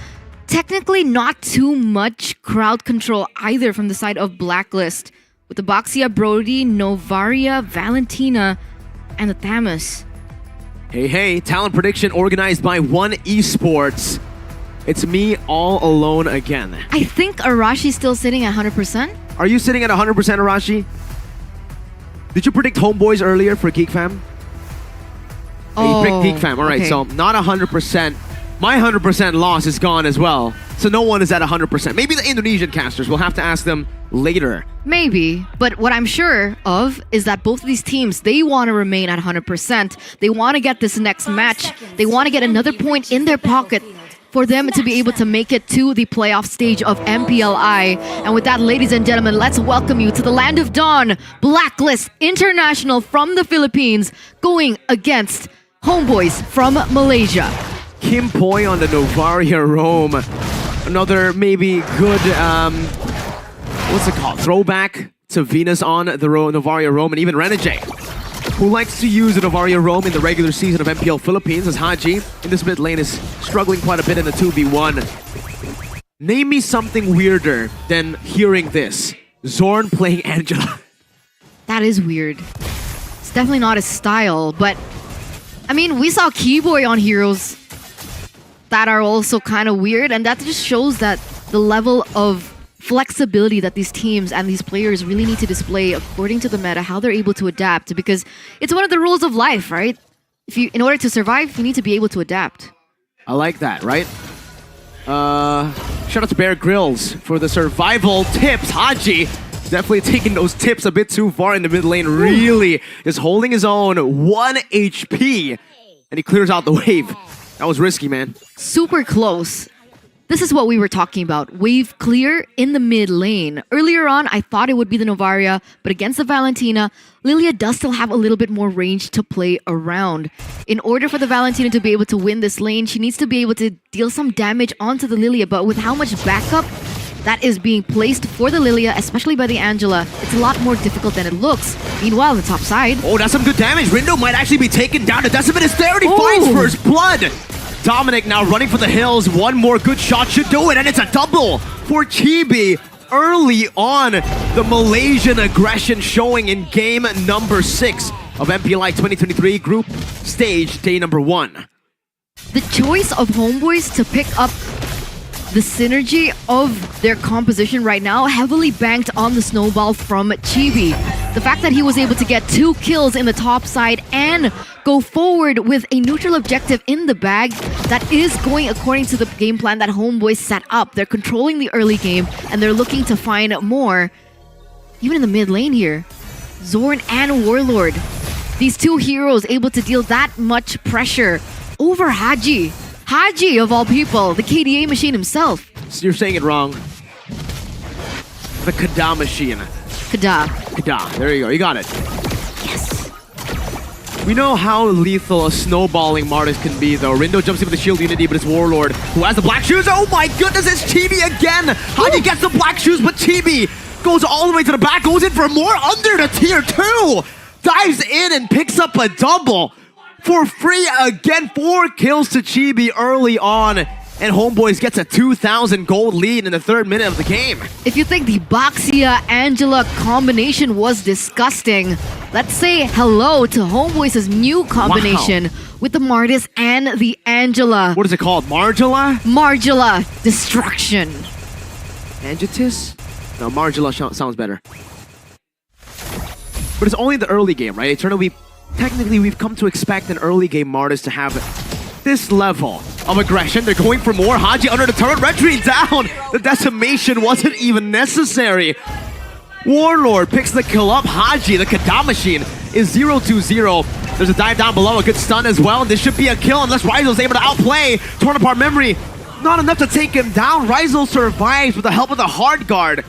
technically not too much crowd control either from the side of Blacklist. With the Boxia Brody, Novaria, Valentina, and the Thamus. Hey, hey, talent prediction organized by One Esports. It's me all alone again. I think Arashi's still sitting at 100%. Are you sitting at 100%, Arashi? Did you predict Homebois earlier for Geek Fam? Oh, you picked Geek Fam. All right, okay. so not 100%. My 100% loss is gone as well. So no one is at 100%. Maybe the Indonesian casters. We'll have to ask them later. Maybe, but what I'm sure of is that both of these teams, they want to remain at 100%. They want to get this next match. They want to get another point in their pocket for them to be able to make it to the playoff stage of MPLI. And with that, ladies and gentlemen, let's welcome you to the Land of Dawn, Blacklist International from the Philippines, going against Homebois from Malaysia. Kim Poi on the Novaria Rome. Another maybe good, what's it called? Throwback to Venus on the Novaria Rome, and even Renegade, who likes to use the Novaria Rome in the regular season of MPL Philippines, as Haji in this mid lane is struggling quite a bit in the 2v1. Name me something weirder than hearing this. Zorn playing Angela. That is weird. It's definitely not his style, but I mean, we saw Keyboy on Heroes that are also kind of weird, and that just shows that the level of flexibility that these teams and these players really need to display according to the meta, how they're able to adapt, because it's one of the rules of life, right? In order to survive, you need to be able to adapt. I like that, right? Shout out to Bear Grylls for the survival tips. Haji definitely taking those tips a bit too far in the mid lane. Really is holding his own. 1 HP. And he clears out the wave. That was risky, man. Super close. This is what we were talking about. Wave clear in the mid lane. Earlier on, I thought it would be the Novaria, but against the Valentina, Lilia does still have a little bit more range to play around. In order for the Valentina to be able to win this lane, she needs to be able to deal some damage onto the Lilia, but with how much backup that is being placed for the Lilia, especially by the Angela. It's a lot more difficult than it looks. Meanwhile, the top side. Oh, that's some good damage. Rindo might actually be taken down. The Decimate is there and he finds first blood. Dominic now running for the hills. One more good shot should do it, and it's a double for Chibi. Early on, the Malaysian aggression showing in game number 6 of MPL 2023 group stage, day number 1. The choice of Homebois to pick up the synergy of their composition right now heavily banked on the snowball from Chibi. The fact that he was able to get 2 kills in the top side and go forward with a neutral objective in the bag that is going according to the game plan that Homebois set up. They're controlling the early game and they're looking to find more. Even in the mid lane here, Zorn and Warlord. These 2 heroes able to deal that much pressure over Haji. Haji, of all people, the KDA machine himself. So you're saying it wrong. The Kada machine. Kada. Kada. There you go. You got it. Yes. We know how lethal a snowballing Martis can be, though. Rindo jumps in with the shield unity, but it's Warlord who has the black shoes. Oh my goodness, it's Chibi again! Haji gets the black shoes, but Chibi goes all the way to the back, goes in for more under the tier 2! Dives in and picks up a double for free again. 4 kills to Chibi early on, and Homebois gets a 2,000 gold lead in the 3rd minute of the game. If you think the Baxia-Angela combination was disgusting, let's say hello to Homebois' new combination with the Martis and the Angela. What is it called? Margila? Margila Destruction. Angitis? No, Margila sounds better. But it's only the early game, right? Eternal, technically we've come to expect an early game Martis to have this level of aggression. They're going for more. Haji under the turret, retreat down. The decimation wasn't even necessary. Warlord picks the kill up. Haji, the Kada machine, is 0-2-0. There's a dive down below, a good stun as well. This should be a kill unless Rizel's able to outplay. Torn apart memory, not enough to take him down. Rizel survives with the help of the hard guard.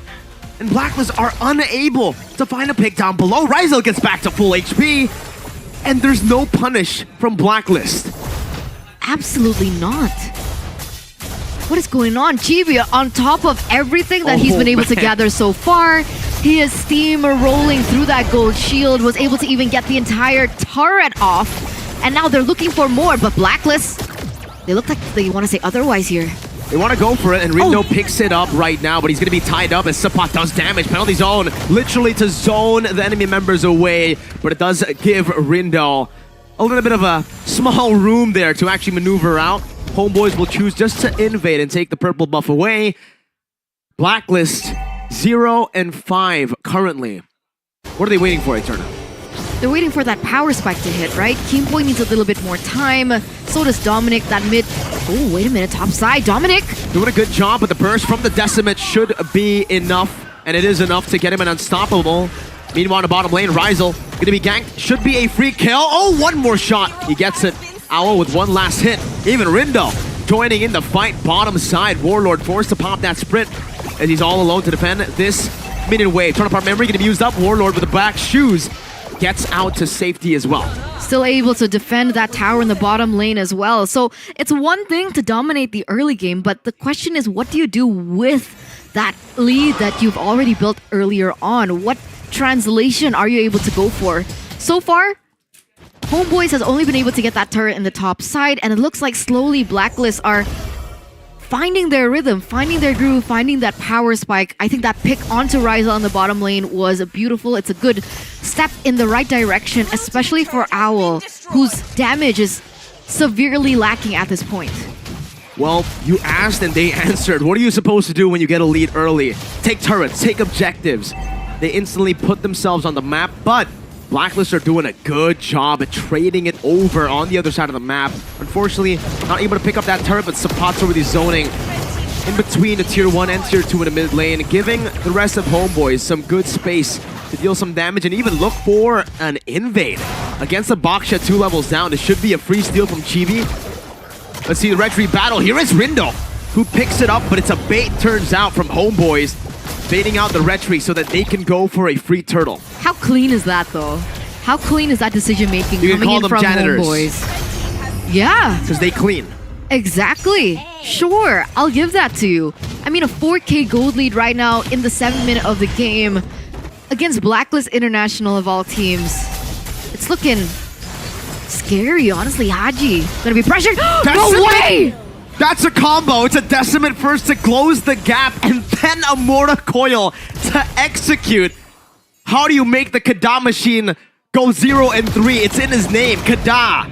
And Blacklist are unable to find a pick down below. Rizel gets back to full HP. And there's no punish from Blacklist. Absolutely not. What is going on? Chibi, on top of everything that he's been able to gather so far, he is steam-rolling through that gold shield, was able to even get the entire turret off, and now they're looking for more, but Blacklist, they look like they want to say otherwise here. They want to go for it, and Rindo picks it up right now, but he's going to be tied up as Sapat does damage. Penalty zone, literally to zone the enemy members away, but it does give Rindo a little bit of a small room there to actually maneuver out. Homebois will choose just to invade and take the purple buff away. Blacklist 0-5 currently. What are they waiting for, Eterna? They're waiting for that power spike to hit, right? Kingboy needs a little bit more time. So does Dominic, that mid... Oh, wait a minute, top side. Dominic! Doing a good job, but the burst from the Decimate should be enough. And it is enough to get him an unstoppable. Meanwhile, in the bottom lane, Rizel gonna be ganked. Should be a free kill. Oh, one more shot. He gets it. Owl with one last hit. Even Rindo joining in the fight. Bottom side, Warlord forced to pop that sprint as he's all alone to defend this minion wave. Turn apart memory gonna be used up. Warlord with the black shoes gets out to safety as well. Still able to defend that tower in the bottom lane as well. So it's one thing to dominate the early game, but the question is, what do you do with that lead that you've already built earlier on? What translation are you able to go for? So far, Homebois has only been able to get that turret in the top side, and it looks like slowly Blacklist are finding their rhythm, finding their groove, finding that power spike. I think that pick onto Rizel on the bottom lane was beautiful. It's a good step in the right direction, especially for Owl, whose damage is severely lacking at this point. Well, you asked and they answered. What are you supposed to do when you get a lead early? Take turrets, take objectives. They instantly put themselves on the map, but Blacklist are doing a good job at trading it over on the other side of the map. Unfortunately, not able to pick up that turret, but Sapat's already zoning in between the tier 1 and tier 2 in the mid lane, giving the rest of Homebois some good space to deal some damage and even look for an invade. Against the Baksha 2 levels down, it should be a free steal from Chibi. Let's see the retreat battle. Here is Rindo, who picks it up, but it's a bait, turns out, from Homebois, baiting out the retreat so that they can go for a free turtle. How clean is that, though? How clean is that decision-making You can coming call in them from janitors. Homebois? Yeah. Because they clean. Exactly. Sure, I'll give that to you. I mean, a 4K gold lead right now in the 7th minute of the game against Blacklist International of all teams. It's looking scary, honestly. Haji gonna be pressured. No way! That's a combo. It's a Decimate first to close the gap and then a Mortar Coil to execute. How do you make the Kada machine go 0 and 3? It's in his name, Kada.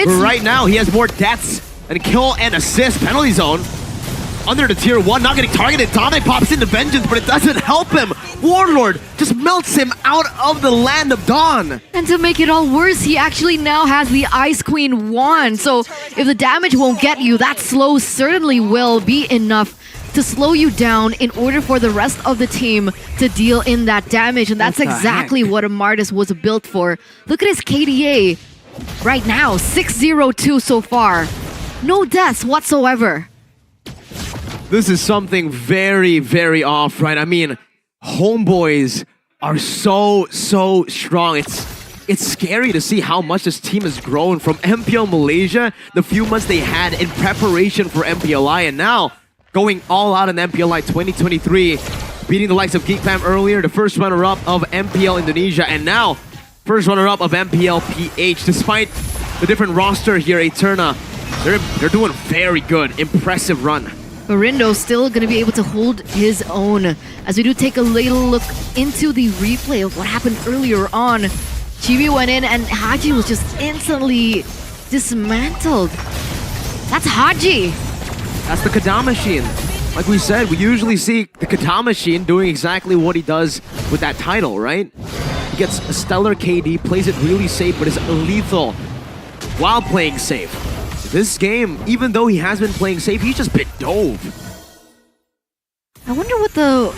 Right now, he has more deaths and kill and assist. Penalty zone. Under the tier 1, not getting targeted. Dominic pops into Vengeance, but it doesn't help him. Warlord just melts him out of the land of Dawn. And to make it all worse, he actually now has the Ice Queen wand. So if the damage won't get you, that slow certainly will be enough to slow you down in order for the rest of the team to deal in that damage. And that's exactly what Amartys was built for. Look at his KDA right now, 602 so far. No deaths whatsoever. This is something very, very off, right? I mean, Homebois are so strong. It's scary to see how much this team has grown from MPL Malaysia, the few months they had in preparation for MPLI, and now going all out in MPLI 2023, beating the likes of Geek earlier, the first runner-up of MPL Indonesia, and now first runner-up of MPL PH. Despite the different roster here, Eterna, they're doing very good. Impressive run. Barindo still going to be able to hold his own. As we do take a little look into the replay of what happened earlier on. Chibi went in and Haji was just instantly dismantled. That's Haji. That's the Kada machine. Like we said, we usually see the Kada machine doing exactly what he does with that title, right? He gets a stellar KD, plays it really safe, but is lethal while playing safe. This game, even though he has been playing safe, he's just been dove. I wonder what the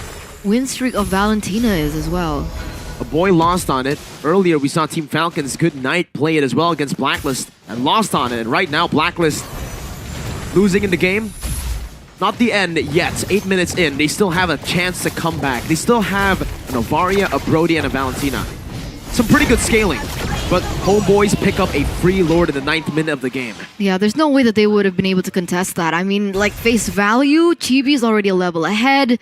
win streak of Valentina is as well. A boy lost on it. Earlier, we saw Team Falcons Good Night play it as well against Blacklist and lost on it. And right now, Blacklist losing in the game. Not the end yet. 8 minutes in, they still have a chance to come back. They still have an Ovaria, a Brody, and a Valentina. Some pretty good scaling. But Homebois pick up a free Lord in the 9th minute of the game. Yeah, there's no way that they would have been able to contest that. I mean, like, face value, Chibi is already a level ahead.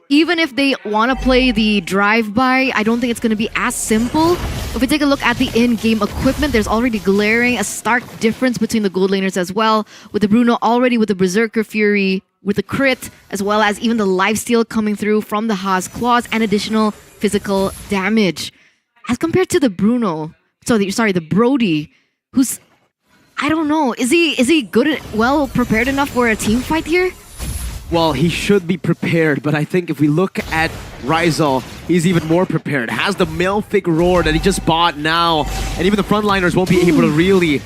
Even if they want to play the drive-by, I don't think it's going to be as simple. If we take a look at the in-game equipment, there's already glaring a stark difference between the gold laners as well. With the Bruno already with the Berserker Fury, with the crit, as well as even the lifesteal coming through from the Haas Claws and additional physical damage. As compared to the Bruno... Sorry, the Brody, who's, I don't know, is he good, well prepared enough for a team fight here? Well, he should be prepared, but I think if we look at Rizal, he's even more prepared. Has the Malefic Roar that he just bought now, and even the frontliners won't be able to really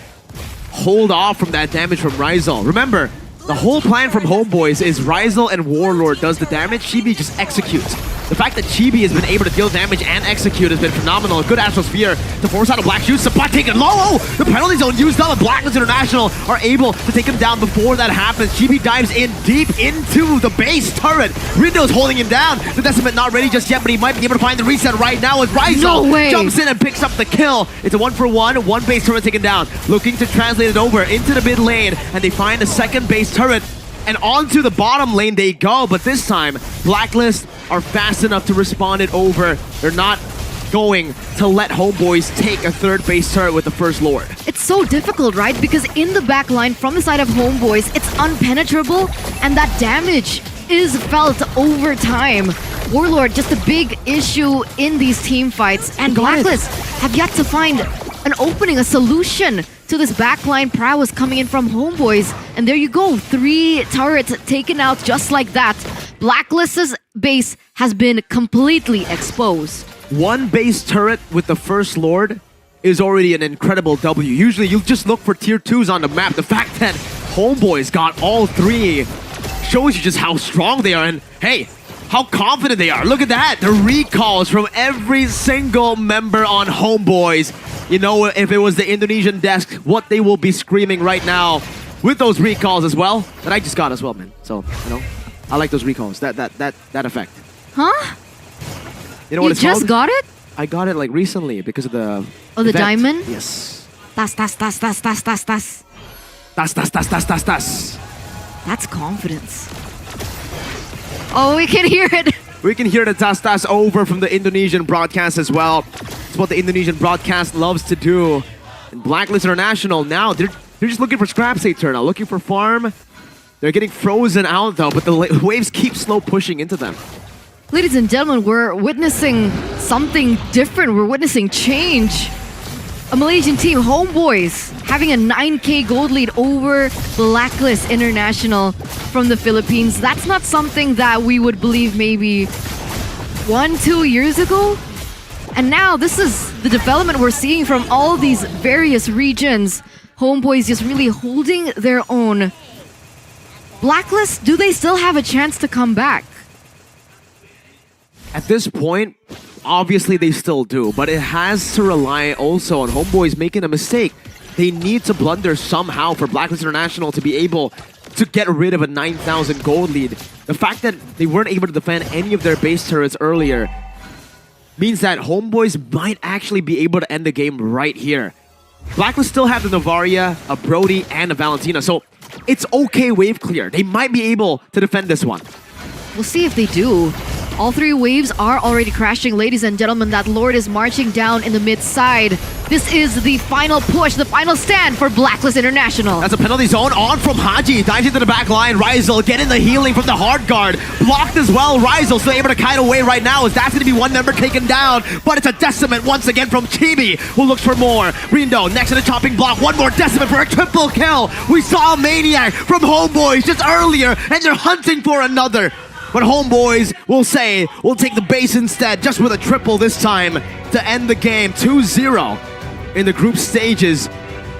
hold off from that damage from Rizal. Remember, the whole plan from Homebois is Rizal and Warlord does the damage, Chibi just executes. The fact that Chibi has been able to deal damage and execute has been phenomenal. A good Astrosphere to force out a Black Shoot. Sabbat taken low. Oh, the penalty zone used up, and Blacklist International are able to take him down before that happens. Chibi dives in deep into the base turret. Rindo's holding him down. The Decimate not ready just yet, but he might be able to find the reset right now as Rizal jumps in and picks up the kill. It's a 1-for-1, one base turret taken down. Looking to translate it over into the mid lane, and they find a second base turret. And onto the bottom lane they go, but this time, Blacklist are fast enough to respond it over. They're not going to let Homebois take a third base turret with the first Lord. It's so difficult, right? Because in the back line, from the side of Homebois, it's unpenetrable, and that damage is felt over time. Warlord, just a big issue in these team fights, and Blacklist have yet to find an opening, a solution to this backline prowess coming in from Homebois. And there you go, 3 turrets taken out just like that. Blacklist's base has been completely exposed. One base turret with the first Lord is already an incredible W. Usually you just look for tier 2s on the map. The fact that Homebois got all 3 shows you just how strong they are, and hey, how confident they are. Look at that, the recalls from every single member on Homebois. You know, if it was the Indonesian desk, what they will be screaming right now with those recalls as well. That I just got as well, man. So, you know, I like those recalls, that effect. Huh? You know what it's called? You just got it? I got it like recently because of the the diamond? Yes. Tas. Tas. That's confidence. Oh, we can hear it. We can hear the tas-tas over from the Indonesian broadcast as well. It's what the Indonesian broadcast loves to do. And Blacklist International now, they're just looking for scraps, Eterna, looking for farm. They're getting frozen out though, but the waves keep slow pushing into them. Ladies and gentlemen, we're witnessing something different. We're witnessing change. A Malaysian team, Homebois, having a 9K gold lead over Blacklist International from the Philippines. That's not something that we would believe maybe 1-2 years ago. And now this is the development we're seeing from all these various regions. Homebois just really holding their own. Blacklist, do they still have a chance to come back? At this point, obviously they still do, but it has to rely also on Homebois making a mistake. They need to blunder somehow for Blacklist International to be able to get rid of a 9,000 gold lead. The fact that they weren't able to defend any of their base turrets earlier means that Homebois might actually be able to end the game right here. Blacklist still have the Novaria, a Brody, and a Valentina, so it's okay wave clear. They might be able to defend this one. We'll see if they do. All three waves are already crashing. Ladies and gentlemen, that Lord is marching down in the mid side. This is the final push, the final stand for Blacklist International. That's a penalty zone on from Haji. Dives into the back line. Rizal getting the healing from the hard guard. Blocked as well. Rizal still able to kite away right now as that's going to be one member taken down. But it's a decimate once again from Chibi, who looks for more. Rindo next to the chopping block. One more decimate for a triple kill. We saw a Maniac from Homebois just earlier, and they're hunting for another. But Homebois will say, we'll take the base instead, just with a triple this time to end the game. 2-0 in the group stages.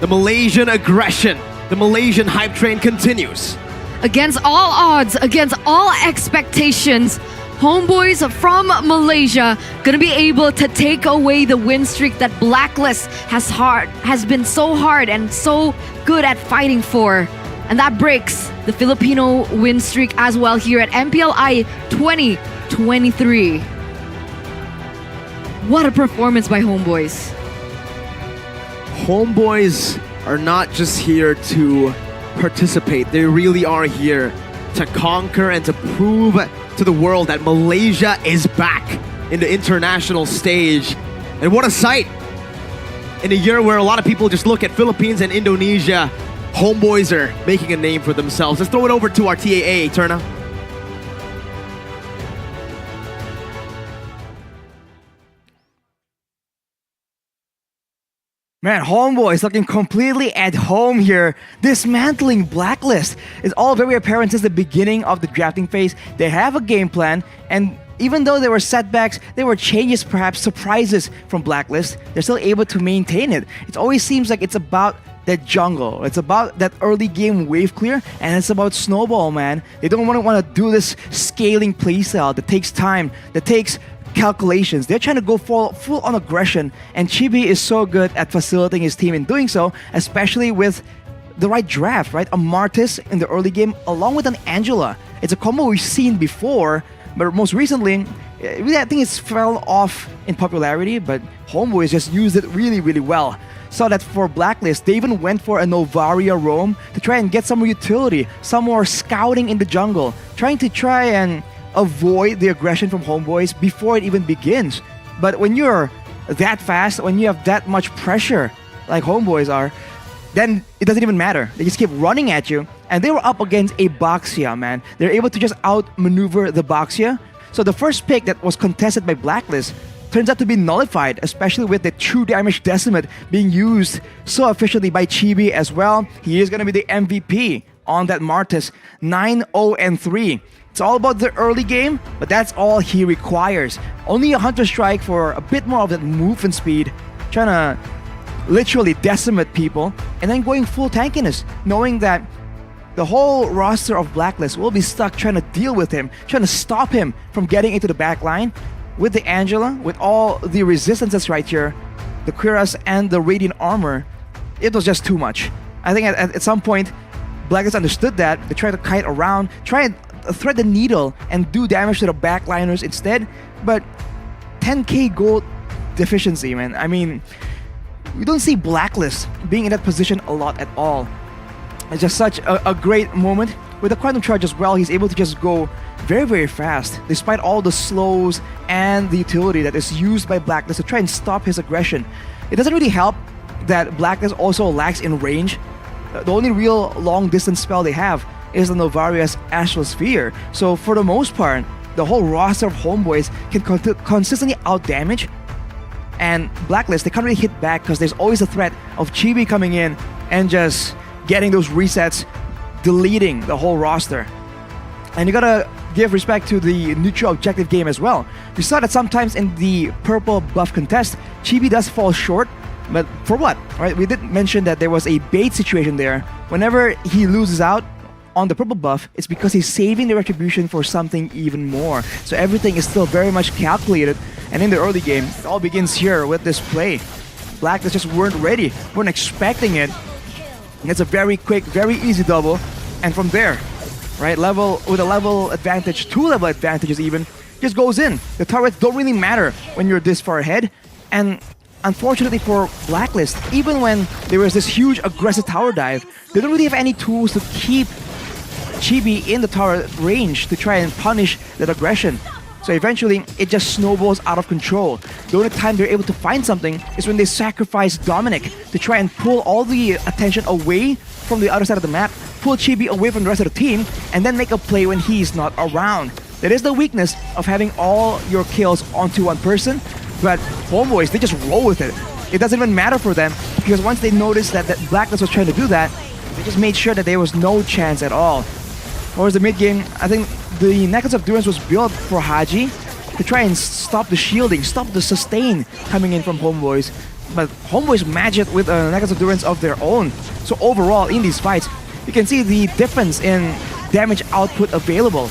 The Malaysian aggression, the Malaysian hype train continues. Against all odds, against all expectations, Homebois from Malaysia gonna be able to take away the win streak that Blacklist has been so hard and so good at fighting for. And that breaks the Filipino win streak as well here at MPLI 2023. What a performance by Homebois. Homebois are not just here to participate. They really are here to conquer and to prove to the world that Malaysia is back in the international stage. And what a sight in a year where a lot of people just look at Philippines and Indonesia. Homebois are making a name for themselves. Let's throw it over to our TAA, Turna. Man, Homebois is looking completely at home here. Dismantling Blacklist is all very apparent since the beginning of the drafting phase. They have a game plan, and even though there were setbacks, there were changes, perhaps surprises from Blacklist, they're still able to maintain it. It always seems like it's about that jungle. It's about that early game wave clear, and it's about snowball, man. They don't want to do this scaling playstyle that takes time, that takes calculations. They're trying to go full on aggression, and Chibi is so good at facilitating his team in doing so, especially with the right draft, right? A Martis in the early game along with an Angela. It's a combo we've seen before, but most recently, I think it's fell off in popularity, but Homebois just used it really, really well. Saw that for Blacklist, they even went for a Novaria roam to try and get some more utility, some more scouting in the jungle, trying and avoid the aggression from Homebois before it even begins. But when you're that fast, when you have that much pressure like Homebois are, then it doesn't even matter. They just keep running at you, and they were up against a Baxia, man. They're able to just outmaneuver the Baxia. So the first pick that was contested by Blacklist turns out to be nullified, especially with the true damage decimate being used so efficiently by Chibi as well. He is going to be the MVP on that Martis, 9-0-3. It's all about the early game, but that's all he requires. Only a Hunter Strike for a bit more of that movement speed, trying to literally decimate people, and then going full tankiness, knowing that the whole roster of Blacklist will be stuck trying to deal with him, trying to stop him from getting into the back line. With the Angela, with all the resistances right here, the Cuirass and the Radiant Armor, it was just too much. I think at some point, Blacklist understood that. They tried to kite around, try and thread the needle and do damage to the backliners instead. But 10k gold deficiency, man. I mean, we don't see Blacklist being in that position a lot at all. It's just such a great moment with the Quantum Charge as well, he's able to just go very, very fast, despite all the slows and the utility that is used by Blacklist to try and stop his aggression. It doesn't really help that Blacklist also lacks in range. The only real long-distance spell they have is the Novaria's Astral Sphere. So for the most part, the whole roster of Homebois can consistently outdamage, and Blacklist, they can't really hit back because there's always a threat of Chibi coming in and just getting those resets, deleting the whole roster. And you gotta give respect to the neutral objective game as well. We saw that sometimes in the purple buff contest, Chibi does fall short, but for what? Right? We did mention that there was a bait situation there. Whenever he loses out on the purple buff, it's because he's saving the retribution for something even more. So everything is still very much calculated. And in the early game, it all begins here with this play. Blacklist just weren't ready, weren't expecting it. And it's a very quick, very easy double. And from there, right, with a level advantage, 2 level advantages even, just goes in. The turrets don't really matter when you're this far ahead. And unfortunately for Blacklist, even when there was this huge aggressive tower dive, they don't really have any tools to keep Chibi in the tower range to try and punish that aggression. So eventually, it just snowballs out of control. The only time they're able to find something is when they sacrifice Dominic to try and pull all the attention away from the other side of the map, pull Chibi away from the rest of the team, and then make a play when he's not around. That is the weakness of having all your kills onto one person, but Homebois, they just roll with it. It doesn't even matter for them, because once they noticed that Blacklist was trying to do that, they just made sure that there was no chance at all. Towards the mid game, I think the Necklace of Durance was built for Haji to try and stop the shielding, stop the sustain coming in from Homebois. But Homebois match it with a Necklace of Durance of their own. So overall, in these fights, you can see the difference in damage output available.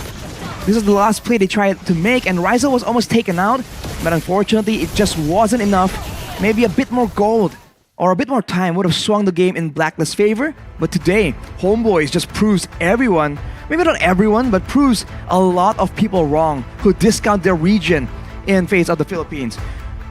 This is the last play they tried to make, and Rizel was almost taken out, but unfortunately, it just wasn't enough. Maybe a bit more gold or a bit more time would have swung the game in Blacklist's favor. But today, Homebois just proves everyone, maybe not everyone, but proves a lot of people wrong who discount their region in face of the Philippines.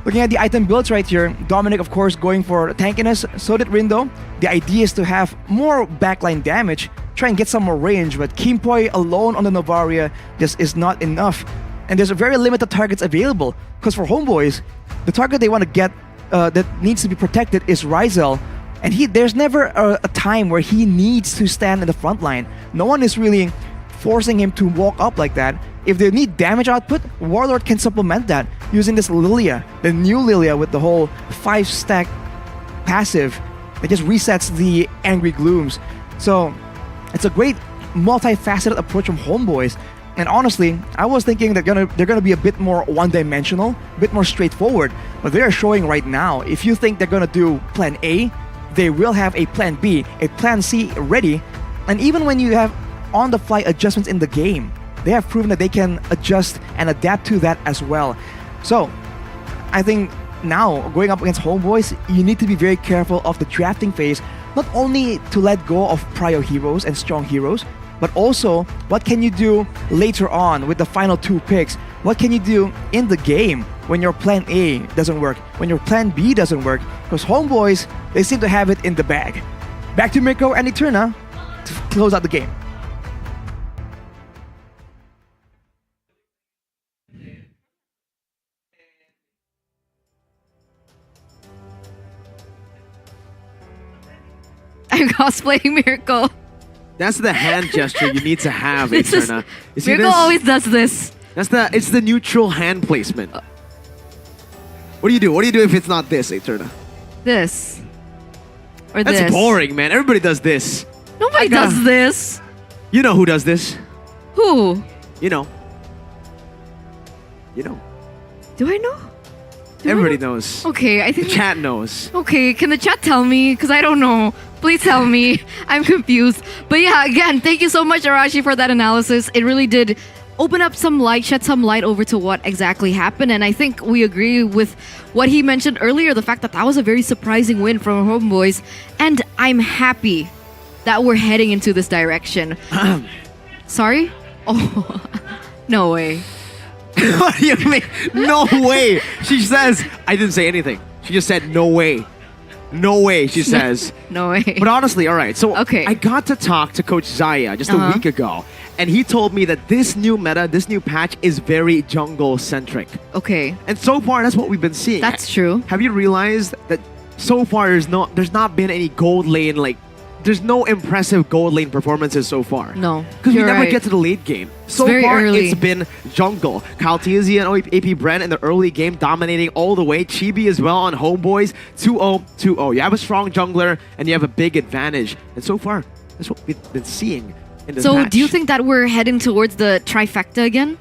Looking at the item builds right here, Dominic of course going for tankiness, so did Rindo. The idea is to have more backline damage, try and get some more range, but Kimpoi alone on the Novaria just is not enough. And there's very limited targets available, because for Homebois, the target they want to get that needs to be protected is Rizel. And there's never a time where he needs to stand in the front line. No one is really forcing him to walk up like that. If they need damage output, Warlord can supplement that using this Lilia, the new Lilia with the whole 5-stack passive that just resets the Angry Glooms. So it's a great multifaceted approach from Homebois. And honestly, I was thinking they're gonna be a bit more one-dimensional, a bit more straightforward. But they are showing right now, if you think they're gonna do Plan A, they will have a Plan B, a Plan C ready. And even when you have on-the-fly adjustments in the game, they have proven that they can adjust and adapt to that as well. So, I think now, going up against Homebois, you need to be very careful of the drafting phase, not only to let go of prior heroes and strong heroes, but also, what can you do later on with the final 2 picks? What can you do in the game when your Plan A doesn't work, when your Plan B doesn't work? Because Homebois, they seem to have it in the bag. Back to Mirko and Eterna to close out the game. I'm cosplaying Mirko. That's the hand gesture you need to have, This is- Eterna. You see Mirko this? always does this. It's the neutral hand placement. What do you do? What do you do if it's not this, Eterna? This. Or That's this. boring, man. Everybody does this. Nobody does this. You know who does this? Who? You know. You know. Do I know? Do I Everybody know? knows. Okay, I The think... chat knows. Okay, can the chat tell me? Because I don't know. Please tell me. I'm confused. But yeah, again, thank you so much, Arashi, for that analysis. It really did open up some light, shed some light over to what exactly happened. And I think we agree with what he mentioned earlier, the fact that that was a very surprising win from Homebois. And I'm happy that we're heading into this direction. Sorry? Oh, no way. What do you mean? No way. She says, I didn't say anything. She just said, no way. No way, she says. No way. But honestly, all right. So Okay. I got to talk to Coach Zaya just a week ago, and he told me that this new meta, this new patch is very jungle centric. Okay. And so far, that's what we've been seeing. That's true. Have you realized that so far there's not been any gold lane, like there's no impressive gold lane performances so far. No. Because we You're never right. get to the late game. So very far, early. it's been jungle. Kaltizi and AP Bren in the early game dominating all the way. Chibi as well on Homebois. 2-0, 2-0. You have a strong jungler and you have a big advantage. And so far, that's what we've been seeing in this So match. do you think that we're heading towards the trifecta again?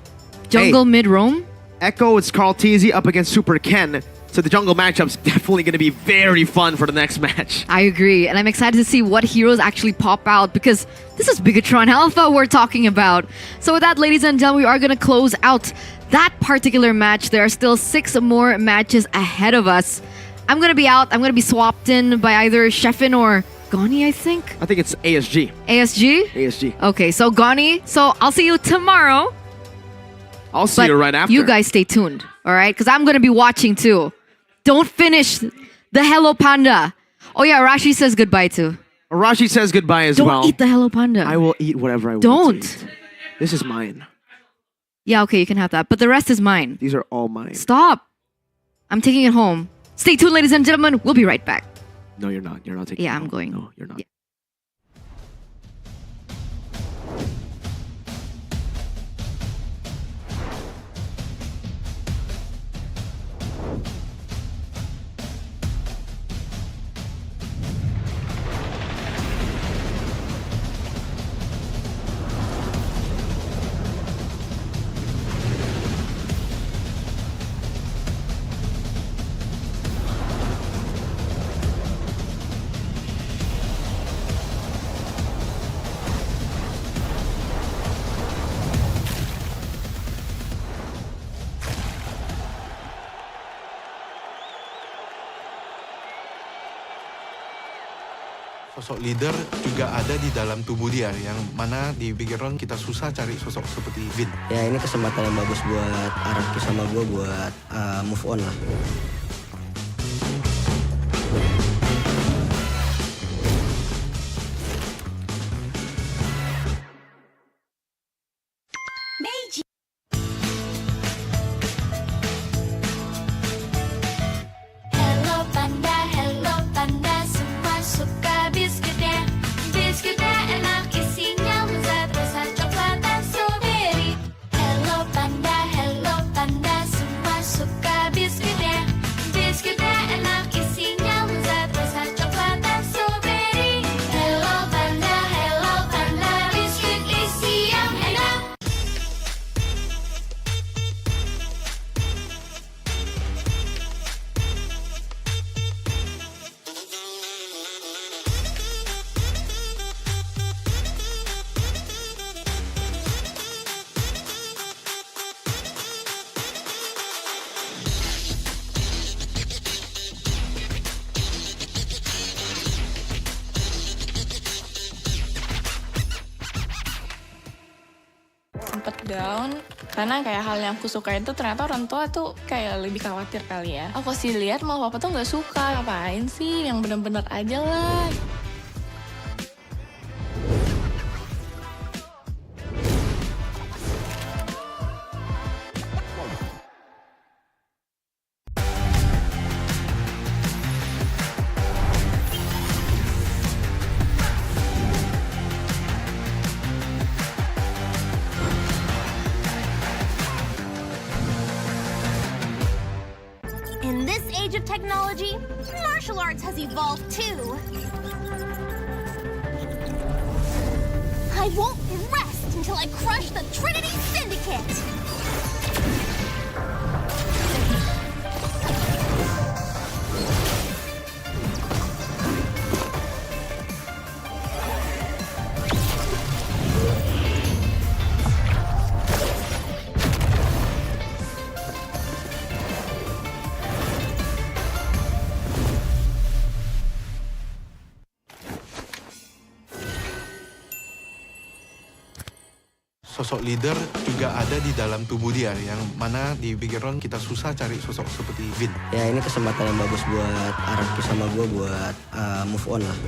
Jungle, Hey. mid, roam? Echo, it's Kaltizi up against Super Ken. So the jungle matchup's definitely going to be very fun for the next match. I agree, and I'm excited to see what heroes actually pop out because this is Bigetron Alpha we're talking about. So with that, ladies and gentlemen, we are going to close out that particular match. There are still 6 more matches ahead of us. I'm going to be out. I'm going to be swapped in by either Sheffin or Goni, I think. I think it's ASG. ASG? ASG. Okay, so Goni. So I'll see you tomorrow. I'll see But you right after. you guys stay tuned, all right? Because I'm going to be watching too. Don't finish the Hello Panda. Oh yeah, Rashi says goodbye too. Arashi says goodbye as Don't well. eat the Hello Panda. I will eat whatever I want Don't. to eat. This is mine. Yeah, okay, you can have that. But the rest is mine. These are all mine. Stop. I'm taking it home. Stay tuned, ladies and gentlemen. We'll be right back. No, you're not. You're not taking Yeah, it I'm home. going. No, you're not. Yeah. Sosok leader juga ada di dalam tubuh dia, yang mana di Bigetron kita susah cari sosok seperti Vin. Ya ini kesempatan yang bagus buat Araki sama gue buat move on lah. Hello panda, semua suka biskuitnya. Biskuitnya enak, isinya lezat, rasa coklat dan strawberry. Hello panda, semua suka biskuitnya. Biskuitnya enak, isinya lezat, rasa coklat dan strawberry. Hello panda, biskuit isi yang enak. Sempet down karena kayak hal yang aku suka itu ternyata orang tua tuh kayak lebih khawatir kali ya. Aku sih lihat malah papa tuh nggak suka, ngapain sih yang bener-bener aja lah. In this age of technology, martial arts has evolved too. I won't rest until I crush the Trinity Syndicate! sosok leader juga ada di dalam tubuh dia, yang mana di Bigetron kita susah cari sosok seperti Vin. Ya ini kesempatan yang bagus buat Araki sama gue buat move on lah.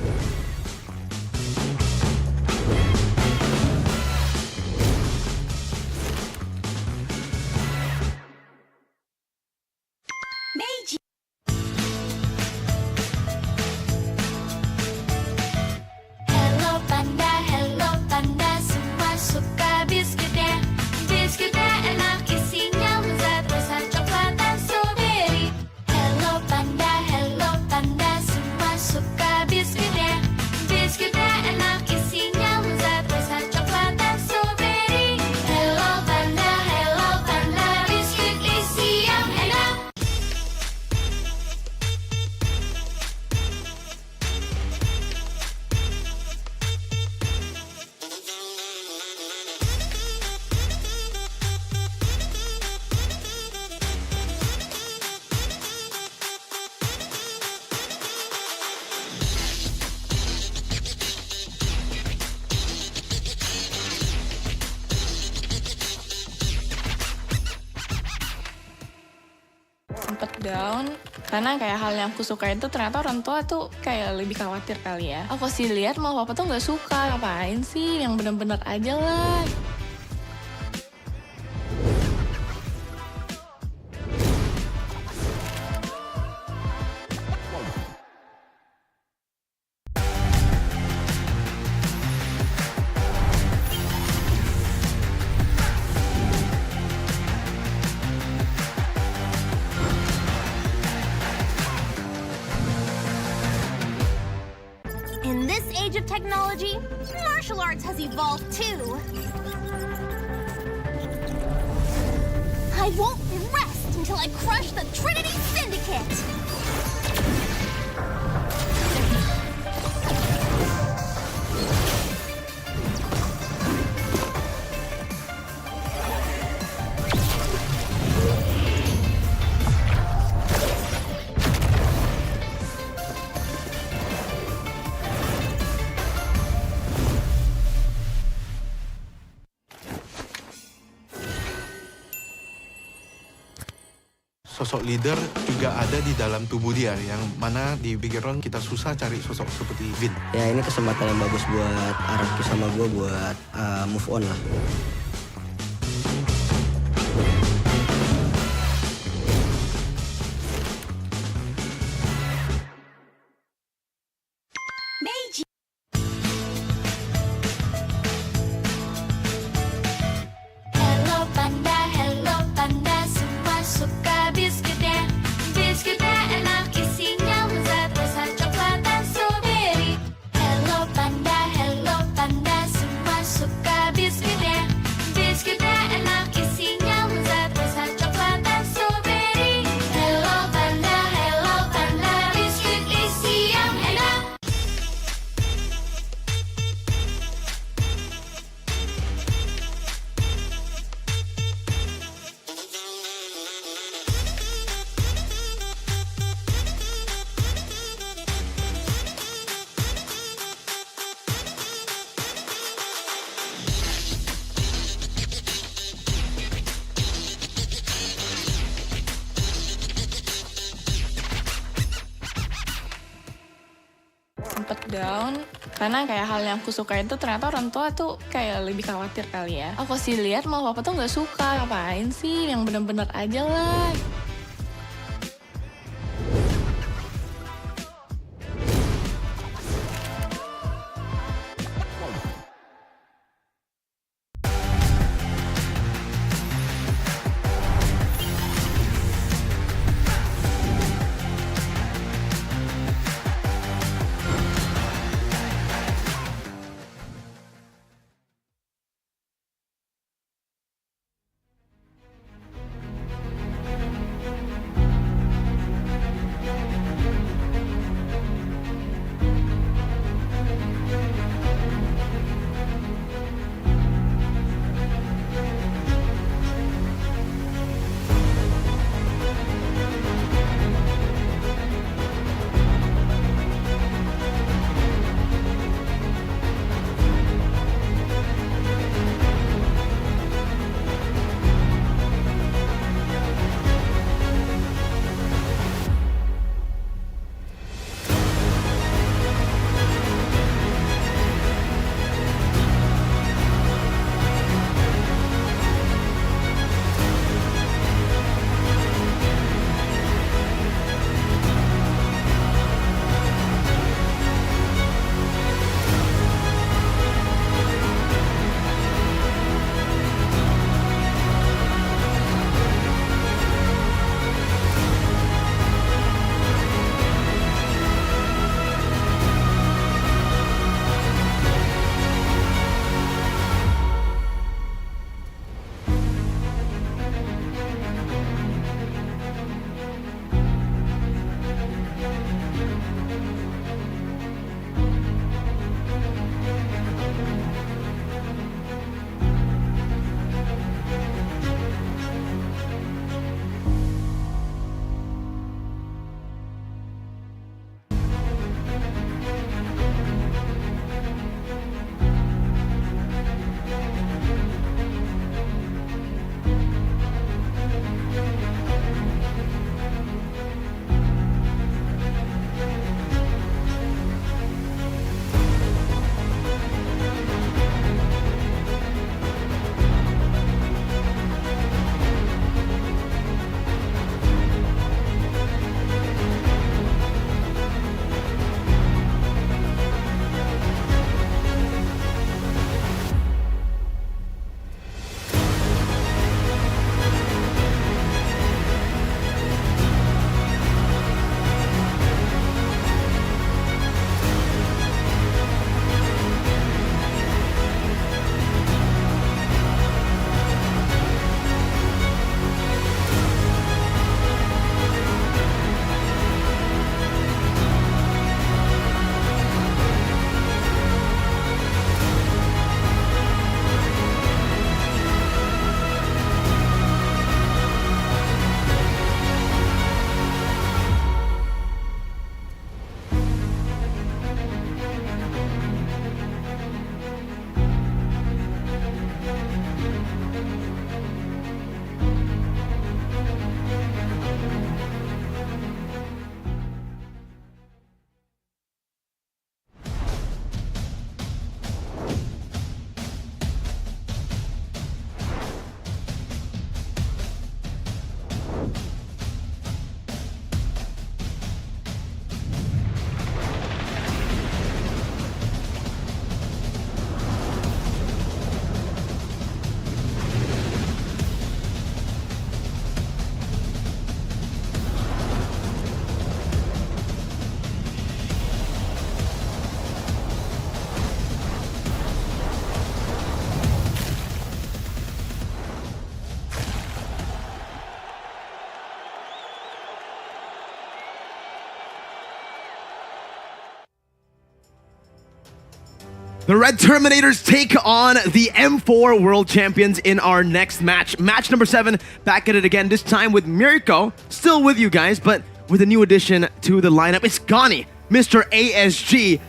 Hello panda, semua suka biskuitnya. Biskuitnya enak, isinya lezat, rasa coklat dan strawberry. Hello panda, semua suka biskuitnya. Biskuitnya enak, isinya lezat, rasa coklat dan strawberry. Hello panda, biskuit isi yang enak. Sempet down karena kayak hal yang aku suka itu ternyata orang tua tuh kayak lebih khawatir kali ya. Aku sih lihat mau papa tuh nggak suka, ngapain sih, yang bener-bener aja lah. In this age of technology, martial arts has evolved too. I won't rest until I crush the Trinity Syndicate! Sosok leader juga ada di dalam tubuh dia, yang mana di Bigetron kita susah cari sosok seperti Vin. Ya ini kesempatan yang bagus buat Araki sama gue buat move on lah. Hello panda, semua suka biskuitnya. Biskuitnya enak, isinya lezat, rasa coklat dan strawberry. Hello panda, semua suka biskuitnya. Biskuitnya enak, isinya lezat, rasa coklat dan strawberry. Hello panda, biskuit isi yang enak. Sempet down karena kayak hal yang aku suka itu ternyata orang tua tuh kayak lebih khawatir kali ya. Aku sih lihat mau papa tuh nggak suka, ngapain sih, yang bener-bener aja lah. The Red Terminators take on the M4 World Champions in our next match. Match number 7, back at it again, this time with Mirko, still with you guys, but with a new addition to the lineup. It's Gani, Mr. ASG.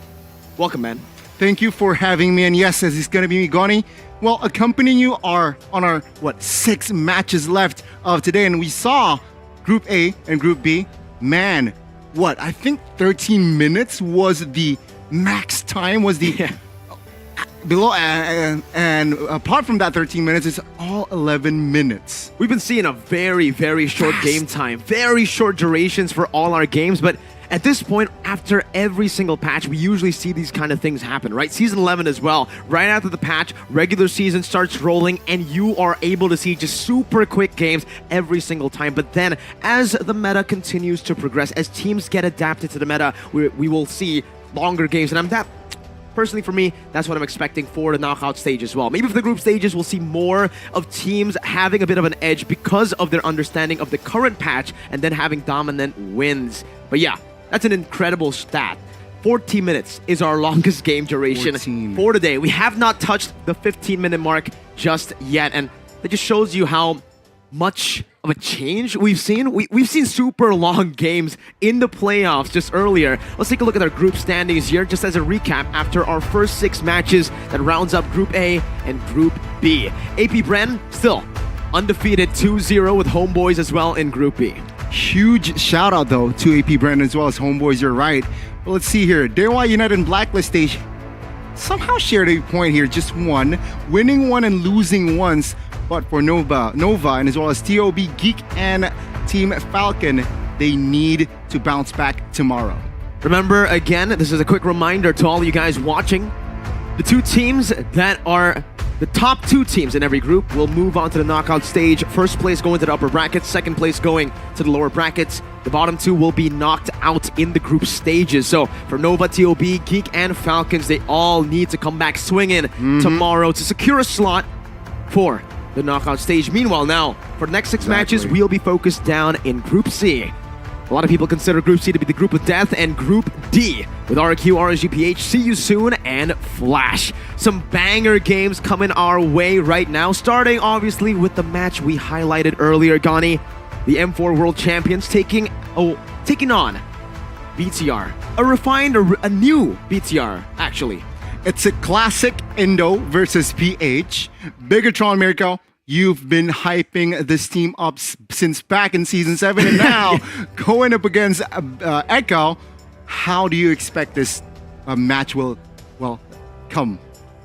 Welcome, man. Thank you for having me, and yes, as it's gonna be me, Gani. Well, accompanying you on our 6 matches left of today, and we saw Group A and Group B. Man, I think 13 minutes was the max time, was the below, and apart from that 13 minutes, it's all 11 minutes. We've been seeing a very, very short game time, very short durations for all our games, but at this point, after every single patch, we usually see these kind of things happen, right? Season 11 as well. Right after the patch, regular season starts rolling, and you are able to see just super quick games every single time. But then, as the meta continues to progress, as teams get adapted to the meta, we will see longer games, and personally, for me, that's what I'm expecting for the knockout stage as well. Maybe for the group stages, we'll see more of teams having a bit of an edge because of their understanding of the current patch and then having dominant wins. But yeah, that's an incredible stat. 14 minutes is our longest game duration for today. We have not touched the 15-minute mark just yet, and that just shows you how much of a change we've seen. We've seen super long games in the playoffs just earlier. Let's take a look at our group standings here, just as a recap after our first 6 matches that rounds up Group A and Group B. AP Bren still undefeated 2-0 with Homebois as well in Group B. Huge shout out though to AP Bren as well as Homebois, you're right. Well, let's see here. Dewa United and Blacklist stage somehow shared a point here, just one, winning one and losing once. But for Nova and as well as TOB, Geek, and Team Falcon, they need to bounce back tomorrow. Remember, again, this is a quick reminder to all you guys watching. The 2 teams that are the top 2 teams in every group will move on to the knockout stage. First place going to the upper brackets, second place going to the lower brackets. The bottom 2 will be knocked out in the group stages. So for Nova, TOB, Geek, and Falcons, they all need to come back swinging tomorrow to secure a slot for the knockout stage. Meanwhile, now, for the next 6 matches, we'll be focused down in Group C. A lot of people consider Group C to be the group of death, and Group D with RQ, RSGPH, See You Soon, and Flash. Some banger games coming our way right now, starting obviously with the match we highlighted earlier, Gani. The M4 World Champions taking on BTR. A new BTR, actually. It's a classic Indo versus PH. Bigetron, Mirko, you've been hyping this team up since back in Season 7, and now going up against Echo. How do you expect this match will come?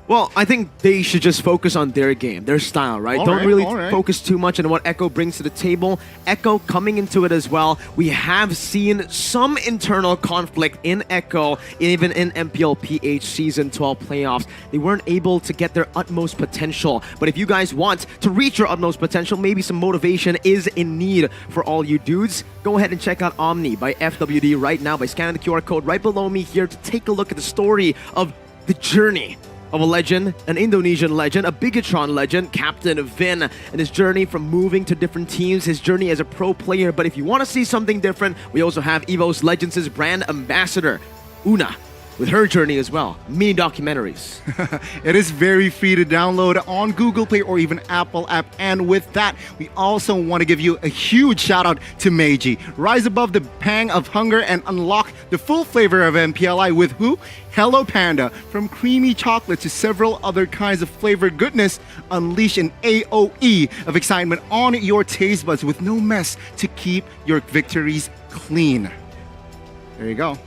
Well, I think they should just focus on their game, their style, right? Don't really focus too much on what Echo brings to the table. Echo coming into it as well. We have seen some internal conflict in Echo, even in MPL PH Season 12 playoffs. They weren't able to get their utmost potential. But if you guys want to reach your utmost potential, maybe some motivation is in need for all you dudes. Go ahead and check out Omni by FWD right now by scanning the QR code right below me here to take a look at the story of the journey of a legend, an Indonesian legend, a Bigetron legend, Captain Vin, and his journey from moving to different teams, his journey as a pro player. But if you want to see something different, we also have EVOS Legends' brand ambassador, Una, with her journey as well. Mini documentaries. It is very free to download on Google Play or even Apple app. And with that, we also want to give you a huge shout out to Meiji. Rise above the pang of hunger and unlock the full flavor of MPLI with who? Hello Panda. From creamy chocolate to several other kinds of flavor goodness, unleash an AOE of excitement on your taste buds with no mess to keep your victories clean. There you go.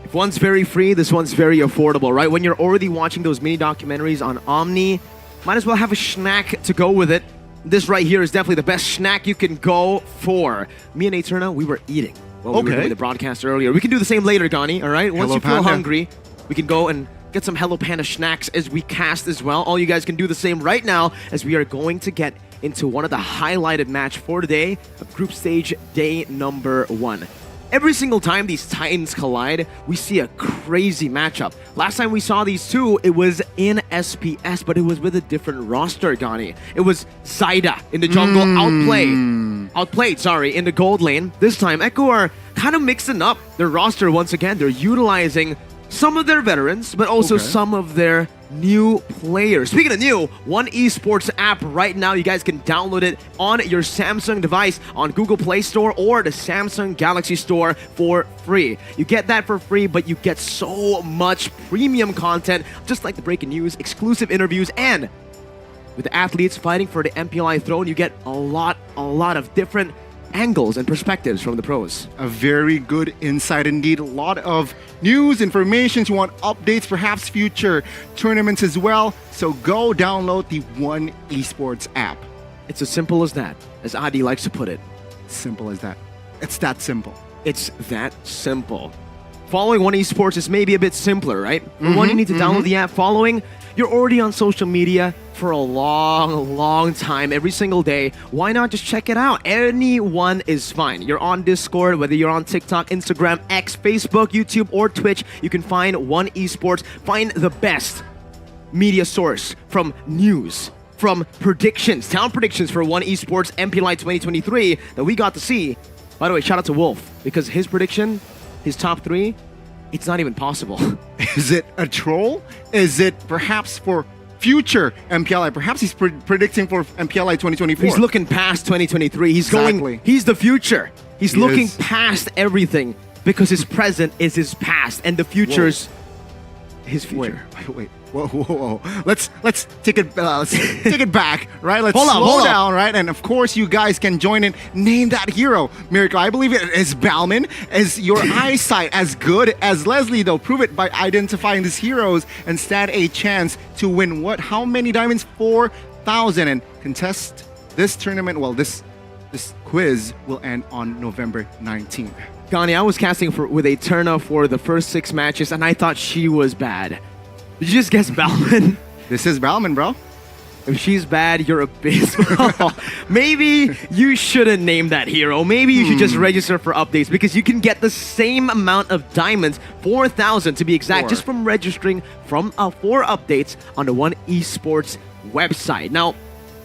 If one's very free, this one's very affordable, right? When you're already watching those mini documentaries on Omni, might as well have a snack to go with it. This right here is definitely the best snack you can go for. Me and Eterna, we were eating while we were doing the broadcast earlier. We can do the same later, Gani, all right? Once you feel hungry, we can go and get some Hello Panda snacks as we cast as well. All you guys can do the same right now as we are going to get into one of the highlighted match for today of Group Stage Day number 1. Every single time these Titans collide, we see a crazy matchup. Last time we saw these two, it was in SPS, but it was with a different roster, Gani. It was Zaida in the jungle, outplayed, in the gold lane. This time, Echo are kind of mixing up their roster once again. They're utilizing some of their veterans, but also some of their new players. Speaking of new, One Esports app right now, you guys can download it on your Samsung device on Google Play Store or the Samsung Galaxy Store for free. You get that for free, but you get so much premium content, just like the breaking news, exclusive interviews, and with the athletes fighting for the MPLI throne, you get a lot of different angles and perspectives from the pros. A very good insight indeed. A lot of news, information. You want updates, perhaps future tournaments as well. So go download the One Esports app. It's as simple as that, as Adi likes to put it. Simple as that. It's that simple. It's that simple. Following One Esports is maybe a bit simpler, right? For one, you need to download the app. Following, you're already on social media for a long time, every single day. Why not just check it out? Anyone is fine. You're on Discord, whether you're on TikTok, Instagram, X, Facebook, YouTube, or Twitch, you can find One Esports. Find the best media source from news, from predictions, town predictions for One Esports MPLI 2023 that we got to see. By the way, shout out to Wolf, because his prediction, his top 3, it's not even possible. Is it a troll? Is it perhaps for future MPLI? Perhaps he's predicting for MPLI 2024. He's looking past 2023. He's going, he's the future. He's looking past everything because his present is his past and the future's his future. Wait. Whoa. Let's take it take it back, right? Let's hold slow on. down, right? And of course you guys can join in. Name that hero. Miracle, I believe it is Balman. Is your eyesight as good as Leslie though? Prove it by identifying these heroes and stand a chance to win what? How many diamonds? 4,000. And contest this tournament. Well, this quiz will end on November 19th. Gani, I was casting with Eterna for the first 6 matches and I thought she was bad. Did you just guess Balman? This is Balman, bro. If she's bad, you're abysmal. Maybe you shouldn't name that hero. Maybe you should just register for updates because you can get the same amount of diamonds, 4,000 to be exact, just from registering for updates on the One Esports website. Now,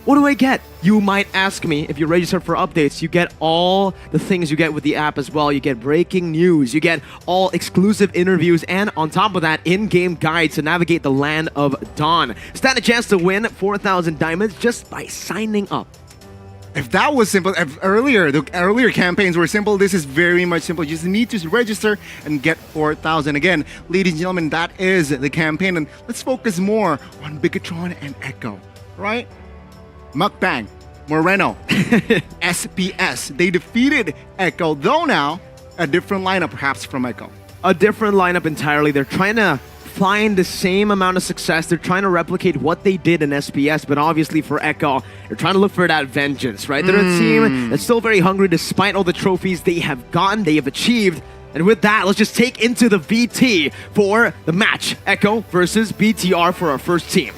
what do I get? You might ask me. If you register for updates, you get all the things you get with the app as well. You get breaking news, you get all exclusive interviews, and on top of that, in-game guides to navigate the land of Dawn. Stand a chance to win 4,000 diamonds just by signing up. If that was simple, the earlier campaigns were simple, this is very much simple. You just need to register and get 4,000. Again, ladies and gentlemen, that is the campaign. And let's focus more on Bigetron and Echo, right? Mukbang, Moreno, SPS. They defeated Echo, though now a different lineup perhaps from Echo. A different lineup entirely. They're trying to find the same amount of success. They're trying to replicate what they did in SPS, but obviously for Echo, they're trying to look for that vengeance, right? They're a team that's still very hungry despite all the trophies they have gotten, they have achieved. And with that, let's just take into the VT for the match. Echo versus BTR for our first team.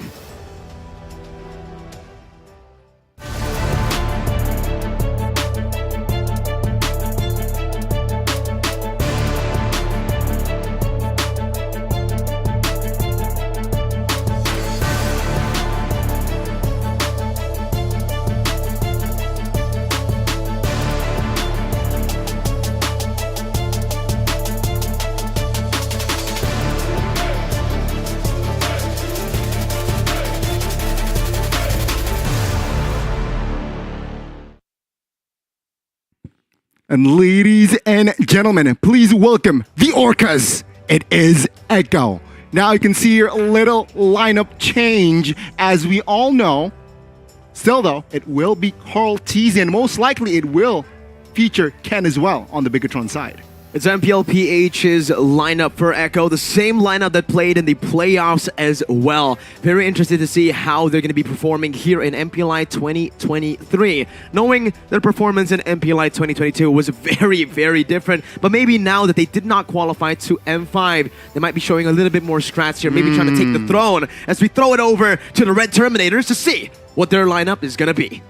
And ladies and gentlemen, please welcome the Orcas. It is Echo. Now you can see here a little lineup change. As we all know, still though, it will be Carl Teasy, and most likely it will feature Ken as well on the Bigetron side. It's MPLPH's lineup for Echo, the same lineup that played in the playoffs as well. Very interested to see how they're going to be performing here in MPLI 2023. Knowing their performance in MPLI 2022 was very, very different, but maybe now that they did not qualify to M5, they might be showing a little bit more scratch here, maybe trying to take the throne as we throw it over to the Red Terminators to see what their lineup is going to be.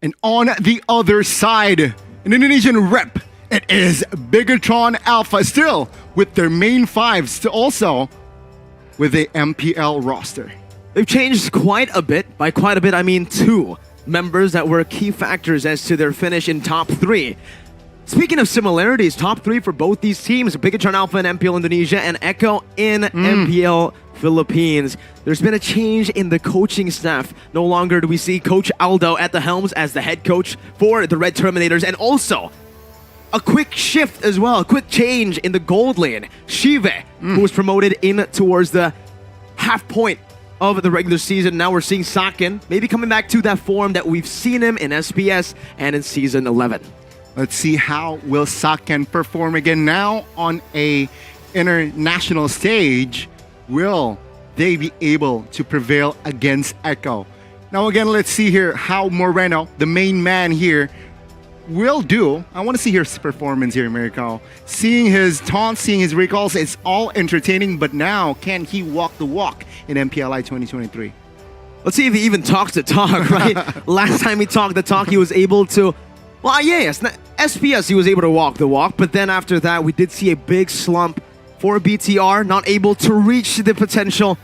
And on the other side, an Indonesian rep, it is Bigetron Alpha, still with their main five, still also with the MPL roster. They've changed quite a bit. By quite a bit, I mean 2 members that were key factors as to their finish in top 3. Speaking of similarities, top 3 for both these teams, Bigetron Alpha in MPL Indonesia and Echo in MPL Philippines. There's been a change in the coaching staff. No longer do we see Coach Aldo at the helms as the head coach for the Red Terminators, and also a quick shift as well, a quick change in the gold lane. Shive, who was promoted in towards the half point of the regular season. Now we're seeing Saken maybe coming back to that form that we've seen him in SPS and in Season 11. Let's see how will Saken perform again now on a international stage. Will they be able to prevail against Echo? Now again, let's see here how Moreno, the main man here, will do. I want to see his performance here, Miracle. Seeing his taunts, seeing his recalls, it's all entertaining, but now can he walk the walk in MPLI 2023? Let's see if he even talks the talk, right? Last time he talked the talk, he was able to, well, yes, SPS, he was able to walk the walk, but then after that, we did see a big slump for BTR, not able to reach the potential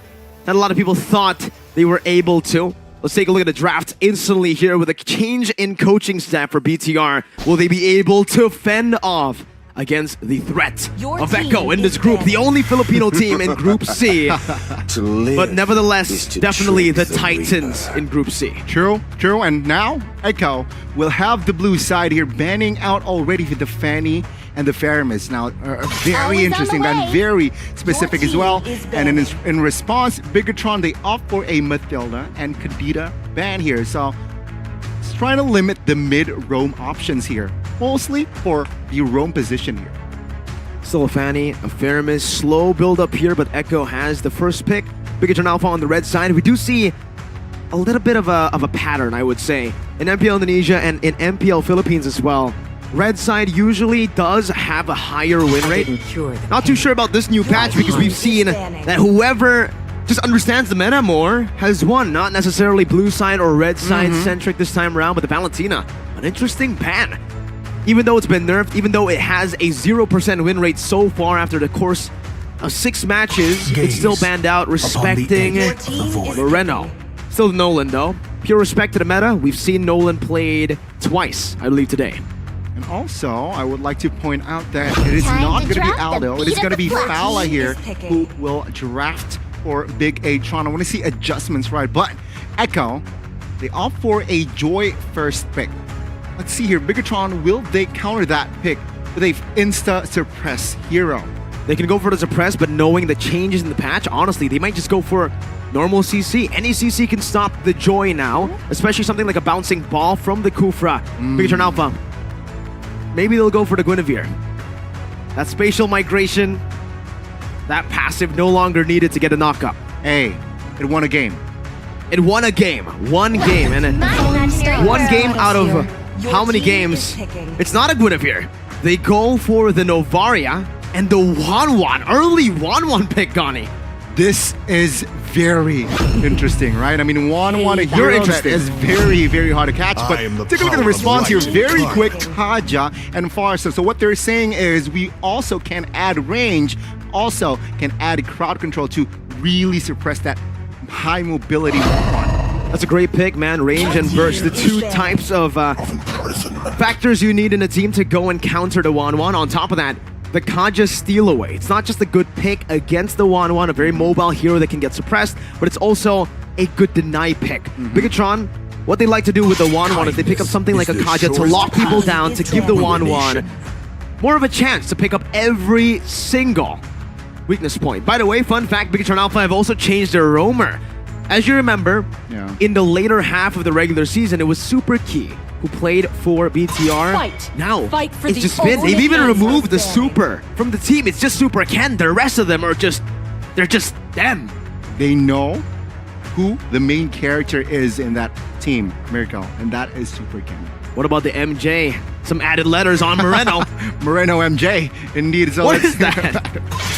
that a lot of people thought they were able to. Let's take a look at the draft instantly here with a change in coaching staff for BTR. Will they be able to fend off against the threat of Echo in this group, the only Filipino team in Group C? But nevertheless, definitely the Titans in Group C. True. And now Echo will have the blue side here, banning out already with the Fanny and the Faramis. Now, very interesting and very specific as well. And in response, Bigetron, they opt for a Matilda and Kadita ban here. So it's trying to limit the mid-roam options here, mostly for the roam position here. Still a Fanny, a Faramis, slow build up here, but Echo has the first pick. Bigetron Alpha on the red side. We do see a little bit of a pattern, I would say, in MPL Indonesia and in MPL Philippines as well. Red side usually does have a higher win rate. Not too sure about this new patch because we've seen that whoever just understands the meta more has won. Not necessarily blue side or red side centric this time around, but the Valentina, an interesting ban. Even though it's been nerfed, even though it has a 0% win rate so far after the course of 6 matches, it's still banned out, respecting Moreno. Still Nolan though. Pure respect to the meta. We've seen Nolan played twice, I believe, today. And also, I would like to point out that it is not going to be Aldo. It is going to be Fala here who will draft for Big A-tron. I want to see adjustments, right? But Echo, they opt for a Joy first pick. Let's see here. Bigetron, will they counter that pick with a insta-suppress hero? They can go for the suppress, but knowing the changes in the patch, honestly, they might just go for normal CC. Any CC can stop the Joy now, especially something like a bouncing ball from the Kufra. Bigetron Alpha. Maybe they'll go for the Guinevere. That spatial migration, that passive no longer needed to get a knockup. Hey, it won a game. It won a game. One game. And one game out of how many games? It's not a Guinevere. They go for the Novaria and the Wanwan. Early Wanwan pick, Gani. This is very interesting, right? I mean, 1-1 a hero that is very, very hard to catch. But take a look at the response here. Very quick, Kaja and Farsa. So what they're saying is we also can add range, also can add crowd control to really suppress that high mobility 1-1. That's a great pick, man. Range and burst, the 2 types of factors you need in a team to go and counter the 1-1. On top of that, the Kaja steal away. It's not just a good pick against the 1-1, a very mobile hero that can get suppressed, but it's also a good deny pick. Bigetron, what they like to do with the 1-1 is they pick up something like a Kaja to lock people down, to give the 1-1 more of a chance to pick up every single weakness point. By the way, fun fact, Bigetron Alpha have also changed their roamer. As you remember, in the later half of the regular season, it was Super Key who played for BTR. Now, it's just Finn. They've even removed the Super from the team. It's just Super Ken. The rest of them are they're just them. They know who the main character is in that team, Miracle, and that is Super Ken. What about the MJ? Some added letters on Moreno. Moreno MJ, indeed. So what is that?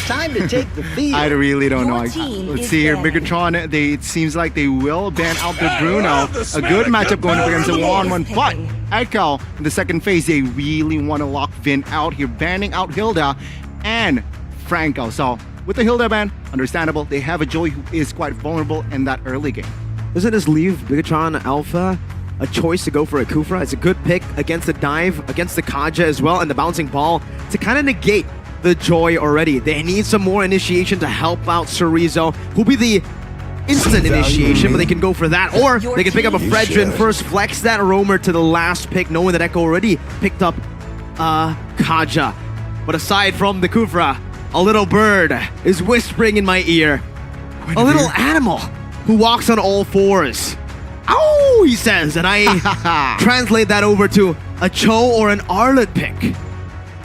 time to take the field. I really don't know. Your team Let's is see here. banning. Bigetron, it seems like they will ban out the Bruno. A good matchup going up against the 1-1. But Echo, in the second phase, they really want to lock Vin out here, banning out Hilda and Franco. So with the Hilda ban, understandable. They have a Joey who is quite vulnerable in that early game. Doesn't this leave Bigetron Alpha a choice to go for a Kufra? It's a good pick against the dive, against the Kaja as well, and the bouncing ball to kind of negate the Joy already. They need some more initiation to help out Chorizo, who'll be the instant initiation, but they can go for that. Or they can pick up a Fredrin first, flex that Roamer to the last pick, knowing that Echo already picked up Kaja. But aside from the Kufra, a little bird is whispering in my ear. A little animal who walks on all fours. Ow, he says, and I translate that over to a Cho or an Arlet pick.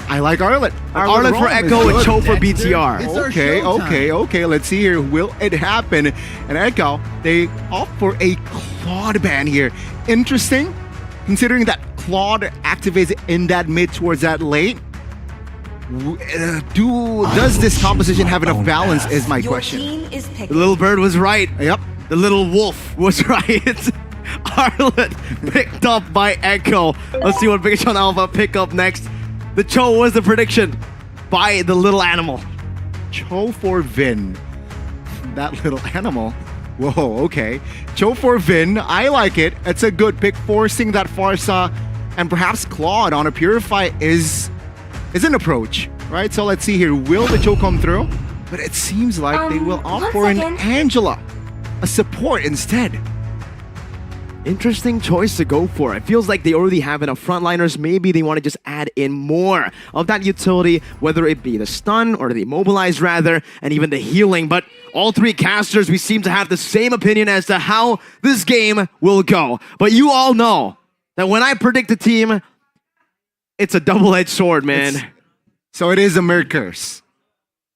I like Arlet. Arlet for Echo and Cho for BTR. Okay. Let's see here. Will it happen? And Echo, they opt for a Claude ban here. Interesting, considering that Claude activates in that mid towards that late. Does this composition have enough balance is my Your question. team is The picking. little bird was right. Yep. The little wolf was right. Arlet picked up by Echo. Let's see what Bigetron Alpha pick up next. The Cho was the prediction by the little animal. Cho for Vin. That little animal. Whoa, okay. Cho for Vin. I like it. It's a good pick. Forcing that Farsa and perhaps Claude on a Purify is an approach, right? So let's see here. Will the Cho come through? But it seems like they will opt 1 for an second. Angela. A support instead. Interesting choice to go for. It feels like they already have enough frontliners. Maybe they want to just add in more of that utility, whether it be the stun or the immobilize rather, and even the healing. But all three casters, we seem to have the same opinion as to how this game will go. But you all know that when I predict a team, it's a double-edged sword, man. So it is a mirror curse.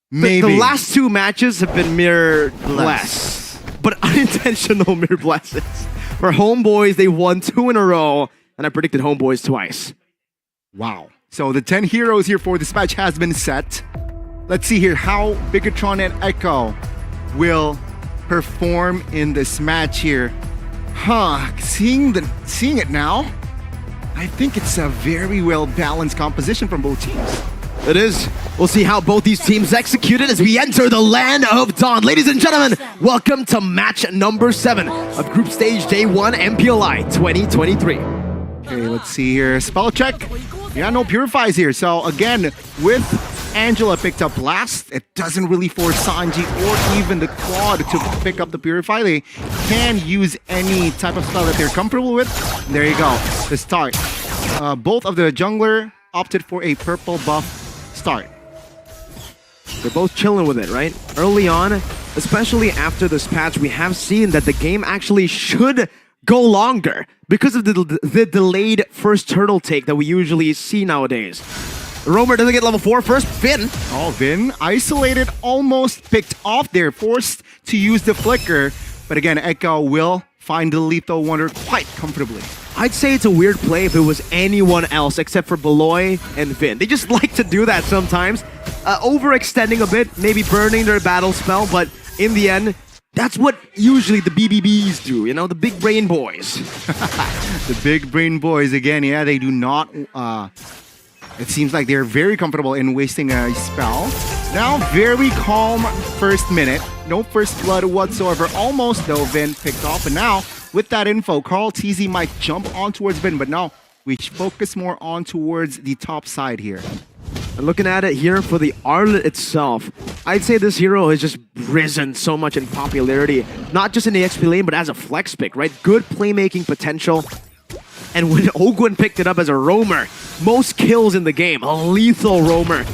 Maybe. The last two matches have been mirror bless, but unintentional mirror blesses. For Homebois, they won 2 in a row, and I predicted Homebois twice. Wow. So the 10 heroes here for this match has been set. Let's see here how Bigetron and Echo will perform in this match here. Seeing it now, I think it's a very well balanced composition from both teams. It is. We'll see how both these teams execute it as we enter the land of dawn. Ladies and gentlemen, welcome to match number 7 of Group Stage Day 1 MPLI 2023. Okay, let's see here. Spell check. Yeah, no purifies here. So again, with Angela picked up last, it doesn't really force Sanji or even the Claude to pick up the purify. They can use any type of spell that they're comfortable with. There you go. The start. Both of the jungler opted for a purple buff start. They're both chilling with it, right? Early on, especially after this patch, we have seen that the game actually should go longer because of the delayed first turtle take that we usually see nowadays. Roamer doesn't get level 4 first. Vin. Oh, Vin isolated, almost picked off there, forced to use the flicker. But again, Echo will find the lethal wonder quite comfortably. I'd say it's a weird play if it was anyone else except for Beloy and Vin. They just like to do that sometimes. Overextending a bit, maybe burning their battle spell, but in the end, that's what usually the BBBs do, you know, the big brain boys. The big brain boys, again, yeah, they do not... it seems like they're very comfortable in wasting a spell. Now, very calm first minute. No first blood whatsoever. Almost, though, Vin picked off. And now, with that info, Carl TZ might jump on towards Vin, but now we focus more on towards the top side here. And looking at it here for the Arlet itself, I'd say this hero has just risen so much in popularity, not just in the XP lane, but as a flex pick, right? Good playmaking potential. And when Ogwen picked it up as a roamer, most kills in the game, a lethal roamer.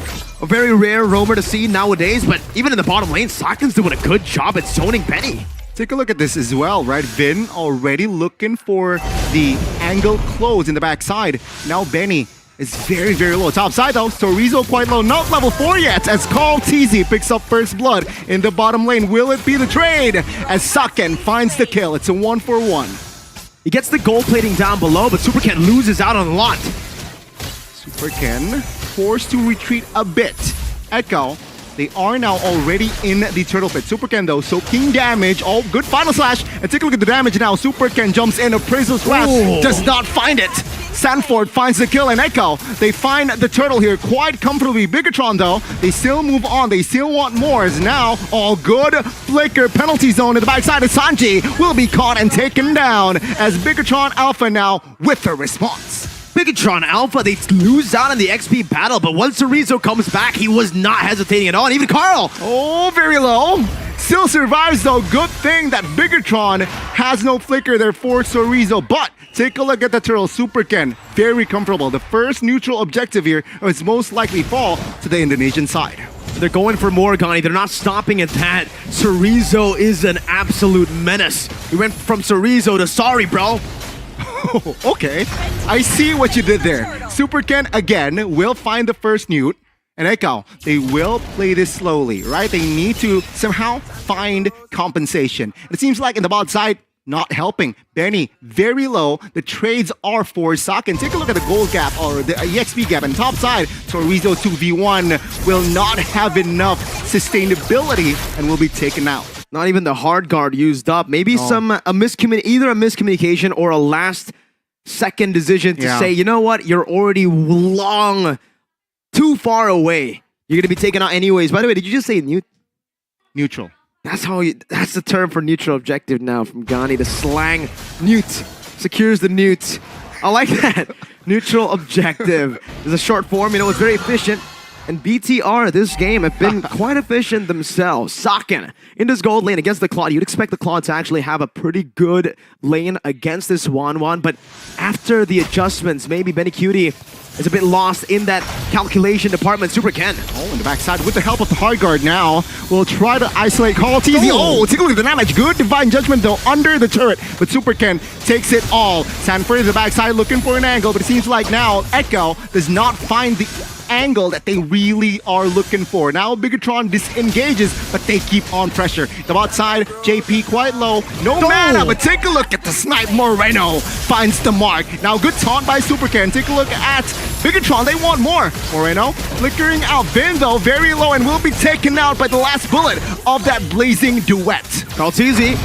A very rare roamer to see nowadays, but even in the bottom lane, Sakin's doing a good job at zoning Benny. Take a look at this as well, right? Vin already looking for the angle close in the backside. Now Benny is very, very low. Top side though, Chorizo quite low. Not level 4 yet as Carl TZ picks up first blood in the bottom lane. Will it be the trade? As Saken finds the kill. It's a 1-for-1. He gets the gold plating down below, but Super Ken loses out on a lot. Super Ken forced to retreat a bit. Echo, They are now already in the turtle pit. Super Ken though, soaking damage. Oh, good final slash. And take a look at the damage now. Super Ken jumps in. Appraisal slash does not find it. Sanford finds the kill, and Echo, they find the turtle here quite comfortably. Bigetron though, they still move on. They still want more. As now, all good. Flicker penalty zone in the backside of Sanji will be caught and taken down as Bigetron Alpha now with the response. Bigetron Alpha, they lose out in the XP battle, but once Chorizo comes back, he was not hesitating at all. And even Carl! Oh, very low. Still survives though. Good thing that Bigetron has no flicker there for Chorizo. But take a look at the turtle. Super Ken, very comfortable. The first neutral objective here is most likely fall to the Indonesian side. They're going for more, Gani. They're not stopping at that. Chorizo is an absolute menace. We went from Chorizo to sorry, bro. Okay, I see what you did there. Super Ken again will find the first newt. And Echo, they will play this slowly, right? They need to somehow find compensation. It seems like in the bot side, not helping. Benny, very low. The trades are for Saken. Take a look at the gold gap or the EXP gap. And top side, Chorizo 2v1 will not have enough sustainability and will be taken out. Not even the hard guard used up. Maybe either a miscommunication or a last second decision to say, you know what, you're already too far away. You're gonna be taken out anyways. By the way, did you just say neutral? That's the term for neutral objective now from Gani. The slang newt secures the newt. I like that. Neutral objective. There's a short form, it's very efficient. And BTR this game have been quite efficient themselves. Saken in this gold lane against the Claude. You'd expect the Claude to actually have a pretty good lane against this 1-1, but after the adjustments, maybe Benny Cutie is a bit lost in that calculation department. Super Ken. Oh, in the backside with the help of the hard guard now. We'll try to isolate Call TZ. Oh, take a look at the damage. Good Divine Judgment though under the turret. But Super Ken takes it all. Sanford in the backside looking for an angle, but it seems like now Echo does not find the angle that they really are looking for. Now Bigetron disengages, but they keep on pressure. The bot side, JP quite low. No mana, but take a look at the snipe. Moreno finds the mark. Now good taunt by Super Ken. Take a look at Bigetron. They want more. Moreno flickering out. Vin though, very low and will be taken out by the last bullet of that blazing duet. Carl TZ.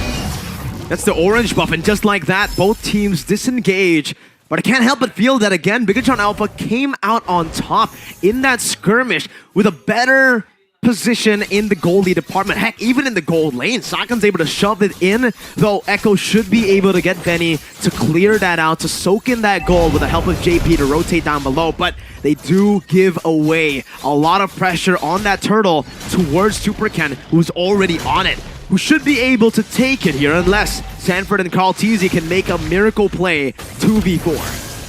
That's the orange buff, and just like that, both teams disengage. But I can't help but feel that again, Bigetron Alpha came out on top in that skirmish with a better position in the goalie department. Heck, even in the gold lane, Saken's able to shove it in, though Echo should be able to get Benny to clear that out, to soak in that goal with the help of JP to rotate down below. But they do give away a lot of pressure on that turtle towards Super Ken, who's already on it, who should be able to take it here unless Sanford and Carl TZ can make a miracle play 2v4.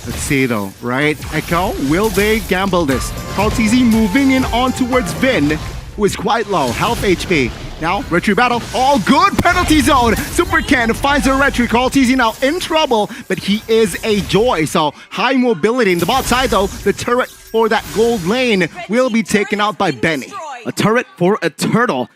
Let's see though, right? Echo, will they gamble this? Carl TZ moving in on towards Vin, who is quite low, health HP. Now, retry battle, all good penalty zone. Super Ken finds a retry. Carl TZ now in trouble, but he is a joy. So high mobility in the bot side though. The turret for that gold lane will be taken out by Benny. A turret for a turtle.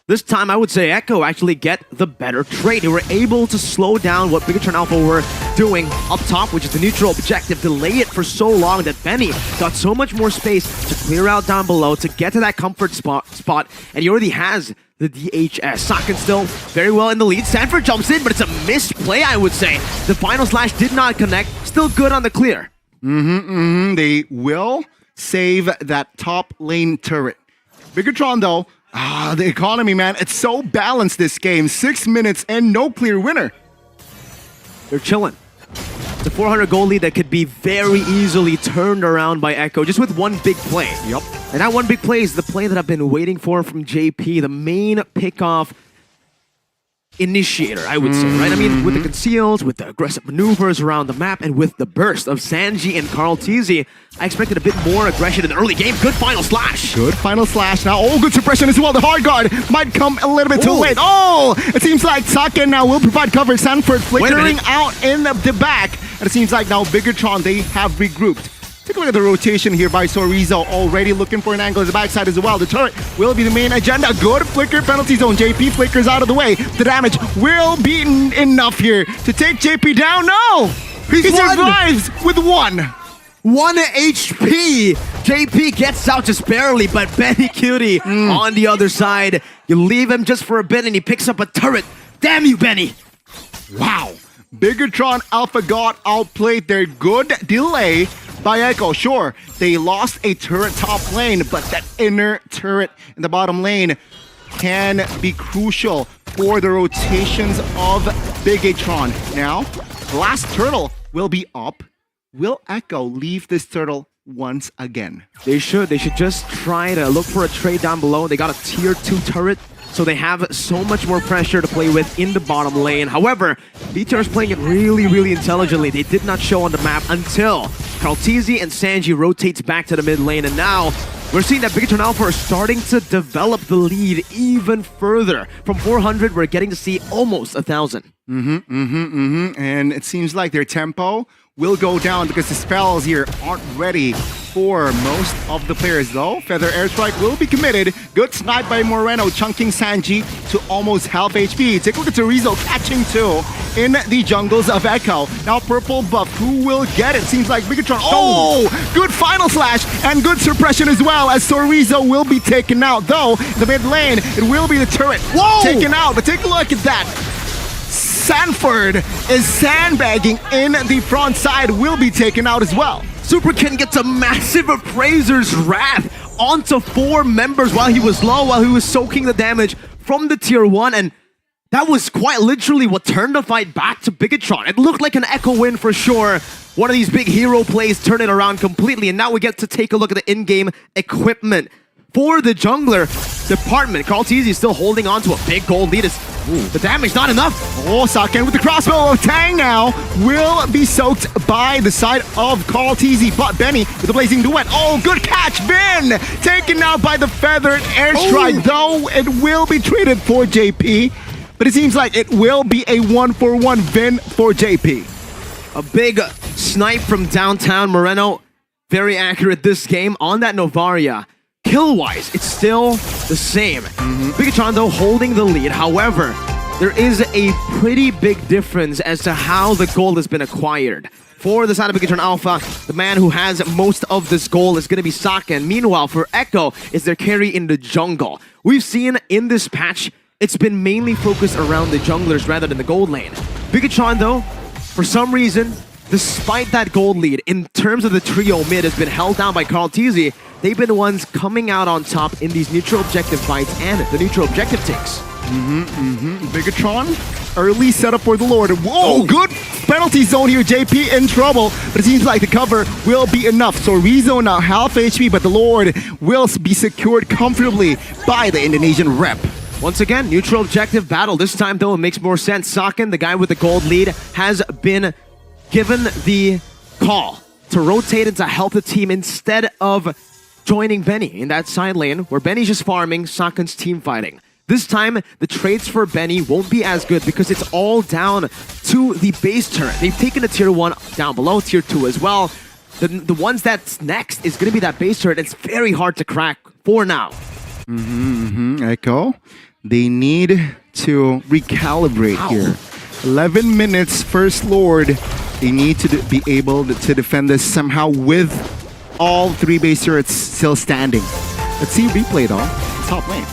This time, I would say Echo actually get the better trade. They were able to slow down what Bigetron Alpha were doing up top, which is the neutral objective, delay it for so long that Benny got so much more space to clear out down below, to get to that comfort spot, and he already has the DHS. Saken still very well in the lead. Sanford jumps in, but it's a missed play, I would say. The final slash did not connect. Still good on the clear. They will save that top lane turret. Bigetron, though, the economy, man, it's so balanced this game. 6 minutes and no clear winner. They're chilling. The 400 goal lead that could be very easily turned around by Echo just with one big play. Yep. And that one big play is the play that I've been waiting for from JP, the main pickoff initiator, I would say, right? I mean, with the conceals, with the aggressive maneuvers around the map, and with the burst of Sanji and Carl TZ, I expected a bit more aggression in the early game. Good final slash. Good final slash. Now, good suppression as well. The hard guard might come a little bit too late. It seems like Saken now will provide cover. Sanford flickering out in the back. And it seems like now Bigetron, they have regrouped. Take a look at the rotation here by Chorizo, already looking for an angle at the backside as well. The turret will be the main agenda. Good flicker penalty zone. JP flickers out of the way. The damage will be enough here to take JP down. No! He survives with one. 1 HP. JP gets out just barely, but Benny Cutie on the other side. You leave him just for a bit and he picks up a turret. Damn you, Benny. Wow. Bigetron Alpha got outplayed their good delay by Echo. Sure, they lost a turret top lane, but that inner turret in the bottom lane can be crucial for the rotations of Bigetron. Now, last turtle will be up. Will Echo leave this turtle once again? They should just try to look for a trade down below. They got a tier 2 turret, so they have so much more pressure to play with in the bottom lane. However, BTR is playing it really intelligently. They did not show on the map until Karltizi and Sanji rotates back to the mid lane, and now we're seeing that Bigetron Alpha are starting to develop the lead even further. From 400, we're getting to see almost 1,000. And it seems like their tempo will go down because the spells here aren't ready for most of the players though. Feather Airstrike will be committed. Good snipe by Moreno, chunking Sanji to almost half HP. Take a look at Torizo catching two in the jungles of Echo. Now purple buff, who will get it? Seems like Bigetron. Oh, good final slash and good suppression as well as Torizo will be taken out. Though, the mid lane, it will be the turret taken out. But take a look at that. Sanford is sandbagging in the front side, will be taken out as well. Superkin gets a massive Appraiser's Wrath onto 4 members while he was low, while he was soaking the damage from the tier 1, and that was quite literally what turned the fight back to Bigetron. It looked like an Echo win for sure. One of these big hero plays turned it around completely, and now we get to take a look at the in-game equipment. For the jungler department, Karltizi is still holding on to a big gold lead. The damage not enough. Oh, Saken with the crossbow of Tang now will be soaked by the side of Karltizi, but Benny with the blazing duet. Oh, good catch, Vin! Taken out by the feathered airstrike, though it will be treated for JP. But it seems like it will be a 1-for-1 Vin for JP. A big snipe from downtown. Moreno, very accurate this game on that Novaria. Kill-wise, it's still the same. Bigetron, though, holding the lead. However, there is a pretty big difference as to how the gold has been acquired. For the side of Bigetron Alpha, the man who has most of this gold is going to be Saken. Meanwhile, for Echo, is their carry in the jungle. We've seen in this patch, it's been mainly focused around the junglers rather than the gold lane. Bigetron, though, for some reason, despite that gold lead, in terms of the trio mid has been held down by Karltizi, they've been the ones coming out on top in these neutral objective fights and the neutral objective takes. Bigetron, early setup for the Lord. Whoa, good penalty zone here. JP in trouble, but it seems like the cover will be enough. So Rizzo now half HP, but the Lord will be secured comfortably by the Indonesian rep. Once again, neutral objective battle. This time, though, it makes more sense. Saken, the guy with the gold lead, has been given the call to rotate and to help the team instead of joining Benny in that side lane where Benny's just farming, Saken's team fighting. This time, the trades for Benny won't be as good because it's all down to the base turret. They've taken a tier 1 down below, tier 2 as well. The ones that's next is going to be that base turret. It's very hard to crack for now. Echo, they need to recalibrate here. 11 minutes, First Lord. They need to be able to defend this somehow with all 3 base turrets still standing. Let's see replay though. Top lane.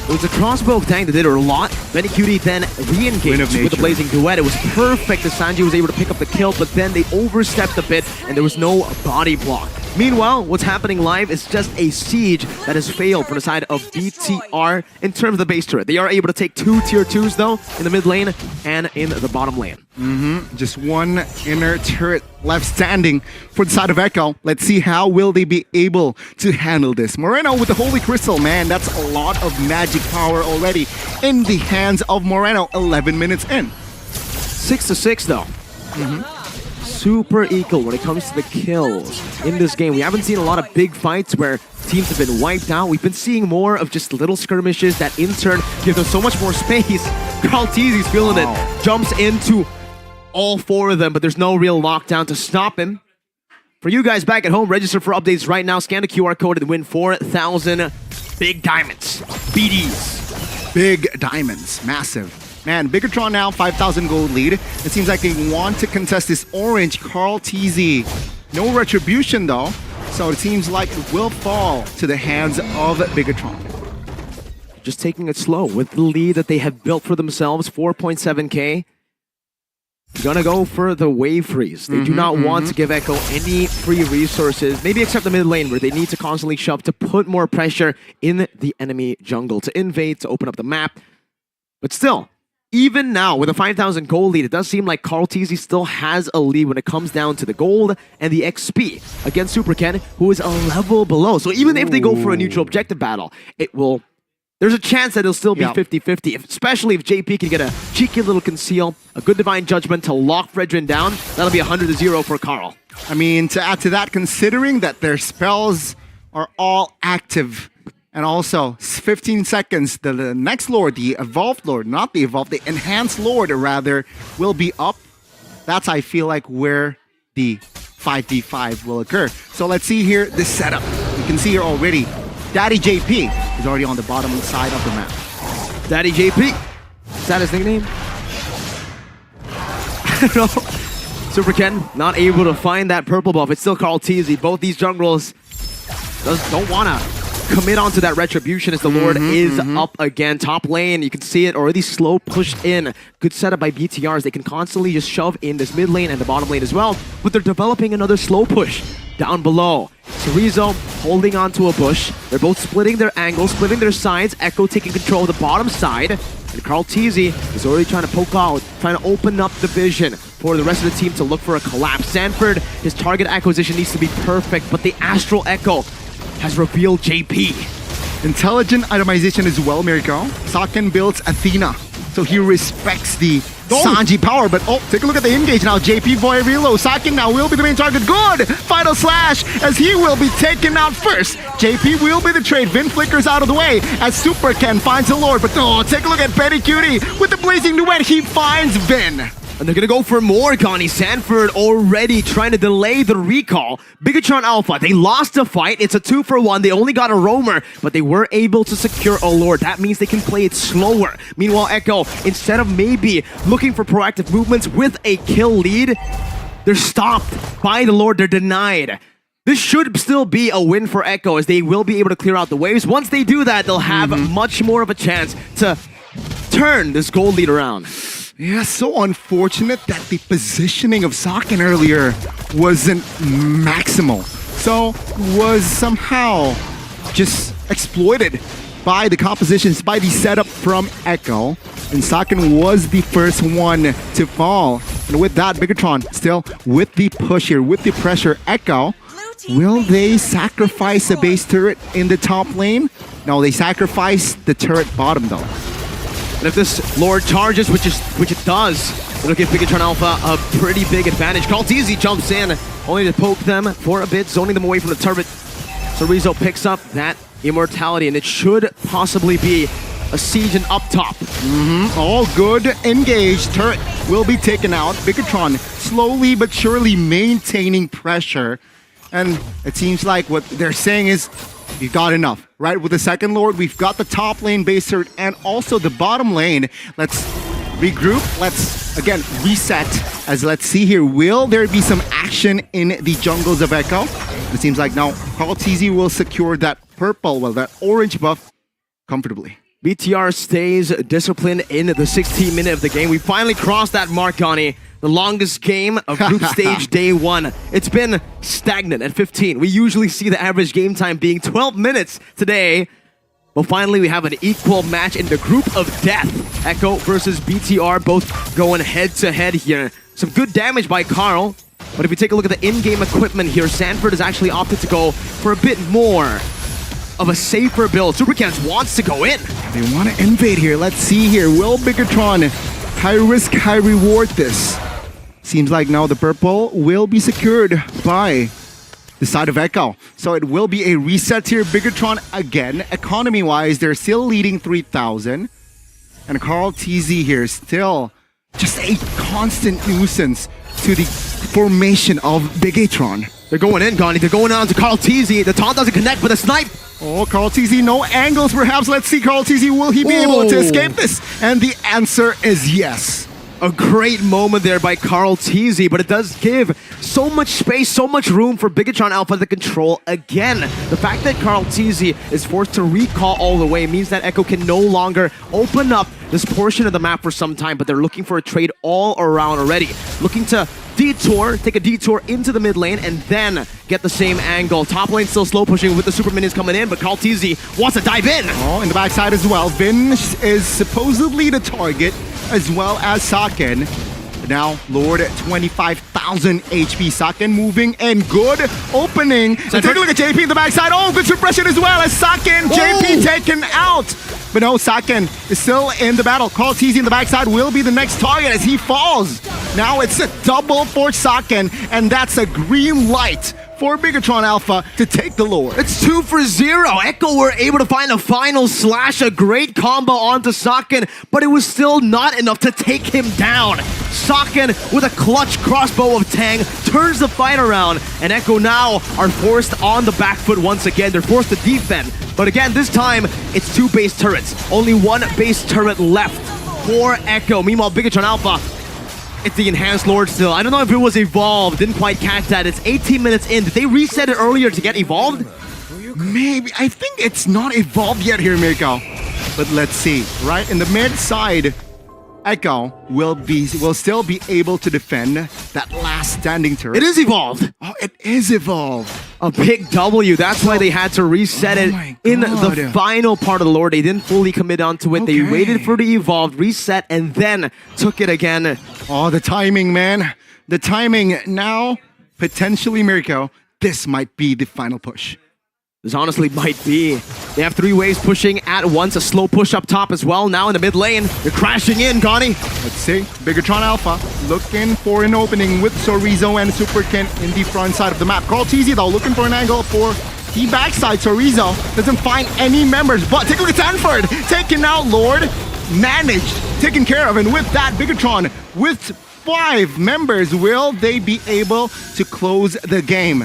It was a crossbow of Tang that did a lot. Benny Cutie then re-engaged with the blazing duet. It was perfect as Sanji was able to pick up the kill, but then they overstepped a bit and there was no body block. Meanwhile, what's happening live is just a siege that has failed from the side of BTR in terms of the base turret. They are able to take 2 tier 2s though in the mid lane and in the bottom lane. Just one inner turret left standing for the side of Echo. Let's see how will they be able to handle this. Moreno with the Holy Crystal, man, that's a lot of magic power already in the hands of Moreno. 11 minutes in. 6-6 though. Super equal when it comes to the kills in this game. We haven't seen a lot of big fights where teams have been wiped out. We've been seeing more of just little skirmishes that in turn give them so much more space. Karltizi's feeling it. Jumps into all 4 of them, but there's no real lockdown to stop him. For you guys back at home, register for updates right now. Scan the QR code and win 4,000 big diamonds. BDs. Big diamonds. Massive. Man, Bigetron now 5,000 gold lead. It seems like they want to contest this orange. Karltizi No retribution though. So it seems like it will fall to the hands of Bigetron. Just taking it slow with the lead that they have built for themselves, 4.7k. Gonna go for the wave freeze. They do not want to give Echo any free resources, maybe except the mid lane where they need to constantly shove to put more pressure in the enemy jungle, to invade, to open up the map. But still, even now with a 5,000 gold lead, it does seem like Carl-TZ still has a lead when it comes down to the gold and the XP against Superken, who is a level below. So even if they go for a neutral objective battle, it will... There's a chance that it'll still be 50-50, especially if JP can get a cheeky little conceal, a good divine judgment to lock Fredrin down. That'll be 100-0 for Carl. I mean, to add to that, considering that their spells are all active, and also 15 seconds, the next Lord, the Evolved Lord, not the Evolved, the Enhanced Lord rather, will be up. That's, I feel like, where the 5v5 will occur. So let's see here the setup. You can see here already, Daddy JP is already on the bottom side of the map. Daddy JP. Is that his nickname? I don't know. Superken not able to find that purple buff. It's still Carl-TZ. Both these jungles don't want to commit onto that retribution as the Lord is up again. Top lane, you can see it already slow pushed in. Good setup by BTRs. They can constantly just shove in this mid lane and the bottom lane as well, but they're developing another slow push down below. Chorizo holding onto a bush. They're both splitting their angles, splitting their sides. Echo taking control of the bottom side. And Carl-TZ is already trying to poke out, trying to open up the vision for the rest of the team to look for a collapse. Sanford, his target acquisition needs to be perfect, but the Astral Echo has revealed JP. Intelligent itemization as well, Mirko. Saken builds Athena, so he respects the Sanji power, but take a look at the engage now. JP boy reload. Saken now will be the main target. Good! Final slash as he will be taken out first. JP will be the trade. Vin flickers out of the way as Superken finds the Lord, but take a look at Betty Cutie with the blazing duet. He finds Vin. And they're gonna go for more, Connie. Sanford already trying to delay the recall. Bigetron Alpha, they lost the fight. It's a 2-for-1. They only got a roamer, but they were able to secure a Lord. That means they can play it slower. Meanwhile, Echo, instead of maybe looking for proactive movements with a kill lead, they're stopped by the Lord. They're denied. This should still be a win for Echo as they will be able to clear out the waves. Once they do that, they'll have much more of a chance to turn this gold lead around. Yeah, so unfortunate that the positioning of Saken earlier wasn't maximal. So was somehow just exploited by the compositions, by the setup from Echo. And Saken was the first one to fall. And with that, Bigetron still with the push here, with the pressure. Echo, will they sacrifice a base turret in the top lane? No, they sacrifice the turret bottom though. And if this Lord charges, which it does, it'll give Bigetron Alpha a pretty big advantage. Carl-TZ jumps in, only to poke them for a bit, zoning them away from the turret. Chorizo picks up that immortality, and it should possibly be a siege and up top. All good. Engaged. Turret will be taken out. Bigetron slowly but surely maintaining pressure. And it seems like what they're saying is, we've got enough, right? With the second Lord, we've got the top lane base turret and also the bottom lane. Let's regroup. Let's, again, reset. As let's see here, will there be some action in the jungles of Echo? It seems like now Carl-TZ will secure that purple, well, that orange buff comfortably. BTR stays disciplined in the 16th minute of the game. We finally crossed that mark, Connie. The longest game of group stage day 1. It's been stagnant at 15. We usually see the average game time being 12 minutes today. But finally, we have an equal match in the group of death. Echo versus BTR, both going head-to-head here. Some good damage by Carl. But if we take a look at the in-game equipment here, Sanford has actually opted to go for a bit more of a safer build. Supercans wants to go in. They want to invade here. Let's see here. Will Bigetron high risk, high reward this? Seems like now the purple will be secured by the side of Echo. So it will be a reset here. Bigetron again. Economy-wise, they're still leading 3,000. And Carl-TZ here still just a constant nuisance to the formation of Bigetron. They're going in, Gandhi. They're going on to Carl-TZ. The taunt doesn't connect, but the snipe. Oh, Carl-TZ, no angles perhaps. Let's see Carl-TZ. Will he be able to escape this? And the answer is yes. A great moment there by Carl TZ, but it does give so much space, so much room for Bigetron Alpha to control again. The fact that Carl TZ is forced to recall all the way means that Echo can no longer open up this portion of the map for some time, but they're looking for a trade all around already. Looking to take a detour into the mid lane and then get the same angle. Top lane still slow pushing with the super minions coming in, but Carl TZ wants to dive in. Oh, in the backside as well. Vin is supposedly the target, as well as Saken. Now, Lord at 25,000 HP. Saken moving and good opening. So take a look at JP in the backside. Oh, good suppression as well as Saken. JP taken out. But no, Saken is still in the battle. Carl TZ in the backside will be the next target as he falls. Now it's a double for Saken, and that's a green light for Bigetron Alpha to take the Lord. It's 2 for 0. Echo were able to find a final slash, a great combo onto Saken, but it was still not enough to take him down. Saken with a clutch crossbow of Tang turns the fight around, and Echo now are forced on the back foot once again. They're forced to defend, but again, this time it's 2 base turrets. Only 1 base turret left for Echo. Meanwhile, Bigetron Alpha, it's the Enhanced Lord still. I don't know if it was evolved. Didn't quite catch that. It's 18 minutes in. Did they reset it earlier to get evolved? Maybe. I think it's not evolved yet here, Mirko. But let's see. Right in the mid side, Echo will still be able to defend that last standing turret. It is evolved. Oh, it is evolved. A big W. That's why they had to reset it in the final part of the lore. They didn't fully commit onto it. They waited for the evolved, reset, and then took it again. Oh, the timing, man. The timing. Now, potentially, Mirko, this might be the final push. This honestly might be. They have 3 waves pushing at once. A slow push up top as well. Now in the mid lane, they're crashing in, Connie. Let's see. Bigetron Alpha looking for an opening with Sorizo and Superkin in the front side of the map. Carl TZ, though, looking for an angle for the backside. Sorizo doesn't find any members, but take a look at Sanford. Taking out Lord. Managed, taken care of, and with that, Bigetron with 5 members, will they be able to close the game?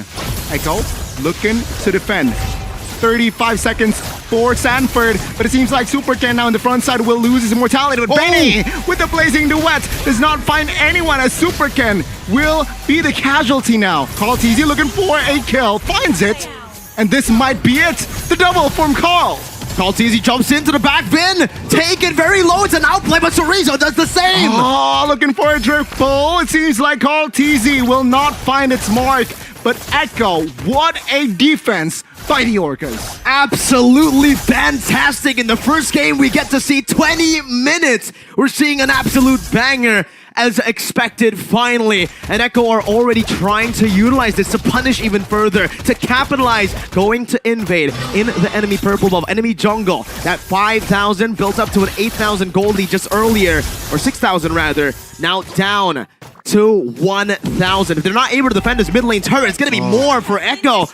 Echo looking to defend. 35 seconds for Sanford, but it seems like Supercan now in the front side will lose his immortality. But Benny with the blazing duet does not find anyone as Supercan will be the casualty now. Carl TZ looking for a kill, finds it, and this might be it. The double from Carl. Carl TZ jumps into the back bin, take it very low, it's an outplay, but Sorizo does the same! Oh, looking for a triple. It seems like Carl TZ will not find its mark, but Echo, what a defense by the Orcas. Absolutely fantastic. In the first game, we get to see 20 minutes. We're seeing an absolute banger as expected finally. And Echo are already trying to utilize this to punish even further, to capitalize, going to invade in the enemy purple buff, enemy jungle. That 5,000 built up to an 8,000 gold lead just earlier, or 6,000 rather, now down to 1,000. If they're not able to defend this mid lane turret, it's going to be more for Echo.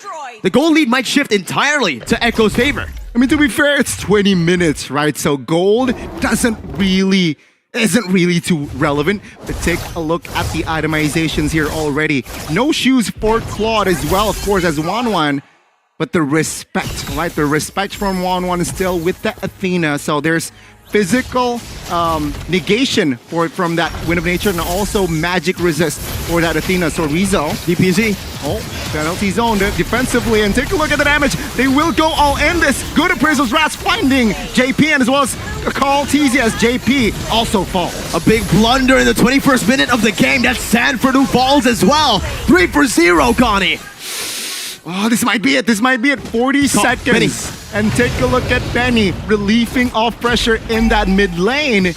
The gold lead might shift entirely to Echo's favor. I mean, to be fair, it's 20 minutes, right? So gold isn't really too relevant, but take a look at the itemizations here already. No shoes for Claude as well, of course, as Wanwan, but the respect, right? The respect from Wanwan is still with the Athena, so there's physical negation from that Wind of Nature, and also magic resist for that Athena. So Rizzo, DPZ. Oh, penalty zone defensively, and take a look at the damage. They will go all in this. Good appraisals, Rats finding JP, and as well as Carl TZ as JP also falls. A big blunder in the 21st minute of the game. That's Sanford who falls as well. 3 for 0, Connie. Oh, this might be it. This might be it. 40 seconds. Benny. And take a look at Benny relieving off pressure in that mid lane.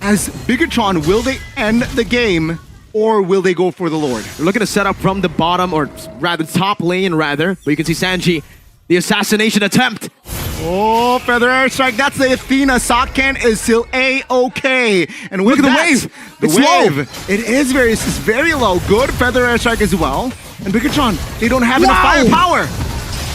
As Bigetron, will they end the game or will they go for the Lord? They're looking to set up from the bottom, or rather top lane rather. But you can see Sanji, the assassination attempt. Oh, Feather Airstrike. That's the Athena. Saken is still A-okay. And with look at that, the wave. The It's wave. low. It is very low. Good Feather Airstrike as well. And Bigetron, they don't have enough firepower.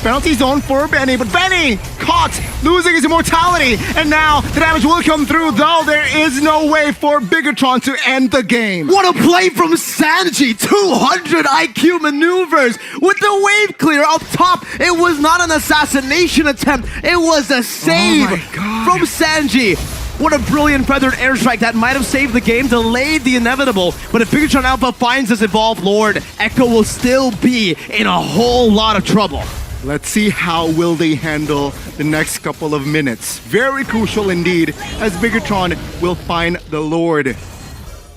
Penalty zone for Benny, but Benny caught, losing his immortality. And now the damage will come through, though there is no way for Bigetron to end the game. What a play from Sanji! 200 IQ maneuvers with the wave clear up top. It was not an assassination attempt. It was a save from Sanji. What a brilliant feathered airstrike that might have saved the game, delayed the inevitable. But if Bigetron Alpha finds this Evolved Lord, Echo will still be in a whole lot of trouble. Let's see how will they handle the next couple of minutes. Very crucial indeed, as Bigetron will find the Lord.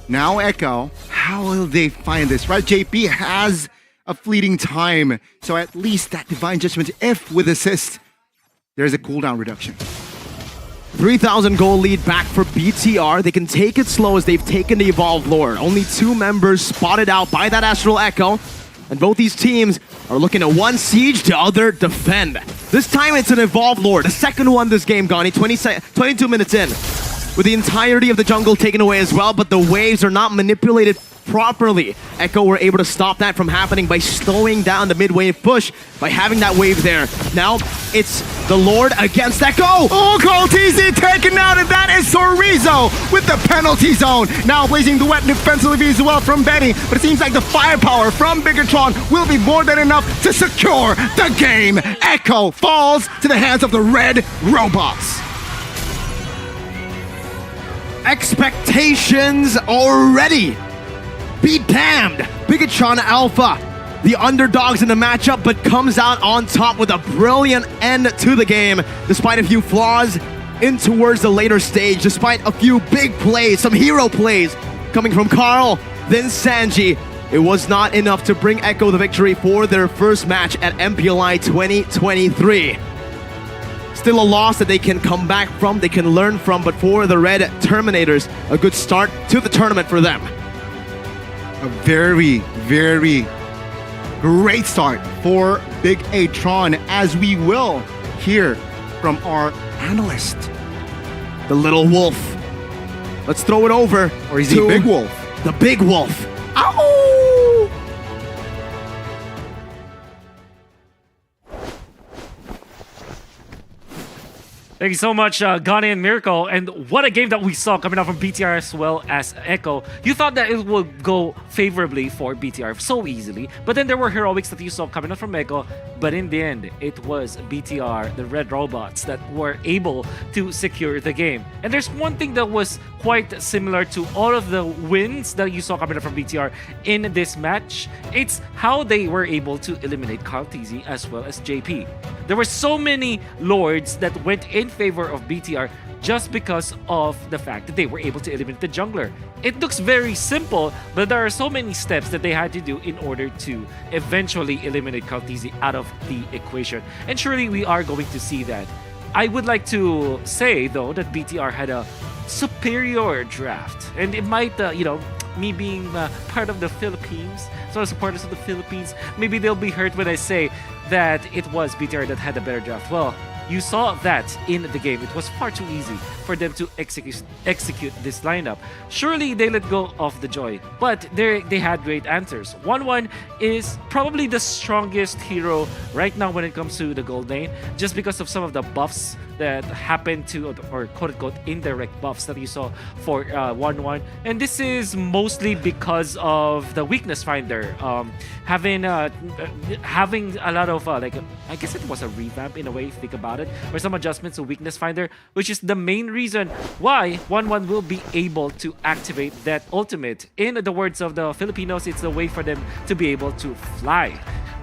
Now Echo, how will they find this? Right, JP has a fleeting time, so at least that Divine Judgment, if with assist, there's a cooldown reduction. 3,000 goal lead back for BTR. They can take it slow as they've taken the Evolved Lord. Only 2 members spotted out by that Astral Echo. And both these teams are looking at one siege, the other defend. This time it's an Evolved Lord. The second one this game, Gani, 22 minutes in. With the entirety of the jungle taken away as well, but the waves are not manipulated properly. Echo were able to stop that from happening by slowing down the mid-wave push, by having that wave there. Now, it's the Lord against Echo! Oh, Colteasy taken out, and that is Sorizo with the penalty zone. Now blazing the wet defensively as well from Benny, but it seems like the firepower from Bigetron will be more than enough to secure the game. Echo falls to the hands of the red robots. Expectations already! Be damned! Bigetron Alpha, the underdogs in the matchup, but comes out on top with a brilliant end to the game, despite a few flaws in towards the later stage, despite a few big plays, some hero plays coming from Carl, then Sanji. It was not enough to bring Echo the victory for their first match at MPLI 2023. Still a loss that they can come back from, they can learn from, but for the Red Terminators, a good start to the tournament for them. A very, very great start for Bigetron, as we will hear from our analyst. The little wolf. Let's throw it over. Or is he Big Wolf? The Big Wolf. Ow! Thank you so much, Gani and Miracle. And what a game that we saw coming out from BTR as well as Echo. You thought that it would go favorably for BTR so easily, but then there were heroics that you saw coming out from Echo. But in the end, it was BTR, the Red Robots, that were able to secure the game. And there's one thing that was quite similar to all of the wins that you saw coming out from BTR in this match. It's how they were able to eliminate Carl TZ as well as JP. There were so many lords that went in favor of BTR just because of the fact that they were able to eliminate the jungler. It looks very simple, but there are so many steps that they had to do in order to eventually eliminate Carl TZ out of the equation. And surely we are going to see that. I would like to say, though, that BTR had a superior draft. And it might, me being part of the Philippines, so as supporters of the Philippines, maybe they'll be hurt when I say that it was BTR that had a better draft. Well, you saw that in the game. It was far too easy for them to execute this lineup. Surely they let go of the joy, but they had great answers. 1-1 is probably the strongest hero right now when it comes to the gold lane, just because of some of the buffs that happened to, or quote-unquote indirect buffs that you saw for 1-1. And this is mostly because of the weakness finder. Having a lot of, I guess it was a revamp in a way, if you think about it, or some adjustments to weakness finder, which is the main reason why 1-1 will be able to activate that ultimate. In the words of the Filipinos, it's a way for them to be able to fly.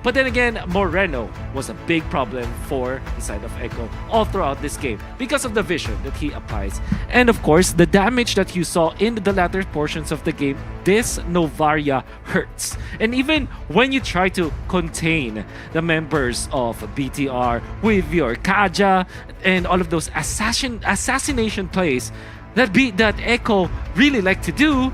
But then again, Moreno was a big problem for the side of Echo all throughout this game because of the vision that he applies. And of course, the damage that you saw in the latter portions of the game, this Novaria hurts. And even when you try to contain the members of BTR with your Kaja and all of those assassination plays that Echo really like to do,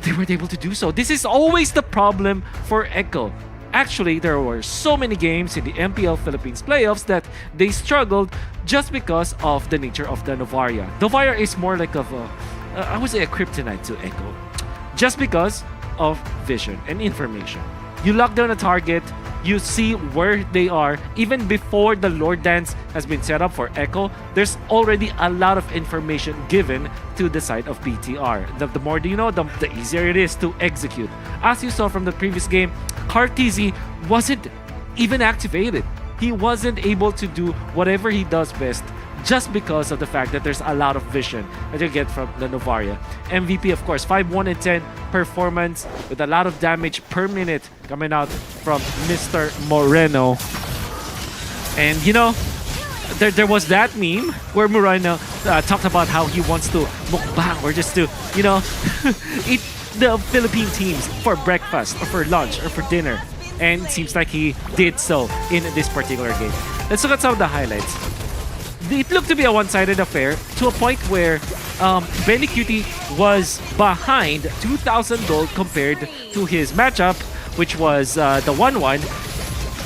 they weren't able to do so. This is always the problem for Echo. Actually, there were so many games in the MPL Philippines playoffs that they struggled just because of the nature of the Novaria. Novaria is more like of a, I would say a kryptonite to Echo, just because of vision and information. You lock down a target, you see where they are. Even before the Lord Dance has been set up for Echo, there's already a lot of information given to the side of BTR. The more you know, the easier it is to execute. As you saw from the previous game, Cartesi wasn't even activated. He wasn't able to do whatever he does best, just because of the fact that there's a lot of vision that you get from the Novaria. MVP, of course, 5-1-10 performance with a lot of damage per minute coming out from Mr. Moreno. And you know, there was that meme where Moreno talked about how he wants to mukbang or just to, you know, eat the Philippine teams for breakfast or for lunch or for dinner. And it seems like he did so in this particular game. Let's look at some of the highlights. It looked to be a one-sided affair to a point where Benny Cutie was behind 2,000 gold compared to his matchup, which was the 1-1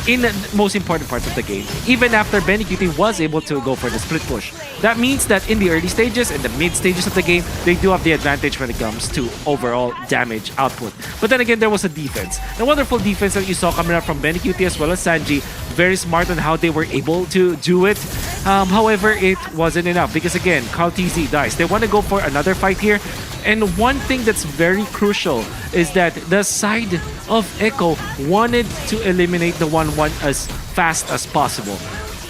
in the most important parts of the game, even after Benny Cutie was able to go for the split push. That means that in the early stages and the mid stages of the game, they do have the advantage when it comes to overall damage output. But then again, there was a defense. The wonderful defense that you saw coming out from Benny Cutie as well as Sanji. Very smart on how they were able to do it. However, it wasn't enough because again, Carl TZ dies. They want to go for another fight here. And one thing that's very crucial is that the side of Echo wanted to eliminate the 1-1 as fast as possible.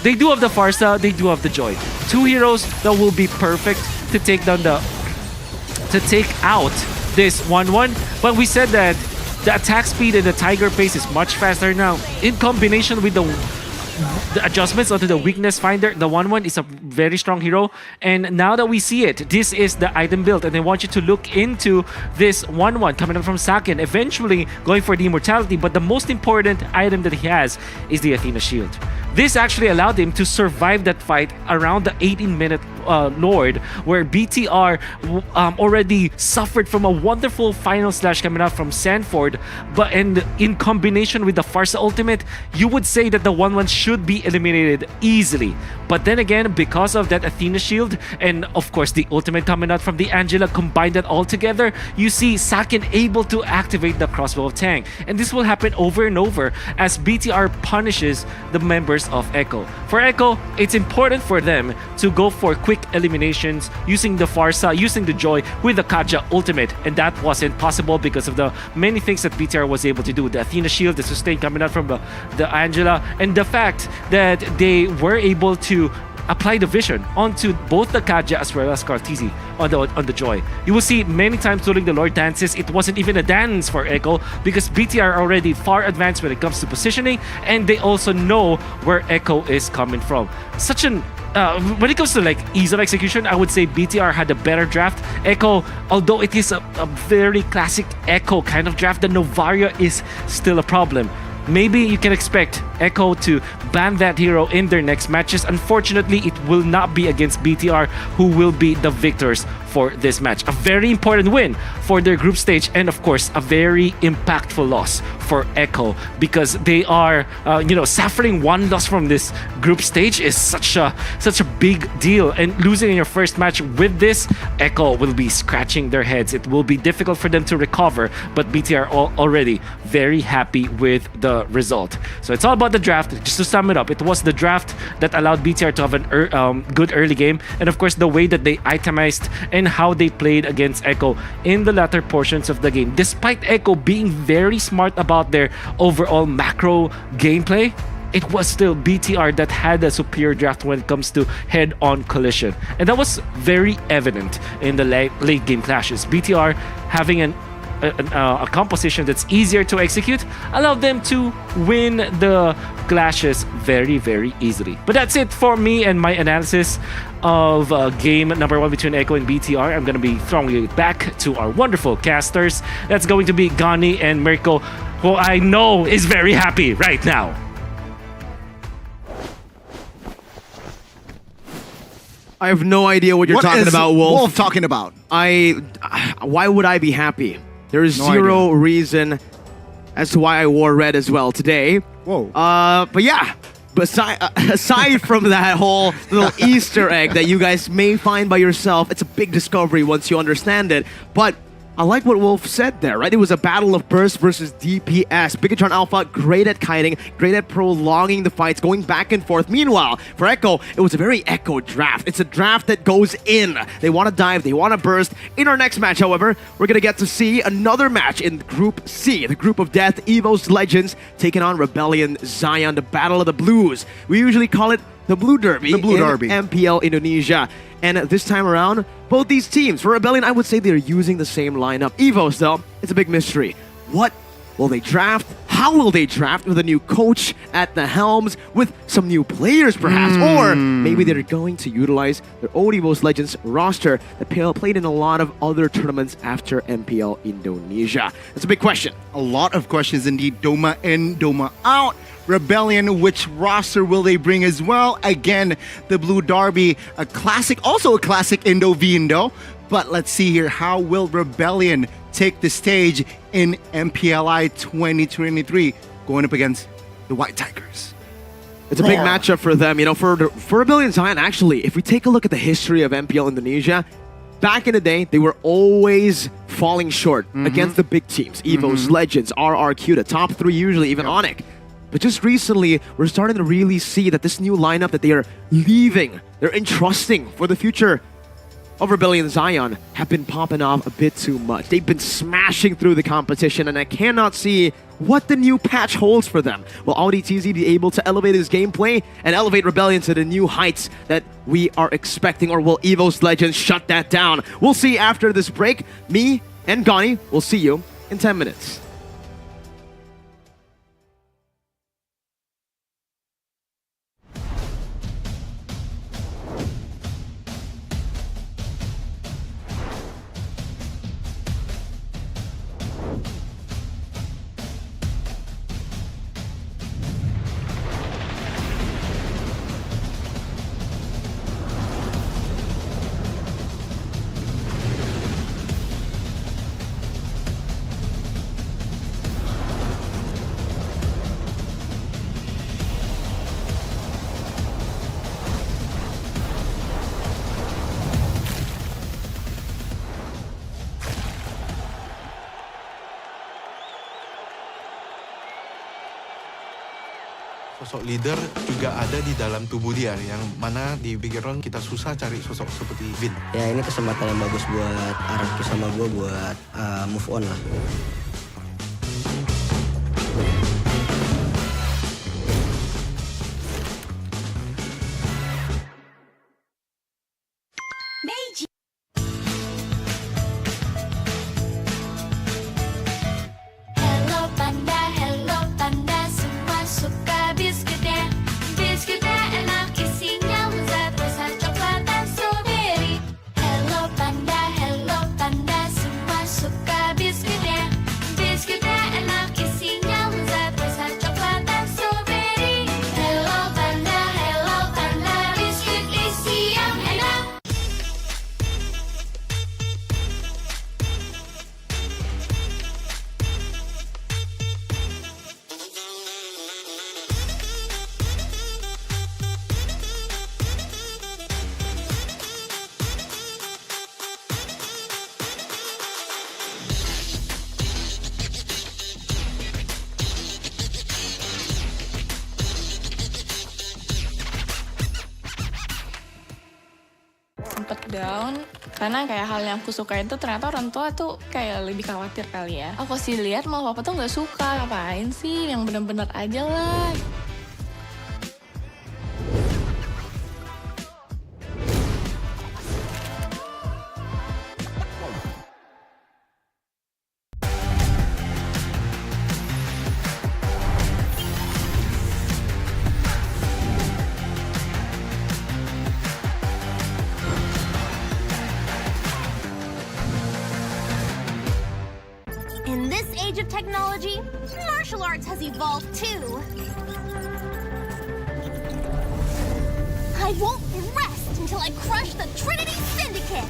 They do have the Farsa, they do have the Joy. Two heroes that will be perfect to take down to take out this 1-1. But we said that the attack speed and the Tiger pace is much faster now. In combination with the adjustments onto the weakness finder, the 1-1 is a very strong hero. And now that we see it, this is the item build. And I want you to look into this 1-1 coming up from Sakin, eventually going for the immortality. But the most important item that he has is the Athena Shield. This actually allowed him to survive that fight around the 18-minute Lord, where BTR already suffered from a wonderful final slash coming out from Sanford. But and in combination with the Farsa ultimate, you would say that the 1-1 should be eliminated easily. But then again, because of that Athena Shield and of course the ultimate coming out from the Angela, combined that all together, you see Sakin able to activate the Crossbow of Tang. And this will happen over and over as BTR punishes the members of Echo. For Echo, it's important for them to go for quick eliminations using the Farsa, using the Joy with the Kaja ultimate, and that wasn't possible because of the many things that BTR was able to do. The Athena Shield, the sustain coming out from the Angela, and the fact that they were able to apply the vision onto both the Kaja as well as Kartizi on the Joy. You will see many times during the Lord dances, it wasn't even a dance for Echo because BTR are already far advanced when it comes to positioning, and they also know where Echo is coming from. Such an when it comes to like ease of execution, I would say BTR had a better draft. Echo, although it is a very classic Echo kind of draft, the Novaria is still a problem. Maybe you can expect Echo to ban that hero in their next matches. Unfortunately, it will not be against BTR, who will be the victors for this match. A very important win for their group stage, and of course, a very impactful loss for Echo because they are, suffering one loss from this group stage is such a big deal. And losing in your first match with this, Echo will be scratching their heads. It will be difficult for them to recover, but BTR are already very happy with the result. So it's all about the draft. Just to sum it up, it was the draft that allowed BTR to have a good early game, and of course the way that they itemized and how they played against Echo in the latter portions of the game. Despite Echo being very smart about their overall macro gameplay, it was still BTR that had a superior draft when it comes to head-on collision. And that was very evident in the late game clashes. BTR having a composition that's easier to execute allowed them to win the clashes very, very easily. But that's it for me and my analysis of game number 1 between Echo and BTR. I'm going to be throwing it back to our wonderful casters. That's going to be Gani and Mirko, who I know is very happy right now. I have no idea what you're talking about, Wolf. Wolf talking about? Why would I be happy? There is zero reason as to why I wore red as well today. Whoa. But yeah, aside from that whole little Easter egg that you guys may find by yourself, it's a big discovery once you understand it. But I like what Wolf said there, right? It was a battle of burst versus DPS. Bigetron Alpha, great at kiting, great at prolonging the fights, going back and forth. Meanwhile, for Echo, it was a very Echo draft. It's a draft that goes in. They want to dive, they want to burst. In our next match, however, we're going to get to see another match in Group C, the Group of Death, EVOS Legends, taking on Rebellion Zion, the Battle of the Blues. We usually call it the Blue Derby The Blue in Derby. MPL Indonesia. And this time around, both these teams, for Rebellion, I would say they're using the same lineup. EVOS, though, it's a big mystery. What will they draft? How will they draft with a new coach at the helms, with some new players perhaps? Or maybe they're going to utilize their old EVOS Legends roster that played in a lot of other tournaments after MPL Indonesia. That's a big question. A lot of questions indeed. Doma in, Doma out. Rebellion, which roster will they bring as well? Again, the Blue Derby, a classic, also a classic Indo v Indo. But let's see here, how will Rebellion take the stage in MPLI 2023 going up against the White Tigers? It's a big matchup for them, you know, for Rebellion Zion. Actually, if we take a look at the history of MPL Indonesia, back in the day, they were always falling short against the big teams. EVOS, Legends, RRQ, the top three usually, even Onyx. But just recently, we're starting to really see that this new lineup that they are leaving, they're entrusting for the future of Rebellion Zion, have been popping off a bit too much. They've been smashing through the competition, and I cannot see what the new patch holds for them. Will Audi TZ be able to elevate his gameplay and elevate Rebellion to the new heights that we are expecting, or will EVOS Legends shut that down? We'll see after this break. Me and Gani will see you in 10 minutes. Sosok leader juga ada di dalam tubuh dia, yang mana di Bigetron kita susah cari sosok seperti Vin. Ya ini kesempatan yang bagus buat Araki sama gue buat move on lah. Hello panda, semua suka biskuitnya. Biskuitnya enak, isinya lezat, rasa coklat dan strawberry. Hello panda, semua suka biskuitnya. Biskuitnya enak, isinya lezat, rasa coklat dan strawberry. Hello panda, biskuit isi yang enak. Sempet down karena kayak hal yang aku suka itu ternyata orang tua tuh kayak lebih khawatir kali ya. Aku sih lihat mau papa tuh nggak suka, ngapain sih, yang bener-bener aja lah. In this age of technology, martial arts has evolved too. I won't rest until I crush the Trinity Syndicate!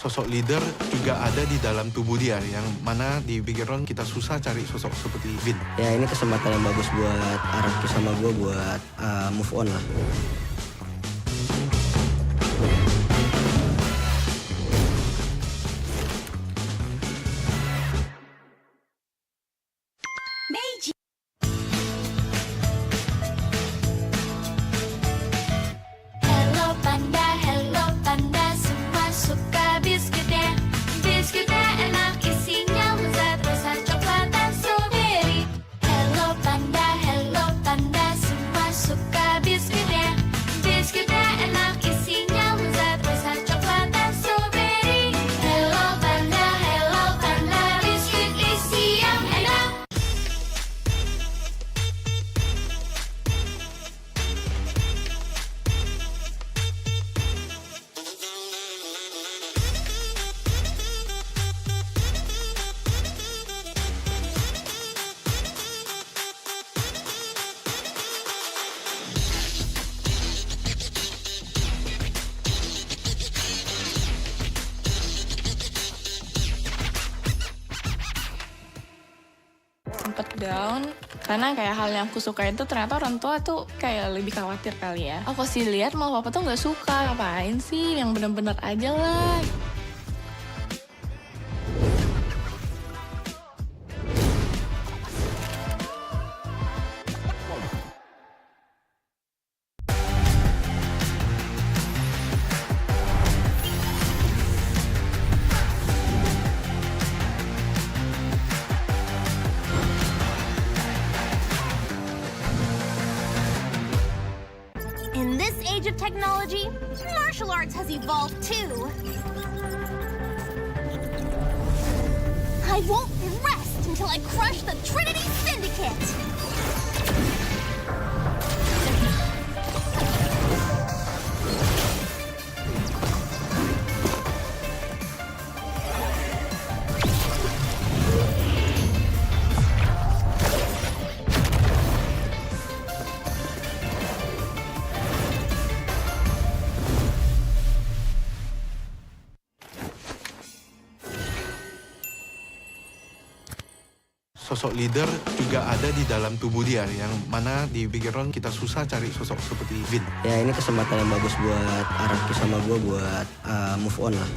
Sosok leader juga ada di dalam tubuh dia, yang mana di Bigetron kita susah cari sosok seperti Vin. Ya ini kesempatan yang bagus buat Araki sama gue buat move on lah. Hello panda, semua suka biskuitnya. Biskuitnya enak, isinya lezat, rasa coklat dan strawberry. Hello panda, semua suka biskuitnya. Biskuitnya enak, isinya lezat, rasa coklat dan strawberry. Hello panda, biskuit isi yang enak. Sempet down karena kayak hal yang aku suka itu ternyata orang tua tuh kayak lebih khawatir kali ya. Aku sih lihat mau papa tuh nggak suka, ngapain sih yang bener-bener aja lah. In this age of technology, martial arts has evolved too. I won't rest until I crush the Trinity Syndicate! Sosok leader juga ada di dalam tubuh dia, yang mana di Bigetron kita susah cari sosok seperti Vin. Ya ini kesempatan yang bagus buat Araki sama gue buat move on lah.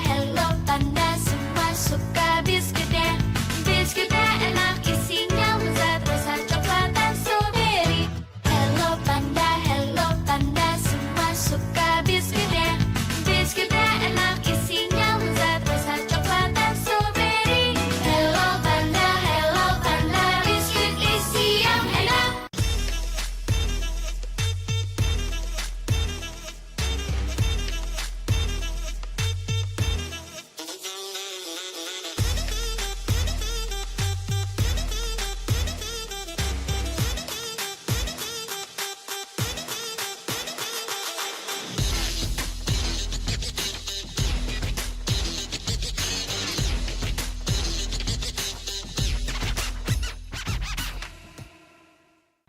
Hello panda, semua suka biskuitnya. Biskuitnya enak, isinya lezat, rasa coklat dan strawberry. Hello panda, semua suka biskuitnya. Biskuitnya enak, isinya lezat, rasa coklat dan strawberry. Hello panda, biskuit isi yang enak.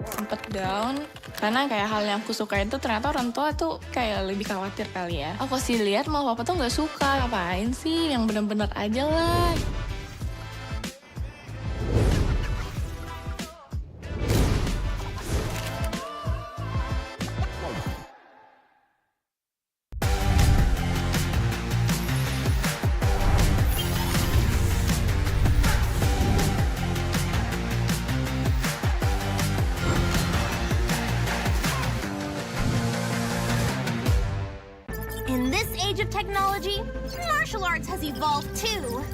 Sempet down karena kayak hal yang aku suka itu ternyata orang tua tuh kayak lebih khawatir kali ya. Aku sih lihat mau papa tuh nggak suka, ngapain sih yang bener-bener aja lah. In this age of technology, martial arts has evolved too.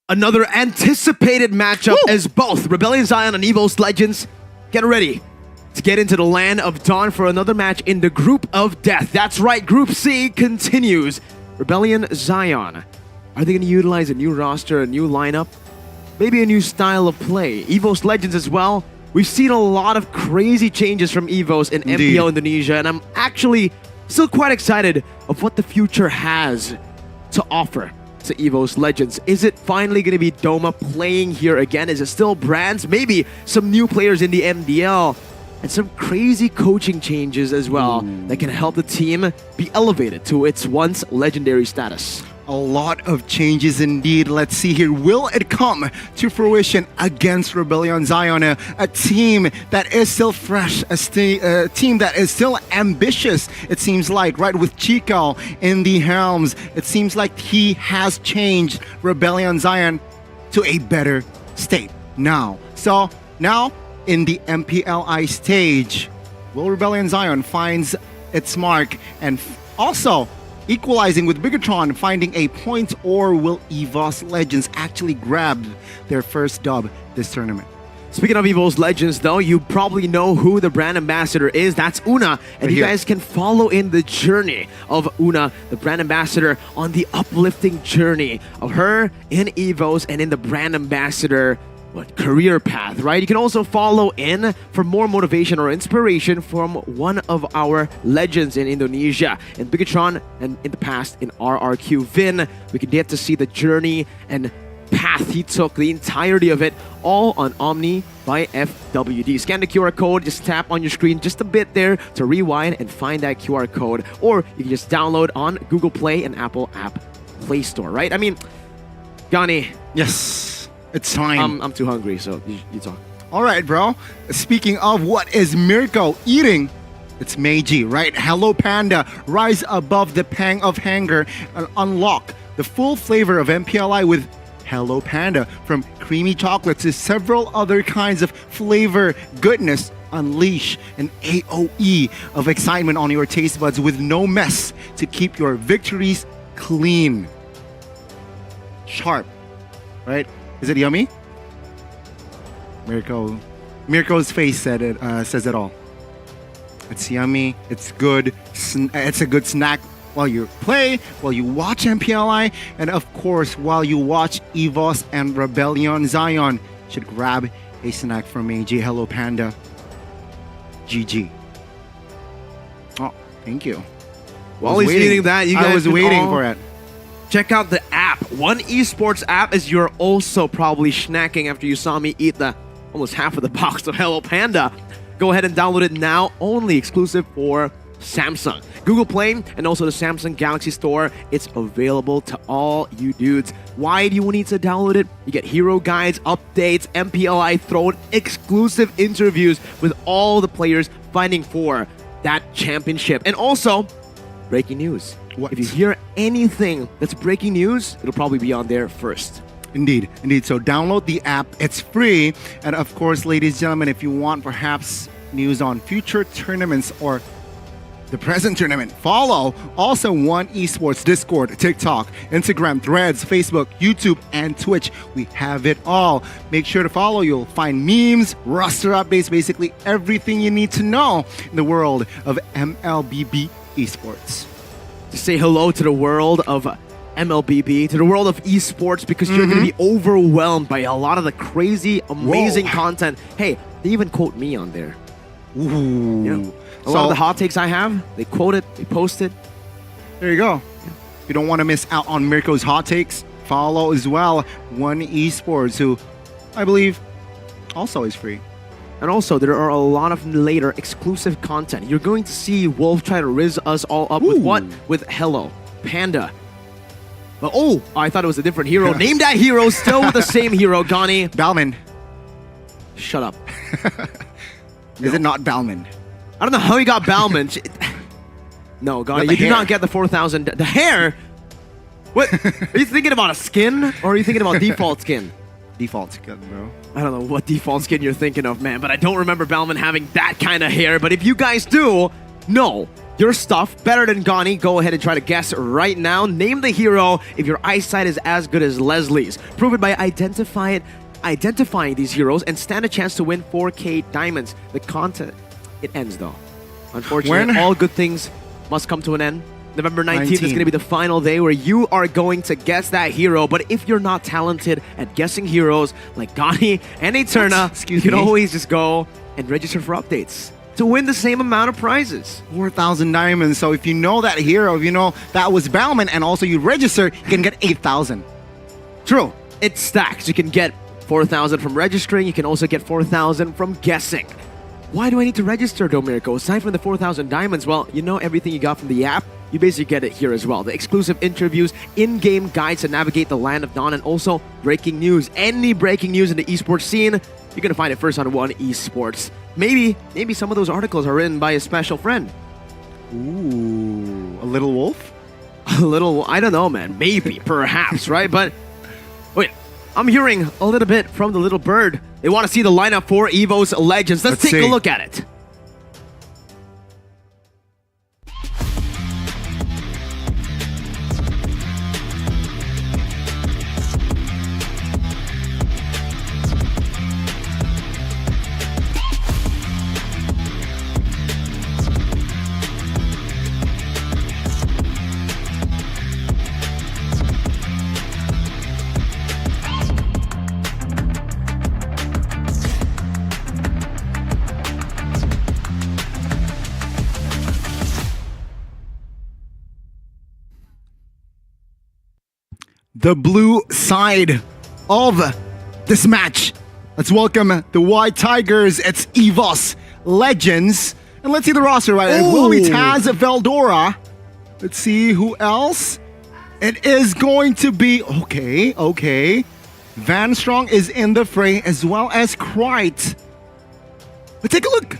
Another anticipated matchup as both Rebellion Zion and EVOS Legends get ready to get into the land of Dawn for another match in the Group of Death. That's right, Group C continues. Rebellion Zion. Are they going to utilize a new roster, a new lineup? Maybe a new style of play? EVOS Legends as well. We've seen a lot of crazy changes from EVOS in MPL Indonesia, and I'm actually still quite excited of what the future has to offer to EVOS Legends. Is it finally going to be Doma playing here again? Is it still Brands? Maybe some new players in the MDL and some crazy coaching changes as well that can help the team be elevated to its once legendary status. A lot of changes indeed. Let's see here. Will it come to fruition against Rebellion Zion? A team that is still fresh, a team that is still ambitious, it seems like, right? With Chico in the helms, it seems like he has changed Rebellion Zion to a better state now. So now in the MPLI stage, will Rebellion Zion finds its mark and also equalizing with Bigetron, finding a point, or will EVOS Legends actually grab their first dub this tournament? Speaking of EVOS Legends, though, you probably know who the brand ambassador is. That's Una. And you guys can follow in the journey of Una, the brand ambassador, on the uplifting journey of her in EVOS and in the brand ambassador career path, right? You can also follow in for more motivation or inspiration from one of our legends in Indonesia. In Bigetron and in the past in RRQ Vin, we can get to see the journey and path he took, the entirety of it, all on Omni by FWD. Scan the QR code, just tap on your screen just a bit there to rewind and find that QR code. Or you can just download on Google Play and Apple App Play Store, right? I mean, Gani. Yes. It's time. I'm too hungry, so you talk. All right, bro. Speaking of what is Mirko eating, it's Meiji, right? Hello Panda, rise above the pang of hunger and unlock the full flavor of MPLI with Hello Panda. From creamy chocolate to several other kinds of flavor goodness, unleash an AOE of excitement on your taste buds with no mess to keep your victories clean. Sharp, right? Is it yummy? Mirko's face said it. Says it all. It's yummy. It's good. It's a good snack while you play, while you watch MPLI, and of course while you watch EVOS and Rebellion Zion. Should grab a snack from Meiji. Hello Panda. GG. Oh, thank you. While he's eating that, you guys I was waiting for it. Check out the app. One Esports app, as you're also probably snacking after you saw me eat the almost half of the box of Hello Panda. Go ahead and download it now, only exclusive for Samsung. Google Play and also the Samsung Galaxy Store. It's available to all you dudes. Why do you need to download it? You get hero guides, updates, MPLI Throne, exclusive interviews with all the players fighting for that championship. And also, breaking news. What? If you hear anything that's breaking news, it'll probably be on there first. Indeed, indeed. So download the app. It's free. And of course, ladies and gentlemen, if you want perhaps news on future tournaments or the present tournament, follow also One Esports Discord, TikTok, Instagram, Threads, Facebook, YouTube, and Twitch. We have it all. Make sure to follow. You'll find memes, roster updates, basically everything you need to know in the world of MLBB Esports. To say hello to the world of MLBB, to the world of esports, because you're going to be overwhelmed by a lot of the crazy, amazing content. Hey, they even quote me on there. Ooh. You know, a lot of the hot takes I have, they quote it, they post it. There you go. If you don't want to miss out on Mirko's hot takes, follow as well One Esports, who I believe also is free. And also, there are a lot of later exclusive content. You're going to see Wolf try to rizz us all up with what? With Hello Panda. But oh, I thought it was a different hero. Name that hero, still with the same hero, Gani. Balman. Shut up. Is it not Balman? I don't know how he got Balman. No, Gani, you do not get the 4,000. The hair? What? Are you thinking about a skin? Or are you thinking about default skin? Default skin, bro. I don't know what default skin you're thinking of, man, but I don't remember Balman having that kind of hair. But if you guys do, no, your stuff better than Gani, go ahead and try to guess right now. Name the hero if your eyesight is as good as Leslie's. Prove it by identifying these heroes and stand a chance to win 4K diamonds. The content, it ends though. Unfortunately, all good things must come to an end. November 19th is going to be the final day where you are going to guess that hero. But if you're not talented at guessing heroes like Gani and Eterna, you can always just go and register for updates to win the same amount of prizes. 4,000 diamonds. So if you know that hero, if you know that was Bauman, and also you register, you can get 8,000. True. It stacks. You can get 4,000 from registering. You can also get 4,000 from guessing. Why do I need to register, though, Mirko? Aside from the 4,000 diamonds, well, you know everything you got from the app. You basically get it here as well. The exclusive interviews, in-game guides to navigate the land of Dawn, and also breaking news. Any breaking news in the esports scene, you're going to find it first on One Esports. Maybe some of those articles are written by a special friend. Ooh, a little wolf? A little, I don't know, man. Maybe, perhaps, right? But wait, I'm hearing a little bit from the little bird. They want to see the lineup for EVOS Legends. Let's take a look at it. The blue side of this match. Let's welcome the White Tigers. It's EVOS Legends. And let's see the roster, right? It will be Taz Veldora. Let's see who else. It is going to be, okay. Van Strong is in the fray as well as Krite. But take a look.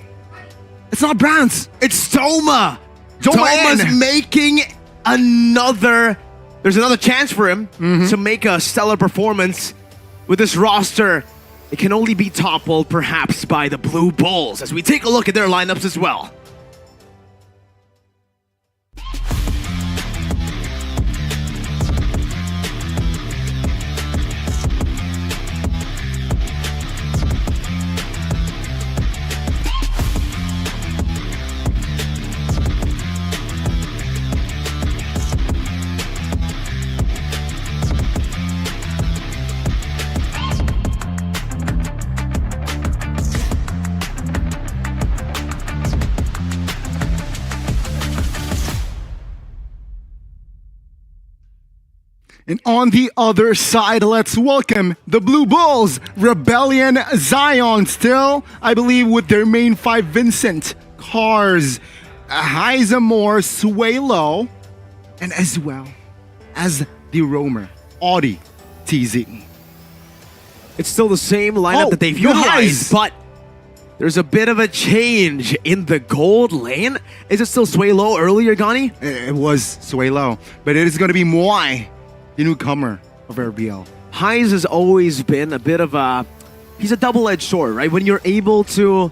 It's not Brands. It's Toma. Toma's making another... There's another chance for him to make a stellar performance with this roster. It can only be toppled, perhaps, by the Blue Bulls as we take a look at their lineups as well. And on the other side, let's welcome the Blue Bulls, Rebellion Zion, still, I believe, with their main five, Vincent, Cars, Heizamore, Suelo, and as well as the Roamer, Audi, TZ. It's still the same lineup that they've utilized, but there's a bit of a change in the gold lane. Is it still Suelo earlier, Gani? It was Suelo, but it is going to be Moai, the newcomer of RBL. Heiz has always been a bit of a... He's a double-edged sword, right? When you're able to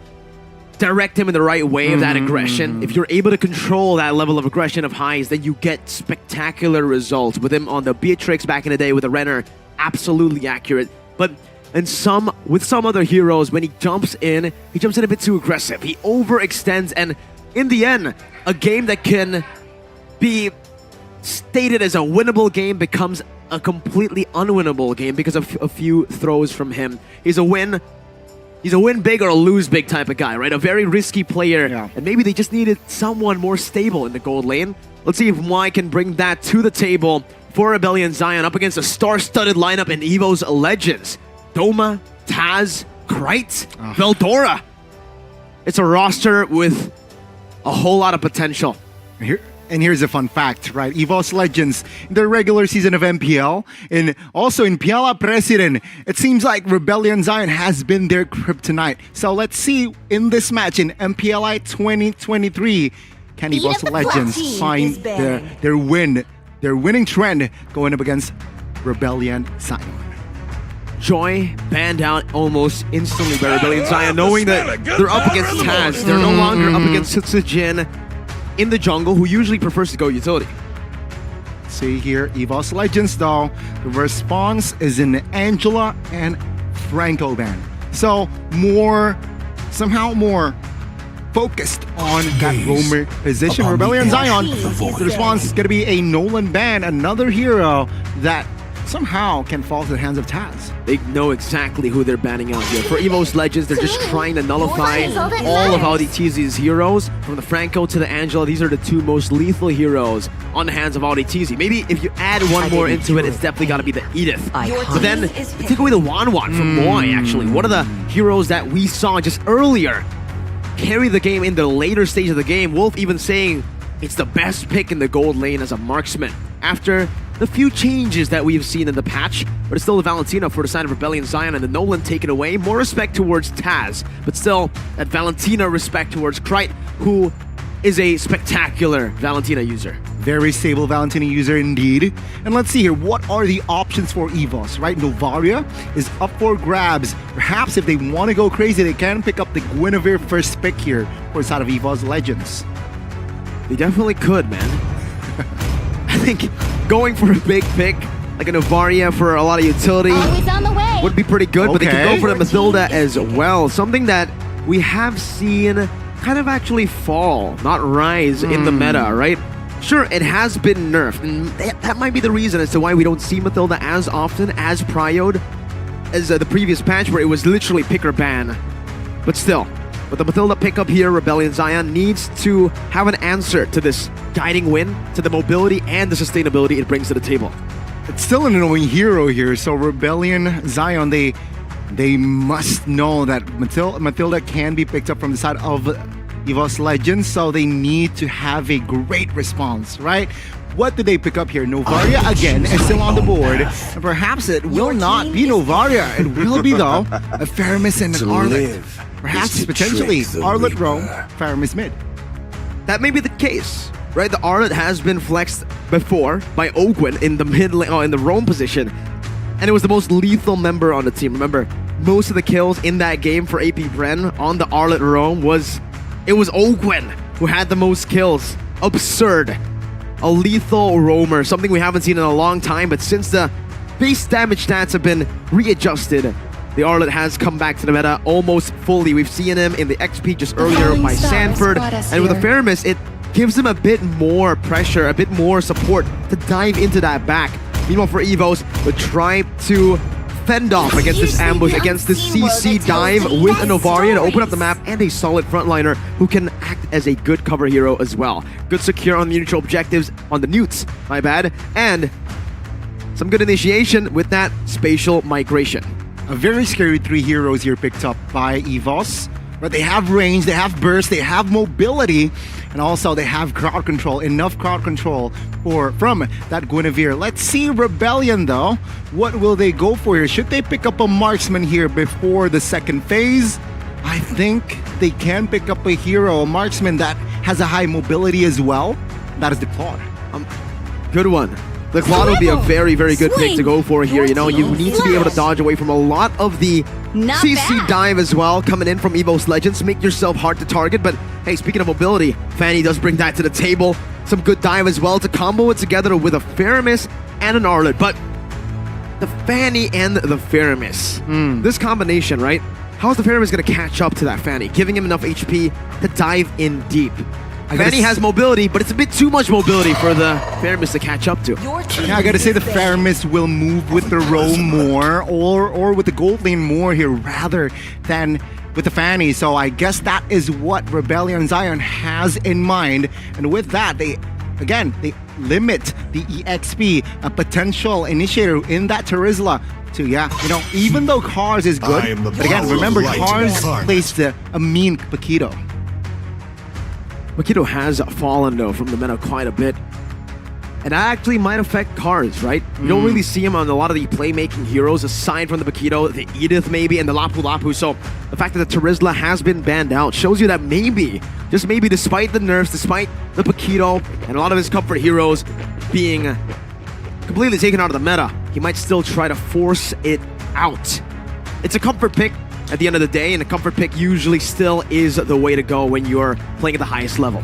direct him in the right way of that aggression, if you're able to control that level of aggression of Heiz, then you get spectacular results. With him on the Beatrix back in the day with the Renner, absolutely accurate. But with some other heroes, when he jumps in a bit too aggressive. He overextends, and in the end, a game that can be stated as a winnable game becomes a completely unwinnable game because of a few throws from him. He's a win big or a lose big type of guy, right? A very risky player, and maybe they just needed someone more stable in the gold lane. Let's see if Mwai can bring that to the table for Rebellion Zion up against a star-studded lineup in EVOS Legends. Doma, Taz, Krite, Veldora. It's a roster with a whole lot of potential. And here's a fun fact, right? EVOS Legends, in their regular season of MPL, and also in Piala President, it seems like Rebellion Zion has been their kryptonite. So let's see in this match in MPLI 2023, can EVOS Legends find their winning trend going up against Rebellion Zion. Joy banned out almost instantly by Rebellion Zion, knowing that they're up against Taz. They're no longer up against Tsujin. in the jungle who usually prefers to go utility. See here, EVOS Legends though, the response is in Angela and Franco ban. So somehow more focused on that roamer position. Rebellion Zion, the response is going to be a Nolan ban, another hero that somehow can fall to the hands of Taz. They know exactly who they're banning out here. For EVOS Legends, they're just trying to nullify all of AudiTZ's heroes. From the Franco to the Angela, these are the two most lethal heroes on the hands of AudiTZ. Maybe if you add one more into it, it's definitely got to be the Edith. But then, take away the Wanwan from Moy, actually. One of the heroes that we saw just earlier carry the game in the later stage of the game. Wolf even saying it's the best pick in the gold lane as a marksman. After the few changes that we've seen in the patch, but it's still the Valentina for the side of Rebellion Zion and the Nolan taken away. More respect towards Taz, but still that Valentina respect towards Krite, who is a spectacular Valentina user. Very stable Valentina user indeed. And let's see here, what are the options for EVOS, right? Novaria is up for grabs. Perhaps if they want to go crazy, they can pick up the Guinevere first pick here for the side of EVOS Legends. They definitely could, man. I think going for a big pick, like a Novaria for a lot of utility, Always on the way. would be pretty good, but they Okay. can go for the Mathilda as well. Something that we have seen kind of actually fall, not rise in the meta, right? Sure, it has been nerfed, and that might be the reason as to why we don't see Mathilda as often, as prioed, as the previous patch where it was literally pick or ban. But still, with the Mathilda pickup here, Rebellion Zion needs to have an answer to this guiding win, to the mobility and the sustainability it brings to the table. It's still an annoying hero here, so Rebellion Zion, they must know that Mathilda can be picked up from the side of EVOS Legends, so they need to have a great response, right? What did they pick up here? Novaria again is still on the board, and perhaps it will not be Novaria. It will be, though, a Faramis and an Arlet. Perhaps potentially Arlet roam, Faramis mid. That may be the case, right? The Arlet has been flexed before by Ogwen in the mid lane, in the roam position, and it was the most lethal member on the team. Remember, most of the kills in that game for AP Bren on the Arlet roam was Ogwen who had the most kills. Absurd. A lethal roamer, something we haven't seen in a long time, but since the base damage stats have been readjusted, the Arlet has come back to the meta almost fully. We've seen him in the XP just earlier by Sanford, and with the Faramis, it gives him a bit more pressure, a bit more support to dive into that back. Meanwhile, for EVOS, we try to fend off against this ambush, against this CC dive with a Novaria to open up the map, and a solid frontliner who can act as a good cover hero as well. Good secure on the neutral objectives, on the newts, my bad, and some good initiation with that spatial migration. A very scary three heroes here picked up by EVOS. But they have range, they have burst, they have mobility, and also they have crowd control, enough crowd control from that Guinevere. Let's see Rebellion though. What will they go for here? Should they pick up a marksman here before the second phase? I think they can pick up a hero, a marksman that has a high mobility as well. That is the Claude. Good one. The Claude would be a very, very good pick to go for here. You know, you need to be able to dodge away from a lot of the Not CC bad. dive as well, coming in from EVOS Legends. Make yourself hard to target, but hey, speaking of mobility, Fanny does bring that to the table. Some good dive as well to combo it together with a Faramis and an Arlet. But the Fanny and the Faramis, this combination, right? How is the Faramis going to catch up to that Fanny? Giving him enough HP to dive in deep. Fanny has mobility, but it's a bit too much mobility for the Faramis to catch up to. Yeah, I gotta say the Faramis will move with the roam more or with the gold lane more here rather than with the Fanny. So I guess that is what Rebellion Zion has in mind. And with that, they limit the EXP, a potential initiator in that Terizla to, even though Cars is good, but again, remember Cars placed a mean Paquito. Paquito has fallen though from the meta quite a bit. And that actually might affect Cars, right? You don't really see him on a lot of the playmaking heroes aside from the Paquito, the Edith maybe, and the Lapu Lapu. So the fact that the Terizla has been banned out shows you that maybe, just maybe, despite the nerfs, despite the Paquito and a lot of his comfort heroes being completely taken out of the meta, he might still try to force it out. It's a comfort pick at the end of the day, and a comfort pick usually still is the way to go when you're playing at the highest level.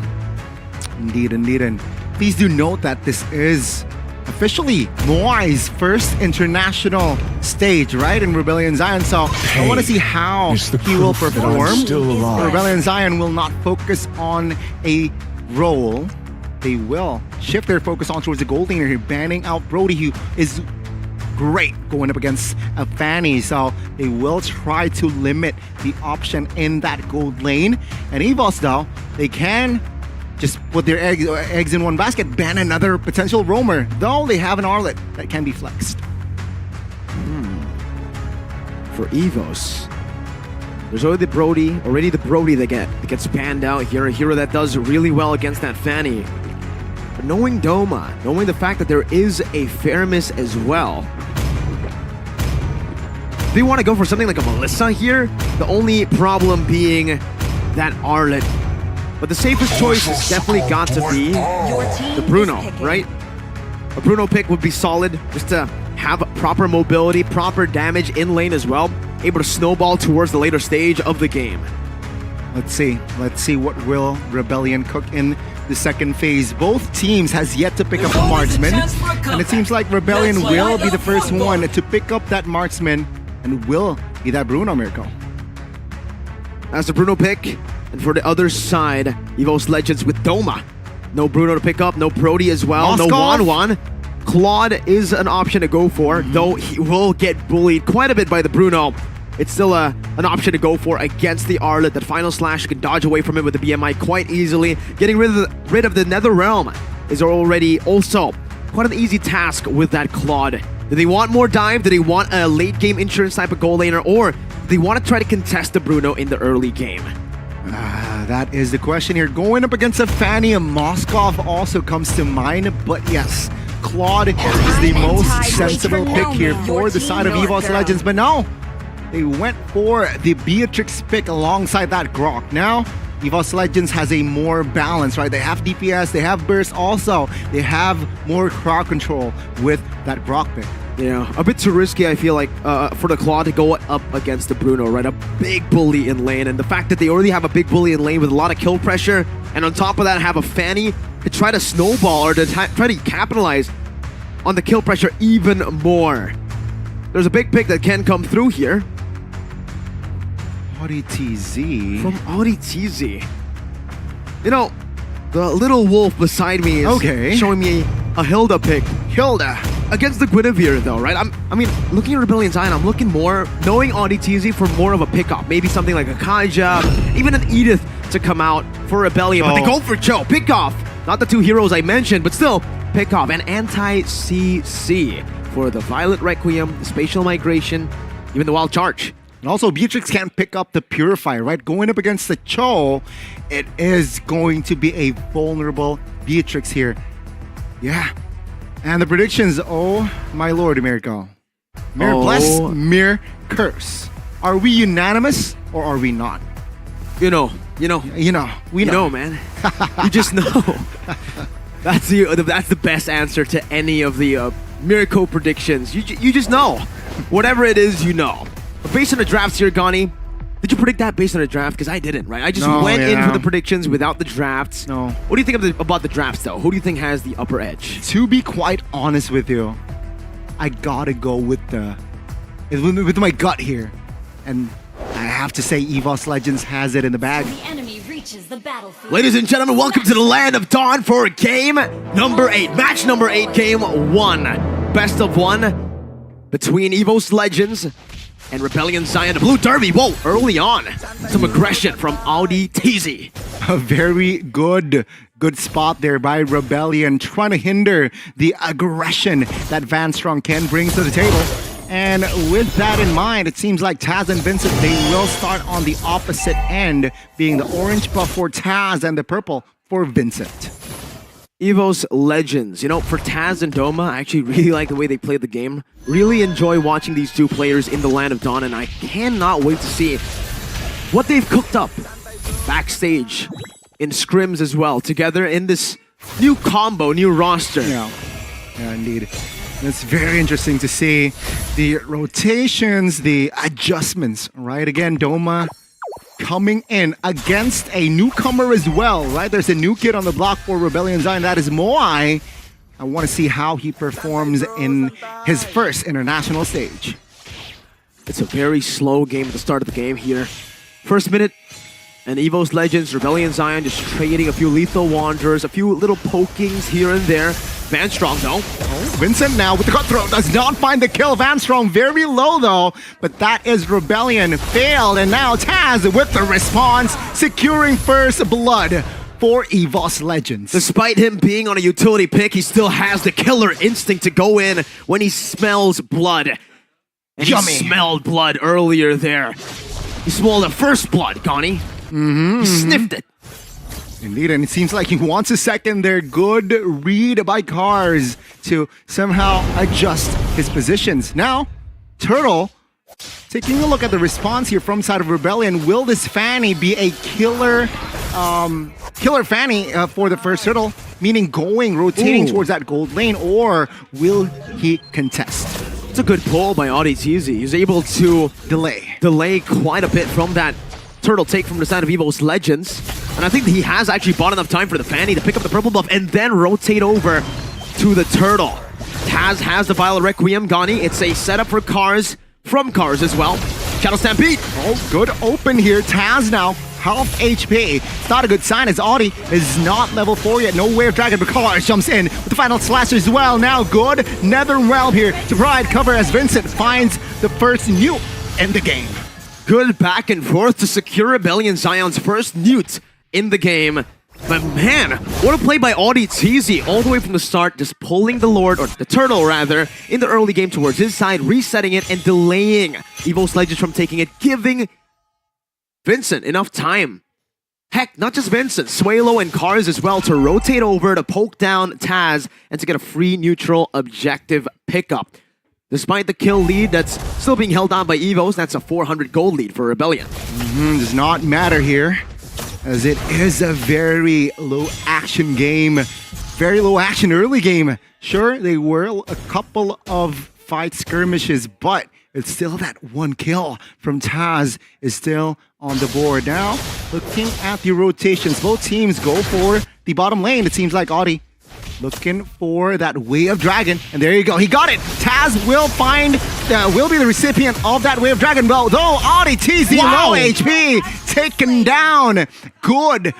Indeed, indeed. And please do note that this is officially Moai's first international stage, right, in Rebellion Zion. So I want to see how It's the he will proof that I'm perform. still alive. Rebellion Zion will not focus on a role. They will shift their focus on towards the gold laner here, banning out Brody, who is great going up against a Fanny. So they will try to limit the option in that gold lane. And EVOS, though, they can just put their eggs in one basket, ban another potential roamer, though they have an Arlet that can be flexed. For EVOS, there's already the Brody that gets banned out here, a hero that does really well against that Fanny. But knowing Doma, knowing the fact that there is a Faramis as well, they want to go for something like a Melissa here, the only problem being that Arlet. But the safest choice has definitely got to be the Bruno, right? A Bruno pick would be solid, just to have proper mobility, proper damage in lane as well, able to snowball towards the later stage of the game. Let's see what will Rebellion cook in the second phase. Both teams has yet to pick up a marksman, and it seems like Rebellion will be the first one to pick up that marksman and will be that Bruno Miracle. That's the Bruno pick. And for the other side, EVOS Legends with Doma. No Bruno to pick up, no Brody as well, no Wan. Claude is an option to go for, though he will get bullied quite a bit by the Bruno. It's still an option to go for against the Arlet. That final slash can dodge away from it with the BMI quite easily. Getting rid of the Nether Realm is already also quite an easy task with that Claude. Do they want more dive? Do they want a late game insurance type of goal laner? Or do they want to try to contest the Bruno in the early game? That is the question here. Going up against a Fanny, and Moskov also comes to mind. But yes, Claude is the most sensible pick here for the side of EVOS Legends. But no, they went for the Beatrix pick alongside that Grok. Now, EVOS Legends has a more balance, right? They have DPS, they have burst also. They have more crowd control with that Grok pick. Yeah, a bit too risky, I feel like, for the Claw to go up against the Bruno, right? A big bully in lane, and the fact that they already have a big bully in lane with a lot of kill pressure, and on top of that have a Fanny to try to snowball or to try to capitalize on the kill pressure even more. There's a big pick that can come through here. Audi TZ. From Audi TZ. You know, the little wolf beside me is showing me a Hilda pick. Hilda against the Guinevere though, right? I mean, looking at Rebellion Zion, I'm looking more, knowing Audi TZ for more of a pickup. Maybe something like a Kaija, even an Edith to come out for Rebellion. But they go for Joe. Pick off. Not the two heroes I mentioned, but still, pick off. And anti-CC for the Violet Requiem, the Spatial Migration, even the Wild Charge. And also, Beatrix can't pick up the Purifier, right? Going up against the Cho, it is going to be a vulnerable Beatrix here. Yeah. And the predictions, oh my lord, Americo. Mere bless, mere curse. Are we unanimous or are we not? We know, man. You just know. That's the best answer to any of the Miracle predictions. You just know. Whatever it is, you know. But based on the drafts here, Gani, did you predict that based on the draft? Because I didn't, right? I just went in for the predictions without the drafts. No. What do you think about the drafts, though? Who do you think has the upper edge? To be quite honest with you, I gotta go with my gut here. And I have to say EVOS Legends has it in the bag. The enemy reaches the battlefield. Ladies and gentlemen, welcome to the Land of Dawn for game number 8. Match number 8, game 1. Best of 1 between EVOS Legends and Rebellion Zion. The Blue Derby, whoa, early on. Some aggression from Audi TZ. A very good spot there by Rebellion, trying to hinder the aggression that Van Strong Ken brings to the table. And with that in mind, it seems like Taz and Vincent, they will start on the opposite end, being the orange buff for Taz and the purple for Vincent. EVOS Legends. You know, for Taz and Doma, I actually really like the way they played the game. Really enjoy watching these two players in the Land of Dawn, and I cannot wait to see what they've cooked up backstage in scrims as well, together in this new combo, new roster. Yeah, indeed. It's very interesting to see the rotations, the adjustments, right? Again, Doma coming in against a newcomer as well, right? There's a new kid on the block for Rebellion Zion. That is Moai. I want to see how he performs in his first international stage. It's a very slow game at the start of the game here. First minute, and EVOS Legends, Rebellion Zion just trading a few lethal wanderers, a few little pokings here and there. Van Strong though. Oh, Vincent now with the cutthroat does not find the kill. Van Strong very low though, but that is Rebellion failed, and now Taz with the response, securing first blood for EVOS Legends. Despite him being on a utility pick, he still has the killer instinct to go in when he smells blood. And Yummy. He smelled blood earlier there. He smelled the first blood, Gani. He sniffed it. Indeed, and it seems like he wants a second there. Good read by Cars to somehow adjust his positions. Now, Turtle, taking a look at the response here from side of Rebellion. Will this Fanny be a killer Fanny for the first Turtle? Meaning rotating towards that gold lane, or will he contest? It's a good pull by Audi Teasy. He's able to delay quite a bit from that turtle take from the side of EVOS Legends. And I think he has actually bought enough time for the Fanny to pick up the purple buff and then rotate over to the turtle. Taz has the Violet Requiem, Gani. It's a setup for Cars, from Cars as well. Shadow Stampede. Oh, good open here. Taz now, half HP. It's not a good sign as Audi is not level 4 yet. No Way of Dragon, but Cars jumps in with the final slash as well. Now good Nether Realm here to provide cover as Vincent finds the first nuke in the game. Good back and forth to secure Rebellion Zion's first newt in the game. But man, what a play by Audi Teasy all the way from the start, just pulling the Lord, or the Turtle rather, in the early game towards his side, resetting it and delaying EVOS Legends from taking it, giving Vincent enough time. Heck, not just Vincent, Swalo and Cars as well to rotate over, to poke down Taz, and to get a free neutral objective pickup. Despite the kill lead that's still being held on by EVOS, that's a 400 gold lead for Rebellion. Does not matter here, as it is a very low action game. Very low action early game. Sure, they were a couple of fight skirmishes, but it's still that one kill from Taz is still on the board. Now, looking at the rotations, both teams go for the bottom lane. It seems like Audi looking for that Way of Dragon, and there you go, he got it. Taz will be the recipient of that Way of Dragon, though Audi TZ low HP taken down. Good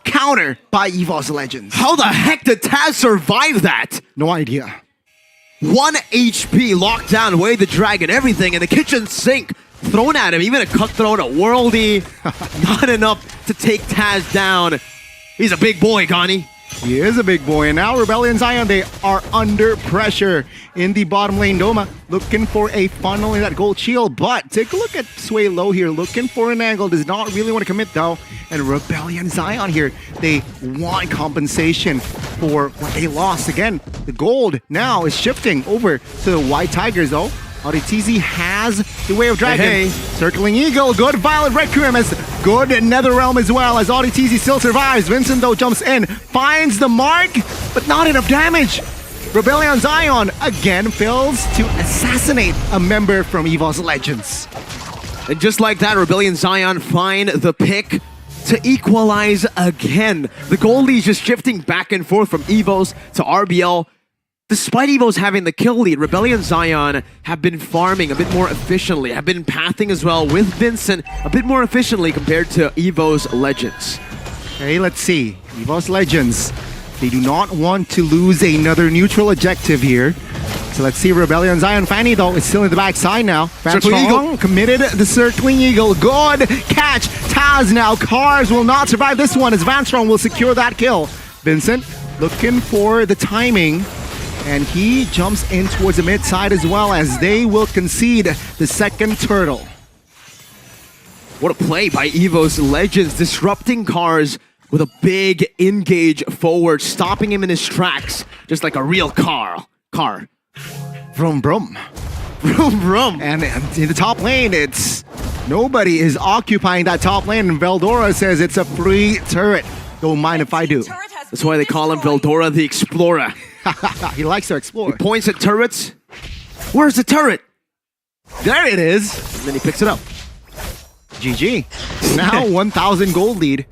counter by EVOS Legends. How the heck did Taz survive that? No idea. 1 HP locked down, Way the Dragon, everything, and the kitchen sink thrown at him, even a cutthroat, a worldie. Not enough to take Taz down. He's a big boy, Gani. He is a big boy, and now Rebellion Zion, they are under pressure in the bottom lane. Doma looking for a funnel in that gold shield, but take a look at Sway Low here, looking for an angle, does not really want to commit though. And Rebellion Zion here, they want compensation for what they lost. Again, the gold now is shifting over to the White Tigers though. Audi TZ has the Way of Dragon. Circling Eagle, good Violet Requiem, as good Nether Realm as well, as Audi TZ still survives. Vincent though jumps in, finds the mark, but not enough damage. Rebellion Zion again fails to assassinate a member from EVOS Legends. And just like that, Rebellion Zion find the pick to equalize again. The goalie is just shifting back and forth from EVOS to RBL. Despite EVOS having the kill lead, Rebellion Zion have been farming a bit more efficiently, have been pathing as well with Vincent a bit more efficiently compared to EVOS Legends. Okay, let's see. EVOS Legends, they do not want to lose another neutral objective here. So let's see, Rebellion Zion. Fanny though is still in the backside now. Circling Eagle committed the Circling Eagle. Good catch. Taz now. Cars will not survive this one as Vanstrom will secure that kill. Vincent looking for the timing. And he jumps in towards the mid side as well, as they will concede the second turtle. What a play by EVOS Legends, disrupting Cars with a big engage forward, stopping him in his tracks, just like a real car. Vroom vroom. Vroom vroom. And in the top lane, it's nobody is occupying that top lane, and Veldora says it's a free turret. Don't mind if I do. That's why they call him Veldora the Explorer. He likes to explore. He points at turrets. Where's the turret? There it is. And then he picks it up. GG. Now 1,000 gold lead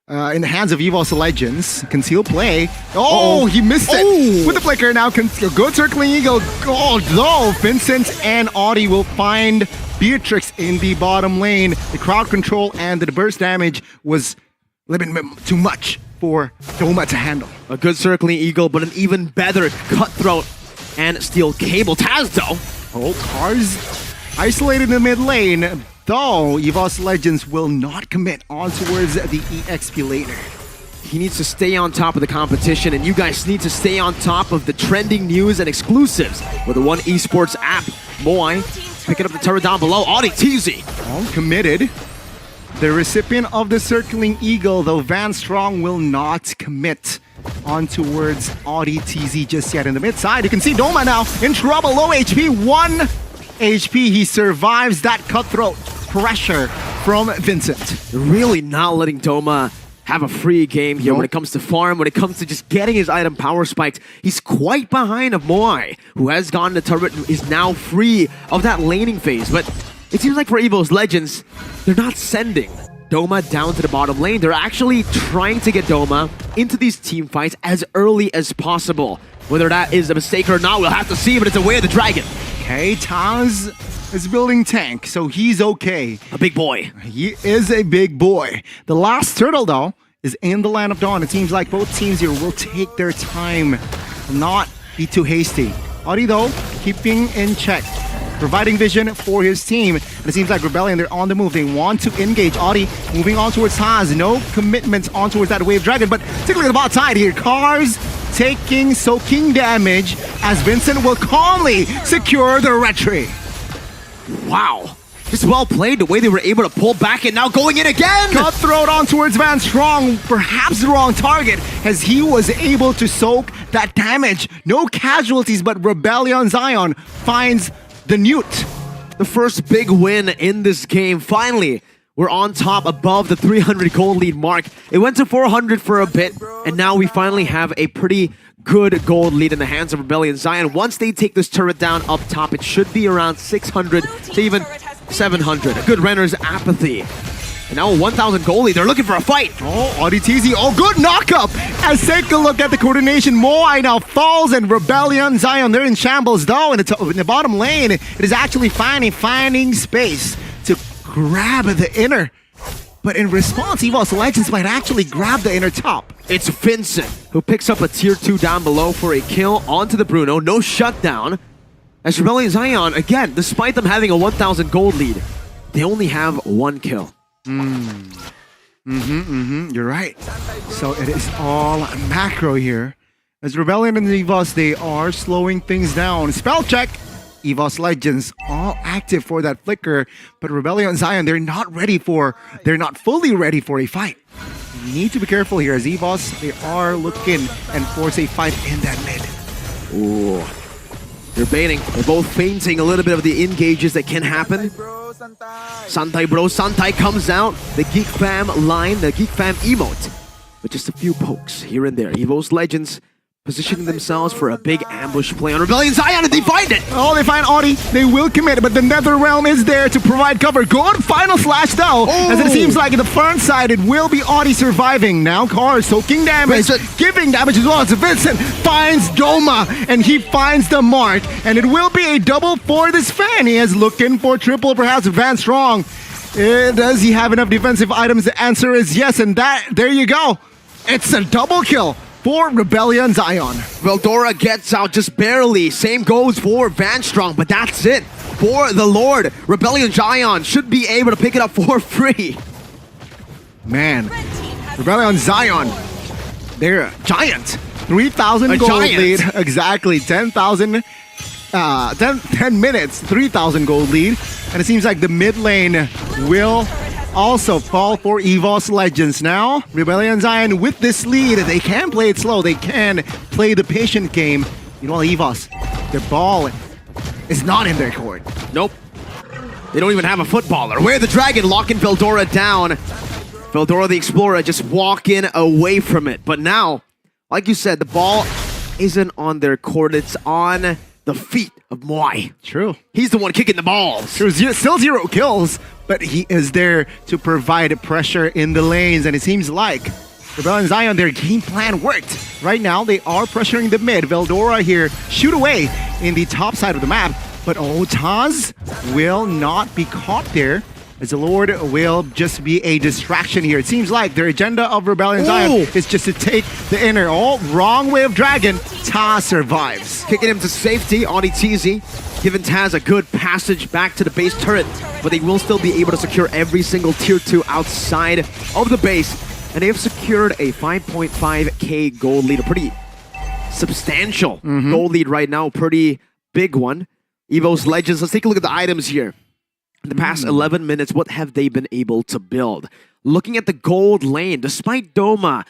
in the hands of EVOS Legends. Conceal play. Oh, he missed it with the flicker. Now good circling eagle. Oh, though Vincent and Audi will find Beatrix in the bottom lane. The crowd control and the burst damage was a little bit too much for Doma to handle. A good circling eagle, but an even better cutthroat and steel cable. Taz though. Oh, Cars isolated in the mid lane, though EVOS Legends will not commit on towards the EXP later. He needs to stay on top of the competition, and you guys need to stay on top of the trending news and exclusives with the One Esports app. Moai picking up the turret down below. Audi TZ. All committed. The recipient of the circling eagle, though, Van Strong will not commit on towards Audi TZ just yet in the mid side. You can see Doma now in trouble. Low HP, 1 HP. He survives that cutthroat pressure from Vincent. Really not letting Doma have a free game here when it comes to farm, when it comes to just getting his item power spiked. He's quite behind of Moai, who has gotten the turret and is now free of that laning phase. But it seems like for EVOS Legends, they're not sending Doma down to the bottom lane. They're actually trying to get Doma into these team fights as early as possible. Whether that is a mistake or not, we'll have to see, but it's a way of the dragon. Okay, Taz is building tank, so he's okay. A big boy. He is a big boy. The last turtle, though, is in the Land of Dawn. It seems like both teams here will take their time, not be too hasty. Audi, though, keeping in check, providing vision for his team. And it seems like Rebellion, they're on the move. They want to engage. Audi moving on towards Taz. No commitments on towards that Wave Dragon, but particularly the bot side here. Cars soaking damage as Vincent will calmly secure the retry. Wow. Just well played the way they were able to pull back and now going in again! Cutthroat on towards Van Strong, perhaps the wrong target as he was able to soak that damage. No casualties, but Rebellion Zion finds the Newt. The first big win in this game. Finally, we're on top above the 300 gold lead mark. It went to 400 for a bit, and now we finally have a pretty good gold lead in the hands of Rebellion Zion. Once they take this turret down up top, it should be around 600 to even 700. A good Renner's apathy. And now a 1,000 gold lead. They're looking for a fight. Oh, Audi TZ. Oh, good knockup. As take a look at the coordination. Moai now falls and Rebellion Zion. They're in shambles though. In the bottom lane, it is actually finding space to grab the inner. But in response, EVOS Legends might actually grab the inner top. It's Vincent who picks up a tier 2 down below for a kill onto the Bruno. No shutdown. As Rebellion Zion, again, despite them having a 1,000 gold lead, they only have 1 kill. You're right. So it is all macro here. As Rebellion and EVOS, they are slowing things down. Spell check. EVOS Legends all active for that flicker, but Rebellion Zion, they're not fully ready for a fight. You need to be careful here as EVOS, they are looking and force a fight in that mid. Ooh. They're baiting. They're both feinting a little bit of the engages that can happen. Santai bro, Santai comes out. The Geek Fam line, the Geek Fam emote. With just a few pokes here and there. EVOS Legends positioning themselves for a big ambush play on Rebellion Zion, and they find it! Oh, they find Audi. They will commit, but the Nether Realm is there to provide cover. Good final slash though, as it seems like in the front side, it will be Audi surviving. Now Cars soaking damage, giving damage as well as Vincent finds Doma, and he finds the mark, and it will be a double for this fan. He is looking for triple, perhaps Van Strong. Does he have enough defensive items? The answer is yes, and there you go. It's a double kill for Rebellion Zion. Veldora gets out just barely. Same goes for Van Strong, but that's it for the Lord. Rebellion Zion should be able to pick it up for free. Man, Rebellion Zion, they're a giant. 3,000 gold lead. Exactly, 10,000, 10 minutes, 3,000 gold lead. And it seems like the mid lane will also fall for EVOS Legends. Now, Rebellion Zion with this lead, they can play it slow. They can play the patient game. Meanwhile, EVOS, their ball is not in their court. Nope. They don't even have a footballer. Where the Dragon locking Veldora down. Veldora the Explorer just walking away from it. But now, like you said, the ball isn't on their court. It's on the feet of Moai. True. He's the one kicking the balls. True. Still 0 kills, but he is there to provide pressure in the lanes, and it seems like Rebellion Zion, their game plan worked. Right now, they are pressuring the mid. Veldora here shoot away in the top side of the map, but Taz will not be caught there, as the Lord will just be a distraction here. It seems like their agenda of Rebellion Zion is just to take the inner. Wrong way of Dragon. Taz survives. Kicking him to safety on ETZ, giving Taz a good passage back to the base turret, but they will still be able to secure every single tier 2 outside of the base, and they have secured a 5.5k gold lead, a pretty substantial gold lead right now, pretty big one. EVOS Legends, let's take a look at the items here. In the past 11 minutes, what have they been able to build? Looking at the gold lane, despite Doma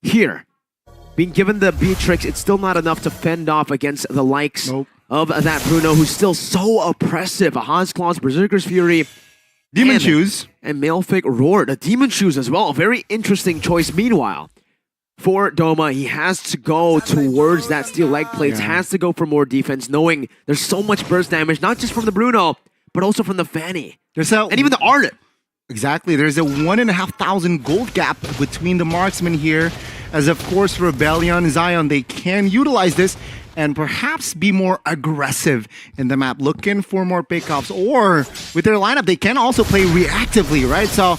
here being given the Beatrix, it's still not enough to fend off against the likes of that Bruno, who's still so oppressive. A Haas Claws, Berserker's Fury, Demon Shoes, and Malefic Roar. The Demon Shoes as well, a very interesting choice. Meanwhile, for Doma, he has to go towards that steel leg plates, has to go for more defense, knowing there's so much burst damage, not just from the Bruno, but also from the Fanny. And even the Ardent. Exactly. There's a 1,500 gold gap between the marksmen here. As of course, Rebellion Zion, they can utilize this and perhaps be more aggressive in the map, looking for more pickups. Or with their lineup, they can also play reactively, right? So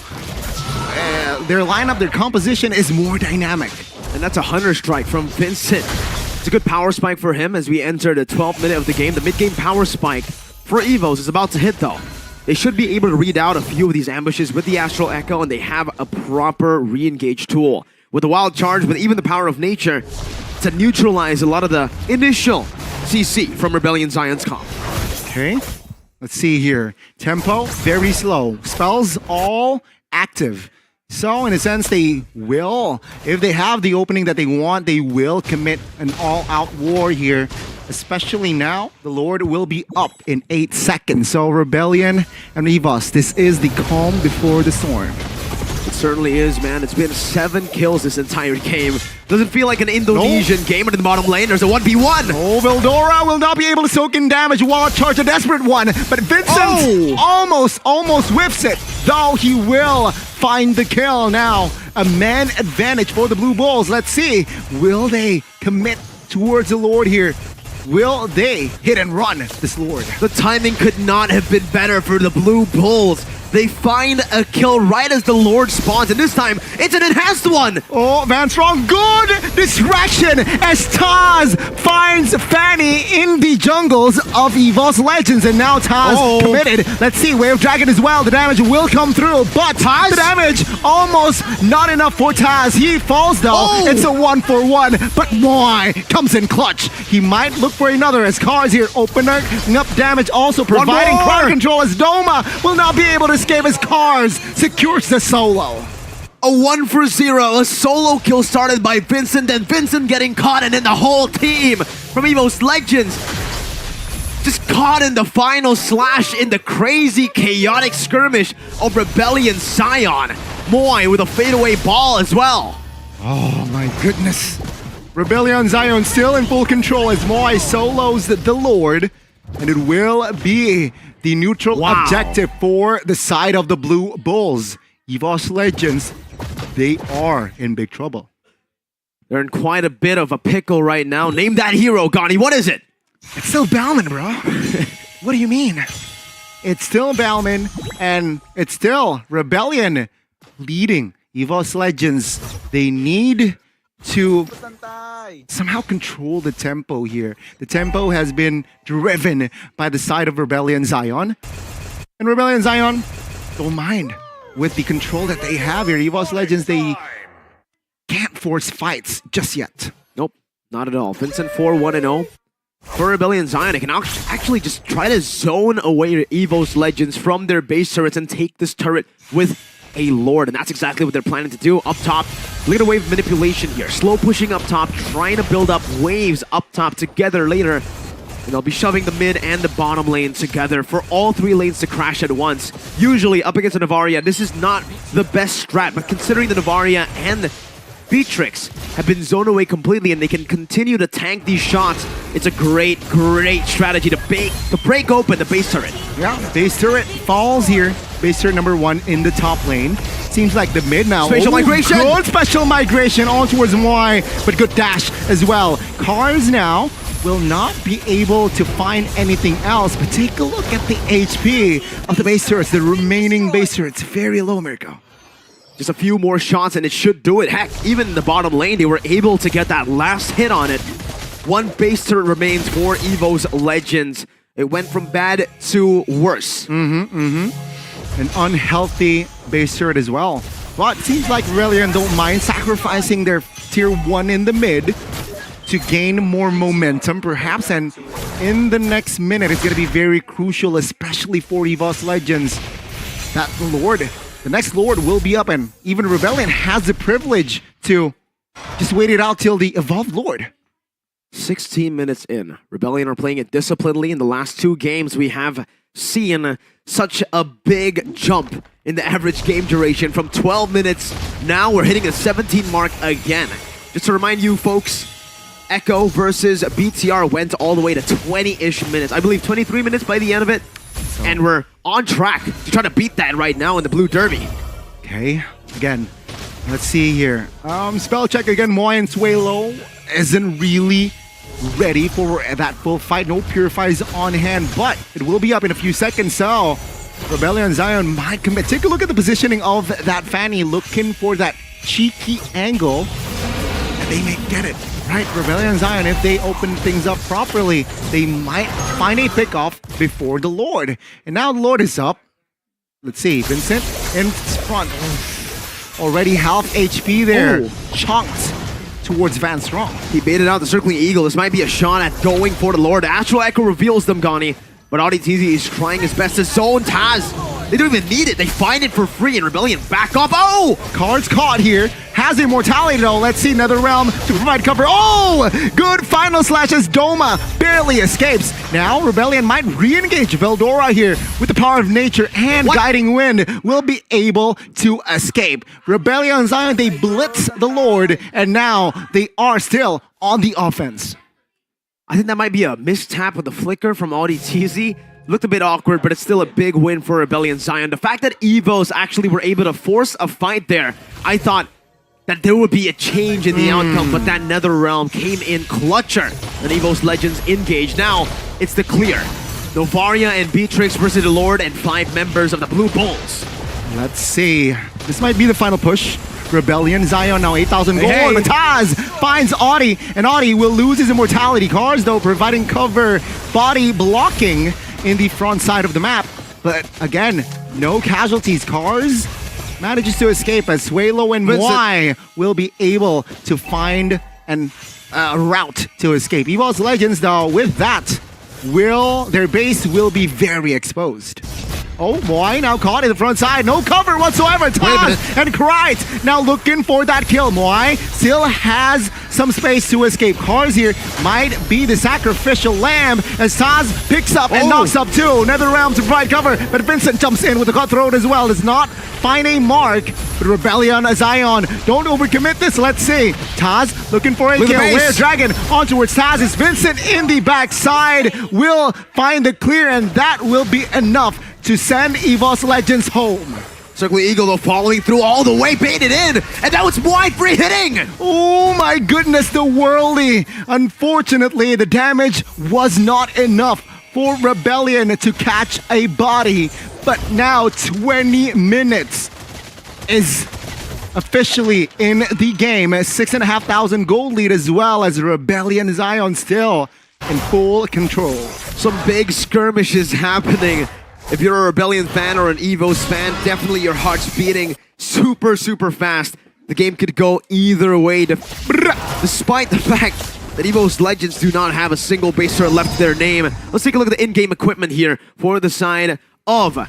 their lineup, their composition is more dynamic. And that's a Hunter Strike from Vincent. It's a good power spike for him as we enter the 12th minute of the game. The mid-game power spike for EVOS is about to hit though. They should be able to read out a few of these ambushes with the Astral Echo, and they have a proper re-engage tool. With the Wild Charge, with even the Power of Nature, to neutralize a lot of the initial CC from Rebellion Zion's comp. Okay, let's see here. Tempo, very slow. Spells all active. So in a sense, they will, if they have the opening that they want, they will commit an all-out war here. Especially now, the Lord will be up in 8 seconds. So Rebellion and EVOS, this is the calm before the storm. It certainly is, man. It's been 7 kills this entire game. Doesn't feel like an Indonesian game, but in the bottom lane, there's a 1v1. Veldora will not be able to soak in damage. Wild Charge, a desperate one. But Vincent almost whiffs it. Though he will find the kill now. A man advantage for the Blue Bulls. Let's see. Will they commit towards the Lord here? Will they hit and run this Lord? The timing could not have been better for the Blue Bulls. They find a kill right as the Lord spawns, and this time, it's an enhanced one! Van Strong, good distraction as Taz finds Fanny in the jungles of EVOS Legends, and now Taz committed. Let's see, Wave Dragon as well, the damage will come through, but the damage almost not enough for Taz. He falls though, it's a 1-for-1, but Moai comes in clutch. He might look for another as Cars here opening up damage, also providing crowd control as Doma will not be able to escape as Cars secures the solo. A 1-for-0, a solo kill started by Vincent, and Vincent getting caught, and then the whole team from EVOS Legends just caught in the final slash in the crazy chaotic skirmish of Rebellion Zion. Moai with a fadeaway ball as well. Oh my goodness. Rebellion Zion still in full control as Moai solos the Lord, and it will be the neutral objective for the side of the Blue Bulls. EVOS Legends, they are in big trouble. They're in quite a bit of a pickle right now. Name that hero, Gani. What is it? It's still Bauman, bro. What do you mean? It's still Bauman, and it's still Rebellion leading EVOS Legends. They need to somehow control the tempo here. The tempo has been driven by the side of Rebellion Zion. And Rebellion Zion don't mind with the control that they have here. EVOS Legends, they can't force fights just yet. Nope, not at all. Vincent 4-1-0. For Rebellion Zion, they can actually just try to zone away EVOS Legends from their base turrets and take this turret with a Lord, and that's exactly what they're planning to do. Up top, look at the wave manipulation here. Slow pushing up top, trying to build up waves up top together later. And they'll be shoving the mid and the bottom lane together for all 3 lanes to crash at once. Usually up against the Navaria, this is not the best strat, but considering the Navaria and Beatrix have been zoned away completely and they can continue to tank these shots. It's a great strategy to break open the base turret. Yeah, base turret falls here. Base turret number 1 in the top lane. Seems like the mid now. Spatial migration! Good special migration on towards Moi, but good dash as well. Cars now will not be able to find anything else, but take a look at the HP of the base turrets. The remaining base turrets, very low, Mirko. Just a few more shots and it should do it. Heck, even in the bottom lane, they were able to get that last hit on it. One base turret remains for EVOS Legends. It went from bad to worse. An unhealthy base turret as well. But it seems like Rebellion don't mind sacrificing their tier 1 in the mid to gain more momentum, perhaps. And in the next minute, it's going to be very crucial, especially for EVOS Legends, that the next Lord will be up, and even Rebellion has the privilege to just wait it out till the Evolved Lord. 16 minutes in. Rebellion are playing it disciplinedly. In the last 2 games, we have seen such a big jump in the average game duration from 12 minutes. Now we're hitting the 17 mark again. Just to remind you folks, Echo versus BTR went all the way to 20-ish minutes. I believe 23 minutes by the end of it. And we're on track to try to beat that right now in the Blue Derby. Okay, again, let's see here. Spell check again. Moi and Suelo isn't really ready for that full fight. No purifies on hand, but it will be up in a few seconds. So Rebellion Zion might commit. Take a look at the positioning of that Fanny, looking for that cheeky angle. And they may get it. Right, Rebellion Zion, if they open things up properly, they might find a pickoff before the Lord. And now the Lord is up. Let's see, Vincent in front. Already half HP there. Chunked towards Van Strong. He baited out the Circling Eagle. This might be a shot at going for the Lord. Astral Echo reveals them, Gani. But AudiTZ is trying his best to zone Taz. They don't even need it. They find it for free, and Rebellion back up. Oh! Cards caught here. Has immortality though. Let's see another realm to provide cover. Oh! Good final slash as Doma barely escapes. Now Rebellion might re-engage Veldora here with the power of nature and guiding wind will be able to escape. Rebellion Zion, they blitz the Lord, and now they are still on the offense. I think that might be a mistap with the flicker from AudiTZ. Looked a bit awkward, but it's still a big win for Rebellion Zion. The fact that EVOS actually were able to force a fight there, I thought that there would be a change in the outcome, but that Nether Realm came in clutcher. And EVOS Legends engaged. Now, it's the clear. Novaria and Beatrix versus the Lord and 5 members of the Blue Bulls. Let's see. This might be the final push. Rebellion Zion now 8,000 gold. Hey. Taz finds Audi, and Audi will lose his immortality. Cars though providing cover, body blocking in the front side of the map. But again, no casualties. Cars manages to escape as Suelo and Moi will be able to find a route to escape. EVOS Legends though, with that, their base will be very exposed. Oh, Moi now caught in the front side. No cover whatsoever. Taz and Krite now looking for that kill. Moi still has some space to escape. Cars here might be the sacrificial lamb as Taz picks up and knocks up 2. Nether Realm to provide cover, but Vincent jumps in with a cutthroat as well. Does not find a mark. But Rebellion Zion, don't overcommit this. Let's see. Taz looking for a kill. Rare Dragon on towards Taz. Is Vincent in the backside. Will find the clear, and that will be enough to send EVOS Legends home. Circling Eagle though following through all the way, baited in, and that was wide free hitting! Oh my goodness, the whirly. Unfortunately, the damage was not enough for Rebellion to catch a body, but now 20 minutes is officially in the game. 6,500 gold lead as well as Rebellion Zion still in full control. Some big skirmishes happening. If you're a Rebellion fan or an EVOS fan, definitely your heart's beating super, super fast. The game could go either way, despite the fact that EVOS Legends do not have a single base turret left to their name. Let's take a look at the in-game equipment here for the side of the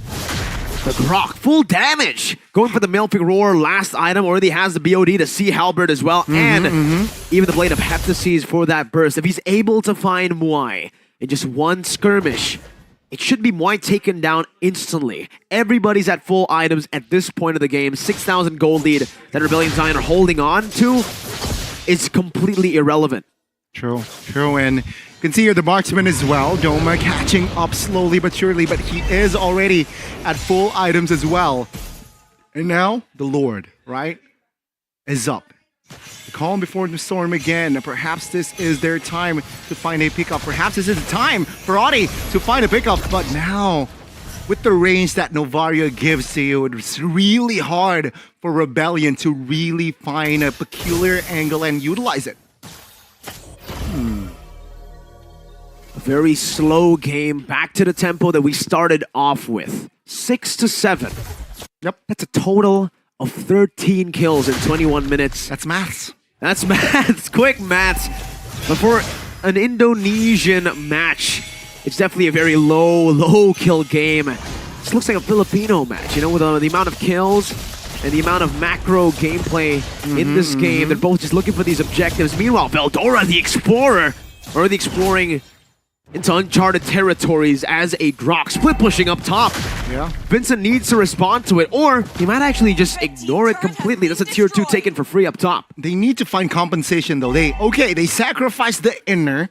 Grok. Full damage! Going for the Malefic Roar, last item, already has the BOD, the Sea Halberd as well, and even the Blade of Heptases for that burst. If he's able to find Moi in just one skirmish, it should be Moai taken down instantly. Everybody's at full items at this point of the game. 6,000 gold lead that Rebellion Zion are holding on to is completely irrelevant. True, true, and you can see here the marksman as well. Doma catching up slowly but surely, but he is already at full items as well. And now, the Lord, right, is up. The calm before the storm again. Perhaps this is their time to find a pickup. Perhaps this is the time for Audi to find a pickup. But now, with the range that Novaria gives to you, it's really hard for Rebellion to really find a peculiar angle and utilize it. A very slow game, back to the tempo that we started off with. 6-7. Yep. That's a total of 13 kills in 21 minutes. That's maths. That's maths, quick maths. But for an Indonesian match, it's definitely a very low kill game. This looks like a Filipino match, you know, with the amount of kills and the amount of macro gameplay in this game. They're both just looking for these objectives. Meanwhile, Veldora, the explorer, already exploring into uncharted territories as a Drock. Split pushing up top. Yeah. Vincent needs to respond to it, or he might actually just ignore it completely. That's a tier 2 taken for free up top. They need to find compensation though. They sacrificed the inner,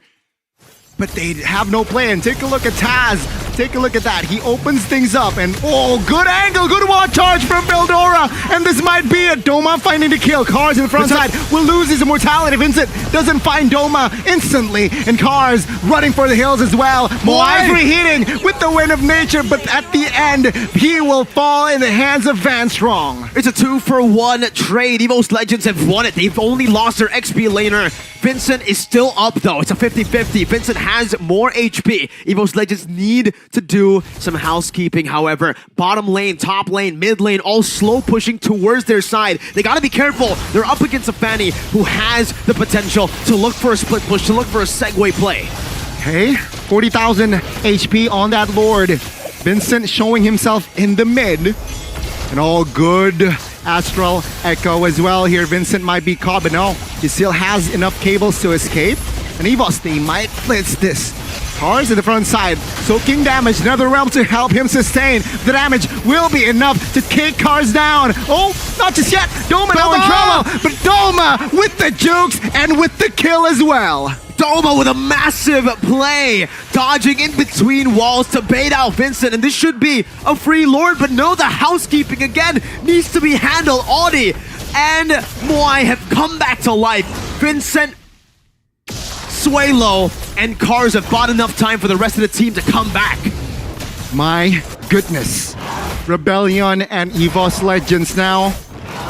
but they have no plan. Take a look at Taz. Take a look at that. He opens things up and good angle, good wall charge from Veldora. And this might be it. Doma finding the kill. Cars in the front side will lose his immortality. Vincent doesn't find Doma instantly. And Cars running for the hills as well. Moai reheating with the wind of nature, but at the end, he will fall in the hands of Van Strong. It's a 2-for-1 trade. EVOS Legends have won it. They've only lost their XP laner. Vincent is still up though. It's a 50-50. Vincent has more HP. EVOS Legends need to do some housekeeping, however. Bottom lane, top lane, mid lane, all slow pushing towards their side. They gotta be careful. They're up against a Fanny who has the potential to look for a split push, to look for a segue play. Okay, 40,000 HP on that Lord. Vincent showing himself in the mid. And all good Astral Echo as well here. Vincent might be caught, but no, he still has enough cables to escape. And EVOS, they might blitz this. Cars in the front side, soaking damage, another realm to help him sustain. The damage will be enough to take Cars down. Oh, not just yet. Doma now in trouble, but Doma with the jukes and with the kill as well. Doma with a massive play, dodging in between walls to bait out Vincent, and this should be a free Lord, but no, the housekeeping again needs to be handled. Audi and Moai have come back to life. Vincent, Suelo, and Cars have bought enough time for the rest of the team to come back. My goodness. Rebellion and EVOS Legends now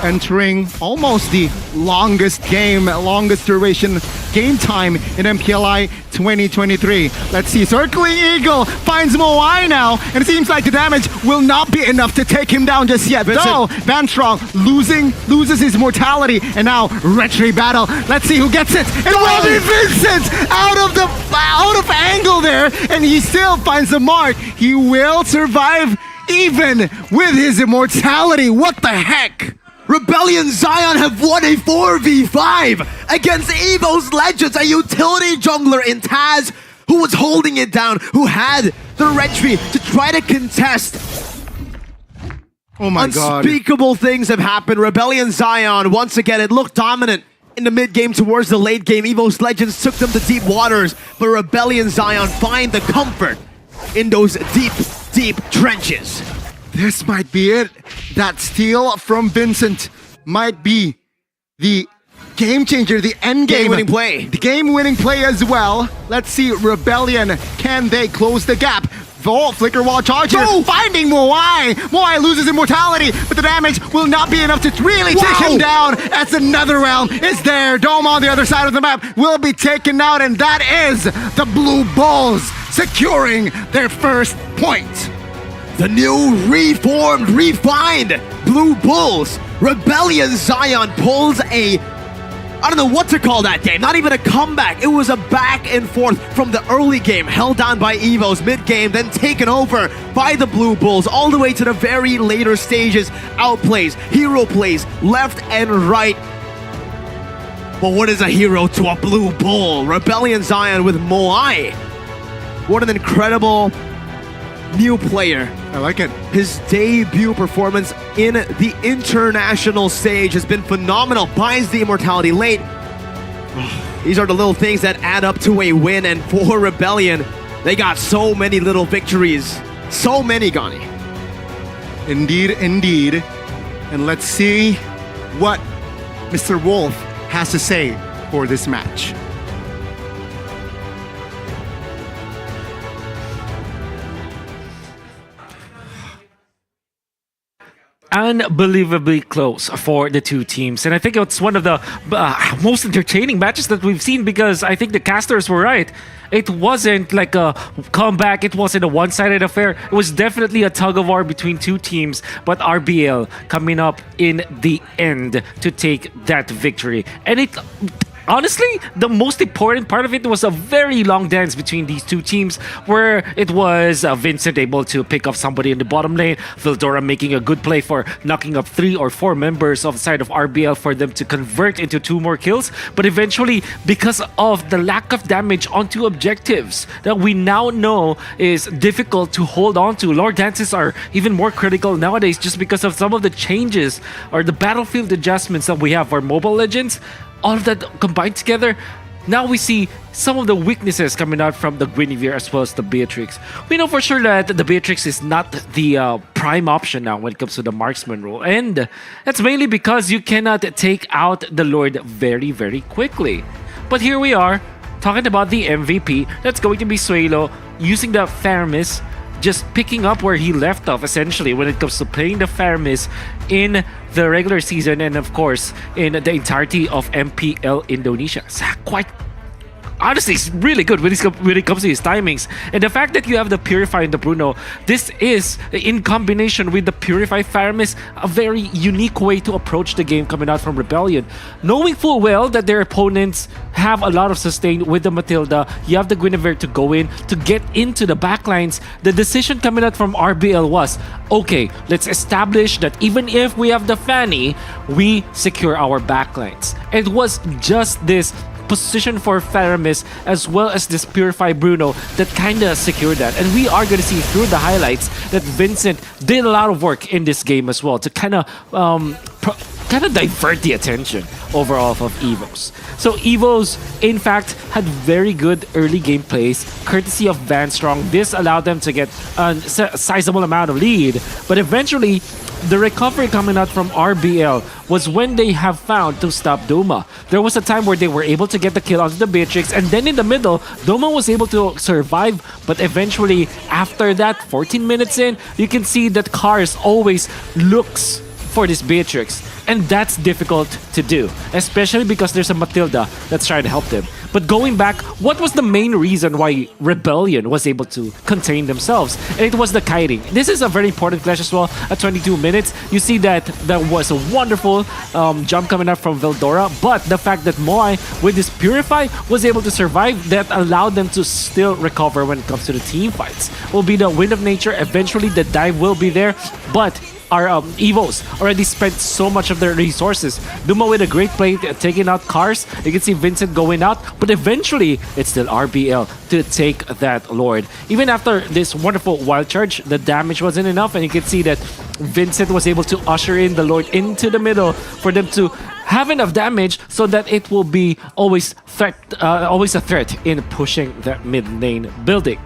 entering almost the longest game, longest duration game time in MPLI 2023. Let's see, Circling Eagle finds Moai now, and it seems like the damage will not be enough to take him down just yet. No, Van Strong loses his mortality, and now retry battle. Let's see who gets it. And will be Vincent out of angle there, and he still finds the mark. He will survive even with his immortality. What the heck? Rebellion Zion have won a 4v5 against EVOS Legends, a utility jungler in Taz who was holding it down, who had the retry to try to contest. Oh my god. Unspeakable things have happened. Rebellion Zion, once again, it looked dominant in the mid game towards the late game. EVOS Legends took them to deep waters, but Rebellion Zion find the comfort in those deep trenches. This might be it. That steal from Vincent might be the game changer, the end game. Game-winning play. The game-winning play as well. Let's see, Rebellion, can they close the gap? Volt, flicker wall charge here, finding Moai. Moai loses immortality, but the damage will not be enough to really take him down as another realm is there. Dome on the other side of the map will be taken out, and that is the Blue Bulls securing their first point. The new, reformed, refined Blue Bulls. Rebellion Zion pulls a, I don't know what to call that game. Not even a comeback. It was a back and forth from the early game, held down by EVOS mid-game, then taken over by the Blue Bulls, all the way to the very later stages. Outplays, hero plays, left and right. But what is a hero to a Blue Bull? Rebellion Zion with Moai. What an incredible new player. I like it. His debut performance in the international stage has been phenomenal. Binds the immortality late. These are the little things that add up to a win, and for Rebellion, they got so many little victories. So many, Gani. Indeed, indeed. And let's see what Mr. Wolf has to say for this match. Unbelievably close for the two teams, and I think it's one of the most entertaining matches that we've seen, because I think the casters were right. It wasn't like a comeback, it wasn't a one-sided affair. It was definitely a tug-of-war between two teams, but RBL coming up in the end to take that victory. And it honestly, the most important part of it was a very long dance between these two teams, where it was Vincent able to pick up somebody in the bottom lane, Vildora making a good play for knocking up 3 or 4 members of the side of RBL for them to convert into 2 more kills. But eventually, because of the lack of damage onto objectives that we now know is difficult to hold on to, Lord dances are even more critical nowadays just because of some of the changes or the battlefield adjustments that we have for Mobile Legends. All of that combined together, now we see some of the weaknesses coming out from the Guinevere as well as the Beatrix. We know for sure that the Beatrix is not the prime option now when it comes to the marksman role, and that's mainly because you cannot take out the Lord very, very quickly. But here we are, talking about the MVP. That's going to be Suelo, using the Faramis, just picking up where he left off essentially when it comes to playing the Faramis in the regular season, and of course in the entirety of MPL Indonesia. It's quite honestly, it's really good when it comes to his timings. And the fact that you have the Purify and the Bruno, this is, in combination with the Purify Faramis, a very unique way to approach the game coming out from Rebellion. Knowing full well that their opponents have a lot of sustain with the Matilda, you have the Guinevere to go in, to get into the backlines. The decision coming out from RBL was, okay, let's establish that even if we have the Fanny, we secure our backlines. It was just this position for Faramis as well as this Purify Bruno that kind of secured that. And we are going to see through the highlights that Vincent did a lot of work in this game as well to kind of divert the attention overall of EVOS. So EVOS, in fact, had very good early game plays, courtesy of Van Strong. This allowed them to get a sizable amount of lead, but eventually the recovery coming out from RBL was when they have found to stop Doma. There was a time where they were able to get the kill onto the Beatrix, and then in the middle, Doma was able to survive, but eventually, after that, 14 minutes in, you can see that Cars always looks for this Beatrix. And that's difficult to do, especially because there's a Matilda that's trying to help them. But going back, what was the main reason why Rebellion was able to contain themselves? And it was the kiting. This is a very important clash as well. At 22 minutes, you see that there was a wonderful jump coming up from Vildora, but the fact that Moai, with this Purify, was able to survive, that allowed them to still recover when it comes to the team fights. Will be the Wind of Nature. Eventually, the dive will be there, but our EVOS already spent so much of their resources. Duma with a great play, taking out Cars. You can see Vincent going out, but eventually it's still RBL to take that Lord. Even after this wonderful wild charge, the damage wasn't enough, and you can see that Vincent was able to usher in the Lord into the middle for them to have enough damage so that it will be always a threat in pushing that mid lane building.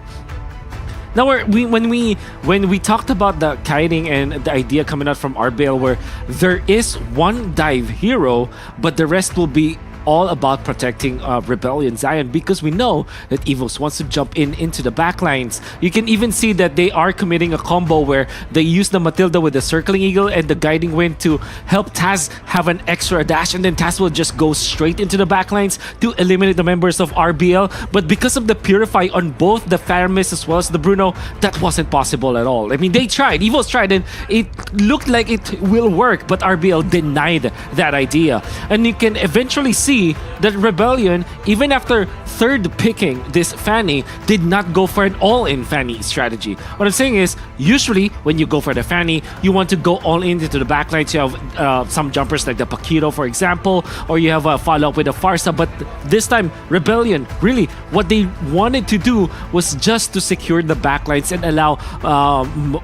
Now, when we talked about the kiting and the idea coming out from RBL, where there is one dive hero, but the rest will be all about protecting Rebellion Zion, because we know that EVOS wants to jump into the backlines. You can even see that they are committing a combo where they use the Matilda with the Circling Eagle and the Guiding Wind to help Taz have an extra dash, and then Taz will just go straight into the backlines to eliminate the members of RBL. But because of the Purify on both the Faramis as well as the Bruno, that wasn't possible at all. I mean, they tried, EVOS tried, and it looked like it will work, but RBL denied that idea. And you can eventually see see that Rebellion, even after third picking this Fanny, did not go for an all-in Fanny strategy. What I'm saying is, usually when you go for the Fanny, you want to go all in into the backlines. You have some jumpers like the Paquito, for example, or you have a follow-up with a Farsa. But this time, Rebellion, really, what they wanted to do was just to secure the backlines and allow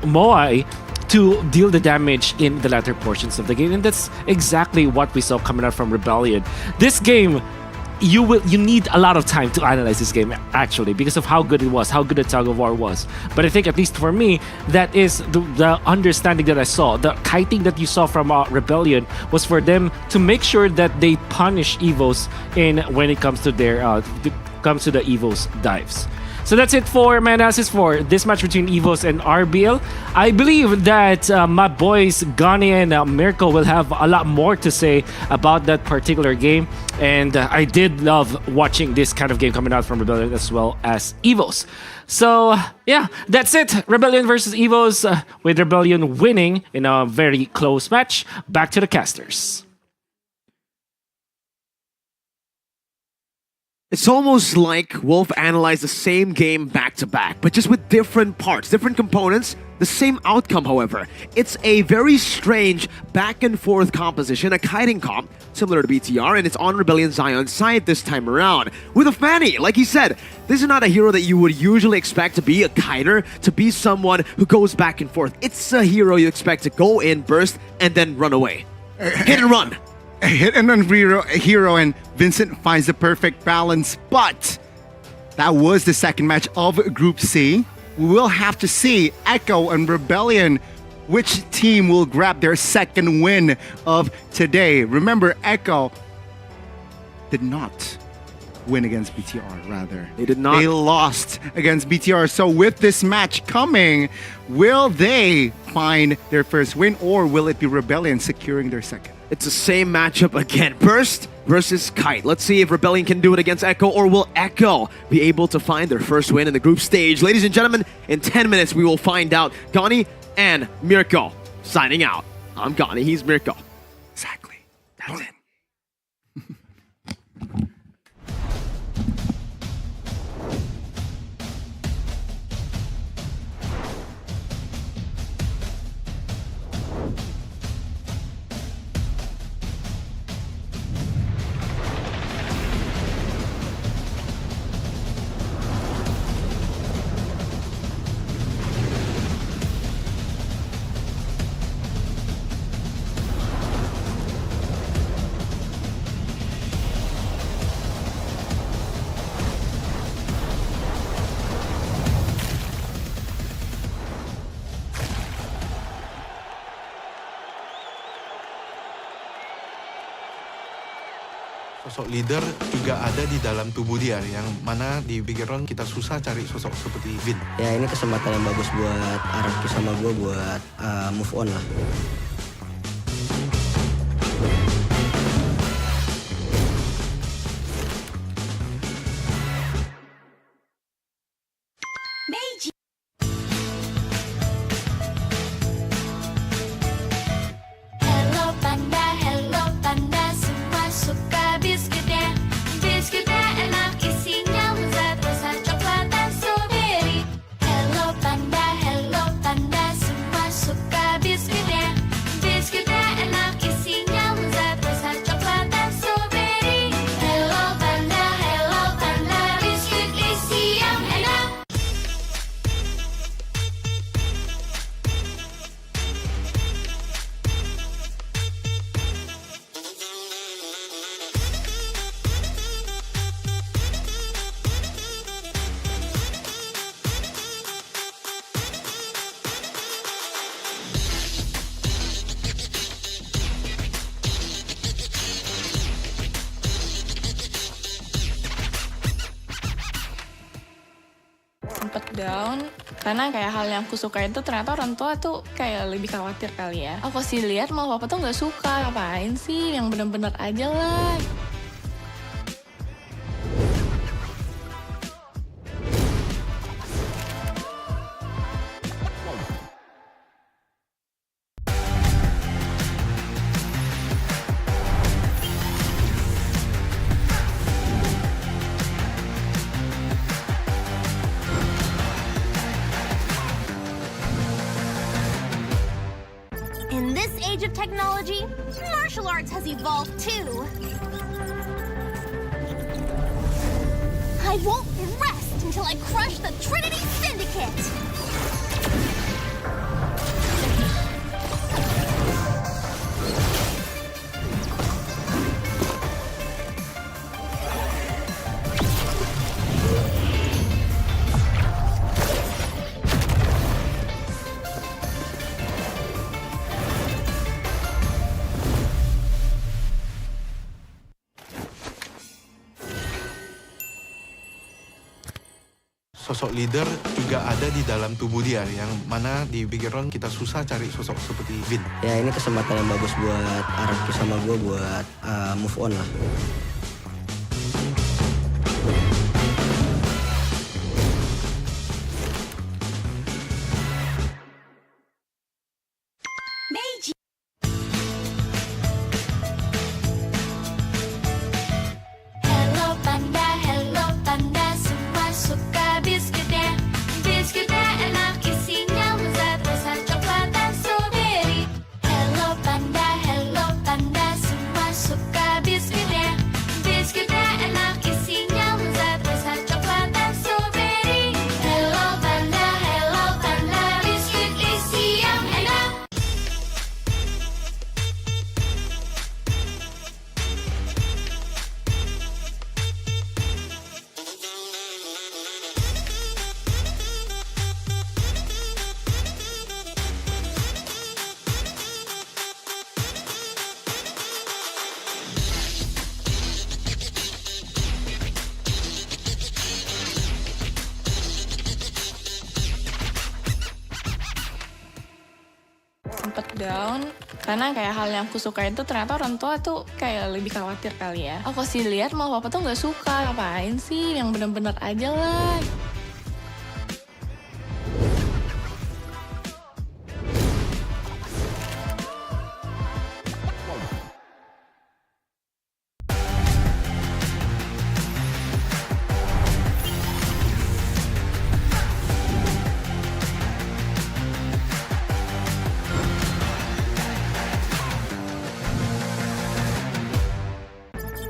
Moai to deal the damage in the latter portions of the game. And that's exactly what we saw coming out from Rebellion. This game, you need a lot of time to analyze this game, actually, because of how good it was, how good the tug of war was. But I think, at least for me, that is the understanding that I saw. The kiting that you saw from Rebellion was for them to make sure that they punish EVOS when it comes to their comes to the EVOS dives. So that's it for my analysis for this match between EVOS and RBL. I believe that my boys Gani and Mirko will have a lot more to say about that particular game. And I did love watching this kind of game coming out from Rebellion as well as EVOS. So yeah, that's it. Rebellion versus EVOS, with Rebellion winning in a very close match. Back to the casters. It's almost like Wolf analyzed the same game back to back, but just with different parts, different components, the same outcome, however. It's a very strange back and forth composition, a kiting comp, similar to BTR, and it's on Rebellion Zion's side this time around. With a Fanny, like he said, this is not a hero that you would usually expect to be a kiter, to be someone who goes back and forth. It's a hero you expect to go in, burst, and then run away. Hit and run. A hit and run hero, and Vincent finds the perfect balance. But that was the second match of Group C. We will have to see Echo and Rebellion, which team will grab their second win of today. Remember, Echo did not win against BTR, rather. They did not. They lost against BTR. So with this match coming, will they find their first win, or will it be Rebellion securing their second? It's the same matchup again. Burst versus Kite. Let's see if Rebellion can do it against Echo, or will Echo be able to find their first win in the group stage? Ladies and gentlemen, in 10 minutes we will find out. Gani and Mirko signing out. I'm Gani, he's Mirko. Exactly. That's it. Sosok leader juga ada di dalam tubuh dia, yang mana di Bigetron kita susah cari sosok seperti Vin. Ya ini kesempatan yang bagus buat Araki sama gue buat move on lah. Sempet down karena kayak hal yang aku suka itu ternyata orang tua tuh kayak lebih khawatir kali ya. Aku sih lihat malah papa tuh nggak suka, ngapain sih, yang bener-bener aja lah. age of technology, martial arts has evolved too. I won't rest until I crush the Trinity Syndicate! Sosok leader juga ada di dalam tubuh dia, yang mana di Bigetron kita susah cari sosok seperti Vin. Ya ini kesempatan yang bagus buat Araki sama gue buat move on lah. Hello panda, semua suka biskuitnya. Biskuitnya enak, isinya lezat, rasa coklat dan strawberry. Hello panda, semua suka biskuitnya. Biskuitnya enak, isinya lezat, rasa coklat dan strawberry. Hello panda, biskuit isi yang enak. Sempet down karena kayak hal yang aku suka itu ternyata orang tua tuh kayak lebih khawatir kali ya. Aku sih lihat malah papa tuh nggak suka, ngapain sih yang bener-bener aja lah.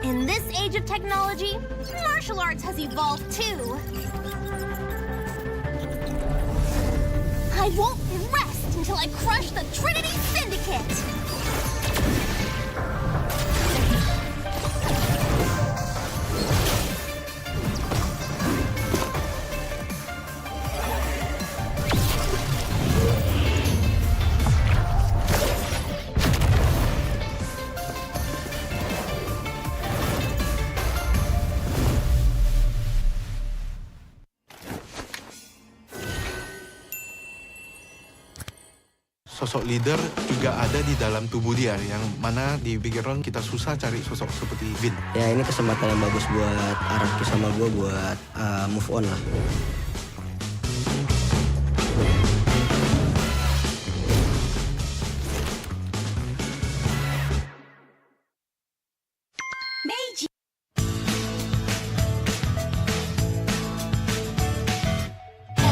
In this age of technology, martial arts has evolved too. I won't rest until I crush the Trinity Syndicate! Sosok leader juga ada di dalam tubuh dia, yang mana di Bigetron kita susah cari sosok seperti Vin. Ya ini kesempatan yang bagus buat Araki sama gue buat move on lah.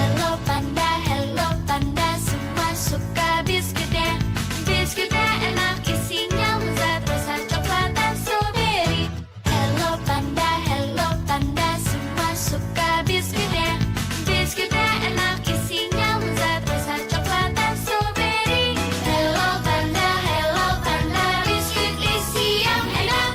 Hello panda, semua suka biskuitnya. Biskuitnya enak, isinya lezat, rasa coklat dan strawberry. Hello panda, semua suka biskuitnya. Biskuitnya enak, isinya lezat, rasa coklat dan strawberry. Hello panda, biskuit isi yang enak.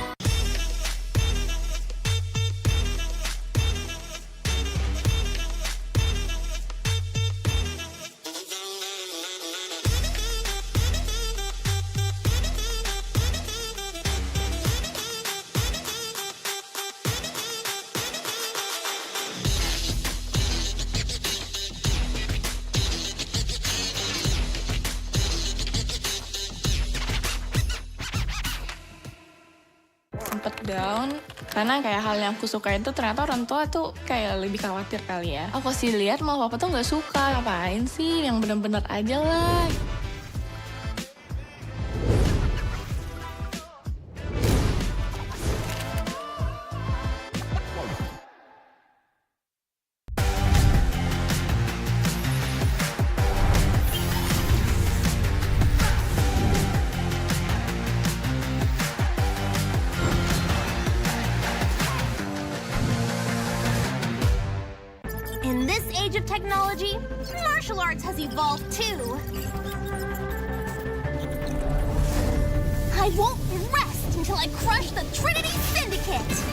Sempet down karena kayak hal yang aku suka itu ternyata orang tua tuh kayak lebih khawatir kali ya. Aku sih lihat malah papa tuh nggak suka, ngapain sih yang bener-bener aja lah. arts has evolved too. I won't rest until I crush the Trinity Syndicate!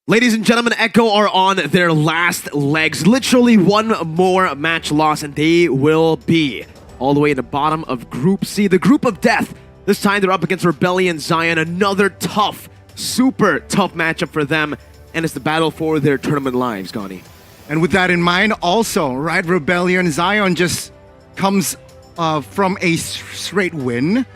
Ladies and gentlemen, Echo are on their last legs. Literally one more match loss and they will be all the way in the bottom of Group C, the Group of Death. This time they're up against Rebellion Zion, another tough, super tough matchup for them. And it's the battle for their tournament lives, Gani. And with that in mind, also, right, Rebellion Zion just comes from a straight win.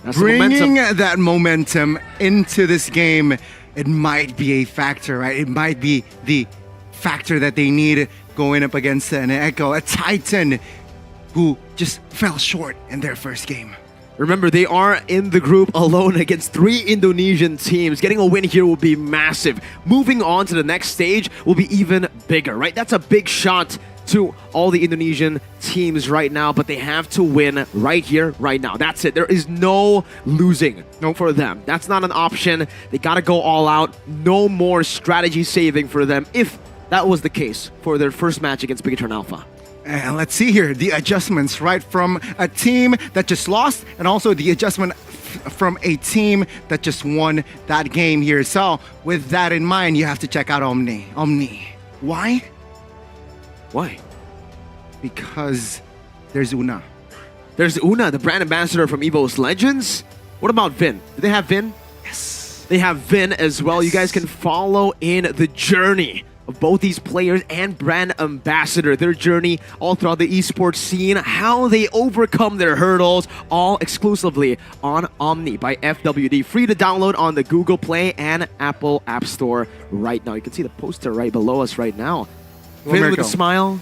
That's bringing that momentum into this game. It might be a factor, right? It might be the factor that they need going up against an Echo, a Titan who just fell short in their first game. Remember, they are in the group alone against 3 Indonesian teams. Getting a win here will be massive. Moving on to the next stage will be even bigger, right? That's a big shot to all the Indonesian teams right now, but they have to win right here, right now. That's it. There is no losing for them. That's not an option. They got to go all out. No more strategy saving for them if that was the case for their first match against Bigetron Alpha. And let's see here, the adjustments, right, from a team that just lost and also the adjustment from a team that just won that game here. So with that in mind, you have to check out Omni. Why? Why? because there's Una. There's Una, the brand ambassador from EVOS Legends. What about Vin? Do they have Vin? Yes. They have Vin as well. You guys can follow in the journey of both these players and brand ambassador, their journey all throughout the esports scene, how they overcome their hurdles, all exclusively on Omni by FWD. Free to download on the Google Play and Apple App Store right now. You can see the poster right below us right now. Vin with a smile.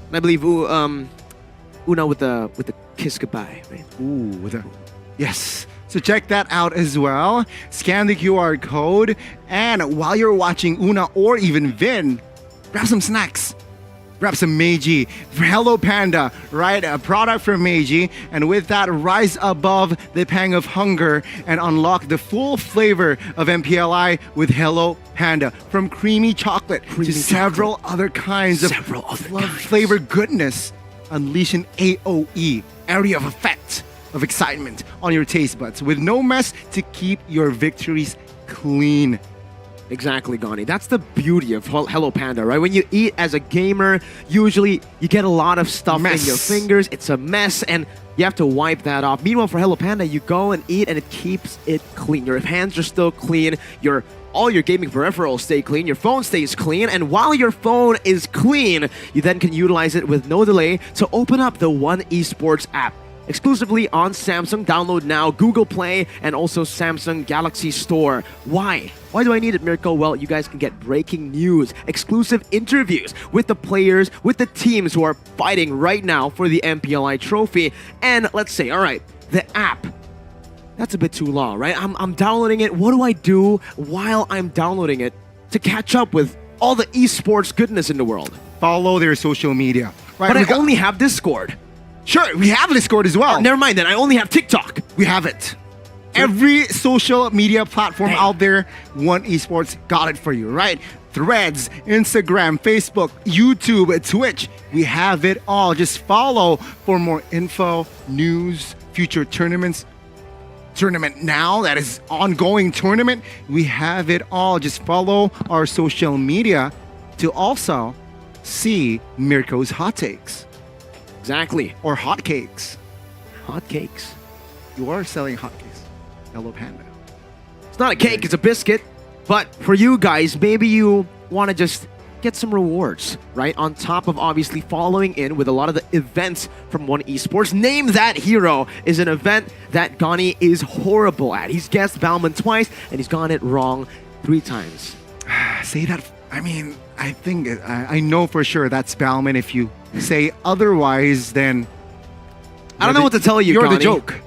And I believe Una with the kiss goodbye. Right? Ooh, yes. So check that out as well. Scan the QR code, and while you're watching Una or even Vin, grab some snacks. Grab some Meiji. Hello Panda, right? A product from Meiji. And with that, rise above the pang of hunger and unlock the full flavor of MPLI with Hello Panda. From creamy chocolate to several other kinds of flavor goodness. Unleash an AOE, area of effect, of excitement on your taste buds with no mess to keep your victories clean. Exactly, Gani. That's the beauty of Hello Panda, right? When you eat as a gamer, usually you get a lot of stuff in your fingers. It's a mess, and you have to wipe that off. Meanwhile, for Hello Panda, you go and eat, and it keeps it clean. Your hands are still clean. All your gaming peripherals stay clean. Your phone stays clean. And while your phone is clean, you then can utilize it with no delay to open up the One Esports app. Exclusively on Samsung. Download now, Google Play, and also Samsung Galaxy Store. Why? Why do I need it, Mirko? Well, you guys can get breaking news, exclusive interviews with the players, with the teams who are fighting right now for the MPLI trophy. And let's say, all right, the app. That's a bit too long, right? I'm downloading it. What do I do while I'm downloading it to catch up with all the esports goodness in the world? Follow their social media. Right? But I only have Discord. Sure, we have Discord as well. Oh, never mind then, I only have TikTok. We have it. Every social media platform out there, One Esports got it for you, right? Threads, Instagram, Facebook, YouTube, Twitch. We have it all. Just follow for more info, news, future tournaments. Tournament now, that is ongoing tournament. We have it all. Just follow our social media to also see Mirko's hot takes. Exactly. Or hotcakes. Hotcakes. You are selling hotcakes. Hello Panda. It's not a cake, it's a biscuit. But for you guys, maybe you want to just get some rewards, right? On top of obviously following in with a lot of the events from One Esports. Name That Hero is an event that Gani is horrible at. He's guessed Bauman twice, and he's gotten it wrong 3 times. Say that. I mean, I think, I know for sure that's Bauman. If you say otherwise, then I don't know what to tell you, You're Gani. the joke.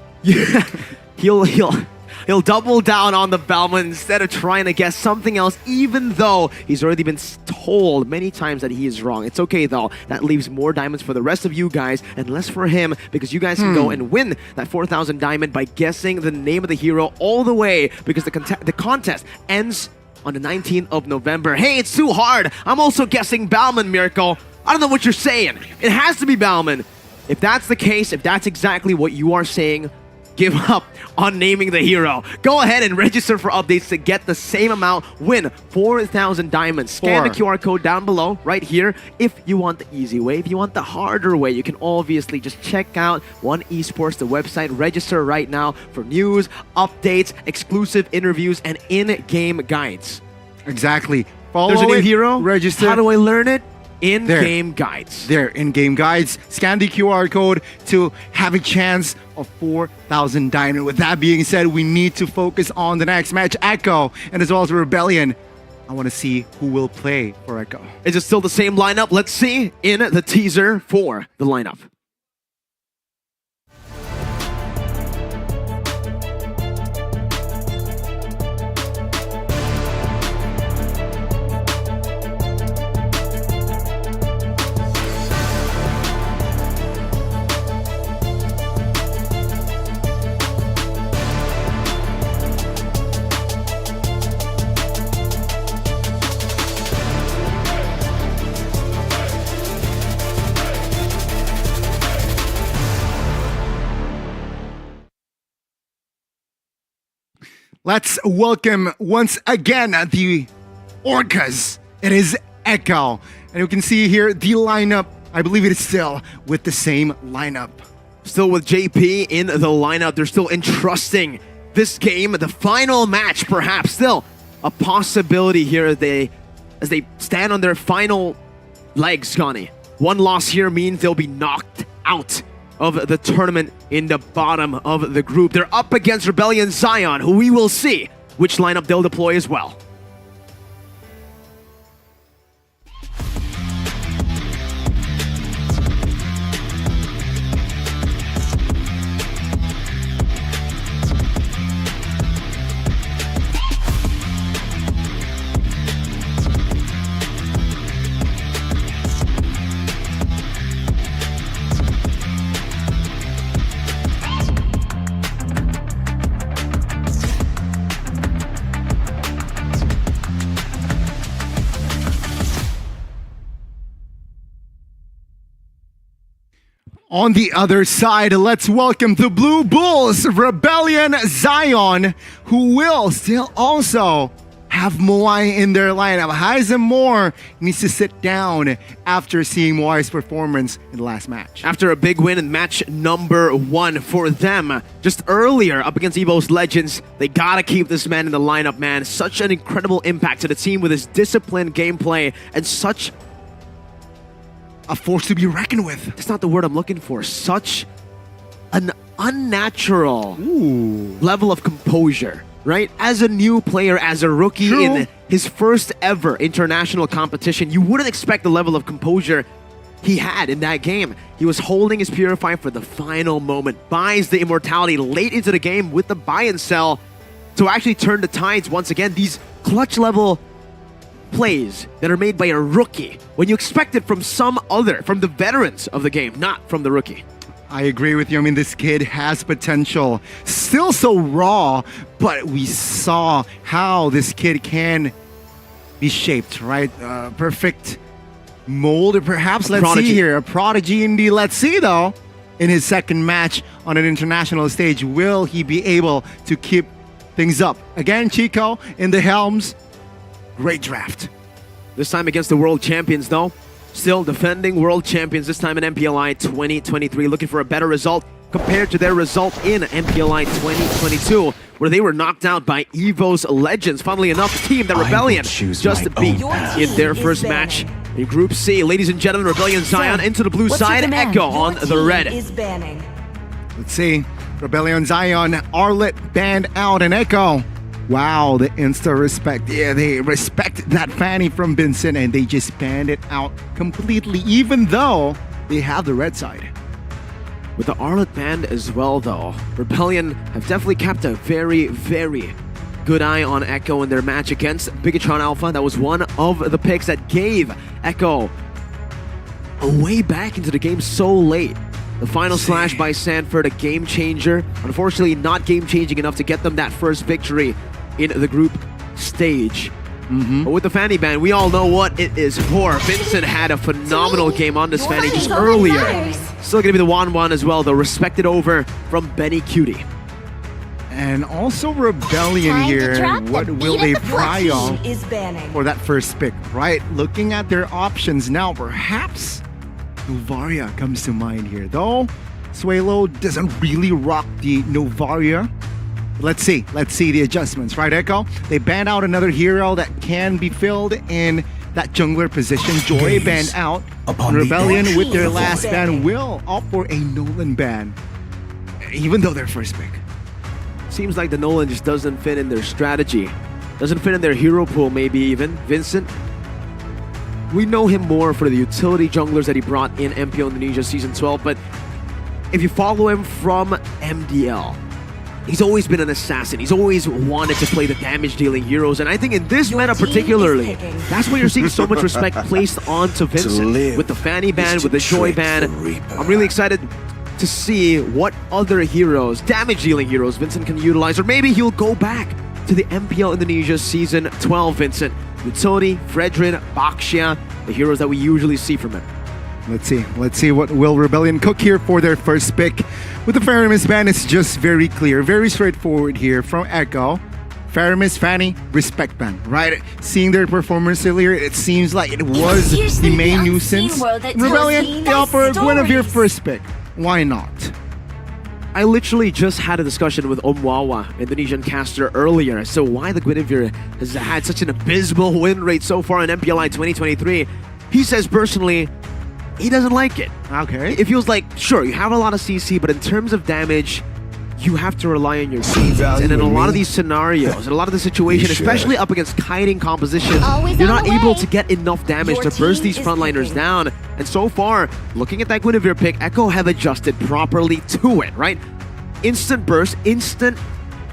He'll double down on the Bauman instead of trying to guess something else, even though he's already been told many times that he is wrong. It's okay, though. That leaves more diamonds for the rest of you guys and less for him, because you guys can go and win that 4,000 diamond by guessing the name of the hero all the way, because the contest ends on the 19th of November. Hey, it's too hard. I'm also guessing Bauman, Mirko. I don't know what you're saying. It has to be Bauman. If that's the case, if that's exactly what you are saying, give up on naming the hero. Go ahead and register for updates to get the same amount. Win 4,000 diamonds. Scan the QR code down below, right here. If you want the easy way, if you want the harder way, you can obviously just check out One Esports, the website. Register right now for news, updates, exclusive interviews, and in-game guides. Exactly. Follow There's a new hero. Register. How do I learn it? In-game guides. There, in-game guides. Scan the QR code to have a chance of 4,000 diamond. With that being said, we need to focus on the next match, Echo, and as well as Rebellion. I want to see who will play for Echo. Is it still the same lineup? Let's see in the teaser for the lineup. Let's welcome once again the Orcas. It is Echo. And you can see here the lineup I believe it is still with the same lineup. Still with JP in the lineup. They're still entrusting this game, the final match, perhaps still a possibility here as they stand on their final legs, Connie. One loss here means they'll be knocked out of the tournament in the bottom of the group. They're up against Rebellion Zion, who we will see which lineup they'll deploy as well. On the other side, let's welcome the Blue Bulls, Rebellion Zion, who will still also have Moai in their lineup. Heisen Moore needs to sit down after seeing Moai's performance in the last match. After a big win in match number 1 for them, just earlier up against EVOS Legends, they gotta keep this man in the lineup, man. Such an incredible impact to the team with his disciplined gameplay and such a force to be reckoned with. That's not the word I'm looking for. Such an unnatural level of composure, right? As a new player, as a rookie in his first ever international competition, you wouldn't expect the level of composure he had in that game. He was holding his Purify for the final moment, buys the Immortality late into the game with the buy and sell to actually turn the tides once again. These clutch level plays that are made by a rookie when you expect it from from the veterans of the game, not from the rookie. I agree with you. I mean, this kid has potential. Still so raw, but we saw how this kid can be shaped, right? Perfect mold, or perhaps, let's see here, a prodigy indeed. Let's see, though, in his second match on an international stage, will he be able to keep things up? Again, Chico in the helms. Great draft. This time against the world champions, though. Still defending world champions, this time in MPLI 2023, looking for a better result compared to their result in MPLI 2022, where they were knocked out by EVOS Legends. Funnily enough, the team that Rebellion just beat in their first match in Group C. Ladies and gentlemen, Rebellion Zion into the blue side, Echo on the red. Let's see. Rebellion Zion, Arlet banned out, and Echo. Wow, the insta respect. Yeah, they respect that Fanny from Vincent, and they just banned it out completely, even though they have the red side. With the Arlet banned as well, though, Rebellion have definitely kept a very, very good eye on Echo in their match against Bigetron Alpha. That was one of the picks that gave Echo a way back into the game so late. The final slash by Sanford, a game changer. Unfortunately, not game changing enough to get them that first victory in the group stage. But with the Fanny ban, we all know what it is for. Vincent had a phenomenal game on this Fanny just earlier. Still gonna be the 1-1 as well, though. Respected over from Benny Cutie. And also Rebellion here. What will they try on for that first pick, right? Looking at their options now, perhaps Novaria comes to mind here. Though Suelo doesn't really rock the Novaria. Let's see the adjustments, right, Echo? They banned out another hero that can be filled in that jungler position. Joy banned out. Rebellion with their last ban will opt for a Nolan ban, even though their first pick. Seems like the Nolan just doesn't fit in their strategy. Doesn't fit in their hero pool, maybe even. Vincent, we know him more for the utility junglers that he brought in MPL Indonesia Season 12, but if you follow him from MDL, he's always been an assassin. He's always wanted to play the damage-dealing heroes, and I think in this meta particularly, that's why you're seeing so much respect placed onto Vincent. With the Fanny ban, with the Joy ban, I'm really excited to see what other heroes, damage-dealing heroes, Vincent can utilize, or maybe he'll go back to the MPL Indonesia Season 12, Vincent. Utility, Fredrin, Baxia, the heroes that we usually see from him. Let's see what will Rebellion cook here for their first pick. With the Faramis ban, it's just very clear, very straightforward here from Echo. Faramis, Fanny, respect man, right? Seeing their performance earlier, it seems like it was the main nuisance. Rebellion, they offer Guinevere first pick. Why not? I literally just had a discussion with Homebois, Indonesian caster, earlier as to why the Guinevere has had such an abysmal win rate so far in MPLI 2023. He says personally, he doesn't like it. Okay. It feels like, sure, you have a lot of CC, but in terms of damage, you have to rely on your teammates. And in a lot of these scenarios, in a lot of the situations, especially up against kiting compositions, you're not able to get enough damage to burst these frontliners down. And so far, looking at that Guinevere pick, Echo have adjusted properly to it, right? Instant burst, instant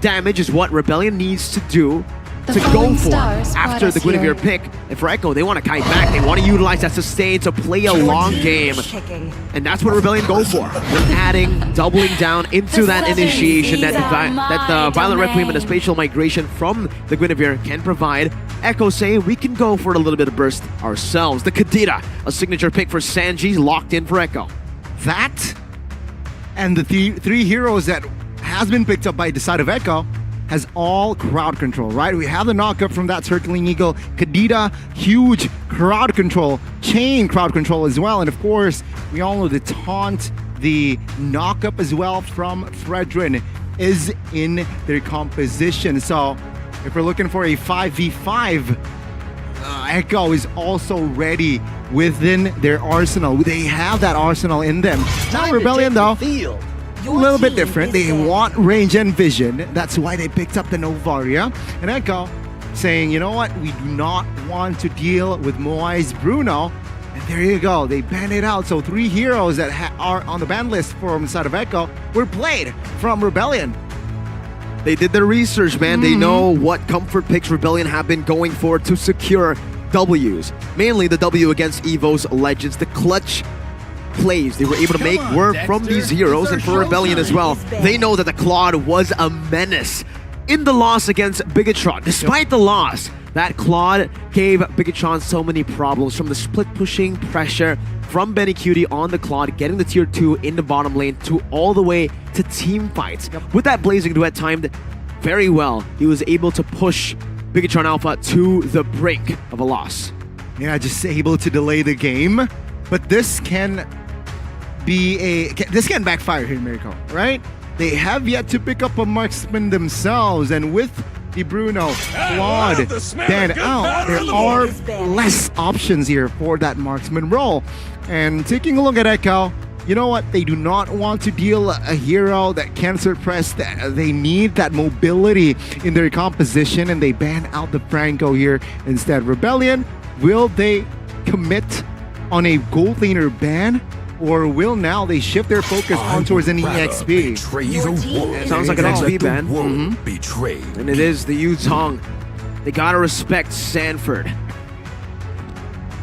damage is what Rebellion needs to do to go for after the Guinevere pick. And for Echo, they want to kite back. They want to utilize that sustain to play a long game. And that's what Rebellion go for. They're adding, doubling down into that initiation that the Violent Requiem and the spatial migration from the Guinevere can provide. Echo say we can go for a little bit of burst ourselves. The Kadira, a signature pick for Sanji, locked in for Echo. That and the three heroes that has been picked up by the side of Echo has all crowd control, right? We have the knockup from that Circling Eagle. Kadita, huge crowd control, chain crowd control as well. And of course, we all know the taunt, the knockup as well from Fredrin is in their composition. So if we're looking for a 5v5, Echo is also ready within their arsenal. They have that arsenal in them. Now Rebellion though, a little bit different. They want range and vision. That's why they picked up the Novaria. And Echo saying, you know what? We do not want to deal with Moai's Bruno. And there you go. They banned it out. So 3 heroes that are on the ban list from the side of Echo were played from Rebellion. They did their research, man. They know what comfort picks Rebellion have been going for to secure W's. Mainly the W against EVOS Legends. The clutch plays they were able to make work from these heroes, and for Rebellion as well. They know that the Claude was a menace in the loss against Bigetron. Despite the loss, that Claude gave Bigetron so many problems, from the split pushing pressure from Benny Cutie on the Claude, getting the tier 2 in the bottom lane, to all the way to team fights. With that Blazing Duet timed very well, he was able to push Bigetron Alpha to the brink of a loss. Yeah, just able to delay the game. But this can backfire here, Miracle, right? They have yet to pick up a marksman themselves, and with the Bruno Claude banned out, there are less options here for that marksman role. And taking a look at Echo, you know what? They do not want to deal a hero that can suppress that. They need that mobility in their composition, and they ban out the Franco here instead. Rebellion, will they commit on a gold laner ban? Or will now they shift their focus on towards an EXP? Sounds like an XP ban. And it is the Yuzhong. They gotta respect Sanford.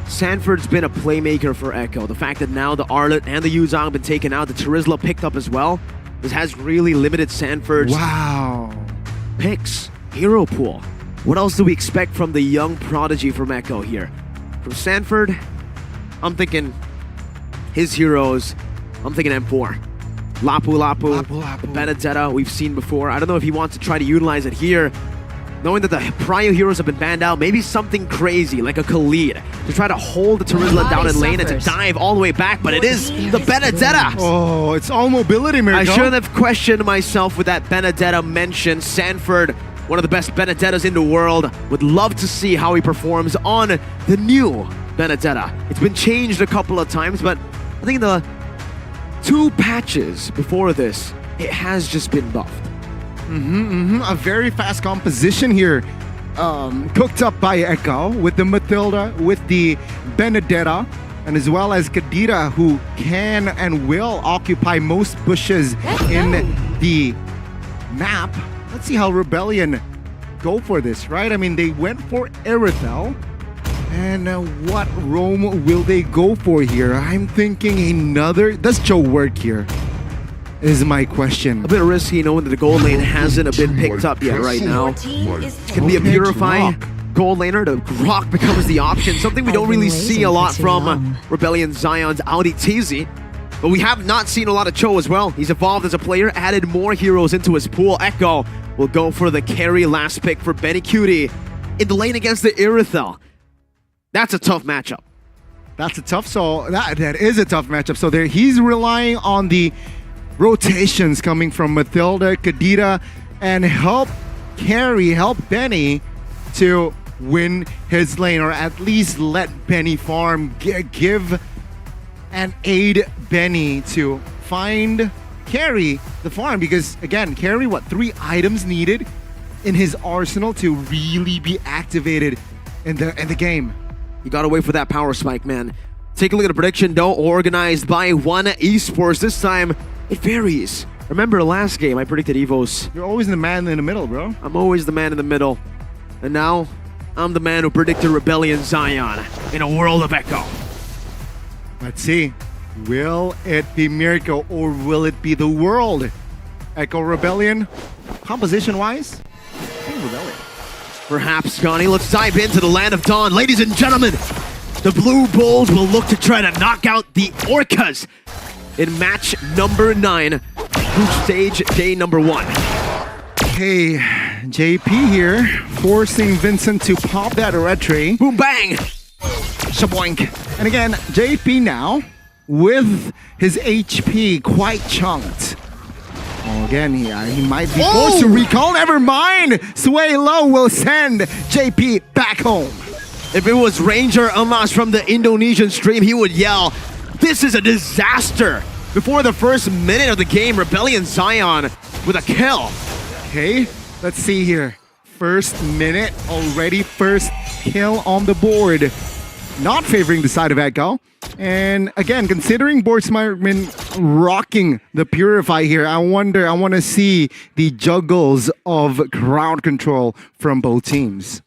Sanford's been a playmaker for Echo. The fact that now the Arlet and the Yuzhong have been taken out, the Terizla picked up as well, this has really limited Sanford's picks. Hero pool. What else do we expect from the young prodigy from Echo here? From Sanford, I'm thinking his heroes, I'm thinking M4. Lapu, the Benedetta we've seen before. I don't know if he wants to try to utilize it here. Knowing that the prior heroes have been banned out, maybe something crazy like a Khalid to try to hold the Terizla down in lane and to dive all the way back, but it is the Benedetta. Oh, it's all mobility, Miracle. I should have questioned myself with that Benedetta mention. Sanford, one of the best Benedettas in the world. Would love to see how he performs on the new Benedetta. It's been changed a couple of times, but I think the 2 patches before this, it has just been buffed. A very fast composition here, cooked up by Echo with the Matilda, with the Benedetta, and as well as Kadira, who can and will occupy most bushes in the map. Let's see how Rebellion go for this, right? I mean, they went for Erythel. And what roam will they go for here? I'm thinking another... Does Joe work here? Is my question. A bit risky knowing that the gold lane hasn't been picked up yet right now. It can be a Purify gold laner. The Grok becomes the option. Something we don't really see a lot from Rebellion Zion's Audi Teasy. But we have not seen a lot of Cho as well. He's evolved as a player, added more heroes into his pool. Echo will go for the carry last pick for Benny Cutie in the lane against the Irithel. That's a tough matchup. That is a tough matchup. So there, he's relying on the rotations coming from Matilda, Kadita, and help Benny to win his lane, or at least let Benny farm, give and aid Benny to carry the farm. Because again, carry 3 items needed in his arsenal to really be activated in the game. You gotta wait for that power spike, man. Take a look at the prediction, though, organized by One Esports. This time, it varies. Remember last game, I predicted EVOS. You're always the man in the middle, bro. I'm always the man in the middle. And now, I'm the man who predicted Rebellion Zion in a world of Echo. Let's see. Will it be Miracle or will it be the world? Echo Rebellion, composition-wise, I think Rebellion. Perhaps, Gani. Let's dive into the Land of Dawn. Ladies and gentlemen, the Blue Bulls will look to try to knock out the Orcas in match number 9, group stage day number 1. Okay, JP here, forcing Vincent to pop that red tree. Boom, bang! Shaboink. And again, JP now with his HP quite chunked. Oh, again, he might be forced to recall. Never mind. Sway Low will send JP back home. If it was Ranger Amas from the Indonesian stream, he would yell, "This is a disaster!" Before the first minute of the game, Rebellion Zion with a kill. Okay, let's see here. First minute already, first kill on the board. Not favoring the side of Echo. And again, considering Borsmartman rocking the Purify here, I want to see the juggles of crowd control from both teams.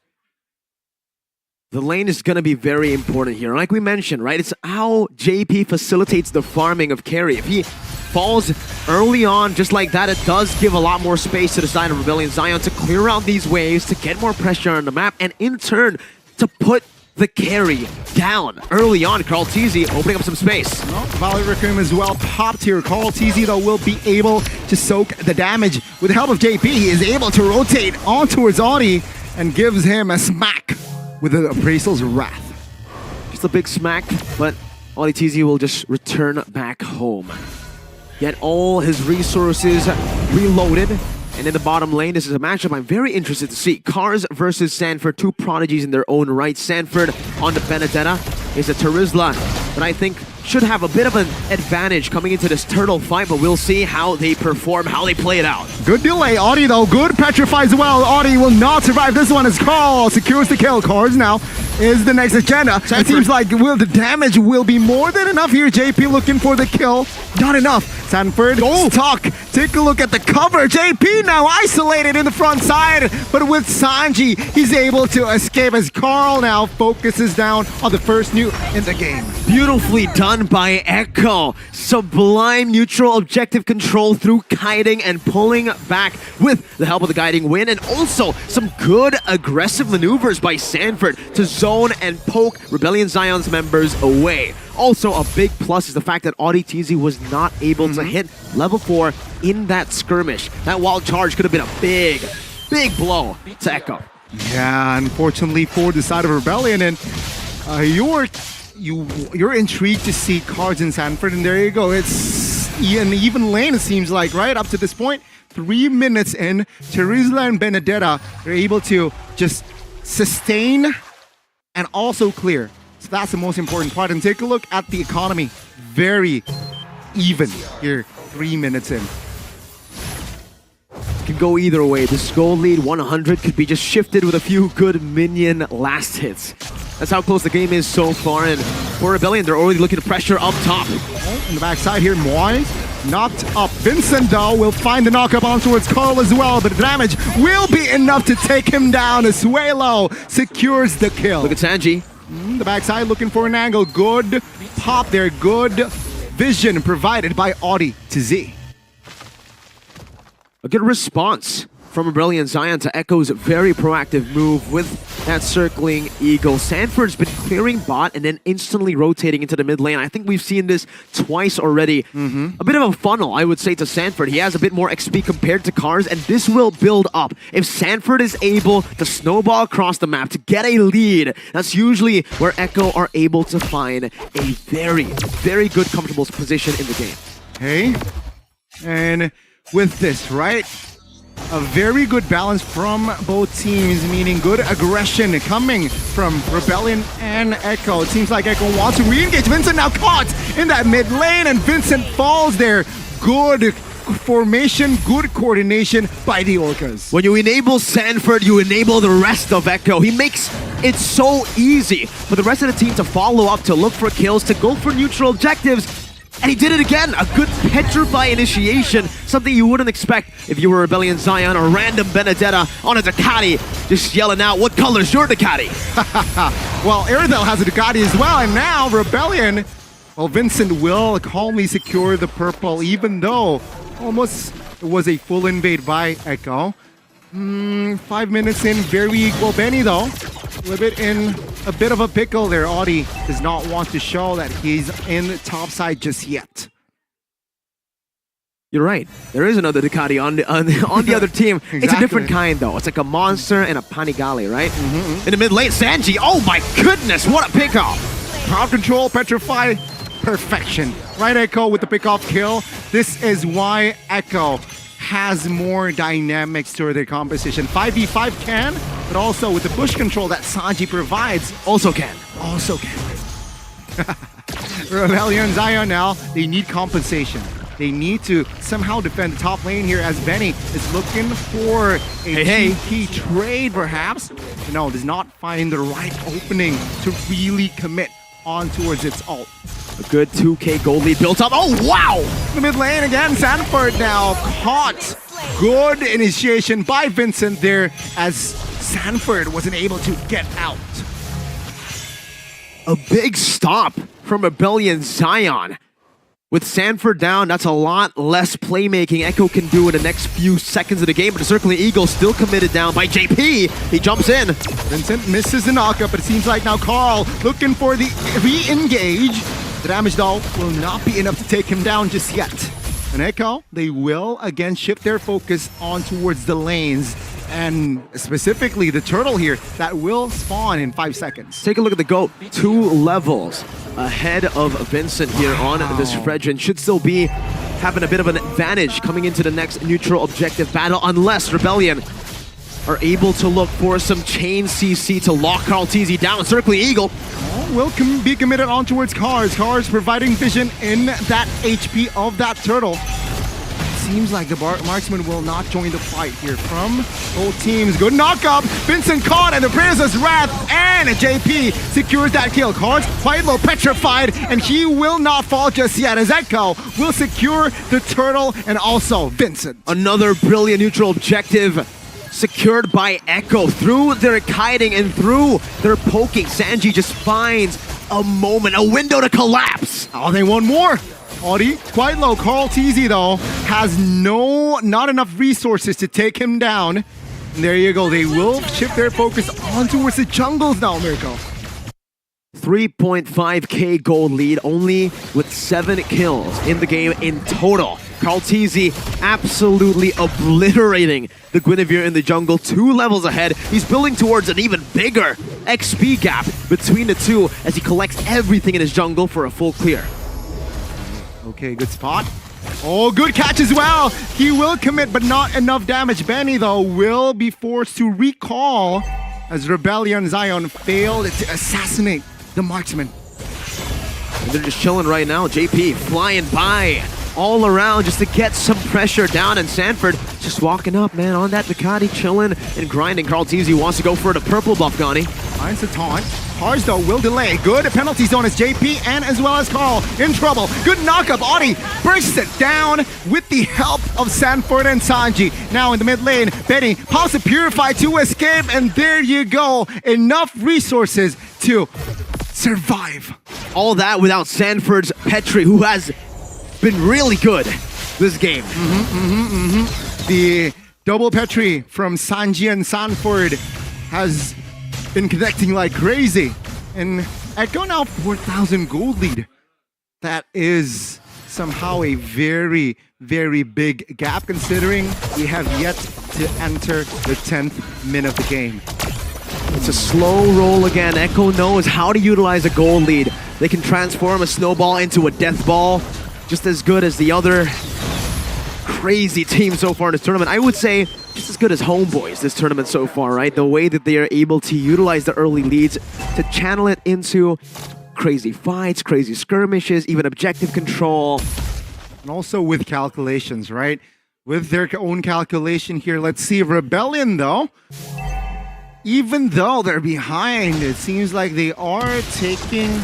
The lane is going to be very important here. Like we mentioned, right? It's how JP facilitates the farming of carry. If he falls early on just like that, it does give a lot more space to the side of Rebellion Zion to clear out these waves, to get more pressure on the map, and in turn, to put the carry down early on. Carl TZ opening up some space. Well, Valley Requiem as well popped here. Carl TZ though will be able to soak the damage. With the help of JP, he is able to rotate on towards Audi and gives him a smack with the Appraisal's Wrath. Just a big smack, but Audi TZ will just return back home. Get all his resources reloaded. And in the bottom lane, this is a matchup I'm very interested to see. Cars versus Sanford, 2 prodigies in their own right. Sanford on the Benedetta is a Terizla that I think should have a bit of an advantage coming into this turtle fight, but we'll see how they perform, how they play it out. Good delay, Audi though, good petrify as well. Audi will not survive this one as Carl secures the kill. Cars now is the next agenda. Sanford. It seems like the damage will be more than enough here. JP looking for the kill. Not enough. Sanford stuck. Take a look at the cover. JP now isolated in the front side, but with Sanji, he's able to escape as Carl now focuses down on the first nuke in the game. Beautifully done by Echo. Sublime neutral objective control through kiting and pulling back with the help of the guiding wind, and also some good aggressive maneuvers by Sanford to zone and poke Rebellion Zion's members away. Also, a big plus is the fact that Audi TZ was not able to hit level 4 in that skirmish. That wild charge could have been a big, big blow to Echo. Yeah, unfortunately for the side of Rebellion, and you're intrigued to see cards in Sanford, and there you go. It's an even lane, it seems like, right? Up to this point, 3 minutes in, Terizla and Benedetta are able to just sustain and also clear. So that's the most important part. And take a look at the economy. Very even here, 3 minutes in. Can go either way. This goal lead 100 could be just shifted with a few good minion last hits. That's how close the game is so far. And for Rebellion, they're already looking to pressure up top. In the backside here, Moy knocked up. Vincent though will find the knockup on towards Carl as well, but the damage will be enough to take him down as Suelo secures the kill. Look at Sanji. The backside looking for an angle. Good pop there. Good vision provided by Audi to Z. A good response from Rebellion Zion to Echo's very proactive move with that circling Eagle. Sanford's been clearing bot and then instantly rotating into the mid lane. I think we've seen this twice already. A bit of a funnel, I would say, to Sanford. He has a bit more XP compared to Cars, and this will build up. If Sanford is able to snowball across the map to get a lead, that's usually where Echo are able to find a very, very good, comfortable position in the game. Okay. And with this, right? A very good balance from both teams, meaning good aggression coming from Rebellion and Echo. It seems like Echo wants to re-engage. Vincent now caught in that mid lane, and Vincent falls there. Good formation, good coordination by the Orcas. When you enable Sanford, you enable the rest of Echo. He makes it so easy for the rest of the team to follow up, to look for kills, to go for neutral objectives. And he did it again. A good petrify initiation. Something you wouldn't expect if you were Rebellion Zion or random Benedetta on a Ducati. Just yelling out, what color's your Ducati? Well, Airthel has a Ducati as well. And now Rebellion, well, Vincent will calmly secure the purple, even though almost it was a full invade by Echo. 5 minutes in, very equal. Benny, though, a little bit in a bit of a pickle there. Audi does not want to show that he's in top side just yet. You're right. There is another Ducati on the other team. Exactly. It's a different kind, though. It's like a Monster and a Panigale, right? In the mid lane, Sanji. Oh my goodness, what a pickoff! Crowd control, petrify, perfection. Right, Echo with the pickoff kill. This is why Echo has more dynamics to their composition. 5v5 can, but also with the push control that Sanji provides, also can. Also can. Rebellion Zion now, they need compensation. They need to somehow defend the top lane here, as Benny is looking for a key trade, perhaps. No, does not find the right opening to really commit on towards its ult. A good 2k gold lead built up. Oh, wow! The mid lane again, Sanford now caught. Good initiation by Vincent there, as Sanford wasn't able to get out. A big stop from Rebellion Zion. With Sanford down, that's a lot less playmaking Echo can do in the next few seconds of the game, but the Circling Eagle still committed down by JP. He jumps in. Vincent misses the knockup, but it seems like now Carl looking for the re-engage. The damage, though, will not be enough to take him down just yet. And Echo, they will again shift their focus on towards the lanes, and specifically the turtle here that will spawn in 5 seconds. Take a look at the GOAT. 2 levels ahead of Vincent here on this Fredrin. Should still be having a bit of an advantage coming into the next neutral objective battle, unless Rebellion are able to look for some chain CC to lock Carl TZ down. Circling Eagle will be committed on towards Cars. Cars providing vision in that HP of that turtle. Seems like the marksman will not join the fight here from both teams. Good knockup. Vincent caught, and the Princess Wrath, and JP secures that kill. Cards quite low, petrified, and he will not fall just yet, as Echo will secure the turtle and also Vincent. Another brilliant neutral objective secured by Echo through their kiting and through their poking. Sanji just finds a moment, a window to collapse. Oh, they want more. Audi, quite low. Carl TZ, though, has not enough resources to take him down. And there you go. They will shift their focus on towards the jungles now, Mirko. 3.5k gold lead, only with 7 kills in the game in total. Carl TZ absolutely obliterating the Guinevere in the jungle, 2 levels ahead. He's building towards an even bigger XP gap between the two as he collects everything in his jungle for a full clear. Okay, good spot. Oh, good catch as well. He will commit, but not enough damage. Benny, though, will be forced to recall as Rebellion Zion failed to assassinate the marksman. And they're just chilling right now. JP flying by all around just to get some pressure down, and Sanford just walking up, man, on that Ducati, chilling and grinding. Carl TZ wants to go for the purple buff, Gani. Finds the taunt. Cars, though, will delay. Good penalty zone as JP and as well as Carl in trouble. Good knockup. Audi breaks it down with the help of Sanford and Sanji. Now in the mid lane, Benny pops a Purify to escape, and there you go. Enough resources to survive. All that without Sanford's Petri, who has been really good this game. The double Petri from Sanji and Sanford has been connecting like crazy. And Echo now 4,000 gold lead. That is somehow a very, very big gap considering we have yet to enter the 10th minute of the game. It's a slow roll again. Echo knows how to utilize a gold lead. They can transform a snowball into a death ball just as good as the other crazy team so far in this tournament. I would say just as good as Homebois this tournament so far, right? The way that they are able to utilize the early leads to channel it into crazy fights, crazy skirmishes, even objective control. And also with calculations, right? With their own calculation here. Let's see, Rebellion though. Even though they're behind, it seems like they are taking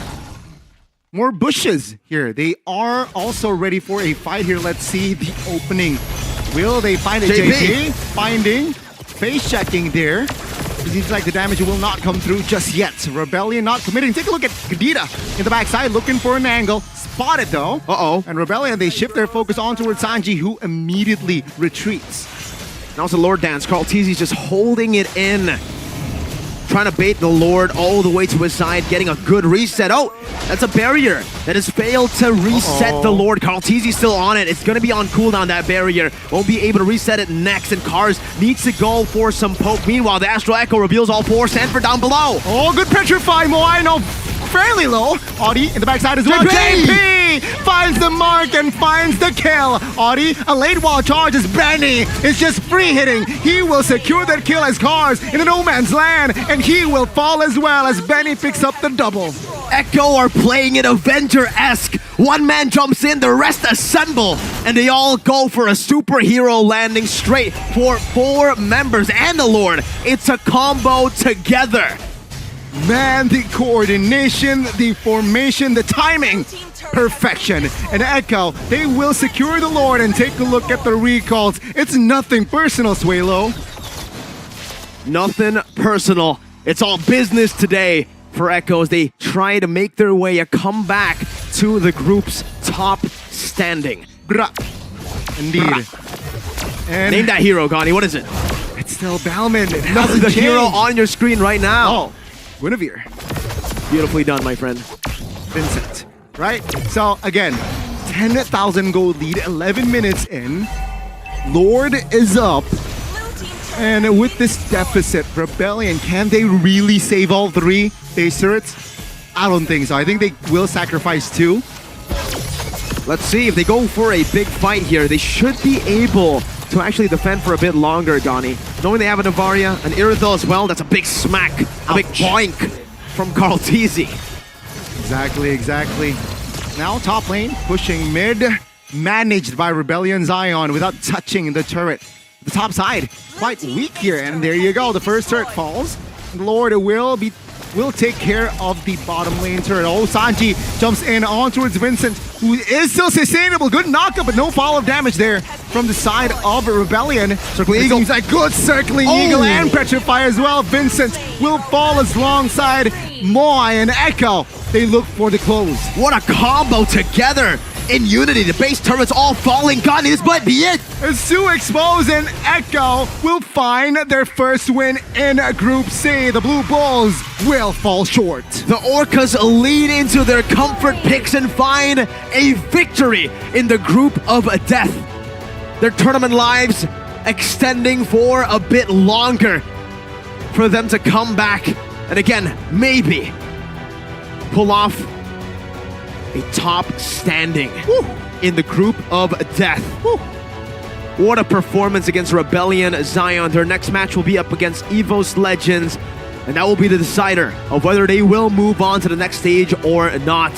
more bushes here. They are also ready for a fight here. Let's see the opening. Will they find a JP? Finding, face checking there. It seems like the damage will not come through just yet. Rebellion not committing. Take a look at Kadita in the backside, looking for an angle. Spotted though. And Rebellion, they shift their focus on towards Sanji, who immediately retreats. Now it's a Lord Dance. Carl Teasy's just holding it in. Trying to bait the Lord all the way to his side, getting a good reset. Oh, that's a barrier that has failed to reset the Lord. Carl Teasy's still on it. It's going to be on cooldown, that barrier. Won't be able to reset it next, and Cars needs to go for some poke. Meanwhile, the Astral Echo reveals all four. Sanford down below. Oh, good petrify, Moai. No, fairly low. Audi in the backside as well. JP finds the mark and finds the kill. Audi, a late wall charge as Benny is just free hitting. He will secure that kill as Cars in a no man's land, and he will fall as well as Benny picks up the double. Echo are playing it Avenger-esque. One man jumps in, the rest assemble, and they all go for a superhero landing straight for 4 members and the Lord. It's a combo together. Man, the coordination, the formation, the timing, perfection. And Echo, they will secure the Lord and take a look at the recalls. It's nothing personal, Suelo. Nothing personal. It's all business today for Echo as they try to make their way a comeback to the group's top standing. Bruh. Indeed. And name that hero, Gani. What is it? it's still Balman. It That's hasn't the changed. hero on your screen right now. Oh, Guinevere. Beautifully done, my friend. Vincent, right? So again, 10,000 gold lead, 11 minutes in. Lord is up. And with this deficit, Rebellion, can they really save all 3 base turrets? I don't think so. I think they will sacrifice 2. Let's see if they go for a big fight here. They should be able to actually defend for a bit longer, Gani. Knowing they have a Navaria, an Irithel as well, that's a big smack, a big boink from Carl Teasy. Exactly. Now top lane, pushing mid, managed by Rebellion Zion without touching the turret. The top side, quite weak here, and there you go. The first turret falls. Lord will take care of the bottom lane turret. Oh, Sanji jumps in on towards Vincent, who is still sustainable. Good knockup, but no fall of damage there from the side of Rebellion. Circling Eagle. Seems like good circling Eagle and Petrify as well. Vincent will fall alongside Moai and Echo. They look for the close. What a combo together in unity. The base turrets all falling. Gani, this might be it. It's too exposed, and Echo will find their first win in Group C. The Blue Bulls will fall short. The Orcas lean into their comfort picks and find a victory in the Group of Death. Their tournament lives extending for a bit longer for them to come back and again, maybe pull off a top standing in the Group of Death. What a performance against Rebellion Zion. Their next match will be up against EVOS Legends, and that will be the decider of whether they will move on to the next stage or not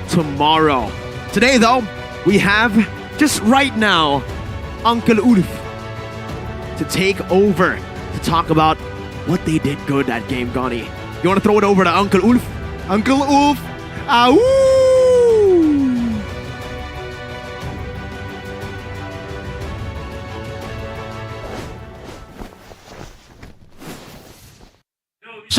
tomorrow. Today, though, we have, just right now, Uncle Ulf to take over to talk about what they did good that game, Gani. You want to throw it over to Uncle Ulf? Uncle Ulf, awoo!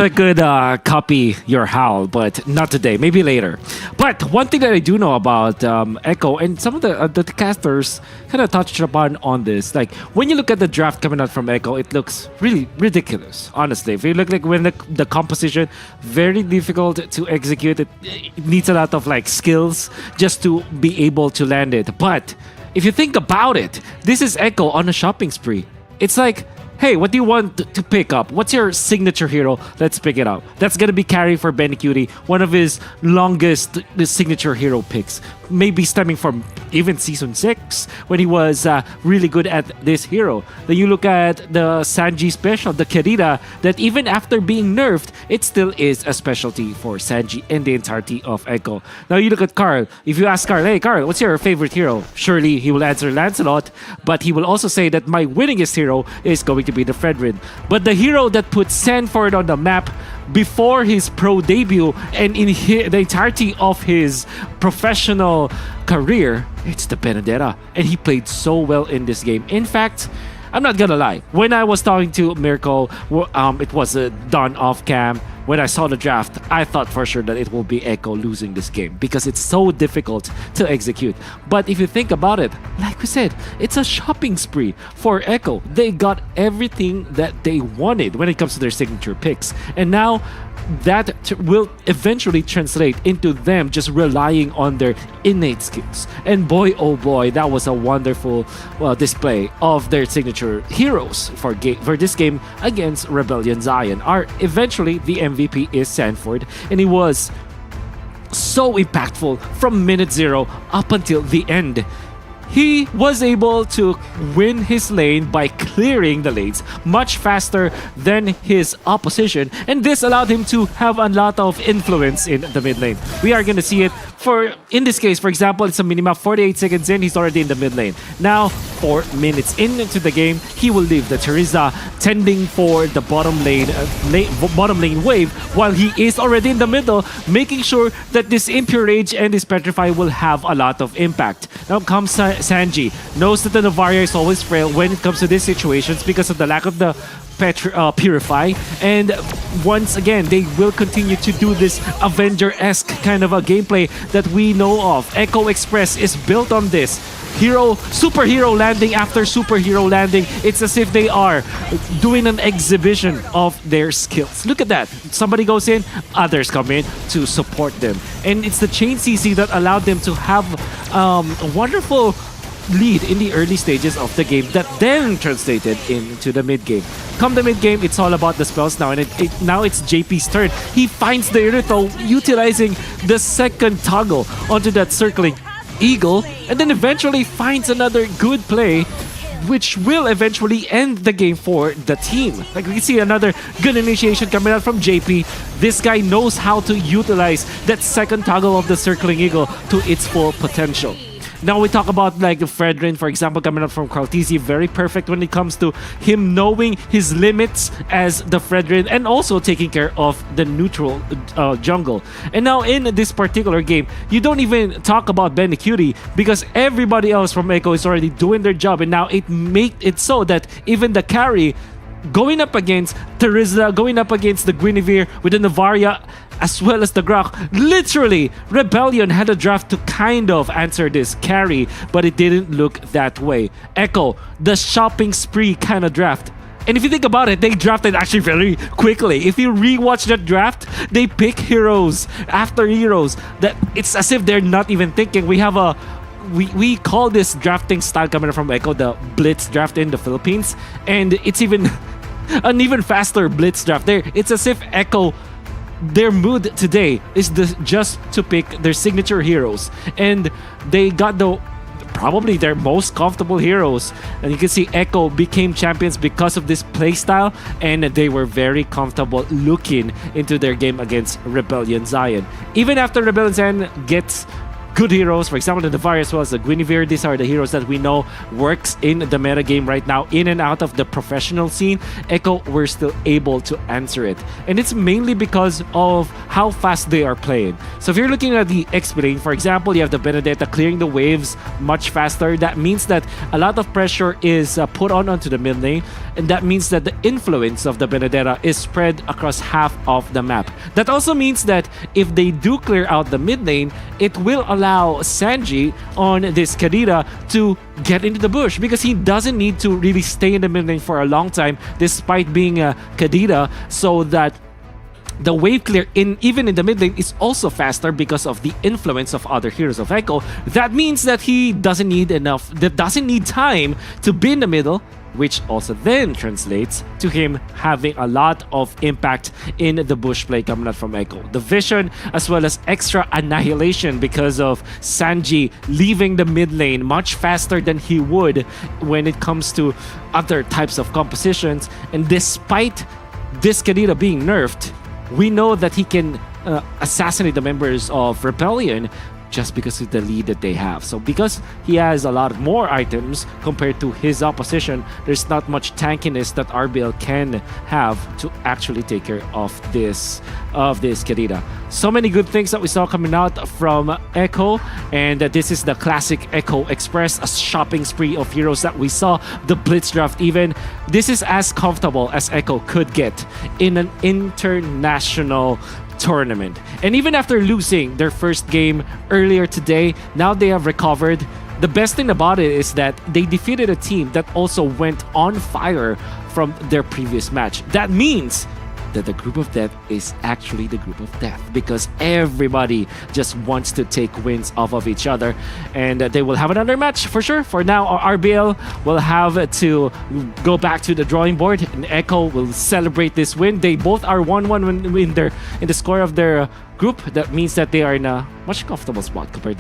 I could copy your howl, but not today. Maybe later. But one thing that I do know about Echo, and some of the casters kind of touched upon on this. Like when you look at the draft coming out from Echo, it looks really ridiculous. Honestly, if you look like when the composition, very difficult to execute. It needs a lot of like skills just to be able to land it. But if you think about it, this is Echo on a shopping spree. It's like, hey, what do you want to pick up? What's your signature hero? Let's pick it up. That's going to be Carry for Benny Cutie, one of his longest signature hero picks. Maybe stemming from even Season 6 when he was really good at this hero. Then you look at the Sanji special, the Kirita, that even after being nerfed, it still is a specialty for Sanji and the entirety of Echo. Now you look at Carl. If you ask Carl, hey Carl, what's your favorite hero? Surely he will answer Lancelot, but he will also say that my winningest hero is going to be the Fredrin. But the hero that put Sanford on the map before his pro debut and in the entirety of his professional career, it's the Benedetta. And he played so well in this game. In fact, I'm not gonna lie, when I was talking to Miracle, it was done off cam. When I saw the draft, I thought for sure that it will be Echo losing this game because it's so difficult to execute. But if you think about it, like we said, it's a shopping spree for Echo. They got everything that they wanted when it comes to their signature picks. And now that will eventually translate into them just relying on their innate skills. And boy, oh boy, that was a wonderful display of their signature heroes for this game against Rebellion Zion. Eventually, the MVP is Sanford, and he was so impactful from minute 0 up until the end. He was able to win his lane by clearing the lanes much faster than his opposition, and this allowed him to have a lot of influence in the mid lane. We are going to see it in this case, for example, it's a minimap 48 seconds in, he's already in the mid lane. Now, 4 minutes into the game, he will leave the Teresa tending for the bottom lane wave while he is already in the middle, making sure that this Impure Rage and this Petrify will have a lot of impact. Now comes Sanji, knows that the Novaria is always frail when it comes to these situations because of the lack of the Purify, and once again they will continue to do this Avenger-esque kind of a gameplay that we know of. Echo Express is built on this. Superhero landing after superhero landing. It's as if they are doing an exhibition of their skills. Look at that. Somebody goes in, others come in to support them. And it's the chain CC that allowed them to have a wonderful lead in the early stages of the game that then translated into the mid game. Come the mid game, it's all about the spells now, and now it's JP's turn. He finds the Irito utilizing the second toggle onto that circling eagle, and then eventually finds another good play which will eventually end the game for the team. Like we can see another good initiation coming out from JP. This guy knows how to utilize that second toggle of the circling eagle to its full potential. Now we talk about like the Fredrin, for example, coming up from Krautizi, very perfect when it comes to him knowing his limits as the Fredrin and also taking care of the neutral jungle. And now in this particular game, you don't even talk about Benny Cutie because everybody else from Echo is already doing their job, and now it made it so that even the carry going up against Teresa, going up against the Guinevere with the Navaria, as well as the Grok. Literally, Rebellion had a draft to kind of answer this carry, but it didn't look that way. Echo, the shopping spree kind of draft. And if you think about it, they drafted actually very quickly. If you rewatch that draft, they pick heroes after heroes. That it's as if they're not even thinking. We have a we call this drafting style coming from Echo the Blitz draft in the Philippines, and it's even an even faster Blitz draft there. It's as if Echo, their mood today is just to pick their signature heroes, and they got probably their most comfortable heroes. And you can see Echo became champions because of this playstyle, and they were very comfortable looking into their game against Rebellion Zion. Even after Rebellion Zion gets good heroes. For example, the Dewa as well as the Guinevere. These are the heroes that we know works in the meta game right now, in and out of the professional scene. Echo were still able to answer it. And it's mainly because of how fast they are playing. So if you're looking at the X lane, for example, you have the Benedetta clearing the waves much faster. That means that a lot of pressure is put onto the mid lane, and that means that the influence of the Benedetta is spread across half of the map. That also means that if they do clear out the mid lane, it will allow Sanji on this Kadira to get into the bush, because he doesn't need to really stay in the mid lane for a long time despite being a Kadira, so that the wave clear even in the mid lane is also faster because of the influence of other heroes of Echo. That means that he doesn't need time to be in the middle, which also then translates to him having a lot of impact in the bush play coming out from Echo. The vision as well as extra annihilation because of Sanji leaving the mid lane much faster than he would when it comes to other types of compositions. And despite this Kadira being nerfed, we know that he can assassinate the members of Rebellion just because of the lead that they have. So because he has a lot more items compared to his opposition, there's not much tankiness that RBL can have to actually take care of this Kadira. So many good things that we saw coming out from Echo, and this is the classic Echo Express, a shopping spree of heroes that we saw, the Blitz draft even. This is as comfortable as Echo could get in an international tournament. And even after losing their first game earlier today, now they have recovered. The best thing about it is that they defeated a team that also went on fire from their previous match. That means that the group of death is actually the group of death, because everybody just wants to take wins off of each other, and they will have another match for sure. For now, our RBL will have to go back to the drawing board, and Echo will celebrate this win. They both are 1-1 in the score of their group. That means that they are in a much comfortable spot compared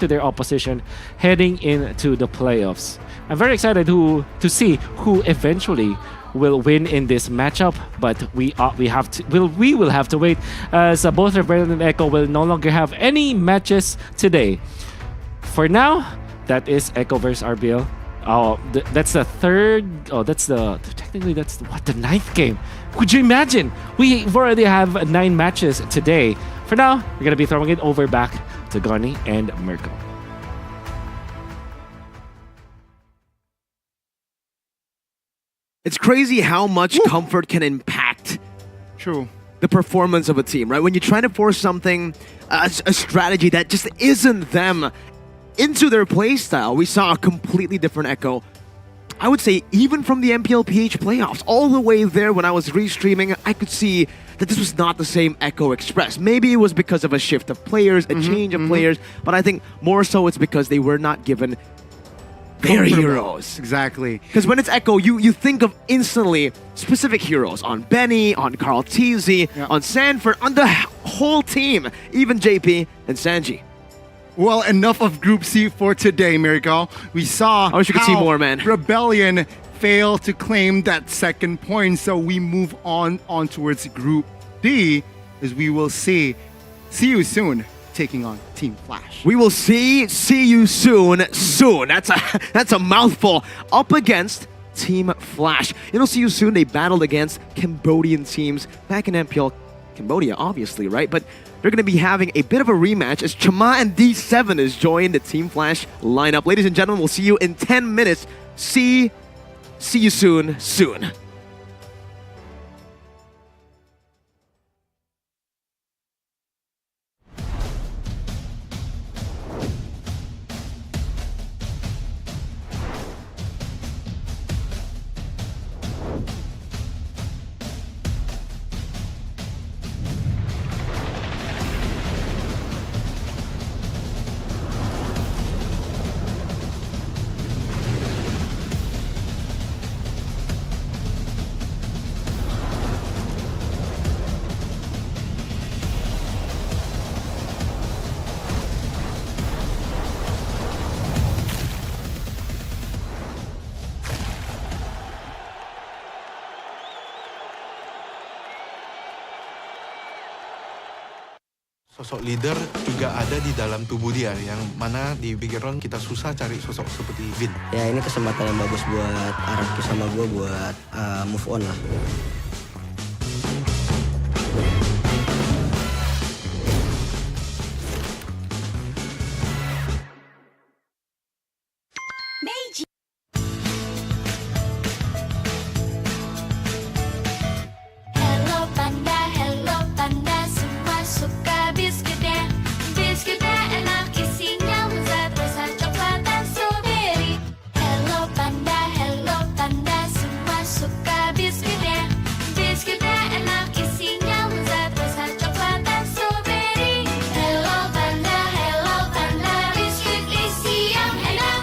to their opposition heading into the playoffs. I'm very excited to see who eventually will win in this matchup, but we will have to wait, as both Rebellion and Echo will no longer have any matches today. For now, that is Echo versus RBL. That's the third. Technically that's the ninth game. Could you imagine? We already have 9 matches today. For now, we're gonna be throwing it over back to Gani and Mirko. It's crazy how much comfort can impact the performance of a team, right? When you're trying to force something, a strategy that just isn't them into their playstyle, we saw a completely different Echo. I would say even from the MPL PH playoffs, all the way there when I was restreaming, I could see that this was not the same Echo Express. Maybe it was because of a shift of players, a change of players, but I think more so it's because they were not given their heroes. Exactly. Because when it's Echo, you think of instantly specific heroes on Benny, on Carl TZ, on Sanford, on the whole team, even JP and Sanji. Well, enough of Group C for today, Miracle. We saw I wish you could see more, man. Rebellion failed to claim that second point, so we move on towards Group D, as we will see you soon taking on Team Flash. We will see you soon. That's a mouthful. Up against Team Flash. It'll see you soon. They battled against Cambodian teams back in MPL Cambodia, obviously, right? But they're going to be having a bit of a rematch as Chama and D7 is joined the Team Flash lineup. Ladies and gentlemen, we'll see you in 10 minutes. See you soon. Sosok leader juga ada di dalam tubuh dia, yang mana di Bigetron kita susah cari sosok seperti Vin. Ya ini kesempatan yang bagus buat Araki sama gue buat move on lah. Hello panda, semua suka biskuitnya. Biskuitnya enak, isinya lezat, rasa coklat dan strawberry. Hello panda, semua suka biskuitnya. Biskuitnya enak, isinya lezat, rasa coklat dan strawberry. Hello panda, biskuit isi yang enak.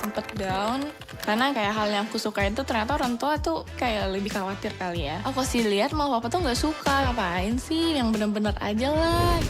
Sempet down karena kayak hal yang aku suka itu ternyata orang tua tuh kayak lebih khawatir kali ya. Aku sih lihat malah papa tuh nggak suka, ngapain sih yang bener-bener aja lah.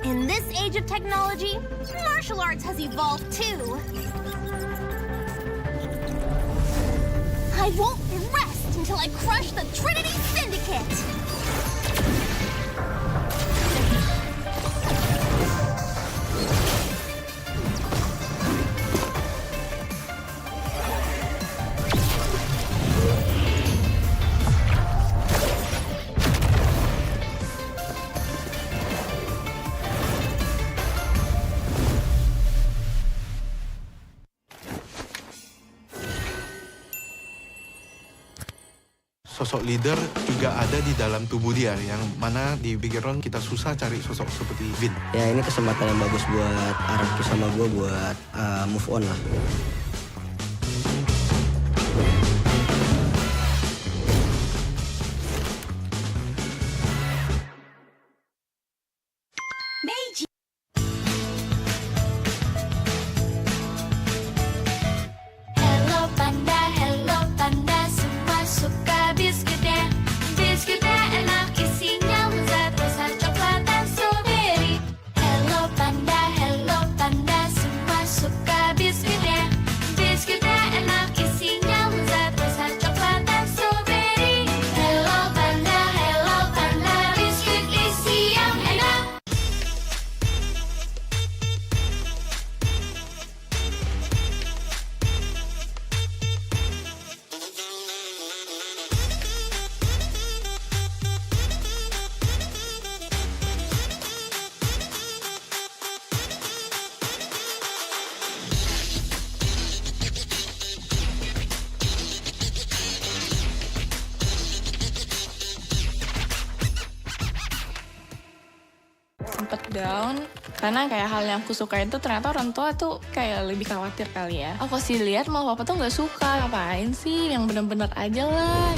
In this age of technology, martial arts has evolved too. I won't rest until I crush the Trinity Syndicate! Sosok leader juga ada di dalam tubuh dia, yang mana di Bigetron kita susah cari sosok seperti Vin. Ya ini kesempatan yang bagus buat Araki sama gue buat move on lah. Hello panda, semua suka biskuitnya. Biskuitnya enak, isinya lezat, rasa coklat dan strawberry. Hello panda, semua suka biskuitnya. Biskuitnya enak, isinya lezat, rasa coklat dan strawberry. Hello panda, biskuit isi yang enak. Sempet down karena kayak hal yang aku suka itu ternyata orang tua tuh kayak lebih khawatir kali ya. Aku sih lihat malah papa tuh nggak suka, ngapain sih yang bener-bener aja lah.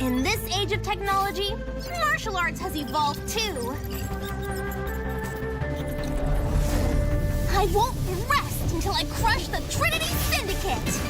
In this age of technology, martial arts has evolved too. I won't rest until I crush the Trinity Syndicate!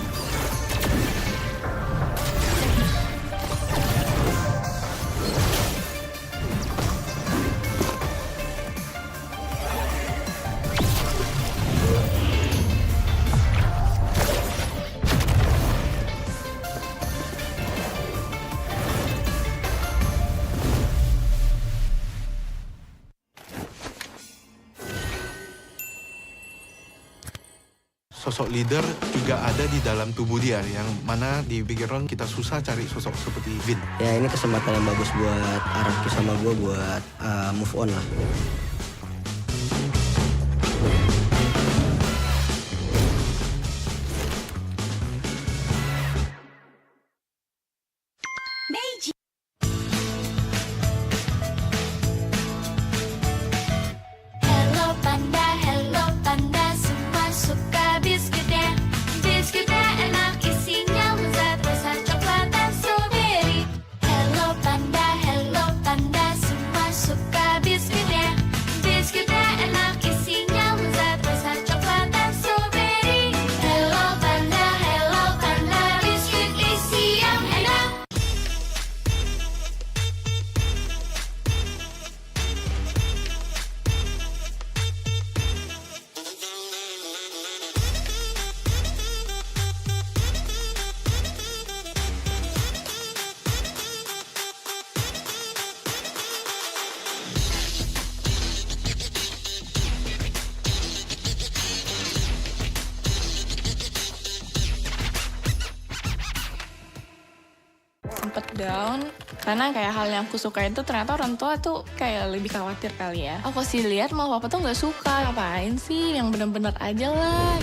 sosok leader juga ada di dalam tubuh dia, yang mana di Bigetron kita susah cari sosok seperti Vin. Ya ini kesempatan yang bagus buat Araki sama gue buat move on lah. Hello panda, semua suka biskuitnya. Biskuitnya enak, isinya lezat, rasa coklat dan strawberry. Hello panda, semua suka biskuitnya. Biskuitnya enak, isinya lezat, rasa coklat dan strawberry. Hello panda, biskuit isi yang enak. Sempet down karena kayak hal yang aku suka itu ternyata orang tua tuh kayak lebih khawatir kali ya. Aku sih lihat malah papa tuh nggak suka, ngapain sih yang bener-bener aja lah.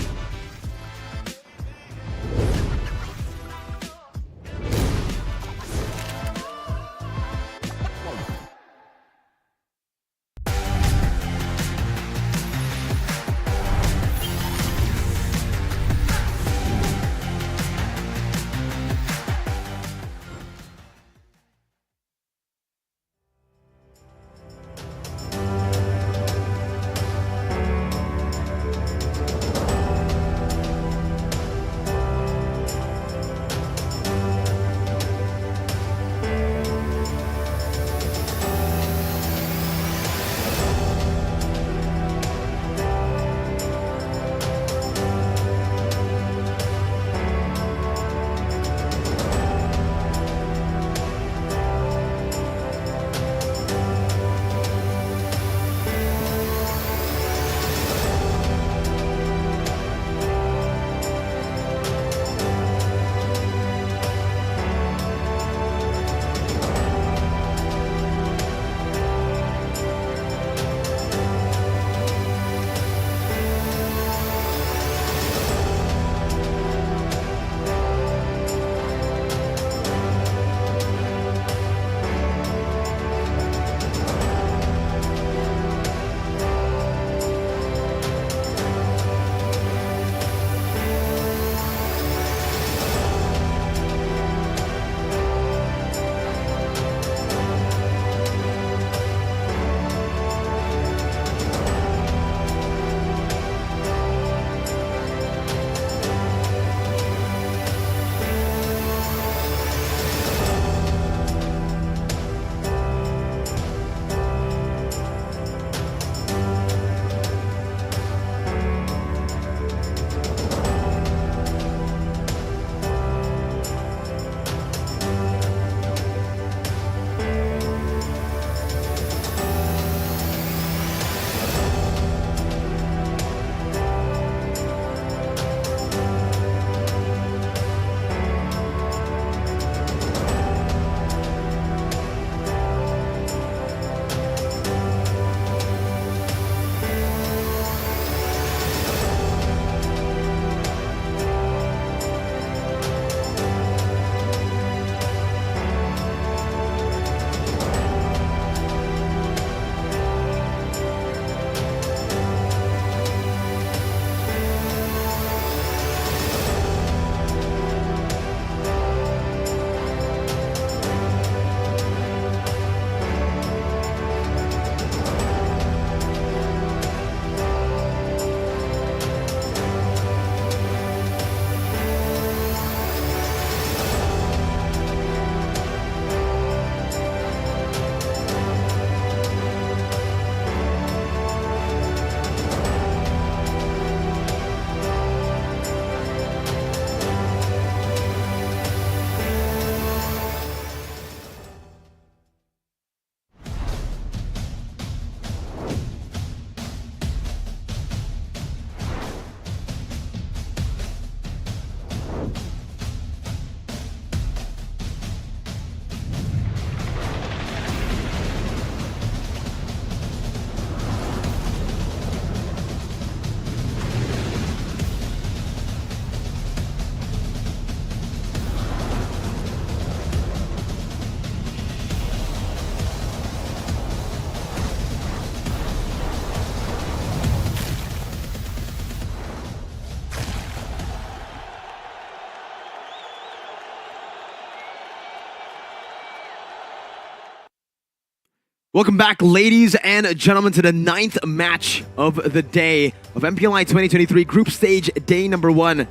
Welcome back, ladies and gentlemen, to the 9th match of the day of MPLI 2023 Group Stage Day number 1.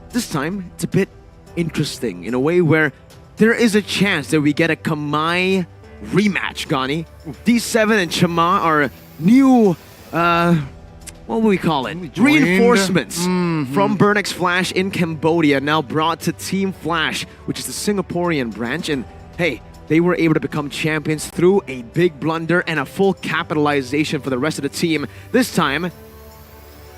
This time, it's a bit interesting in a way where there is a chance that we get a Kamai rematch, Gani. D7 and Chama are new, what will we call it? Reinforcements from Burnex Flash in Cambodia, now brought to Team Flash, which is the Singaporean branch. And hey, they were able to become champions through a big blunder and a full capitalization for the rest of the team. This time,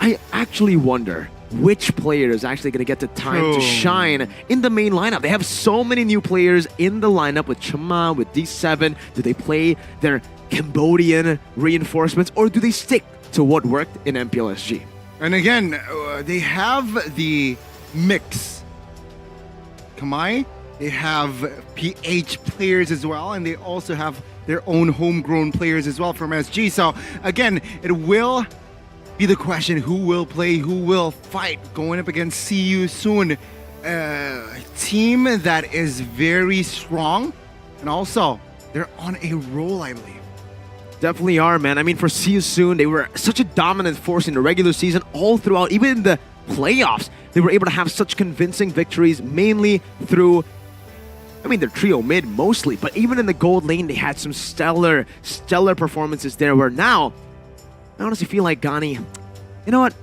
I actually wonder which player is actually going to get the time to shine in the main lineup. They have so many new players in the lineup with Chama, with D7. Do they play their Cambodian reinforcements, or do they stick to what worked in MPLSG? And again, they have the mix. Kamai, they have PH players as well, and they also have their own homegrown players as well from SG. So again, it will be the question, who will play, who will fight, going up against See You Soon. A team that is very strong, and also they're on a roll, I believe. Definitely are, man. I mean, for See You Soon, they were such a dominant force in the regular season all throughout, even in the playoffs. They were able to have such convincing victories, mainly through, I mean, their trio mid mostly, but even in the gold lane, they had some stellar performances there, where now, I honestly feel like, Gani, you know what?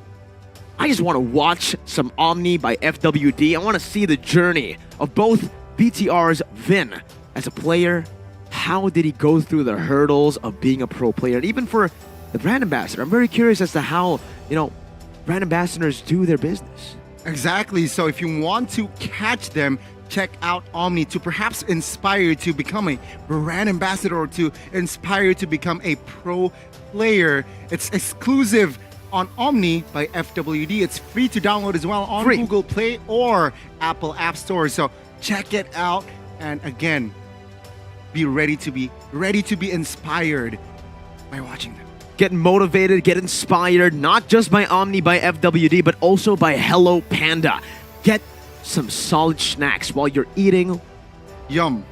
I just want to watch some Omni by FWD. I want to see the journey of both BTR's Vin as a player. How did he go through the hurdles of being a pro player? And even for the brand ambassador, I'm very curious as to how, brand ambassadors do their business. Exactly. So if you want to catch them, check out Omni to perhaps inspire you to become a brand ambassador, or to inspire you to become a pro player. It's exclusive on Omni by FWD. It's free to download as well on Google Play or Apple App Store. So check it out, and again, be ready to be inspired by watching them. Get motivated, get inspired, not just by Omni by FWD, but also by Hello Panda. Get some solid snacks while you're eating. Yum.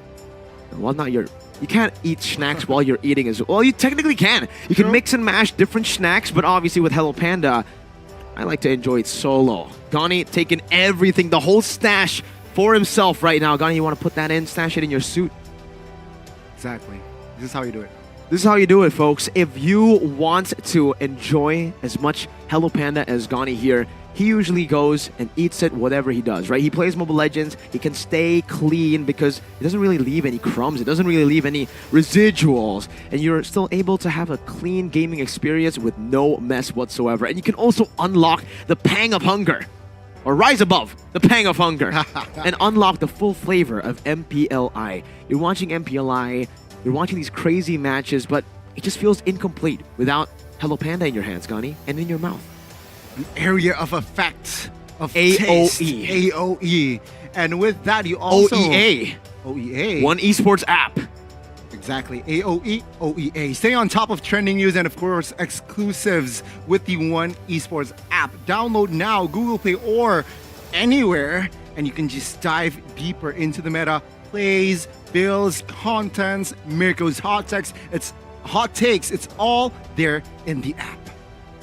Well, you can't eat snacks while you're eating as well. You technically can. You can mix and mash different snacks, but obviously with Hello Panda, I like to enjoy it solo. Gani taking everything, the whole stash for himself right now. Gani, you want to put that in, stash it in your suit? Exactly. This is how you do it. This is how you do it, folks. If you want to enjoy as much Hello Panda as Gani here, he usually goes and eats it whatever he does, right? He plays Mobile Legends. He can stay clean because it doesn't really leave any crumbs. It doesn't really leave any residuals. And you're still able to have a clean gaming experience with no mess whatsoever. And you can also unlock the Pang of Hunger, or rise above the Pang of Hunger, and unlock the full flavor of MPLI. You're watching MPLI, you're watching these crazy matches, but it just feels incomplete without Hello Panda in your hands, Gani, and in your mouth. An area of effect of AOE. taste. AOE. And with that, you also... OEA. OEA. One esports app. Exactly. AOE, OEA. Stay on top of trending news and, of course, exclusives with the One Esports app. Download now, Google Play, or anywhere, and you can just dive deeper into the meta. Plays, builds, contents, Mirko's hot takes. It's all there in the app.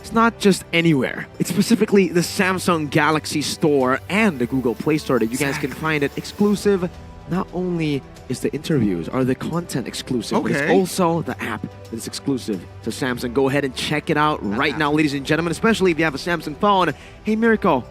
It's not just anywhere. It's specifically the Samsung Galaxy Store and the Google Play Store that you guys can find it exclusive. Not only is the interviews or the content exclusive, but it's also the app that is exclusive to Samsung. Go ahead and check it out right now, ladies and gentlemen, especially if you have a Samsung phone. Hey, Mirko,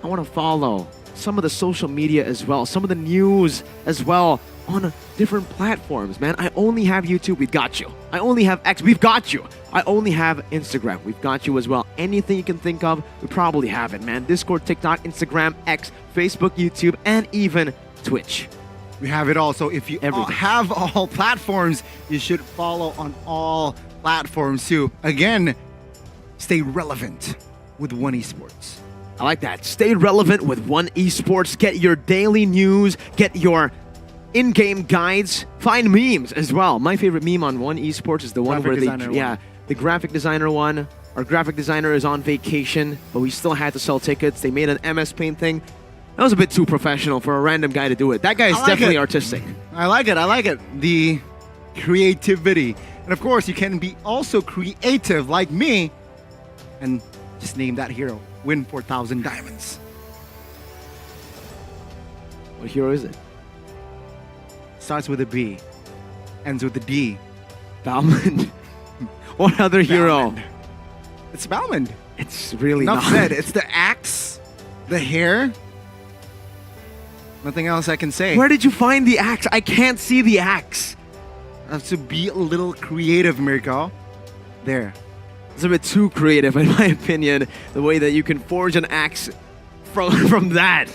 I want to follow some of the social media as well, some of the news as well on different platforms, man. I only have YouTube, we've got you. I only have X, we've got you. I only have Instagram, we've got you as well. Anything you can think of, we probably have it, man. Discord, TikTok, Instagram, X, Facebook, YouTube, and even Twitch. We have it all. So if you have all platforms, you should follow on all platforms too. Again, stay relevant with One Esports. I like that. Stay relevant with One Esports. Get your daily news, get your in-game guides, find memes as well. My favorite meme on One Esports is the one where the graphic designer one. Our graphic designer is on vacation, but we still had to sell tickets. They made an MS Paint thing. That was a bit too professional for a random guy to do it. That guy is definitely artistic. I like it. The creativity. And of course, you can be also creative like me and just name that hero. Win 4,000 diamonds. What hero is it? Starts with a B, ends with a D. Balmond. What other hero? Balmond. It's Balmond. It's really Enough not. said. It's the axe, the hair. Nothing else I can say. Where did you find the axe? I can't see the axe. I have to be a little creative, Mirko. There. It's a bit too creative, in my opinion, the way that you can forge an axe from that.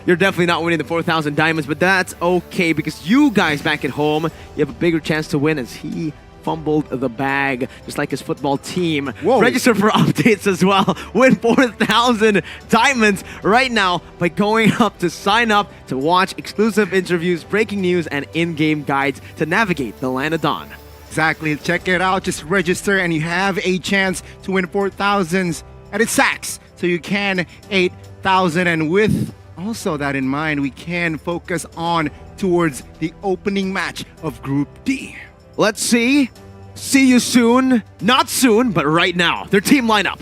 You're definitely not winning the 4,000 diamonds, but that's okay because you guys back at home, you have a bigger chance to win as he fumbled the bag, just like his football team. Whoa. Register for updates as well. Win 4,000 diamonds right now by going up to sign up to watch exclusive interviews, breaking news, and in-game guides to navigate the Land of Dawn. Exactly. Check it out. Just register and you have a chance to win 4,000s. And it's sacks, so you can 8,000. And with also that in mind, we can focus on towards the opening match of Group D. Let's see. See you soon. Not soon, but right now. Their team lineup.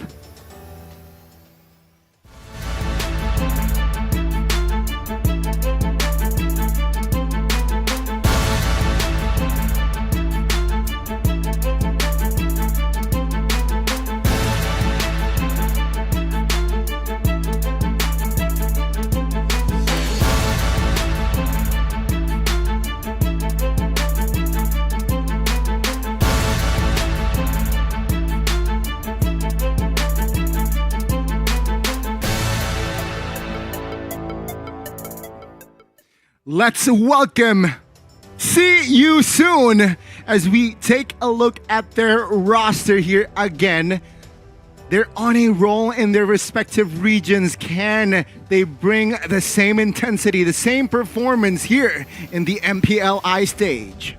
Let's welcome See You Soon as we take a look at their roster here again. They're on a roll in their respective regions. Can they bring the same intensity, the same performance here in the MPLI stage?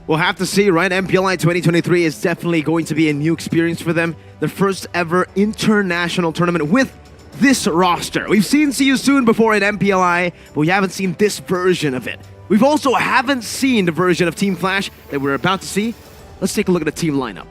We'll have to see, right? MPLI 2023 is definitely going to be a new experience for them. Their first ever international tournament with this roster. We've seen See You Soon before in MPLI, but we haven't seen this version of it. We've also haven't seen the version of Team Flash that we're about to see. Let's take a look at the team lineup.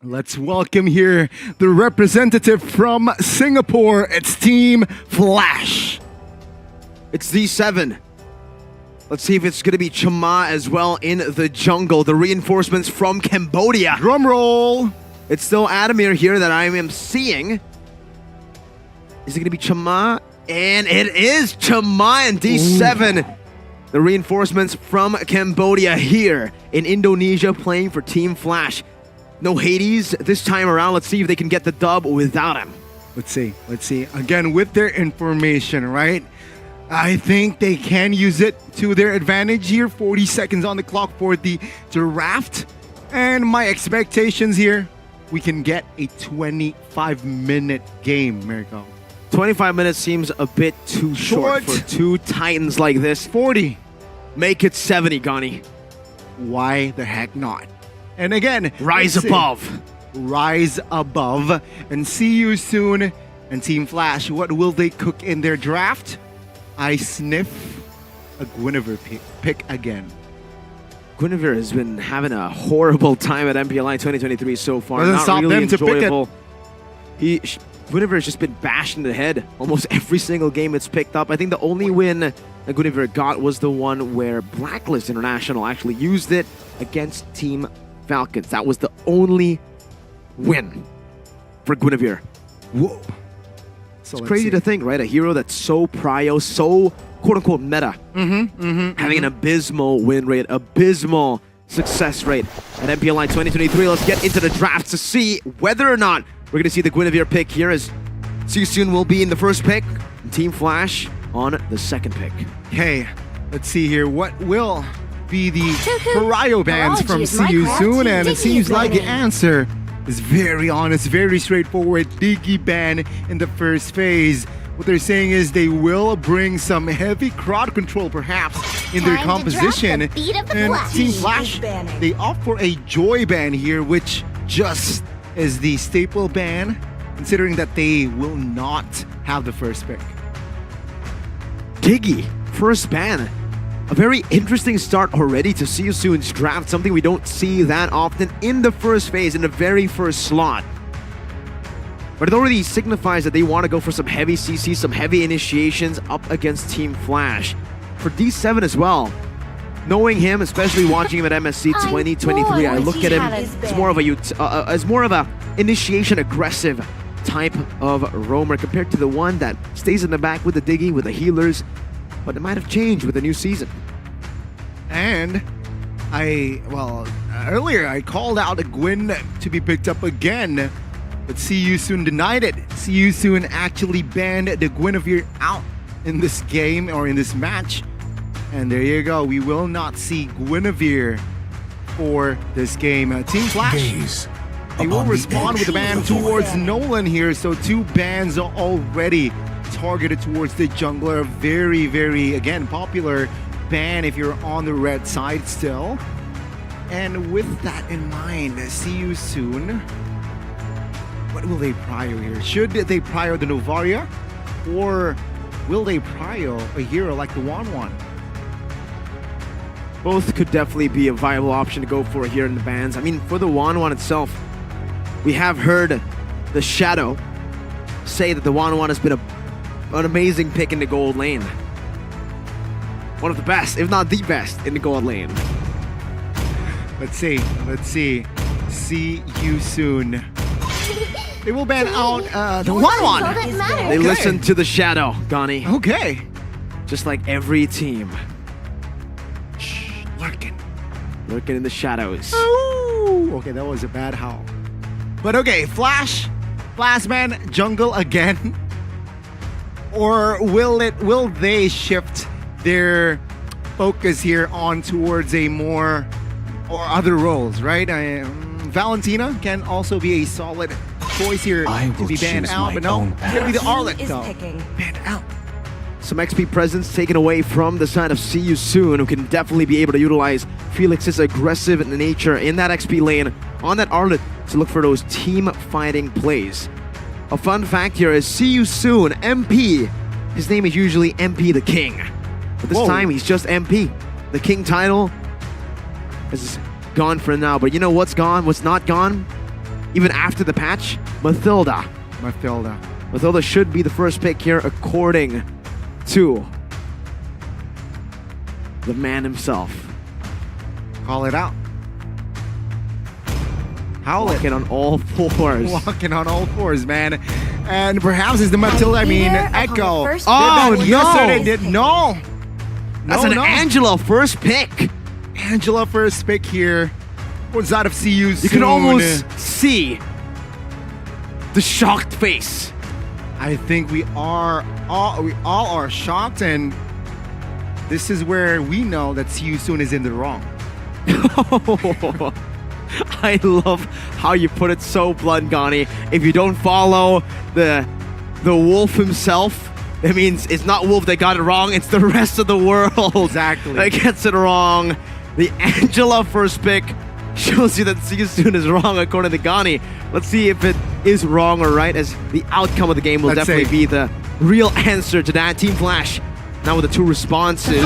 Let's welcome here the representative from Singapore. It's Team Flash. It's D7. Let's see if it's going to be Chama as well in the jungle. The reinforcements from Cambodia. Drum roll. It's still Adamir here that I am seeing. Is it going to be Chama? And it is Chama and D7. Ooh. The reinforcements from Cambodia here in Indonesia playing for Team Flash. No Hades this time around. Let's see if they can get the dub without him. Let's see. Again, with their information, right? I think they can use it to their advantage here. 40 seconds on the clock for the draft. And my expectations here, we can get a 25-minute game, Mirko. 25 minutes seems a bit too short for two titans like this. 40. Make it 70, Gani. Why the heck not? And again, rise above. Rise above. And See You Soon. And Team Flash, what will they cook in their draft? I sniff a Guinevere pick again. Guinevere has been having a horrible time at MPLI 2023 so far. Doesn't stop really them to enjoyable. Guinevere has just been bashed in the head almost every single game it's picked up. I think the only win that Guinevere got was the one where Blacklist International actually used it against Team Falcons. That was the only win for Guinevere. Whoa. So it's crazy to think, right? A hero that's so prio, so quote-unquote meta, having an abysmal win rate, abysmal success rate at MPLI 2023. Let's get into the draft to see whether or not we're going to see the Guinevere pick here, as See You Soon will be in the first pick. Team Flash on the second pick. Okay, let's see here. What will be the Pariah bans from See You Soon? And it seems like the answer is very honest, very straightforward. Diggy ban in the first phase. What they're saying is they will bring some heavy crowd control perhaps in their Time to drop composition. the beat of the And flash. Team Flash, they opt for a joy ban here, which just is the staple ban, considering that they will not have the first pick. Diggy, first ban. A very interesting start already to See You Soon's draft, something we don't see that often in the first phase, in the very first slot. But it already signifies that they want to go for some heavy CC, some heavy initiations up against Team Flash. For D7 as well, knowing him, especially watching him at MSC 2023, I look at him as more of a initiation aggressive type of roamer compared to the one that stays in the back with the Diggy, with the healers. But it might have changed with the new season. And earlier I called out a Gwyn to be picked up again, but See You Soon denied it. See You Soon actually banned the Guinevere out in this game or in this match. And there you go, we will not see Guinevere for this game. Team Flash, they will respond with a ban towards Nolan here, so 2 bans are already targeted towards the jungler. Very, very, again, popular ban if you're on the red side still. And with that in mind, See You Soon, what will they prio here? Should they prio the Novaria, or will they prio a hero like the Wanwan? Both could definitely be a viable option to go for here in the bans. I mean, for the Wanwan itself, we have heard the Shadow say that the Wanwan has been an amazing pick in the gold lane. One of the best, if not the best, in the gold lane. Let's see. See You Soon. They will ban out the Wanwan. They listen to the Shadow, Gani. Okay. Just like every team. Lurking in the shadows. Ooh. Okay, that was a bad howl. But okay, Flash ban jungle again. Or will they shift their focus here on towards a more or other roles, right? Valentina can also be a solid choice here to be banned out, but no, it's gonna be the Arlet though. Banned out. Some XP presence taken away from the side of See You Soon, who can definitely be able to utilize Felix's aggressive nature in that XP lane on that Arlet to look for those team fighting plays. A fun fact here is See You Soon, MP. His name is usually MP the King. But this time he's just MP. The King title is gone for now. But you know what's gone? What's not gone? Even after the patch? Mathilda. Mathilda should be the first pick here according to the man himself. Call it out. Howl it. Walking on all fours. Walking on all fours, man. And perhaps it's the Matilda, Echo. Oh, no! Yesterday did. No! That's an Angela first pick. Angela first pick here. What's that of See You Soon? You can almost see the shocked face. I think we all are shocked, and this is where we know that See You Soon is in the wrong. I love how you put it so blunt, Gani. If you don't follow the wolf himself, it means it's not Wolf that got it wrong, it's the rest of the world. Exactly. That gets it wrong. The Angela first pick shows you that See You Soon is wrong according to Gani. Let's see if it is wrong or right, as the outcome of the game will definitely be the real answer to that. Team Flash now with the 2 responses.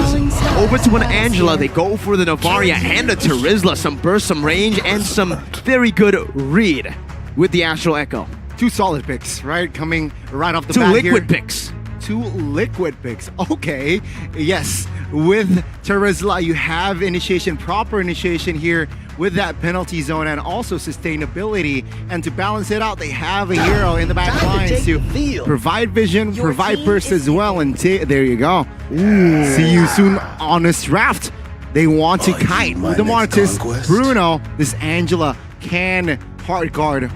Over to an Angela, they go for the Novaria and the Terizla. Some burst, some range, and some very good read with the Astral Echo. 2 solid picks, right? Coming right off the 2 bat liquid here. picks. 2 liquid picks. Okay. Yes. With Terizla, you have initiation, proper initiation here with that penalty zone and also sustainability. And to balance it out, they have a hero in the back lines to provide vision, provide burst as well. And there you go. See You Soon on this draft. They want to kite with the Martis. Bruno, this Angela can hard guard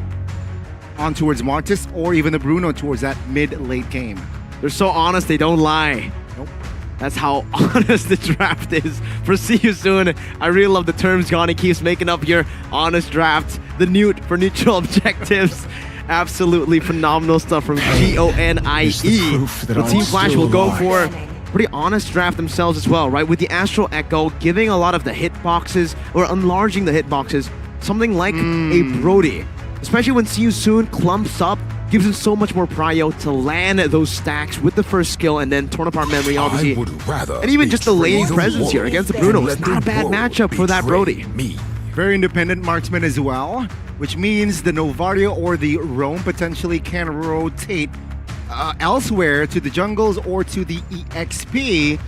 on towards Martis or even the Bruno towards that mid-late game. They're so honest, they don't lie. Nope. That's how honest the draft is. For See You Soon, I really love the terms Gani keeps making up here. Honest draft, the newt for neutral objectives. Absolutely phenomenal stuff from GONIE. So Team Flash will go for pretty honest draft themselves as well, right? With the Astral Echo giving a lot of the hitboxes or enlarging the hitboxes, something like a Brody. Especially when See You Soon clumps up, gives him so much more prio to land those stacks with the first skill and then torn apart memory, obviously. And even just the lane presence here against the Bruno. It's not a bad matchup for that Brody. Very independent marksman as well, which means the Novario or the Roam potentially can rotate elsewhere to the jungles or to the EXP.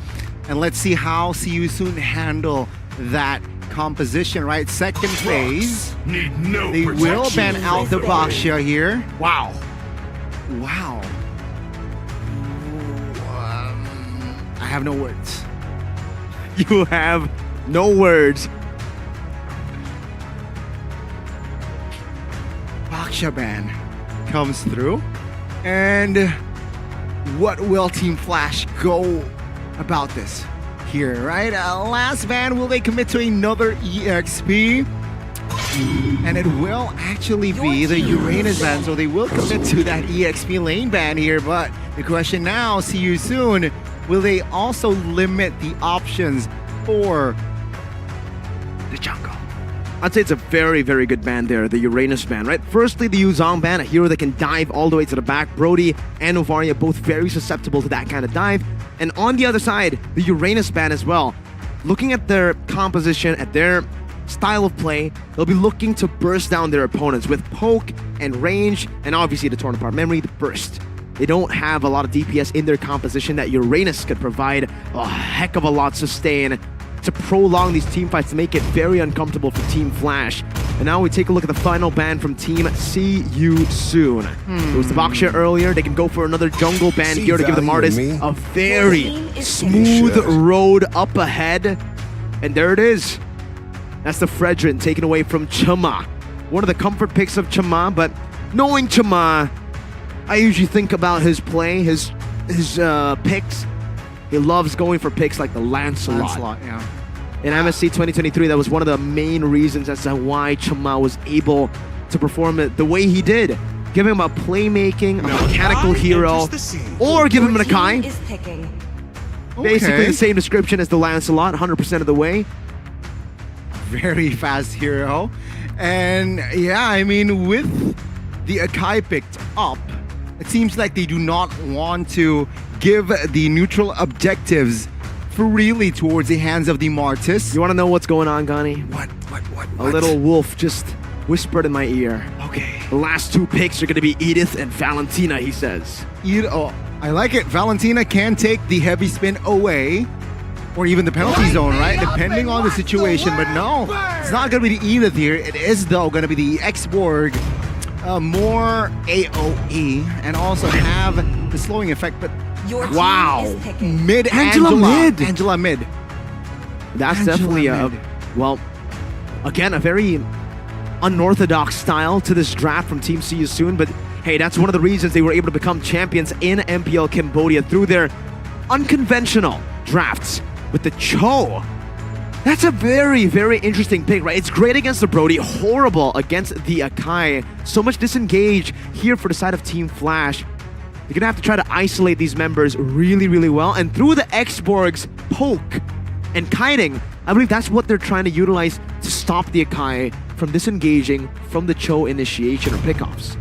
And let's see how See You Soon handle that composition, right? Second phase. They will ban out the Baxia here. Wow. Wow. I have no words. You have no words. Baxia ban comes through. And what will Team Flash go about this here, right? Last ban, will they commit to another EXP? And it will actually be the Uranus ban, so they will commit to that EXP lane ban here. But the question now, See You Soon, will they also limit the options for the jungle? I'd say it's a very, very good ban there, the Uranus ban, right? Firstly, the Yuzong ban, a hero that can dive all the way to the back. Brody and Novaria both very susceptible to that kind of dive. And on the other side, the Uranus ban as well. Looking at their composition, at their style of play, they'll be looking to burst down their opponents with poke and range, and obviously the torn apart memory, the burst. They don't have a lot of DPS in their composition that Uranus could provide a heck of a lot sustain to prolong these team fights, to make it very uncomfortable for Team Flash. And now we take a look at the final ban from Team See You Soon. It was the Baxia earlier. They can go for another jungle ban here to give the Martis a very smooth road up ahead. And there it is. That's the Fredrin taken away from Chama. One of the comfort picks of Chama, but knowing Chama, I usually think about his play, his picks. He loves going for picks like the Lancelot. Yeah. In MSC 2023, that was one of the main reasons as to why Chama was able to perform it the way he did. Give him a playmaking, a mechanical hero, or give him an Akai. Basically the same description as the Lancelot, 100% of the way. Very fast hero. And yeah, I mean, with the Akai picked up, it seems like they do not want to give the neutral objectives freely towards the hands of the Martis. You want to know what's going on, Gani? What? A little wolf just whispered in my ear. Okay. The last two picks are going to be Edith and Valentina, he says. Oh, I like it. Valentina can take the heavy spin away, or even the penalty zone, right? Depending on the situation. But no, it's not going to be the Edith here. It is, though, going to be the X-Borg. More AoE, and also have the slowing effect. But wow, mid Angela mid. That's definitely well, again, a very unorthodox style to this draft from Team See You Soon. But hey, that's one of the reasons they were able to become champions in MPL Cambodia through their unconventional drafts with the Cho. That's a very, very interesting pick, right? It's great against the Brody, horrible against the Akai. So much disengage here for the side of Team Flash. You're gonna have to try to isolate these members really, really well. And through the X-Borg's poke and kiting, I believe that's what they're trying to utilize to stop the Akai from disengaging from the Cho initiation or pickoffs.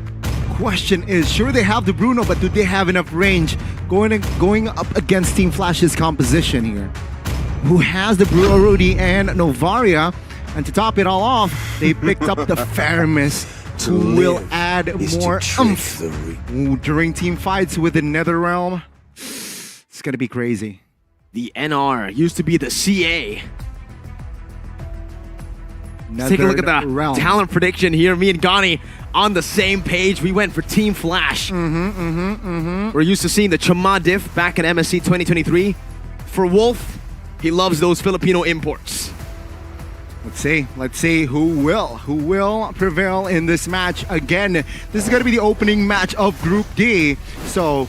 Question is, sure they have the Bruno, but do they have enough range going up against Team Flash's composition here? Who has the Bruno, Rudy, and Novaria. And to top it all off, they picked up the Faramis, who will add more oomph during team fights with the Netherrealm. It's gonna be crazy. The NR used to be the CA. Let's take a look at the talent prediction here. Me and Gani on the same page. We went for Team Flash. We're used to seeing the Chama diff back at MSC 2023. For Wolf, he loves those Filipino imports. Let's see who will prevail in this match again. This is going to be the opening match of Group D. So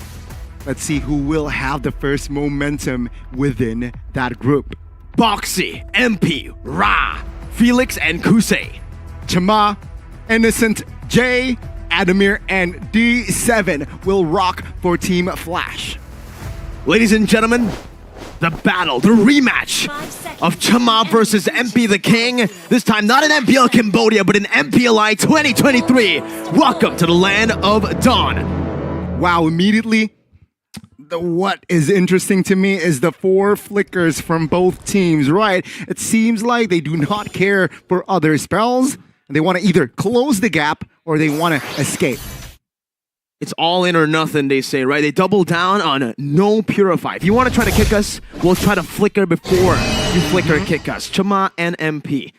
Let's see who will have the first momentum within that group. Boxy, MP, Ra, Felix, and Kusei. Chama, Innocent, Jay, Adamir, and D7 will rock for Team Flash. Ladies and gentlemen, the battle, the rematch of Chama versus MP the King. This time not in MPL Cambodia, but in MPLI 2023. Welcome to the land of Dawn. Wow, immediately, what is interesting to me is the 4 flickers from both teams, right? It seems like they do not care for other spells. They want to either close the gap or they want to escape. It's all in or nothing, they say, right? They double down on no Purify. If you want to try to kick us, we'll try to flicker before you flicker and kick us. Chama and MP.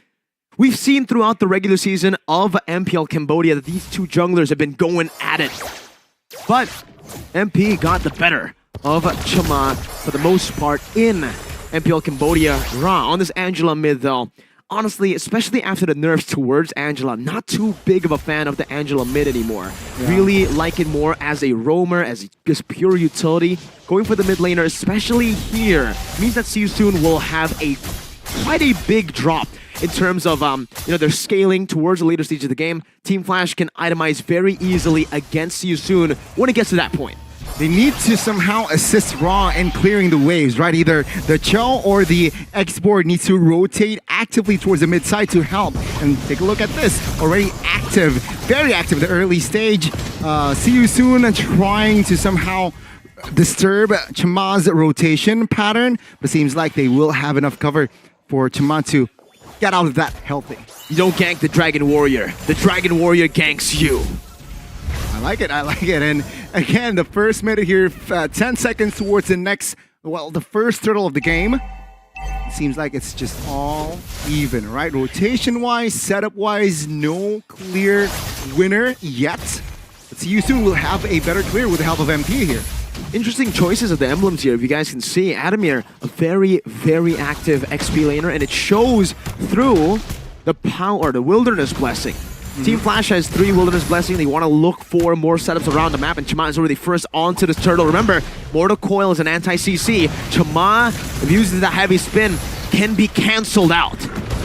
We've seen throughout the regular season of MPL Cambodia that these two junglers have been going at it. But MP got the better of Chama for the most part in MPL Cambodia. Ra on this Angela mid though. Honestly, especially after the nerfs towards Angela, not too big of a fan of the Angela mid anymore. Yeah. Really like it more as a roamer, as just pure utility. Going for the mid laner, especially here, means that Seasoon will have quite a big drop in terms of their scaling towards the later stage of the game. Team Flash can itemize very easily against Seasoon when it gets to that point. They need to somehow assist Ra in clearing the waves, right? Either the Cho or the Export needs to rotate actively towards the mid side to help. And take a look at this. Already active, very active at the early stage. See you soon trying to somehow disturb Chama's rotation pattern. But seems like they will have enough cover for Chama to get out of that healthy. You don't gank the Dragon Warrior. The Dragon Warrior ganks you. I like it. And again, the first minute here, 10 seconds towards the first turtle of the game. It seems like it's just all even, right? Rotation-wise, setup-wise, no clear winner yet. But see you soon, we'll have a better clear with the help of MP here. Interesting choices of the emblems here. If you guys can see, Adamir, a very, very active XP laner, and it shows through the power, the Wilderness Blessing. Team Flash has 3 Wilderness Blessing. They want to look for more setups around the map, and Chama is already first onto this turtle. Remember, Mortal Coil is an anti-CC. Chama, if he uses that heavy spin, can be cancelled out.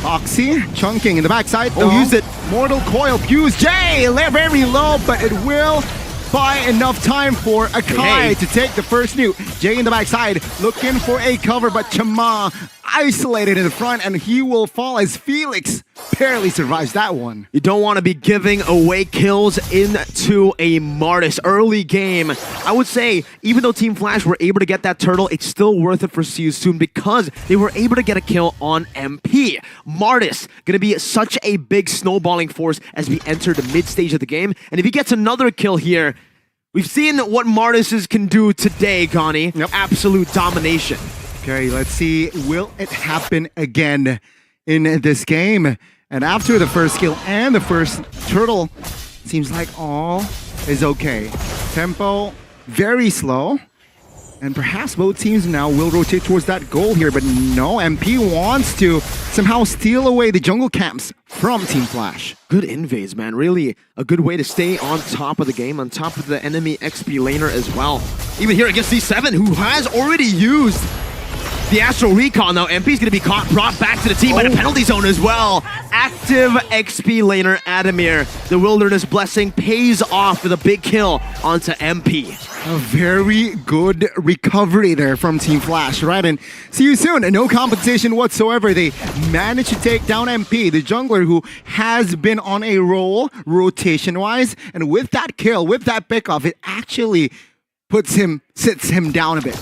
Oxy, chunking in the backside. Use it. Mortal Coil, fuse J, very low, but it will buy enough time for Akai to take the first nuke. Jay in the backside, looking for a cover, but Chama isolated in the front, and he will fall as Felix barely survives that one. You don't want to be giving away kills into a Martis early game. I would say, even though Team Flash were able to get that turtle, it's still worth it for Seasoon because they were able to get a kill on MP. Martis gonna be such a big snowballing force as we enter the mid stage of the game, and if he gets another kill here, we've seen what Martis can do today, Gani. Yep. Absolute domination. Okay, let's see, will it happen again in this game? And after the first kill and the first turtle, seems like all is okay. Tempo very slow, and perhaps both teams now will rotate towards that goal here, but no, MP wants to somehow steal away the jungle camps from Team Flash. Good invades, man. Really a good way to stay on top of the game, on top of the enemy XP laner as well. Even here against D7, who has already used the Astral Recon. Now MP's gonna be brought back to the team by the penalty zone as well. Active XP laner Adamir. The Wilderness Blessing pays off with a big kill onto MP. A very good recovery there from Team Flash, right? And see you soon. No competition whatsoever. They managed to take down MP, the jungler who has been on a roll rotation-wise. And with that kill, with that pickoff, it actually sits him down a bit.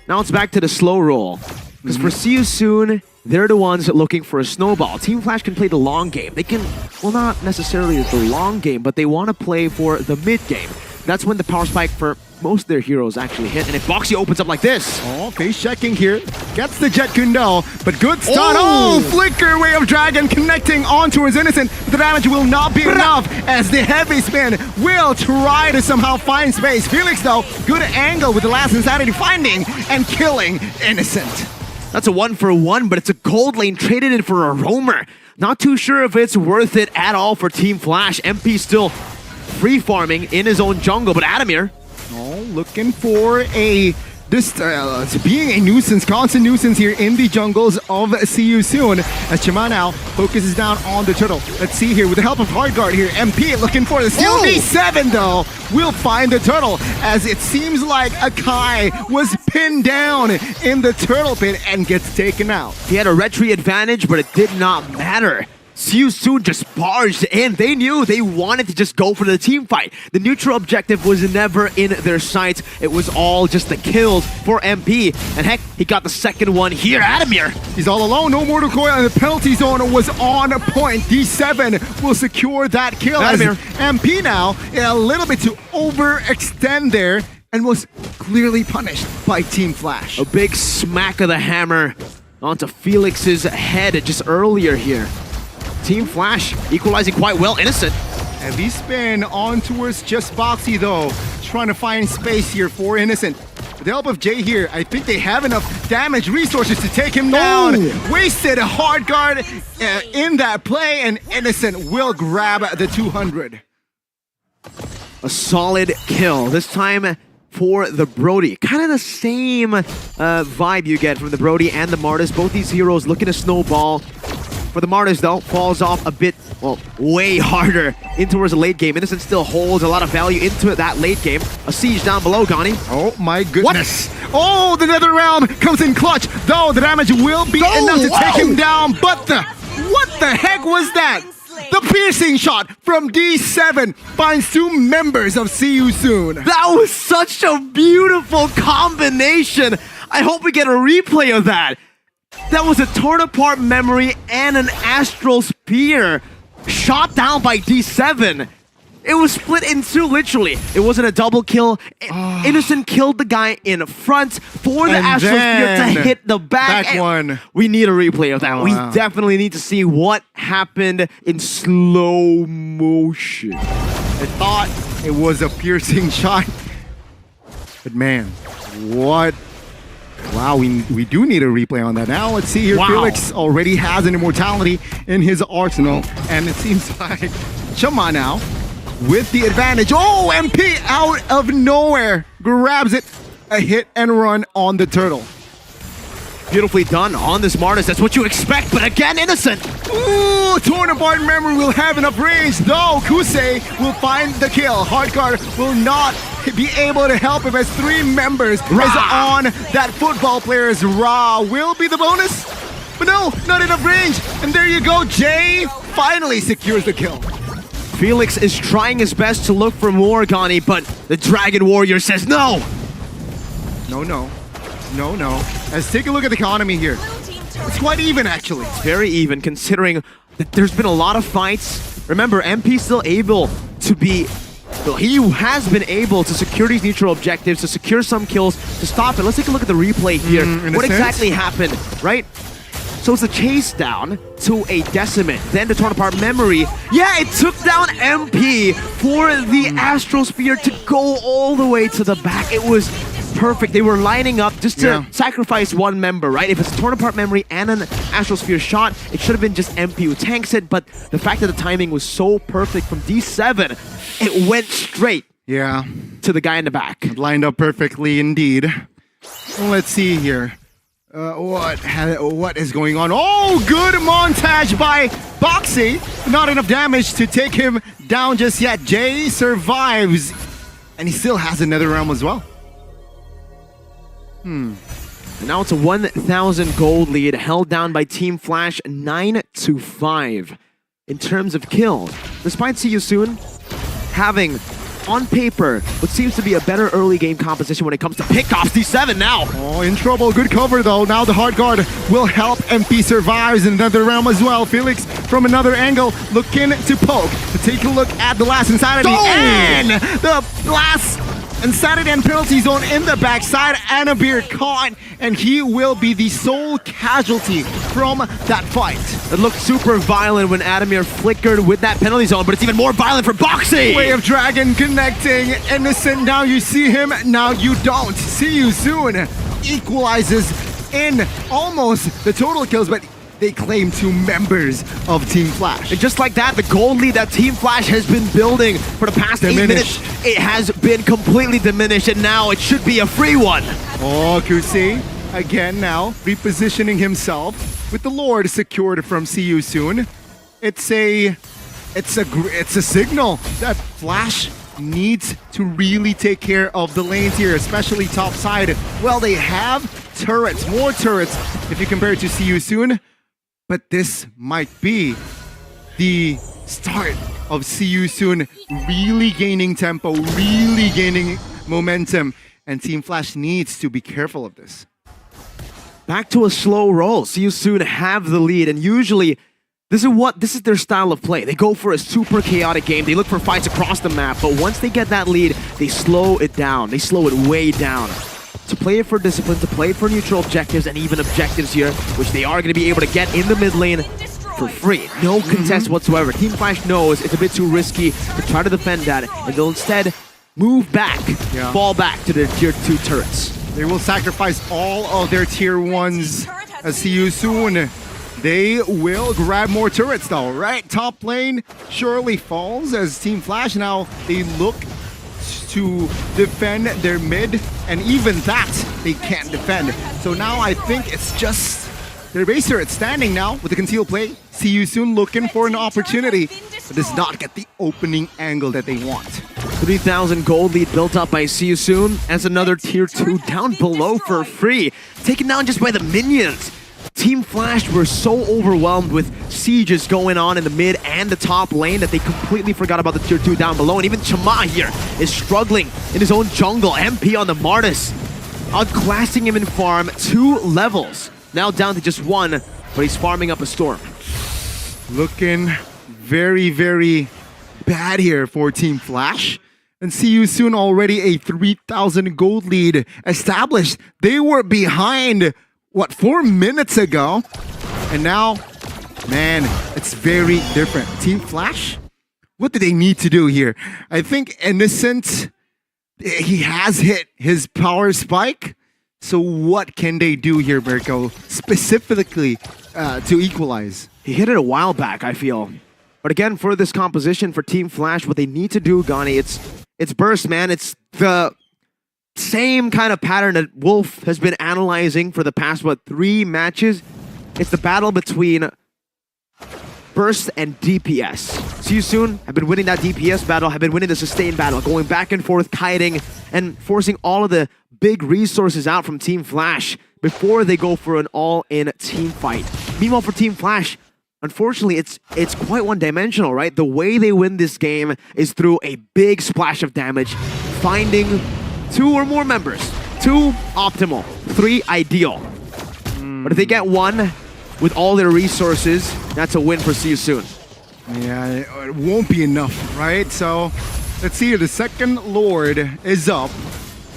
Now it's back to the slow roll. Because for See You Soon, they're the ones looking for a snowball. Team Flash can play the long game. They can, well, not necessarily the long game, but they want to play for the mid game. That's when the power spike for most of their heroes actually hit. And if Boxy opens up like this. Oh, face checking here. Gets the Jet Kundo, but good start. Oh, flicker, Way of Dragon connecting onto his Innocent. But the damage will not be enough as the heavy spin will try to somehow find space. Felix, though, good angle with the last Insanity finding and killing Innocent. That's a 1-for-1, but it's a gold lane traded in for a roamer. Not too sure if it's worth it at all for Team Flash. MP still free farming in his own jungle, but Adamir. Oh, looking for being a nuisance, constant nuisance here in the jungles of See You Soon. As Chima now focuses down on the turtle. Let's see here with the help of hard guard here. MP looking for the steal. D7 though will find the turtle, as it seems like Akai was pinned down in the turtle pit and gets taken out. He had a retry advantage, but it did not matter. Siu Soon just barged in. They knew they wanted to just go for the team fight. The neutral objective was never in their sights. It was all just the kills for MP. And heck, he got the second one here. Adamir. He's all alone. No mortal coil, and the penalty zone was on point. D7 will secure that kill. Adamir. As MP now a little bit to overextend there and was clearly punished by Team Flash. A big smack of the hammer onto Felix's head just earlier here. Team Flash equalizing quite well. Innocent. Heavy spin on towards just Boxy though. Trying to find space here for Innocent. With the help of Jay here, I think they have enough damage resources to take him down. Wasted a hard guard in that play, and Innocent will grab the 200. A solid kill. This time for the Brody. Kind of the same vibe you get from the Brody and the Martis. Both these heroes looking to snowball. For the Martis, though, falls off a bit, well, way harder in towards the late game. Innocent still holds a lot of value into that late game. A siege down below, Gani. Oh my goodness. What? Oh, the nether realm comes in clutch, though the damage will be enough to take him down. But what the heck was that? The piercing shot from D7 finds two members of See You Soon. That was such a beautiful combination. I hope we get a replay of that. That was a torn apart memory and an astral spear shot down by D7. It was split in two, literally. It wasn't a double kill. Innocent killed the guy in front for the astral spear to hit the back. One. We need a replay of that. Wow. We definitely need to see what happened in slow motion. I thought it was a piercing shot, but man, what? Wow, we do need a replay on that. Now let's see here. Wow. Felix already has an immortality in his arsenal, and it seems like Chama now with the advantage. Oh, MP out of nowhere grabs it. A hit and run on the turtle. Beautifully done on this Martis. That's what you expect, but again, Innocent. Ooh, torn apart memory will have enough range, though Kusei will find the kill. Hardguard will not be able to help him as three members is on that football player's Ra. Will be the bonus, but no, not enough range. And there you go, Jay finally secures the kill. Felix is trying his best to look for more, Gani, but the Dragon Warrior says no. No. Let's take a look at the economy here. It's quite even, actually. It's very even, considering that there's been a lot of fights. Remember, MP still able to be... Well, he has been able to secure these neutral objectives, to secure some kills, to stop it. Let's take a look at the replay here. What exactly happened, right? So it's a chase down to a Decimate, then the torn apart memory. Yeah, it took down MP for the Astral Sphere to go all the way to the back. It was perfect. They were lining up just to sacrifice one member, right? If it's a torn apart memory and an Astral Sphere shot, it should have been just MP who tanks it, but the fact that the timing was so perfect from D7, it went straight to the guy in the back. It lined up perfectly indeed. Let's see here. What is going on? Oh, good montage by Boxy. Not enough damage to take him down just yet. Jay survives, and he still has another realm as well. And now it's a 1,000 gold lead, held down by Team Flash 9-5 in terms of kills. Despite See You Soon having, on paper, what seems to be a better early game composition when it comes to pickoffs. D7 now. Oh, in trouble. Good cover though. Now the hard guard will help. MP survives in another realm as well. Felix from another angle looking to poke. To take a look at the last Insanity and the last Insanity and penalty zone in the backside. Anabir caught, and he will be the sole casualty from that fight. It looked super violent when Adamir flickered with that penalty zone, but it's even more violent for Boxy. Way of Dragon connecting. Innocent, now you see him, now you don't. See You Soon equalizes in almost the total kills, but they claim 2 members of Team Flash. And just like that, the gold lead that Team Flash has been building for the past 8 minutes, it has been completely diminished, and now it should be a free one. Oh, Kusei, again now, repositioning himself with the Lord secured from See You Soon. It's a signal that Flash needs to really take care of the lanes here, especially top side. Well, they have turrets, more turrets, if you compare it to See You Soon. But this might be the start of See You Soon really gaining tempo, really gaining momentum. And Team Flash needs to be careful of this. Back to a slow roll. See You Soon have the lead, and usually this is their style of play. They go for a super chaotic game. They look for fights across the map, but once they get that lead, they slow it down. They slow it way down. To play it for discipline, to play it for neutral objectives and even objectives here, which they are going to be able to get in the mid lane for free. No contest whatsoever. Team Flash knows it's a bit too risky to try to defend that, and they'll instead move back, fall back to their tier 2 turrets. They will sacrifice all of their tier 1s. See You Soon. They will grab more turrets though, right? Top lane surely falls as Team Flash now they look to defend their mid, and even that they can't defend. So now I think it's just their base turret standing now with the concealed play. See You Soon looking for an opportunity, but does not get the opening angle that they want. 3,000 gold lead built up by See You Soon as another tier 2 down below for free. Taken down just by the minions. Team Flash were so overwhelmed with sieges going on in the mid and the top lane that they completely forgot about the tier 2 down below. And even Chama here is struggling in his own jungle. MP on the Martis, outclassing him in farm 2 levels. Now down to just 1, but he's farming up a storm. Looking very, very bad here for Team Flash. And See You Soon already a 3,000 gold lead established. They were behind, what, 4 minutes ago? And now, man, it's very different. Team Flash, what do they need to do here? I think Innocent, he has hit his power spike. So what can they do here, Mirko, specifically to equalize? He hit it a while back, I feel. But again, for this composition for Team Flash, what they need to do, Gani, it's burst, man. It's the same kind of pattern that Wolf has been analyzing for the past, 3 matches. It's the battle between burst and DPS. See You Soon have been winning that DPS battle, have been winning the sustain battle, going back and forth, kiting, and forcing all of the big resources out from Team Flash before they go for an all-in team fight. Meanwhile, for Team Flash, unfortunately, it's quite one-dimensional, right? The way they win this game is through a big splash of damage, finding 2 or more members. 2, optimal. 3, ideal. But if they get 1 with all their resources, that's a win for See You Soon. Yeah, it won't be enough, right? So, let's see here. The second Lord is up.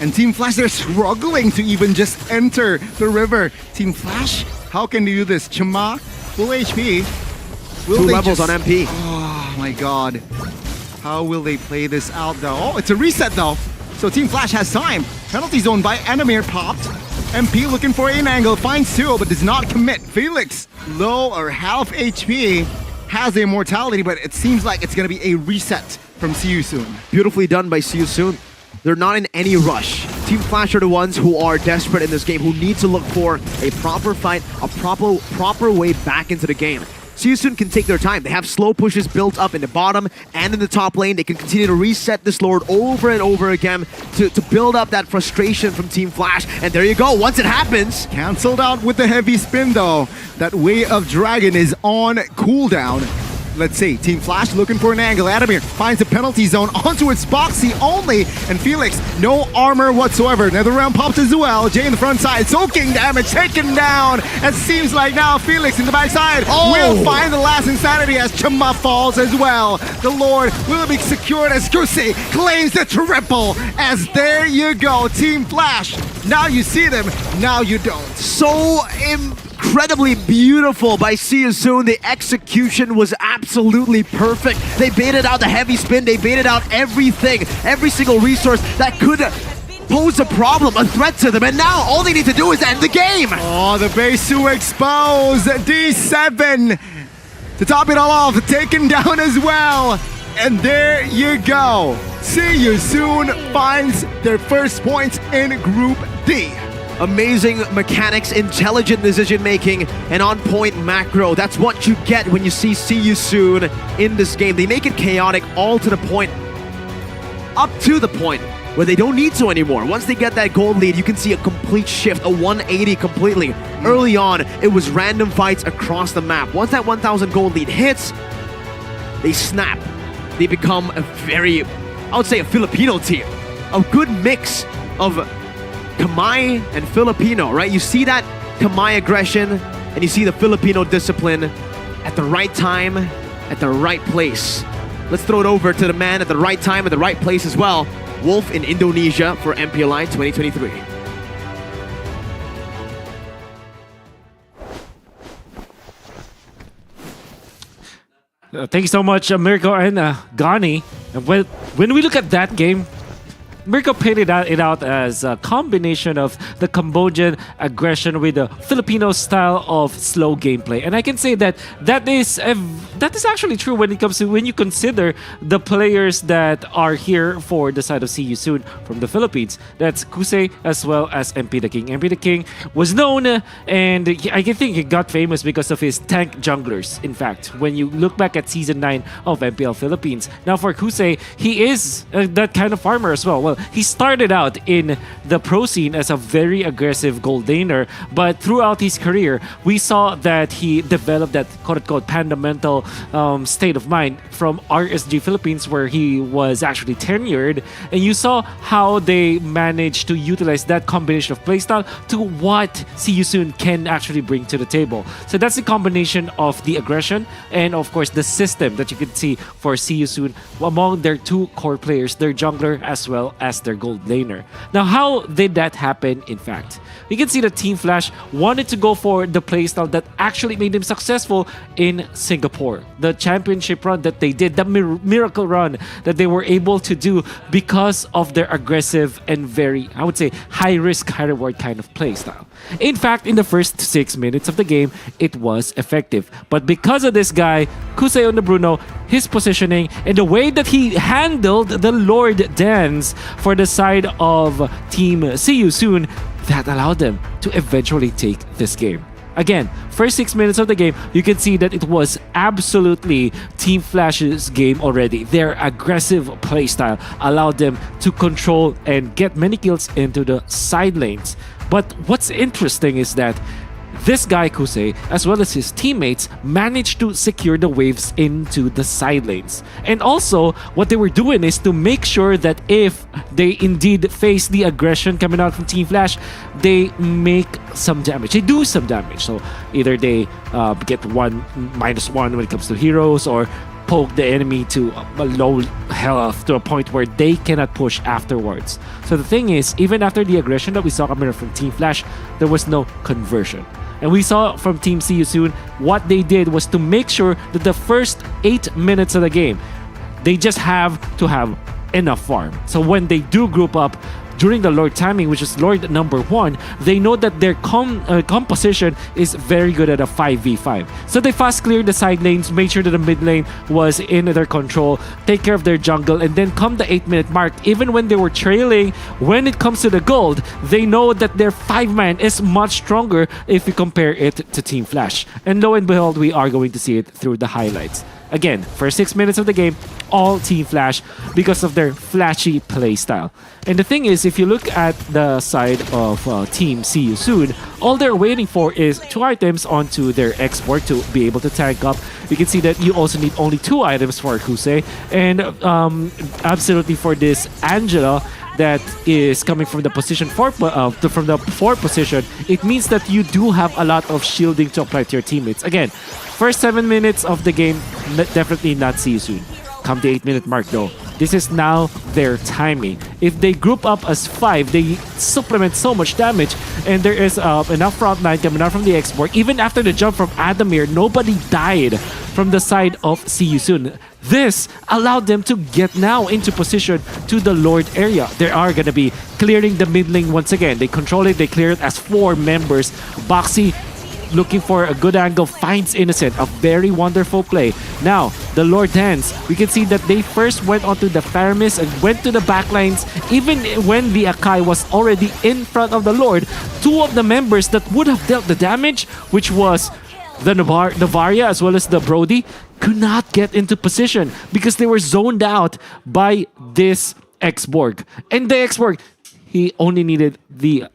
And Team Flash, they're struggling to even just enter the river. Team Flash, how can they do this? Chama, full HP. 2 levels on MP. Oh my god. How will they play this out though? Oh, it's a reset though. So Team Flash has time. Penalty zone by Enamir popped. MP looking for an angle, finds 2, but does not commit. Felix, low or half HP, has the immortality, but it seems like it's going to be a reset from See You Soon. Beautifully done by See You Soon. They're not in any rush. Team Flash are the ones who are desperate in this game, who need to look for a proper fight, a proper way back into the game. See You Soon can take their time. They have slow pushes built up in the bottom and in the top lane. They can continue to reset this Lord over and over again to build up that frustration from Team Flash. And there you go. Once it happens, cancelled out with the heavy spin though. That Way of Dragon is on cooldown. Let's see, Team Flash looking for an angle. Adamir finds a penalty zone onto its boxy only, and Felix, no armor whatsoever. Another round pops as well. Jay in the front side, soaking damage, taken down. It seems like now Felix in the backside will find the last insanity as Chama falls as well. The Lord will be secured as Kusi claims the triple. As there you go, Team Flash. Now you see them, now you don't. So incredibly beautiful by See You Soon. The execution was absolutely perfect. They baited out the heavy spin. They baited out everything, every single resource that could pose a problem, a threat to them, and now all they need to do is end the game. Oh, the base to expose D7 to top it all off, taken down as well. And there you go. See you soon finds their first points in Group D. Amazing mechanics, intelligent decision making, and on point macro. That's what you get when you see you soon in this game. They make it chaotic all to the point, up to the point where they don't need to anymore. Once they get that gold lead, you can see a complete shift, a 180 completely. Early on, it was random fights across the map. Once that 1,000 gold lead hits, they snap. They become a very, I would say, a Filipino team. A good mix of Kamai and Filipino, right? You see that Kamai aggression and you see the Filipino discipline at the right time, at the right place. Let's throw it over to the man at the right time, at the right place as well. Wolf in Indonesia for MPL 2023. Thank you so much, Mirko and Gani. And when we look at that game, Mirko painted it out as a combination of the Cambodian aggression with the Filipino style of slow gameplay, and I can say that that is actually true when it comes to when you consider the players that are here for the side of See You Soon from the Philippines. That's Kusei as well as MP the King. MP the King was known, and I can think he got famous because of his tank junglers. In fact, when you look back at Season 9 of MPL Philippines, now for Kusei, he is that kind of farmer as well. He started out in the pro scene as a very aggressive gold laner, but throughout his career, we saw that he developed that quote-unquote fundamental state of mind from RSG Philippines, where he was actually tenured, and you saw how they managed to utilize that combination of playstyle to what See You Soon can actually bring to the table. So that's the combination of the aggression and of course the system that you can see for See You Soon among their two core players, their jungler as well as their gold laner. Now, how did that happen? In fact, you can see that Team Flash wanted to go for the playstyle that actually made them successful in Singapore. The championship run that they did, the miracle run that they were able to do because of their aggressive and very, I would say, high risk, high reward kind of playstyle. In fact, in the first 6 minutes of the game, it was effective. But because of this guy, Kusei Bruno, his positioning, and the way that he handled the Lord dance for the side of Team See You Soon, that allowed them to eventually take this game. Again, first 6 minutes of the game, you can see that it was absolutely Team Flash's game already. Their aggressive playstyle allowed them to control and get many kills into the side lanes. But what's interesting is that this guy, Kusei, as well as his teammates, managed to secure the waves into the side lanes. And also, what they were doing is to make sure that if they indeed face the aggression coming out from Team Flash, they make some damage. They do some damage. So either they get -1 when it comes to heroes, or poke the enemy to a low health to a point where they cannot push afterwards. So the thing is, even after the aggression that we saw coming from Team Flash, there was no conversion. And we saw from Team See You Soon, what they did was to make sure that the first 8 minutes of the game, they just have to have enough farm. So when they do group up during the Lord timing, which is Lord number 1, they know that their composition is very good at a 5v5. So they fast cleared the side lanes, made sure that the mid lane was in their control, take care of their jungle, and then come the 8-minute mark, even when they were trailing, when it comes to the gold, they know that their 5-man is much stronger if you compare it to Team Flash. And lo and behold, we are going to see it through the highlights. Again, first 6 minutes of the game, all Team Flash because of their flashy playstyle. And the thing is, if you look at the side of Team See You Soon, all they're waiting for is 2 items onto their export to be able to tank up. You can see that you also need only 2 items for Kusei. And absolutely for this Angela, that is coming from the position 4 from the 4 position, it means that you do have a lot of shielding to apply to your teammates. Again, first 7 minutes of the game, definitely not See You Soon. Come the 8-minute mark though, this is now their timing. If they group up as 5, they supplement so much damage, and there is enough frontline coming out from the export. Even after the jump from Adamir, nobody died from the side of See You Soon. This allowed them to get now into position to the Lord area. They are going to be clearing the mid lane once again. They control it, they clear it as 4 members. Boxy looking for a good angle, finds Innocent. A very wonderful play. Now, the Lord Dance, we can see that they first went onto the Faramis and went to the backlines. Even when the Akai was already in front of the Lord, 2 of the members that would have dealt the damage, which was the Navaria as well as the Brody, could not get into position because they were zoned out by this X-Borg. And the X-Borg, he only needed the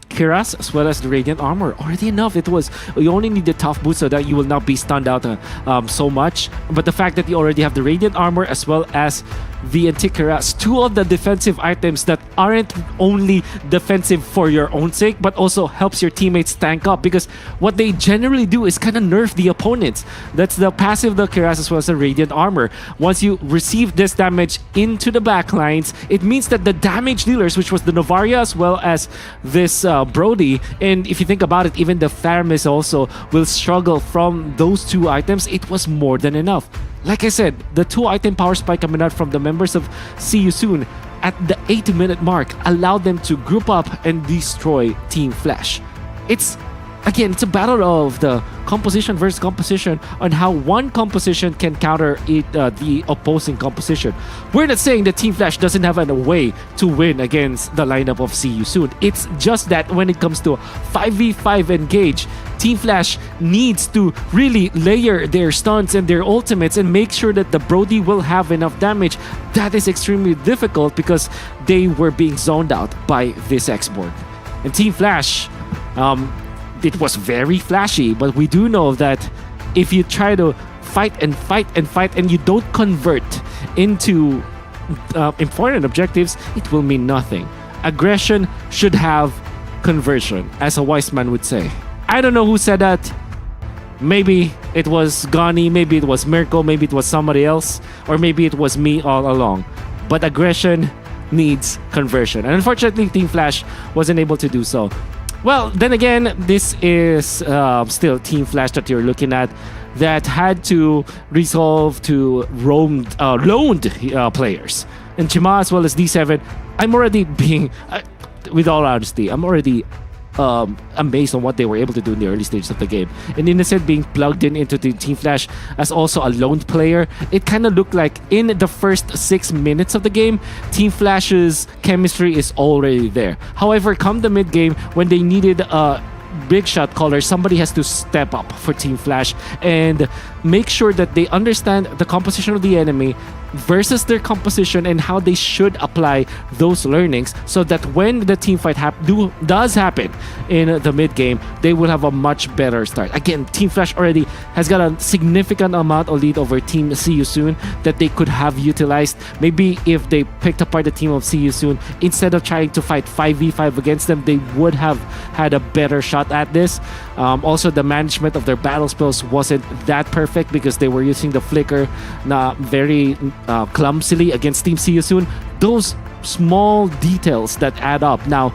Kiras as well as the Radiant Armor. Already enough. You only need the tough boots so that you will not be stunned out so much. But the fact that you already have the Radiant Armor as well as the Antikiras, 2 of the defensive items that aren't only defensive for your own sake, but also helps your teammates tank up, because what they generally do is kind of nerf the opponents. That's the passive, the Kiras as well as the Radiant Armor. Once you receive this damage into the backlines, it means that the damage dealers, which was the Novaria as well as this Brody, and if you think about it, even the Faramis also will struggle from those 2 items. It was more than enough. Like I said, the 2-item power spike coming out from the members of See You Soon at the 8-minute mark allowed them to group up and destroy Team Flash. It's a battle of the composition versus composition on how one composition can counter the opposing composition. We're not saying that Team Flash doesn't have a way to win against the lineup of See You Soon. It's just that when it comes to 5v5 engage, Team Flash needs to really layer their stunts and their ultimates and make sure that the Brody will have enough damage. That is extremely difficult because they were being zoned out by this X-Borg. And Team Flash, it was very flashy, but we do know that if you try to fight and you don't convert into important objectives, it will mean nothing. Aggression should have conversion, as a wise man would say. I don't know who said that. Maybe it was Gani, maybe it was Mirko, maybe it was somebody else, or maybe it was me all along. But aggression needs conversion. And unfortunately, Team Flash wasn't able to do so. Well, then again, this is still Team Flash that you're looking at that had to resolve to loaned players. And Chima as well as D7, I'm already being, with all honesty, I'm already amazed on what they were able to do in the early stages of the game. And Innocent being plugged into the Team Flash as also a lone player, it kind of looked like in the first 6 minutes of the game, Team Flash's chemistry is already there. However, come the mid game, when they needed a big shot caller, somebody has to step up for Team Flash and make sure that they understand the composition of the enemy versus their composition and how they should apply those learnings so that when the team fight does happen in the mid game, they will have a much better start. Again, Team Flash already has got a significant amount of lead over Team See You Soon that they could have utilized. Maybe if they picked apart the team of See You Soon, instead of trying to fight 5v5 against them, they would have had a better shot at this. Also, the management of their battle spells wasn't that perfect because they were using the flicker very clumsily against Team See You Soon. Those small details that add up. Now,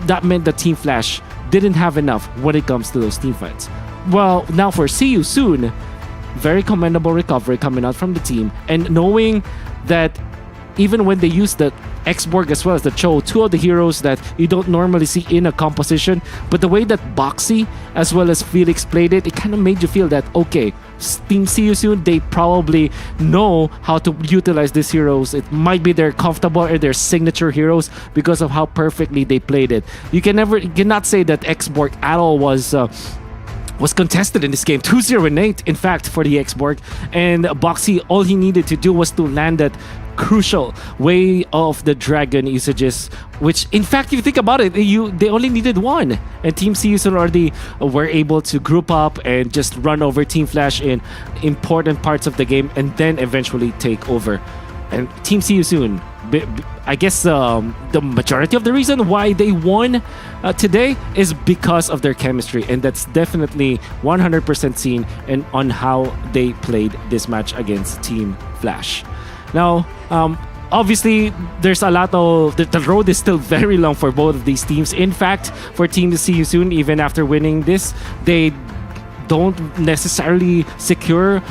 that meant that Team Flash didn't have enough when it comes to those team fights. Well, now for See You Soon, very commendable recovery coming out from the team, and knowing that even when they use the X-Borg as well as the Cho, 2 of the heroes that you don't normally see in a composition, but the way that Boxy as well as Felix played it, it kind of made you feel that, okay, Team See You Soon, they probably know how to utilize these heroes. It might be their comfortable or their signature heroes because of how perfectly they played it. You cannot say that X-Borg at all was contested in this game. 2-0-8, in fact, for the X-Borg. And Boxy, all he needed to do was to land that crucial way of the dragon usages, which, in fact, if you think about it, they only needed 1. And Team See You Soon already were able to group up and just run over Team Flash in important parts of the game and then eventually take over. And Team See You Soon, I guess the majority of the reason why they won today is because of their chemistry, and that's definitely 100% seen on how they played this match against Team Flash. Now, obviously, there's a lot of... The road is still very long for both of these teams. In fact, for Team See You Soon, even after winning this, they don't necessarily secure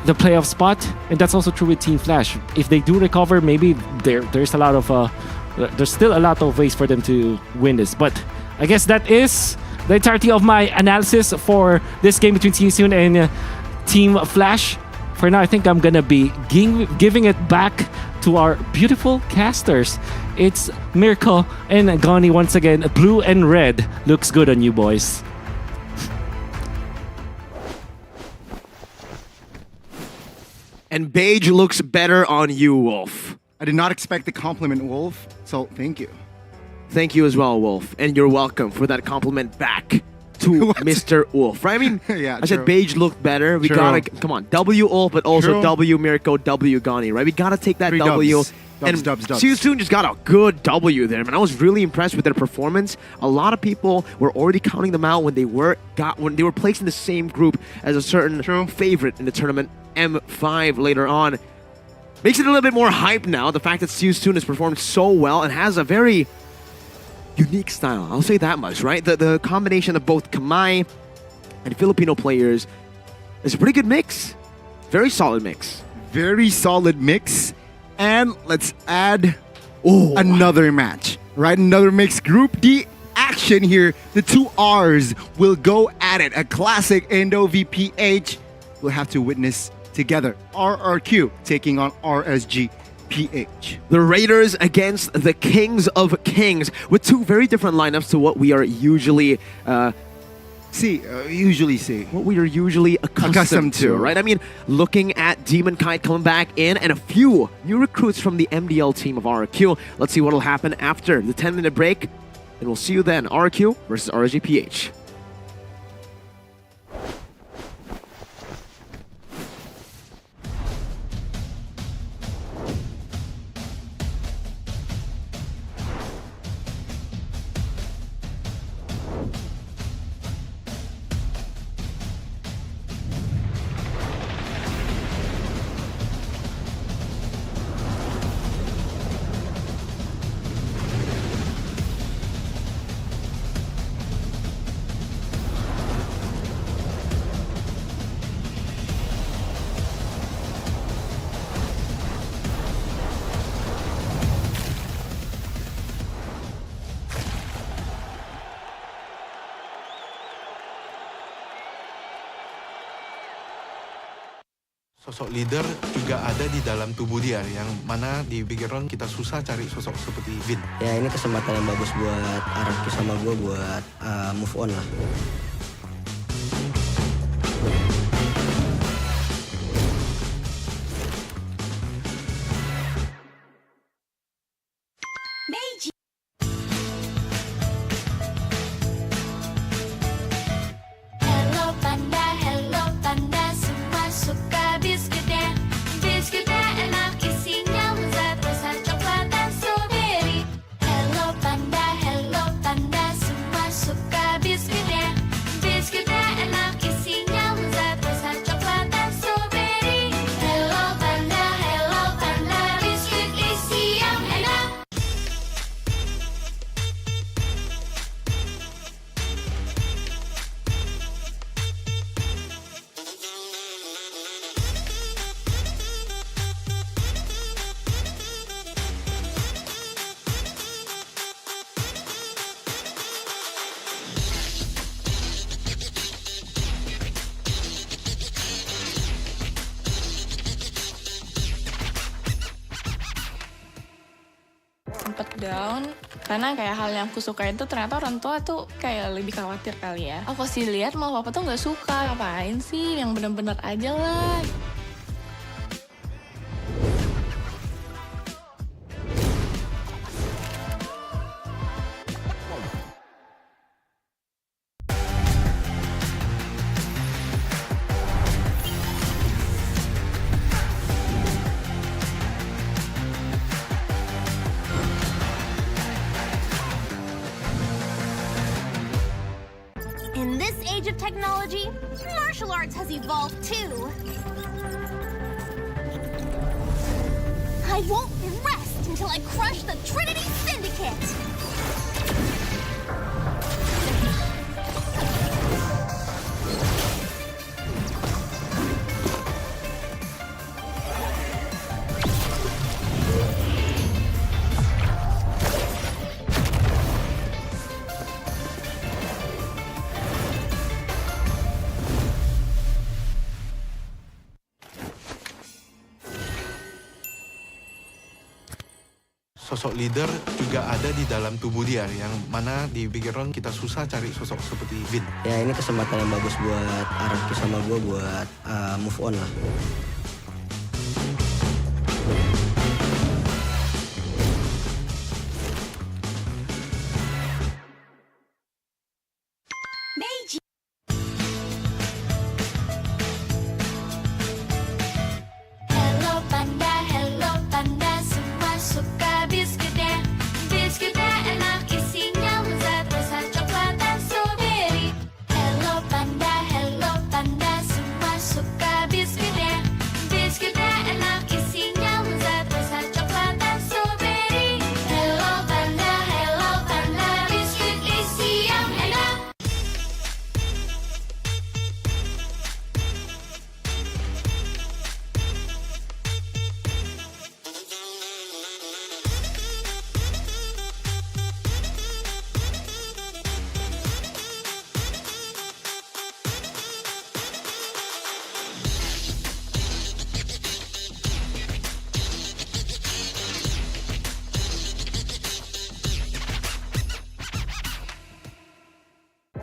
the playoff spot, and that's also true with Team Flash. If they do recover, maybe there's still a lot of ways for them to win this. But I guess that is the entirety of my analysis for this game between Team Soon and Team Flash. For now, I think I'm gonna be giving it back to our beautiful casters. It's Miracle and Gani once again. Blue and red looks good on you boys. And beige looks better on you, Wolf. I did not expect the compliment, Wolf, so thank you. Thank you as well, Wolf. And you're welcome for that compliment back to What? Mr. Wolf. Right? I mean, Yeah, I said true. beige looked better. We True. gotta, come on, W Wolf, but also True. W Mirko, W Gani, right? We gotta take that Three W. dubs. And Dubs. Soon just got a good W there, man. I was really impressed with their performance. A lot of people were already counting them out when they were placed in the same group as a certain favorite in the tournament, M5 later on. Makes it a little bit more hype now, the fact that Soon has performed so well and has a very unique style. I'll say that much, right? The combination of both Kamai and Filipino players is a pretty good mix. Very solid mix. Very solid mix. And let's add another match, right? Another mixed Group D action here. The two R's will go at it. A classic Indo VPH. We'll have to witness together. RRQ taking on RSG PH. The Raiders against the Kings of Kings with two very different lineups to what we are usually What we are usually accustomed to, right? I mean, looking at Demon Kite coming back in and a few new recruits from the MDL team of RRQ. Let's see what will happen after the 10-minute break, and we'll see you then. RRQ versus RSGPH. Sosok leader juga ada di dalam tubuh dia, yang mana di Bigetron kita susah cari sosok seperti Vin. Ya ini kesempatan yang bagus buat Araki sama gue buat move on lah. Hello panda, semua suka biskuitnya. Biskuitnya enak, isinya lezat, rasa coklat dan strawberry. Hello panda, semua suka biskuitnya. Biskuitnya enak, isinya lezat, rasa coklat dan strawberry. Hello panda, biskuit isi yang enak. Sempet down karena kayak hal yang aku suka itu ternyata orang tua tuh kayak lebih khawatir kali ya. Aku sih lihat malah papa tuh nggak suka, ngapain sih yang bener-bener aja lah. In this age of technology, martial arts has evolved too. I won't rest until I crush the Trinity Syndicate! sosok leader juga ada di dalam tubuh dia, yang mana di Bigetron kita susah cari sosok seperti Vin. Ya ini kesempatan yang bagus buat Araki sama gue buat move on lah. Hello panda, semua suka biskuitnya. Biskuitnya enak, isinya lezat, rasa coklat dan strawberry. Hello panda, semua suka biskuitnya. Biskuitnya enak, isinya lezat, rasa coklat dan strawberry. Hello panda, biskuit isi yang enak.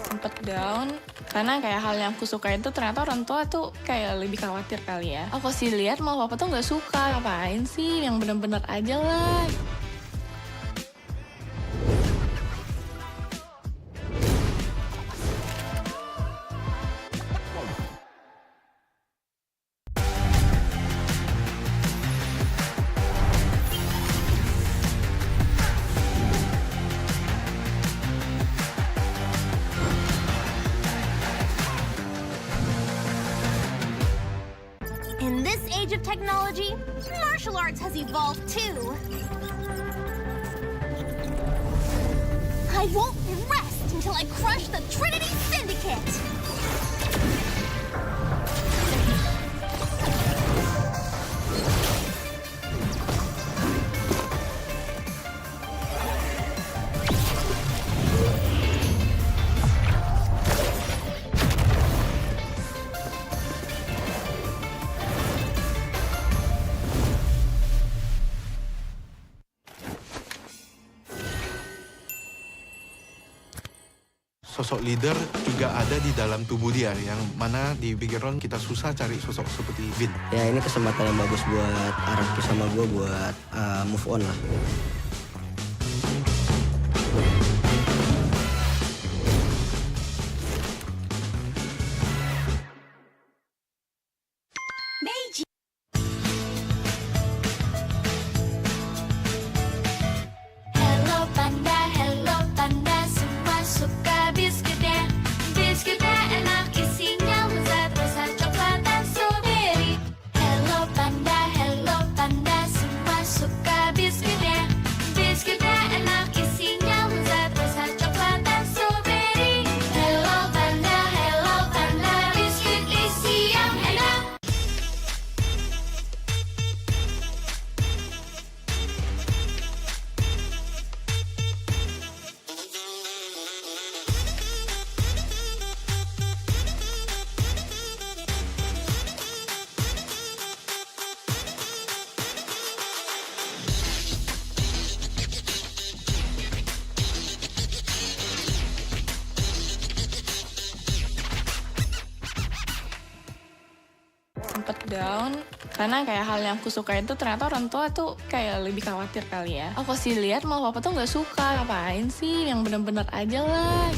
Sempet down karena kayak hal yang aku suka itu ternyata orang tua tuh kayak lebih khawatir kali ya. Aku sih lihat malah papa tuh nggak suka, ngapain sih, yang bener-bener aja lah. In this age of technology, martial arts has evolved too. I won't rest until I crush the Trinity Syndicate! Sosok leader juga ada di dalam tubuh dia, yang mana di Bigetron kita susah cari sosok seperti Vin. Ya ini kesempatan yang bagus buat Araki sama gue buat move on lah. Hello panda, semua suka biskuitnya. Biskuitnya enak, isinya lezat, rasa coklat dan strawberry. Hello panda, semua suka biskuitnya. Biskuitnya enak, isinya lezat, rasa coklat dan strawberry. Hello panda, biskuit isi yang enak. Sempet down karena kayak hal yang aku suka itu ternyata orang tua tuh kayak lebih khawatir kali ya. Aku sih lihat malah papa tuh nggak suka, ngapain sih, yang bener-bener aja lah.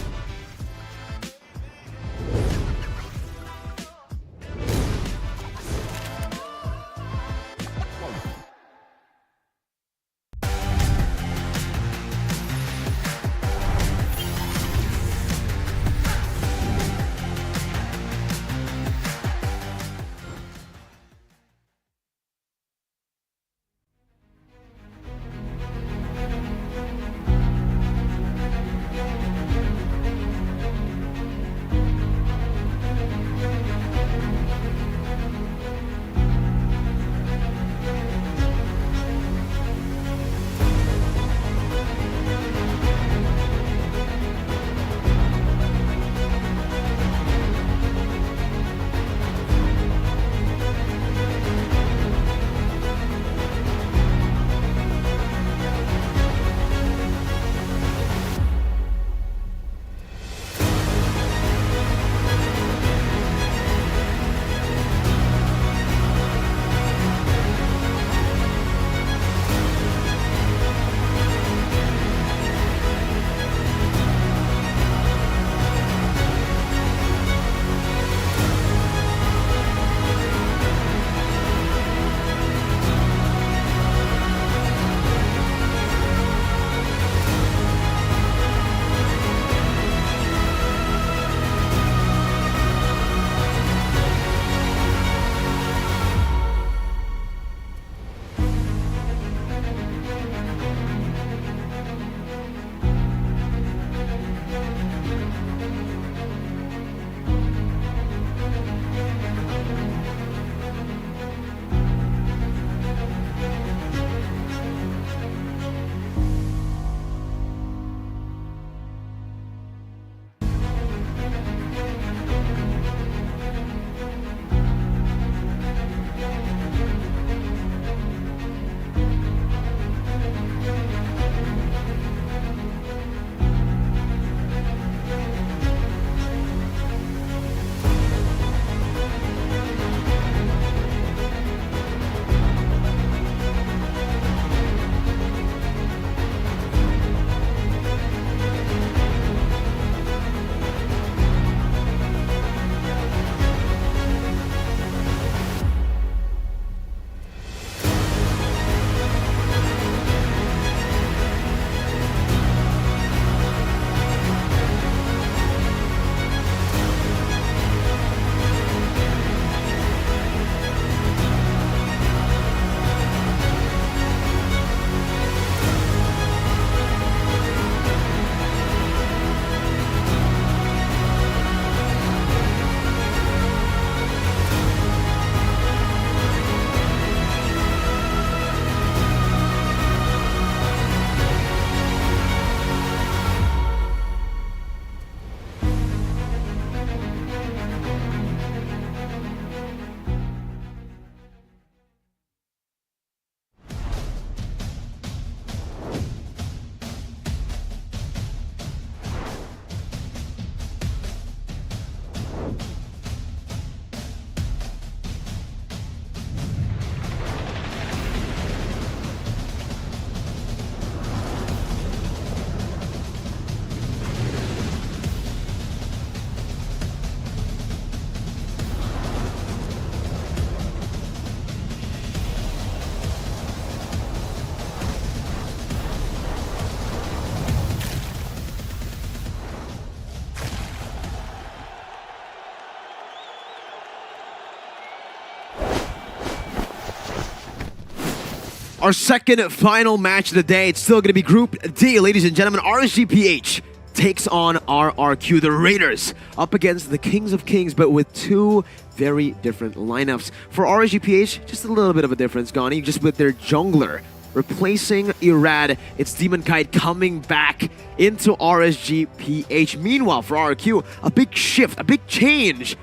Our second final match of the day. It's still going to be Group D, ladies and gentlemen. RSGPH takes on RRQ, the Raiders, up against the Kings of Kings, but with two very different lineups. For RSGPH, just a little bit of a difference, Gani, just with their jungler replacing Irad. It's Demon Kite coming back into RSGPH. Meanwhile, for RRQ, a big shift, a big change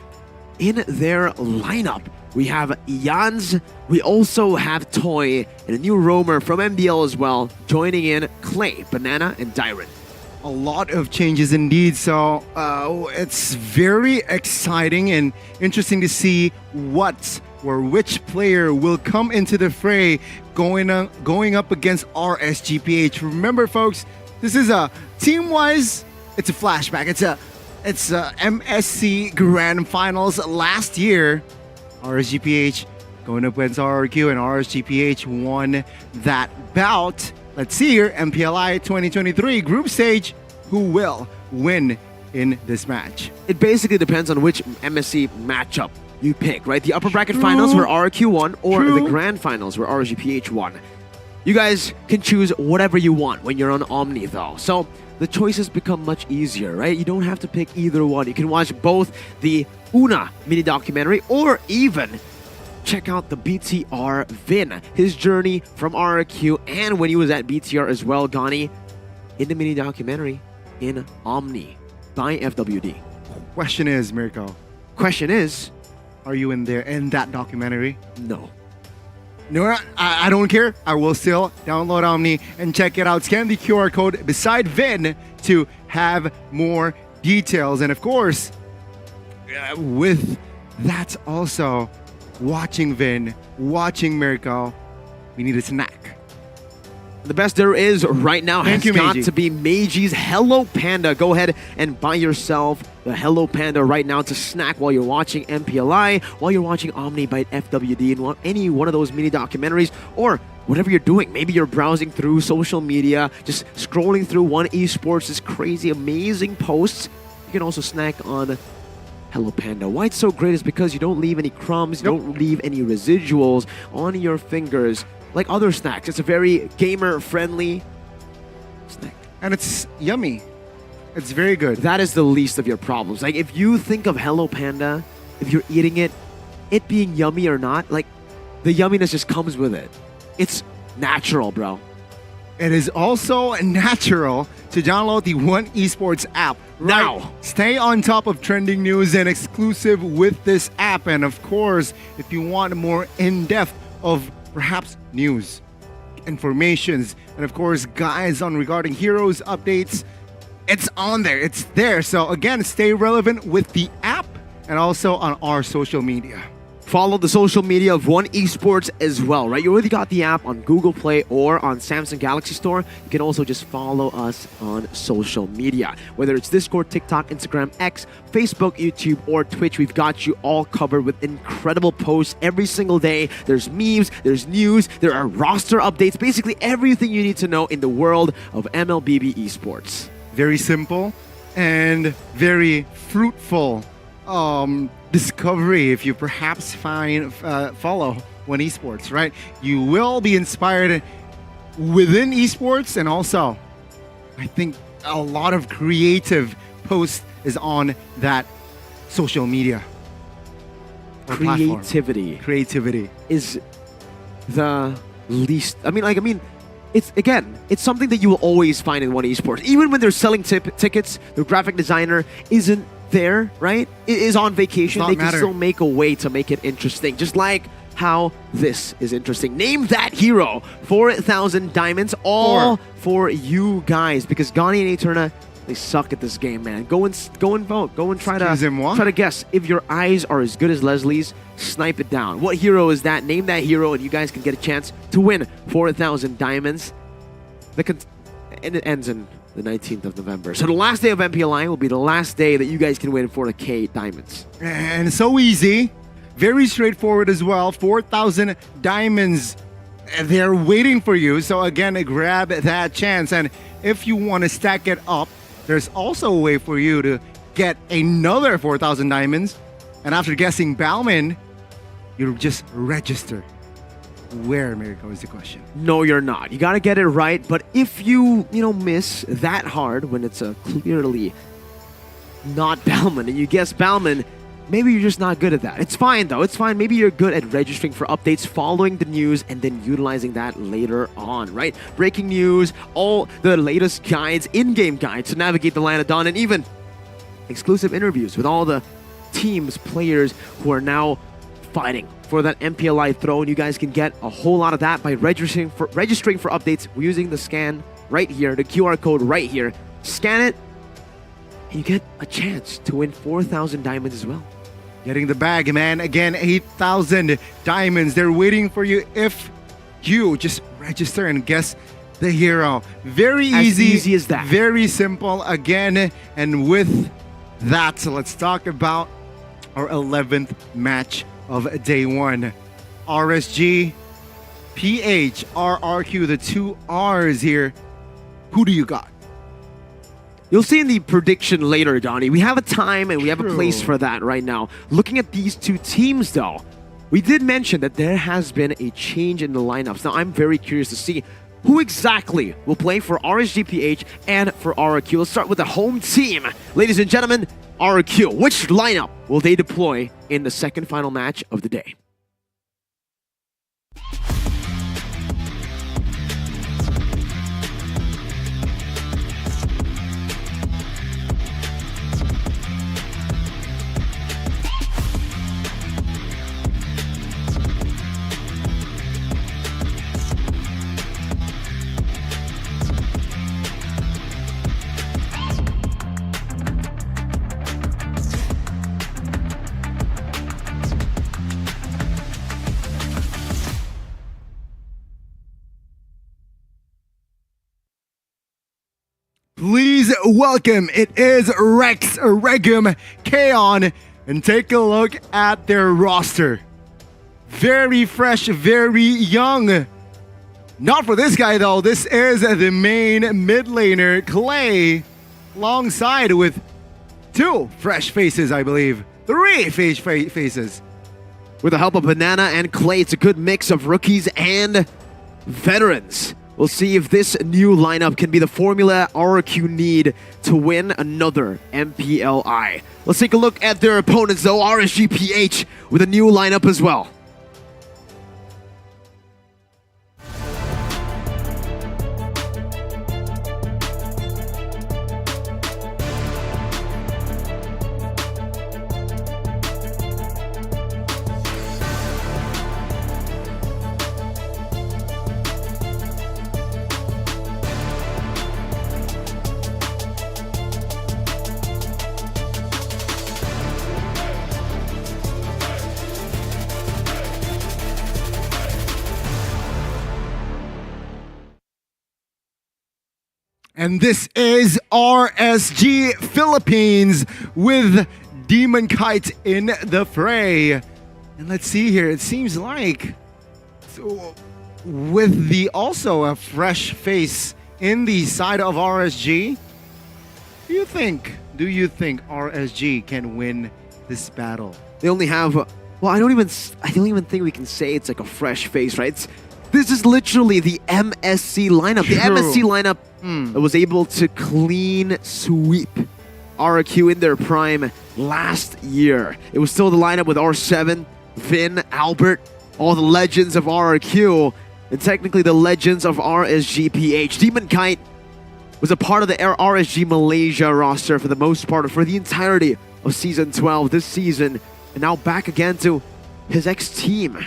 in their lineup. We have Jans, we also have Toy, and a new roamer from MPL as well, joining in Clay, Banana, and Dyron. A lot of changes indeed, so it's very exciting and interesting to see which player will come into the fray going up against RSGPH. Remember, folks, this is a team-wise, it's a flashback. It's a MSC Grand Finals last year. RSGPH going up against RRQ, and RSGPH won that bout. Let's see here, MPLI 2023 group stage, who will win in this match? It basically depends on which MSC matchup you pick, right? The upper bracket finals where RRQ won, or the grand finals where RSGPH won. You guys can choose whatever you want when you're on Omni though. So the choices become much easier, right? You don't have to pick either one. You can watch both the Una mini documentary or even check out the BTR Vin, his journey from RRQ and when he was at BTR as well, Gani, in the mini documentary in Omni by FWD. Question is, Mirko. Question is, are you in that documentary? No. No, I don't care. I will still download Omni and check it out. Scan the QR code beside Vin to have more details. And of course, with that also, watching Vin, watching Mirko, we need a snack. The best there is right now has got Meiji. to be Meiji's Hello Panda. Go ahead and buy yourself the Hello Panda right now to snack while you're watching MPLI, while you're watching Omni by FWD, and any one of those mini documentaries, or whatever you're doing. Maybe you're browsing through social media, just scrolling through One Esports, this crazy, amazing posts. You can also snack on Hello Panda. Why it's so great is because you don't leave any crumbs, you don't leave any residuals on your fingers like other snacks. It's a very gamer-friendly snack. And it's yummy. It's very good. That is the least of your problems. Like, if you think of Hello Panda, if you're eating it, it being yummy or not, like, the yumminess just comes with it. It's natural, bro. It is also natural to download the One Esports app. Now. Stay on top of trending news and exclusive with this app. And of course, if you want more in-depth of perhaps news, informations, and of course, guides on regarding heroes, updates, it's on there. It's there. So again, stay relevant with the app and also on our social media. Follow the social media of One Esports as well, right? You already got the app on Google Play or on Samsung Galaxy Store. You can also just follow us on social media. Whether it's Discord, TikTok, Instagram, X, Facebook, YouTube, or Twitch, we've got you all covered with incredible posts every single day. There's memes, there's news, there are roster updates, basically everything you need to know in the world of MLBB Esports. Very simple and very fruitful discovery if you perhaps follow One Esports, right? You will be inspired within esports, and also I think a lot of creative posts is on that social media Creativity Creativity is the least. It's something that you will always find in One Esports. Even when they're selling tickets, the graphic designer isn't there, right? It is on vacation. They can still make a way to make it interesting. Just like how this is interesting. Name that hero. 4,000 diamonds, all for you guys. Because Gani and Eterna, they suck at this game, man. Go and vote. Go and try to guess. If your eyes are as good as Leslie's, snipe it down. What hero is that? Name that hero, and you guys can get a chance to win 4,000 diamonds. And it ends in the 19th of November. So the last day of MPLI will be the last day that you guys can win 4K diamonds. And so easy, very straightforward as well. 4,000 diamonds, they're waiting for you. So again, grab that chance. And if you want to stack it up, there's also a way for you to get another 4,000 diamonds. And after guessing Balmain, you just register where, Miracle, is the question? No, you're not. You gotta get it right, but if you miss that hard when it's a clearly not Bauman and you guess Bauman, maybe you're just not good at that. It's fine though, it's fine. Maybe you're good at registering for updates, following the news, and then utilizing that later on, right? Breaking news, all the latest guides, in-game guides to navigate the land of Dawn, and even exclusive interviews with all the teams, players who are now fighting for that MPLI throne. You guys can get a whole lot of that by registering for updates using the scan right here, the QR code right here. Scan it, and you get a chance to win 4,000 diamonds as well. Getting the bag, man. Again, 8,000 diamonds. They're waiting for you if you just register and guess the hero. Very easy. As easy as that. Very simple again. And with that, so let's talk about our 11th match of day one. RSG, PH, RRQ, the two R's here. Who do you got? You'll see in the prediction later, Donnie. We have a time and we have a place for that right now. Looking at these two teams, though, we did mention that there has been a change in the lineups. Now, I'm very curious to see who exactly will play for RSGPH and for RRQ. Let's start with the home team. Ladies and gentlemen, RRQ. Which lineup will they deploy in the second final match of the day? Please welcome, it is Rex, Regum, Kaon, and take a look at their roster. Very fresh, very young. Not for this guy though, this is the main mid laner, Clay, alongside with two fresh faces, I believe. Three faces. With the help of Banana and Clay, it's a good mix of rookies and veterans. We'll see if this new lineup can be the formula RRQ need to win another MPLI. Let's take a look at their opponents though, RSGPH with a new lineup as well. And this is RSG Philippines with Demon Kite in the fray. And let's see here, it seems like with the also a fresh face in the side of RSG, do you think RSG can win this battle? They only have, well, I don't even think we can say it's like a fresh face, right? This is literally the MSC lineup. The MSC lineup that was able to clean sweep RRQ in their prime last year. It was still the lineup with R7, Vin, Albert, all the legends of RRQ, and technically the legends of RSGPH. Demon Kite was a part of the RSG Malaysia roster for the most part, for the entirety of Season 12 this season, and now back again to his ex-team.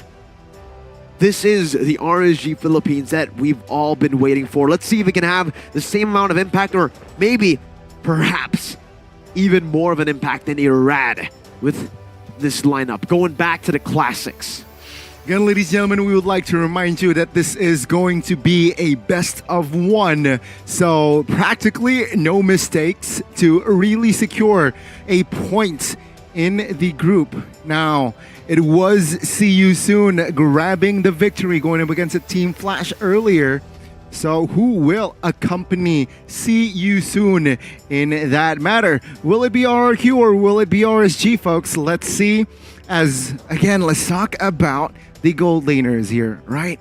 This is the RSG Philippines that we've all been waiting for. Let's see if it can have the same amount of impact, or maybe, perhaps, even more of an impact than Irad with this lineup, going back to the classics. Again, ladies and gentlemen, we would like to remind you that this is going to be a best of one. So practically no mistakes to really secure a point in the group. Now, it was See You Soon grabbing the victory going up against a Team Flash earlier. So who will accompany See You Soon in that matter? Will it be RRQ or will it be RSG, folks? Let's see. As again, let's talk about the gold laners here, right?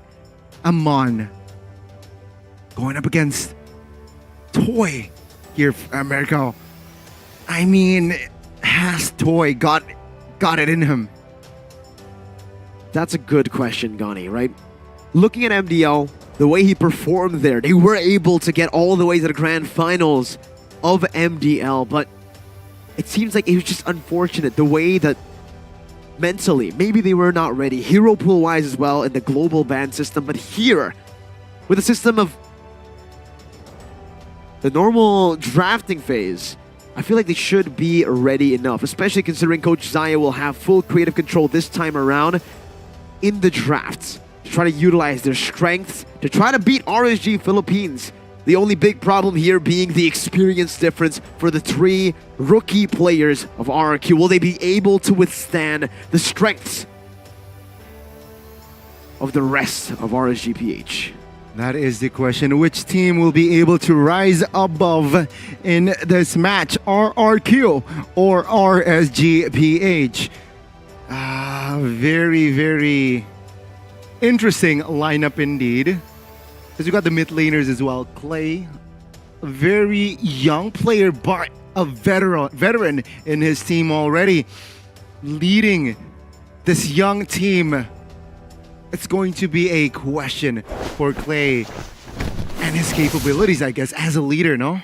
Amon going up against Toy here for America. I mean, has Toy got it in him? That's a good question, Gani, right? Looking at MDL, the way he performed there, they were able to get all the way to the grand finals of MDL, but it seems like it was just unfortunate the way that mentally, maybe they were not ready, hero pool wise as well in the global ban system, but here, with a system of the normal drafting phase, I feel like they should be ready enough, especially considering Coach Zaya will have full creative control this time around in the drafts to try to utilize their strengths to try to beat RSG Philippines. The only big problem here being the experience difference for the 3 rookie players of RRQ. Will they be able to withstand the strengths of the rest of RSGPH? That is the question. Which team will be able to rise above in this match? RRQ or RSGPH? Very, very interesting lineup indeed. Because you got the mid laners as well. Clay, a very young player, but a veteran in his team already, leading this young team. It's going to be a question for Clay and his capabilities, I guess, as a leader, no?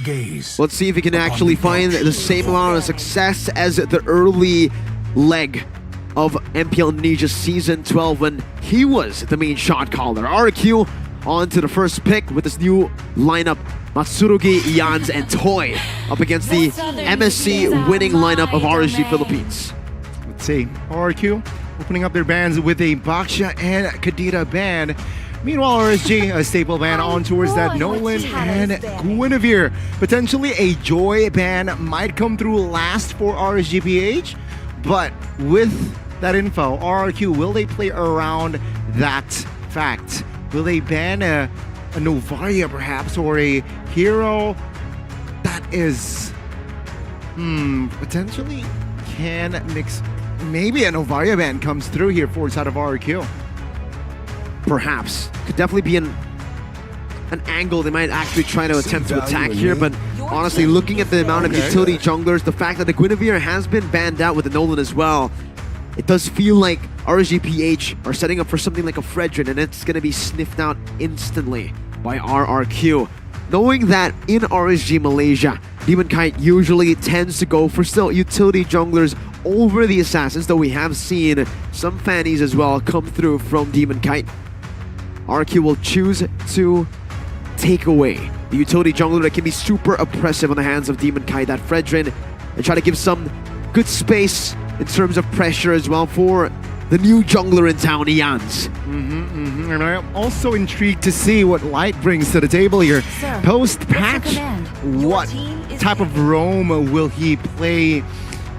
Gaze. Let's see if he can actually find the same amount of success as the early leg of MPL Indonesia Season 12 when he was the main shot caller. RQ on to the first pick with this new lineup. Matsurugi, Ians, and Toy up against the MSC winning lineup of RSG Philippines. Let's see. RQ opening up their bands with a Baksha and Kadira band. Meanwhile, RSG, a staple band on towards that Nolan and Guinevere. Potentially a Joy band might come through last for RSGPH, but with that info, RRQ, will they play around that fact? Will they ban a Novaria perhaps, or a hero that is potentially can mix? Maybe a Novaria ban comes through here for side of RRQ. Perhaps. Could definitely be an angle they might actually try to attempt to attack here, but honestly, looking at the amount of utility junglers, the fact that the Guinevere has been banned out with the Nolan as well, it does feel like RSGPH are setting up for something like a Fredrin, and it's going to be sniffed out instantly by RRQ. Knowing that in RSG Malaysia, Demon Kite usually tends to go for still utility junglers over the assassins, though we have seen some fannies as well come through from Demon Kite. RRQ will choose to take away the utility jungler that can be super oppressive on the hands of Demon Kite, that Fredrin, and try to give some good space in terms of pressure as well for the new jungler in town, Ians. And I'm also intrigued to see what Light brings to the table here. Post-patch, what type of roam will he play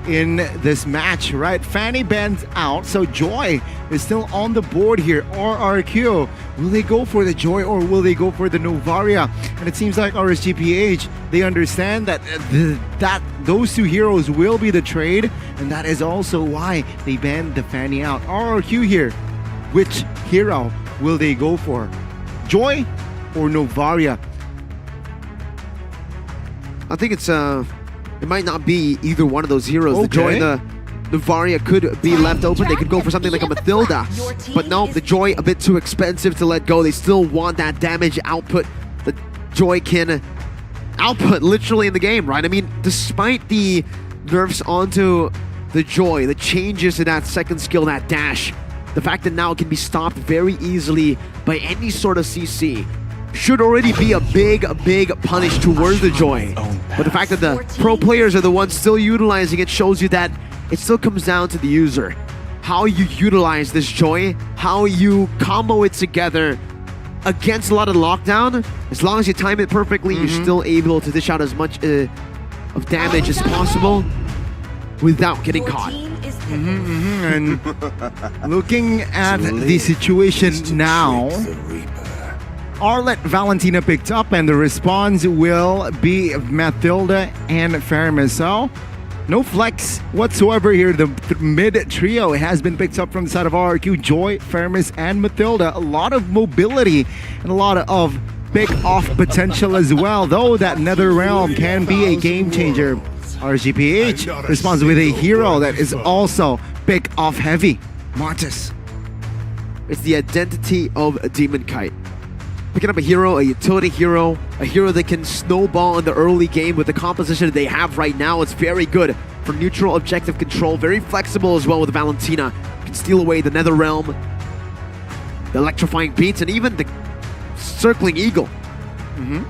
in this match, right? Fanny bans out, so Joy is still on the board here. RRQ, will they go for the Joy or will they go for the Novaria? And it seems like RSGPH, they understand that those two heroes will be the trade, and that is also why they banned the Fanny out. RRQ here, which hero will they go for? Joy or Novaria? I think it's it might not be either one of those heroes. The Joy and the Novaria could be left open. They could go for something like a Mathilda. But no, the Joy a bit too expensive to let go. They still want that damage output that Joy can output literally in the game, right? I mean, despite the nerfs onto the Joy, the changes to that second skill, that dash, the fact that now it can be stopped very easily by any sort of CC should already be a big punish towards the Joy. But the fact that the pro players are the ones still utilizing it shows you that it still comes down to the user. How you utilize this Joy, how you combo it together against a lot of lockdown. As long as you time it perfectly, you're still able to dish out as much of damage as possible without getting caught. And looking at the situation now, Arlet Valentina picked up, and the response will be Mathilda and Fermisel. No flex whatsoever here. The mid trio has been picked up from the side of RRQ. Joy, Fermis, and Matilda. A lot of mobility and a lot of big off potential as well. Though that Nether Realm can be a game changer. RGPH responds with a hero that is also big off heavy. Martis. It's the identity of a Demon Kite. Picking up a hero, a utility hero, a hero that can snowball in the early game with the composition they have right now. It's very good for neutral objective control. Very flexible as well with Valentina. Can steal away the Nether Realm, the electrifying beats, and even the circling eagle.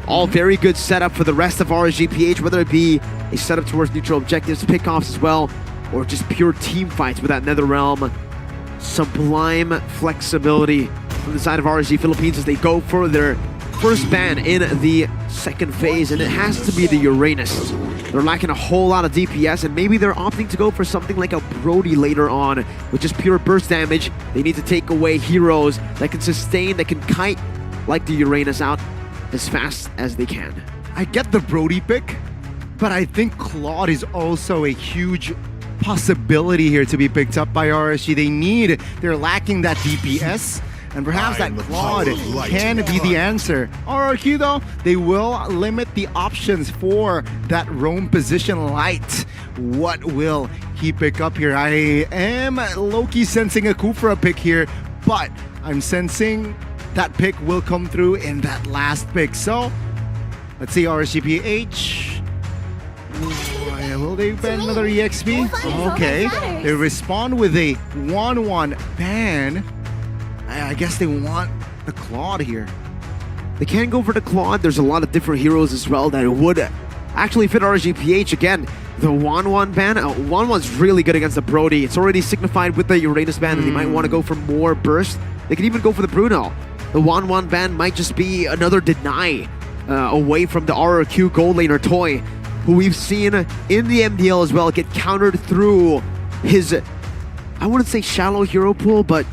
All very good setup for the rest of RSGPH, whether it be a setup towards neutral objectives, pickoffs as well, or just pure team fights with that Nether Realm. Sublime flexibility from the side of RSG Philippines as they go for their first ban in the second phase, and it has to be the Uranus. They're lacking a whole lot of DPS, and maybe they're opting to go for something like a Brody later on, which is pure burst damage. They need to take away heroes that can sustain, that can kite like the Uranus out as fast as they can. I get the Brody pick, but I think Claude is also a huge possibility here to be picked up by RSG. They're lacking that DPS, and perhaps that Claude can be the answer. RRQ though, they will limit the options for that roam position light. What will he pick up here? I am low-key sensing a Kufra pick here, but I'm sensing that pick will come through in that last pick. So, let's see RSGPH. Will they ban another EXP? Okay, they respond with a 1-1 ban. I guess they want the Claude here. They can go for the Claude. There's a lot of different heroes as well that would actually fit RSGPH. Again, the 1-1 ban. 1-1's really good against the Brody. It's already signified with the Uranus ban that they might want to go for more burst. They can even go for the Bruno. The 1-1 ban might just be another deny away from the RRQ gold laner Toy, who we've seen in the MDL as well get countered through his, I wouldn't say shallow hero pool, but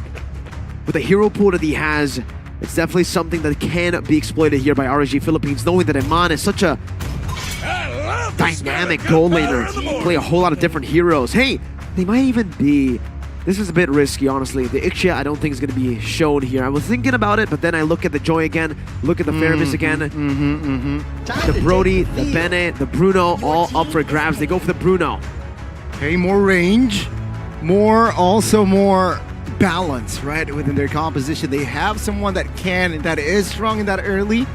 with the hero pool that he has, it's definitely something that can be exploited here by RSG Philippines, knowing that Iman is such a dynamic gold laner, play a whole lot of different heroes. Hey, they might even be, this is a bit risky, honestly. The Ixia, I don't think is going to be shown here. I was thinking about it, but then I look at the Joy again, look at the Fermis again. The Brody, the Bene, the Bruno, all up for grabs. They go for the Bruno. Okay, more range, also more balance, right, within their composition. They have someone that is strong in that early.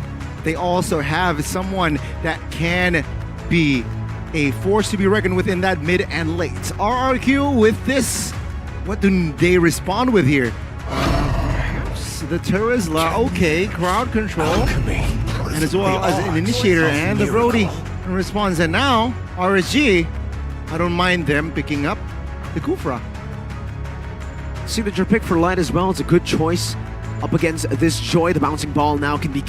They also have someone that can be a force to be reckoned with in that mid and late. RRQ with this, what do they respond with here? Perhaps the Terizla, okay, crowd control, and as well as an initiator and the Brody responds. And now, RSG, I don't mind them picking up the Kufra. Signature pick for Light as well. It's a good choice up against this Joy. The bouncing ball now can be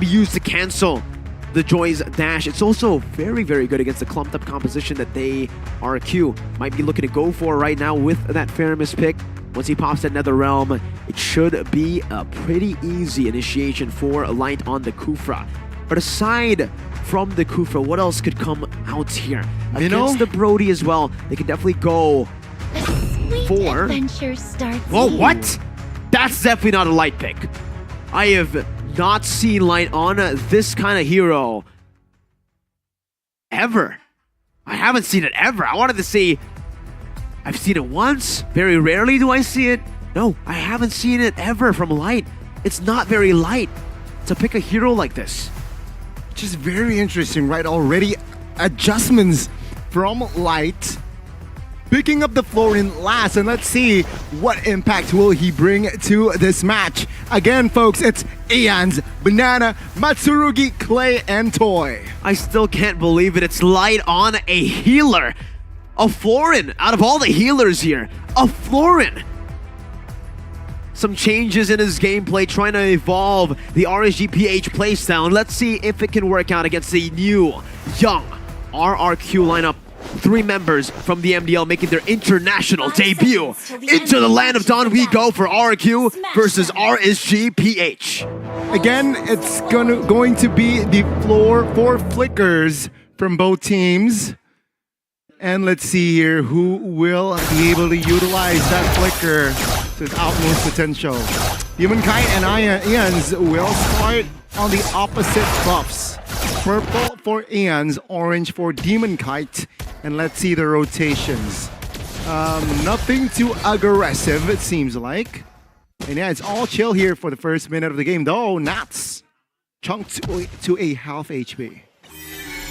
used to cancel the Joy's dash. It's also very, very good against the clumped up composition that they, RQ, might be looking to go for right now with that Fermis pick. Once he pops that Nether Realm, it should be a pretty easy initiation for Light on the Kufra. But aside from the Kufra, what else could come out here? Against the Brody as well, they can definitely go for... Adventure starts. Whoa, what? That's definitely not a Light pick. I have not seen Light on this kind of hero ever. I haven't seen it ever. I wanted to see... I've seen it once. Very rarely do I see it. No, I haven't seen it ever from Light. It's not very Light to pick a hero like this. Which is very interesting, right? Already adjustments from Light. Picking up the Florian last, and let's see what impact will he bring to this match. Again, folks, it's Ian's, Banana, Matsurugi, Clay, and Toy. I still can't believe it. It's Light on a healer. A Florin out of all the healers here. A Florin. Some changes in his gameplay, trying to evolve the RSGPH playstyle. Let's see if it can work out against the new, young RRQ lineup. 3 members from the MDL making their international debut. Into the land of Dawn we go for RRQ versus RSGPH. Again, it's going to be the floor for flickers from both teams. And let's see here who will be able to utilize that flicker to its utmost potential. Demon Kite and Ians will start on the opposite buffs. Purple for Ians, orange for Demon Kite. And let's see the rotations. Nothing too aggressive, it seems like. And yeah, it's all chill here for the first minute of the game, though Nats chunked to a half HP.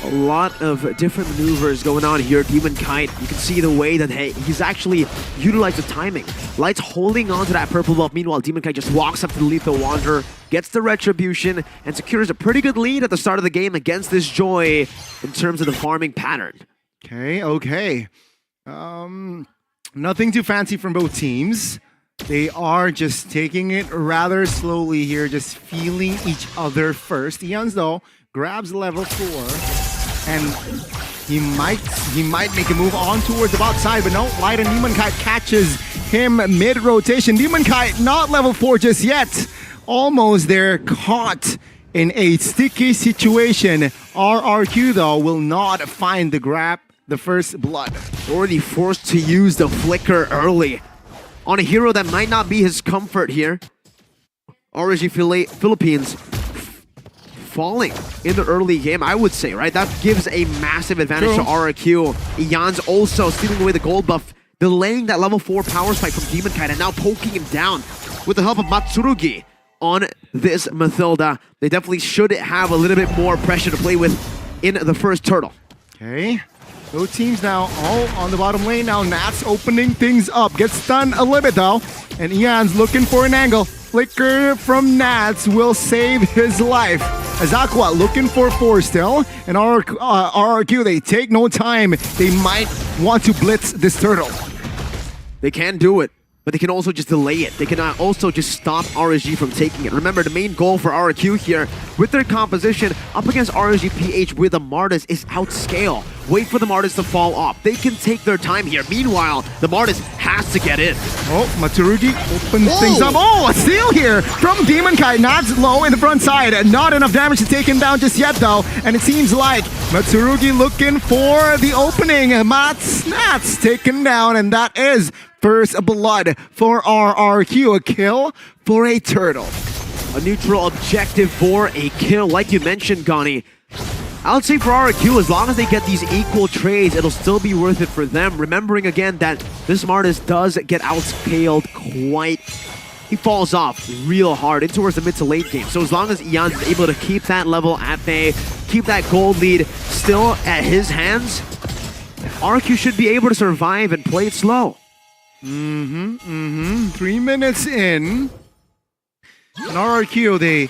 A lot of different maneuvers going on here. Demon Kite, you can see the way that he's actually utilized the timing. Light's holding on to that purple buff. Meanwhile, Demon Kite just walks up to the Lethal Wanderer, gets the Retribution, and secures a pretty good lead at the start of the game against this Joy in terms of the farming pattern. Okay. Nothing too fancy from both teams. They are just taking it rather slowly here, just feeling each other first. Ians, though, grabs level 4. And he might make a move on towards the bot side, but no, Light and Demon Kite catches him mid-rotation. Demon Kite not level 4 just yet. Almost there, caught in a sticky situation. RRQ, though, will not find the first blood. Already forced to use the flicker early on a hero that might not be his comfort here. RSG Philippines falling in the early game, I would say, right? That gives a massive advantage to RRQ. Ian's also stealing away the gold buff, delaying that level 4 power spike from Demon Kite, and now poking him down with the help of Matsurugi on this Mathilda. They definitely should have a little bit more pressure to play with in the first turtle. Okay. Both teams now all on the bottom lane. Now Nats opening things up. Gets stunned a little bit though. And Ian's looking for an angle. Flicker from Nats will save his life. As Aqua looking for 4 still. And RRQ, they take no time. They might want to blitz this turtle. They can do it, but they can also just delay it. They can also just stop RSG from taking it. Remember, the main goal for RRQ here, with their composition up against RSG PH with the Martis, is outscale. Wait for the Martis to fall off. They can take their time here. Meanwhile, the Martis has to get in. Oh, Matsurugi opens things up. Oh, a steal here from Demon Kite. Not low in the front side. Not enough damage to take him down just yet, though. And it seems like Matsurugi looking for the opening. Nats taken down, and that is first blood for RRQ. A kill for a turtle. A neutral objective for a kill. Like you mentioned, Gani, I would say for RRQ, as long as they get these equal trades, it'll still be worth it for them. Remembering again that this Martis does get outscaled quite. He falls off real hard in towards the mid to late game. So as long as Ian's able to keep that level at bay, keep that gold lead still at his hands, RRQ should be able to survive and play it slow. 3 minutes in. And RRQ, they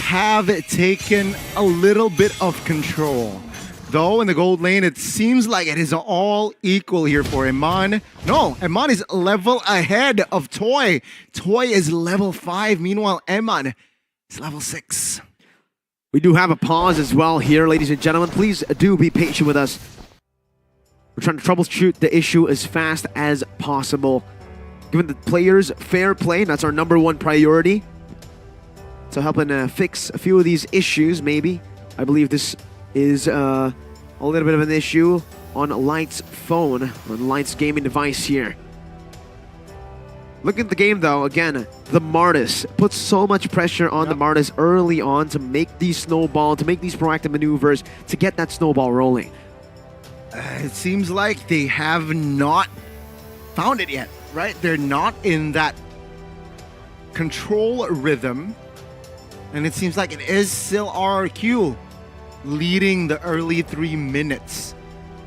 have taken a little bit of control. Though in the gold lane, it seems like it is all equal here for Eman. No, Eman is level ahead of Toy. Toy is level 5. Meanwhile, Eman is level 6. We do have a pause as well here, ladies and gentlemen. Please do be patient with us. We're trying to troubleshoot the issue as fast as possible. Giving the players fair play, that's our #1 priority. So helping fix a few of these issues, maybe. I believe this is a little bit of an issue on Light's phone, on Light's gaming device here. Looking at the game though, again, the Martis puts so much pressure on the Martis early on to make these snowball, to make these proactive maneuvers, to get that snowball rolling. It seems like they have not found it yet, right? They're not in that control rhythm. And it seems like it is still RRQ leading the early 3 minutes.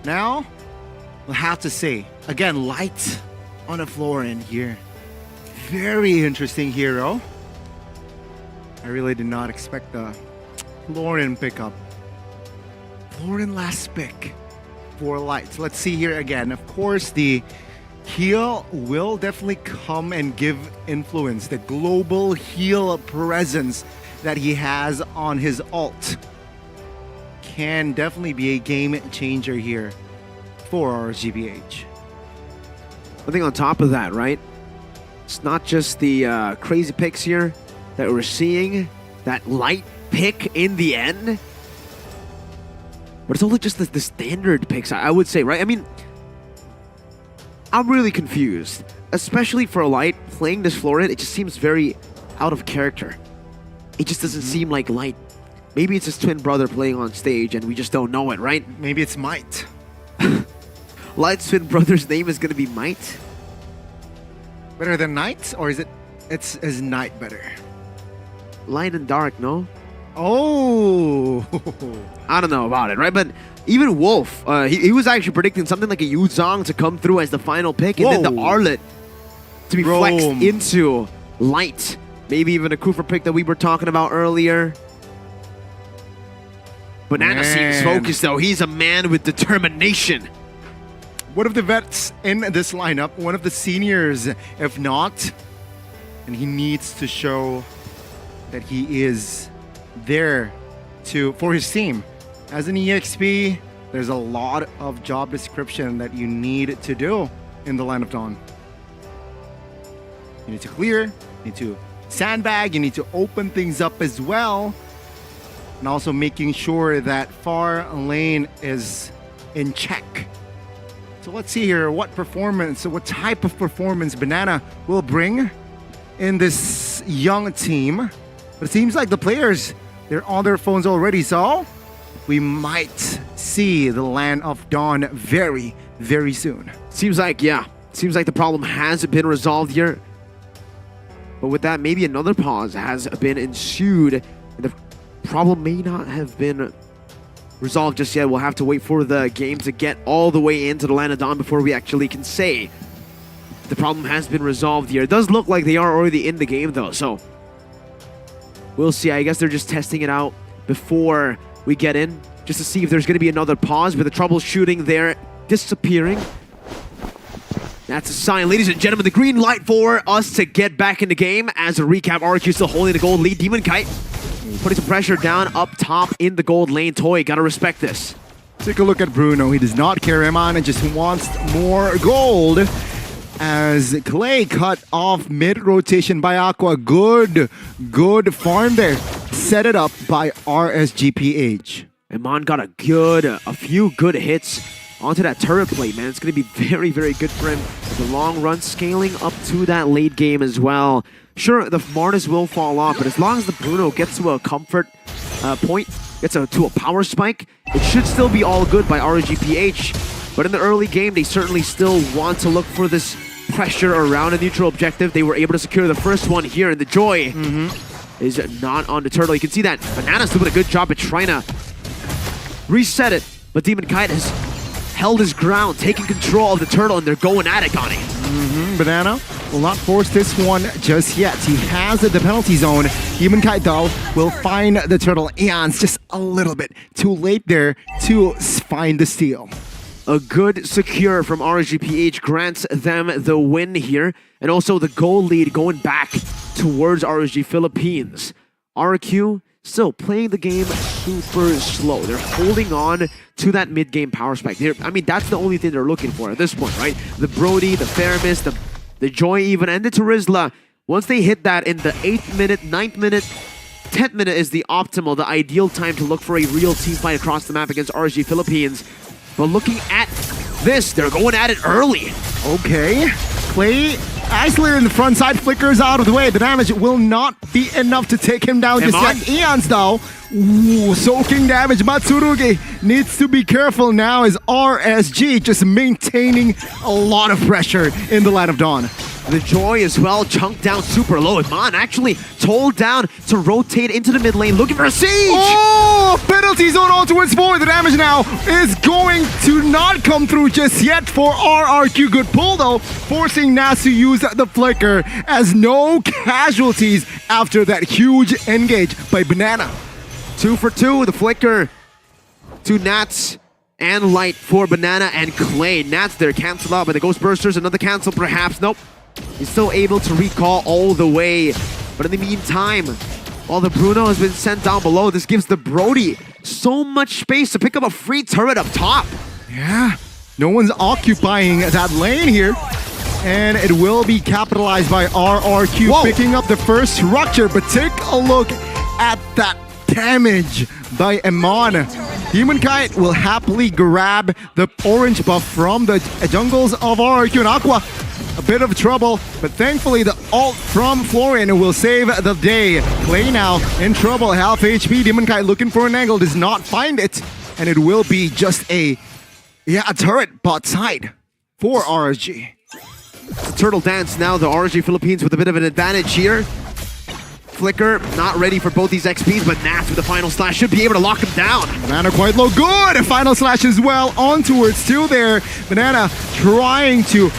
Now, we'll have to say, again, Light on the floor in here. Very interesting hero. I really did not expect the Florin pickup. Florin last pick for Light. Let's see here again. Of course, the heal will definitely come and give influence. The global heal presence that he has on his ult can definitely be a game changer here for RSGBH. I think on top of that, right? It's not just the crazy picks here that we're seeing, that Light pick in the end, but it's only just the standard picks, I would say, right? I mean, I'm really confused. Especially for Light, playing this Florid, it just seems very out of character. It just doesn't seem like Light. Maybe it's his twin brother playing on stage and we just don't know it, right? Maybe it's Might. Light's twin brother's name is gonna be Might? Better than Night? Or is Night better? Light and dark, no? Oh! I don't know about it, right? But even Wolf, he was actually predicting something like a Yu Zhang to come through as the final pick, and then the Arlet to be flexed into Light. Maybe even a Kufa pick that we were talking about earlier. Banana seems focused though. He's a man with determination. One of the vets in this lineup, one of the seniors, if not, and he needs to show that he is there for his team. As an EXP, there's a lot of job description that you need to do in the Land of Dawn. You need to clear, you need to sandbag, you need to open things up as well, and also making sure that far lane is in check. So let's see here what type of performance Banana will bring in this young team. But it seems like the players, they're on their phones already, so we might see the Land of Dawn very, very soon. Seems like the problem hasn't been resolved here. But with that, maybe another pause has been ensued, and the problem may not have been resolved just yet. We'll have to wait for the game to get all the way into the Land of Dawn before we actually can say the problem has been resolved here. It does look like they are already in the game though, so we'll see. I guess they're just testing it out before we get in, just to see if there's going to be another pause with the troubleshooting there disappearing. That's a sign, ladies and gentlemen, the green light for us to get back in the game. As a recap, RQ still holding the gold lead. Demon Kite putting some pressure down up top in the gold lane. Toy, gotta respect this. Take a look at Bruno. He does not care him on and just wants more gold. As Clay cut off mid-rotation by Aqua. Good farm there. Set it up by RSGPH. Iman got a few good hits onto that turret plate, man. It's going to be very, very good for him. The long run scaling up to that late game as well. Sure, the Martis will fall off, but as long as the Bruno gets to a comfort point, gets to a power spike, it should still be all good by RGPH. But in the early game, they certainly still want to look for this pressure around a neutral objective. They were able to secure the first one here, and the Joy is not on the turtle. You can see that Banana's doing a good job at trying to reset it, but Demon Kite has held his ground, taking control of the turtle, and they're going at it, Gani. Banana will not force this one just yet. He has the penalty zone. Demon Kite, though, will find the turtle. Eon's just a little bit too late there to find the steal. A good secure from RGPH grants them the win here, and also the goal lead going back towards RSG Philippines. RQ still playing the game super slow. They're holding on to that mid-game power spike. I mean, that's the only thing they're looking for at this point, right? The Brody, the Faramis, the Joy even, and the Terizla. Once they hit that in the 8th minute, 9th minute, 10th minute is the optimal, the ideal time to look for a real team fight across the map against RSG Philippines. But looking at this, they're going at it early. Okay. Clay, Isolator in the front side, flickers out of the way. The damage will not be enough to take him down just yet. Eons, though, soaking damage. Matsurugi needs to be careful now as RSG just maintaining a lot of pressure in the Land of Dawn. The Joy as well, chunked down super low. Iman actually told down to rotate into the mid lane, looking for a siege! Oh, penalty zone on towards 4. The damage now is going to not come through just yet for RRQ. Good pull though, forcing Nas to use the flicker as no casualties after that huge engage by Banana. 2 for 2, the flicker to Nats and Light for Banana and Clay. Nats there, cancel out by the Ghost Bursters, another cancel perhaps, nope. He's still able to recall all the way. But in the meantime, while the Bruno has been sent down below, this gives the Brody so much space to pick up a free turret up top. Yeah, no one's occupying that lane here. And it will be capitalized by RRQ, picking up the first structure. But take a look at that damage by Iman. Demon Kite will happily grab the orange buff from the jungles of RRQ and Aqua. A bit of trouble, but thankfully the ult from Florian will save the day. Clay now in trouble, half HP. Demon Kite looking for an angle, does not find it, and it will be just a turret bot side for RSG. The turtle dance now, the RSG Philippines with a bit of an advantage here. Flicker not ready for both these XPs, but Nats with the final slash should be able to lock him down. Banana quite low, good! Final slash as well, on towards two there. Banana trying to,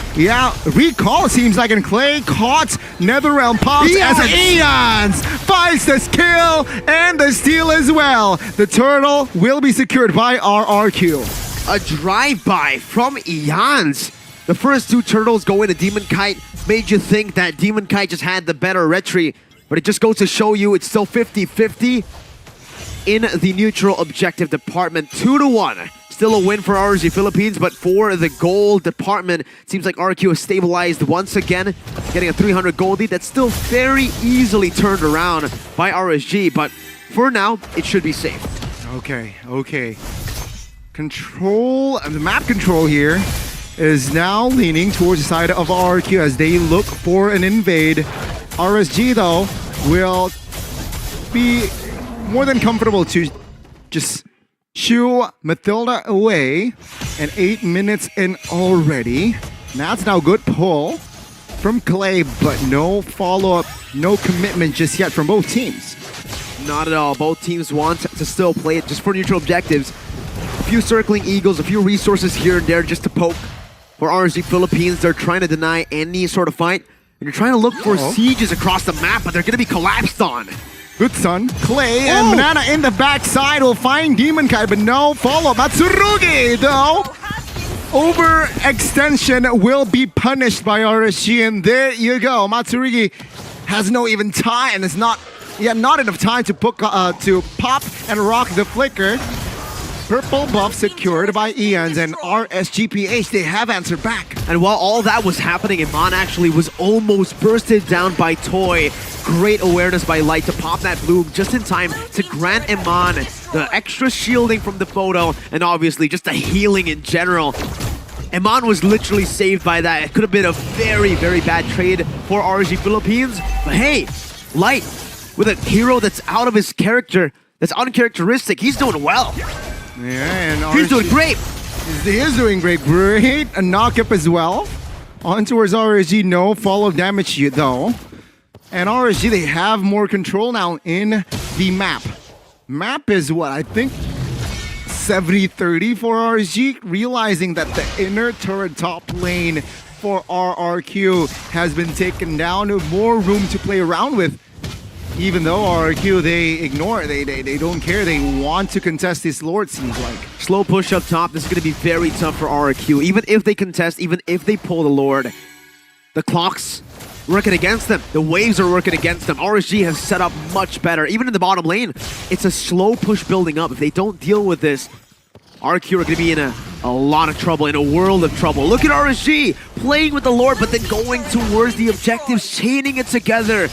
recall seems like, and Clay caught Netherrealm pops as Eons finds the skill and the steal as well. The turtle will be secured by RRQ. A drive-by from Eons. The first two turtles go into Demon Kite. Made you think that Demon Kite just had the better retry, but it just goes to show you it's still 50-50 in the neutral objective department. 2-1. Still a win for RSG Philippines, but for the gold department, it seems like RQ has stabilized once again, getting a 300 gold lead that's still very easily turned around by RSG, but for now, it should be safe. Okay. Control, the map control here is now leaning towards the side of RQ as they look for an invade. RSG, though, will be more than comfortable to just shoo Matilda away. And 8 minutes in already. That's now good pull from Clay, but no follow-up, no commitment just yet from both teams. Not at all. Both teams want to still play it just for neutral objectives. A few circling eagles, a few resources here and there just to poke. For RSG Philippines, they're trying to deny any sort of fight. And you're trying to look for sieges across the map, but they're going to be collapsed on. Good son. Clay and Banana in the backside will find Demon Kite, but no follow-up. Matsurugi, though. Overextension will be punished by RSG, and there you go. Matsurugi has no even time. It's not enough time to pop and rock the flicker. Purple buff secured by Eons and RSGPH. They have answered back. And while all that was happening, Iman actually was almost bursted down by Toy. Great awareness by Light to pop that bloom just in time to grant Iman the extra shielding from the photo and obviously just the healing in general. Iman was literally saved by that. It could have been a very, very bad trade for RSG Philippines. But hey, Light, with a hero that's out of his character, that's uncharacteristic, he's doing well. Yeah, and he's doing great. He is doing great. Great a knock-up as well. On towards RSG, no follow damage though. And RSG, they have more control now in the map. Map is what, I think 70-30 for RSG, realizing that the inner turret top lane for RRQ has been taken down. More room to play around with. Even though RRQ, they ignore it, they don't care. They want to contest this Lord, seems like. Slow push up top. This is going to be very tough for RRQ. Even if they contest, even if they pull the Lord, the clocks working against them. The waves are working against them. RSG has set up much better. Even in the bottom lane, it's a slow push building up. If they don't deal with this, RRQ are going to be in a lot of trouble, in a world of trouble. Look at RSG playing with the Lord, but then going towards the objectives, chaining it together,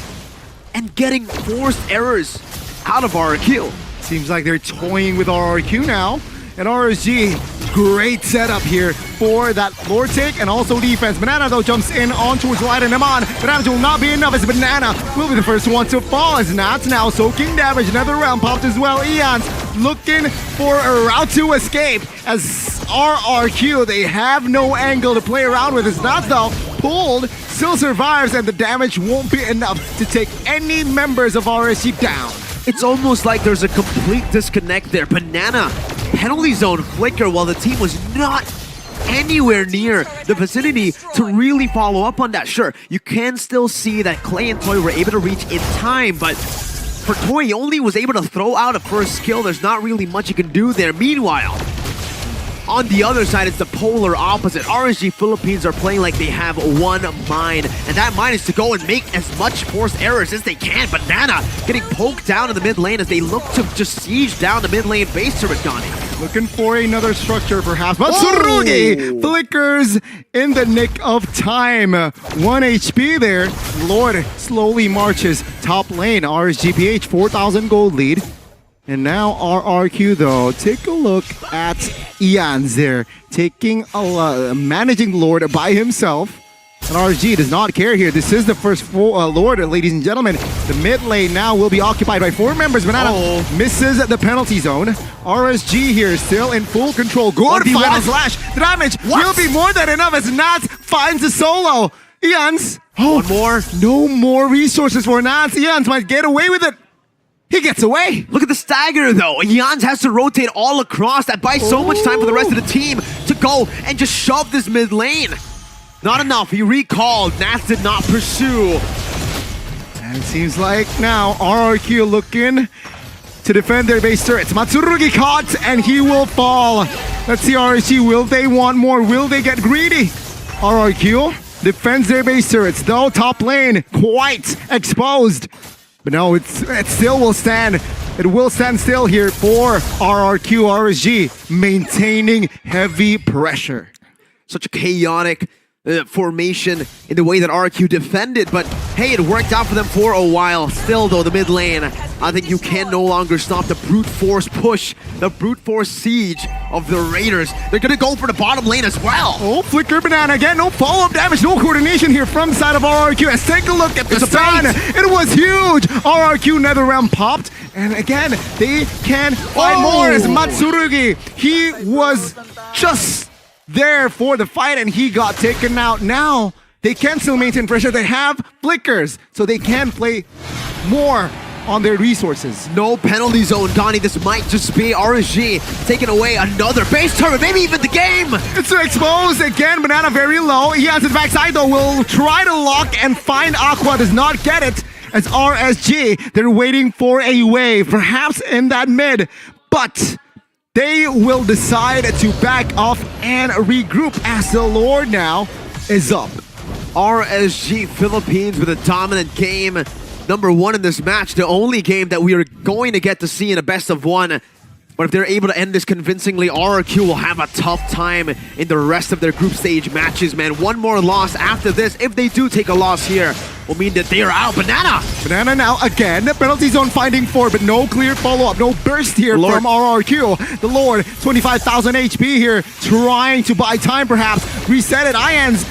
and getting forced errors out of RRQ. Seems like they're toying with RRQ now. And RSG, great setup here for that Lord take and also defense. Banana, though, jumps in on towards Light and Iman. Banana will not be enough as Banana will be the first one to fall. As Nats now soaking damage. Another round popped as well. Eons looking for a route to escape as RRQ, they have no angle to play around with. As Nats, though, pulled, still survives, and the damage won't be enough to take any members of RSG down. It's almost like there's a complete disconnect there. Banana, penalty zone flicker while the team was not anywhere near the vicinity to really follow up on that. Sure, you can still see that Clay and Toy were able to reach in time, but for Toy, he only was able to throw out a first skill. There's not really much you can do there. Meanwhile, on the other side, it's the polar opposite. RSG Philippines are playing like they have one mind, and that mind is to go and make as much forced errors as they can. Banana getting poked down in the mid lane as they look to just siege down the mid lane base turret, Donnie. Looking for another structure, perhaps. But Matsurugi flickers in the nick of time. 1 HP there. Lord slowly marches top lane. RSGPH, 4,000 gold lead. And now RRQ though, take a look at Ian there, managing Lord by himself. And RSG does not care here. This is the first Lord, ladies and gentlemen. The mid lane now will be occupied by 4 members. Banana misses the penalty zone. RSG here still in full control. Good final slash. The damage will be more than enough as Nats finds a solo. Ians. One more. No more resources for Nats. Ians might get away with it. He gets away. Look at the stagger though. Jans has to rotate all across. That buys so much time for the rest of the team to go and just shove this mid lane. Not enough. He recalled. Nats did not pursue. And it seems like now RRQ looking to defend their base turrets. Matsurugi caught and he will fall. Let's see RSG. Will they want more? Will they get greedy? RRQ defends their base turrets. Though top lane quite exposed. But no, it still will stand. It will stand still here for RRQ RSG, maintaining heavy pressure. Such a chaotic formation in the way that RQ defended, but hey, it worked out for them for a while. Still though, the mid lane, I think you can no longer stop the brute force push, the brute force siege of the Raiders. They're gonna go for the bottom lane as well. Oh, flicker banana again, no follow-up damage, no coordination here from the side of RRQ. Let's take a look at the stun. It was huge. RRQ Netherrealm popped, and again, they can find more as Matsurugi. He was just there for the fight and he got taken out. Now they can still maintain pressure. They have flickers, so they can play more on their resources. No penalty zone, Donnie. This might just be RSG taking away another base turret, maybe even the game. It's exposed again. Banana very low. He has his backside though. Will try to lock and find Aqua. Does not get it as RSG. They're waiting for a wave, perhaps in that mid, but they will decide to back off and regroup as the Lord now is up. RSG Philippines with a dominant game. Number 1 in this match, the only game that we are going to get to see in a best of 1. But if they're able to end this convincingly, RRQ will have a tough time in the rest of their group stage matches, man. One more loss after this, if they do take a loss here, will mean that they are out. Banana now again, the penalty zone finding 4, but no clear follow-up, no burst here from RRQ. The Lord, 25,000 HP here, trying to buy time perhaps. Reset it, Ians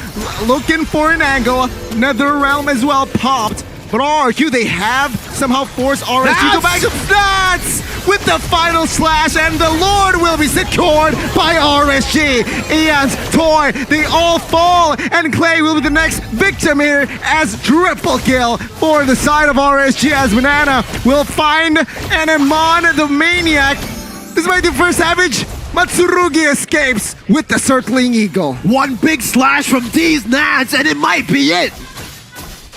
looking for an angle. Netherrealm as well popped. But RRQ, they have somehow forced RSG to back up Nats with the final slash, and the Lord will be secured by RSG. Ian's toy, they all fall, and Clay will be the next victim here as triple kill for the side of RSG as Banana will find an Amon the Maniac. This might be the first Savage. Matsurugi escapes with the circling eagle. One big slash from these Nats, and it might be it.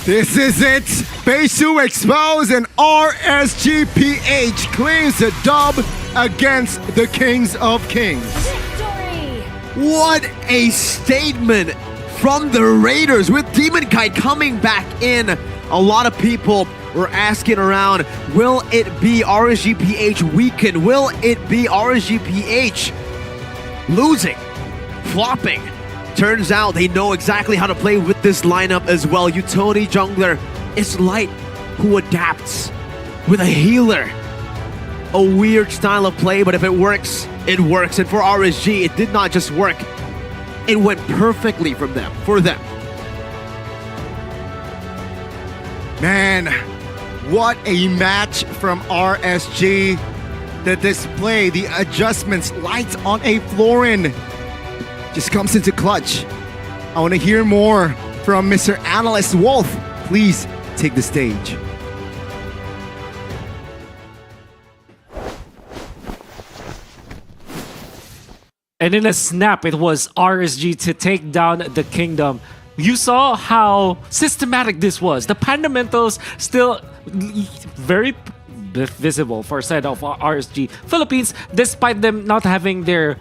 This is it. Phase 2 exposed and RSGPH claims the dub against the Kings of Kings. Victory! What a statement from the Raiders with Demon Kite coming back in. A lot of people were asking around, will it be RSGPH weakened? Will it be RSGPH losing, flopping? Turns out they know exactly how to play with this lineup as well. Utility jungler is Light, who adapts with a healer. A weird style of play, but if it works, it works. And for RSG, it did not just work. It went perfectly for them. Man, what a match from RSG. The display, the adjustments, Lights on a Florin. Just comes into clutch. I want to hear more from Mr. Analyst Wolf. Please take the stage. And in a snap, it was RSG to take down the Kingdom. You saw how systematic this was. The fundamentals still very visible for side of RSG Philippines, despite them not having their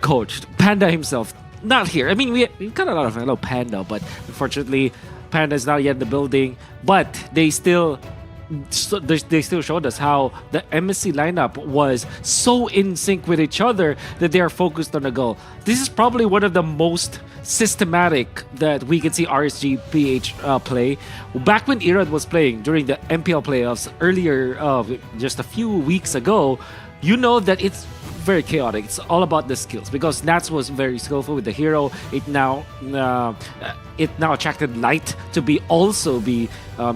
coach, Panda himself, not here. I mean, we got a lot of hello Panda, but unfortunately, Panda is not yet in the building. But they still they still showed us how the MSC lineup was so in sync with each other that they are focused on a goal. This is probably one of the most systematic that we can see RSG PH play. Back when Irad was playing during the MPL playoffs earlier, just a few weeks ago, you know that it's very chaotic. It's all about the skills because Nats was very skillful with the hero. It now attracted Light to be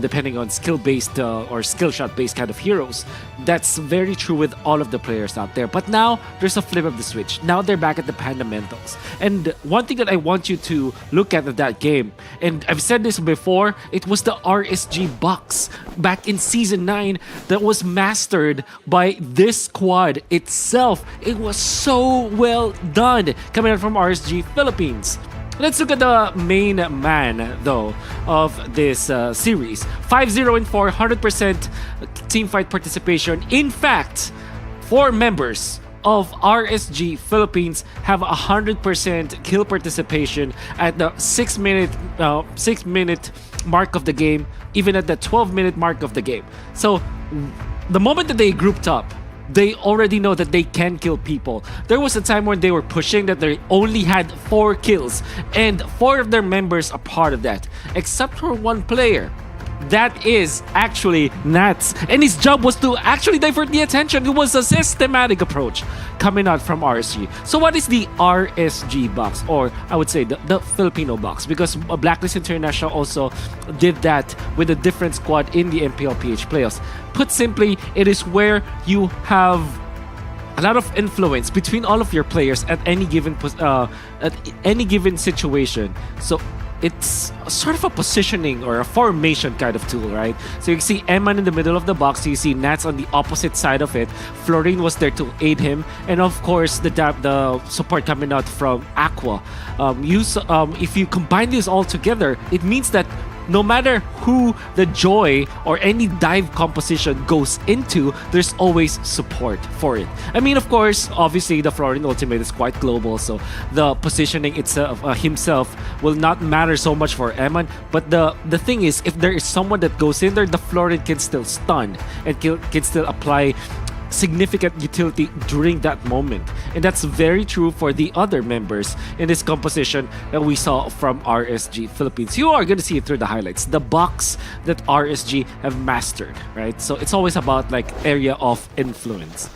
depending on skill-based or skill shot-based kind of heroes. That's very true with all of the players out there. But now there's a flip of the switch. Now they're back at the fundamentals. And one thing that I want you to look at that game, and I've said this before, it was the RSG box back in Season 9 that was mastered by this squad itself. It was so well done coming out from RSG Philippines. Let's look at the main man, though, of this series. 5-0-4, 100% team fight participation. In fact, 4 members of RSG Philippines have 100% kill participation at the 6-minute mark of the game, even at the 12-minute mark of the game. So, the moment that they grouped up, they already know that they can kill people. There was a time when they were pushing that they only had 4 kills, and 4 of their members are part of that, except for one player. That is actually Nats, and his job was to actually divert the attention. It was a systematic approach coming out from RSG. So what is the RSG box, or I would say the Filipino box, because Blacklist International also did that with a different squad in the MPL PH playoffs. Put simply, it is where you have a lot of influence between all of your players at any given situation. So it's sort of a positioning or a formation kind of tool, right? So you see Eman in the middle of the box, you see Nats on the opposite side of it. Florine was there to aid him, and of course the support coming out from Aqua. If you combine this all together, it means that no matter who the Joy or any dive composition goes into, there's always support for it. I mean, of course, obviously the Florine ultimate is quite global, so the positioning itself himself will not matter so much for Eman. But the thing is, if there is someone that goes in there, the Florine can still stun and can still apply significant utility during that moment. And that's very true for the other members in this composition that we saw from RSG Philippines. You are going to see it through the highlights. The box that RSG have mastered, right? So it's always about like area of influence.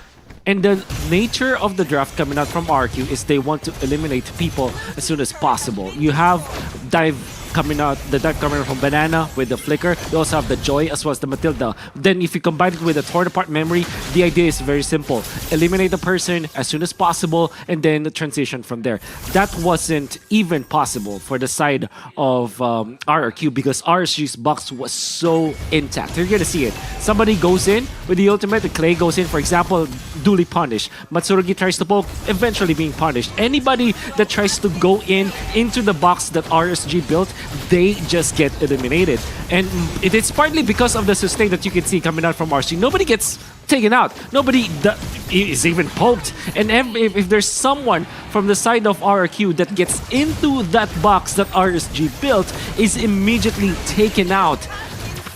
And the nature of the draft coming out from RQ is they want to eliminate people as soon as possible. You have the dive coming out from Banana with the Flicker. You also have the Joy as well as the Matilda. Then if you combine it with the torn apart memory, the idea is very simple. Eliminate the person as soon as possible and then transition from there. That wasn't even possible for the side of RRQ because RSG's box was so intact. You're gonna see it. Somebody goes in with the ultimate, the Clay goes in, for example, duly punished. Matsurugi tries to poke, eventually being punished. Anybody that tries to go into the box that RSG built, they just get eliminated. And it is partly because of the sustain that you can see coming out from RSG. Nobody gets taken out. Nobody is even poked. And if there's someone from the side of RRQ that gets into that box that RSG built, is immediately taken out.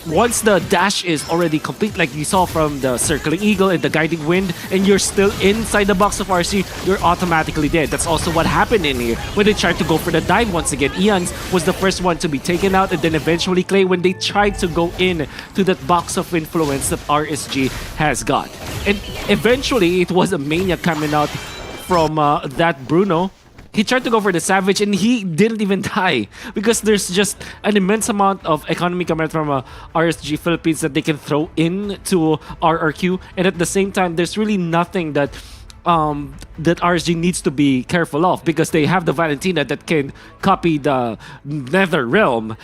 Once the dash is already complete, like you saw from the Circling Eagle and the Guiding Wind, and you're still inside the box of RC, you're automatically dead. That's also what happened in here when they tried to go for the dive once again. Eons was the first one to be taken out, and then eventually Clay when they tried to go in to that box of influence that RSG has got. And eventually, it was a Mania coming out from that Bruno. He tried to go for the Savage and he didn't even die because there's just an immense amount of economy coming from RSG Philippines that they can throw into RRQ, and at the same time there's really nothing that RSG needs to be careful of because they have the Valentina that can copy the Nether Realm.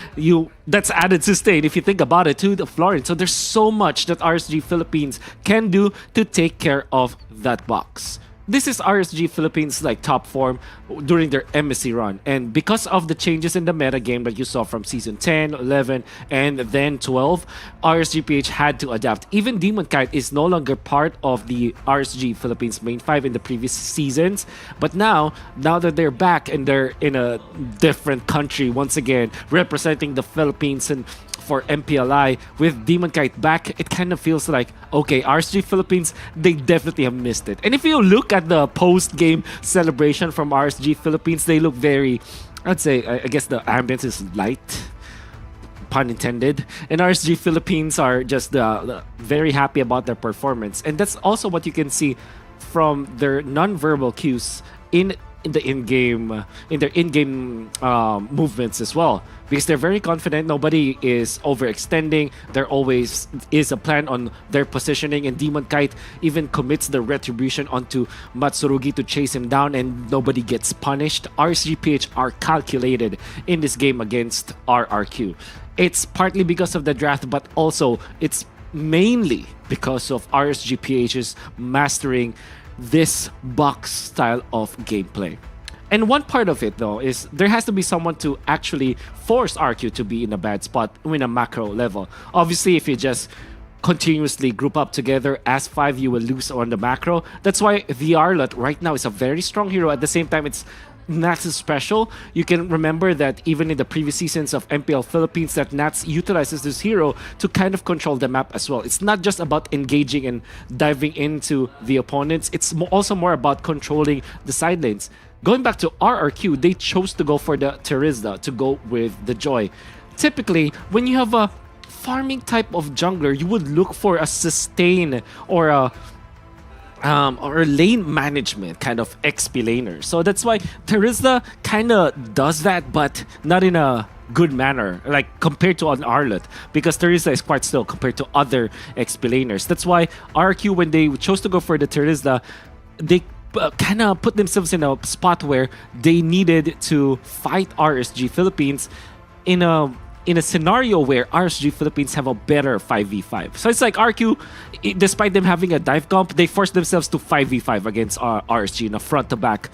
That's added sustain if you think about it to the Florine. So there's so much that RSG Philippines can do to take care of that box. this is RSG Philippines like top form during their MSC run, and because of the changes in the meta game that you saw from season 10, 11, and then 12, RSGPH had to adapt. Even Demon Kite is no longer part of the RSG Philippines main 5 in the previous seasons, but now that they're back and they're in a different country once again, representing the Philippines and for MPLI with Demon Kite back, it kind of feels like, okay, RSG Philippines, they definitely have missed it. And if you look at the post-game celebration from RSG Philippines, they look very, I'd say, I guess the ambience is light, pun intended. And RSG Philippines are just very happy about their performance. And that's also what you can see from their non-verbal cues in their in-game movements as well, because they're very confident. Nobody is overextending. There always is a plan on their positioning, and Demon Kite even commits the retribution onto Matsurugi to chase him down, and nobody gets punished. RSGPH are calculated in this game against RRQ. It's partly because of the draft, but also it's mainly because of RSGPH's mastering this box style of gameplay. And one part of it, though, is there has to be someone to actually force RQ to be in a bad spot in a macro level. Obviously, if you just continuously group up together as 5, you will lose on the macro. That's why the Arlot right now is a very strong hero. At the same time, it's Nats is special. You can remember that even in the previous seasons of MPL Philippines, that Nats utilizes this hero to kind of control the map as well. It's not just about engaging and diving into the opponents. It's also more about controlling the side lanes. Going back to RRQ, they chose to go for the Terizda to go with the Joy. Typically, when you have a farming type of jungler, you would look for a sustain or a lane management kind of XP laner. So that's why Terizda kind of does that, but not in a good manner, like compared to an Arlot, because Terizda is quite slow compared to other XP laners. That's why RQ, when they chose to go for the Terizda, they kind of put themselves in a spot where they needed to fight RSG Philippines in a scenario where RSG Philippines have a better 5v5. So it's like RQ, despite them having a dive comp, they forced themselves to 5v5 against RSG in a front-to-back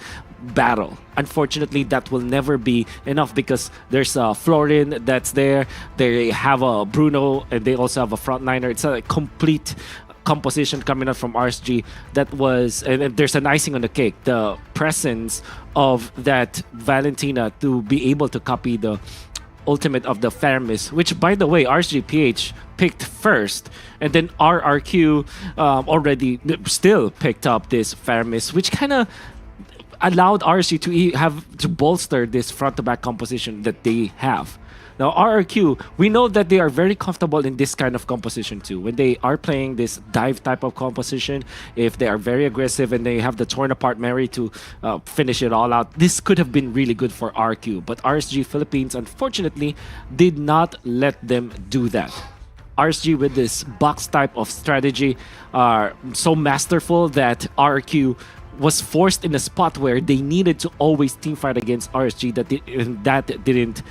battle. Unfortunately, that will never be enough because there's a Florin that's there, they have a Bruno, and they also have a frontliner. It's a complete composition coming out from RSG that was, and there's an icing on the cake, the presence of that Valentina to be able to copy the ultimate of the Faramis, which by the way RSGPH picked first, and then RRQ already still picked up this Faramis, which kind of allowed RSG to bolster this front-to-back composition that they have. Now RRQ, we know that they are very comfortable in this kind of composition too. When they are playing this dive type of composition, if they are very aggressive and they have the torn apart Mary to finish it all out, this could have been really good for RQ. But RSG Philippines, unfortunately, did not let them do that. RSG with this box type of strategy are so masterful that RQ was forced in a spot where they needed to always teamfight against RSG that didn't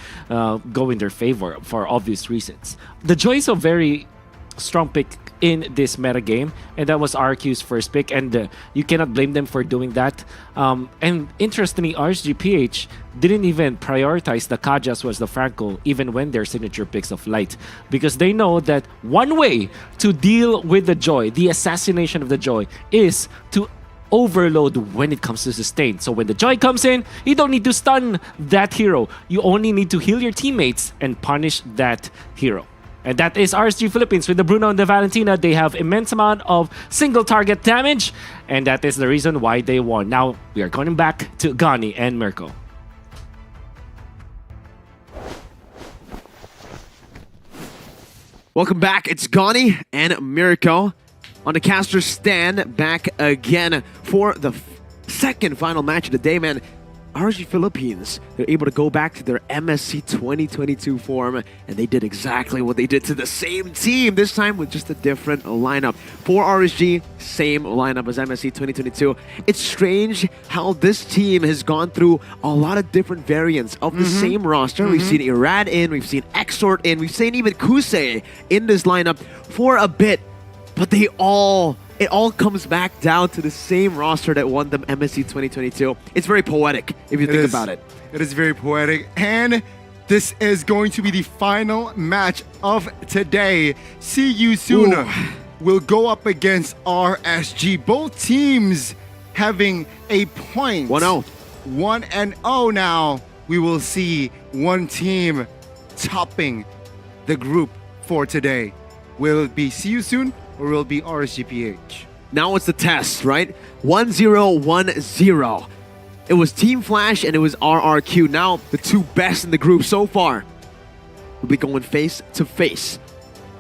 go in their favor for obvious reasons. The Joy is a very strong pick in this meta game, and that was RQ's first pick, and you cannot blame them for doing that. And interestingly, RSGPH didn't even prioritize the Kaja as well as the Franco, even when their signature picks of Light, because they know that one way to deal with the Joy, the assassination of the Joy, is to overload when it comes to sustain. So when the Joy comes in, you don't need to stun that hero. You only need to heal your teammates and punish that hero. And that is RSG Philippines with the Bruno and the Valentina. They have immense amount of single target damage, and that is the reason why they won. Now we are going back to Gani and Mirko. Welcome back. It's Gani and Mirko on the caster stand, back again for the second final match of the day, man. RSG Philippines, they're able to go back to their MSC 2022 form, and they did exactly what they did to the same team, this time with just a different lineup. For RSG, same lineup as MSC 2022. It's strange how this team has gone through a lot of different variants of the same roster. We've seen Irad in, we've seen Exort in, we've seen even Kusei in this lineup for a bit, but they all it all comes back down to the same roster that won them MSC 2022. It's very poetic if you think about it. It is very poetic. And this is going to be the final match of today. See you soon. Will go up against RSG. Both teams having a point. 1-0. 1-0 now. We will see one team topping the group for today. Will it be See You Soon or will it be RSGPH? Now it's the test, right? 1-0-1-0. It was Team Flash and it was RRQ. Now the two best in the group so far will be going face to face.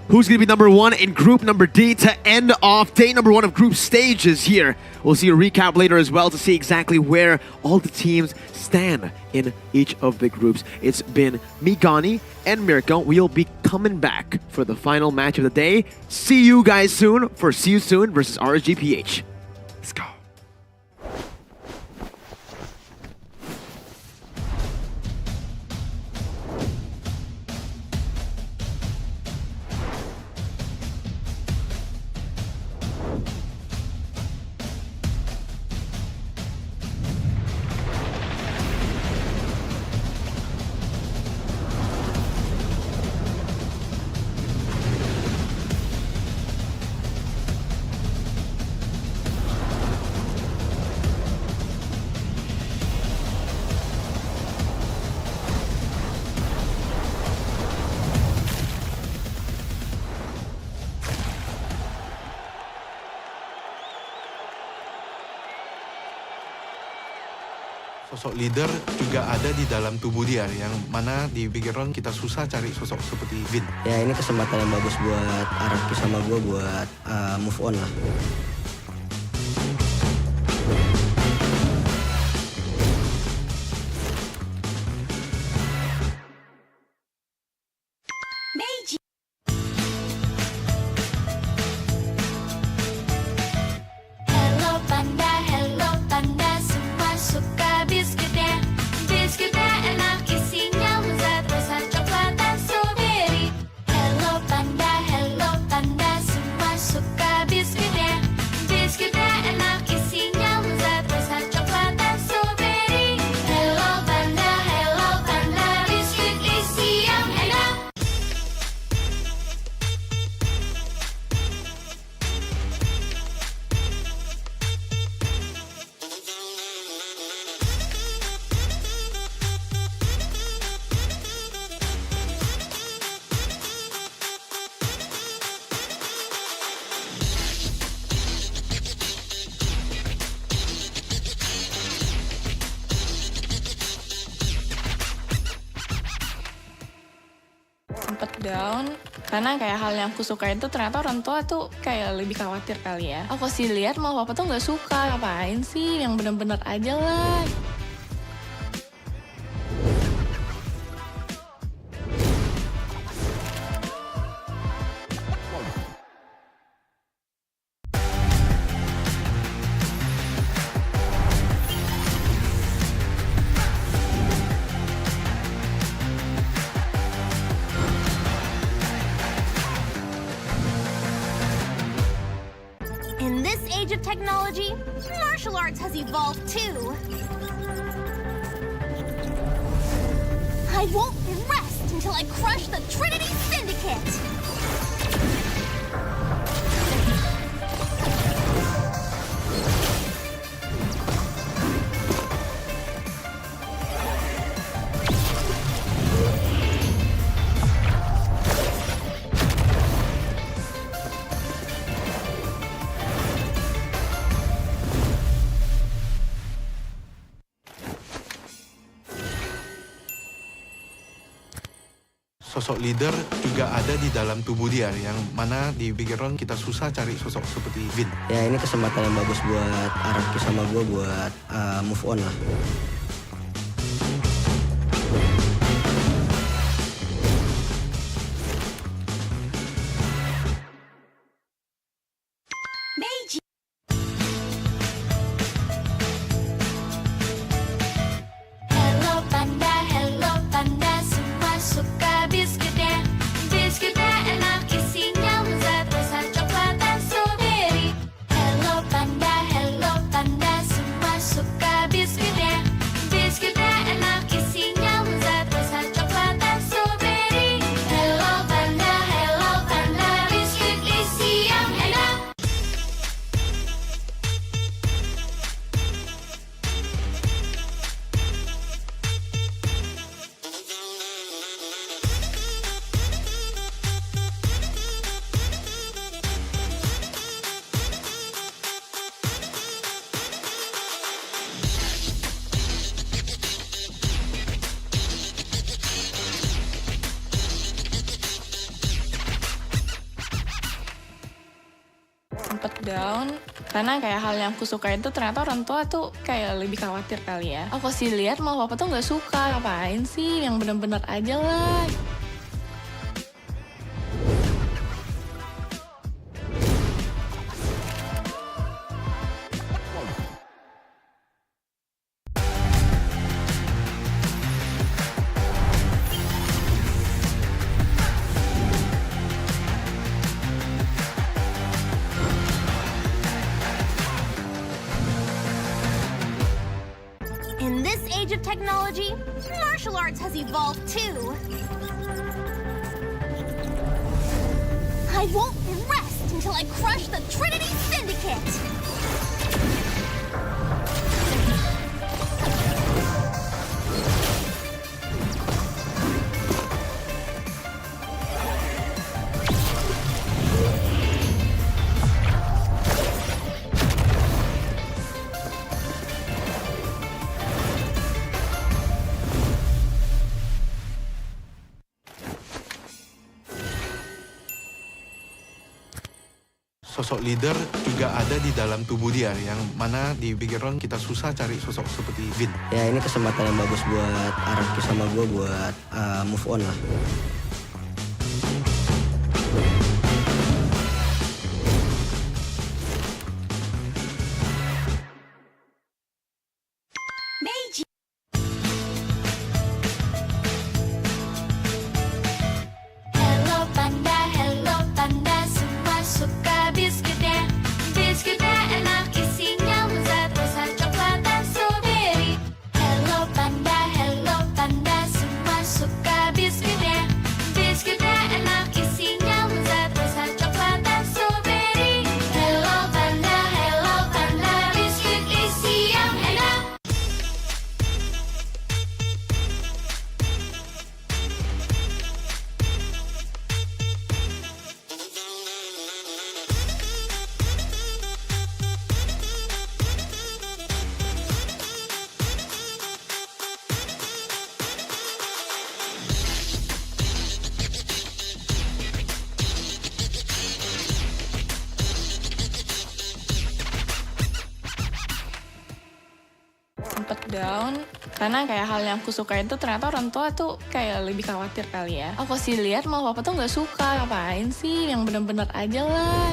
Who's going to be number one in group number D to end off day number one of group stages here? We'll see a recap later as well to see exactly where all the teams stand in each of the groups. It's been me, Gani, and Mirko. We'll be coming back for the final match of the day. See you guys soon for See You Soon versus RSGPH. Let's go. Sosok leader juga ada di dalam tubuh dia, yang mana di Bigetron kita susah cari sosok seperti Vin. Ya ini kesempatan yang bagus buat Araki sama gue buat move on lah. Hello panda, semua suka biskuitnya. Biskuitnya enak, isinya lezat, rasa coklat dan strawberry. Hello panda, semua suka biskuitnya. Biskuitnya enak, isinya lezat, rasa coklat dan strawberry. Hello panda, biskuit isi yang enak. Sempet down karena kayak hal yang aku suka itu ternyata orang tua tuh kayak lebih khawatir kali ya. Aku sih lihat malah papa tuh nggak suka, ngapain sih, yang bener-bener aja lah. In this age of technology, martial arts has evolved too. I won't rest until I crush the Trinity Syndicate! Sosok leader juga ada di dalam tubuh dia, yang mana di Bigetron kita susah cari sosok seperti Vin. Ya ini kesempatan yang bagus buat Araki sama gue buat move on lah. Hello panda, semua suka biskuitnya. Biskuitnya enak, isinya lezat, rasa coklat dan strawberry. sempet down karena kayak hal yang aku suka itu ternyata orang tua tuh kayak lebih khawatir kali ya. Aku sih lihat malah papa tuh nggak suka, ngapain sih yang bener-bener aja lah. In this age of technology, martial arts has evolved too. I won't rest until I crush the Trinity Syndicate! Sosok leader juga ada di dalam tubuh dia, yang mana di Bigetron kita susah cari sosok seperti Vin. Ya ini kesempatan yang bagus buat Araki sama gue buat move on lah. Hello panda, semua suka biskuitnya. Biskuitnya enak, isinya lezat, rasa coklat dan strawberry. Hello panda, semua suka biskuitnya. Biskuitnya enak, isinya lezat, rasa coklat dan strawberry. Hello panda, biskuit isi yang enak. Sempet down karena kayak hal yang aku suka itu ternyata orang tua tuh kayak lebih khawatir kali ya. Aku sih lihat malah papa tuh nggak suka, ngapain sih yang bener-bener aja lah.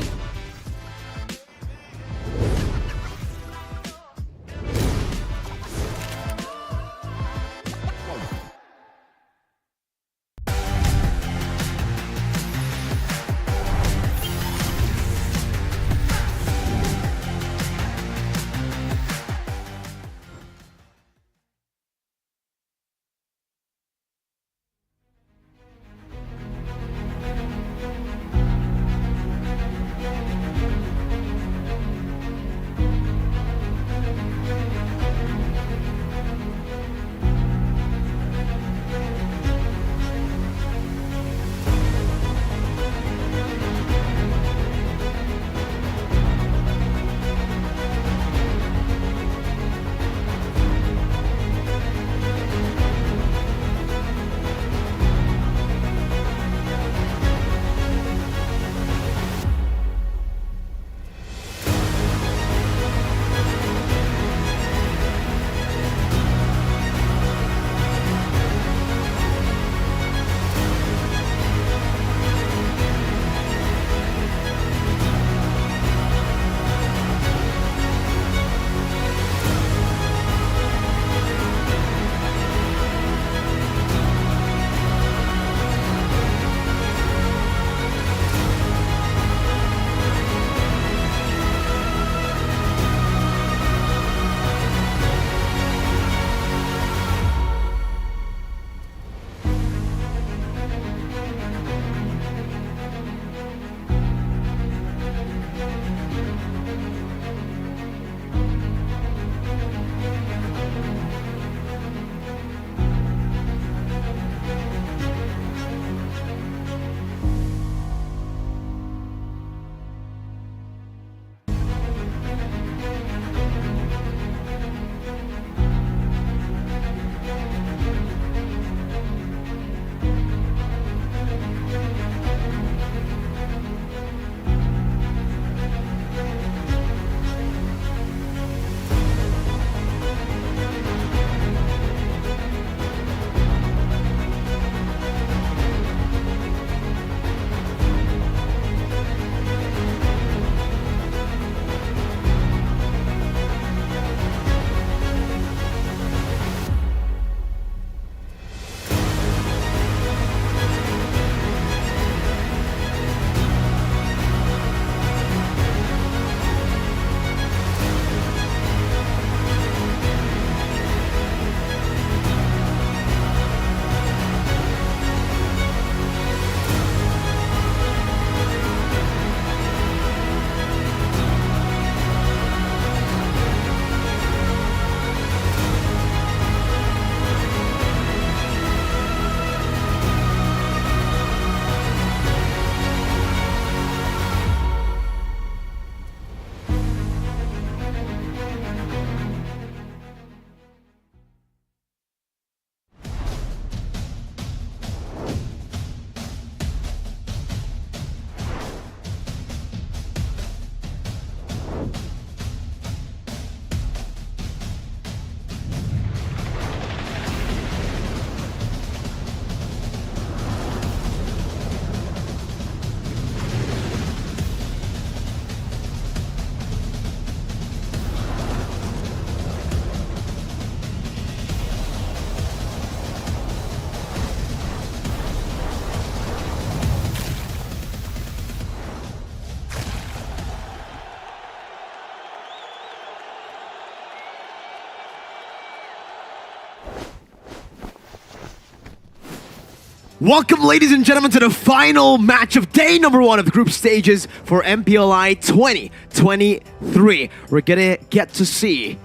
Welcome, ladies and gentlemen, to the final match of day number 1 of the group stages for MPLI 2023. We're gonna get to see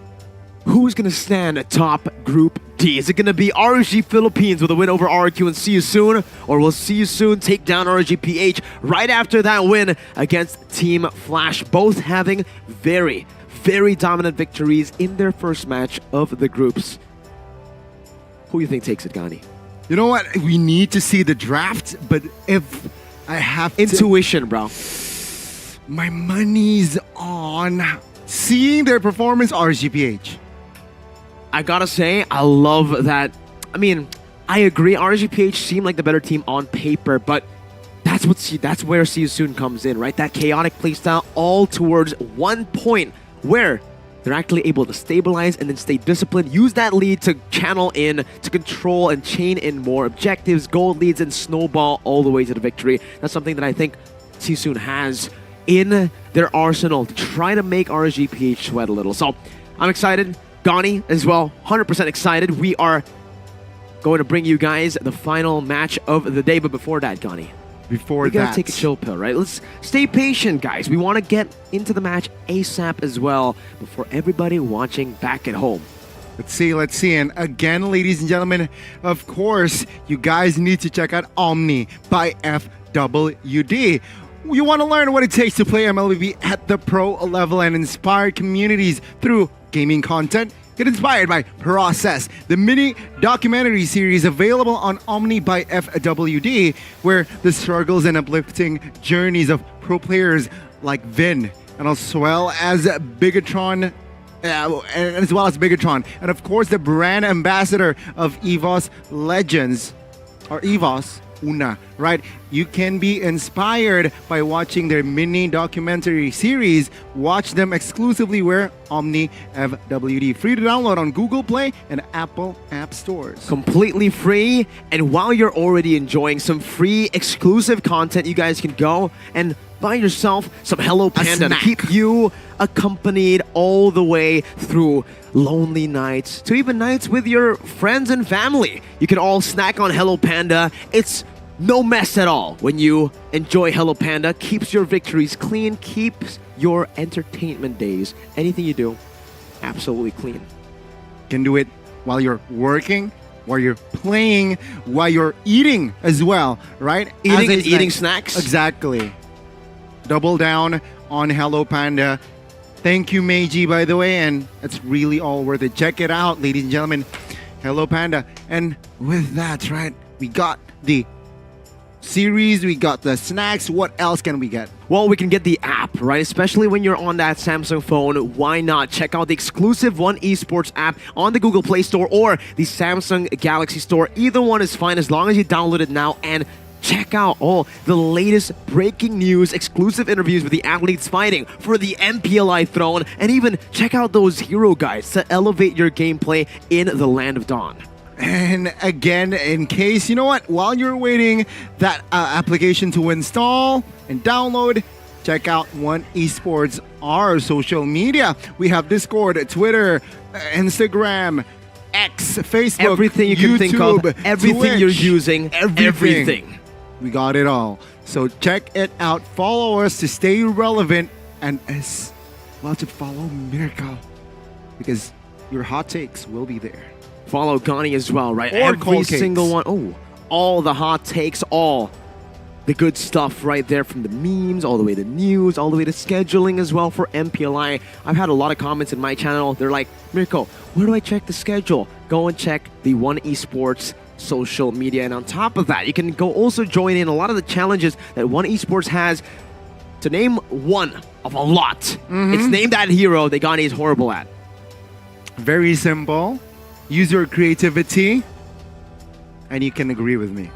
who's gonna stand atop Group D. Is it gonna be RG Philippines with a win over RQ and See You Soon? Or will See You Soon take down RGPH right after that win against Team Flash? Both having very, very dominant victories in their first match of the groups. Who do you think takes it, Gani? You know what? We need to see the draft, but if I have Intuition, bro. my money's on seeing their performance, RGPH. I gotta say, I love that. I mean, I agree. RGPH seemed like the better team on paper, but that's where See You Soon comes in, right? That chaotic playstyle, all towards one point where they're actually able to stabilize and then stay disciplined, use that lead to channel in, to control and chain in more objectives, gold leads, and snowball all the way to the victory. That's something that I think See You Soon has in their arsenal to try to make RGPH sweat a little. So I'm excited. Gani as well, 100% excited. We are going to bring you guys the final match of the day. But before that, Gani, we gotta take a chill pill, right? Let's stay patient, guys. We want to get into the match ASAP as well before everybody watching back at home. Let's see. And again, ladies and gentlemen, of course, you guys need to check out Omni by FWD. You want to learn what it takes to play MLBB at the pro level and inspire communities through gaming content? Get inspired by Process, the mini documentary series available on Omni by FWD, where the struggles and uplifting journeys of pro players like Vin, and as well as Bigetron, and of course the brand ambassador of EVOS Legends, or EVOS Una, right? You can be inspired by watching their mini documentary series. Watch them exclusively where Omni FWD. Free to download on Google Play and Apple App Stores. Completely free. And while you're already enjoying some free exclusive content, you guys can go and buy yourself some Hello Panda to keep you accompanied all the way through lonely nights to even nights with your friends and family. You can all snack on Hello Panda. It's no mess at all when you enjoy Hello Panda. Keeps your victories clean, keeps your entertainment days, anything you do, absolutely clean. Can do it while you're working, while you're playing, while you're eating as well, right? Eating snacks. Exactly. Double down on Hello Panda. Thank you, Meiji, by the way, and it's really all worth it. Check it out, ladies and gentlemen. Hello Panda. And with that, right, we got the series, we got the snacks. What else can we get? Well, we can get the app, right? Especially when you're on that Samsung phone. Why not check out the exclusive One Esports app on the Google Play Store or the Samsung Galaxy Store. Either one is fine as long as you download it now and check out all the latest breaking news, exclusive interviews with the athletes fighting for the MPLI throne, and even check out those hero guides to elevate your gameplay in the Land of Dawn. And again, in case, you know what, while you're waiting that application to install and download, check out One Esports, our social media. We have Discord, Twitter, Instagram, X, Facebook, everything you YouTube, can think of, everything Twitch, you're using, everything. We got it all. So check it out. Follow us to stay relevant, and as well to follow Miracle, because your hot takes will be there. Follow Gani as well, right? Or Every single one. Oh, all the hot takes, all the good stuff right there, from the memes, all the way to news, all the way to scheduling as well for MPLI. I've had a lot of comments in my channel. They're like, Mirko, where do I check the schedule? Go and check the One Esports social media. And on top of that, you can go also join in a lot of the challenges that One Esports has. To name one of a lot, it's Name That Hero that Gani is horrible at. Very simple. Use your creativity, and you can agree with me.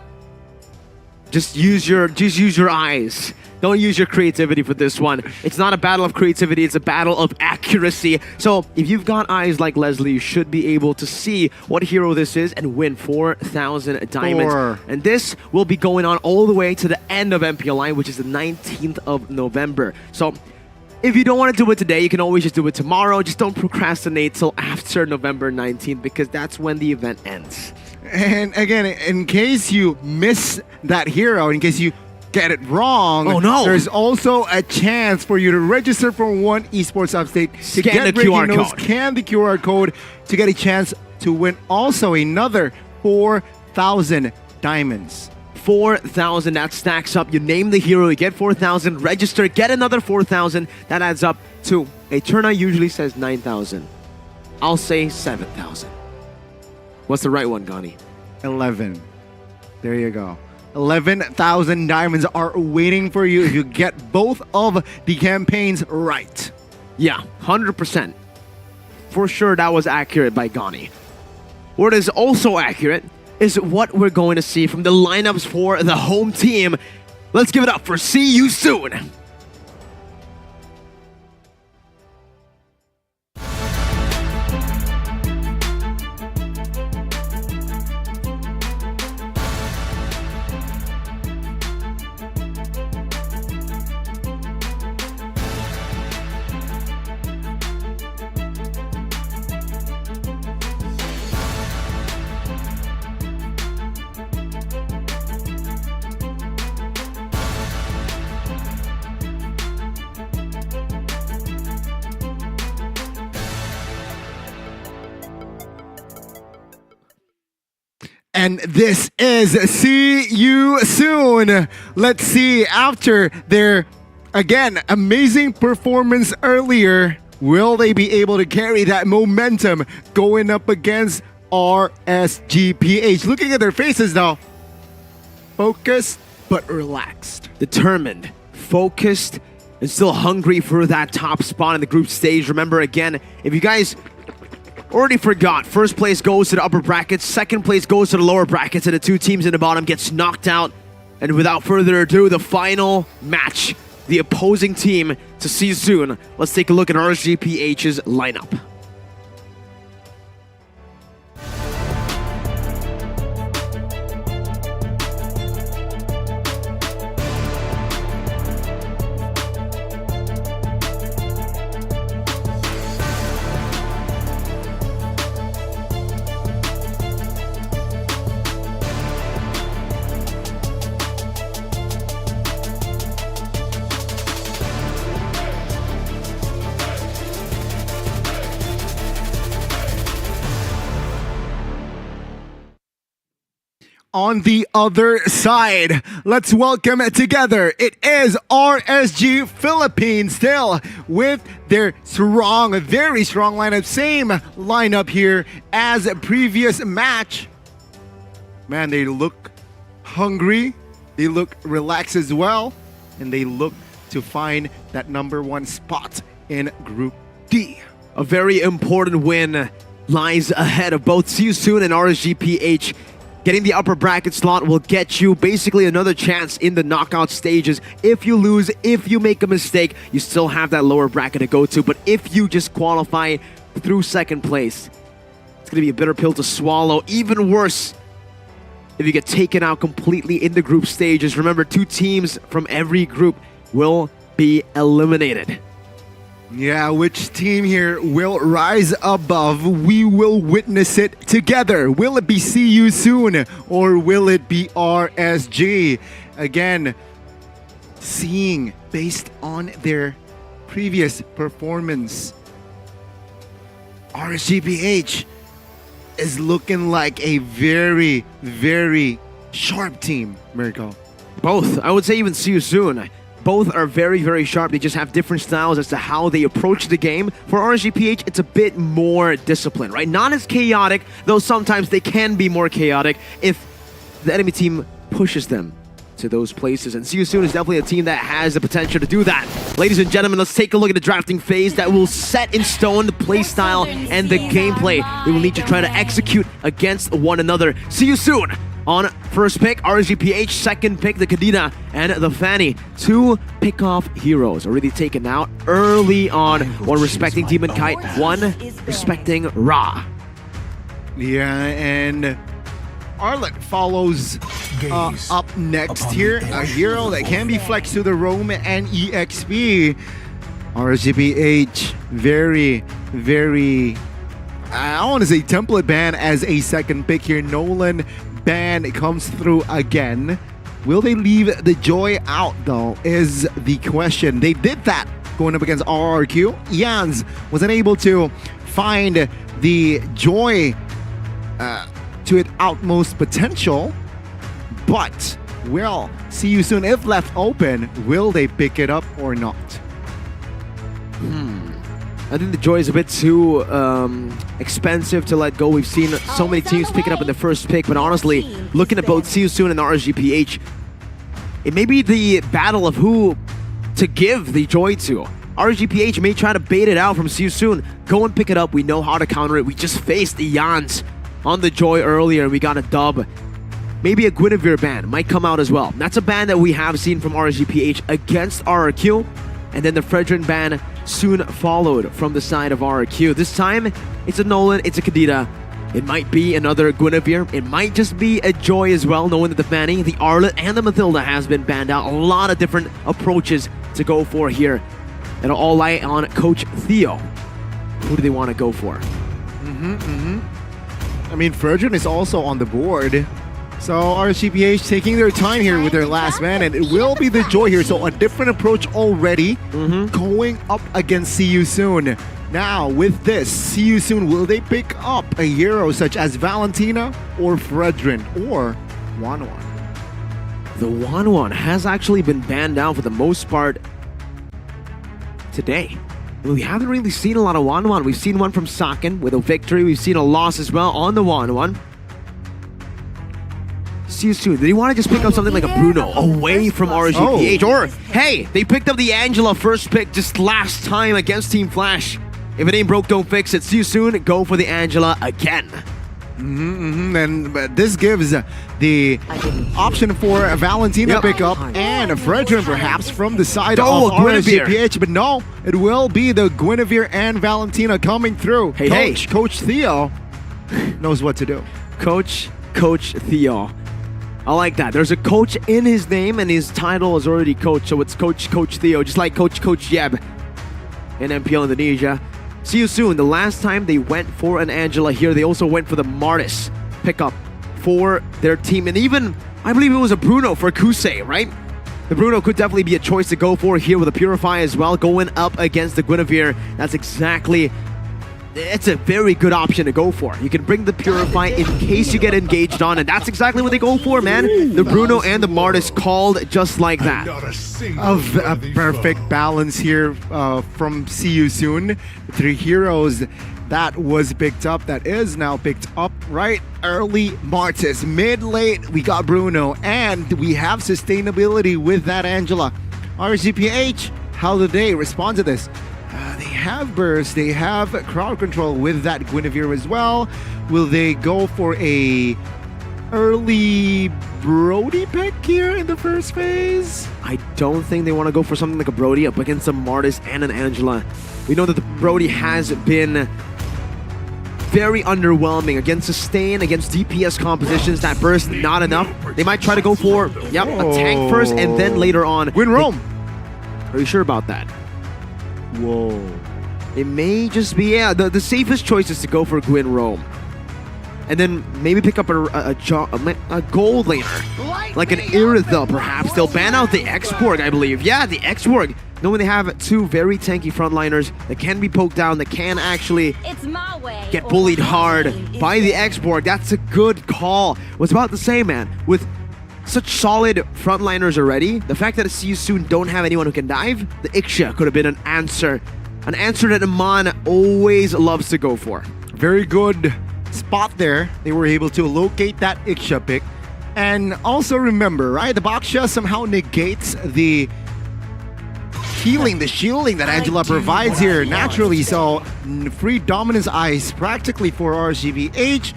Just use your eyes. Don't use your creativity for this one. It's not a battle of creativity, it's a battle of accuracy. So if you've got eyes like Leslie, you should be able to see what hero this is and win 4,000 diamonds. And this will be going on all the way to the end of MPLI, which is the 19th of November. So if you don't want to do it today, you can always just do it tomorrow. Just don't procrastinate till after November 19th, because that's when the event ends. And again, in case you miss that hero, in case you get it wrong, Oh, no. there's also a chance for you to register for one esports upstate to Scan get the breaking QR news, code. scan the QR code to get a chance to win also another 4,000 diamonds. 4,000, that stacks up. You name the hero, you get 4,000, register, get another 4,000. That adds up to, a turnout usually says 9,000. I'll say 7,000. What's the right one, Gani? 11. There you go. 11,000 diamonds are waiting for you if you get both of the campaigns right. Yeah, 100%. For sure, that was accurate by Gani. What is also accurate is what we're going to see from the lineups for the home team. Let's give it up for See You Soon. And this is See You Soon. Let's see, after their, again, amazing performance earlier, will they be able to carry that momentum going up against RSGPH? Looking at their faces now, focused but relaxed. Determined, focused, and still hungry for that top spot in the group stage. Remember, again, if you guys already forgot, first place goes to the upper brackets, second place goes to the lower brackets, and the two teams in the bottom gets knocked out. And without further ado, the final match, the opposing team to See You Soon. Let's take a look at RSGPH's lineup. On the other side, let's welcome together. It is RSG Philippines still with their strong, very strong lineup. Same lineup here as a previous match. Man, they look hungry. They look relaxed as well. And they look to find that #1 spot in Group D. A very important win lies ahead of both See You Soon and RSGPH. Getting the upper bracket slot will get you basically another chance in the knockout stages. If you lose, if you make a mistake, you still have that lower bracket to go to. But if you just qualify through second place, it's going to be a bitter pill to swallow. Even worse if you get taken out completely in the group stages. Remember, 2 teams from every group will be eliminated. Yeah, which team here will rise above? We will witness it together. Will it be See You Soon or will it be RSG? Again, seeing based on their previous performance, RSGPH is looking like a very, very sharp team, Mirko. Both. I would say even See You Soon. Both are very, very sharp. They just have different styles as to how they approach the game. For RSGPH, it's a bit more disciplined, right? Not as chaotic, though sometimes they can be more chaotic if the enemy team pushes them to those places. And See You Soon is definitely a team that has the potential to do that. Ladies and gentlemen, let's take a look at the drafting phase that will set in stone the play style and the gameplay they will need to try to execute against one another. See You Soon! On first pick, RSGPH. Second pick, the Kadena and the Fanny. 2 pick-off heroes already taken out early on. One respecting Demon Kite, one respecting Ra. Yeah, and Arlet follows up next here. A hero that can be flexed to the Roam and EXP. RSGPH, very, very I want to say template ban as a second pick here. Nolan ban comes through again. Will they leave the Joy out though is the question. They did that going up against RRQ. Jans was unable to find the Joy to its utmost potential, but we'll see you soon. If left open, will they pick it up or not? I think the Joy is a bit too expensive to let go. We've seen so many teams pick it up in the first pick, but honestly, looking at both See You Soon and RGPH, it may be the battle of who to give the Joy to. RGPH may try to bait it out from See You Soon. Go and pick it up. We know how to counter it. We just faced the Jans on the Joy earlier, and we got a dub. Maybe a Guinevere ban might come out as well. That's a ban that we have seen from RGPH against RRQ. And then the Fredrin ban soon followed from the side of RRQ. This time, it's a Nolan, it's a Kadita. It might be another Guinevere. It might just be a Joy as well, knowing that the Fanny, the Arlet, and the Mathilda has been banned out. A lot of different approaches to go for here. It'll all lie on Coach Theo. Who do they want to go for? I mean, Fredrin is also on the board. So RGPH taking their time here with their last man, and it will be the Joy here. So a different approach already going up against See You Soon. Now with this, See You Soon, will they pick up a hero such as Valentina or Fredrin or Wanwan? The Wanwan has actually been banned out for the most part today. We haven't really seen a lot of Wanwan. We've seen one from Saken with a victory. We've seen a loss as well on the Wanwan. See You Soon. Did he want to just pick up something like a Bruno away from RGPH? Or, hey, they picked up the Angela first pick just last time against Team Flash. If it ain't broke, don't fix it. See You Soon. Go for the Angela again. And this gives the option for a Valentina pickup and a Fredrin perhaps from the side of RGPH. But no, it will be the Guinevere and Valentina coming through. Coach Theo knows what to do. Coach Theo. I like that. There's a coach in his name, and his title is already coach, so it's Coach Theo, just like Coach Yeb in MPL Indonesia. See You Soon. The last time they went for an Angela here, they also went for the Martis pickup for their team, and even, I believe it was a Bruno for Kusei, right? The Bruno could definitely be a choice to go for here with a Purify as well, going up against the Guinevere. That's exactly... It's a very good option to go for. You can bring the Purify in case you get engaged on, and that's exactly what they go for, man. The Bruno and the Martis called just like that. Of a perfect balance here from See You Soon. 3 heroes that was picked up, that is now picked up right early. Martis, mid-late, we got Bruno, and we have sustainability with that Angela. RGPH, how do they respond to this? They have burst, they have crowd control with that Guinevere as well. Will they go for a early Brody pick here in the first phase? I don't think they want to go for something like a Brody up against a Martis and an Angela. We know that the Brody has been very underwhelming against sustain, against DPS compositions. That burst, not enough. They might try to go for, a tank first, and then later on... Win Rome! Are you sure about that? Whoa. It may just be, the safest choice is to go for Gwyn Rome. And then maybe pick up a gold laner. Like an Iritha, perhaps. They'll ban out the X-Borg, I believe. Yeah, the X-Borg. Knowing they have 2 very tanky frontliners that can be poked down, that can actually get bullied hard by the X-Borg. That's a good call. Was about to say, man, with such solid frontliners already, the fact that See You Soon don't have anyone who can dive, the Ixia could have been an answer. An answer that Iman always loves to go for. Very good spot there. They were able to locate that Ixia pick. And also remember, right, the Baksha somehow negates the healing, the shielding that Angela provides here naturally. So free dominance ice practically for RGPH.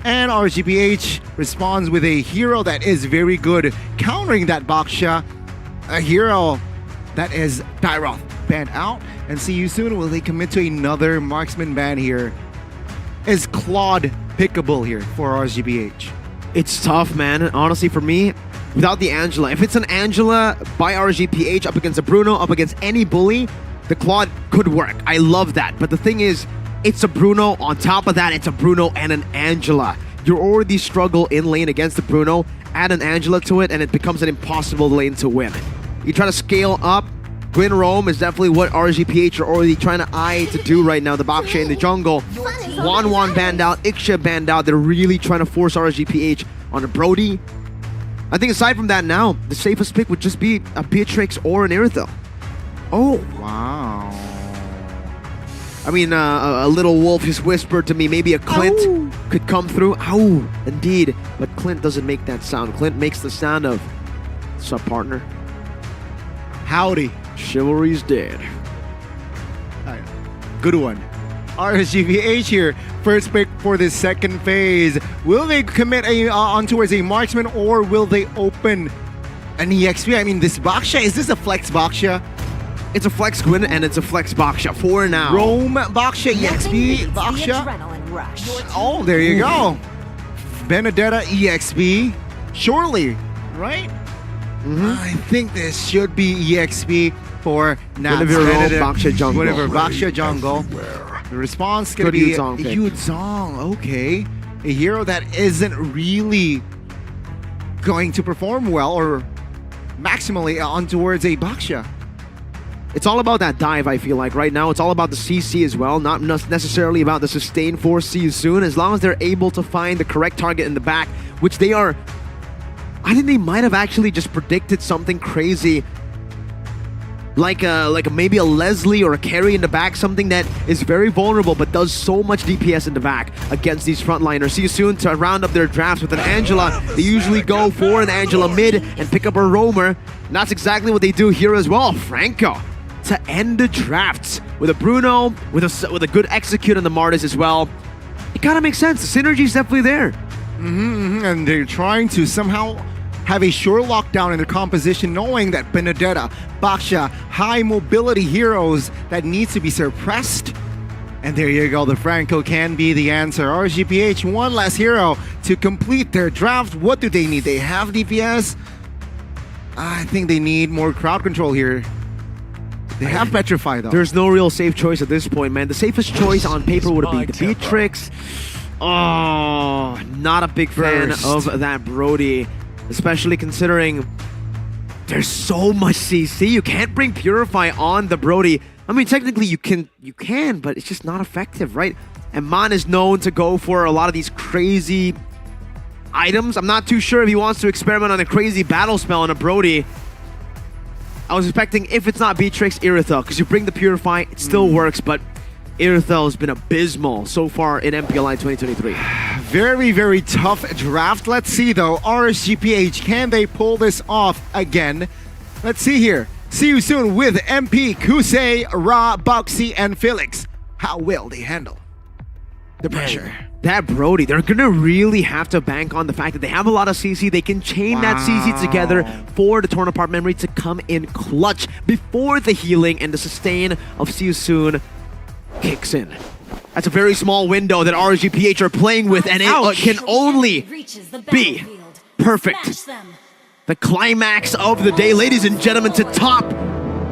And RGPH responds with a hero that is very good countering that Baksha. A hero that is Tyroth banned out. And See You Soon, will they commit to another marksman ban here? Is Claude pickable here for RGPH? It's tough, man. Honestly, for me, without the Angela, if it's an Angela by RGPH up against a Bruno, up against any bully, the Claude could work. I love that. But the thing is, it's a Bruno. On top of that, it's a Bruno and an Angela. You already struggle in lane against the Bruno, add an Angela to it, and it becomes an impossible lane to win. You try to scale up. Gwyn Rome is definitely what RGPH are already trying to eye to do right now. The Baksha in the jungle. Wan banned out, Iksha banned out. They're really trying to force RGPH on a Brody. I think aside from that now, the safest pick would just be a Beatrix or an Irithyll. Oh. Wow. I mean, a little wolf just whispered to me maybe a Clint could come through. Ow, indeed. But Clint doesn't make that sound. Clint makes the sound of, sup, partner? Howdy. Chivalry's dead. Alright, good one. RSGVH here, first pick for the second phase. Will they commit on towards a marksman or will they open an EXP? I mean, this Baksha, is this a flex Baksha? It's a flex Gwyn and it's a flex Baksha for now. Rome Baksha, EXP Baksha. Oh, there you go. Benedetta EXP. Surely, right? I think this should be EXP for Nats. Baksha jungle. Whatever, Baksha jungle. The response could be Yuzong. Okay. A hero that isn't really going to perform well or maximally on towards a Baksha. It's all about that dive, I feel like. Right now, it's all about the CC as well, not necessarily about the sustain for See You Soon. As long as they're able to find the correct target in the back, which they are... I think they might have actually just predicted something crazy. Like maybe a Leslie or a carry in the back, something that is very vulnerable but does so much DPS in the back against these frontliners. See You Soon to round up their drafts with an Angela. They usually go for an Angela mid and pick up a roamer. And that's exactly what they do here as well. Franco to end the drafts with a Bruno, with a good execute on the Martis as well. It kind of makes sense. The synergy is definitely there. And they're trying to somehow have a sure lockdown in their composition, knowing that Benedetta, Baksha, high mobility heroes that needs to be suppressed. And there you go, the Franco can be the answer. RGPH, one last hero to complete their draft. What do they need? They have DPS. I think they need more crowd control here. They have Petrify though. There's no real safe choice at this point, man. The safest choice on paper would be the Beatrix. Oh, not a big fan of that Brody. Especially considering there's so much CC. You can't bring Purify on the Brody. I mean, technically you can, but it's just not effective, right? And Man is known to go for a lot of these crazy items. I'm not too sure if he wants to experiment on a crazy battle spell on a Brody. I was expecting, if it's not Beatrix, Irithyll, because you bring the Purify, it still works, but Irithyll has been abysmal so far in MPLI 2023. Very, very tough draft. Let's see though, RSGPH, can they pull this off again? Let's see here. See You Soon with MP, Kusei, Ra, Boxy, and Felix. How will they handle the pressure? That Brody, they're gonna really have to bank on the fact that they have a lot of CC. They can chain that CC together for the torn apart memory to come in clutch before the healing and the sustain of See You Soon kicks in. That's a very small window that RGPH are playing with, and it can only be perfect. The climax of the day, ladies and gentlemen, to top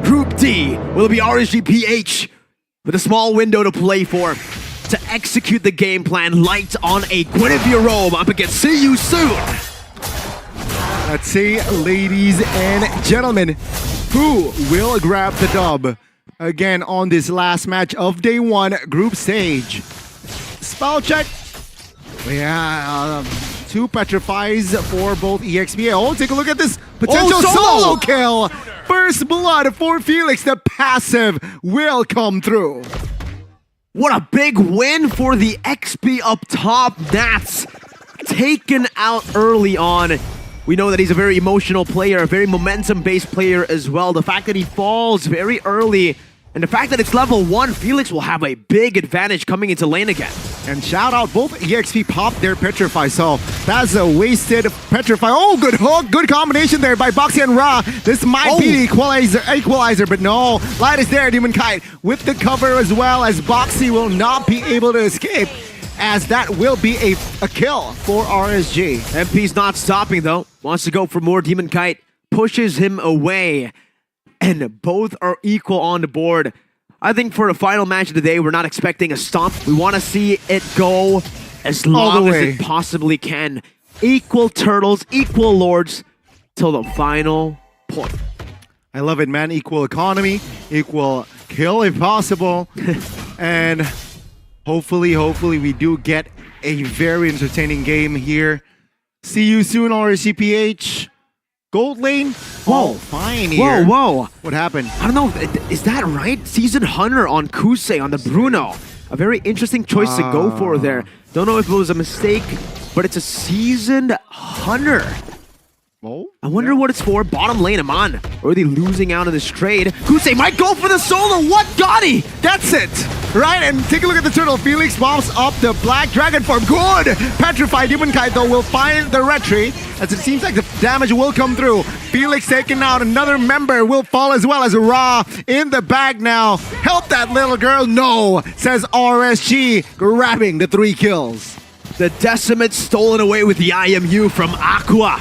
Group D will be RGPH with a small window to play for, to execute the game plan light on a Guinevere Rome up against See You Soon. Let's see, ladies and gentlemen, who will grab the dub again on this last match of day one, group stage. Spell check. Yeah, 2 petrifies for both EXP. Oh, take a look at this potential solo kill. First blood for Felix. The passive will come through. What a big win for the XP up top. Nats taken out early on. We know that he's a very emotional player, a very momentum-based player as well. The fact that he falls very early, and the fact that it's level 1, Felix will have a big advantage coming into lane again. And shout out, both EXP popped their Petrify, so that's a wasted Petrify. Oh, good hook, good combination there by Boxy and Ra. This might be the equalizer, but no. Light is there, Demon Kite with the cover as well, as Boxy will not be able to escape, as that will be a kill for RSG. MP's not stopping though, wants to go for more. Demon Kite pushes him away, and both are equal on the board. I think for the final match of the day, we're not expecting a stomp. We want to see it go as long as it possibly can. Equal turtles, equal lords, till the final point. I love it, man. Equal economy, equal kill if possible. And hopefully we do get a very entertaining game here. See you soon, RSGPH. Gold lane? Whoa. Fine here. Whoa. What happened? I don't know. Is that right? Seasoned Hunter on Kusei on the Bruno. A very interesting choice to go for there. Don't know if it was a mistake, but it's a Seasoned Hunter. Oh, I wonder what it's for. Bottom lane, Aman. Already losing out in this trade. Kusei might go for the solo. What got he? That's it. Right, and take a look at the turtle. Felix pops up the Black Dragon form. Good! Petrified Demon Kite, though, will find the retreat, as it seems like the damage will come through. Felix taken out. Another member will fall as well as Ra in the bag now. Help that little girl. No, says RSG, grabbing the 3 kills. The Decimate stolen away with the IMU from Aqua.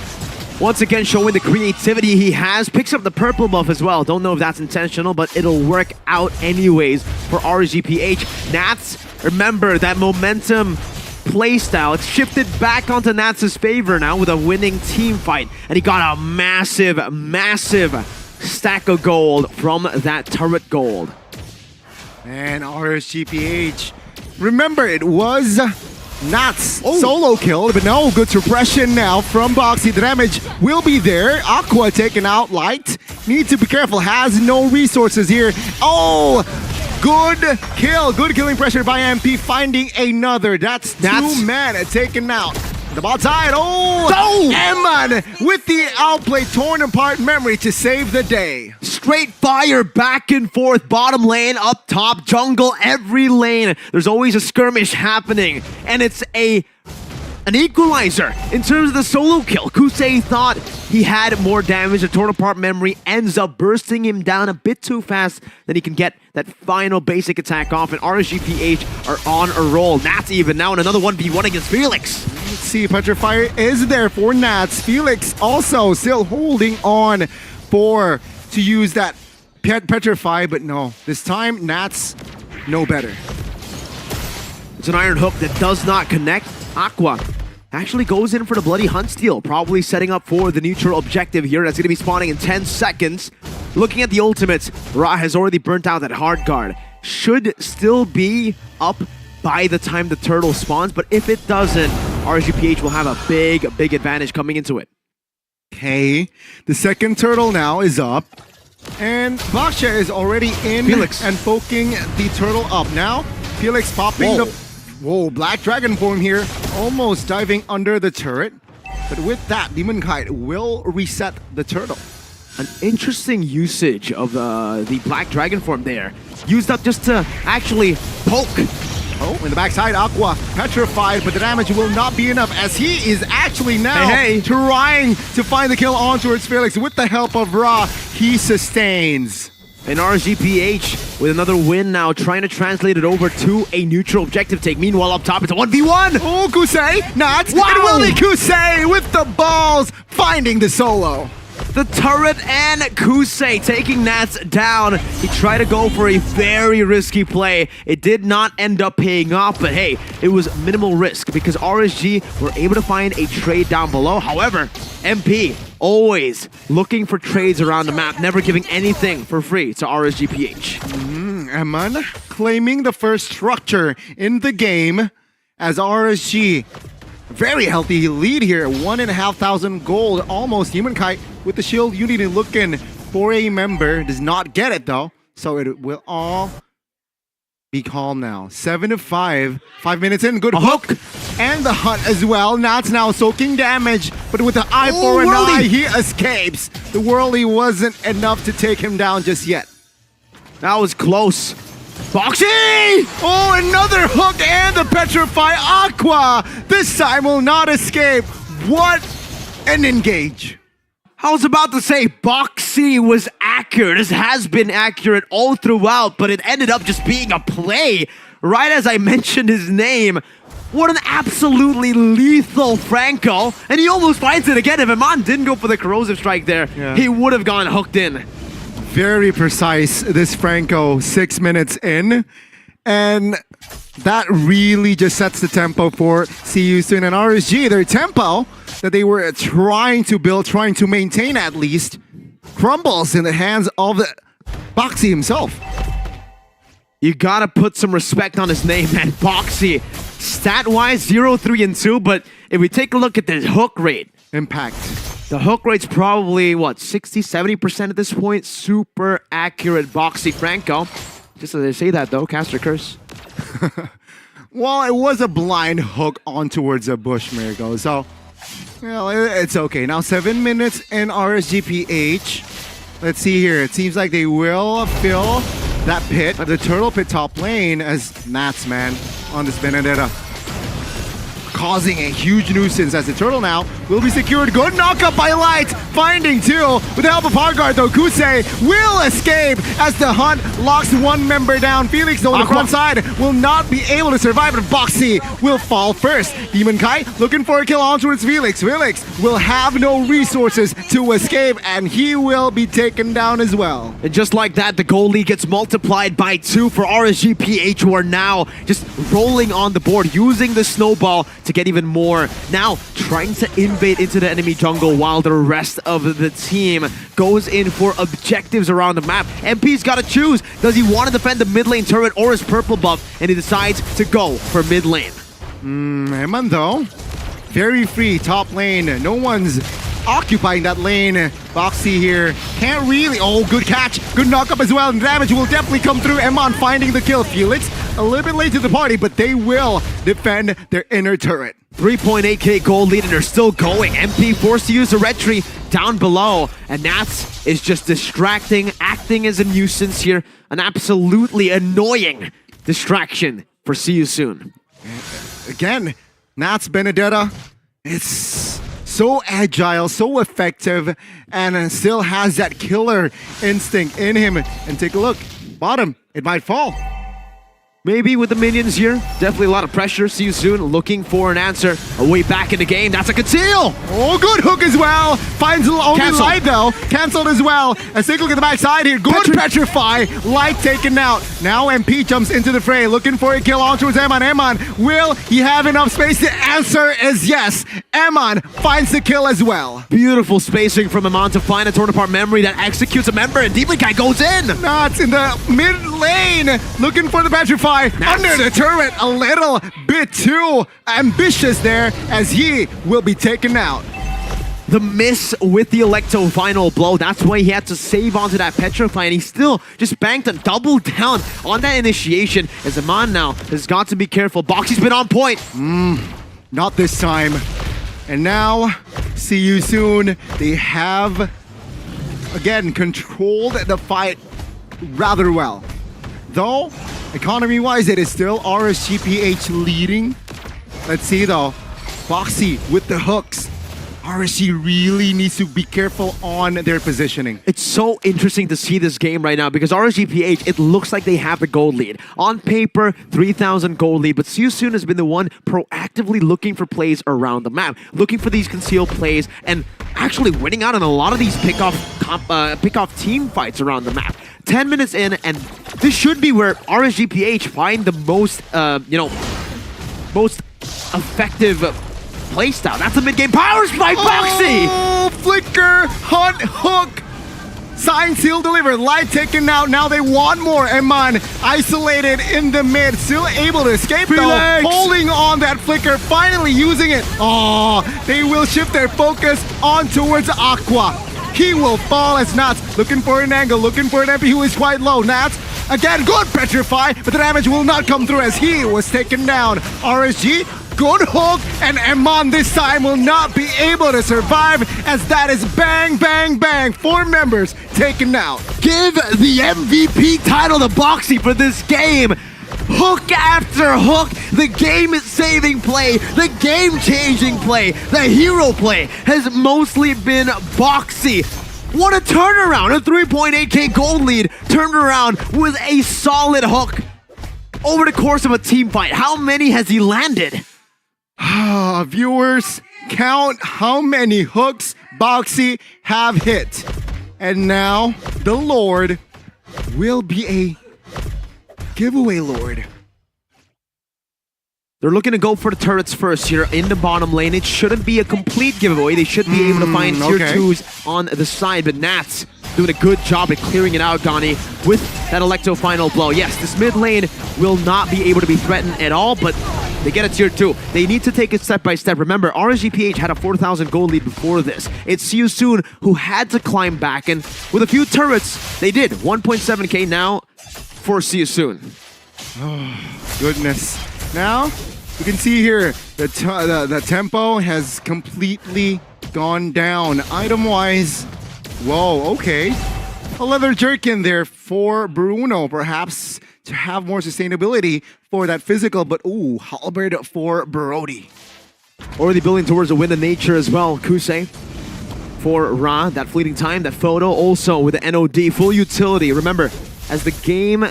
Once again, showing the creativity he has. Picks up the purple buff as well. Don't know if that's intentional, but it'll work out anyways for RSGPH. Nats, remember that momentum playstyle. It's shifted back onto Nats' favor now with a winning team fight. And he got a massive stack of gold from that turret gold. And RSGPH, remember it was Nats solo kill, but no, good suppression now from Boxy. The damage will be there. Aqua taken out. Light needs to be careful, has no resources here. Oh, good kill. Good killing pressure by MP, finding another. That's 2 men taken out. The bot side. Eman with the outplay, torn apart memory to save the day. Straight fire back and forth, bottom lane, up top, jungle, every lane. There's always a skirmish happening, and it's an equalizer in terms of the solo kill. Kusei thought he had more damage. The torn apart memory ends up bursting him down a bit too fast, then he can get that final basic attack off, and RSGPH are on a roll. Nats even now in another 1v1 against Felix. Let's see, Petrifier is there for Nats. Felix also still holding on to use that Petrify, but no. This time, Nats no better. It's an iron hook that does not connect. Aqua actually goes in for the bloody hunt steal, probably setting up for the neutral objective here. That's going to be spawning in 10 seconds. Looking at the ultimates, Ra has already burnt out that hard guard. Should still be up by the time the turtle spawns, but if it doesn't, RSGPH will have a big advantage coming into it. Okay, the second turtle now is up, and Baksha is already in Felix and poking the turtle up. Now, Felix popping the Black Dragon form here, almost diving under the turret. But with that, Demon Kite will reset the turtle. An interesting usage of the Black Dragon form there. Used up just to actually poke. Oh, in the backside, Aqua petrified, but the damage will not be enough as he is actually now trying to find the kill on towards Felix. With the help of Ra, he sustains. And RSGPH with another win now, trying to translate it over to a neutral objective take. Meanwhile, up top, it's a 1v1. Oh, Kusei, not. Wow. It will be Kusei with the balls, finding the solo. The turret and Kusei taking Nats down. He tried to go for a very risky play. It did not end up paying off, but hey, it was minimal risk because RSG were able to find a trade down below. However, MP always looking for trades around the map, never giving anything for free to RSGPH. Eman claiming the first structure in the game as RSG. Very healthy lead here, 1,500 gold, almost. Human Kite with the shield unity looking for a member. Does not get it though, so it will all be calm now. 7-5, 5 minutes in, good hook. And the hunt as well. Nats now soaking damage, but with the eye for an eye, he escapes. The whirly wasn't enough to take him down just yet. That was close. Boxy! Oh, another hook and the Petrify Aqua! This time will not escape. What an engage. I was about to say Boxy was accurate. This has been accurate all throughout, but it ended up just being a play. Right as I mentioned his name. What an absolutely lethal Franco. And he almost finds it again. If Iman didn't go for the corrosive strike there, he would have gone hooked in. very precise, this Franco, 6 minutes in. And that really just sets the tempo for See You Soon and RSG. Their tempo that they were trying to build, trying to maintain at least, crumbles in the hands of Boxy himself. You gotta put some respect on his name, man. Boxy, stat-wise, 0, 3, and 2, but if we take a look at the hook rate, Impact. the hook rate's probably, what, 60, 70% at this point? Super accurate Boxy Franco. Just as they say that, though, Caster Curse. Well, it was a blind hook on towards a bush, Miracle. So, well, it's okay. Now, 7 minutes in RSGPH. Let's see here. It seems like they will fill that pit, the turtle pit top lane, as Nats, man, on this Benedetta, causing a huge nuisance as the turtle now will be secured. Good knockup by Light, finding two. With the help of Hardguard though, Kusei will escape as the hunt locks one member down. Felix though on the front side will not be able to survive, but Boxy will fall first. Demon Kai looking for a kill on towards Felix. Felix will have no resources to escape and he will be taken down as well. And just like that, the goal lead gets multiplied by 2 for RSGPH, who are now just rolling on the board, using the snowball to get even more. Now trying to invade into the enemy jungle while the rest of the team goes in for objectives around the map. MP's got to choose. Does he want to defend the mid lane turret or his purple buff? And he decides to go for mid lane. Eman though, very free top lane. No one's occupying that lane. Boxy here can't really. Oh, good catch. Good knockup as well. And damage will definitely come through. Eman finding the kill. Felix a little bit late to the party, but they will defend their inner turret. 3.8k gold lead and they're still going. MP forced to use a red tree down below. And Nats is just distracting, acting as a nuisance here. An absolutely annoying distraction for See You Soon. Again, Nats Benedetta, it's so agile, so effective, and still has that killer instinct in him. And take a look, bottom, it might fall. Maybe with the minions here, definitely a lot of pressure. See You Soon looking for an answer. A way back in the game, that's a conceal! Oh, good hook as well. Finds only Light though. Cancelled as well. Let's take a look at the backside here. Good Petrify. Light taken out. Now MP jumps into the fray, looking for a kill on towards Eman. Eman, will he have enough space? The answer is yes. Eman finds the kill as well. Beautiful spacing from Eman to find a torn apart memory that executes a member, and Demon Guy goes in! Nuts in the mid lane, looking for the Petrify. Under the turret, a little bit too ambitious there as he will be taken out. The miss with the Electo final blow, that's why he had to save onto that Petrify, and he still just banked and doubled down on that initiation as Eman now has got to be careful. Boxy's been on point. Not this time. And now, See You Soon, they have, again, controlled the fight rather well. Though, economy-wise, it is still RSGPH leading. Let's see though, Boxy with the hooks. RSG really needs to be careful on their positioning. It's so interesting to see this game right now because RSGPH, it looks like they have the gold lead. On paper, 3,000 gold lead, but See You Soon has been the one proactively looking for plays around the map, looking for these concealed plays, and actually winning out on a lot of these pick-off team fights around the map. 10 minutes in, and this should be where RSGPH find the most, most effective playstyle. That's a mid-game power spike, Boxy! Oh, flicker, hunt, hook. Sign, seal, delivered. Light taken out. Now they want more. Eman isolated in the mid. Still able to escape though. Holding on that flicker. Finally using it. Oh, they will shift their focus on towards Aqua. He will fall as Nats looking for an angle, looking for an MP who is quite low. Nats, again, good Petrify, but the damage will not come through as he was taken down. RSG, good hook, and Eman this time will not be able to survive as that is bang, bang, bang. 4 members taken out. Give the MVP title to Boxy for this game. Hook after hook, the game-saving play, the game-changing play, the hero play has mostly been Boxy. What a turnaround! A 3.8k gold lead turned around with a solid hook over the course of a team fight. How many has he landed? Viewers, count how many hooks Boxy have hit. And now, the Lord will be a giveaway Lord. They're looking to go for the turrets first here in the bottom lane. It shouldn't be a complete giveaway. They should be able to find tier 2s on the side, but Nats doing a good job at clearing it out, Gani, with that Electo final blow. Yes, this mid lane will not be able to be threatened at all, but they get a tier 2. They need to take it step by step. Remember, RSGPH had a 4,000 gold lead before this. It's See You Soon who had to climb back, and with a few turrets, they did. 1.7k now for See You Soon. Oh, goodness. Now, you can see here, the tempo has completely gone down. Item-wise, whoa, okay. A leather jerkin there for Bruno, perhaps to have more sustainability for that physical, but ooh, halberd for Brody. Already building towards a wind of nature as well, Kusei. For Ra, that fleeting time, that photo, also with the NOD, full utility. Remember, as the game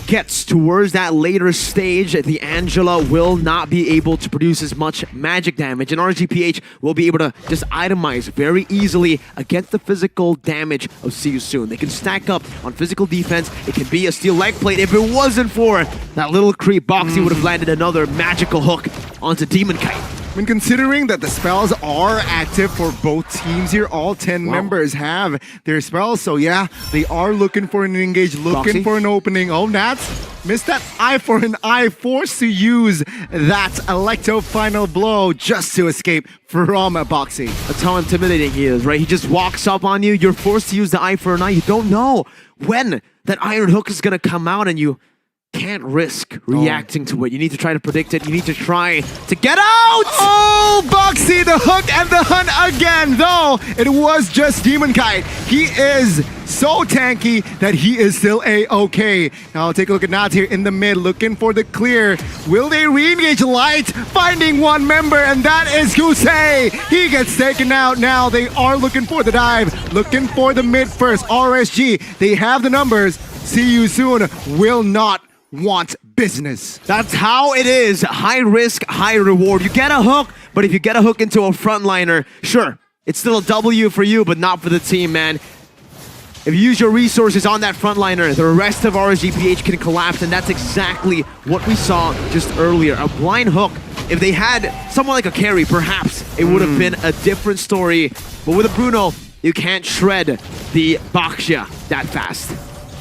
gets towards that later stage, the Angela will not be able to produce as much magic damage, and RGPH will be able to just itemize very easily against the physical damage of See You Soon. They can stack up on physical defense. It can be a steel leg plate. If it wasn't for that little creep, Boxy would have landed another magical hook onto Demon Kite. When considering that the spells are active for both teams here, all 10 members have their spells. So yeah, they are looking for an engage, looking for an opening. Oh, Nats missed that eye for an eye, forced to use that Electo final blow just to escape from Boxy. That's how intimidating he is, right? He just walks up on you. You're forced to use the eye for an eye. You don't know when that iron hook is going to come out, and you can't risk reacting to it. You need to try to predict it. You need to try to get out! Oh, Boxy, the hook and the hunt again, though it was just Demon Kite. He is so tanky that he is still A-okay. Now take a look at Nats here in the mid, looking for the clear. Will they re-engage Light? Finding one member, and that is Kusei. He gets taken out now. They are looking for the dive, looking for the mid first. RSG, they have the numbers. See You Soon will not want business. That's how it is. High risk, high reward. You get a hook, but if you get a hook into a frontliner, sure, it's still a W for you, but not for the team, man. If you use your resources on that frontliner, the rest of RSGPH can collapse, and that's exactly what we saw just earlier. A blind hook. If they had someone like a carry, perhaps it would have been a different story. But with a Bruno, you can't shred the Baxia that fast.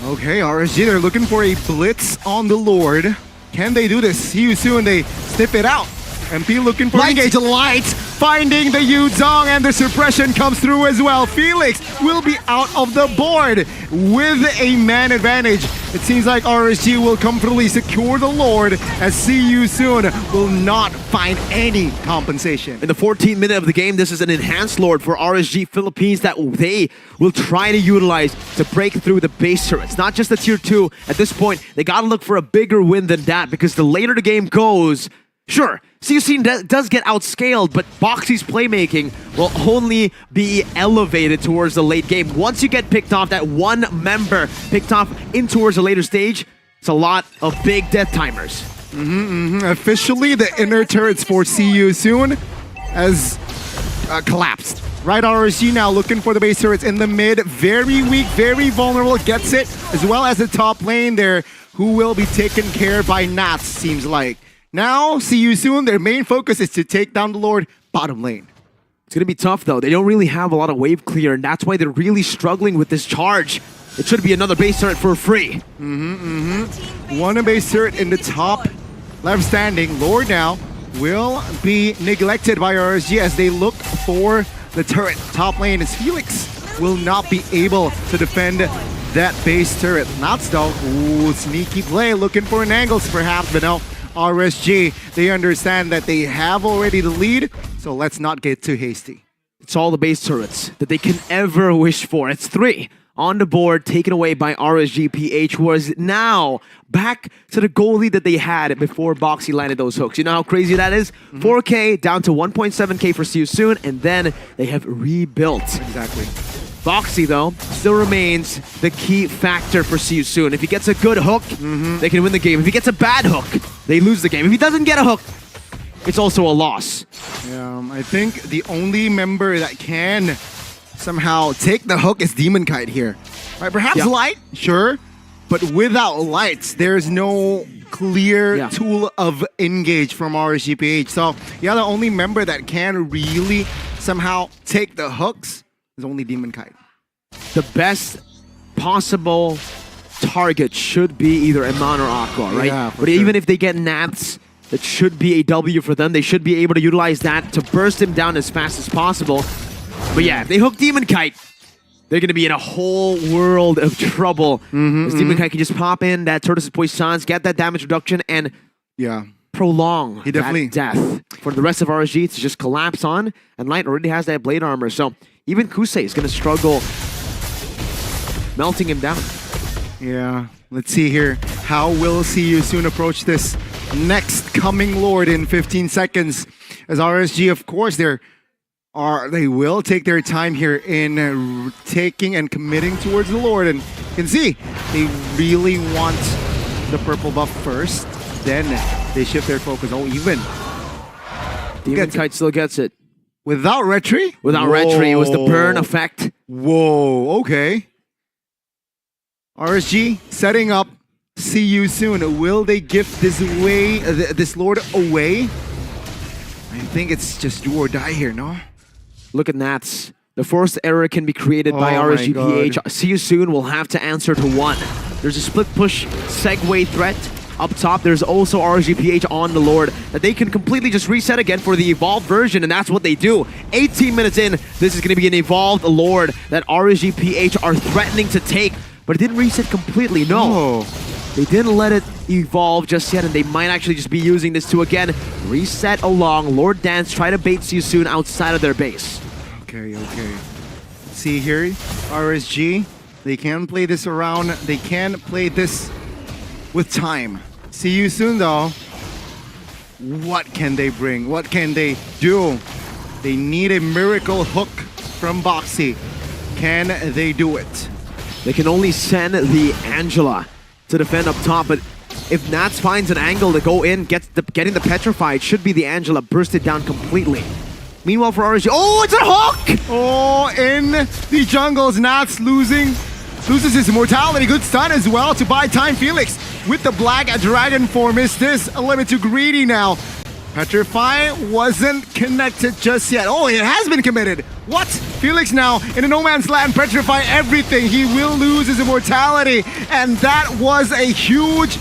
Okay, RSG, they're looking for a blitz on the Lord. Can they do this? See You Soon, they sniff it out. MP looking for engage Light, finding the Yuzong, and the suppression comes through as well. Felix will be out of the board with a man advantage. It seems like RSG will comfortably secure the Lord, as See You Soon will not find any compensation. In the 14th minute of the game, this is an enhanced Lord for RSG Philippines that they will try to utilize to break through the base turrets. Not just the tier 2. At this point, they gotta look for a bigger win than that, because the later the game goes, sure, See You Soon does get outscaled, but Boxy's playmaking will only be elevated towards the late game. Once you get picked off, that one member picked off in towards the later stage, it's a lot of big death timers. Officially, the inner turrets for See You Soon has collapsed. Right, RSG now looking for the base turrets in the mid. Very weak, very vulnerable, gets it, as well as the top lane there, who will be taken care of by Nats, seems like. Now, See You Soon, their main focus is to take down the Lord bottom lane. It's going to be tough, though. They don't really have a lot of wave clear, and that's why they're really struggling with this charge. It should be another base turret for free. One base turret in the top left standing. Lord now will be neglected by RSG as they look for the turret. Top lane is Felix. Will not be able to defend that base turret. Nats though, ooh, sneaky play, looking for an angles perhaps, but no. RSG, they understand that they have already the lead, so let's not get too hasty. It's all the base turrets that they can ever wish for. It's 3 on the board, taken away by RSGPH, who is now back to the goal lead that they had before Boxy landed those hooks. You know how crazy that is? 4K down to 1.7K for See You Soon, and then they have rebuilt. Exactly. Boxy, though, still remains the key factor for See You Soon. If he gets a good hook, they can win the game. If he gets a bad hook, they lose the game. If he doesn't get a hook, it's also a loss. I think the only member that can somehow take the hook is Demon Kite here. Right? Perhaps Yeah. light, sure, but without lights, there's no clear Yeah. tool of engage from RSGPH. So yeah, the only member that can really somehow take the hooks is only Demon Kite. The best possible target should be either Eman or Aqua, right? Yeah, for but sure. even if they get Nats, it should be a W for them. They should be able to utilize that to burst him down as fast as possible. But yeah, if they hook Demon Kite, they're going to be in a whole world of trouble. As Demon Kite can just pop in that Turtles' Poisons, get that damage reduction, and Yeah. prolong He definitely- that death. For the rest of RSG to just collapse on, and Light already has that blade armor, so even Kusei is going to struggle melting him down. Yeah, let's see here. How will See You Soon approach this next coming Lord in 15 seconds? As RSG, of course, they will take their time here in taking and committing towards the Lord. And you can see, they really want the purple buff first. Then they shift their focus. Oh, even. Demon Kite still gets it. Without Retry? Without Retry, it was the burn effect. Whoa, okay. RSG setting up. See You Soon. Will they gift this Lord away? I think it's just do or die here, no? Look at Nats. The first error can be created by Oh my RSGPH. God. See You Soon will have to answer to one. There's a split push segue threat. Up top, there's also RSGPH on the Lord that they can completely just reset again for the evolved version, and that's what they do. 18 minutes in, this is going to be an evolved Lord that RSGPH are threatening to take, but it didn't reset completely, no. They didn't let it evolve just yet, and they might actually just be using this to, again, reset along. Lord Dance, try to bait See You Soon outside of their base. Okay. See here, RSG. They can play this around. They can play this with time. See You Soon, though. What can they bring? What can they do? They need a miracle hook from Boxy. Can they do it? They can only send the Angela to defend up top, but if Nats finds an angle to go in, getting the Petrify, it should be the Angela bursted down completely. Meanwhile for RSG, oh, it's a hook! Oh, in the jungles, Nats loses his immortality. Good stun as well to buy time. Felix with the black dragon form. Is this a limit to greedy now? Petrify wasn't connected just yet. Oh, it has been committed. What? Felix now in a no man's land. Petrify everything. He will lose his immortality. And that was a huge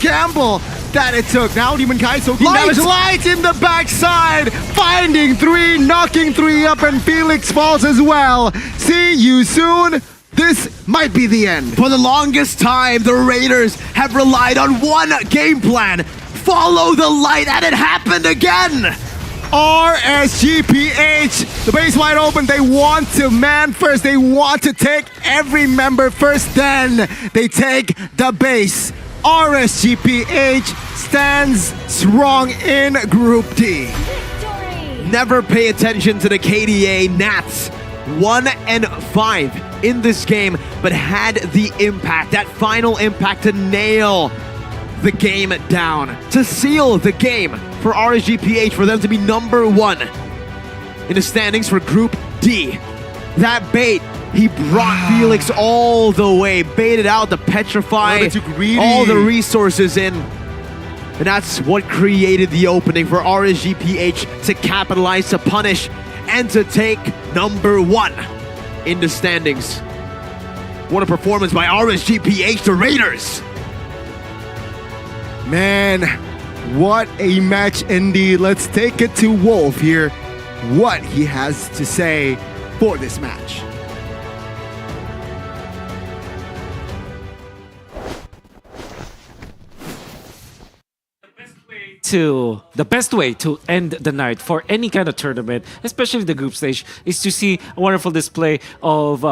gamble that it took. Now Demon Kai soaking damage. Light in the backside. Finding three, knocking three up, and Felix falls as well. See You Soon. This might be the end. For the longest time, the Raiders have relied on one game plan. Follow the light, and it happened again! RSGPH, the base wide open. They want to man first. They want to take every member first. Then they take the base. RSGPH stands strong in Group D. Never pay attention to the KDA Nats. 1-5 in this game, but had the impact, that final impact to nail the game down, to seal the game for RSGPH, for them to be number one in the standings for Group D. That bait, he brought Felix all the way, baited out the Petrify, Too greedy. all the resources in. And that's what created the opening for RSGPH to capitalize, to punish, and to take number one in the standings. What a performance by RSGPH, the Raiders. Man, what a match indeed. Let's take it to Wolf here, what he has to say for this match. The best way to end the night for any kind of tournament, especially the group stage, is to see a wonderful display of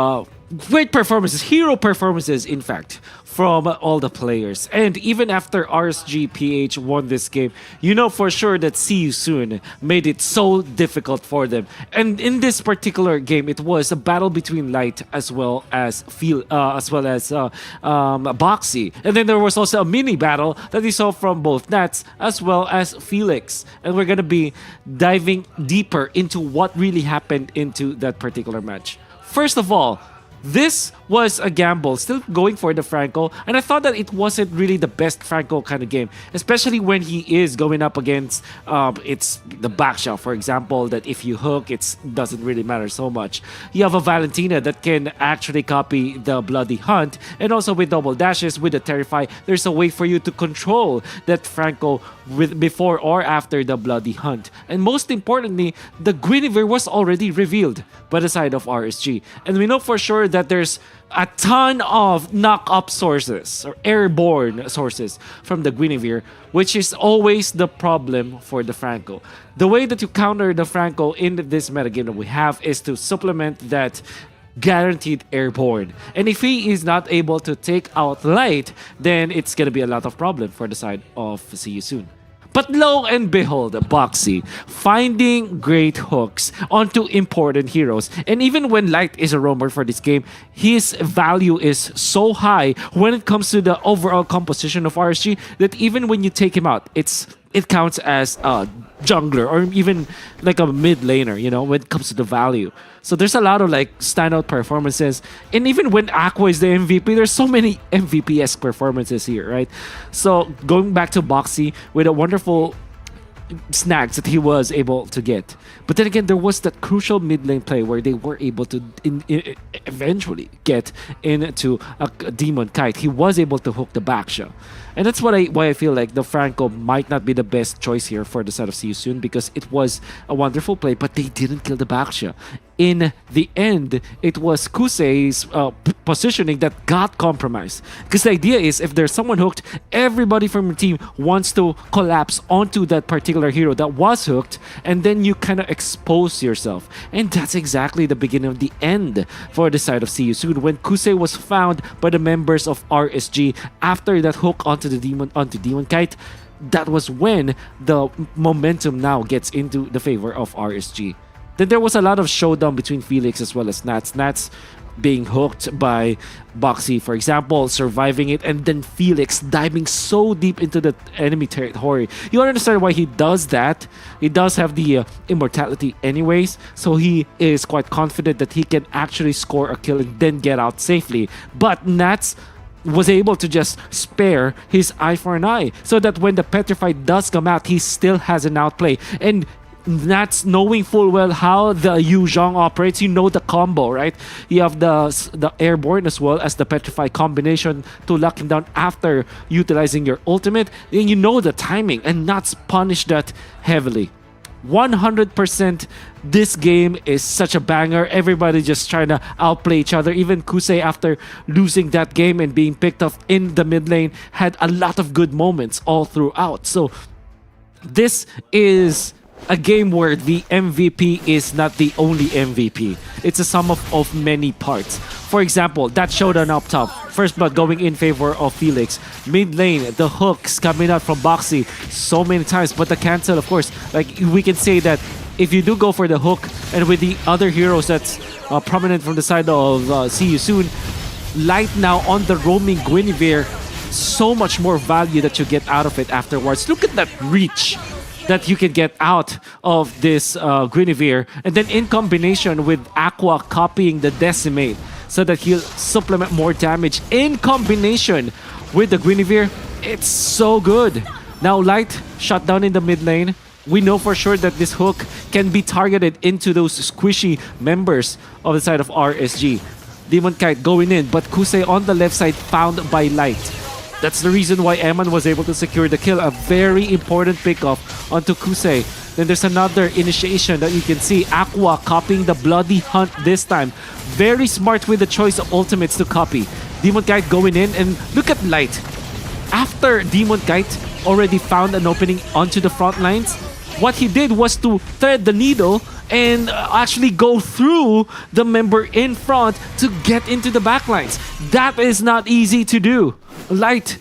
great performances, hero performances, in fact, from all the players. And even after RSGPH won this game, you know for sure that See You Soon made it so difficult for them. And in this particular game, it was a battle between Light as well as Boxy. And then there was also a mini battle that we saw from both Nats as well as Felix. And we're gonna be diving deeper into what really happened into that particular match. First of all, this was a gamble, still going for the Franco. And I thought that it wasn't really the best Franco kind of game, especially when he is going up against it's the back shot, for example, that if you hook, it doesn't really matter so much. You have a Valentina that can actually copy the Bloody Hunt, and also with double dashes, with the Terrify, there's a way for you to control that Franco before or after the Bloody Hunt. And most importantly, the Guinevere was already revealed by the side of RSG. And we know for sure that there's a ton of knock-up sources or airborne sources from the Guinevere, which is always the problem for the Franco. The way that you counter the Franco in this metagame that we have is to supplement that guaranteed airborne. And if he is not able to take out light, then it's gonna be a lot of problem for the side of See You Soon. But lo and behold, Boxy finding great hooks onto important heroes. And even when Light is a roamer for this game, his value is so high when it comes to the overall composition of RSG that even when you take him out, it counts as a jungler or even like a mid laner, you know, when it comes to the value. So there's a lot of like standout performances. And even when Aqua is the MVP, there's so many MVP-esque performances here, right? So going back to Boxy with a wonderful snags that he was able to get. But then again, there was that crucial mid lane play where they were able to eventually get into a Demon Kite. He was able to hook the back shot. And that's why I feel like the Franco might not be the best choice here for the side of See You Soon, because it was a wonderful play, but they didn't kill the back shot. In the end, it was Kusei's positioning that got compromised. Because the idea is, if there's someone hooked, everybody from your team wants to collapse onto that particular hero that was hooked, and then you kind of expose yourself. And that's exactly the beginning of the end for the side of See You Soon, when Kusei was found by the members of RSG after that hook onto Demon Kite. That was when the momentum now gets into the favor of RSG. Then there was a lot of showdown between Felix as well as Nats. Nats being hooked by Boxy, for example, surviving it, and then Felix diving so deep into the enemy territory. You understand why he does that. He does have the immortality anyways, so he is quite confident that he can actually score a kill and then get out safely. But Nats was able to just spare his eye for an eye, so that when the Petrify does come out, he still has an outplay. And that's knowing full well how the Yu Zhong operates. You know the combo, right? You have the airborne as well as the Petrify combination to lock him down after utilizing your ultimate. Then you know the timing, and Nuts punish that heavily. 100% this game is such a banger. Everybody just trying to outplay each other. Even Kusei, after losing that game and being picked off in the mid lane, had a lot of good moments all throughout. So this is a game where the MVP is not the only MVP. It's a sum of many parts. For example, that showdown up top, first blood going in favor of Felix. Mid lane, the hooks coming out from Boxy so many times, but the cancel, of course, like we can say that if you do go for the hook, and with the other heroes that's prominent from the side of See You Soon, Light now on the roaming Guinevere, so much more value that you get out of it afterwards. Look at that reach that you can get out of this Guinevere, and then in combination with Aqua copying the Decimate so that he'll supplement more damage in combination with the Guinevere. It's so good. Now Light shut down in the mid lane. We know for sure that this hook can be targeted into those squishy members of the side of RSG. Demon Kite going in, but Kusei on the left side found by Light. That's the reason why Eman was able to secure the kill. A very important pickoff onto Kusei. Then there's another initiation that you can see. Aqua copying the Bloody Hunt this time. Very smart with the choice of ultimates to copy. Demon Kite going in, and look at Light. After Demon Kite already found an opening onto the front lines, what he did was to thread the needle and actually go through the member in front to get into the backlines. That is not easy to do. Light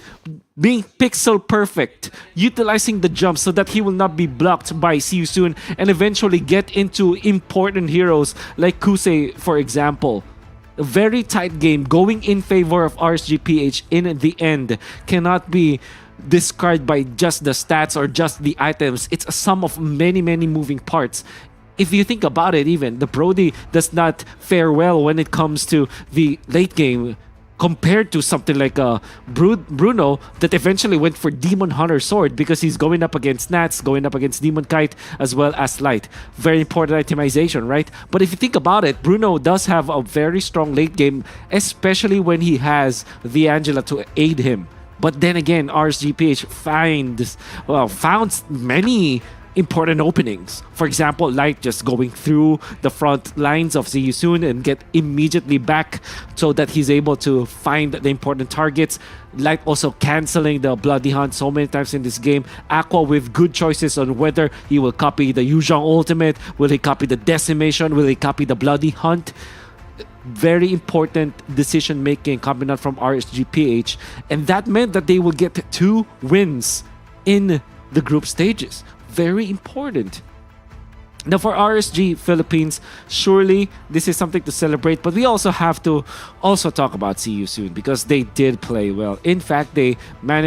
being pixel perfect, utilizing the jump so that he will not be blocked by See You Soon, and eventually get into important heroes like Kusei, for example. A very tight game going in favor of RSGPH in the end cannot be described by just the stats or just the items. It's a sum of many moving parts. if you think about it, even the Brody does not fare well when it comes to the late game compared to something like Bruno that eventually went for Demon Hunter Sword because he's going up against Nats, going up against Demon Kite, as well as Light. Very important itemization, right? But if you think about it, Bruno does have a very strong late game, especially when he has the Angela to aid him. But then again, RSGPH found many important openings. For example, Light just going through the front lines of See You Soon and get immediately back so that he's able to find the important targets. Light also canceling the Bloody Hunt so many times in this game. Aqua with good choices on whether he will copy the Yuzhong ultimate, will he copy the Decimation, will he copy the Bloody Hunt. Very important decision making coming out from RSGPH, and that meant that they will get 2 wins in the group stages. Very important. Now for RSG Philippines, surely this is something to celebrate, but we also have to talk about See You Soon because they did play well. In fact, they managed